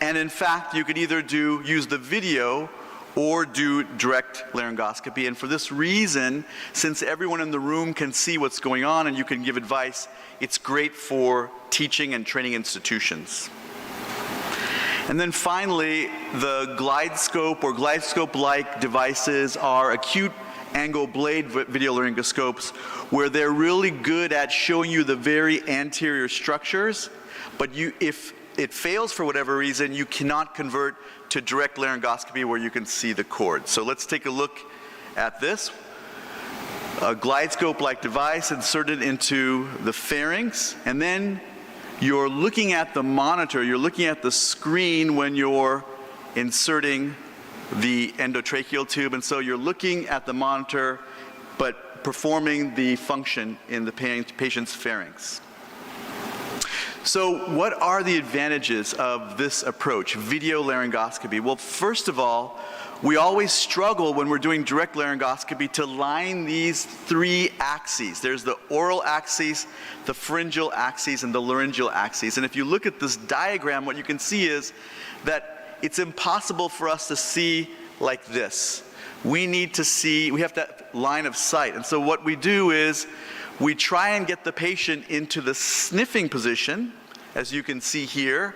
[SPEAKER 16] And in fact, you could either use the video or do direct laryngoscopy. And for this reason, since everyone in the room can see what's going on and you can give advice, it's great for teaching and training institutions. And then finally, the glide scope or glide scope-like devices are acute angle blade video laryngoscopes, where they're really good at showing you the very anterior structures, but if it fails for whatever reason, you cannot convert to direct laryngoscopy where you can see the cord. So let's take a look at this. A glide scope-like device inserted into the pharynx, and then you're looking at the monitor, you're looking at the screen when you're inserting the endotracheal tube, and so you're looking at the monitor, but performing the function in the patient's pharynx. So what are the advantages of this approach, video laryngoscopy? Well, first of all, we always struggle when we're doing direct laryngoscopy to line these three axes. There's the oral axis, the pharyngeal axis, and the laryngeal axis. And if you look at this diagram, what you can see is that it's impossible for us to see like this. We have that line of sight. And so what we do is we try and get the patient into the sniffing position, as you can see here,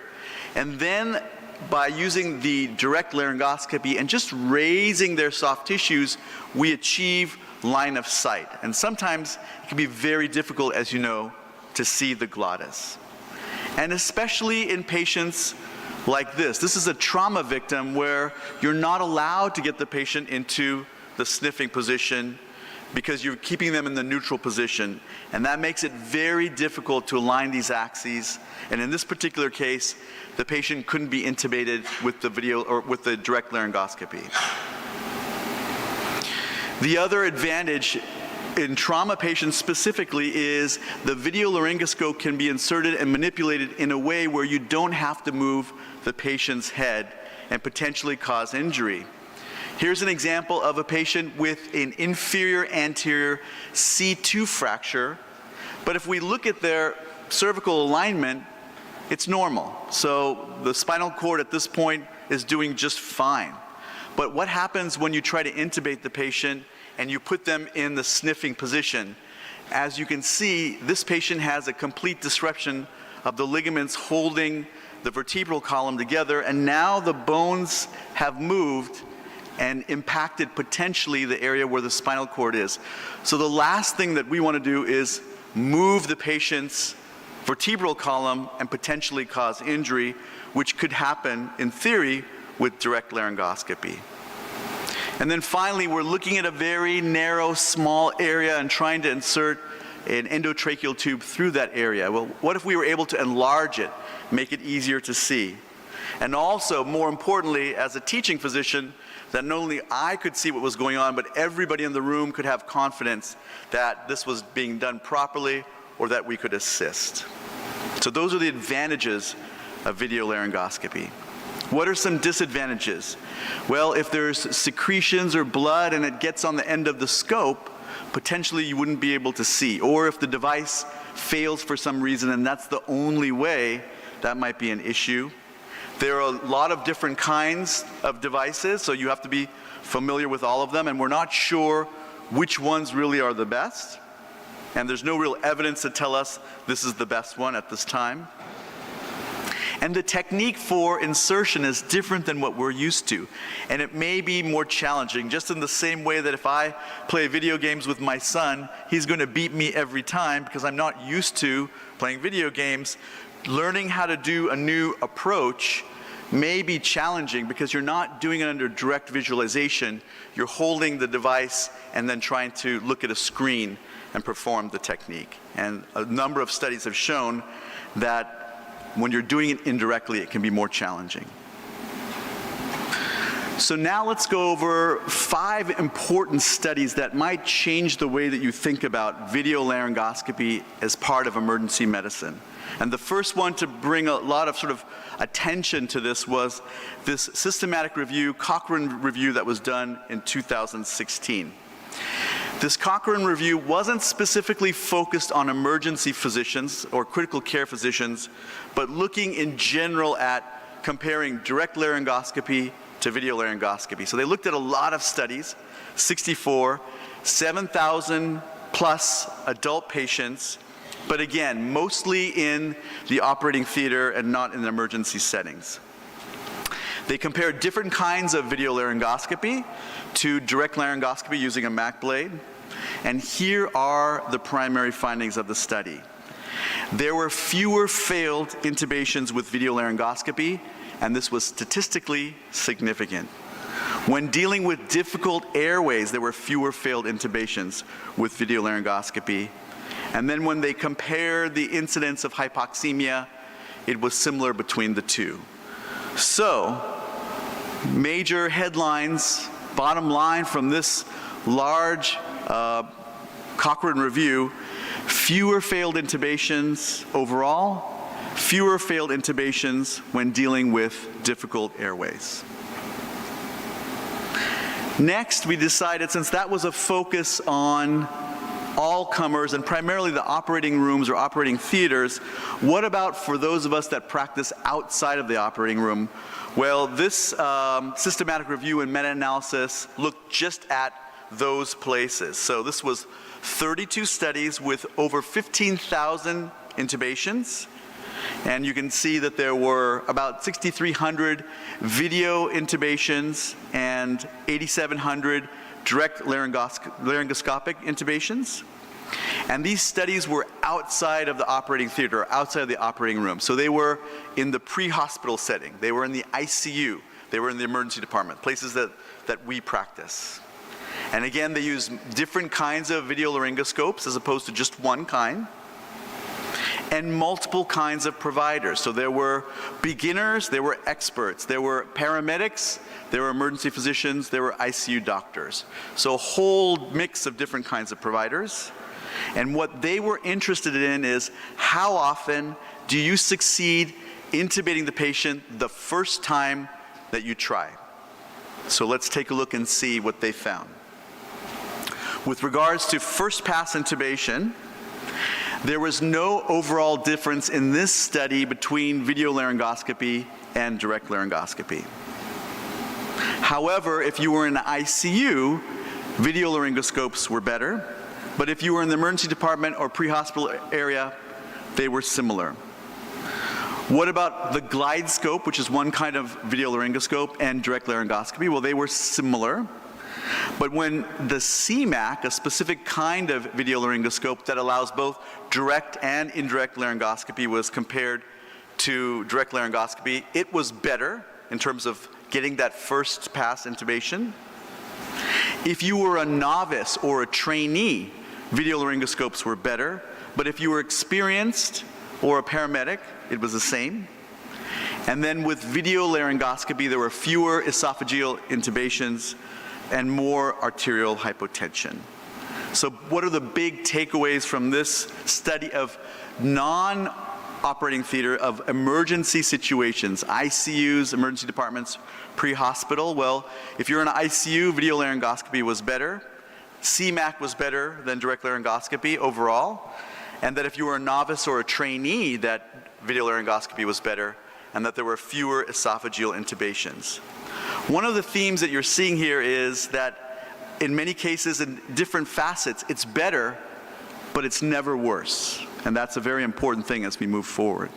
[SPEAKER 16] and then by using the direct laryngoscopy and just raising their soft tissues, we achieve line of sight. And sometimes it can be very difficult, as you know, to see the glottis. And especially in patients like this. This is a trauma victim where you're not allowed to get the patient into the sniffing position because you're keeping them in the neutral position. And that makes it very difficult to align these axes. And in this particular case, the patient couldn't be intubated with the video or with the direct laryngoscopy. The other advantage in trauma patients specifically is the video laryngoscope can be inserted and manipulated in a way where you don't have to move the patient's head and potentially cause injury. Here's an example of a patient with an inferior anterior C2 fracture, but if we look at their cervical alignment, it's normal. So the spinal cord at this point is doing just fine. But what happens when you try to intubate the patient and you put them in the sniffing position? As you can see, this patient has a complete disruption of the ligaments holding the vertebral column together, and now the bones have moved and impacted potentially the area where the spinal cord is. So the last thing that we want to do is move the patient's vertebral column and potentially cause injury, which could happen in theory with direct laryngoscopy. And then finally, we're looking at a very narrow, small area and trying to insert an endotracheal tube through that area. Well, what if we were able to enlarge it, make it easier to see? And also, more importantly, as a teaching physician, that not only I could see what was going on, but everybody in the room could have confidence that this was being done properly or that we could assist. So those are the advantages of video laryngoscopy. What are some disadvantages? Well, if there's secretions or blood and it gets on the end of the scope, potentially you wouldn't be able to see. Or if the device fails for some reason and that's the only way, that might be an issue. There are a lot of different kinds of devices, so you have to be familiar with all of them, and we're not sure which ones really are the best. And there's no real evidence to tell us this is the best one at this time. And the technique for insertion is different than what we're used to. And it may be more challenging, just in the same way that if I play video games with my son, he's going to beat me every time because I'm not used to playing video games. Learning how to do a new approach may be challenging because you're not doing it under direct visualization. You're holding the device and then trying to look at a screen and perform the technique. And a number of studies have shown that when you're doing it indirectly, it can be more challenging. So now let's go over 5 important studies that might change the way that you think about video laryngoscopy as part of emergency medicine. And the first one to bring a lot of sort of attention to this was this systematic review, Cochrane review, that was done in 2016. This Cochrane review wasn't specifically focused on emergency physicians or critical care physicians, but looking in general at comparing direct laryngoscopy to video laryngoscopy. So they looked at a lot of studies, 64, 7,000 plus adult patients, but again, mostly in the operating theater and not in emergency settings. They compared different kinds of video laryngoscopy to direct laryngoscopy using a Mac blade. And here are the primary findings of the study. There were fewer failed intubations with video laryngoscopy, and this was statistically significant. When dealing with difficult airways, there were fewer failed intubations with video laryngoscopy. And then when they compared the incidence of hypoxemia, it was similar between the two. So, Major headlines, bottom line from this large Cochrane review: fewer failed intubations overall, fewer failed intubations when dealing with difficult airways. Next, we decided, since that was a focus on all comers and primarily the operating rooms or operating theaters, what about for those of us that practice outside of the operating room? Well, this systematic review and meta-analysis looked just at those places. So this was 32 studies with over 15,000 intubations. And you can see that there were about 6,300 video intubations and 8,700 direct laryngoscopic intubations. And these studies were outside of the operating theater, outside of the operating room. So they were in the pre-hospital setting. They were in the ICU. They were in the emergency department, places that we practice. And again, they use different kinds of video laryngoscopes as opposed to just one kind, and multiple kinds of providers. So there were beginners, there were experts, there were paramedics, there were emergency physicians, there were ICU doctors. So a whole mix of different kinds of providers. And what they were interested in is how often do you succeed intubating the patient the first time that you try. So let's take a look and see what they found. With regards to first pass intubation, there was no overall difference in this study between video laryngoscopy and direct laryngoscopy. However, if you were in the ICU, video laryngoscopes were better, but if you were in the emergency department or pre-hospital area, they were similar. What about the glide scope, which is one kind of video laryngoscope, and direct laryngoscopy? Well, they were similar. But when the CMAC, a specific kind of video laryngoscope that allows both direct and indirect laryngoscopy, was compared to direct laryngoscopy, it was better in terms of getting that first pass intubation. If you were a novice or a trainee, video laryngoscopes were better. But if you were experienced or a paramedic, it was the same. And then with video laryngoscopy, there were fewer esophageal intubations and more arterial hypotension. So what are the big takeaways from this study of non-operating theater, of emergency situations, ICUs, emergency departments, pre-hospital? Well, if you're in an ICU, video laryngoscopy was better. CMAC was better than direct laryngoscopy overall. And that if you were a novice or a trainee, that video laryngoscopy was better, and that there were fewer esophageal intubations. One of the themes that you're seeing here is that in many cases, in different facets, it's better, but it's never worse. And that's a very important thing as we move forward.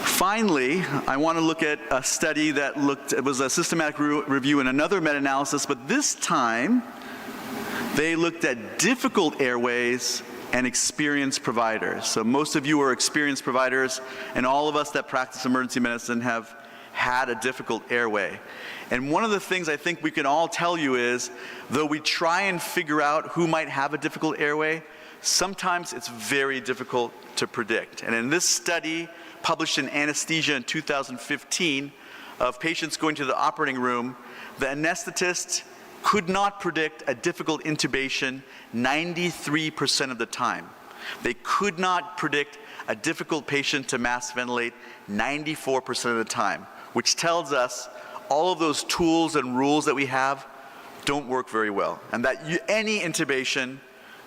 [SPEAKER 16] Finally, I want to look at a study that it was a systematic review and another meta-analysis, but this time they looked at difficult airways and experienced providers. So most of you are experienced providers, and all of us that practice emergency medicine have had a difficult airway. And one of the things I think we can all tell you is, though we try and figure out who might have a difficult airway, sometimes it's very difficult to predict. And in this study, published in Anesthesia in 2015, of patients going to the operating room, the anesthetist could not predict a difficult intubation 93% of the time. They could not predict a difficult patient to mass ventilate 94% of the time, which tells us all of those tools and rules that we have don't work very well, and that any intubation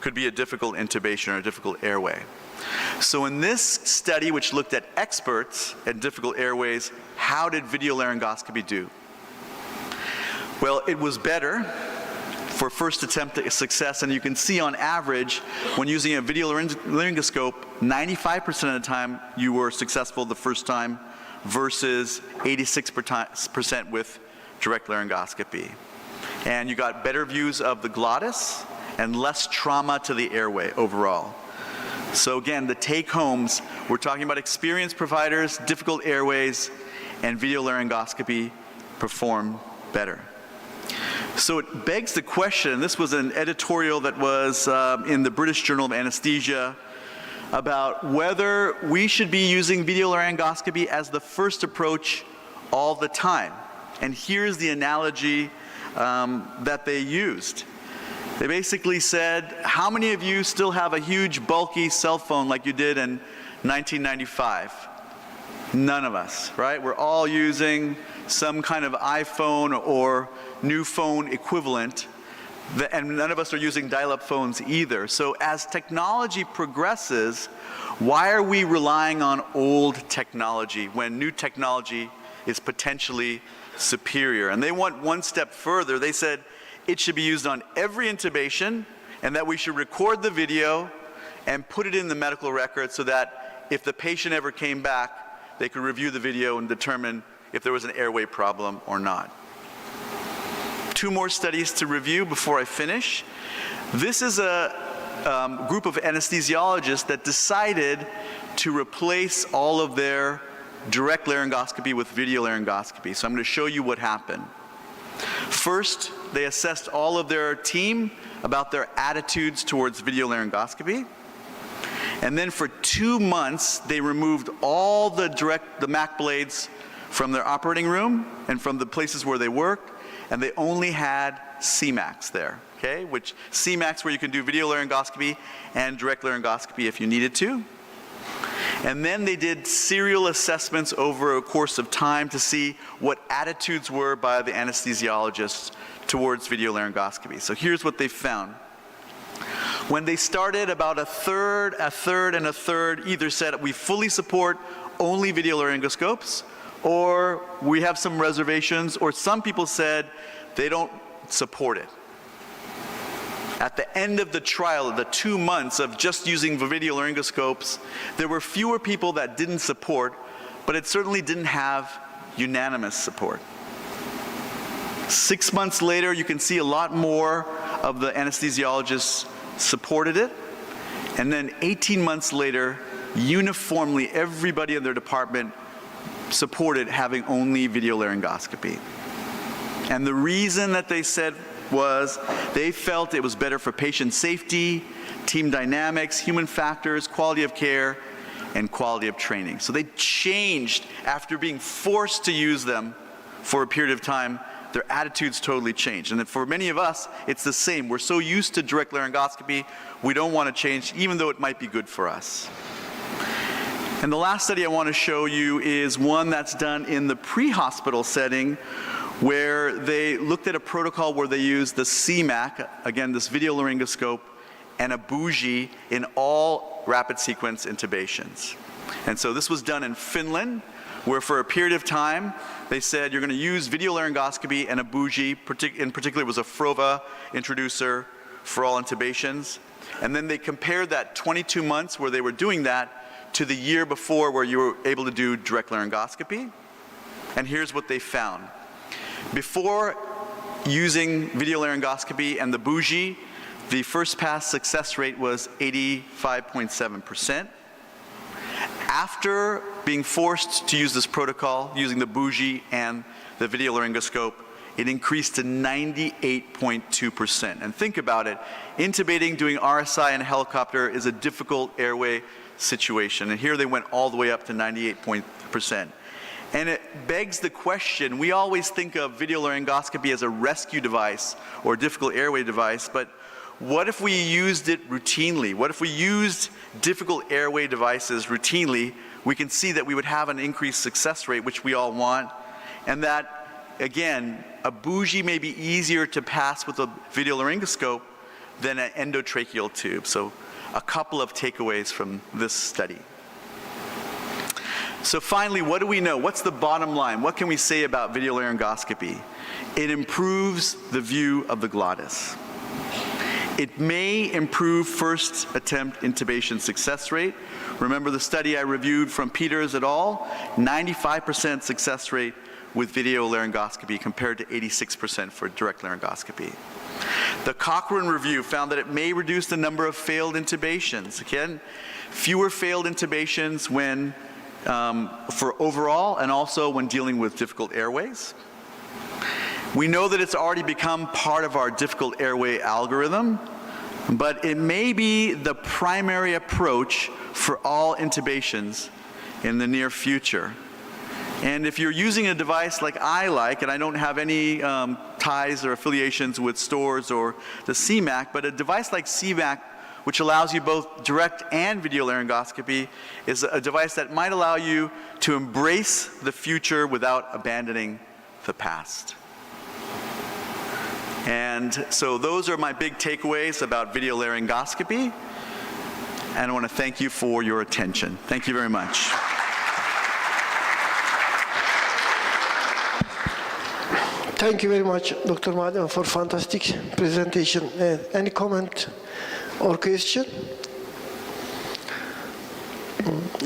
[SPEAKER 16] could be a difficult intubation or a difficult airway. So in this study, which looked at experts and difficult airways, how did video laryngoscopy do? Well, it was better for first attempt at success, and you can see on average, when using a video laryngoscope, 95% of the time you were successful the first time versus 86% with direct laryngoscopy. And you got better views of the glottis and less trauma to the airway overall. So again, the take-homes, we're talking about experienced providers, difficult airways, and video laryngoscopy perform better. So it begs the question, this was an editorial that was in the British Journal of Anesthesia, about whether we should be using video laryngoscopy as the first approach all the time. And here's the analogy that they used. They basically said, how many of you still have a huge bulky cell phone like you did in 1995? None of us, right? We're all using some kind of iPhone or new phone equivalent, and none of us are using dial-up phones either. So as technology progresses, why are we relying on old technology when new technology is potentially superior? And they went one step further. They said it should be used on every intubation, and that we should record the video and put it in the medical record so that if the patient ever came back, they could review the video and determine if there was an airway problem or not. 2 more studies to review before I finish. This is a group of anesthesiologists that decided to replace all of their direct laryngoscopy with video laryngoscopy. So I'm going to show you what happened. First, they assessed all of their team about their attitudes towards video laryngoscopy. And then for 2 months, they removed all the MAC blades from their operating room and from the places where they worked, and they only had CMACs there, okay? Which CMACs where you can do video laryngoscopy and direct laryngoscopy if you needed to. And then they did serial assessments over a course of time to see what attitudes were by the anesthesiologists towards video laryngoscopy. So here's what they found. When they started, about a third, and a third either said we fully support only video laryngoscopes, or we have some reservations, or some people said they don't support it. At the end of the trial, the 2 months of just using video laryngoscopes, there were fewer people that didn't support, but it certainly didn't have unanimous support. 6 months later, you can see a lot more of the anesthesiologists supported it. And then 18 months later, uniformly, everybody in their department supported having only video laryngoscopy. And the reason that they said was they felt it was better for patient safety, team dynamics, human factors, quality of care, and quality of training. So they changed after being forced to use them for a period of time. Their attitudes totally changed. And for many of us, it's the same. We're so used to direct laryngoscopy, we don't want to change, even though it might be good for us. And the last study I want to show you is one that's done in the pre-hospital setting, where they looked at a protocol where they used the CMAC, again, this video laryngoscope, and a bougie in all rapid sequence intubations. And so this was done in Finland, where for a period of time, they said you're going to use video laryngoscopy and a bougie, in particular it was a Frova introducer for all intubations. And then they compared that 22 months where they were doing that to the year before where you were able to do direct laryngoscopy. And here's what they found. Before using video laryngoscopy and the bougie, the first pass success rate was 85.7%. After being forced to use this protocol, using the bougie and the video laryngoscope, it increased to 98.2%. And think about it, intubating, doing RSI in a helicopter is a difficult airway situation. And here they went all the way up to 98%. And it begs the question, we always think of video laryngoscopy as a rescue device or a difficult airway device, but what if we used it routinely? What if we used difficult airway devices routinely? We can see that we would have an increased success rate, which we all want, and that, again, a bougie may be easier to pass with a video laryngoscope than an endotracheal tube. So a couple of takeaways from this study. So finally, what do we know? What's the bottom line? What can we say about video laryngoscopy? It improves the view of the glottis. It may improve first attempt intubation success rate. Remember the study I reviewed from Peters et al., 95% success rate with video laryngoscopy compared to 86% for direct laryngoscopy. The Cochrane review found that it may reduce the number of failed intubations. Again, fewer failed intubations when for overall and also when dealing with difficult airways. We know that it's already become part of our difficult airway algorithm, but it may be the primary approach for all intubations in the near future. And if you're using a device like I like, and I don't have any ties or affiliations with stores or the CMAC, but a device like CMAC, which allows you both direct and video laryngoscopy, is a device that might allow you to embrace the future without abandoning the past. And so those are my big takeaways about video laryngoscopy. And I want to thank you for your attention. Thank you very much.
[SPEAKER 17] Thank you very much, Dr. Madem, for fantastic presentation. Any comment or question?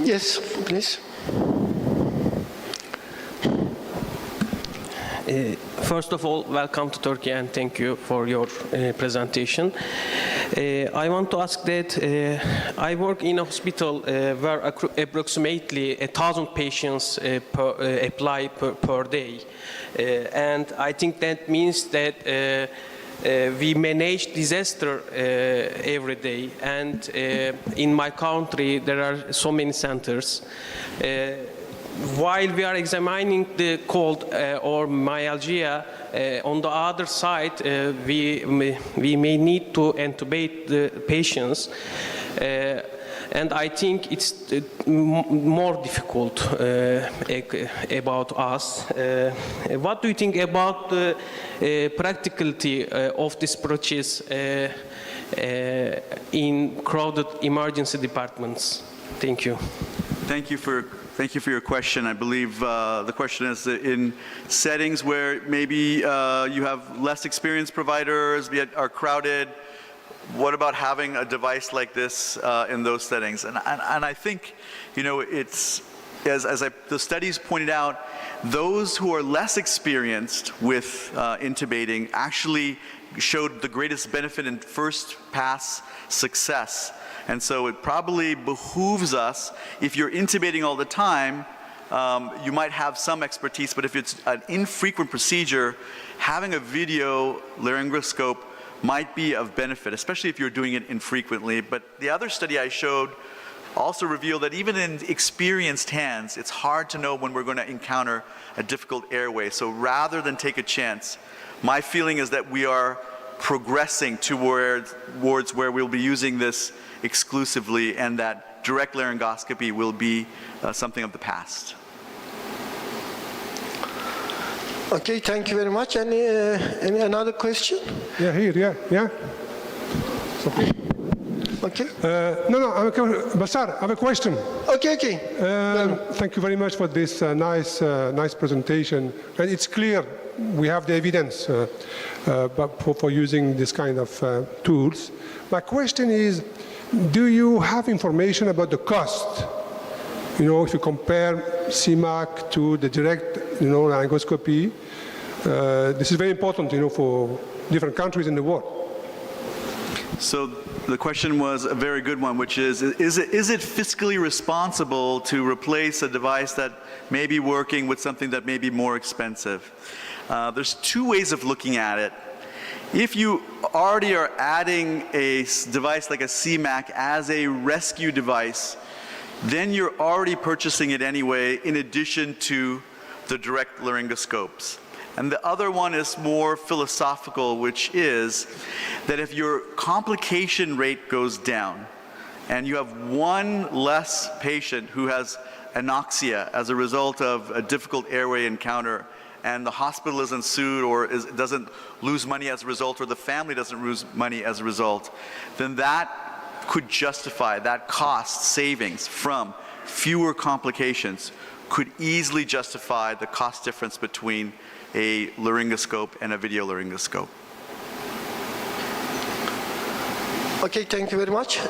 [SPEAKER 17] Yes, please.
[SPEAKER 18] First of all, welcome to Turkey and thank you for your presentation. I want to ask that I work in a hospital where approximately 1,000 patients apply per day. And I think that means that we manage disaster every day. And in my country, there are so many centers. While we are examining the cold or myalgia, on the other side, we may need to intubate the patients. And I think it's more difficult about us. What do you think about the practicality of this process in crowded emergency departments? Thank you.
[SPEAKER 16] Thank you for your question. I believe the question is that in settings where maybe you have less experienced providers, yet are crowded, what about having a device like this in those settings? And I think, you know, it's, as the studies pointed out, those who are less experienced with intubating actually showed the greatest benefit in first pass success. And so it probably behooves us, if you're intubating all the time, you might have some expertise, but if it's an infrequent procedure, having a video laryngoscope might be of benefit, especially if you're doing it infrequently. But the other study I showed also revealed that even in experienced hands, it's hard to know when we're going to encounter a difficult airway. So rather than take a chance, my feeling is that we are progressing towards where we'll be using this exclusively, and that direct laryngoscopy will be something of the past.
[SPEAKER 17] Okay, thank you very much. Any another question?
[SPEAKER 19] Yeah, here, yeah.
[SPEAKER 17] Okay.
[SPEAKER 19] No, Basar, I have a question.
[SPEAKER 17] Okay.
[SPEAKER 19] Thank you very much for this nice presentation. And it's clear we have the evidence for using this kind of tools. My question is, do you have information about the cost? You know, if you compare CMAC to the direct, laryngoscopy, this is very important, for different countries in the world.
[SPEAKER 16] So the question was a very good one, which is it fiscally responsible to replace a device that may be working with something that may be more expensive? There's two ways of looking at it. If you already are adding a device like a CMAC as a rescue device, then you're already purchasing it anyway in addition to the direct laryngoscopes. And the other one is more philosophical, which is that if your complication rate goes down and you have one less patient who has anoxia as a result of a difficult airway encounter, and the hospital isn't sued or doesn't lose money as a result, or the family doesn't lose money as a result, then that could justify, that cost savings from fewer complications could easily justify the cost difference between a laryngoscope and a video laryngoscope.
[SPEAKER 17] Okay, thank you very much.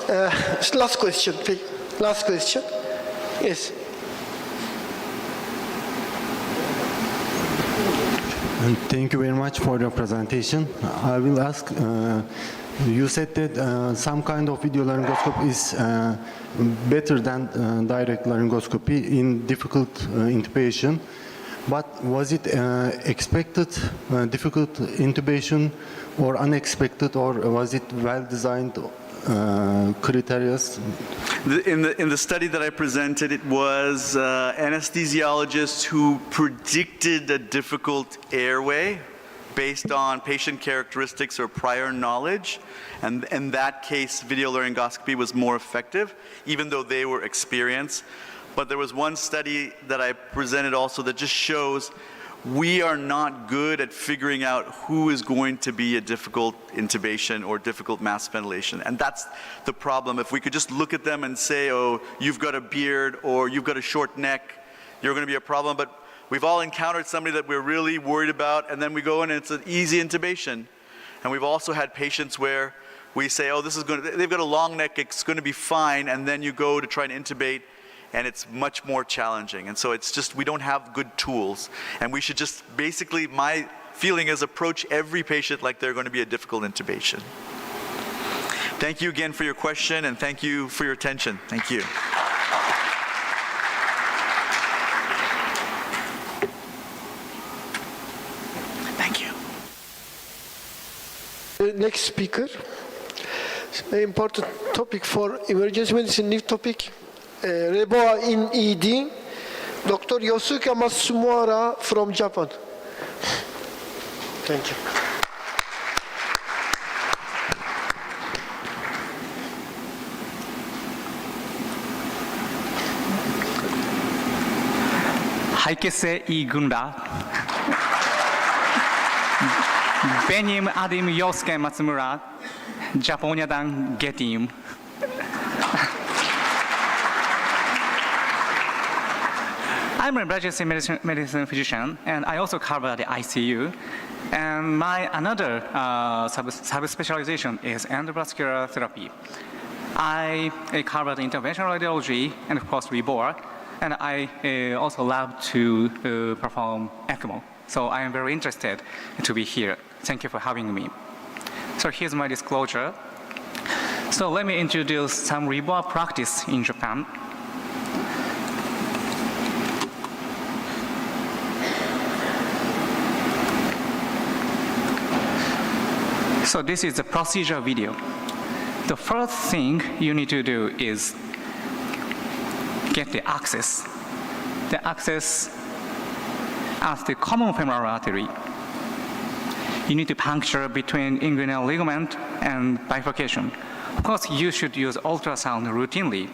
[SPEAKER 17] Last question, please. Last question. Yes.
[SPEAKER 20] And thank you very much for your presentation. I will ask, you said that some kind of video laryngoscopy is better than direct laryngoscopy in difficult intubation. But was it expected difficult intubation or unexpected, or was it well designed criteria?
[SPEAKER 16] In the study that I presented, it was anesthesiologists who predicted a difficult airway based on patient characteristics or prior knowledge. And in that case, video laryngoscopy was more effective, even though they were experienced. But there was one study that I presented also that just shows we are not good at figuring out who is going to be a difficult intubation or difficult mass ventilation. And that's the problem. If we could just look at them and say, oh, you've got a beard or you've got a short neck, you're going to be a problem. But we've all encountered somebody that we're really worried about, and then we go in and it's an easy intubation. And we've also had patients where we say, oh, they've got a long neck, it's going to be fine, and then you go to try and intubate, and it's much more challenging. And so it's just, we don't have good tools. And we should just, basically, my feeling is approach every patient like they're going to be a difficult intubation. Thank you again for your question, and thank you for your attention. Thank you.
[SPEAKER 17] Thank you. The next speaker, very important topic for emergency medicine, new topic. Reboa in ED, Dr. Yosuke Matsumura from Japan. Thank you.
[SPEAKER 1] 하이케세 이군라 베님 아딤 요스케 마츠무라 자포냐당 게팀 I'm a emergency medicine physician, and I also cover the ICU. And my another subspecialization is endovascular therapy. I cover the interventional radiology and, of course, REBOR, and I also love to perform ECMO. So I am very interested to be here. Thank you for having me. So here's my disclosure. So let me introduce some REBOR practice in Japan. So this is the procedure video. The first thing you need to do is get the access. The access at the common femoral artery. You need to puncture between inguinal ligament and bifurcation. Of course, you should use ultrasound routinely.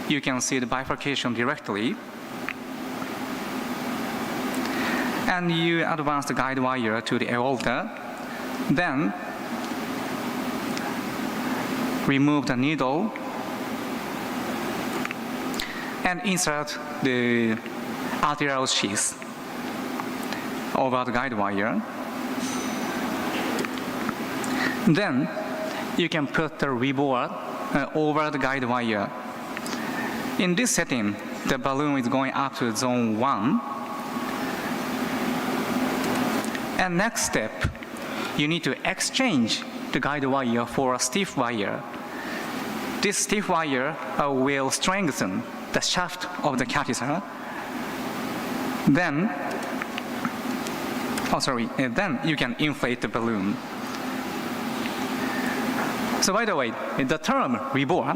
[SPEAKER 1] You can see the bifurcation directly. And you advance the guide wire to the aorta. Then remove the needle and insert the arterial sheath over the guide wire. Then you can put the REBOR over the guide wire. In this setting, the balloon is going up to zone 1. And next step, you need to exchange the guide wire for a stiff wire. This stiff wire will strengthen the shaft of the catheter. Then you can inflate the balloon. So by the way, the term REBOR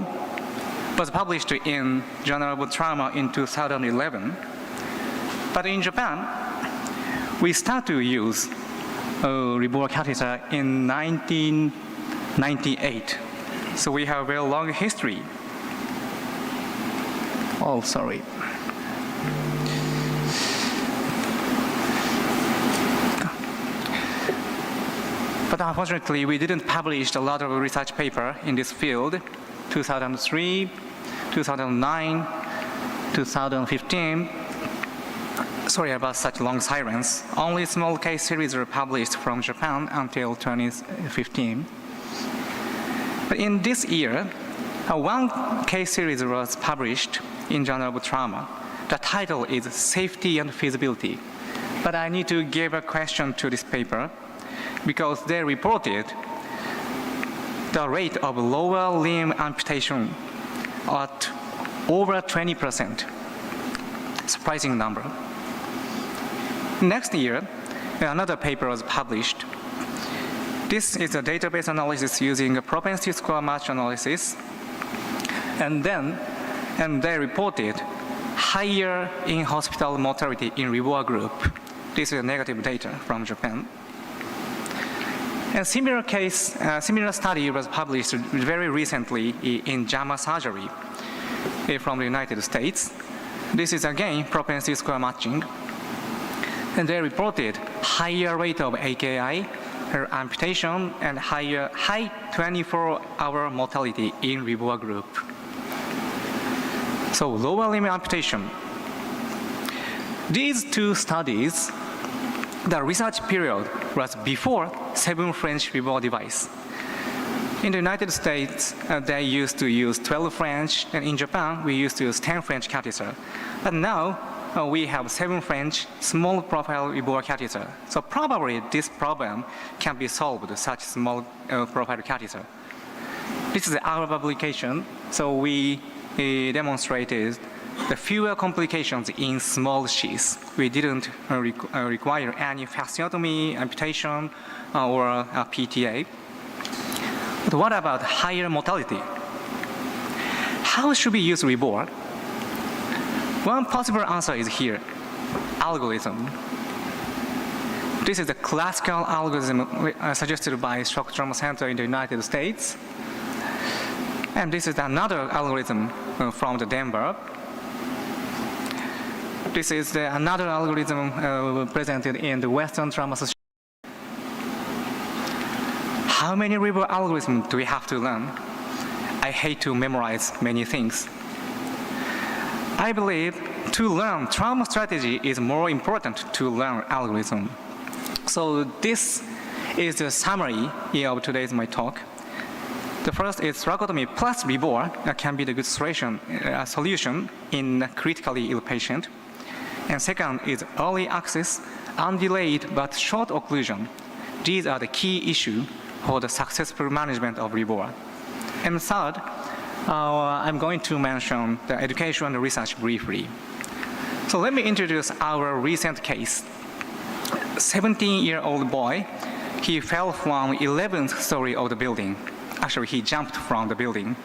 [SPEAKER 1] was published in Journal of Trauma in 2011. But in Japan, we start to use REBOR catheter in 1998. So we have a very long history. Oh, sorry. But unfortunately, we didn't publish a lot of research paper in this field. 2003, 2009, 2015. Sorry about such long silence. Only small case series were published from Japan until 2015. But in this year, one case series was published in Journal of Trauma. The title is Safety and Feasibility. But I need to give a question to this paper because they reported the rate of lower limb amputation at over 20%. Surprising number. Next year, another paper was published. This is a database analysis using a propensity score match analysis. And they reported higher in-hospital mortality in reward group. This is negative data from Japan. A similar study was published very recently in JAMA surgery from the United States. This is again propensity score matching. And they reported higher rate of AKI, amputation, and high 24-hour mortality in reward group. So lower limb amputation. These two studies, the research period was before 7 French reward device. In the United States, they used to use 12 French, and in Japan, we used to use 10 French catheter. But now, we have 7 French small profile reward catheter. So probably this problem can be solved with such small profile catheter. This is our publication. So we demonstrated the fewer complications in small sheaths. We didn't require any fasciotomy, amputation, or PTA. But what about higher mortality? How should we use reward? One possible answer is here, algorithm. This is the classical algorithm suggested by Shock Trauma Center in the United States. And this is another algorithm from the Denver. This is another algorithm presented in the Western Trauma Association. How many reward algorithms do we have to learn? I hate to memorize many things. I believe to learn trauma strategy is more important to learn algorithm. So this is the summary of today's my talk. The first is thoracotomy plus reward can be the good solution in a critically ill patient. And second is early access, undelayed but short occlusion. These are the key issues for the successful management of reward. And third, I'm going to mention the education and research briefly. So let me introduce our recent case. 17-year-old boy, he fell from 11th story of the building. Actually, he jumped from the building.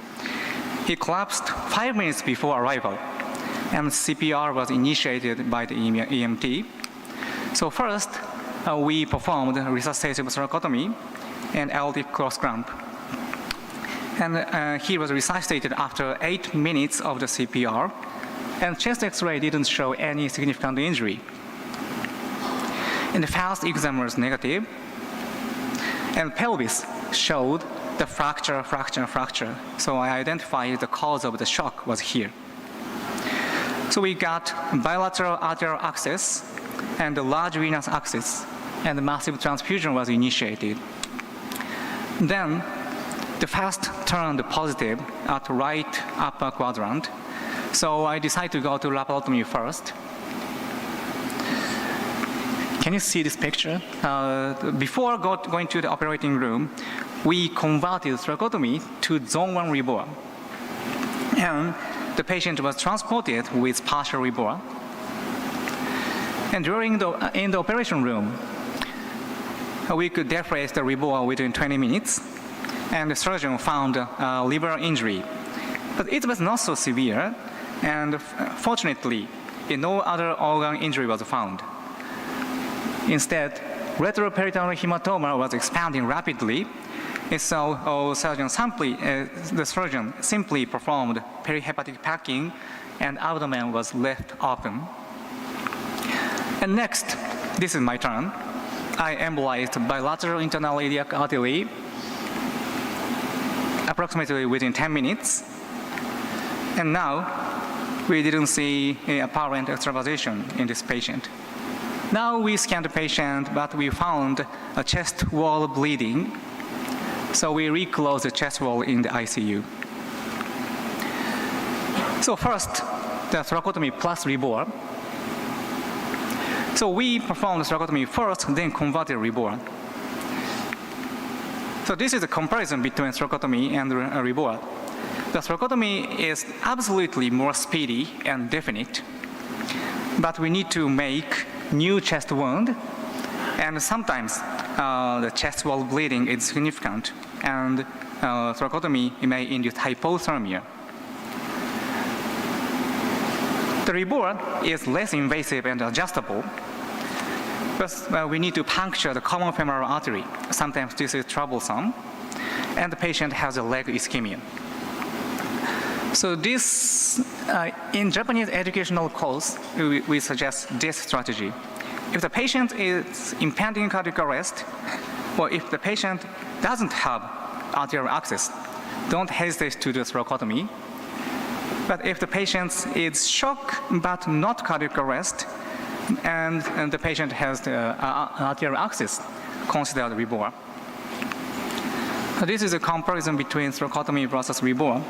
[SPEAKER 1] He collapsed 5 minutes before arrival, and CPR was initiated by the EMT. So first, we performed resuscitative thoracotomy and LD cross clamp. And he was resuscitated after 8 minutes of the CPR, and chest X-ray didn't show any significant injury. And the fast exam was negative, and pelvis showed the fracture. So I identified the cause of the shock was here. So we got bilateral arterial access and the large venous access, and the massive transfusion was initiated. Then the fast turned positive at right upper quadrant. So I decided to go to laparotomy first. Can you see this picture? Before going to the operating room, we converted thoracotomy to zone 1 reward. And the patient was transported with partial reward. And in the operation room, we could defrate the reward within 20 minutes, and the surgeon found a liver injury. But it was not so severe, and fortunately, no other organ injury was found. Instead, retroperitoneal hematoma was expanding rapidly, and so the surgeon simply performed perihepatic packing, and abdomen was left open. And next, this is my turn. I embolized bilateral internal iliac artery approximately within 10 minutes. And now, we didn't see an apparent extravasation in this patient. Now we scanned the patient, but we found a chest wall bleeding. So we reclosed the chest wall in the ICU. So first, the thoracotomy plus reward. So we performed thoracotomy first, then converted reward. So this is a comparison between thoracotomy and reward. The thoracotomy is absolutely more speedy and definite, but we need to make new chest wound, And sometimes the chest wall bleeding is significant, and thoracotomy may induce hypothermia. The rebore is less invasive and adjustable, but we need to puncture the common femoral artery. Sometimes this is troublesome, and the patient has a leg ischemia. So this, in Japanese educational course, we suggest this strategy. If the patient is impending cardiac arrest, or if the patient doesn't have arterial access, don't hesitate to do thoracotomy. But if the patient is shocked but not cardiac arrest, and the patient has the arterial access, consider the rebore. So this is a comparison between thoracotomy versus rebore.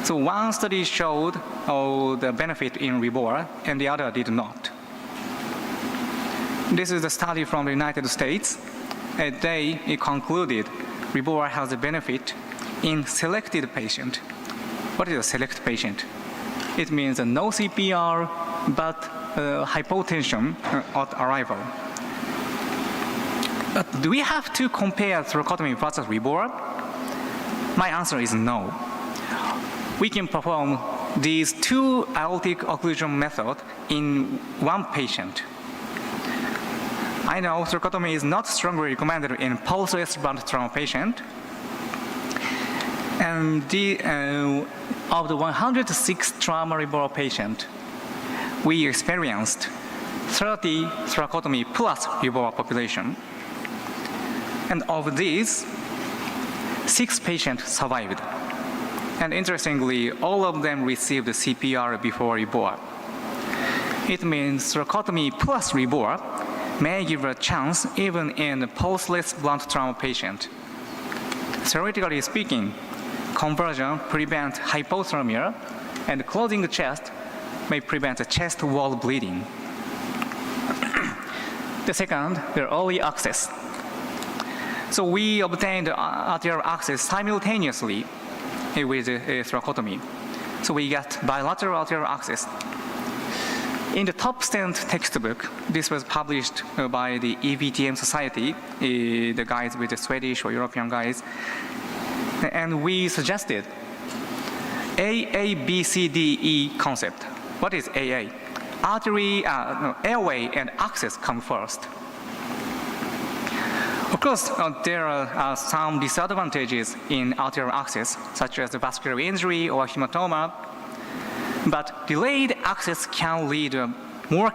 [SPEAKER 1] So one study showed the benefit in rebore, and the other did not. This is a study from the United States. They concluded rebore has a benefit in selected patient. What is a select patient? It means no CPR, but hypotension at arrival. But do we have to compare thoracotomy versus rebore? My answer is no. We can perform these two aortic occlusion methods in one patient. I know thoracotomy is not strongly recommended in pulseless blunt trauma patient. And of the 106 trauma rebore patients, we experienced 30 thoracotomy plus rebore population. And of these, 6 patients survived. And interestingly, all of them received CPR before rebore. It means thoracotomy plus rebore may give a chance even in a pulseless blunt trauma patient. Theoretically speaking, conversion prevents hypothermia, and closing the chest may prevent the chest wall bleeding. The second, the early access. So we obtained arterial access simultaneously with a thoracotomy. So we got bilateral arterial access. In the top stent textbook, this was published by the EVTM Society, the guys with the Swedish or European guys, and we suggested AABCDE concept. What is AA? Airway and access come first. Of course, there are some disadvantages in arterial access, such as vascular injury or hematoma, but delayed access can lead to more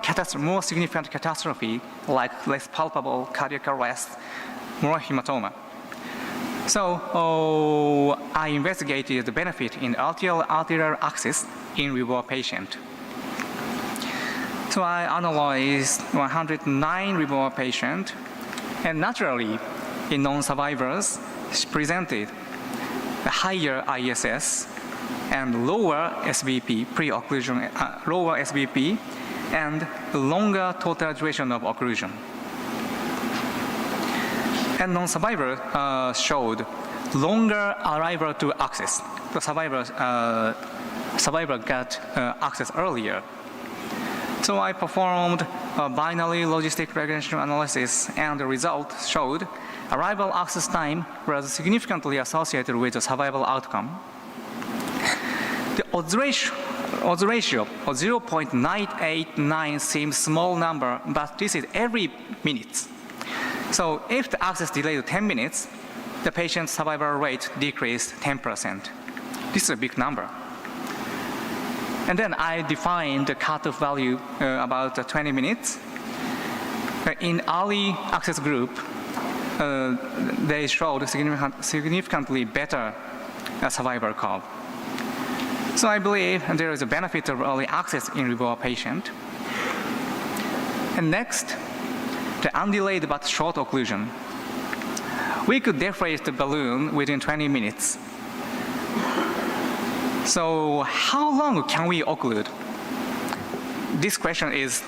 [SPEAKER 1] significant catastrophe, like less palpable cardiac arrest, more hematoma. So I investigated the benefit in arterial access in rebore patient. So I analyzed 109 rebore patients, and naturally, in non-survivors, presented a higher ISS and lower SBP, pre-occlusion, lower SBP, and longer total duration of occlusion. And non-survivor showed longer arrival to access. The survivor got access earlier. So I performed a binary logistic regression analysis, and the result showed arrival access time was significantly associated with the survival outcome. The odds ratio of 0.989 seems small number, but this is every minute. So if the access delayed to 10 minutes, the patient's survival rate decreased 10%. This is a big number. And then I defined the cutoff value about 20 minutes. In early access group, they showed significantly better survival curve. So I believe there is a benefit of early access in rebore patient. And next, the undelayed but short occlusion. We could deflate the balloon within 20 minutes. So how long can we occlude? This question is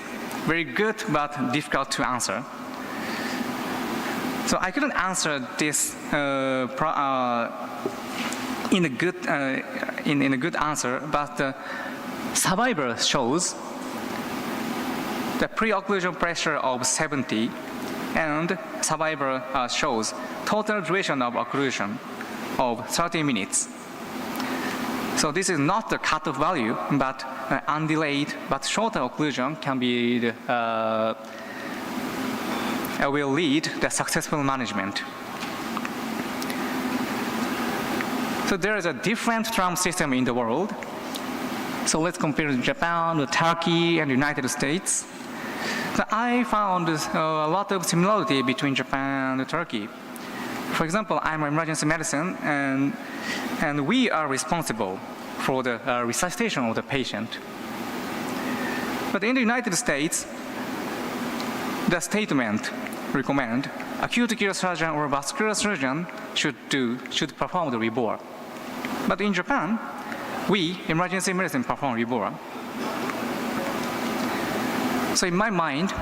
[SPEAKER 1] very good but difficult to answer. So I couldn't answer this in a good answer, but the survivor shows the pre-occlusion pressure of 70 and survivor shows total duration of occlusion of 30 minutes. So this is not the cutoff value, but undelayed but shorter occlusion can be will lead the successful management. So there is a different trauma system in the world. So let's compare Japan, Turkey, and the United States. So I found a lot of similarity between Japan and Turkey. For example, I'm an emergency medicine, and we are responsible for the resuscitation of the patient. But in the United States, the statement recommend acute care surgeon or vascular surgeon should perform the rebore. But in Japan, we, emergency medicine, perform rebore. So in my mind,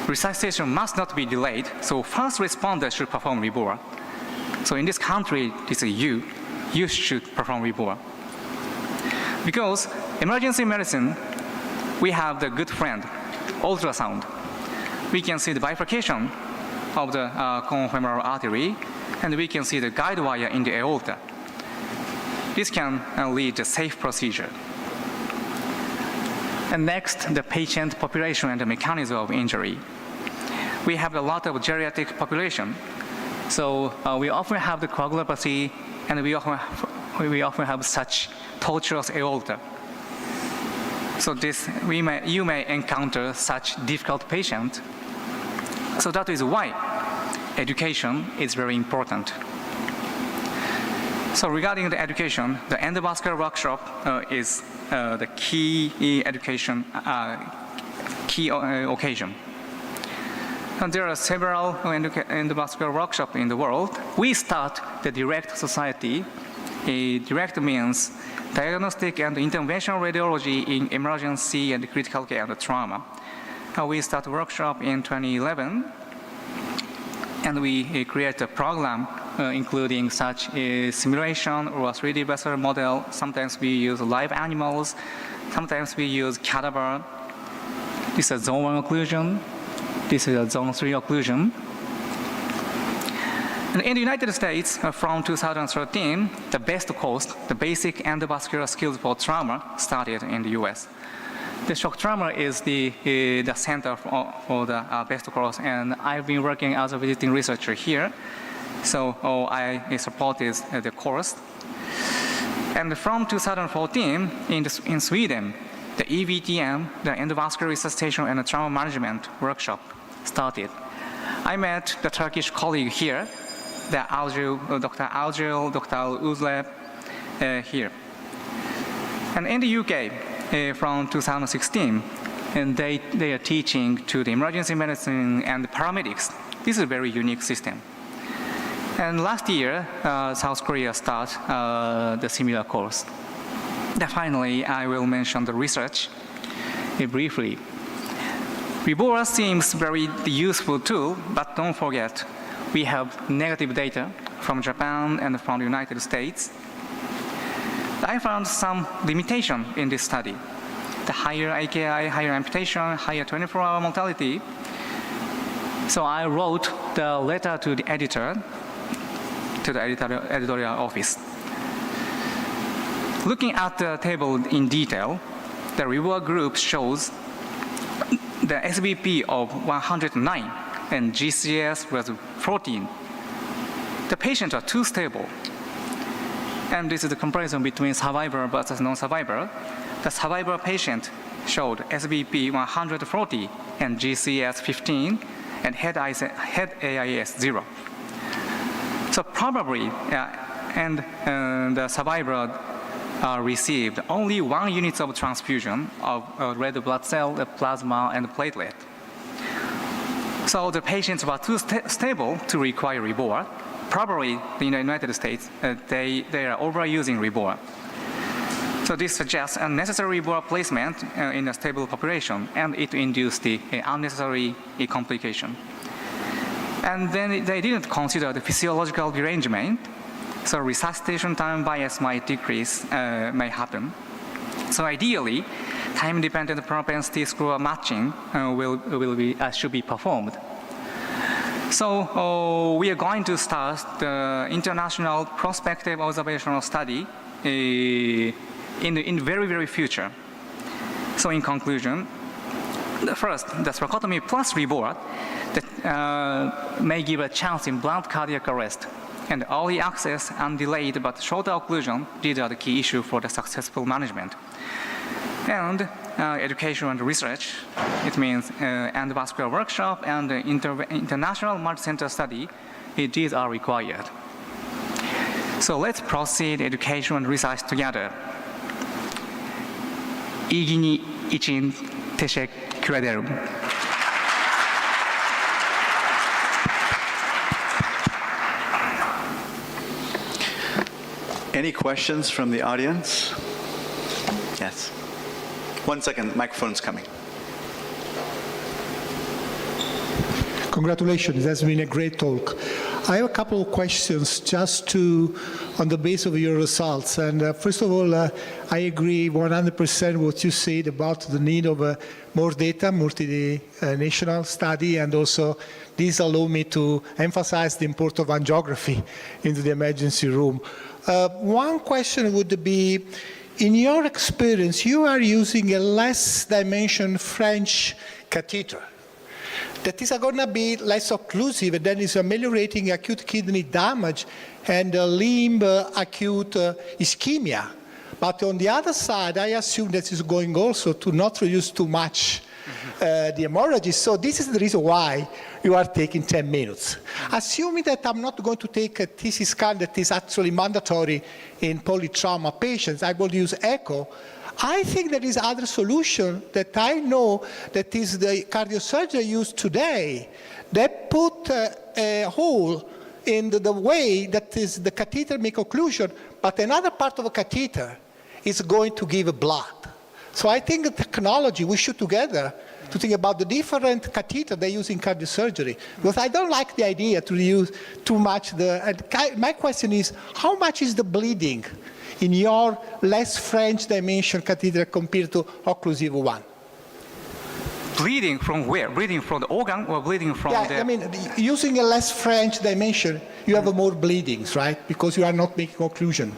[SPEAKER 1] resuscitation must not be delayed, so first responder should perform rebore. So in this country, this is you should perform rebore. Because emergency medicine, we have the good friend, ultrasound. We can see the bifurcation of the conifemoral artery, and we can see the guide wire in the aorta. This can lead to a safe procedure. And next, the patient population and the mechanism of injury. We have a lot of geriatric population. So we often have the coagulopathy, and we often have such tortuous aorta. So you may encounter such difficult patient. So that is why education is very important. So regarding the education, the endovascular workshop is the key education, key occasion. And there are several endovascular workshops in the world. We start the DIRECT Society. DIRECT means Diagnostic and Interventional Radiology in Emergency and Critical Care and Trauma. We start a workshop in 2011, and we create a program including such a simulation or a 3D vessel model. Sometimes we use live animals, sometimes we use cadaver. This is zone 1 occlusion. This is a zone 3 occlusion. And in the United States, from 2013, the BEST course, the Basic Endovascular Skills for Trauma, started in the US. The shock trauma is the center for the BEST course, and I've been working as a visiting researcher here. So I supported the course. And from 2014, in Sweden, the EVTM, the Endovascular Resuscitation and Trauma Management workshop, started. I met the Turkish colleague here, the Dr. Acil, Dr. Uzleb here. And in the UK, from 2016, and they are teaching to the emergency medicine and the paramedics. This is a very unique system. And last year, South Korea started the similar course. Then finally, I will mention the research briefly. Rebora seems very useful tool, but don't forget, we have negative data from Japan and from the United States. I found some limitation in this study. The higher AKI, higher amputation, higher 24-hour mortality. So I wrote the letter to the editor, to the editorial office. Looking at the table in detail, the reward group shows the SBP of 109 and GCS was 14. The patients are too stable. And this is the comparison between survivor versus non-survivor. The survivor patient showed SBP 140 and GCS 15 and head AIS 0. So probably, the survivor received only 1 unit of transfusion of red blood cell, plasma, and platelet. So the patients were too stable to require rebore. Probably in the United States, they are overusing rebore. So this suggests unnecessary rebore placement in a stable population, and it induced the unnecessary complication. And then they didn't consider the physiological derangement, so resuscitation time bias might decrease, may happen. So ideally, time-dependent propensity score matching should be performed. So we are going to start the international prospective observational study in the very, very future. So in conclusion, first, the thoracotomy plus reboard that may give a chance in blunt cardiac arrest, and early access and delayed but shorter occlusion, these are the key issues for the successful management. And education and research, it means endovascular workshop and international multi-center study, these are required. So let's proceed education and research together. 이gin이 için teşekkür ederim.
[SPEAKER 16] Any questions from the audience? Yes. 1 second, the microphone's coming.
[SPEAKER 14] Congratulations, that's been a great talk. I have a couple of questions just on the base of your results. And first of all, I agree 100% what you said about the need of more data, multinational study, and also this allow me to emphasize the importance of angiography into the emergency room. One question would be, in your experience, you are using a less dimension French catheter. That is going to be less occlusive, and then is ameliorating acute kidney damage and limb acute ischemia. But on the other side, I assume that is going also to not reduce too much the hemorrhages. So this is the reason why you are taking 10 minutes. Assuming that I'm not going to take a TC scan that is actually mandatory in polytrauma patients, I will use echo. I think there is other solution that I know that is the cardiosurgery used today. They put a hole in the way that is the catheter make occlusion, but another part of a catheter is going to give blood. So I think the technology we should together to think about the different catheter they use in cardiosurgery. Because I don't like the idea to use too much my question is, how much is the bleeding in your less French dimension catheter compared to occlusive one?
[SPEAKER 1] Bleeding from where? Bleeding from the organ or bleeding from the...
[SPEAKER 14] I mean, using a less French dimension, you have more bleedings, right? Because you are not making occlusion.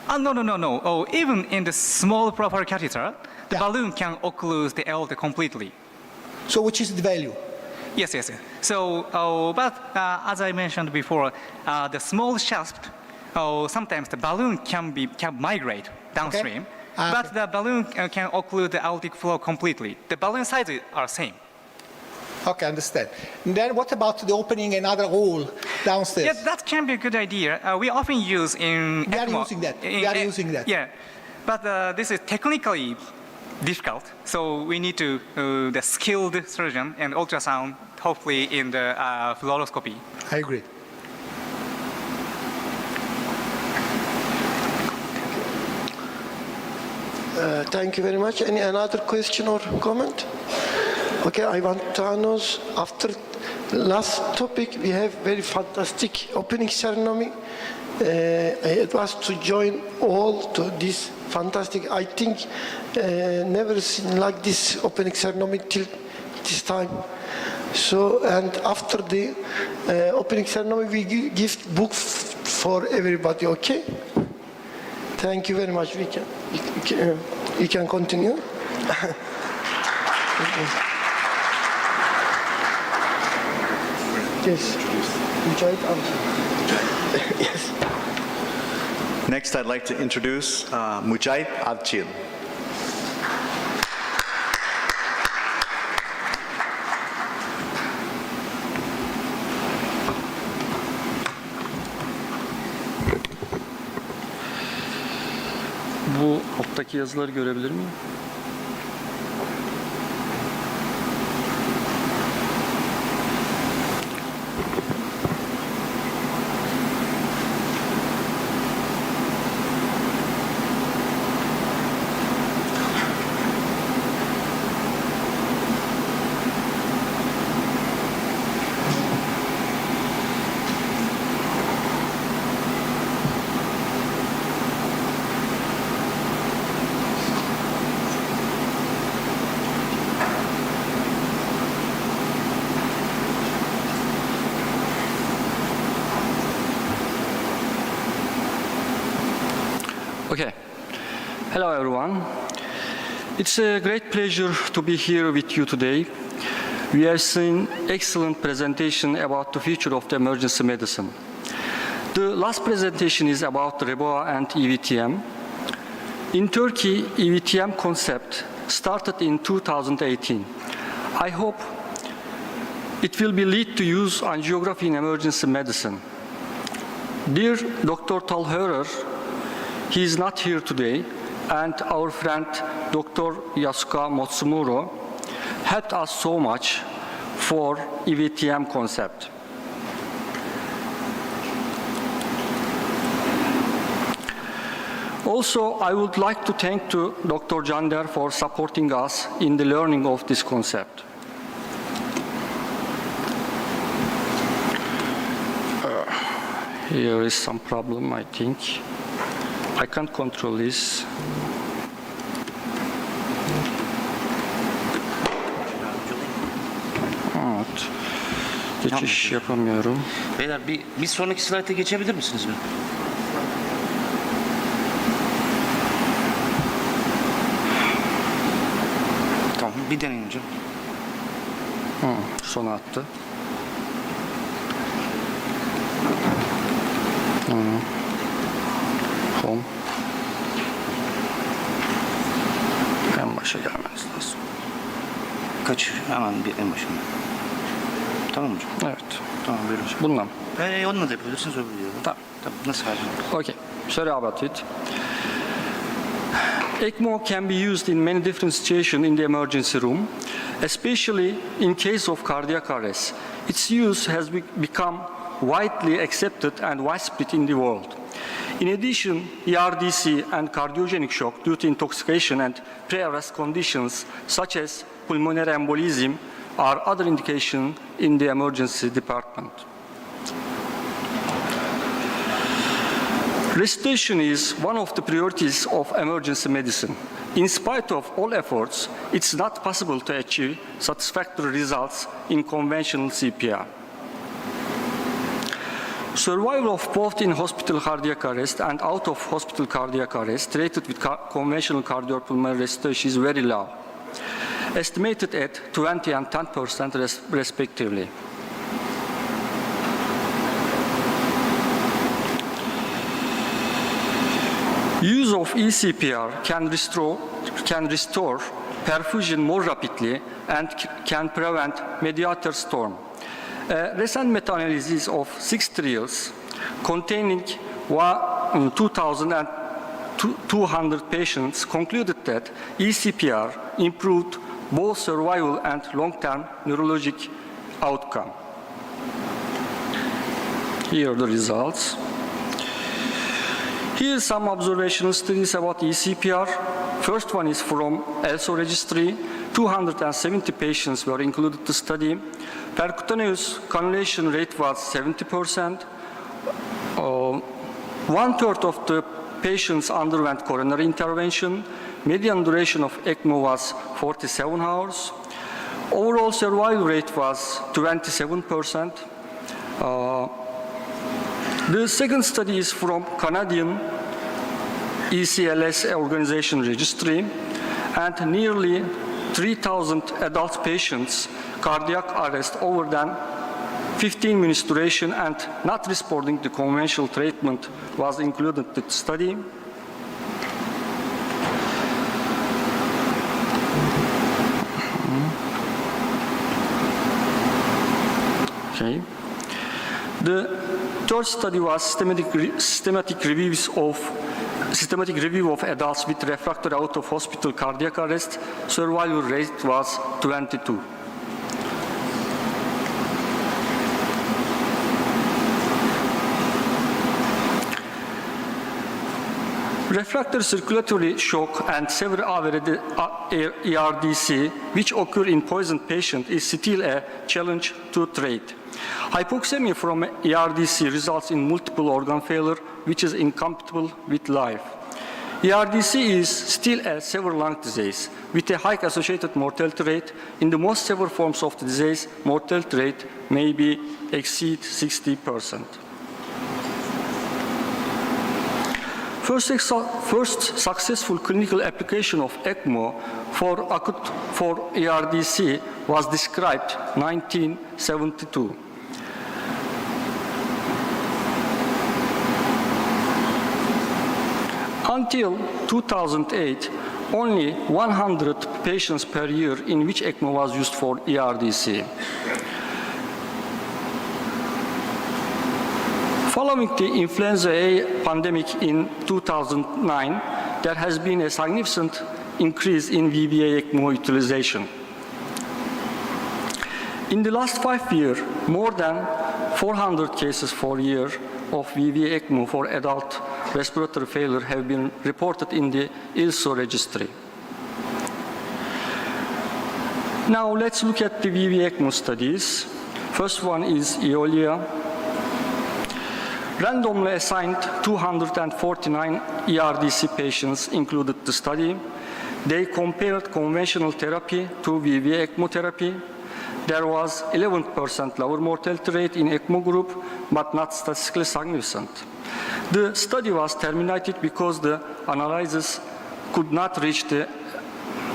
[SPEAKER 1] No. Oh, even in the small proper catheter, the balloon can occlude the aorta completely.
[SPEAKER 14] So which is the value?
[SPEAKER 1] Yes. So, but as I mentioned before, the small shaft, sometimes the balloon can migrate downstream, but the balloon can occlude the aortic flow completely. The balloon sizes are same.
[SPEAKER 14] Okay, understand. And then what about the opening another hole downstairs?
[SPEAKER 1] Yeah, that can be a good idea. We often use in
[SPEAKER 14] We are
[SPEAKER 1] ECMO.
[SPEAKER 14] using that.
[SPEAKER 1] Yeah, but this is technically difficult. So we need to the skilled surgeon and ultrasound, hopefully in the fluoroscopy.
[SPEAKER 14] I agree.
[SPEAKER 17] Thank you very much. Any another question or comment? Okay, I want to announce after last topic we have very fantastic opening ceremony. I was to join all to this fantastic. I think never seen like this opening ceremony till this time. So and after the opening ceremony we give book for everybody. Okay. Thank you very much. You can continue. Yes. Yes.
[SPEAKER 16] Next, I'd like to introduce Mujahid Acil.
[SPEAKER 2] Bu alttaki yazıları görebilir miyim? Okay. Hello, everyone. It's a great pleasure to be here with you today. We have seen excellent presentation about the future of the emergency medicine. The last presentation is about Reboa and EVTM. In Turkey, EVTM concept started in 2018. I hope it will be lead to use angiography in emergency medicine. Dear Dr. Talhörer, he is not here today, and our friend Dr. Yasuka Matsumuro helped us so much for EVTM concept. Also, I would like to thank to Dr. Jander for supporting us in the learning of this concept. Here is some problem, I think. I can't control this. Evet. Geçiş yapamıyorum.
[SPEAKER 3] Beyler bir sonraki slayta geçebilir misiniz mi? Tamam, bir deneyin hocam.
[SPEAKER 2] Sona attı. Home. En başa gelmeniz lazım.
[SPEAKER 3] Kaç? Hemen bir en başına. Tamam hocam.
[SPEAKER 2] Evet.
[SPEAKER 3] Tamam, böyle hocam.
[SPEAKER 2] Bununla mı?
[SPEAKER 3] Onunla da yapabilirsiniz, öbür videoda.
[SPEAKER 2] Tamam.
[SPEAKER 3] Tamam, nasıl harcayın?
[SPEAKER 2] Okay, sorry about it. ECMO can be used in many different situations in the emergency room, especially in case of cardiac arrest. Its use has become widely accepted and widespread in the world. In addition, ERDC and cardiogenic shock due to intoxication and pre-arrest conditions such as pulmonary embolism are other indications in the emergency department. Resuscitation is one of the priorities of emergency medicine. In spite of all efforts, it's not possible to achieve satisfactory results in conventional CPR. Survival of both in-hospital cardiac arrest and out-of-hospital cardiac arrest treated with conventional cardiopulmonary resuscitation is very low, estimated at 20 and 10% respectively. Use of eCPR can restore perfusion more rapidly and can prevent mediator storm. Recent meta-analysis of 6 trials containing 2,200 patients concluded that eCPR improved both survival and long-term neurologic outcome. Here are the results. Here are some observational studies about eCPR. First one is from ELSO registry. 270 patients were included in the study. Percutaneous cannulation rate was 70%. One-third of the patients underwent coronary intervention. Median duration of ECMO was 47 hours. Overall survival rate was 27%. The second study is from Canadian ECLS organization registry, and nearly 3,000 adult patients cardiac arrest over than 15 minutes duration and not responding to conventional treatment was included in the study. Okay. The third study was systematic review of adults with refractory out-of-hospital cardiac arrest. Survival rate was 22. Refractory circulatory shock and severe ERDC, which occur in poisoned patients, is still a challenge to treat. Hypoxemia from ERDC results in multiple organ failure, which is incompatible with life. ERDC is still a severe lung disease with a high associated mortality rate. In the most severe forms of the disease, mortality rate may exceed 60%. First successful clinical application of ECMO for ERDC was described in 1972. Until 2008, only 100 patients per year in which ECMO was used for ERDC. Following the influenza A pandemic in 2009, there has been a significant increase in VVA ECMO utilization. In the last 5 years, more than 400 cases per year of VVA ECMO for adult respiratory failure have been reported in the ILSO registry. Now let's look at the VVA ECMO studies. First one is EOLIA. Randomly assigned 249 ERDC patients included the study. They compared conventional therapy to VVA ECMO therapy. There was 11% lower mortality rate in ECMO group, but not statistically significant. The study was terminated because the analysis could not reach the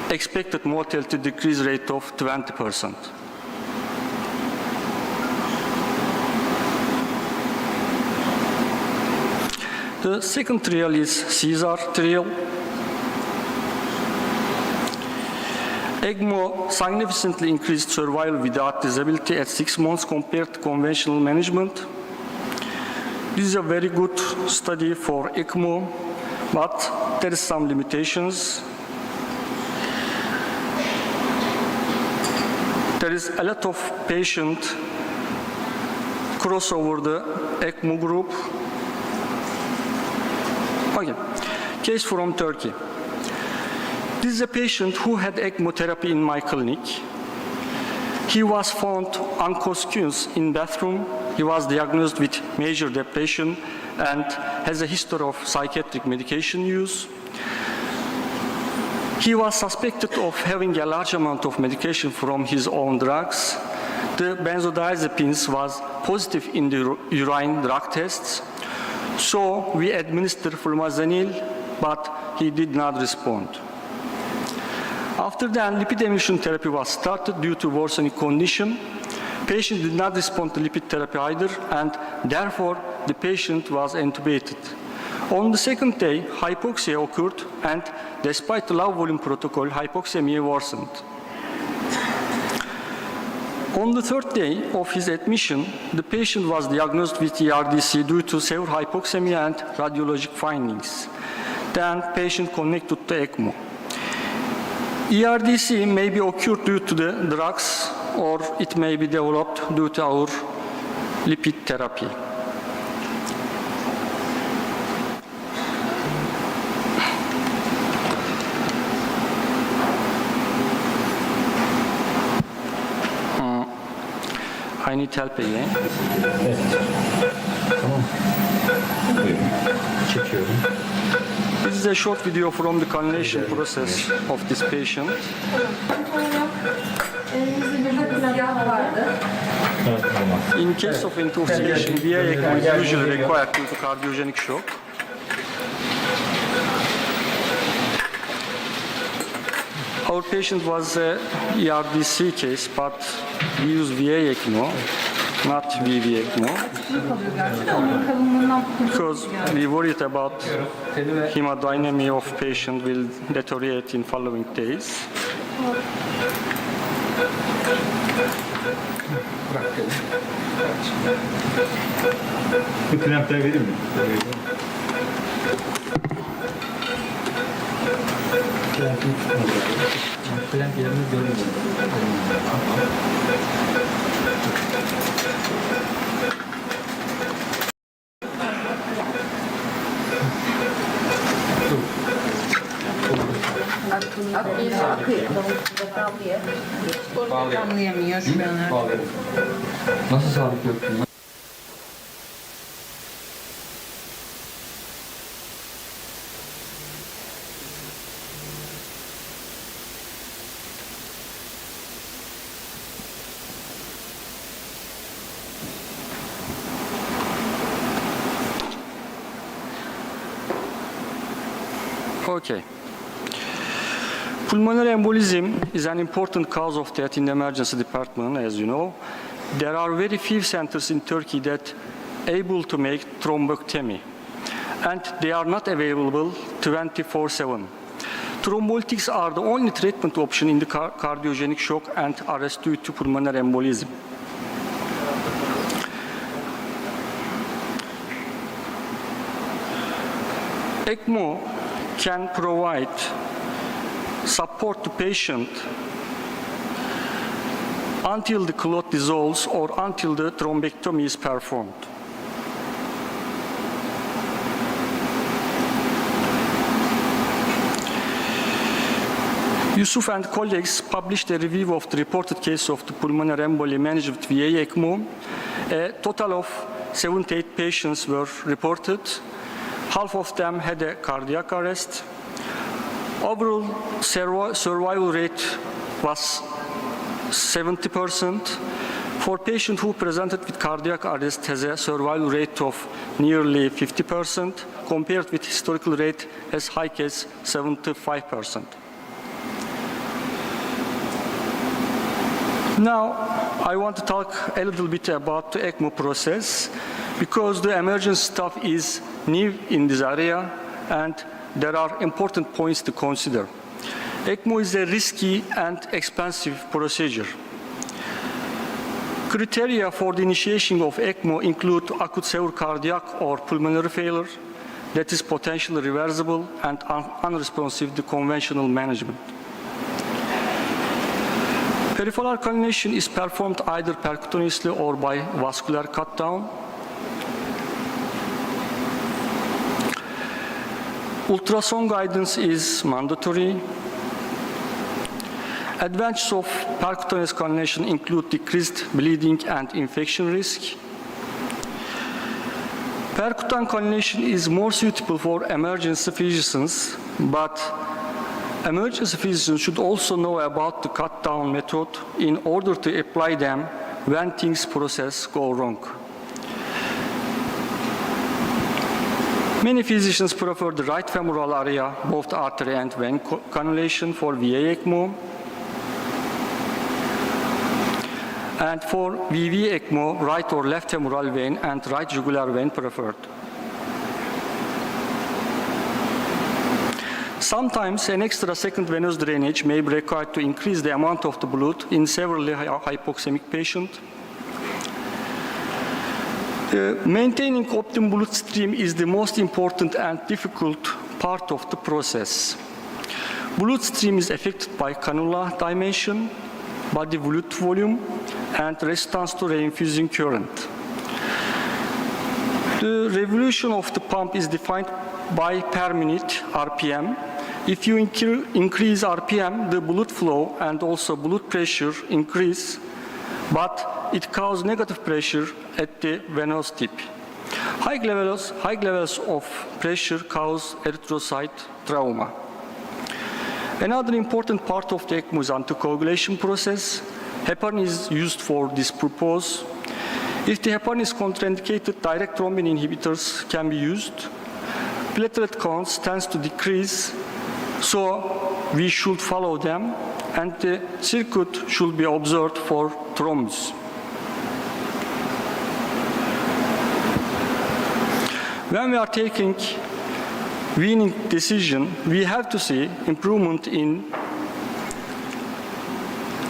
[SPEAKER 2] expected mortality decrease rate of 20%. The second trial is CESAR trial. ECMO significantly increased survival without disability at 6 months compared to conventional management. This is a very good study for ECMO, but there is some limitations. There is a lot of patient crossover the ECMO group. Okay, case from Turkey. This is a patient who had ECMO therapy in my clinic. He was found unconscious in bathroom. He was diagnosed with major depression and has a history of psychiatric medication use. He was suspected of having a large amount of medication from his own drugs. The benzodiazepines was positive in the urine drug tests. So we administered flumazenil, but he did not respond. After that, lipid emulsion therapy was started due to worsening condition. Patient did not respond to lipid therapy either, and therefore the patient was intubated. On the second day, hypoxia occurred, and despite the low volume protocol, hypoxemia worsened. On the third day of his admission, the patient was diagnosed with ERDC due to severe hypoxemia and radiologic findings. Then patient connected to ECMO. ERDC may be occurred due to the drugs, or it may be developed due to our lipid therapy. I need help again. This is a short video from the cannulation process of this patient. In case of intoxication, VA ECMO is usually required due to cardiogenic shock. Our patient was a ERDC case, but we use VA ECMO, not VV ECMO, because we worried about hemodynamic of patient will deteriorate in following days.
[SPEAKER 5] Bu kremler verir mi? Krem yerini görüyorum.
[SPEAKER 11] Anlayamıyor şu an.
[SPEAKER 5] Nasıl sağlık yok?
[SPEAKER 2] Okay. Pulmonary embolism is an important cause of death in the emergency department, as you know. There are very few centers in Turkey that are able to make thrombectomy, and they are not available 24/7. Thrombolytics are the only treatment option in the cardiogenic shock and arrest due to pulmonary embolism. ECMO can provide support to patient until the clot dissolves or until the thrombectomy is performed. Yusuf and colleagues published a review of the reported case of the pulmonary emboli managed with VA ECMO. A total of 78 patients were reported. Half of them had a cardiac arrest. Overall survival rate was 70%. For patients who presented with cardiac arrest has a survival rate of nearly 50%, compared with historical rate as high as 75%. Now, I want to talk a little bit about the ECMO process, because the emergency staff is new in this area and there are important points to consider. ECMO is a risky and expensive procedure. Criteria for the initiation of ECMO include acute severe cardiac or pulmonary failure that is potentially reversible and unresponsive to conventional management. Peripheral cannulation is performed either percutaneously or by vascular cut-down. Ultrasound guidance is mandatory. Advantages of percutaneous cannulation include decreased bleeding and infection risk. Percutaneous cannulation is more suitable for emergency physicians, but emergency physicians should also know about the cut-down method in order to apply them when things process go wrong. Many physicians prefer the right femoral area, both artery and vein cannulation for VA ECMO. And for VV ECMO, right or left femoral vein and right jugular vein preferred. Sometimes an extra second venous drainage may be required to increase the amount of the blood in severely hypoxemic patients. Maintaining optimum blood stream is the most important and difficult part of the process. Blood stream is affected by cannula dimension, body fluid volume, and resistance to reinfusing current. The revolution of the pump is defined by per minute RPM. If you increase RPM, the blood flow and also blood pressure increase, but it causes negative pressure at the venous tip. High levels of pressure cause erythrocyte trauma. Another important part of the ECMO is anticoagulation process. Heparin is used for this purpose. If the heparin is contraindicated, direct thrombin inhibitors can be used. Platelet counts tends to decrease, so we should follow them, and the circuit should be observed for thrombus. When we are taking weaning decision, we have to see improvement in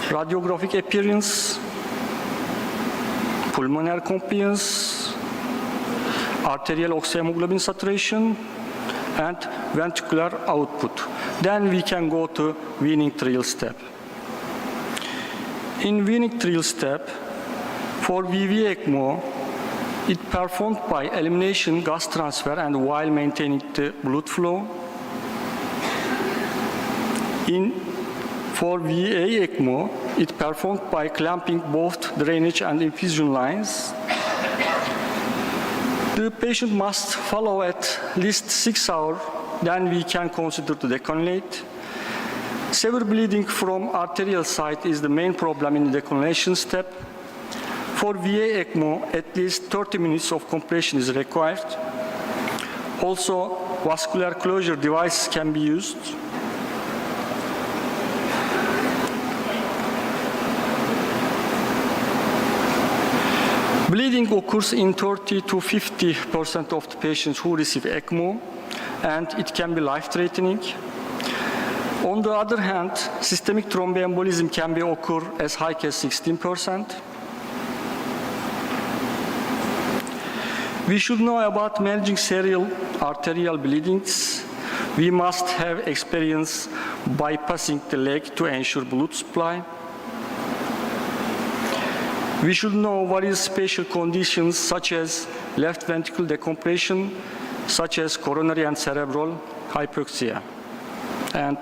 [SPEAKER 2] radiographic appearance, pulmonary compliance, arterial oxyhemoglobin saturation, and ventricular output. Then we can go to weaning trial step. In weaning trial step, for VV ECMO, it performed by elimination gas transfer and while maintaining the blood flow. For VA ECMO, it performed by clamping both drainage and infusion lines. The patient must follow at least 6 hours, then we can consider to decannulate. Severe bleeding from arterial site is the main problem in the decannulation step. For VA ECMO, at least 30 minutes of compression is required. Also, vascular closure device can be used. Bleeding occurs in 30 to 50% of the patients who receive ECMO, and it can be life-threatening. On the other hand, systemic thromboembolism can be occur as high as 16%. We should know about managing serial arterial bleedings. We must have experience bypassing the leg to ensure blood supply. We should know what is special conditions such as left ventricle decompression, such as coronary and cerebral hypoxia, and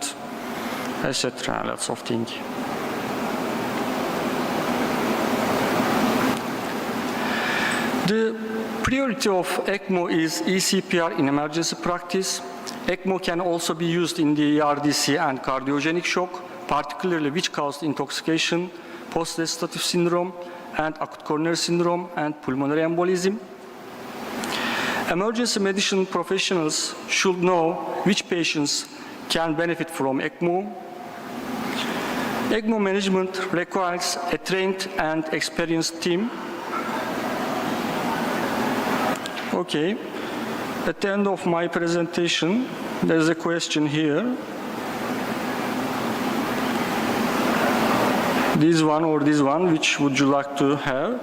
[SPEAKER 2] etc. Lots of things. The priority of ECMO is eCPR in emergency practice. ECMO can also be used in the ERDC and cardiogenic shock, particularly which caused intoxication, post-restorative syndrome, and acute coronary syndrome and pulmonary embolism. Emergency medicine professionals should know which patients can benefit from ECMO. ECMO management requires a trained and experienced team. Okay, at the end of my presentation, there's a question here. This one or this one, which would you like to have?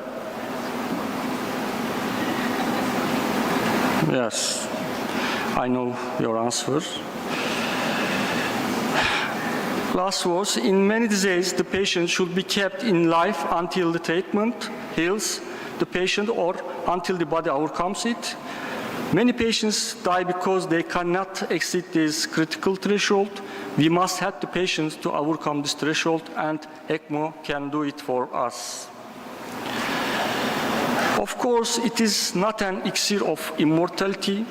[SPEAKER 2] Yes, I know your answer. Last words, in many diseases, the patient should be kept in life until the treatment heals the patient or until the body overcomes it. Many patients die because they cannot exceed this critical threshold. We must help the patients to overcome this threshold, and ECMO can do it for us. Of course, it is not an elixir of immortality.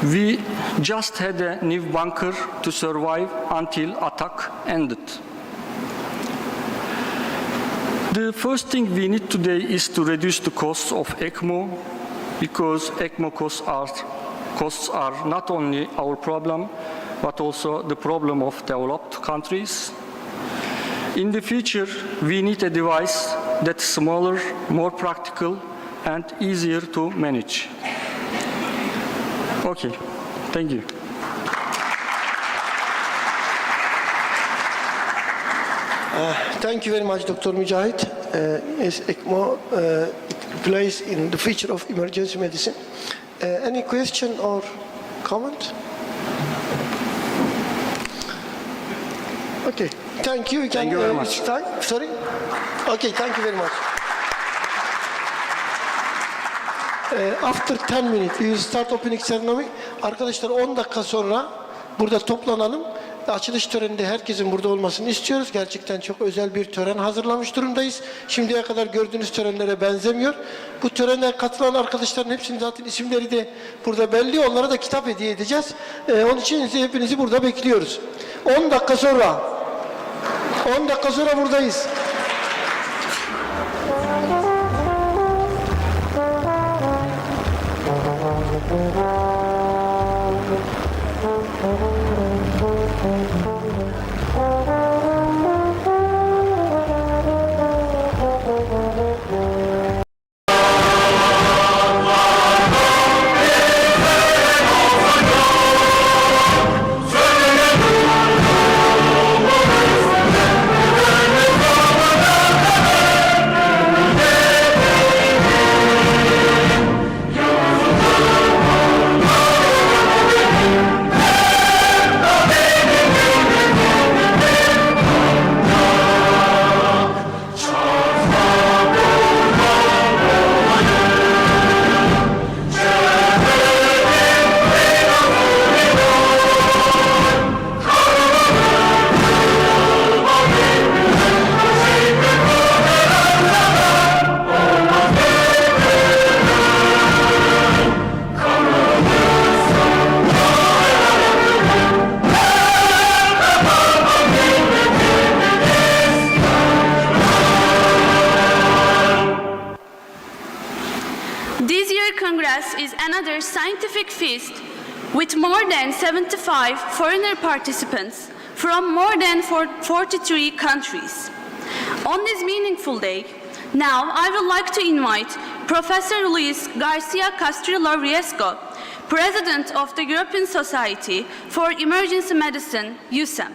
[SPEAKER 2] We just had a new bunker to survive until attack ended. The first thing we need today is to reduce the costs of ECMO, because ECMO costs are not only our problem, but also the problem of developed countries. In the future, we need a device that's smaller, more practical, and easier to manage. Okay, thank you.
[SPEAKER 17] Thank you very much, Dr. Mujahid. Yes, ECMO plays in the future of emergency medicine. Any question or comment? Okay, thank you.
[SPEAKER 2] Thank you very much.
[SPEAKER 17] Sorry? Okay, thank you very much. After 10 minutes, we will start opening ceremony. Arkadaşlar 10 dakika sonra burada toplanalım. Açılış töreninde herkesin burada olmasını istiyoruz. Gerçekten çok özel bir tören hazırlamış durumdayız. Şimdiye kadar gördüğünüz törenlere benzemiyor. Bu törene katılan arkadaşların hepsinin zaten isimleri de burada belli. Onlara da kitap hediye edeceğiz. Onun için hepinizi burada bekliyoruz. 10 dakika sonra buradayız.
[SPEAKER 8] This year's Congress is another scientific feast with more than 75 foreigner participants from more than 43 countries. On this meaningful day, now I would like to invite Professor Luis Garcia Castrillo Riesco, President of the European Society for Emergency Medicine, USEM.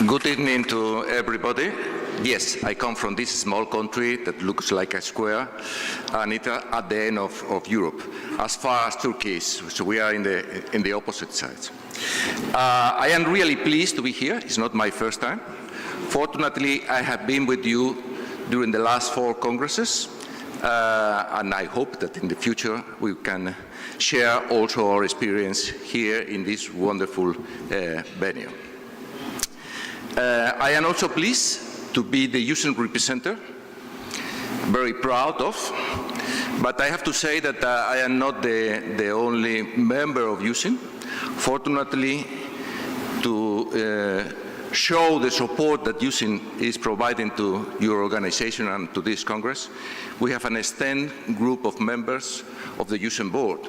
[SPEAKER 10] Good evening to everybody. Yes, I come from this small country that looks like a square, and it's at the end of Europe, as far as Turkey is. So we are in the opposite sides. I am really pleased to be here. It's not my first time. Fortunately, I have been with you during the last 4 congresses, and I hope that in the future we can share also our experience here in this wonderful venue. I am also pleased to be the USEN representative, very proud of, but I have to say that I am not the only member of USEN. Fortunately, to show the support that USEN is providing to your organization and to this Congress, we have an extended group of members of the USEN board.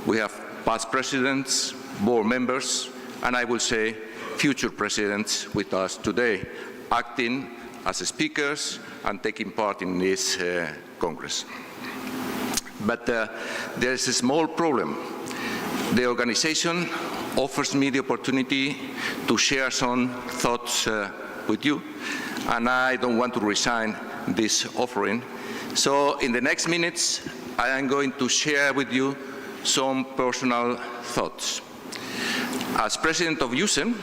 [SPEAKER 10] We have past presidents, board members, and I will say future presidents with us today, acting as speakers and taking part in this Congress. But there is a small problem. The organization offers me the opportunity to share some thoughts with you, and I don't want to resign this offering. So in the next minutes, I am going to share with you some personal thoughts. As president of USEN,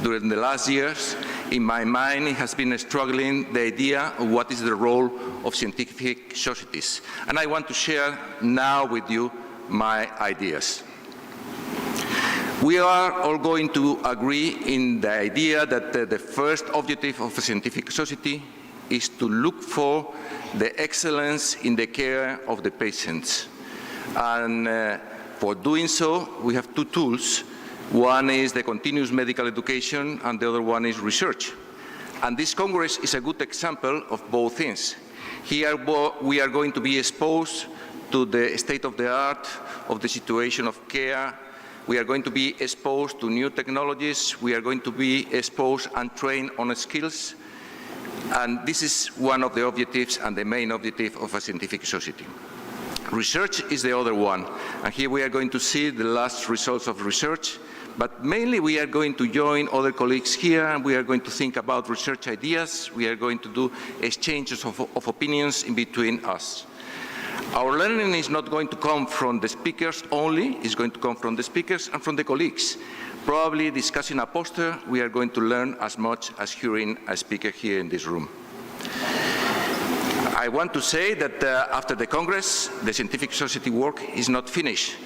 [SPEAKER 10] during the last years, in my mind, it has been struggling the idea of what is the role of scientific societies. And I want to share now with you my ideas. We are all going to agree in the idea that the first objective of a scientific society is to look for the excellence in the care of the patients. And for doing so, we have 2 tools. One is the continuous medical education, and the other one is research. And this Congress is a good example of both things. Here we are going to be exposed to the state of the art of the situation of care. We are going to be exposed to new technologies. We are going to be exposed and trained on skills. And this is one of the objectives and the main objective of a scientific society. Research is the other one. And here we are going to see the last results of research. But mainly we are going to join other colleagues here, and we are going to think about research ideas. We are going to do exchanges of opinions in between us. Our learning is not going to come from the speakers only, it's going to come from the speakers and from the colleagues. Probably discussing a poster, we are going to learn as much as hearing a speaker here in this room. I want to say that after the Congress, the scientific society work is not finished.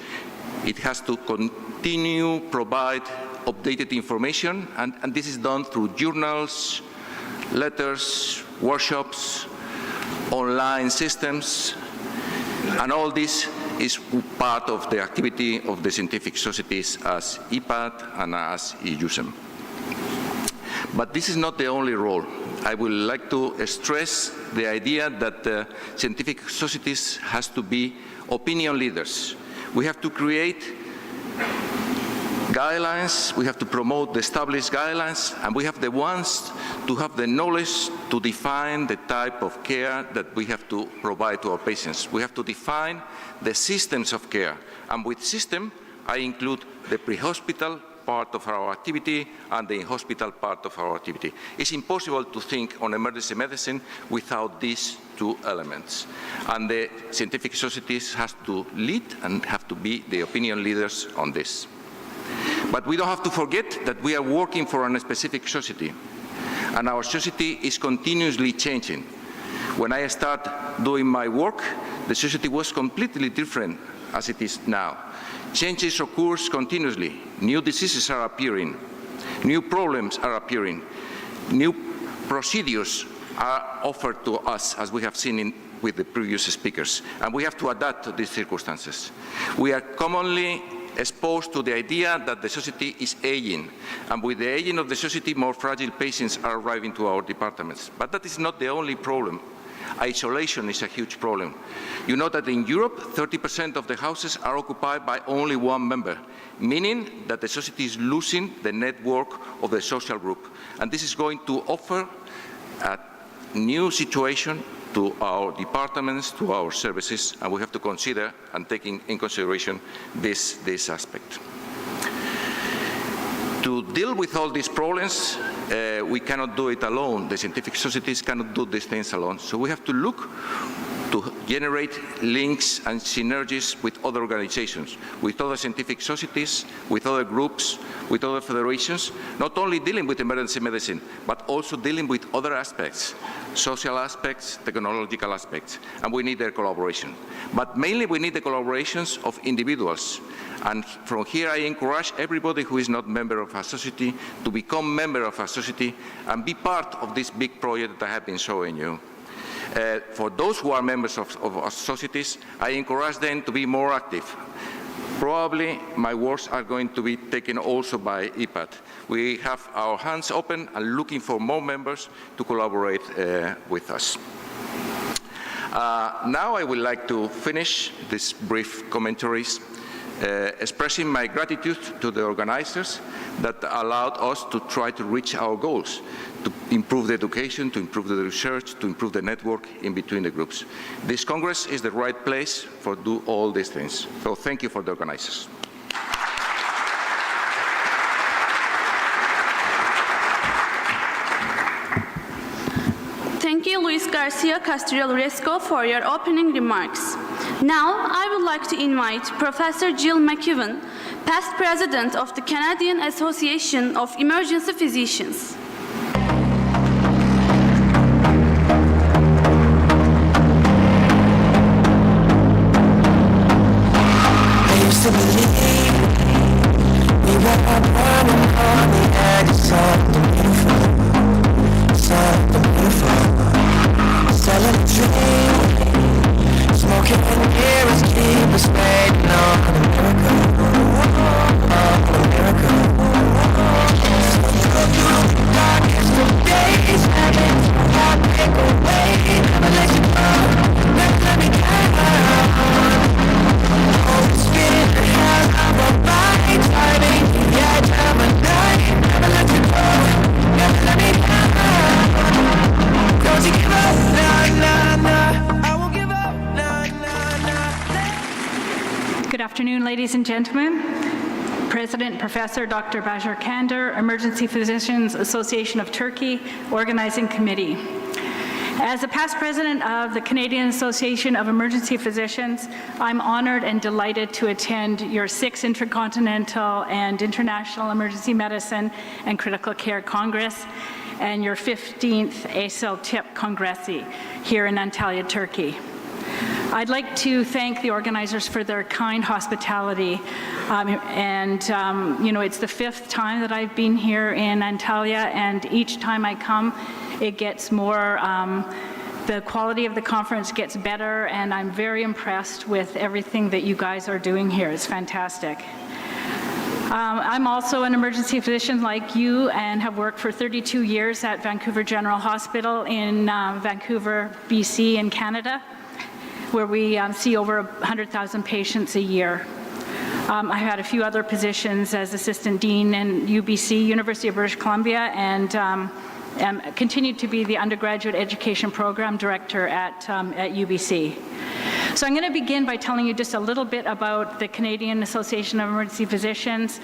[SPEAKER 10] It has to continue provide updated information, and this is done through journals, letters, workshops, online systems, and all this is part of the activity of the scientific societies as EPAD and as EUSEM. But this is not the only role. I would like to stress the idea that scientific societies has to be opinion leaders. We have to create guidelines, we have to promote the established guidelines, and we have the ones to have the knowledge to define the type of care that we have to provide to our patients. We have to define the systems of care, and with system, I include the pre-hospital part of our activity and the in-hospital part of our activity. It's impossible to think on emergency medicine without these two elements. And the scientific societies have to lead and have to be the opinion leaders on this. But we don't have to forget that we are working for a specific society, and our society is continuously changing. When I started doing my work, the society was completely different as it is now. Changes occur continuously. New diseases are appearing. New problems are appearing. New procedures are offered to us, as we have seen with the previous speakers, and we have to adapt to these circumstances. We are commonly exposed to the idea that the society is aging, and with the aging of the society, more fragile patients are arriving to our departments. But that is not the only problem. Isolation is a huge problem. You know that in Europe, 30% of the houses are occupied by only one member, meaning that the society is losing the network of the social group. And this is going to offer a new situation to our departments, to our services, and we have to consider and take in consideration this aspect. To deal with all these problems, we cannot do it alone. The scientific societies cannot do these things alone. So we have to look to generate links and synergies with other organizations, with other scientific societies, with other groups, with other federations, not only dealing with emergency medicine, but also dealing with other aspects, social aspects, technological aspects, and we need their collaboration. But mainly we need the collaborations of individuals. And from here I encourage everybody who is not member of a society to become member of a society and be part of this big project that I have been showing you. For those who are members of societies, I encourage them to be more active. Probably my words are going to be taken also by IPAD. We have our hands open and looking for more members to collaborate with us. Now I would like to finish these brief commentaries expressing my gratitude to the organizers that allowed us to try to reach our goals, to improve the education, to improve the research, to improve the network in between the groups. This Congress is the right place for do all these things. So thank you for the organizers.
[SPEAKER 8] Thank you, Luis Garcia Castriel-Resco, for your opening remarks. Now, I would like to invite Professor Jill McEwen, past president of the Canadian Association of Emergency Physicians.
[SPEAKER 7] I used to believe we were running on the edge of something beautiful, something beautiful, selling a dream. Smoking in mirrors keep us waiting on a miracle, on a miracle. So through the darkest of days, having to break away, never let you go, never let me down. Holy Spirit has our right, timing the edge of a night, never let you go, never let me down. Don't you give up, nah, nah, nah.
[SPEAKER 22] Good afternoon, ladies and gentlemen. President Professor Dr. Bajar Kandar, Emergency Physicians Association of Turkey, Organizing Committee. As a past president of the Canadian Association of Emergency Physicians, I'm honored and delighted to attend your 6th Intercontinental and International Emergency Medicine and Critical Care Congress and your 15th Acil TIP Congressi here in Antalya, Turkey. I'd like to thank the organizers for their kind hospitality. You know, it's the 5th time that I've been here in Antalya, and each time I come, it gets more, the quality of the conference gets better, and I'm very impressed with everything that you guys are doing here. It's fantastic. I'm also an emergency physician like you and have worked for 32 years at Vancouver General Hospital in Vancouver, BC in Canada, where we see over 100,000 patients a year. I had a few other positions as assistant dean in UBC, University of British Columbia, and continued to be the undergraduate education program director at UBC. So I'm going to begin by telling you just a little bit about the Canadian Association of Emergency Physicians.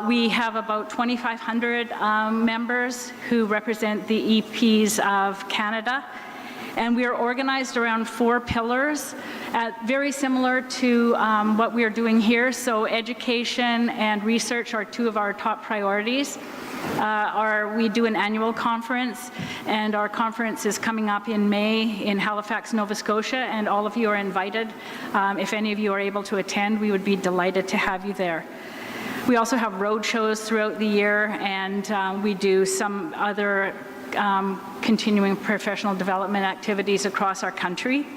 [SPEAKER 22] We have about 2,500 members who represent the EPs of Canada. And we are organized around 4 pillars, very similar to what we are doing here. So education and research are 2 of our top priorities. We do an annual conference, and our conference is coming up in May in Halifax, Nova Scotia, and all of you are invited. If any of you are able to attend, we would be delighted to have you there. We also have road shows throughout the year, and we do some other continuing professional development activities across our country.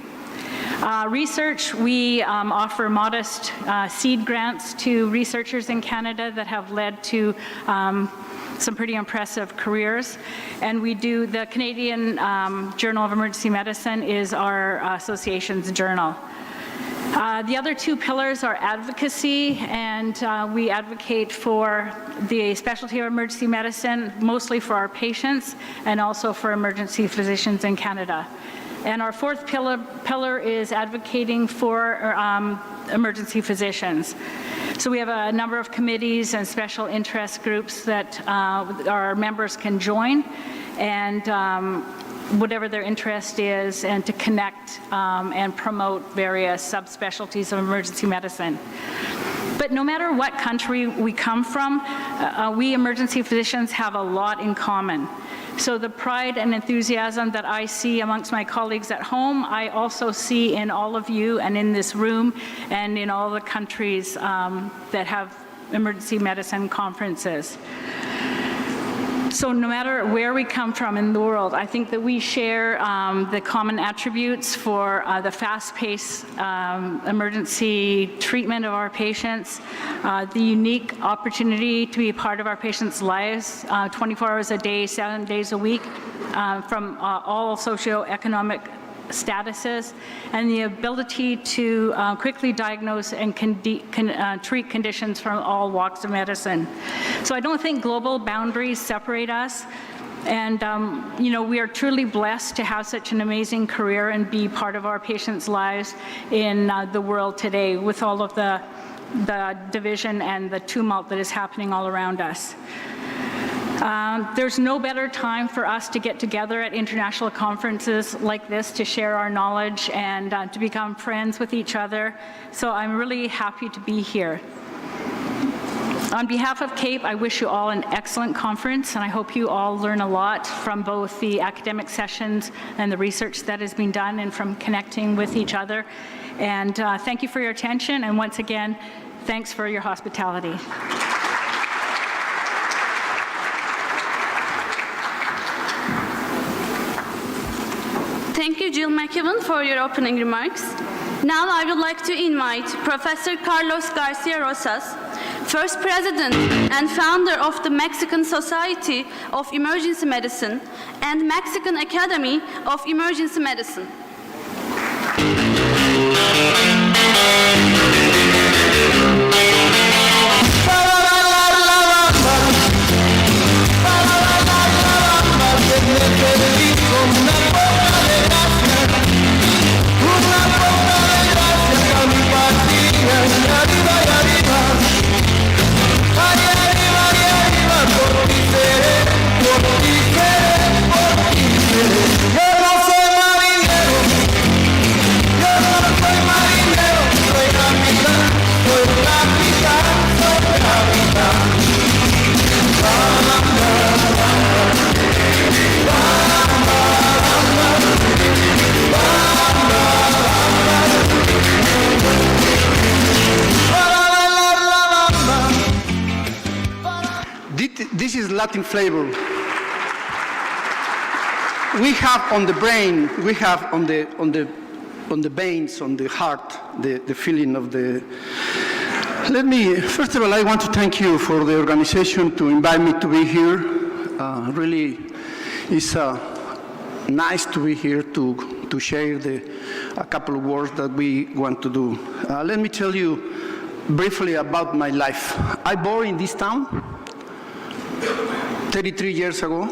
[SPEAKER 22] Research, we offer modest seed grants to researchers in Canada that have led to some pretty impressive careers. And we do, the Canadian Journal of Emergency Medicine is our association's journal. The other 2 pillars are advocacy, and we advocate for the specialty of emergency medicine, mostly for our patients and also for emergency physicians in Canada. And our 4th pillar is advocating for emergency physicians. So we have a number of committees and special interest groups that our members can join, and whatever their interest is, and to connect and promote various subspecialties of emergency medicine. But no matter what country we come from, we emergency physicians have a lot in common. So the pride and enthusiasm that I see amongst my colleagues at home, I also see in all of you and in this room and in all the countries that have emergency medicine conferences. So no matter where we come from in the world, I think that we share the common attributes for the fast-paced emergency treatment of our patients, the unique opportunity to be a part of our patients' lives 24 hours a day, 7 days a week, from all socioeconomic statuses, and the ability to quickly diagnose and treat conditions from all walks of medicine. So I don't think global boundaries separate us, and we are truly blessed to have such an amazing career and be part of our patients' lives in the world today with all of the division and the tumult that is happening all around us. There's no better time for us to get together at international conferences like this to share our knowledge and to become friends with each other. So I'm really happy to be here. On behalf of CAPE, I wish you all an excellent conference, and I hope you all learn a lot from both the academic sessions and the research that has been done and from connecting with each other. And thank you for your attention, and once again, thanks for your hospitality.
[SPEAKER 8] Thank you, Jill McEwan, for your opening remarks. Now I would like to invite Professor Carlos Garcia Rosas, first president and founder of the Mexican Society of Emergency Medicine and Mexican Academy of Emergency Medicine.
[SPEAKER 4] This is Latin flavor. We have on the brain, we have on the veins, on the heart, the feeling of the. First of all, I want to thank you for the organization to invite me to be here. Really, it's nice to be here to share a couple of words that we want to do. Let me tell you briefly about my life. I born in this town 33 years ago.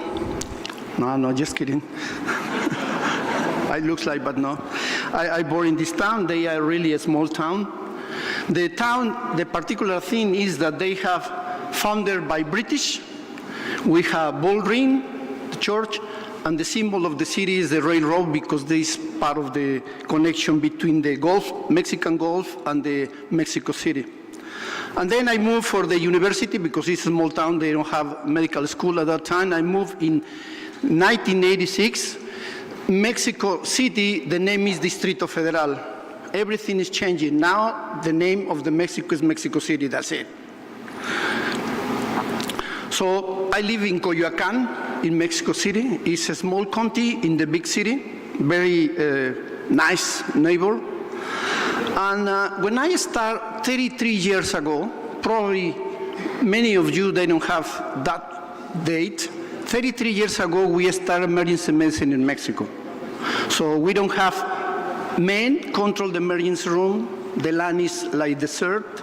[SPEAKER 4] No, just kidding. I looks like, but no. I born in this town. They are really a small town. The town, the particular thing is that they have founded by British. We have Bull Ring, the church, and the symbol of the city is the railroad because this is part of the connection between the Gulf, Mexican Gulf, and the Mexico City. And then I moved for the university because it's a small town, they don't have medical school at that time. I moved in 1986. Mexico City, the name is Distrito Federal. Everything is changing. Now the name of the Mexico is Mexico City, that's it. So I live in Coyoacán, in Mexico City. It's a small county in the big city, very nice neighbor. And when I started 33 years ago, probably many of you, they don't have that date. 33 years ago, we started emergency medicine in Mexico. So we don't have men control the emergency room. The land is like desert.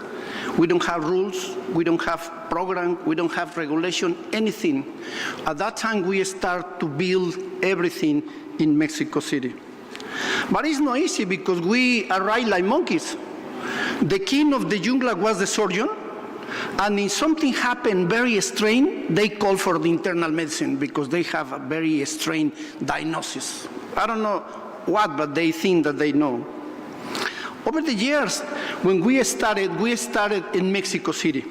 [SPEAKER 4] We don't have rules. We don't have program. We don't have regulation, anything. At that time, we start to build everything in Mexico City. But it's not easy because we arrive like monkeys. The king of the jungle was the surgeon, and if something happened very strange, they call for the internal medicine because they have a very strange diagnosis. I don't know what, but they think that they know. Over the years, when we started in Mexico City.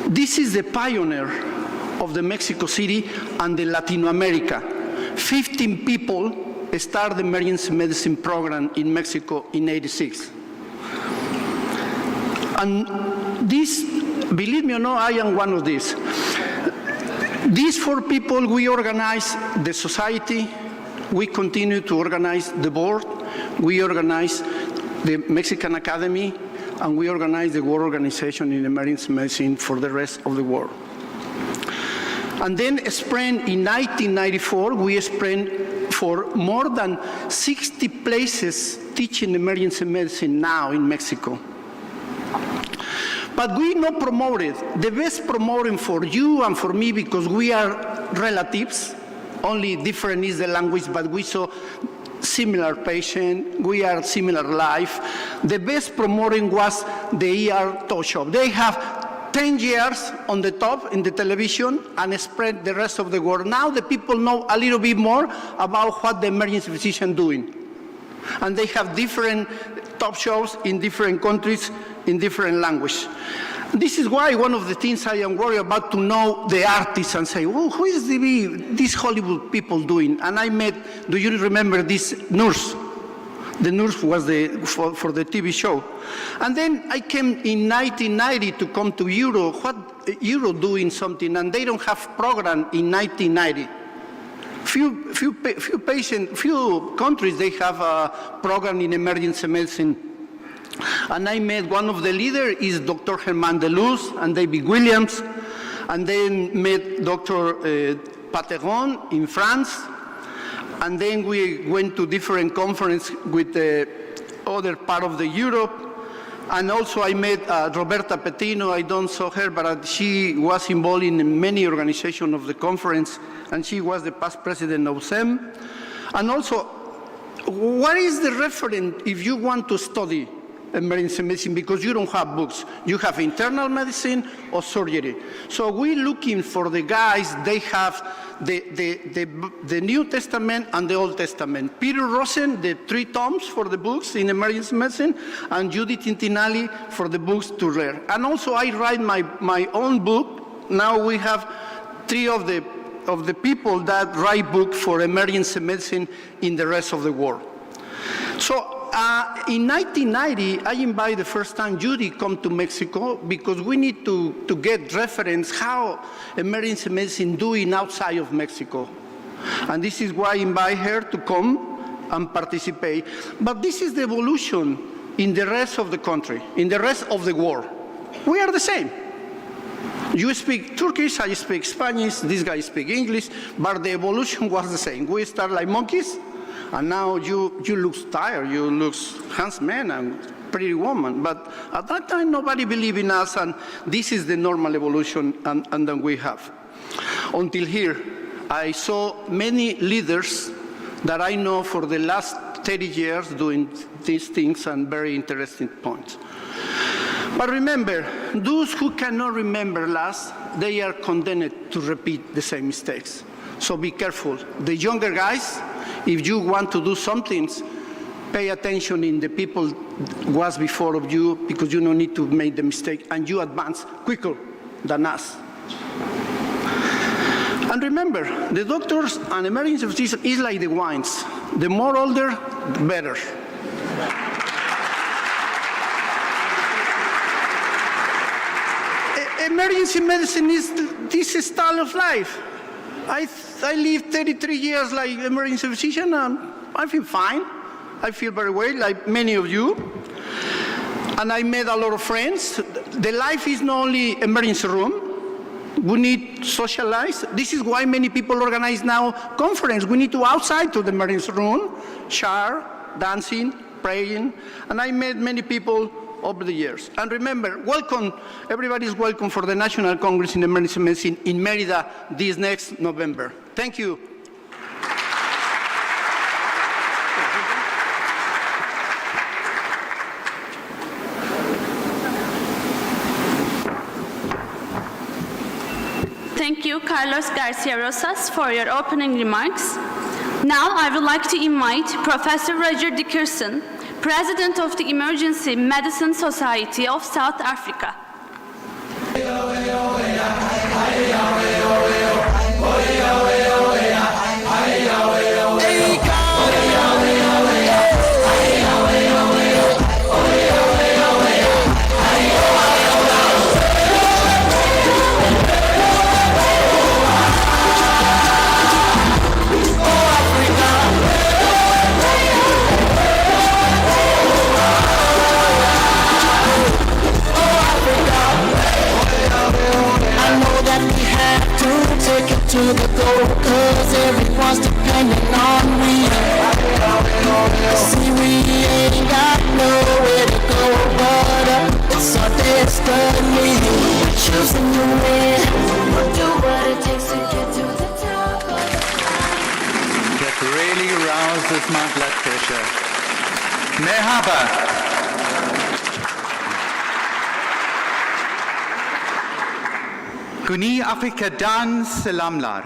[SPEAKER 4] This is the pioneer of the Mexico City and the Latin America. 15 people started the emergency medicine program in Mexico in '86. And this, believe me or not, I am one of these. These 4 people, we organize the society, we continue to organize the board, we organize the Mexican Academy, and we organize the World Organization in Emergency Medicine for the rest of the world. And then spring in 1994, we spent for more than 60 places teaching emergency medicine now in Mexico. But we not promoted. The best promoting for you and for me, because we are relatives, only different is the language, but we saw similar patient, we are similar life. The best promoting was the ER talk show. They have 10 years on the top in the television and spread the rest of the world. Now the people know a little bit more about what the emergency physician doing. And they have different top shows in different countries, in different language. This is why one of the things I am worried about to know the artists and say, well, who is these Hollywood people doing? And I met, do you remember this nurse? The nurse was for the TV show. And then I came in 1990 to come to Europe. What Europe doing something, and they don't have program in 1990. Few countries, they have a program in emergency medicine. And I met one of the leaders is Dr. Herman Deluz and David Williams. And then met Dr. Pateron in France. And then we went to different conferences with the other part of the Europe. And also I met Roberta Petino. I don't saw her, but she was involved in many organizations of the conference, and she was the past president of SEM. And also, what is the reference if you want to study emergency medicine, because you don't have books. You have internal medicine or surgery. So we're looking for the guys, they have the New Testament and the Old Testament. Peter Rosen, the 3 tomes for the books in emergency medicine, and Judith Tintinelli for the books to read. And also I write my own book. Now we have 3 of the people that write books for emergency medicine in the rest of the world. So in 1990, I invited the first time Judy come to Mexico because we need to get reference how emergency medicine doing outside of Mexico. And this is why I invite her to come and participate. But this is the evolution in the rest of the country, in the rest of the world. We are the same. You speak Turkish, I speak Spanish, this guy speaks English, but the evolution was the same. We start like monkeys, and now you look tired, you look handsome man and pretty woman. But at that time, nobody believed in us, and this is the normal evolution and then we have. Until here, I saw many leaders that I know for the last 30 years doing these things and very interesting points. But remember, those who cannot remember last, they are condemned to repeat the same mistakes. So be careful. The younger guys, if you want to do something, pay attention in the people was before of you, because you don't need to make the mistake, and you advance quicker than us. And remember, the doctors and emergency physicians is like the wines. The more older, the better. Emergency medicine is this style of life. I lived 33 years like emergency physician, and I feel fine. I feel very well, like many of you. And I met a lot of friends. The life is not only emergency room. We need to socialize. This is why many people organize now conference. We need to outside to the emergency room, share, dancing, praying. And I met many people over the years. And remember, welcome, everybody is welcome for the National Congress in Emergency Medicine in Mérida this next November. Thank you.
[SPEAKER 8] Thank you, Carlos Garcia Rosas, for your opening remarks. Now I would like to invite Professor Roger Dickerson, President of the Emergency Medicine Society of South Africa.
[SPEAKER 7] To the goal, cause everyone's depending on we. See, we ain't got nowhere to go, but it's our destiny. Choosing to win, we'll do what it takes to get to the top.
[SPEAKER 9] That really rouses my blood pressure. Merhaba. Güney Afrika'dan selamlar.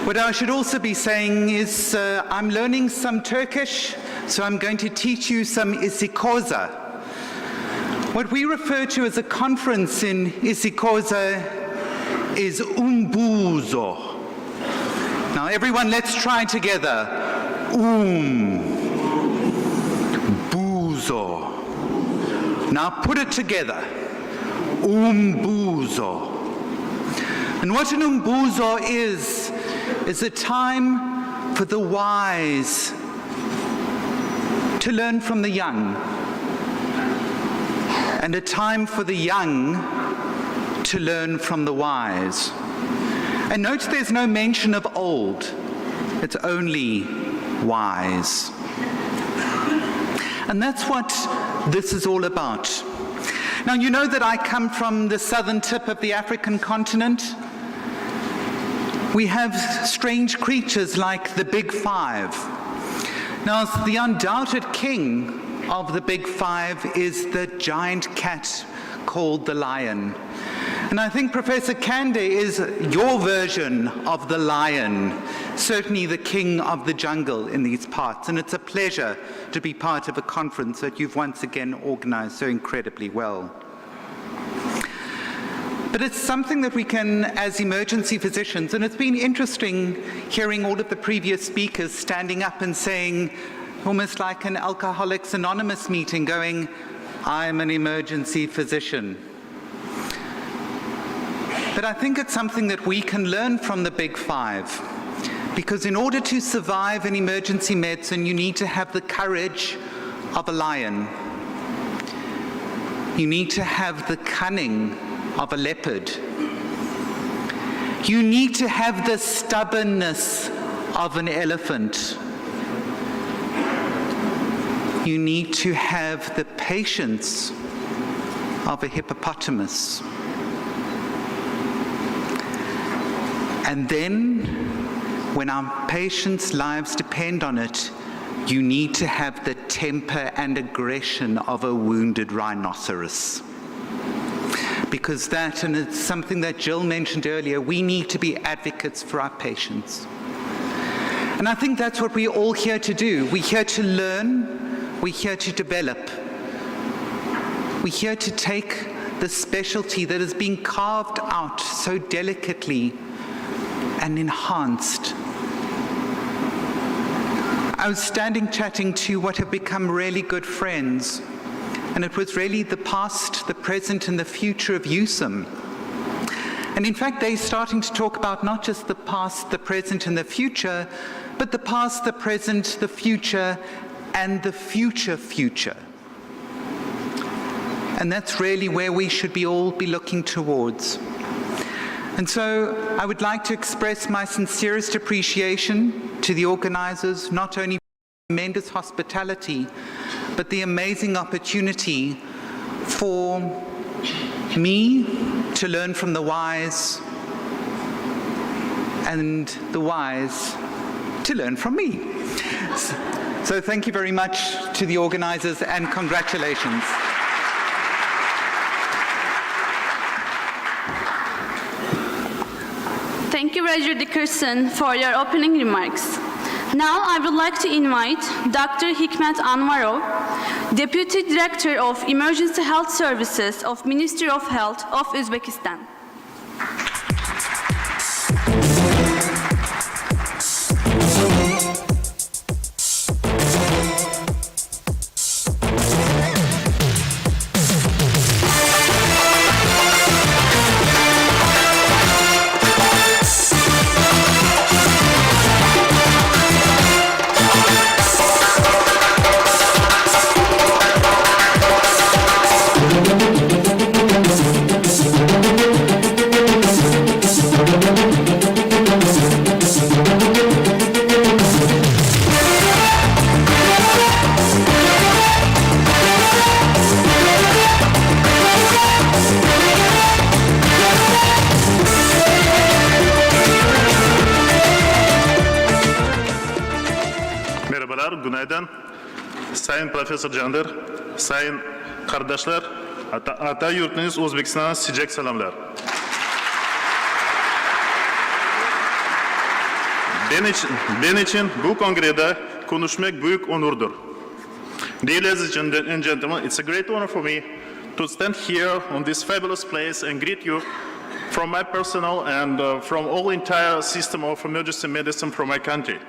[SPEAKER 9] What I should also be saying is I'm learning some Turkish, so I'm going to teach you some isikoza. What we refer to as a conference in isikoza is umbuzo. Now everyone, let's try together. Buzo. Now put it together. Umbuzo. And what an umbuzo is a time for the wise to learn from the young, and a time for the young to learn from the wise. And note there's no mention of old, it's only wise. And that's what this is all about. Now, you know that I come from the southern tip of the African continent. We have strange creatures like the Big Five. Now, the undoubted king of the Big Five is the giant cat called the lion. And I think Professor Kande is your version of the lion, certainly the king of the jungle in these parts. And it's a pleasure to be part of a conference that you've once again organized so incredibly well. But it's something that we can, as emergency physicians, and it's been interesting hearing all of the previous speakers standing up and saying, almost like an Alcoholics Anonymous meeting, going, I'm an emergency physician. But I think it's something that we can learn from the Big Five, because in order to survive in emergency medicine, you need to have the courage of a lion. You need to have the cunning of a leopard. You need to have the stubbornness of an elephant. You need to have the patience of a hippopotamus. And then, when our patients' lives depend on it, you need to have the temper and aggression of a wounded rhinoceros. Because that, and it's something that Jill mentioned earlier, we need to be advocates for our patients. And I think that's what we're all here to do. We're here to learn, we're here to develop. We're here to take the specialty that is being carved out so delicately and enhanced. I was standing chatting to what have become really good friends, and it was really the past, the present, and the future of USIM. And in fact, they're starting to talk about not just the past, the present, and the future, but the past, the present, the future, and the future. And that's really where we should all be looking towards. And so I would like to express my sincerest appreciation to the organizers, not only for tremendous hospitality, but the amazing opportunity for me to learn from the wise, and the wise to learn from me. So thank you very much to the organizers, and congratulations.
[SPEAKER 8] Thank you, Roger Dickerson, for your opening remarks. Now I would like to invite Dr. Hikmet Anvarov, Deputy Director of Emergency Health Services of Ministry of Health of Uzbekistan.
[SPEAKER 12] Günaydın. Sayın Profesör Candır, sayın kardeşler, ata yurtunuz Özbekistan'a sıcak selamlar. Ben için bu kongrede konuşmak büyük onurdur. Dear ladies and gentlemen, it's a great honor for me to stand here on this fabulous place and greet you from my personal and from all entire system of emergency medicine from my country,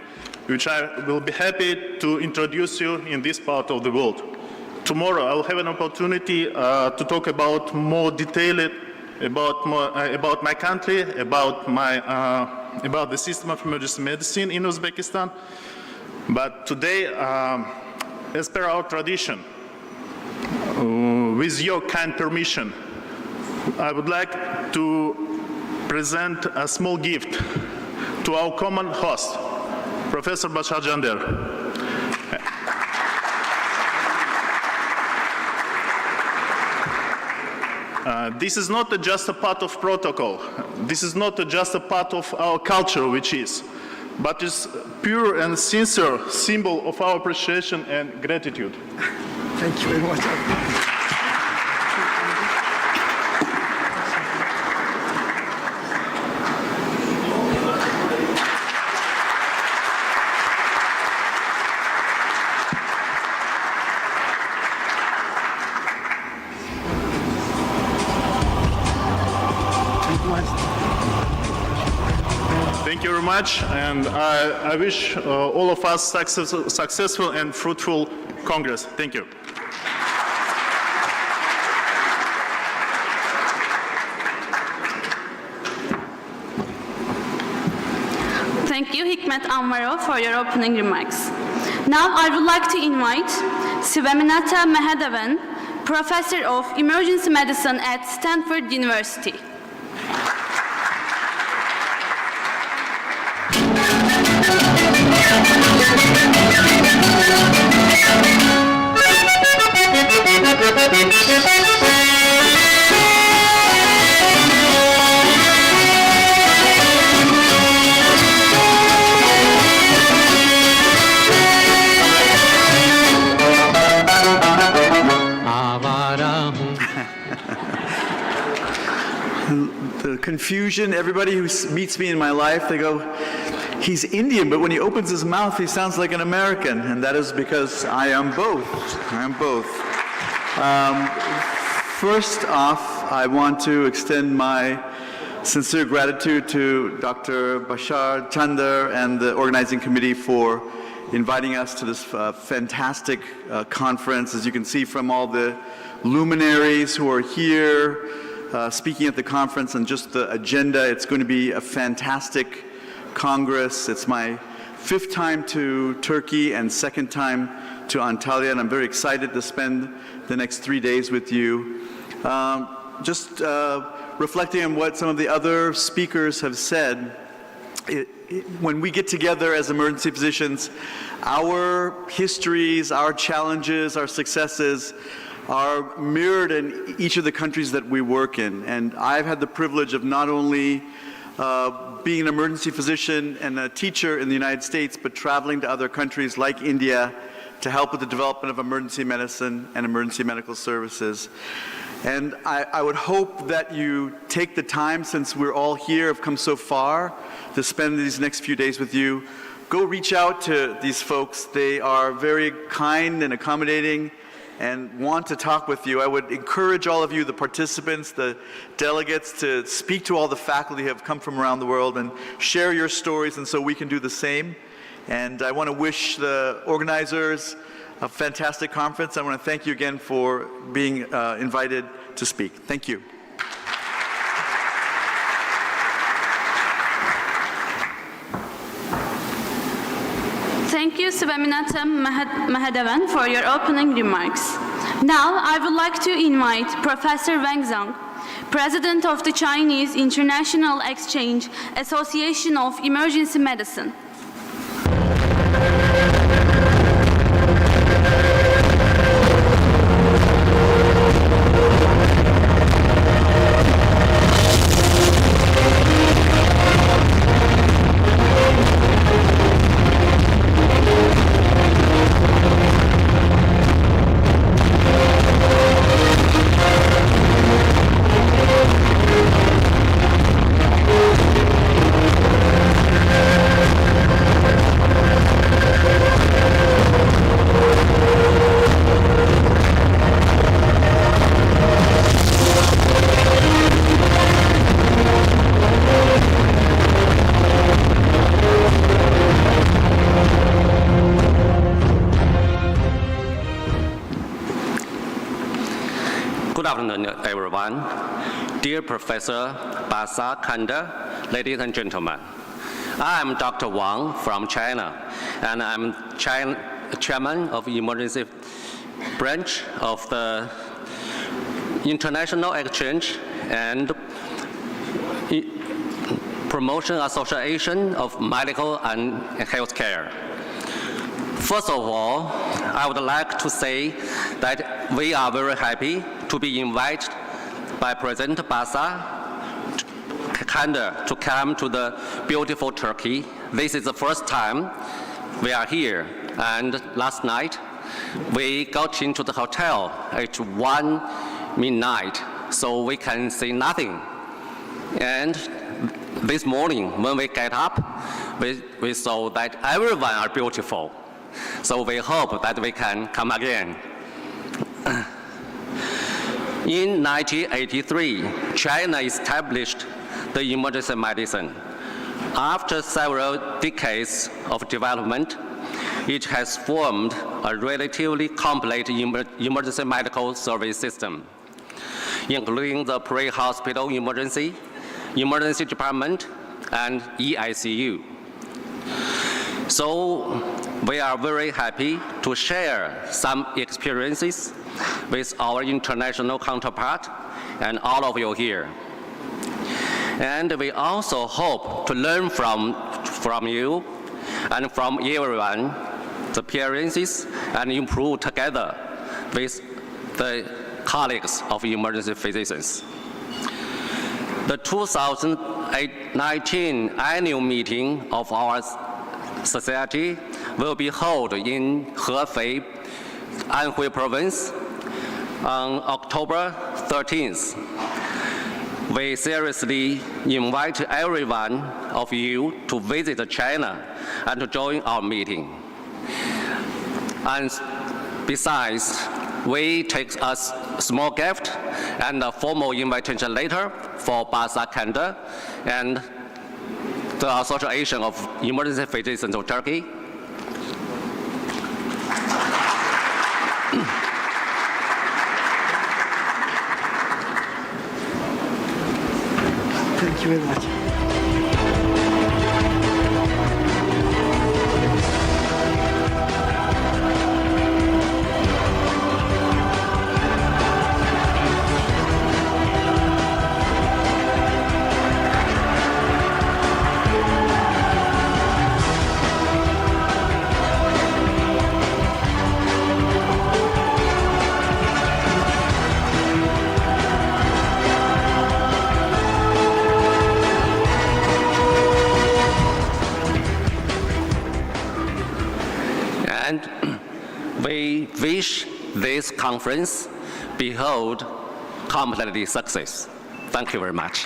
[SPEAKER 12] which I will be happy to introduce you in this part of the world. Tomorrow I'll have an opportunity to talk about more detailed about my country, about the system of emergency medicine in Uzbekistan. But today, as per our tradition, with your kind permission, I would like to present a small gift to our common host, Professor Bashar Jander. This is not just a part of protocol. This is not just a part of our culture, which is, but is pure and sincere symbol of our appreciation and gratitude.
[SPEAKER 17] Thank you very much.
[SPEAKER 12] Thank you very much, and I wish all of us successful and fruitful Congress. Thank you.
[SPEAKER 8] Thank you, Hikmet Anvarov, for your opening remarks. Now I would like to invite Sivaminata Mahadevan, Professor of Emergency Medicine at Stanford University.
[SPEAKER 16] the confusion. Everybody who meets me in my life, they go, he's Indian, but when he opens his mouth, he sounds like an American. And that is because I am both. I am both. First off, I want to extend my sincere gratitude to Dr. Bashar Chander and the organizing committee for inviting us to this fantastic conference. As you can see from all the luminaries who are here speaking at the conference and just the agenda, it's going to be a fantastic Congress. It's my 5th time to Turkey and 2nd time to Antalya, and I'm very excited to spend the next 3 days with you. Just reflecting on what some of the other speakers have said, when we get together as emergency physicians, our histories, our challenges, our successes are mirrored in each of the countries that we work in. And I've had the privilege of not only being an emergency physician and a teacher in the United States, but traveling to other countries like India to help with the development of emergency medicine and emergency medical services. And I would hope that you take the time, since we're all here, have come so far, to spend these next few days with you. Go reach out to these folks. They are very kind and accommodating and want to talk with you. I would encourage all of you, the participants, the delegates, to speak to all the faculty who have come from around the world and share your stories, and so we can do the same. And I want to wish the organizers a fantastic conference. I want to thank you again for being invited to speak. Thank you.
[SPEAKER 8] Thank you, Swaminathan Mahadevan, for your opening remarks. Now, I would like to invite Professor Wang Zhang, President of the Chinese International Exchange Association of Emergency Medicine.
[SPEAKER 13] Good afternoon, everyone. Dear Professor Bashar Chander, ladies and gentlemen. I am Dr. Wang from China, and I'm chairman of the emergency branch of the International Exchange and Promotion Association of Medical and Healthcare. First of all, I would like to say that we are very happy to be invited by President Bashar Chander to come to the beautiful Turkey. This is the first time we are here, and last night we got into the hotel at 1 midnight, so we can see nothing. And this morning, when we get up, we saw that everyone are beautiful. So we hope that we can come again. In 1983, China established the emergency medicine. After several decades of development, it has formed a relatively complete emergency medical service system, including the pre-hospital emergency department, and EICU. So we are very happy to share some experiences with our international counterpart and all of you here. And we also hope to learn from you and from everyone the experiences and improve together with the colleagues of emergency physicians. The 2019 annual meeting of our society will be held in Hefei, Anhui Province on October 13th. we seriously invite every one of you to visit China and to join our meeting. And besides, we take a small gift and a formal invitation letter for Basa Canlı and the Association of Emergency Physicians of Turkey.
[SPEAKER 17] Thank you very much.
[SPEAKER 13] And we wish this conference be held completely success. Thank you very much.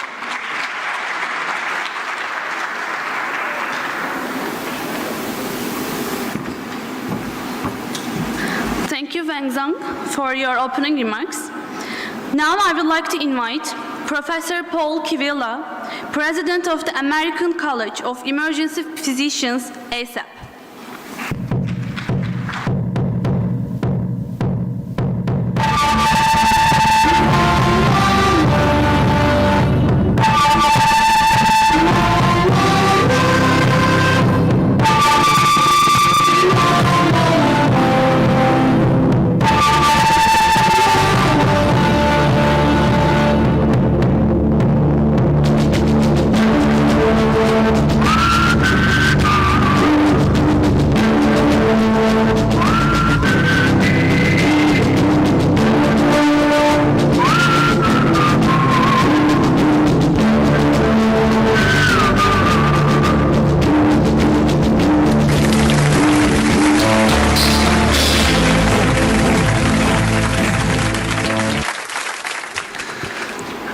[SPEAKER 8] Thank you, Wang Zhang, for your opening remarks. Now I would like to invite Professor Paul Kivilla, President of the American College of Emergency Physicians, ASAP.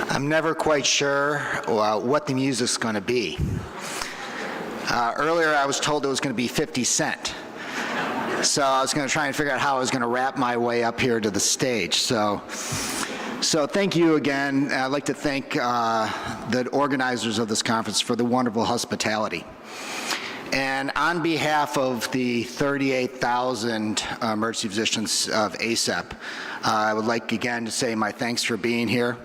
[SPEAKER 6] I'm never quite sure what the music's going to be. Earlier I was told it was going to be 50 Cent. So I was going to try and figure out how I was going to rap my way up here to the stage. So thank you again. I'd like to thank the organizers of this conference for the wonderful hospitality. And on behalf of the 38,000 emergency physicians of ASAP, I would like again to say my thanks for being here.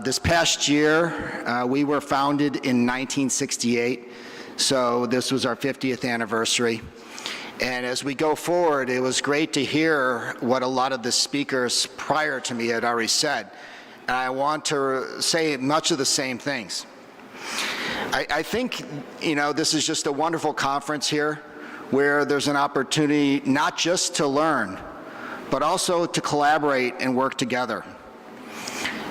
[SPEAKER 6] This past year, we were founded in 1968, so this was our 50th anniversary. And as we go forward, it was great to hear what a lot of the speakers prior to me had already said. And I want to say much of the same things. I think, this is just a wonderful conference here where there's an opportunity not just to learn, but also to collaborate and work together.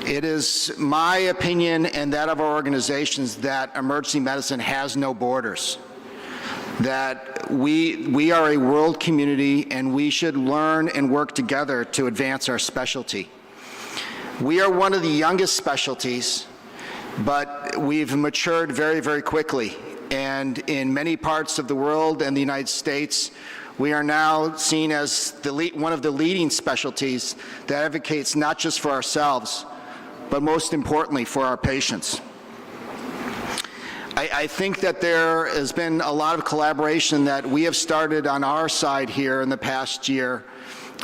[SPEAKER 6] It is my opinion and that of our organizations that emergency medicine has no borders, that we are a world community and we should learn and work together to advance our specialty. We are one of the youngest specialties, but we've matured very, very quickly. And in many parts of the world and the United States, we are now seen as one of the leading specialties that advocates not just for ourselves, but most importantly for our patients. I think that there has been a lot of collaboration that we have started on our side here in the past year,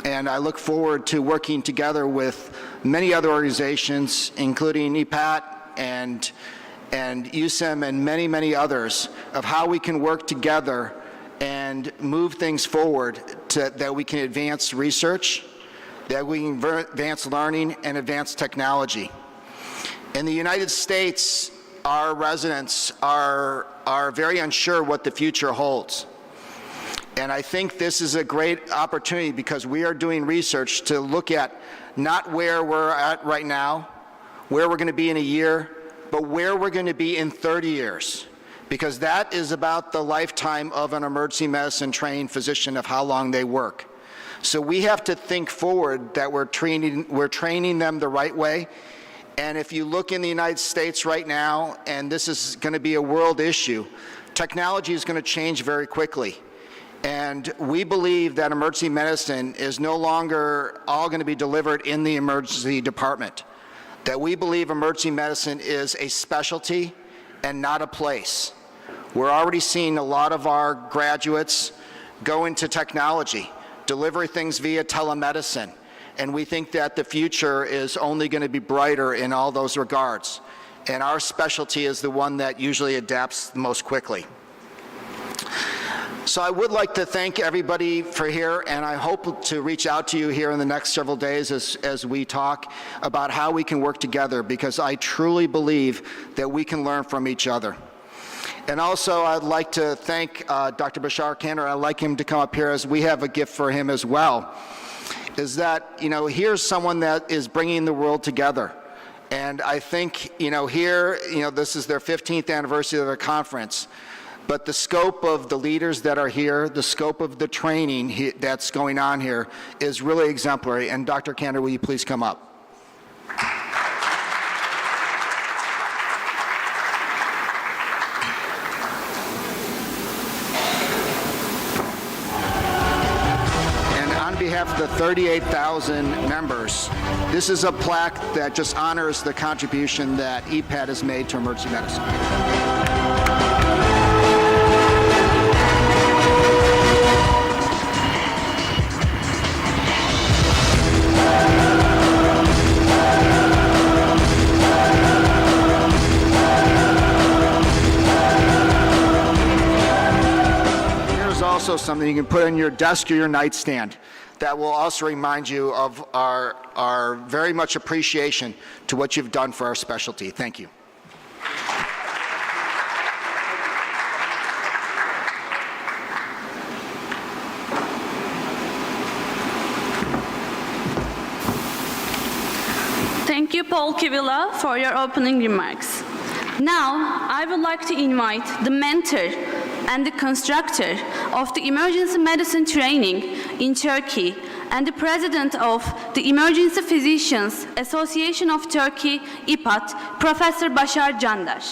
[SPEAKER 6] and I look forward to working together with many other organizations, including EPAT and USIM and many, many others, of how we can work together and move things forward that we can advance research, that we can advance learning and advance technology. In the United States, our residents are very unsure what the future holds. And I think this is a great opportunity because we are doing research to look at not where we're at right now, where we're going to be in a year, but where we're going to be in 30 years. Because that is about the lifetime of an emergency medicine trained physician, of how long they work. So we have to think forward that we're training them the right way And if you look in the United States right now, and this is going to be a world issue, technology is going to change very quickly. And we believe that emergency medicine is no longer all going to be delivered in the emergency department. That we believe emergency medicine is a specialty and not a place. We're already seeing a lot of our graduates go into technology, deliver things via telemedicine. And we think that the future is only going to be brighter in all those regards. And our specialty is the one that usually adapts most quickly. So I would like to thank everybody for here, and I hope to reach out to you here in the next several days as we talk about how we can work together, because I truly believe that we can learn from each other. And also, I'd like to thank Dr. Bashar Kanner. I'd like him to come up here, as we have a gift for him as well. Is that, here's someone that is bringing the world together. And I think, here, this is their 15th anniversary of their conference. But the scope of the leaders that are here, the scope of the training that's going on here is really exemplary. And Dr. Kanner, will you please come up? On behalf of the 38,000 members, this is a plaque that just honors the contribution that EPAD has made to emergency medicine. Here's also something you can put on your desk or your nightstand that will also remind you of our very much appreciation to what you've done for our specialty. Thank you.
[SPEAKER 8] Thank you, Paul Kivila, for your opening remarks. Now, I would like to invite the mentor and the constructor of the emergency medicine training in Turkey and the president of the Emergency Physicians Association of Turkey, İPAT, Professor Başar Candar.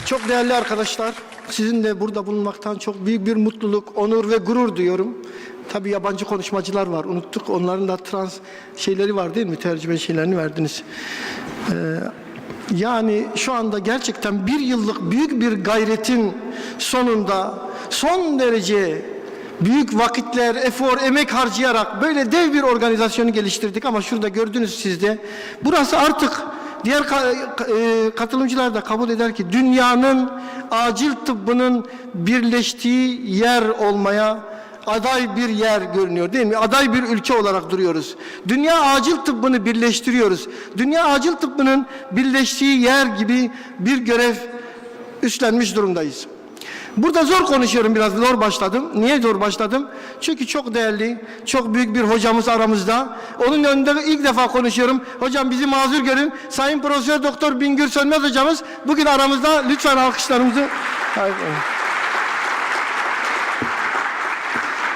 [SPEAKER 17] Çok değerli arkadaşlar, sizinle burada bulunmaktan çok büyük bir mutluluk, onur ve gurur duyuyorum. Tabii yabancı konuşmacılar var, unuttuk. Onların da trans şeyleri var değil mi? Tercüme şeylerini verdiniz. Yani şu anda gerçekten bir yıllık büyük bir gayretin sonunda son derece büyük vakitler, efor, emek harcayarak böyle dev bir organizasyonu geliştirdik. Ama şurada gördünüz siz de. Burası artık diğer katılımcılar da kabul eder ki dünyanın acil tıbbının birleştiği yer olmaya aday bir yer görünüyor değil mi? Aday bir ülke olarak duruyoruz. Dünya acil tıbbını birleştiriyoruz. Dünya acil tıbbının birleştiği yer gibi bir görev üstlenmiş durumdayız. Burada zor konuşuyorum, biraz zor başladım. Niye zor başladım? Çünkü çok değerli, çok büyük bir hocamız aramızda. Onun önünde ilk defa konuşuyorum. Hocam bizi mazur görün. Sayın Profesör Doktor Bingür Sönmez hocamız bugün aramızda. Lütfen alkışlarımızı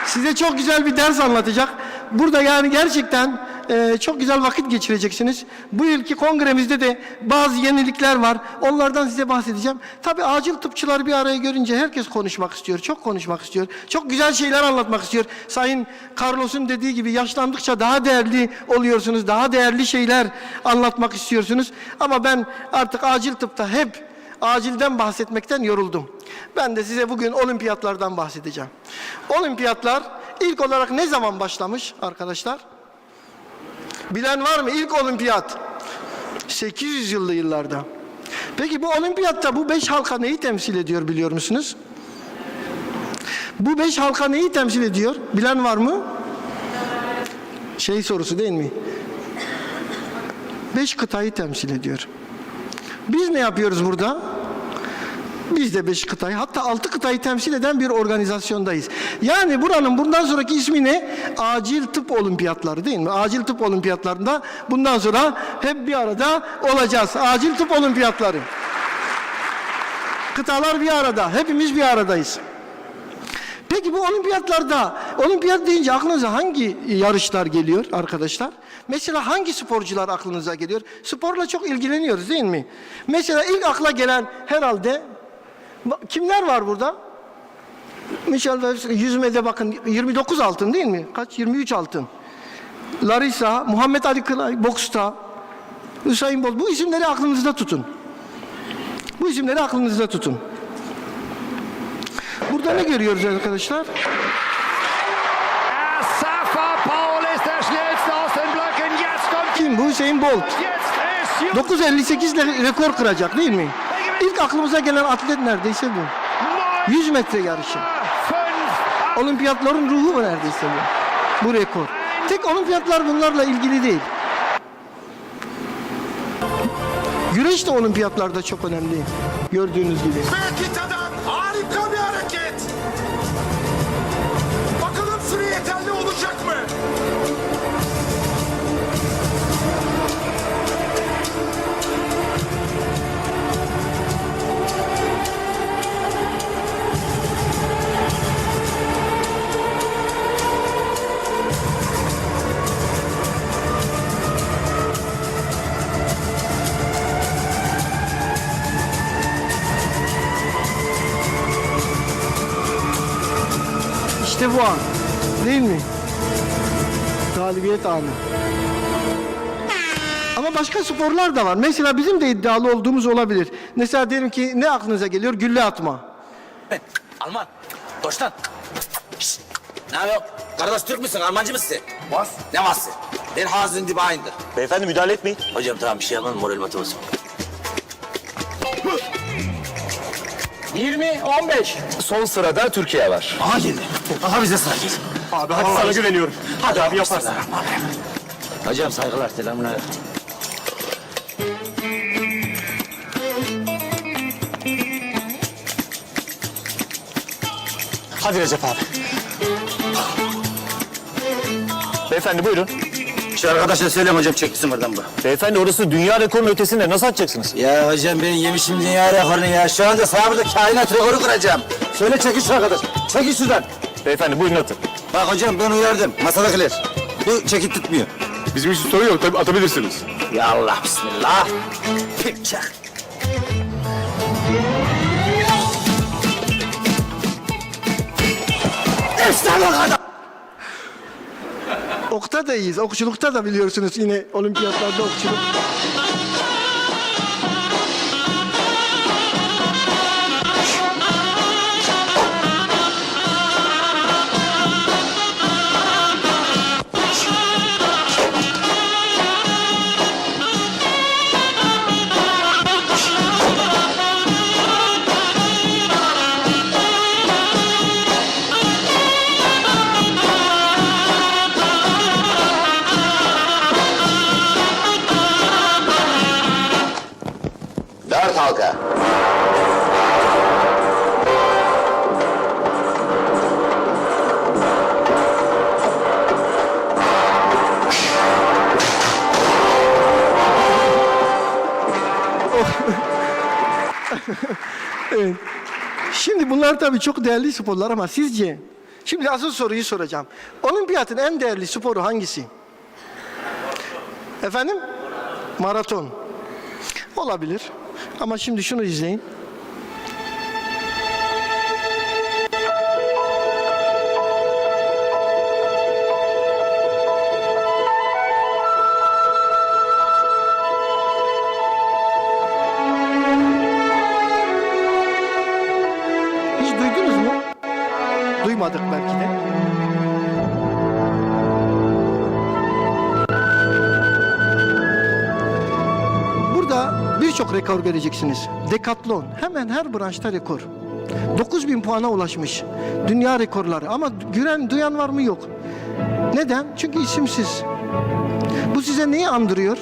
[SPEAKER 17] Size çok güzel bir ders anlatacak. Burada yani gerçekten çok güzel vakit geçireceksiniz. Bu yılki kongremizde de bazı yenilikler var. Onlardan size bahsedeceğim. Tabii acil tıpçıları bir araya görünce herkes konuşmak istiyor. Çok konuşmak istiyor. Çok güzel şeyler anlatmak istiyor. Sayın Carlos'un dediği gibi yaşlandıkça daha değerli oluyorsunuz. Daha değerli şeyler anlatmak istiyorsunuz. Ama ben artık acil tıpta hep acilden bahsetmekten yoruldum. Ben de size bugün olimpiyatlardan bahsedeceğim. Olimpiyatlar ilk olarak ne zaman başlamış arkadaşlar? Bilen var mı? İlk olimpiyat 800 yıllı yıllarda. Peki bu olimpiyatta bu 5 halka neyi temsil ediyor biliyor musunuz? Bu 5 halka neyi temsil ediyor? Bilen var mı? Şey sorusu değil mi? 5 kıtayı temsil ediyor. Biz ne yapıyoruz burada? Biz de 5 kıtayı, hatta 6 kıtayı temsil eden bir organizasyondayız. Yani buranın bundan sonraki ismi ne? Acil tıp olimpiyatları değil mi? Acil tıp olimpiyatlarında bundan sonra hep bir arada olacağız. Acil tıp olimpiyatları. Kıtalar bir arada, hepimiz bir aradayız. Peki bu olimpiyatlarda, olimpiyat deyince aklınıza hangi yarışlar geliyor arkadaşlar? Mesela hangi sporcular aklınıza geliyor? Sporla çok ilgileniyoruz değil mi? Mesela ilk akla gelen herhalde kimler var burada? Mesela yüzmede bakın 29 altın değil mi? Kaç? 23 altın. Larissa, Muhammed Ali Kılay, boksta, Hüseyin Bolt. Bu isimleri aklınızda tutun. Bu isimleri aklınızda tutun. Burada ne görüyoruz arkadaşlar? Kim bu? Hüseyin Bolt. 9.58 ile rekor kıracak değil mi? İlk aklımıza gelen atlet neredeyse bu. 100 metre yarışı. Olimpiyatların ruhu mu neredeyse bu? Bu rekor. Tek olimpiyatlar bunlarla ilgili değil. Güreş de olimpiyatlarda çok önemli. Gördüğünüz gibi.
[SPEAKER 15] Harika bir hareket. Bakalım süre yeterli olacak mı?
[SPEAKER 17] İşte bu an. Değil mi? Galibiyet anı. Ama başka sporlar da var. Mesela bizim de iddialı olduğumuz olabilir. Mesela diyelim ki ne aklınıza geliyor? Gülle atma.
[SPEAKER 21] Alman. Deutschland. Şşt. Ne yapıyor? Kardeş Türk müsün? Almancı mısın? Was? Ne vası? Den Hasen die Beine.
[SPEAKER 23] Beyefendi müdahale etmeyin.
[SPEAKER 21] Hocam tamam bir şey yapalım. Moral motivasyon.
[SPEAKER 23] 20-15. Son sırada Türkiye var.
[SPEAKER 21] Aha geldi. Aha bize sıra geldi.
[SPEAKER 23] Abi hadi sana güveniyorum. Hadi abi yaparsın.
[SPEAKER 21] Hocam saygılar. Selamünaleyküm.
[SPEAKER 23] Hadi Recep abi. Beyefendi buyurun.
[SPEAKER 21] Şu arkadaşa söyleyeyim hocam çekilsin oradan bu.
[SPEAKER 23] Beyefendi orası dünya rekorunun ötesinde nasıl atacaksınız?
[SPEAKER 21] Ya hocam benim yemişim dünya rekorunu ya. Şu anda sana burada kainat rekoru kıracağım. Söyle çekil şu arkadaş. Çekil şuradan.
[SPEAKER 23] Beyefendi buyurun atın.
[SPEAKER 21] Bak hocam ben uyardım. Masadakiler. Bu çekil tutmuyor.
[SPEAKER 23] Bizim için sorun yok tabii atabilirsiniz.
[SPEAKER 21] Ya Allah bismillah. Pek çak. İşte bu kadar.
[SPEAKER 17] Okta da iyiyiz. Okçulukta da biliyorsunuz yine olimpiyatlarda okçuluk.
[SPEAKER 21] Dört halka.
[SPEAKER 17] Evet. Şimdi bunlar tabii çok değerli sporlar ama sizce, şimdi asıl soruyu soracağım. Olimpiyatın en değerli sporu hangisi? Efendim? Maraton. Olabilir. Ama şimdi şunu izleyin. Hiç duydunuz mu? Duymadık belki de. Burada birçok rekor göreceksiniz. Dekatlon, hemen her branşta rekor. 9.000 puana ulaşmış. Dünya rekorları ama duyan var mı? Yok. Neden? Çünkü isimsiz. Bu size neyi andırıyor?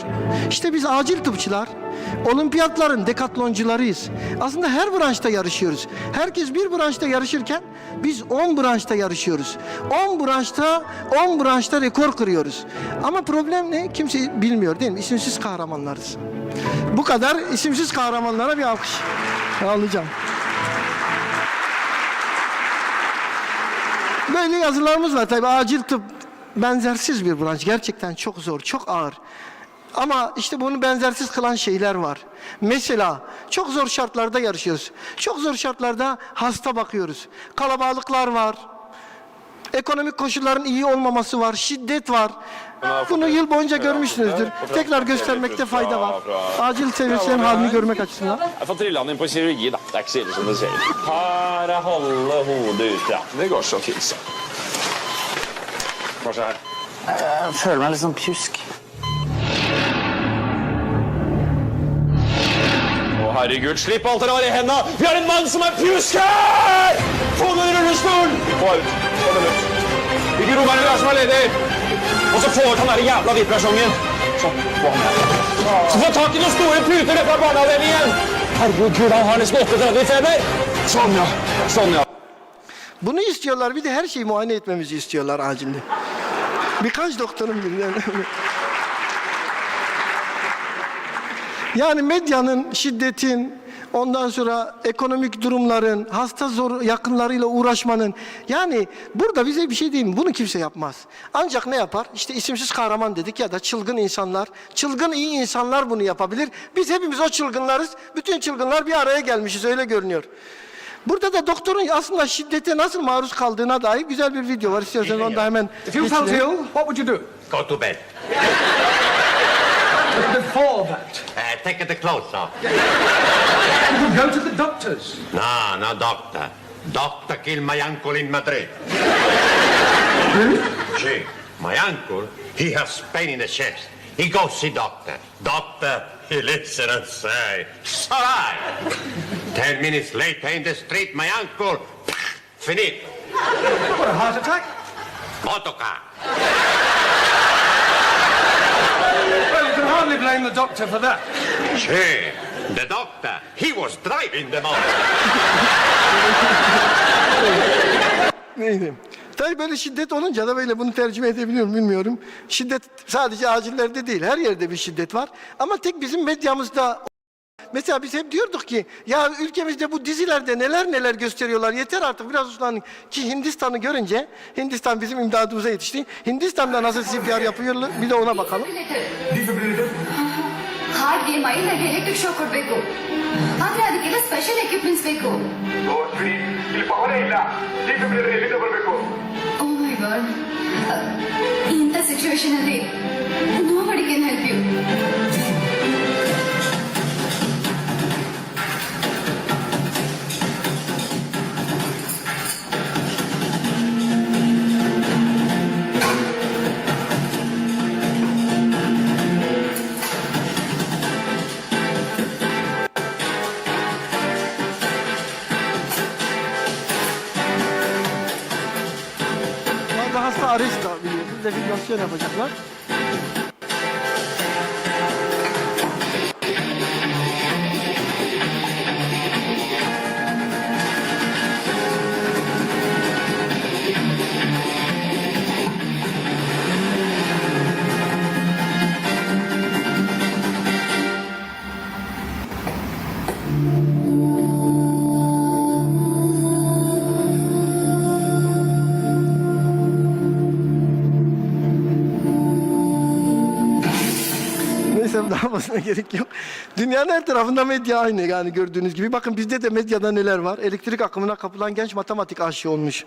[SPEAKER 17] İşte biz acil tıpçılar, olimpiyatların dekatloncularıyız. Aslında her branşta yarışıyoruz. Herkes bir branşta yarışırken biz 10 branşta yarışıyoruz. 10 branşta rekor kırıyoruz. Ama problem ne? Kimse bilmiyor değil mi? İsimsiz kahramanlarız. Bu kadar isimsiz kahramanlara bir alkış alacağım. Böyle yazılarımız var tabii. Acil tıp benzersiz bir branş. Gerçekten çok zor, çok ağır. Ama işte bunu benzersiz kılan şeyler var. Mesela çok zor şartlarda yarışıyoruz. Çok zor şartlarda hasta bakıyoruz. Kalabalıklar var. Ekonomik koşulların iyi olmaması var. Şiddet var. Bunu yıl boyunca görmüşsünüzdür. Tekrar göstermekte fayda var. Acil servislerin halini görmek açısından.
[SPEAKER 18] Jeg får trilla han inn på kirurgi, da. Det er ikke så ille som det ser ut. Her er halve hodet ut. Ja, det går så fint, så. Hva skjer?
[SPEAKER 3] Jeg føler meg litt sånn pjusk.
[SPEAKER 18] Å, herregud, slipp alt dere har i hendene! Vi har en mann som er pjusk her! Få den rullestolen! Få ut. Få den ut. Hvilke rom er det vi har som er ledig? Og så få ut han der jævla vipplasjongen. Sånn, få han her. Så få tak i noen store puter ned fra barneavdelingen! Herregud, han har nesten 38 i feber. Sånn, ja. Sånn, ja.
[SPEAKER 17] Bunu istiyorlar. Bir de her şeyi muayene etmemizi istiyorlar acilde. Birkaç doktorum birden. Yani medyanın, şiddetin, ondan sonra ekonomik durumların, hasta zor yakınlarıyla uğraşmanın, yani burada bize bir şey değil mi? Bunu kimse yapmaz. Ancak ne yapar? İşte isimsiz kahraman dedik ya da çılgın insanlar, çılgın iyi insanlar bunu yapabilir. Biz hepimiz o çılgınlarız. Bütün çılgınlar bir araya gelmişiz, öyle görünüyor. Burada da doktorun aslında şiddete nasıl maruz kaldığına dair güzel bir video var. İstiyorsanız onu da hemen geçirelim.
[SPEAKER 19] What would you do?
[SPEAKER 20] Go to bed.
[SPEAKER 19] Before that,
[SPEAKER 20] Take the clothes off.
[SPEAKER 19] you could go to the doctors.
[SPEAKER 20] No, no doctor. Doctor killed my uncle in Madrid.
[SPEAKER 19] Really?
[SPEAKER 20] See, my uncle, he has pain in the chest. He goes see doctor. Doctor, he listen and say, it's all right. 10 minutes later in the street, my uncle, finito.
[SPEAKER 19] What, a heart attack?
[SPEAKER 20] Motorcar.
[SPEAKER 19] Well, you can hardly blame the doctor for that.
[SPEAKER 20] See, the doctor, he was driving the motor.
[SPEAKER 17] Neydi? Tabii böyle şiddet olunca da böyle bunu tercüme edebiliyorum bilmiyorum. Şiddet sadece acillerde değil, her yerde bir şiddet var. Ama tek bizim medyamızda, mesela biz hep diyorduk ki ya ülkemizde bu dizilerde neler neler gösteriyorlar, yeter artık biraz uslanın. Ki Hindistan'ı görünce, Hindistan bizim imdadımıza yetişti. Hindistan'da nasıl CPR yapıyorlar bir de ona bakalım.
[SPEAKER 24] Heart game ಆಗಿ ನನಗೆ electric shock ಕೊಡಬೇಕು ಆದ್ರೆ ಅದಕ್ಕೆಲ್ಲ special equipments ಬೇಕು oh my God ಇಂಥ situation ಅಲ್ಲಿ nobody can help you
[SPEAKER 17] Hasta arresta biliyorsunuz, defibrilasyon yapacaklar. daha fazla gerek yok. Dünyanın her tarafında medya aynı yani gördüğünüz gibi. Bakın bizde de medyada neler var. Elektrik akımına kapılan genç matematik aşığı olmuş.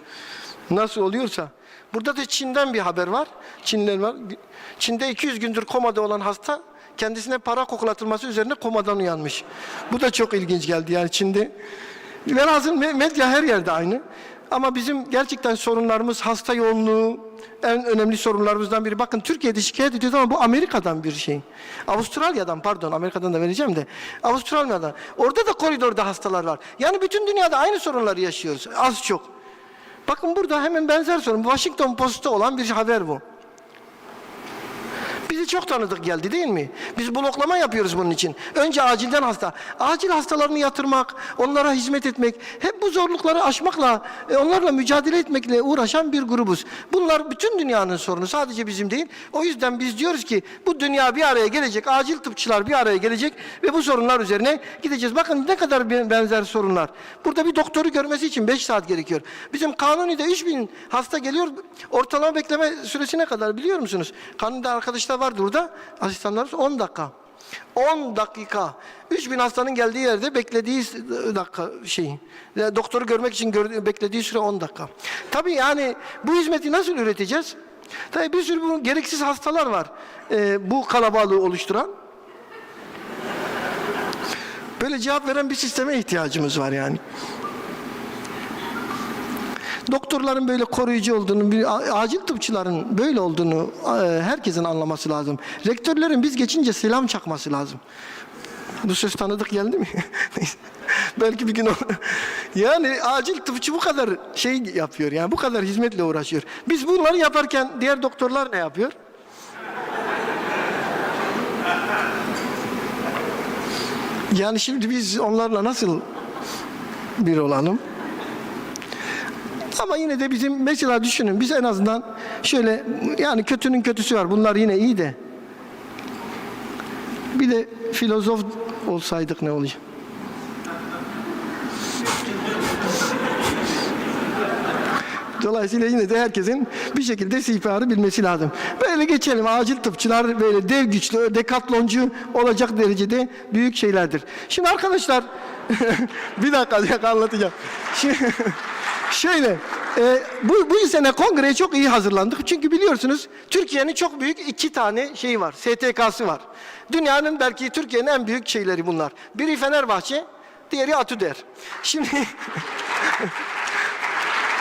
[SPEAKER 17] Nasıl oluyorsa. Burada da Çin'den bir haber var. Çinliler var. Çin'de 200 gündür komada olan hasta kendisine para koklatılması üzerine komadan uyanmış. Bu da çok ilginç geldi yani Çin'de. Velhasıl medya her yerde aynı. Ama bizim gerçekten sorunlarımız hasta yoğunluğu, en önemli sorunlarımızdan biri. Bakın Türkiye'de şikayet ediyoruz ama bu Amerika'dan bir şey. Avustralya'dan pardon, Amerika'dan da vereceğim de. Avustralya'dan. Orada da koridorda hastalar var. Yani bütün dünyada aynı sorunları yaşıyoruz az çok. Bakın burada hemen benzer sorun. Washington Post'ta olan bir haber bu. Bizi çok tanıdık geldi değil mi? Biz bloklama yapıyoruz bunun için. Önce acilden hasta. Acil hastalarını yatırmak, onlara hizmet etmek, hep bu zorlukları aşmakla, onlarla mücadele etmekle uğraşan bir grubuz. Bunlar bütün dünyanın sorunu, sadece bizim değil. O yüzden biz diyoruz ki bu dünya bir araya gelecek, acil tıpçılar bir araya gelecek ve bu sorunlar üzerine gideceğiz. Bakın ne kadar benzer sorunlar. Burada bir doktoru görmesi için 5 saat gerekiyor. Bizim Kanuni'de 3000 hasta geliyor. Ortalama bekleme süresi ne kadar biliyor musunuz? Kanuni'de arkadaşlar vardı burada, asistanlarımız 10 dakika. 10 dakika. 3000 hastanın geldiği yerde beklediği dakika doktoru görmek için beklediği süre 10 dakika. Tabii yani bu hizmeti nasıl üreteceğiz? Tabii bir sürü bu gereksiz hastalar var. Bu kalabalığı oluşturan. Böyle cevap veren bir sisteme ihtiyacımız var yani. Doktorların böyle koruyucu olduğunu, acil tıpçıların böyle olduğunu herkesin anlaması lazım. Rektörlerin biz geçince selam çakması lazım. Bu söz tanıdık geldi mi? Belki bir gün yani acil tıpçı bu kadar şey yapıyor yani bu kadar hizmetle uğraşıyor. Biz bunları yaparken diğer doktorlar ne yapıyor? Yani şimdi biz onlarla nasıl bir olalım? Ama yine de bizim mesela düşünün biz en azından şöyle yani kötünün kötüsü var. Bunlar yine iyi de bir de filozof olsaydık ne olacak? Dolayısıyla yine de herkesin bir şekilde CPR'ı bilmesi lazım. Böyle geçelim. Acil tıpçılar böyle dev güçlü, dekatloncu olacak derecede büyük şeylerdir. Şimdi arkadaşlar bir dakika anlatacağım. Şimdi, şöyle, bu sene kongreye çok iyi hazırlandık. Çünkü biliyorsunuz Türkiye'nin çok büyük 2 tane şeyi var, STK'sı var. Dünyanın belki Türkiye'nin en büyük şeyleri bunlar. Biri Fenerbahçe, diğeri Atüder.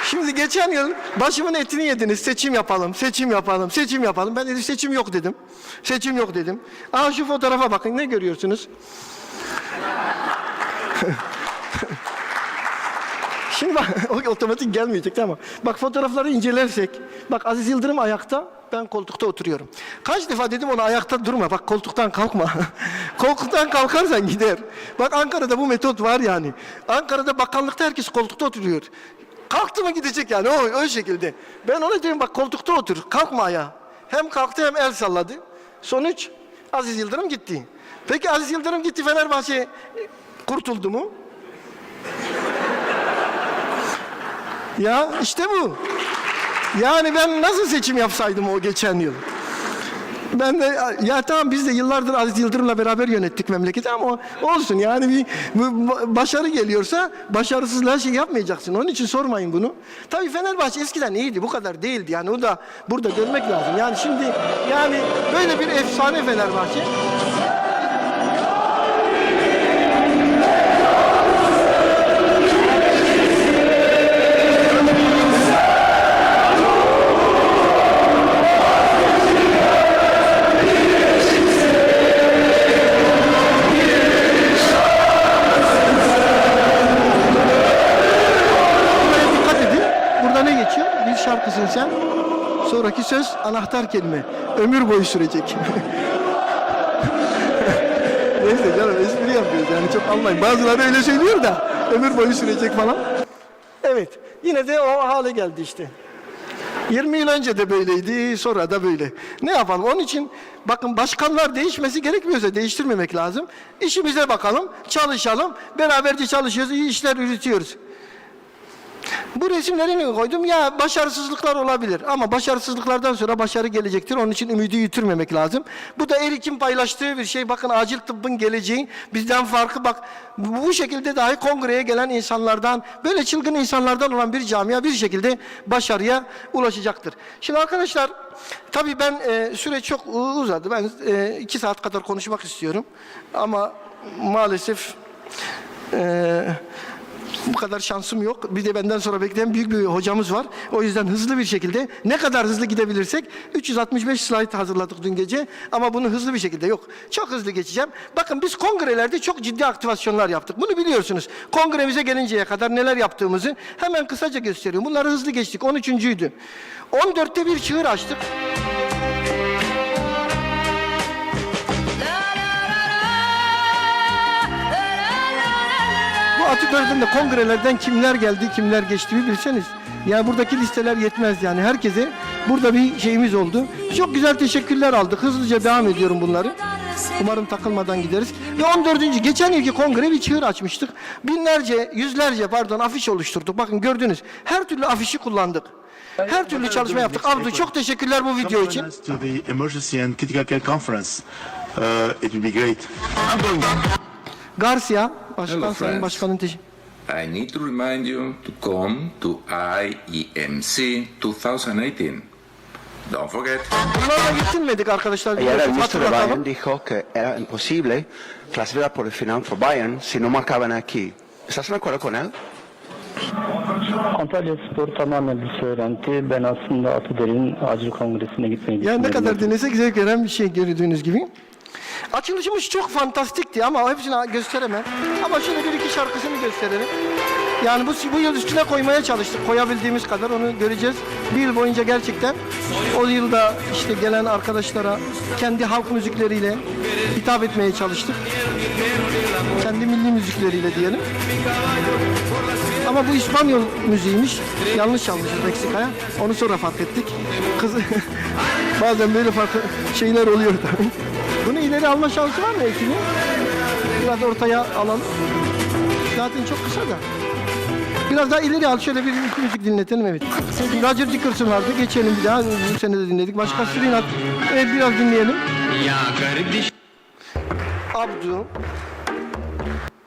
[SPEAKER 17] Şimdi geçen yıl başımın etini yediniz, seçim yapalım. Ben dedim seçim yok dedim. Aha şu fotoğrafa bakın, ne görüyorsunuz? Şimdi bak, otomatik gelmeyecek tamam. Bak fotoğrafları incelersek, bak Aziz Yıldırım ayakta, ben koltukta oturuyorum. Kaç defa dedim ona ayakta durma, bak koltuktan kalkma. Koltuktan kalkarsan gider. Bak Ankara'da bu metot var yani. Ankara'da bakanlıkta herkes koltukta oturuyor. Kalktı mı gidecek yani o şekilde. Ben ona diyorum bak koltukta otur, kalkma ayağa. Hem kalktı hem el salladı. Sonuç Aziz Yıldırım gitti. Peki Aziz Yıldırım gitti, Fenerbahçe kurtuldu mu? Ya işte bu. Yani ben nasıl seçim yapsaydım o geçen yıl? Ben de ya tamam biz de yıllardır Aziz Yıldırım'la beraber yönettik memleketi ama olsun yani bir başarı geliyorsa başarısızlığa şey yapmayacaksın. Onun için sormayın bunu. Tabii Fenerbahçe eskiden iyiydi, bu kadar değildi. Yani o da burada görmek lazım. Yani şimdi yani böyle bir efsane Fenerbahçe. Şarkısın sen. Sonraki söz anahtar kelime. Ömür boyu sürecek. Neyse canım espri yapıyoruz yani çok anlayın. Bazıları öyle söylüyor da ömür boyu sürecek falan. Evet. Yine de o hale geldi işte. 20 yıl önce de böyleydi, sonra da böyle. Ne yapalım? Onun için bakın başkanlar değişmesi gerekmiyorsa değiştirmemek lazım. İşimize bakalım, çalışalım. Beraberce çalışıyoruz, iyi işler üretiyoruz. Bu resimleri niye koydum? Ya başarısızlıklar olabilir ama başarısızlıklardan sonra başarı gelecektir. Onun için ümidi yitirmemek lazım. Bu da Erik'in paylaştığı bir şey. Bakın acil tıbbın geleceği bizden farkı bak. Bu şekilde dahi kongreye gelen insanlardan, böyle çılgın insanlardan olan bir camia bir şekilde başarıya ulaşacaktır. Şimdi arkadaşlar tabii ben süre çok uzadı. Ben 2 saat kadar konuşmak istiyorum. Ama maalesef bu kadar şansım yok. Bir de benden sonra bekleyen büyük bir hocamız var. O yüzden hızlı bir şekilde ne kadar hızlı gidebilirsek 365 slide hazırladık dün gece ama bunu hızlı bir şekilde yok. Çok hızlı geçeceğim. Bakın biz kongrelerde çok ciddi aktivasyonlar yaptık. Bunu biliyorsunuz. Kongremize gelinceye kadar neler yaptığımızı hemen kısaca gösteriyorum. Bunları hızlı geçtik. 13.'üydü. 14'te bir çığır açtık. Atatürk'ten de kongrelerden kimler geldi, kimler geçti bir bilseniz. Yani buradaki listeler yetmez yani. Herkese burada bir şeyimiz oldu. Çok güzel teşekkürler aldık. Hızlıca devam ediyorum bunları. Umarım takılmadan gideriz. Ve 14. geçen yılki kongre bir çığır açmıştık. Yüzlerce afiş oluşturduk. Bakın gördünüz. Her türlü afişi kullandık. Her türlü çalışma yaptık. Abdü çok teşekkürler bu video için. Garcia, Başkan, Sayın Başkan'ın teşekkür.
[SPEAKER 1] I need to remind you to come to IEMC 2018. Don't forget.
[SPEAKER 17] Bunlarla getirmedik arkadaşlar.
[SPEAKER 5] Ayer el ministro de Bayern dijo que era imposible clasificar por el final for Bayern si no marcaban aquí. ¿Estás de acuerdo con él?
[SPEAKER 11] Antalya Spor tamamen bir söylenti. Ben aslında Atatürk'ün acil kongresine gitmeyi
[SPEAKER 17] düşünüyorum. Ya ne kadar denesek zevk veren bir şey gördüğünüz gibi. Açılışımız çok fantastikti ama hepsini gösteremem. Ama şöyle bir iki şarkısını gösterelim. Yani bu yıl üstüne koymaya çalıştık. Koyabildiğimiz kadar onu göreceğiz. Bir yıl boyunca gerçekten o yılda işte gelen arkadaşlara kendi halk müzikleriyle hitap etmeye çalıştık. Kendi milli müzikleriyle diyelim. Ama bu İspanyol müziğiymiş. Yanlış çalmışız Meksika'ya. Onu sonra fark ettik. Bazen böyle farklı şeyler oluyor tabii. Bunu ileri alma şansı var mı Acil'in? Biraz ortaya alalım. Zaten çok kısa da. Biraz daha ileri al, şöyle bir müzik dinletelim, evet. Roger Dickerson vardı, geçelim bir daha, bu sene de dinledik. Başka Srinat, evet biraz dinleyelim. Abdu.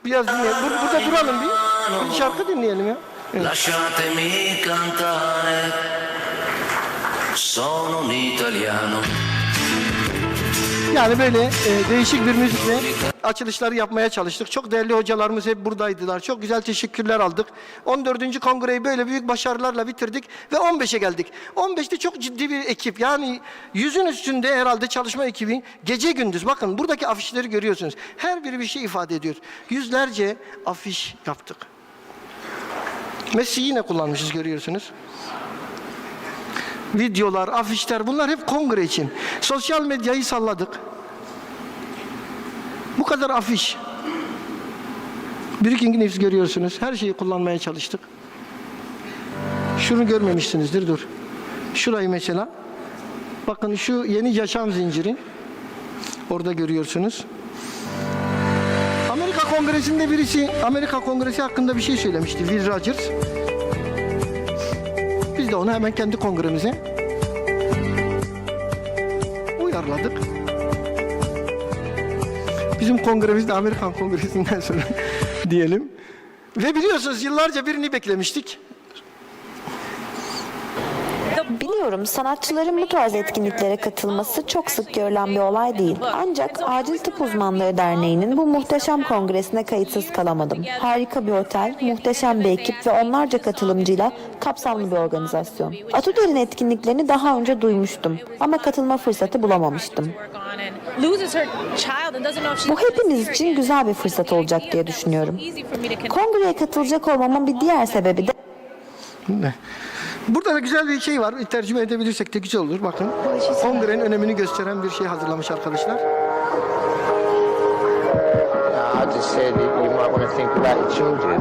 [SPEAKER 17] Biraz dinleyelim, burada duralım bir şarkı dinleyelim ya. Evet.
[SPEAKER 7] Lasciatemi cantare, sono un italiano.
[SPEAKER 17] Yani böyle değişik bir müzikle açılışları yapmaya çalıştık. Çok değerli hocalarımız hep buradaydılar. Çok güzel teşekkürler aldık. 14. kongreyi böyle büyük başarılarla bitirdik ve 15'e geldik. 15'te çok ciddi bir ekip. Yani 100'ün üstünde herhalde çalışma ekibi gece gündüz. Bakın buradaki afişleri görüyorsunuz. Her biri bir şey ifade ediyor. Yüzlerce afiş yaptık. Messi yine kullanmışız, görüyorsunuz. Videolar, afişler, bunlar hep kongre için. Sosyal medyayı salladık. Bu kadar afiş. Breaking News görüyorsunuz. Her şeyi kullanmaya çalıştık. Şunu görmemişsinizdir, dur. Şurayı mesela. Bakın şu yeni yaşam zinciri. Orada görüyorsunuz. Amerika Kongresi'nde birisi, Amerika Kongresi hakkında bir şey söylemişti. Will Rogers. Biz de onu hemen kendi kongremize uyarladık. Bizim kongremiz de Amerikan Kongresi'nden sonra diyelim. Ve biliyorsunuz yıllarca birini beklemiştik.
[SPEAKER 14] Biliyorum, sanatçıların bu tarz etkinliklere katılması çok sık görülen bir olay değil. Ancak Acil Tıp Uzmanları Derneği'nin bu muhteşem kongresine kayıtsız kalamadım. Harika bir otel, muhteşem bir ekip ve onlarca katılımcıyla kapsamlı bir organizasyon. Atatürk'ün etkinliklerini daha önce duymuştum ama katılma fırsatı bulamamıştım. Bu hepimiz için güzel bir fırsat olacak diye düşünüyorum. Kongreye katılacak olmamın bir diğer sebebi de...
[SPEAKER 17] Burada da güzel bir şey var. Tercüme edebilirsek de güzel olur. Bakın. Kongrenin önemini gösteren bir şey hazırlamış arkadaşlar.
[SPEAKER 25] I just said that you might want to think about your children.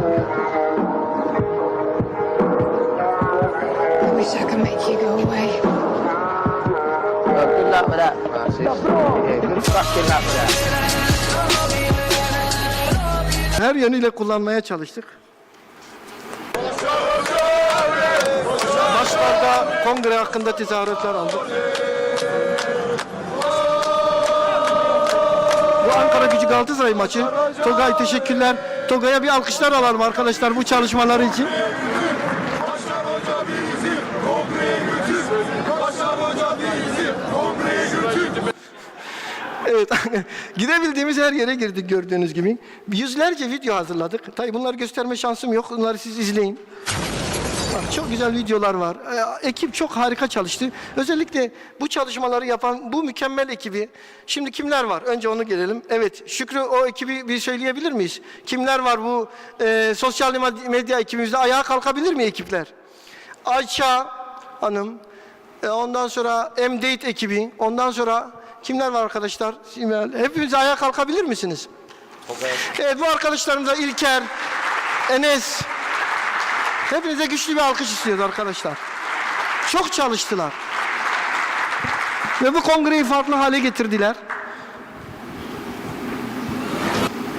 [SPEAKER 24] I wish I could make you go away.
[SPEAKER 25] Well, good luck with that, Francis. Yeah, good fucking luck with that.
[SPEAKER 17] Her yönüyle kullanmaya çalıştık. kongre hakkında tezahüratlar aldık. Bu Ankara Gücü Galatasaray maçı. Togay teşekkürler. Togay'a bir alkışlar alalım arkadaşlar bu çalışmaları için. Evet, gidebildiğimiz her yere girdik gördüğünüz gibi. Yüzlerce video hazırladık. Tabii bunları gösterme şansım yok. Bunları siz izleyin. Bak, çok güzel videolar var. Ekip çok harika çalıştı. Özellikle bu çalışmaları yapan bu mükemmel ekibi. Şimdi kimler var? Önce onu gelelim. Evet, Şükrü o ekibi bir söyleyebilir miyiz? Kimler var bu sosyal medya ekibimizde? Ayağa kalkabilir mi ekipler? Ayça Hanım, ondan sonra M-Date ekibi, ondan sonra kimler var arkadaşlar? Hepiniz ayağa kalkabilir misiniz? Okay. Evet, bu arkadaşlarımıza İlker, Enes, hepinize güçlü bir alkış istiyoruz arkadaşlar. Çok çalıştılar. Ve bu kongreyi farklı hale getirdiler.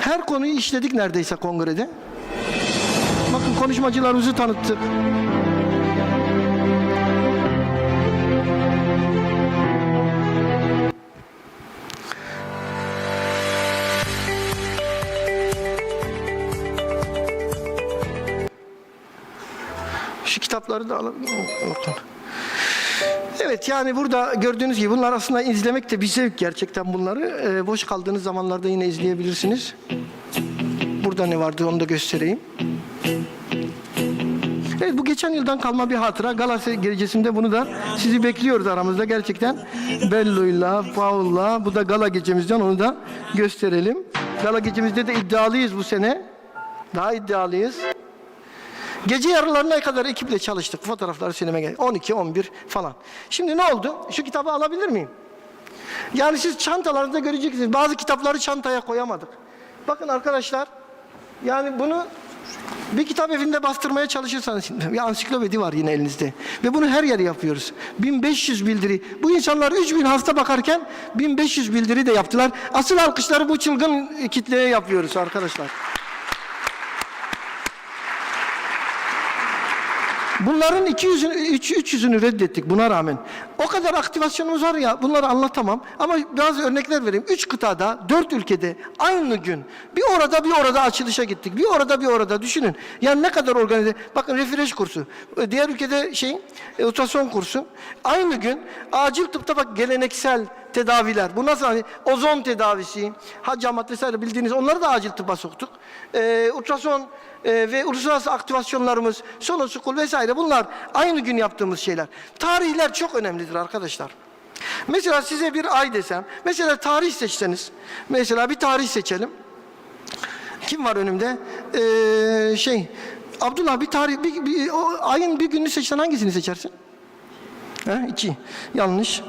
[SPEAKER 17] Her konuyu işledik neredeyse kongrede. Bakın konuşmacılarımızı tanıttık. Şu kitapları da alabilir miyim? Evet, yani burada gördüğünüz gibi bunlar aslında izlemek de bir zevk gerçekten bunları. Boş kaldığınız zamanlarda yine izleyebilirsiniz. Burada ne vardı onu da göstereyim. Evet, bu geçen yıldan kalma bir hatıra. Gala gecesinde bunu da sizi bekliyoruz aramızda gerçekten. Bello'yla, Paul'la, bu da gala gecemizden, onu da gösterelim. Gala gecemizde de iddialıyız bu sene. Daha iddialıyız. Gece yarılarına kadar ekiple çalıştık. Fotoğrafları söylemeye geldik. 12, 11 falan. Şimdi ne oldu? Şu kitabı alabilir miyim? Yani siz çantalarınızda göreceksiniz. Bazı kitapları çantaya koyamadık. Bakın arkadaşlar, yani bunu bir kitap evinde bastırmaya çalışırsanız, bir ansiklopedi var yine elinizde. Ve bunu her yere yapıyoruz. 1500 bildiri. Bu insanlar 3000 hasta bakarken 1500 bildiri de yaptılar. Asıl alkışları bu çılgın kitleye yapıyoruz arkadaşlar. Bunların 200'ünü, 300'ünü reddettik buna rağmen. O kadar aktivasyonumuz var ya, bunları anlatamam. Ama bazı örnekler vereyim. 3 kıtada, 4 ülkede aynı gün bir orada açılışa gittik. Bir orada düşünün. Yani ne kadar organize. Bakın refresh kursu. Diğer ülkede ultrason kursu. Aynı gün acil tıpta bak geleneksel tedaviler. Bu nasıl, hani ozon tedavisi, hacamat vesaire bildiğiniz, onları da acil tıbba soktuk. Ultrason ve uluslararası aktivasyonlarımız, sonosukul vesaire, bunlar aynı gün yaptığımız şeyler. Tarihler çok önemlidir arkadaşlar. Mesela size bir ay desem, mesela tarih seçseniz, mesela bir tarih seçelim. Kim var önümde? Abdullah, bir tarih, o ayın bir gününü seçsen hangisini seçersin? 2. Yanlış.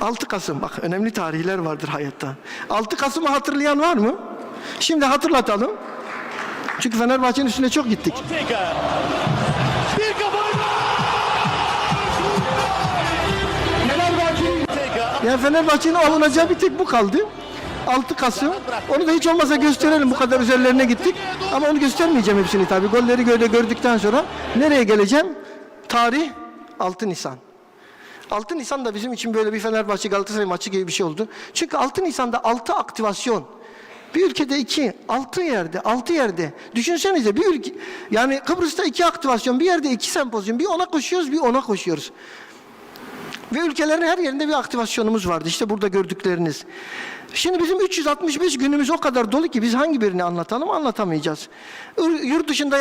[SPEAKER 17] 6 Kasım, bak önemli tarihler vardır hayatta. 6 Kasım'ı hatırlayan var mı? Şimdi hatırlatalım. Çünkü Fenerbahçe'nin üstüne çok gittik. Yani Fenerbahçe'nin alınacağı bir tek bu kaldı. 6 Kasım. Onu da hiç olmasa gösterelim, bu kadar üzerlerine gittik. Ama onu göstermeyeceğim hepsini tabii. Golleri gördükten sonra nereye geleceğim? Tarih 6 Nisan. 6 Nisan da bizim için böyle bir Fenerbahçe Galatasaray maçı gibi bir şey oldu. Çünkü 6 Nisan'da 6 aktivasyon. Bir ülkede 2, 6 yerde. Düşünsenize, bir ülke, yani Kıbrıs'ta 2 aktivasyon, bir yerde 2 sempozyum, bir ona koşuyoruz, bir ona koşuyoruz. Ve ülkelerin her yerinde bir aktivasyonumuz vardı. İşte burada gördükleriniz. Şimdi bizim 365 günümüz o kadar dolu ki biz hangi birini anlatalım, anlatamayacağız. Yurt dışında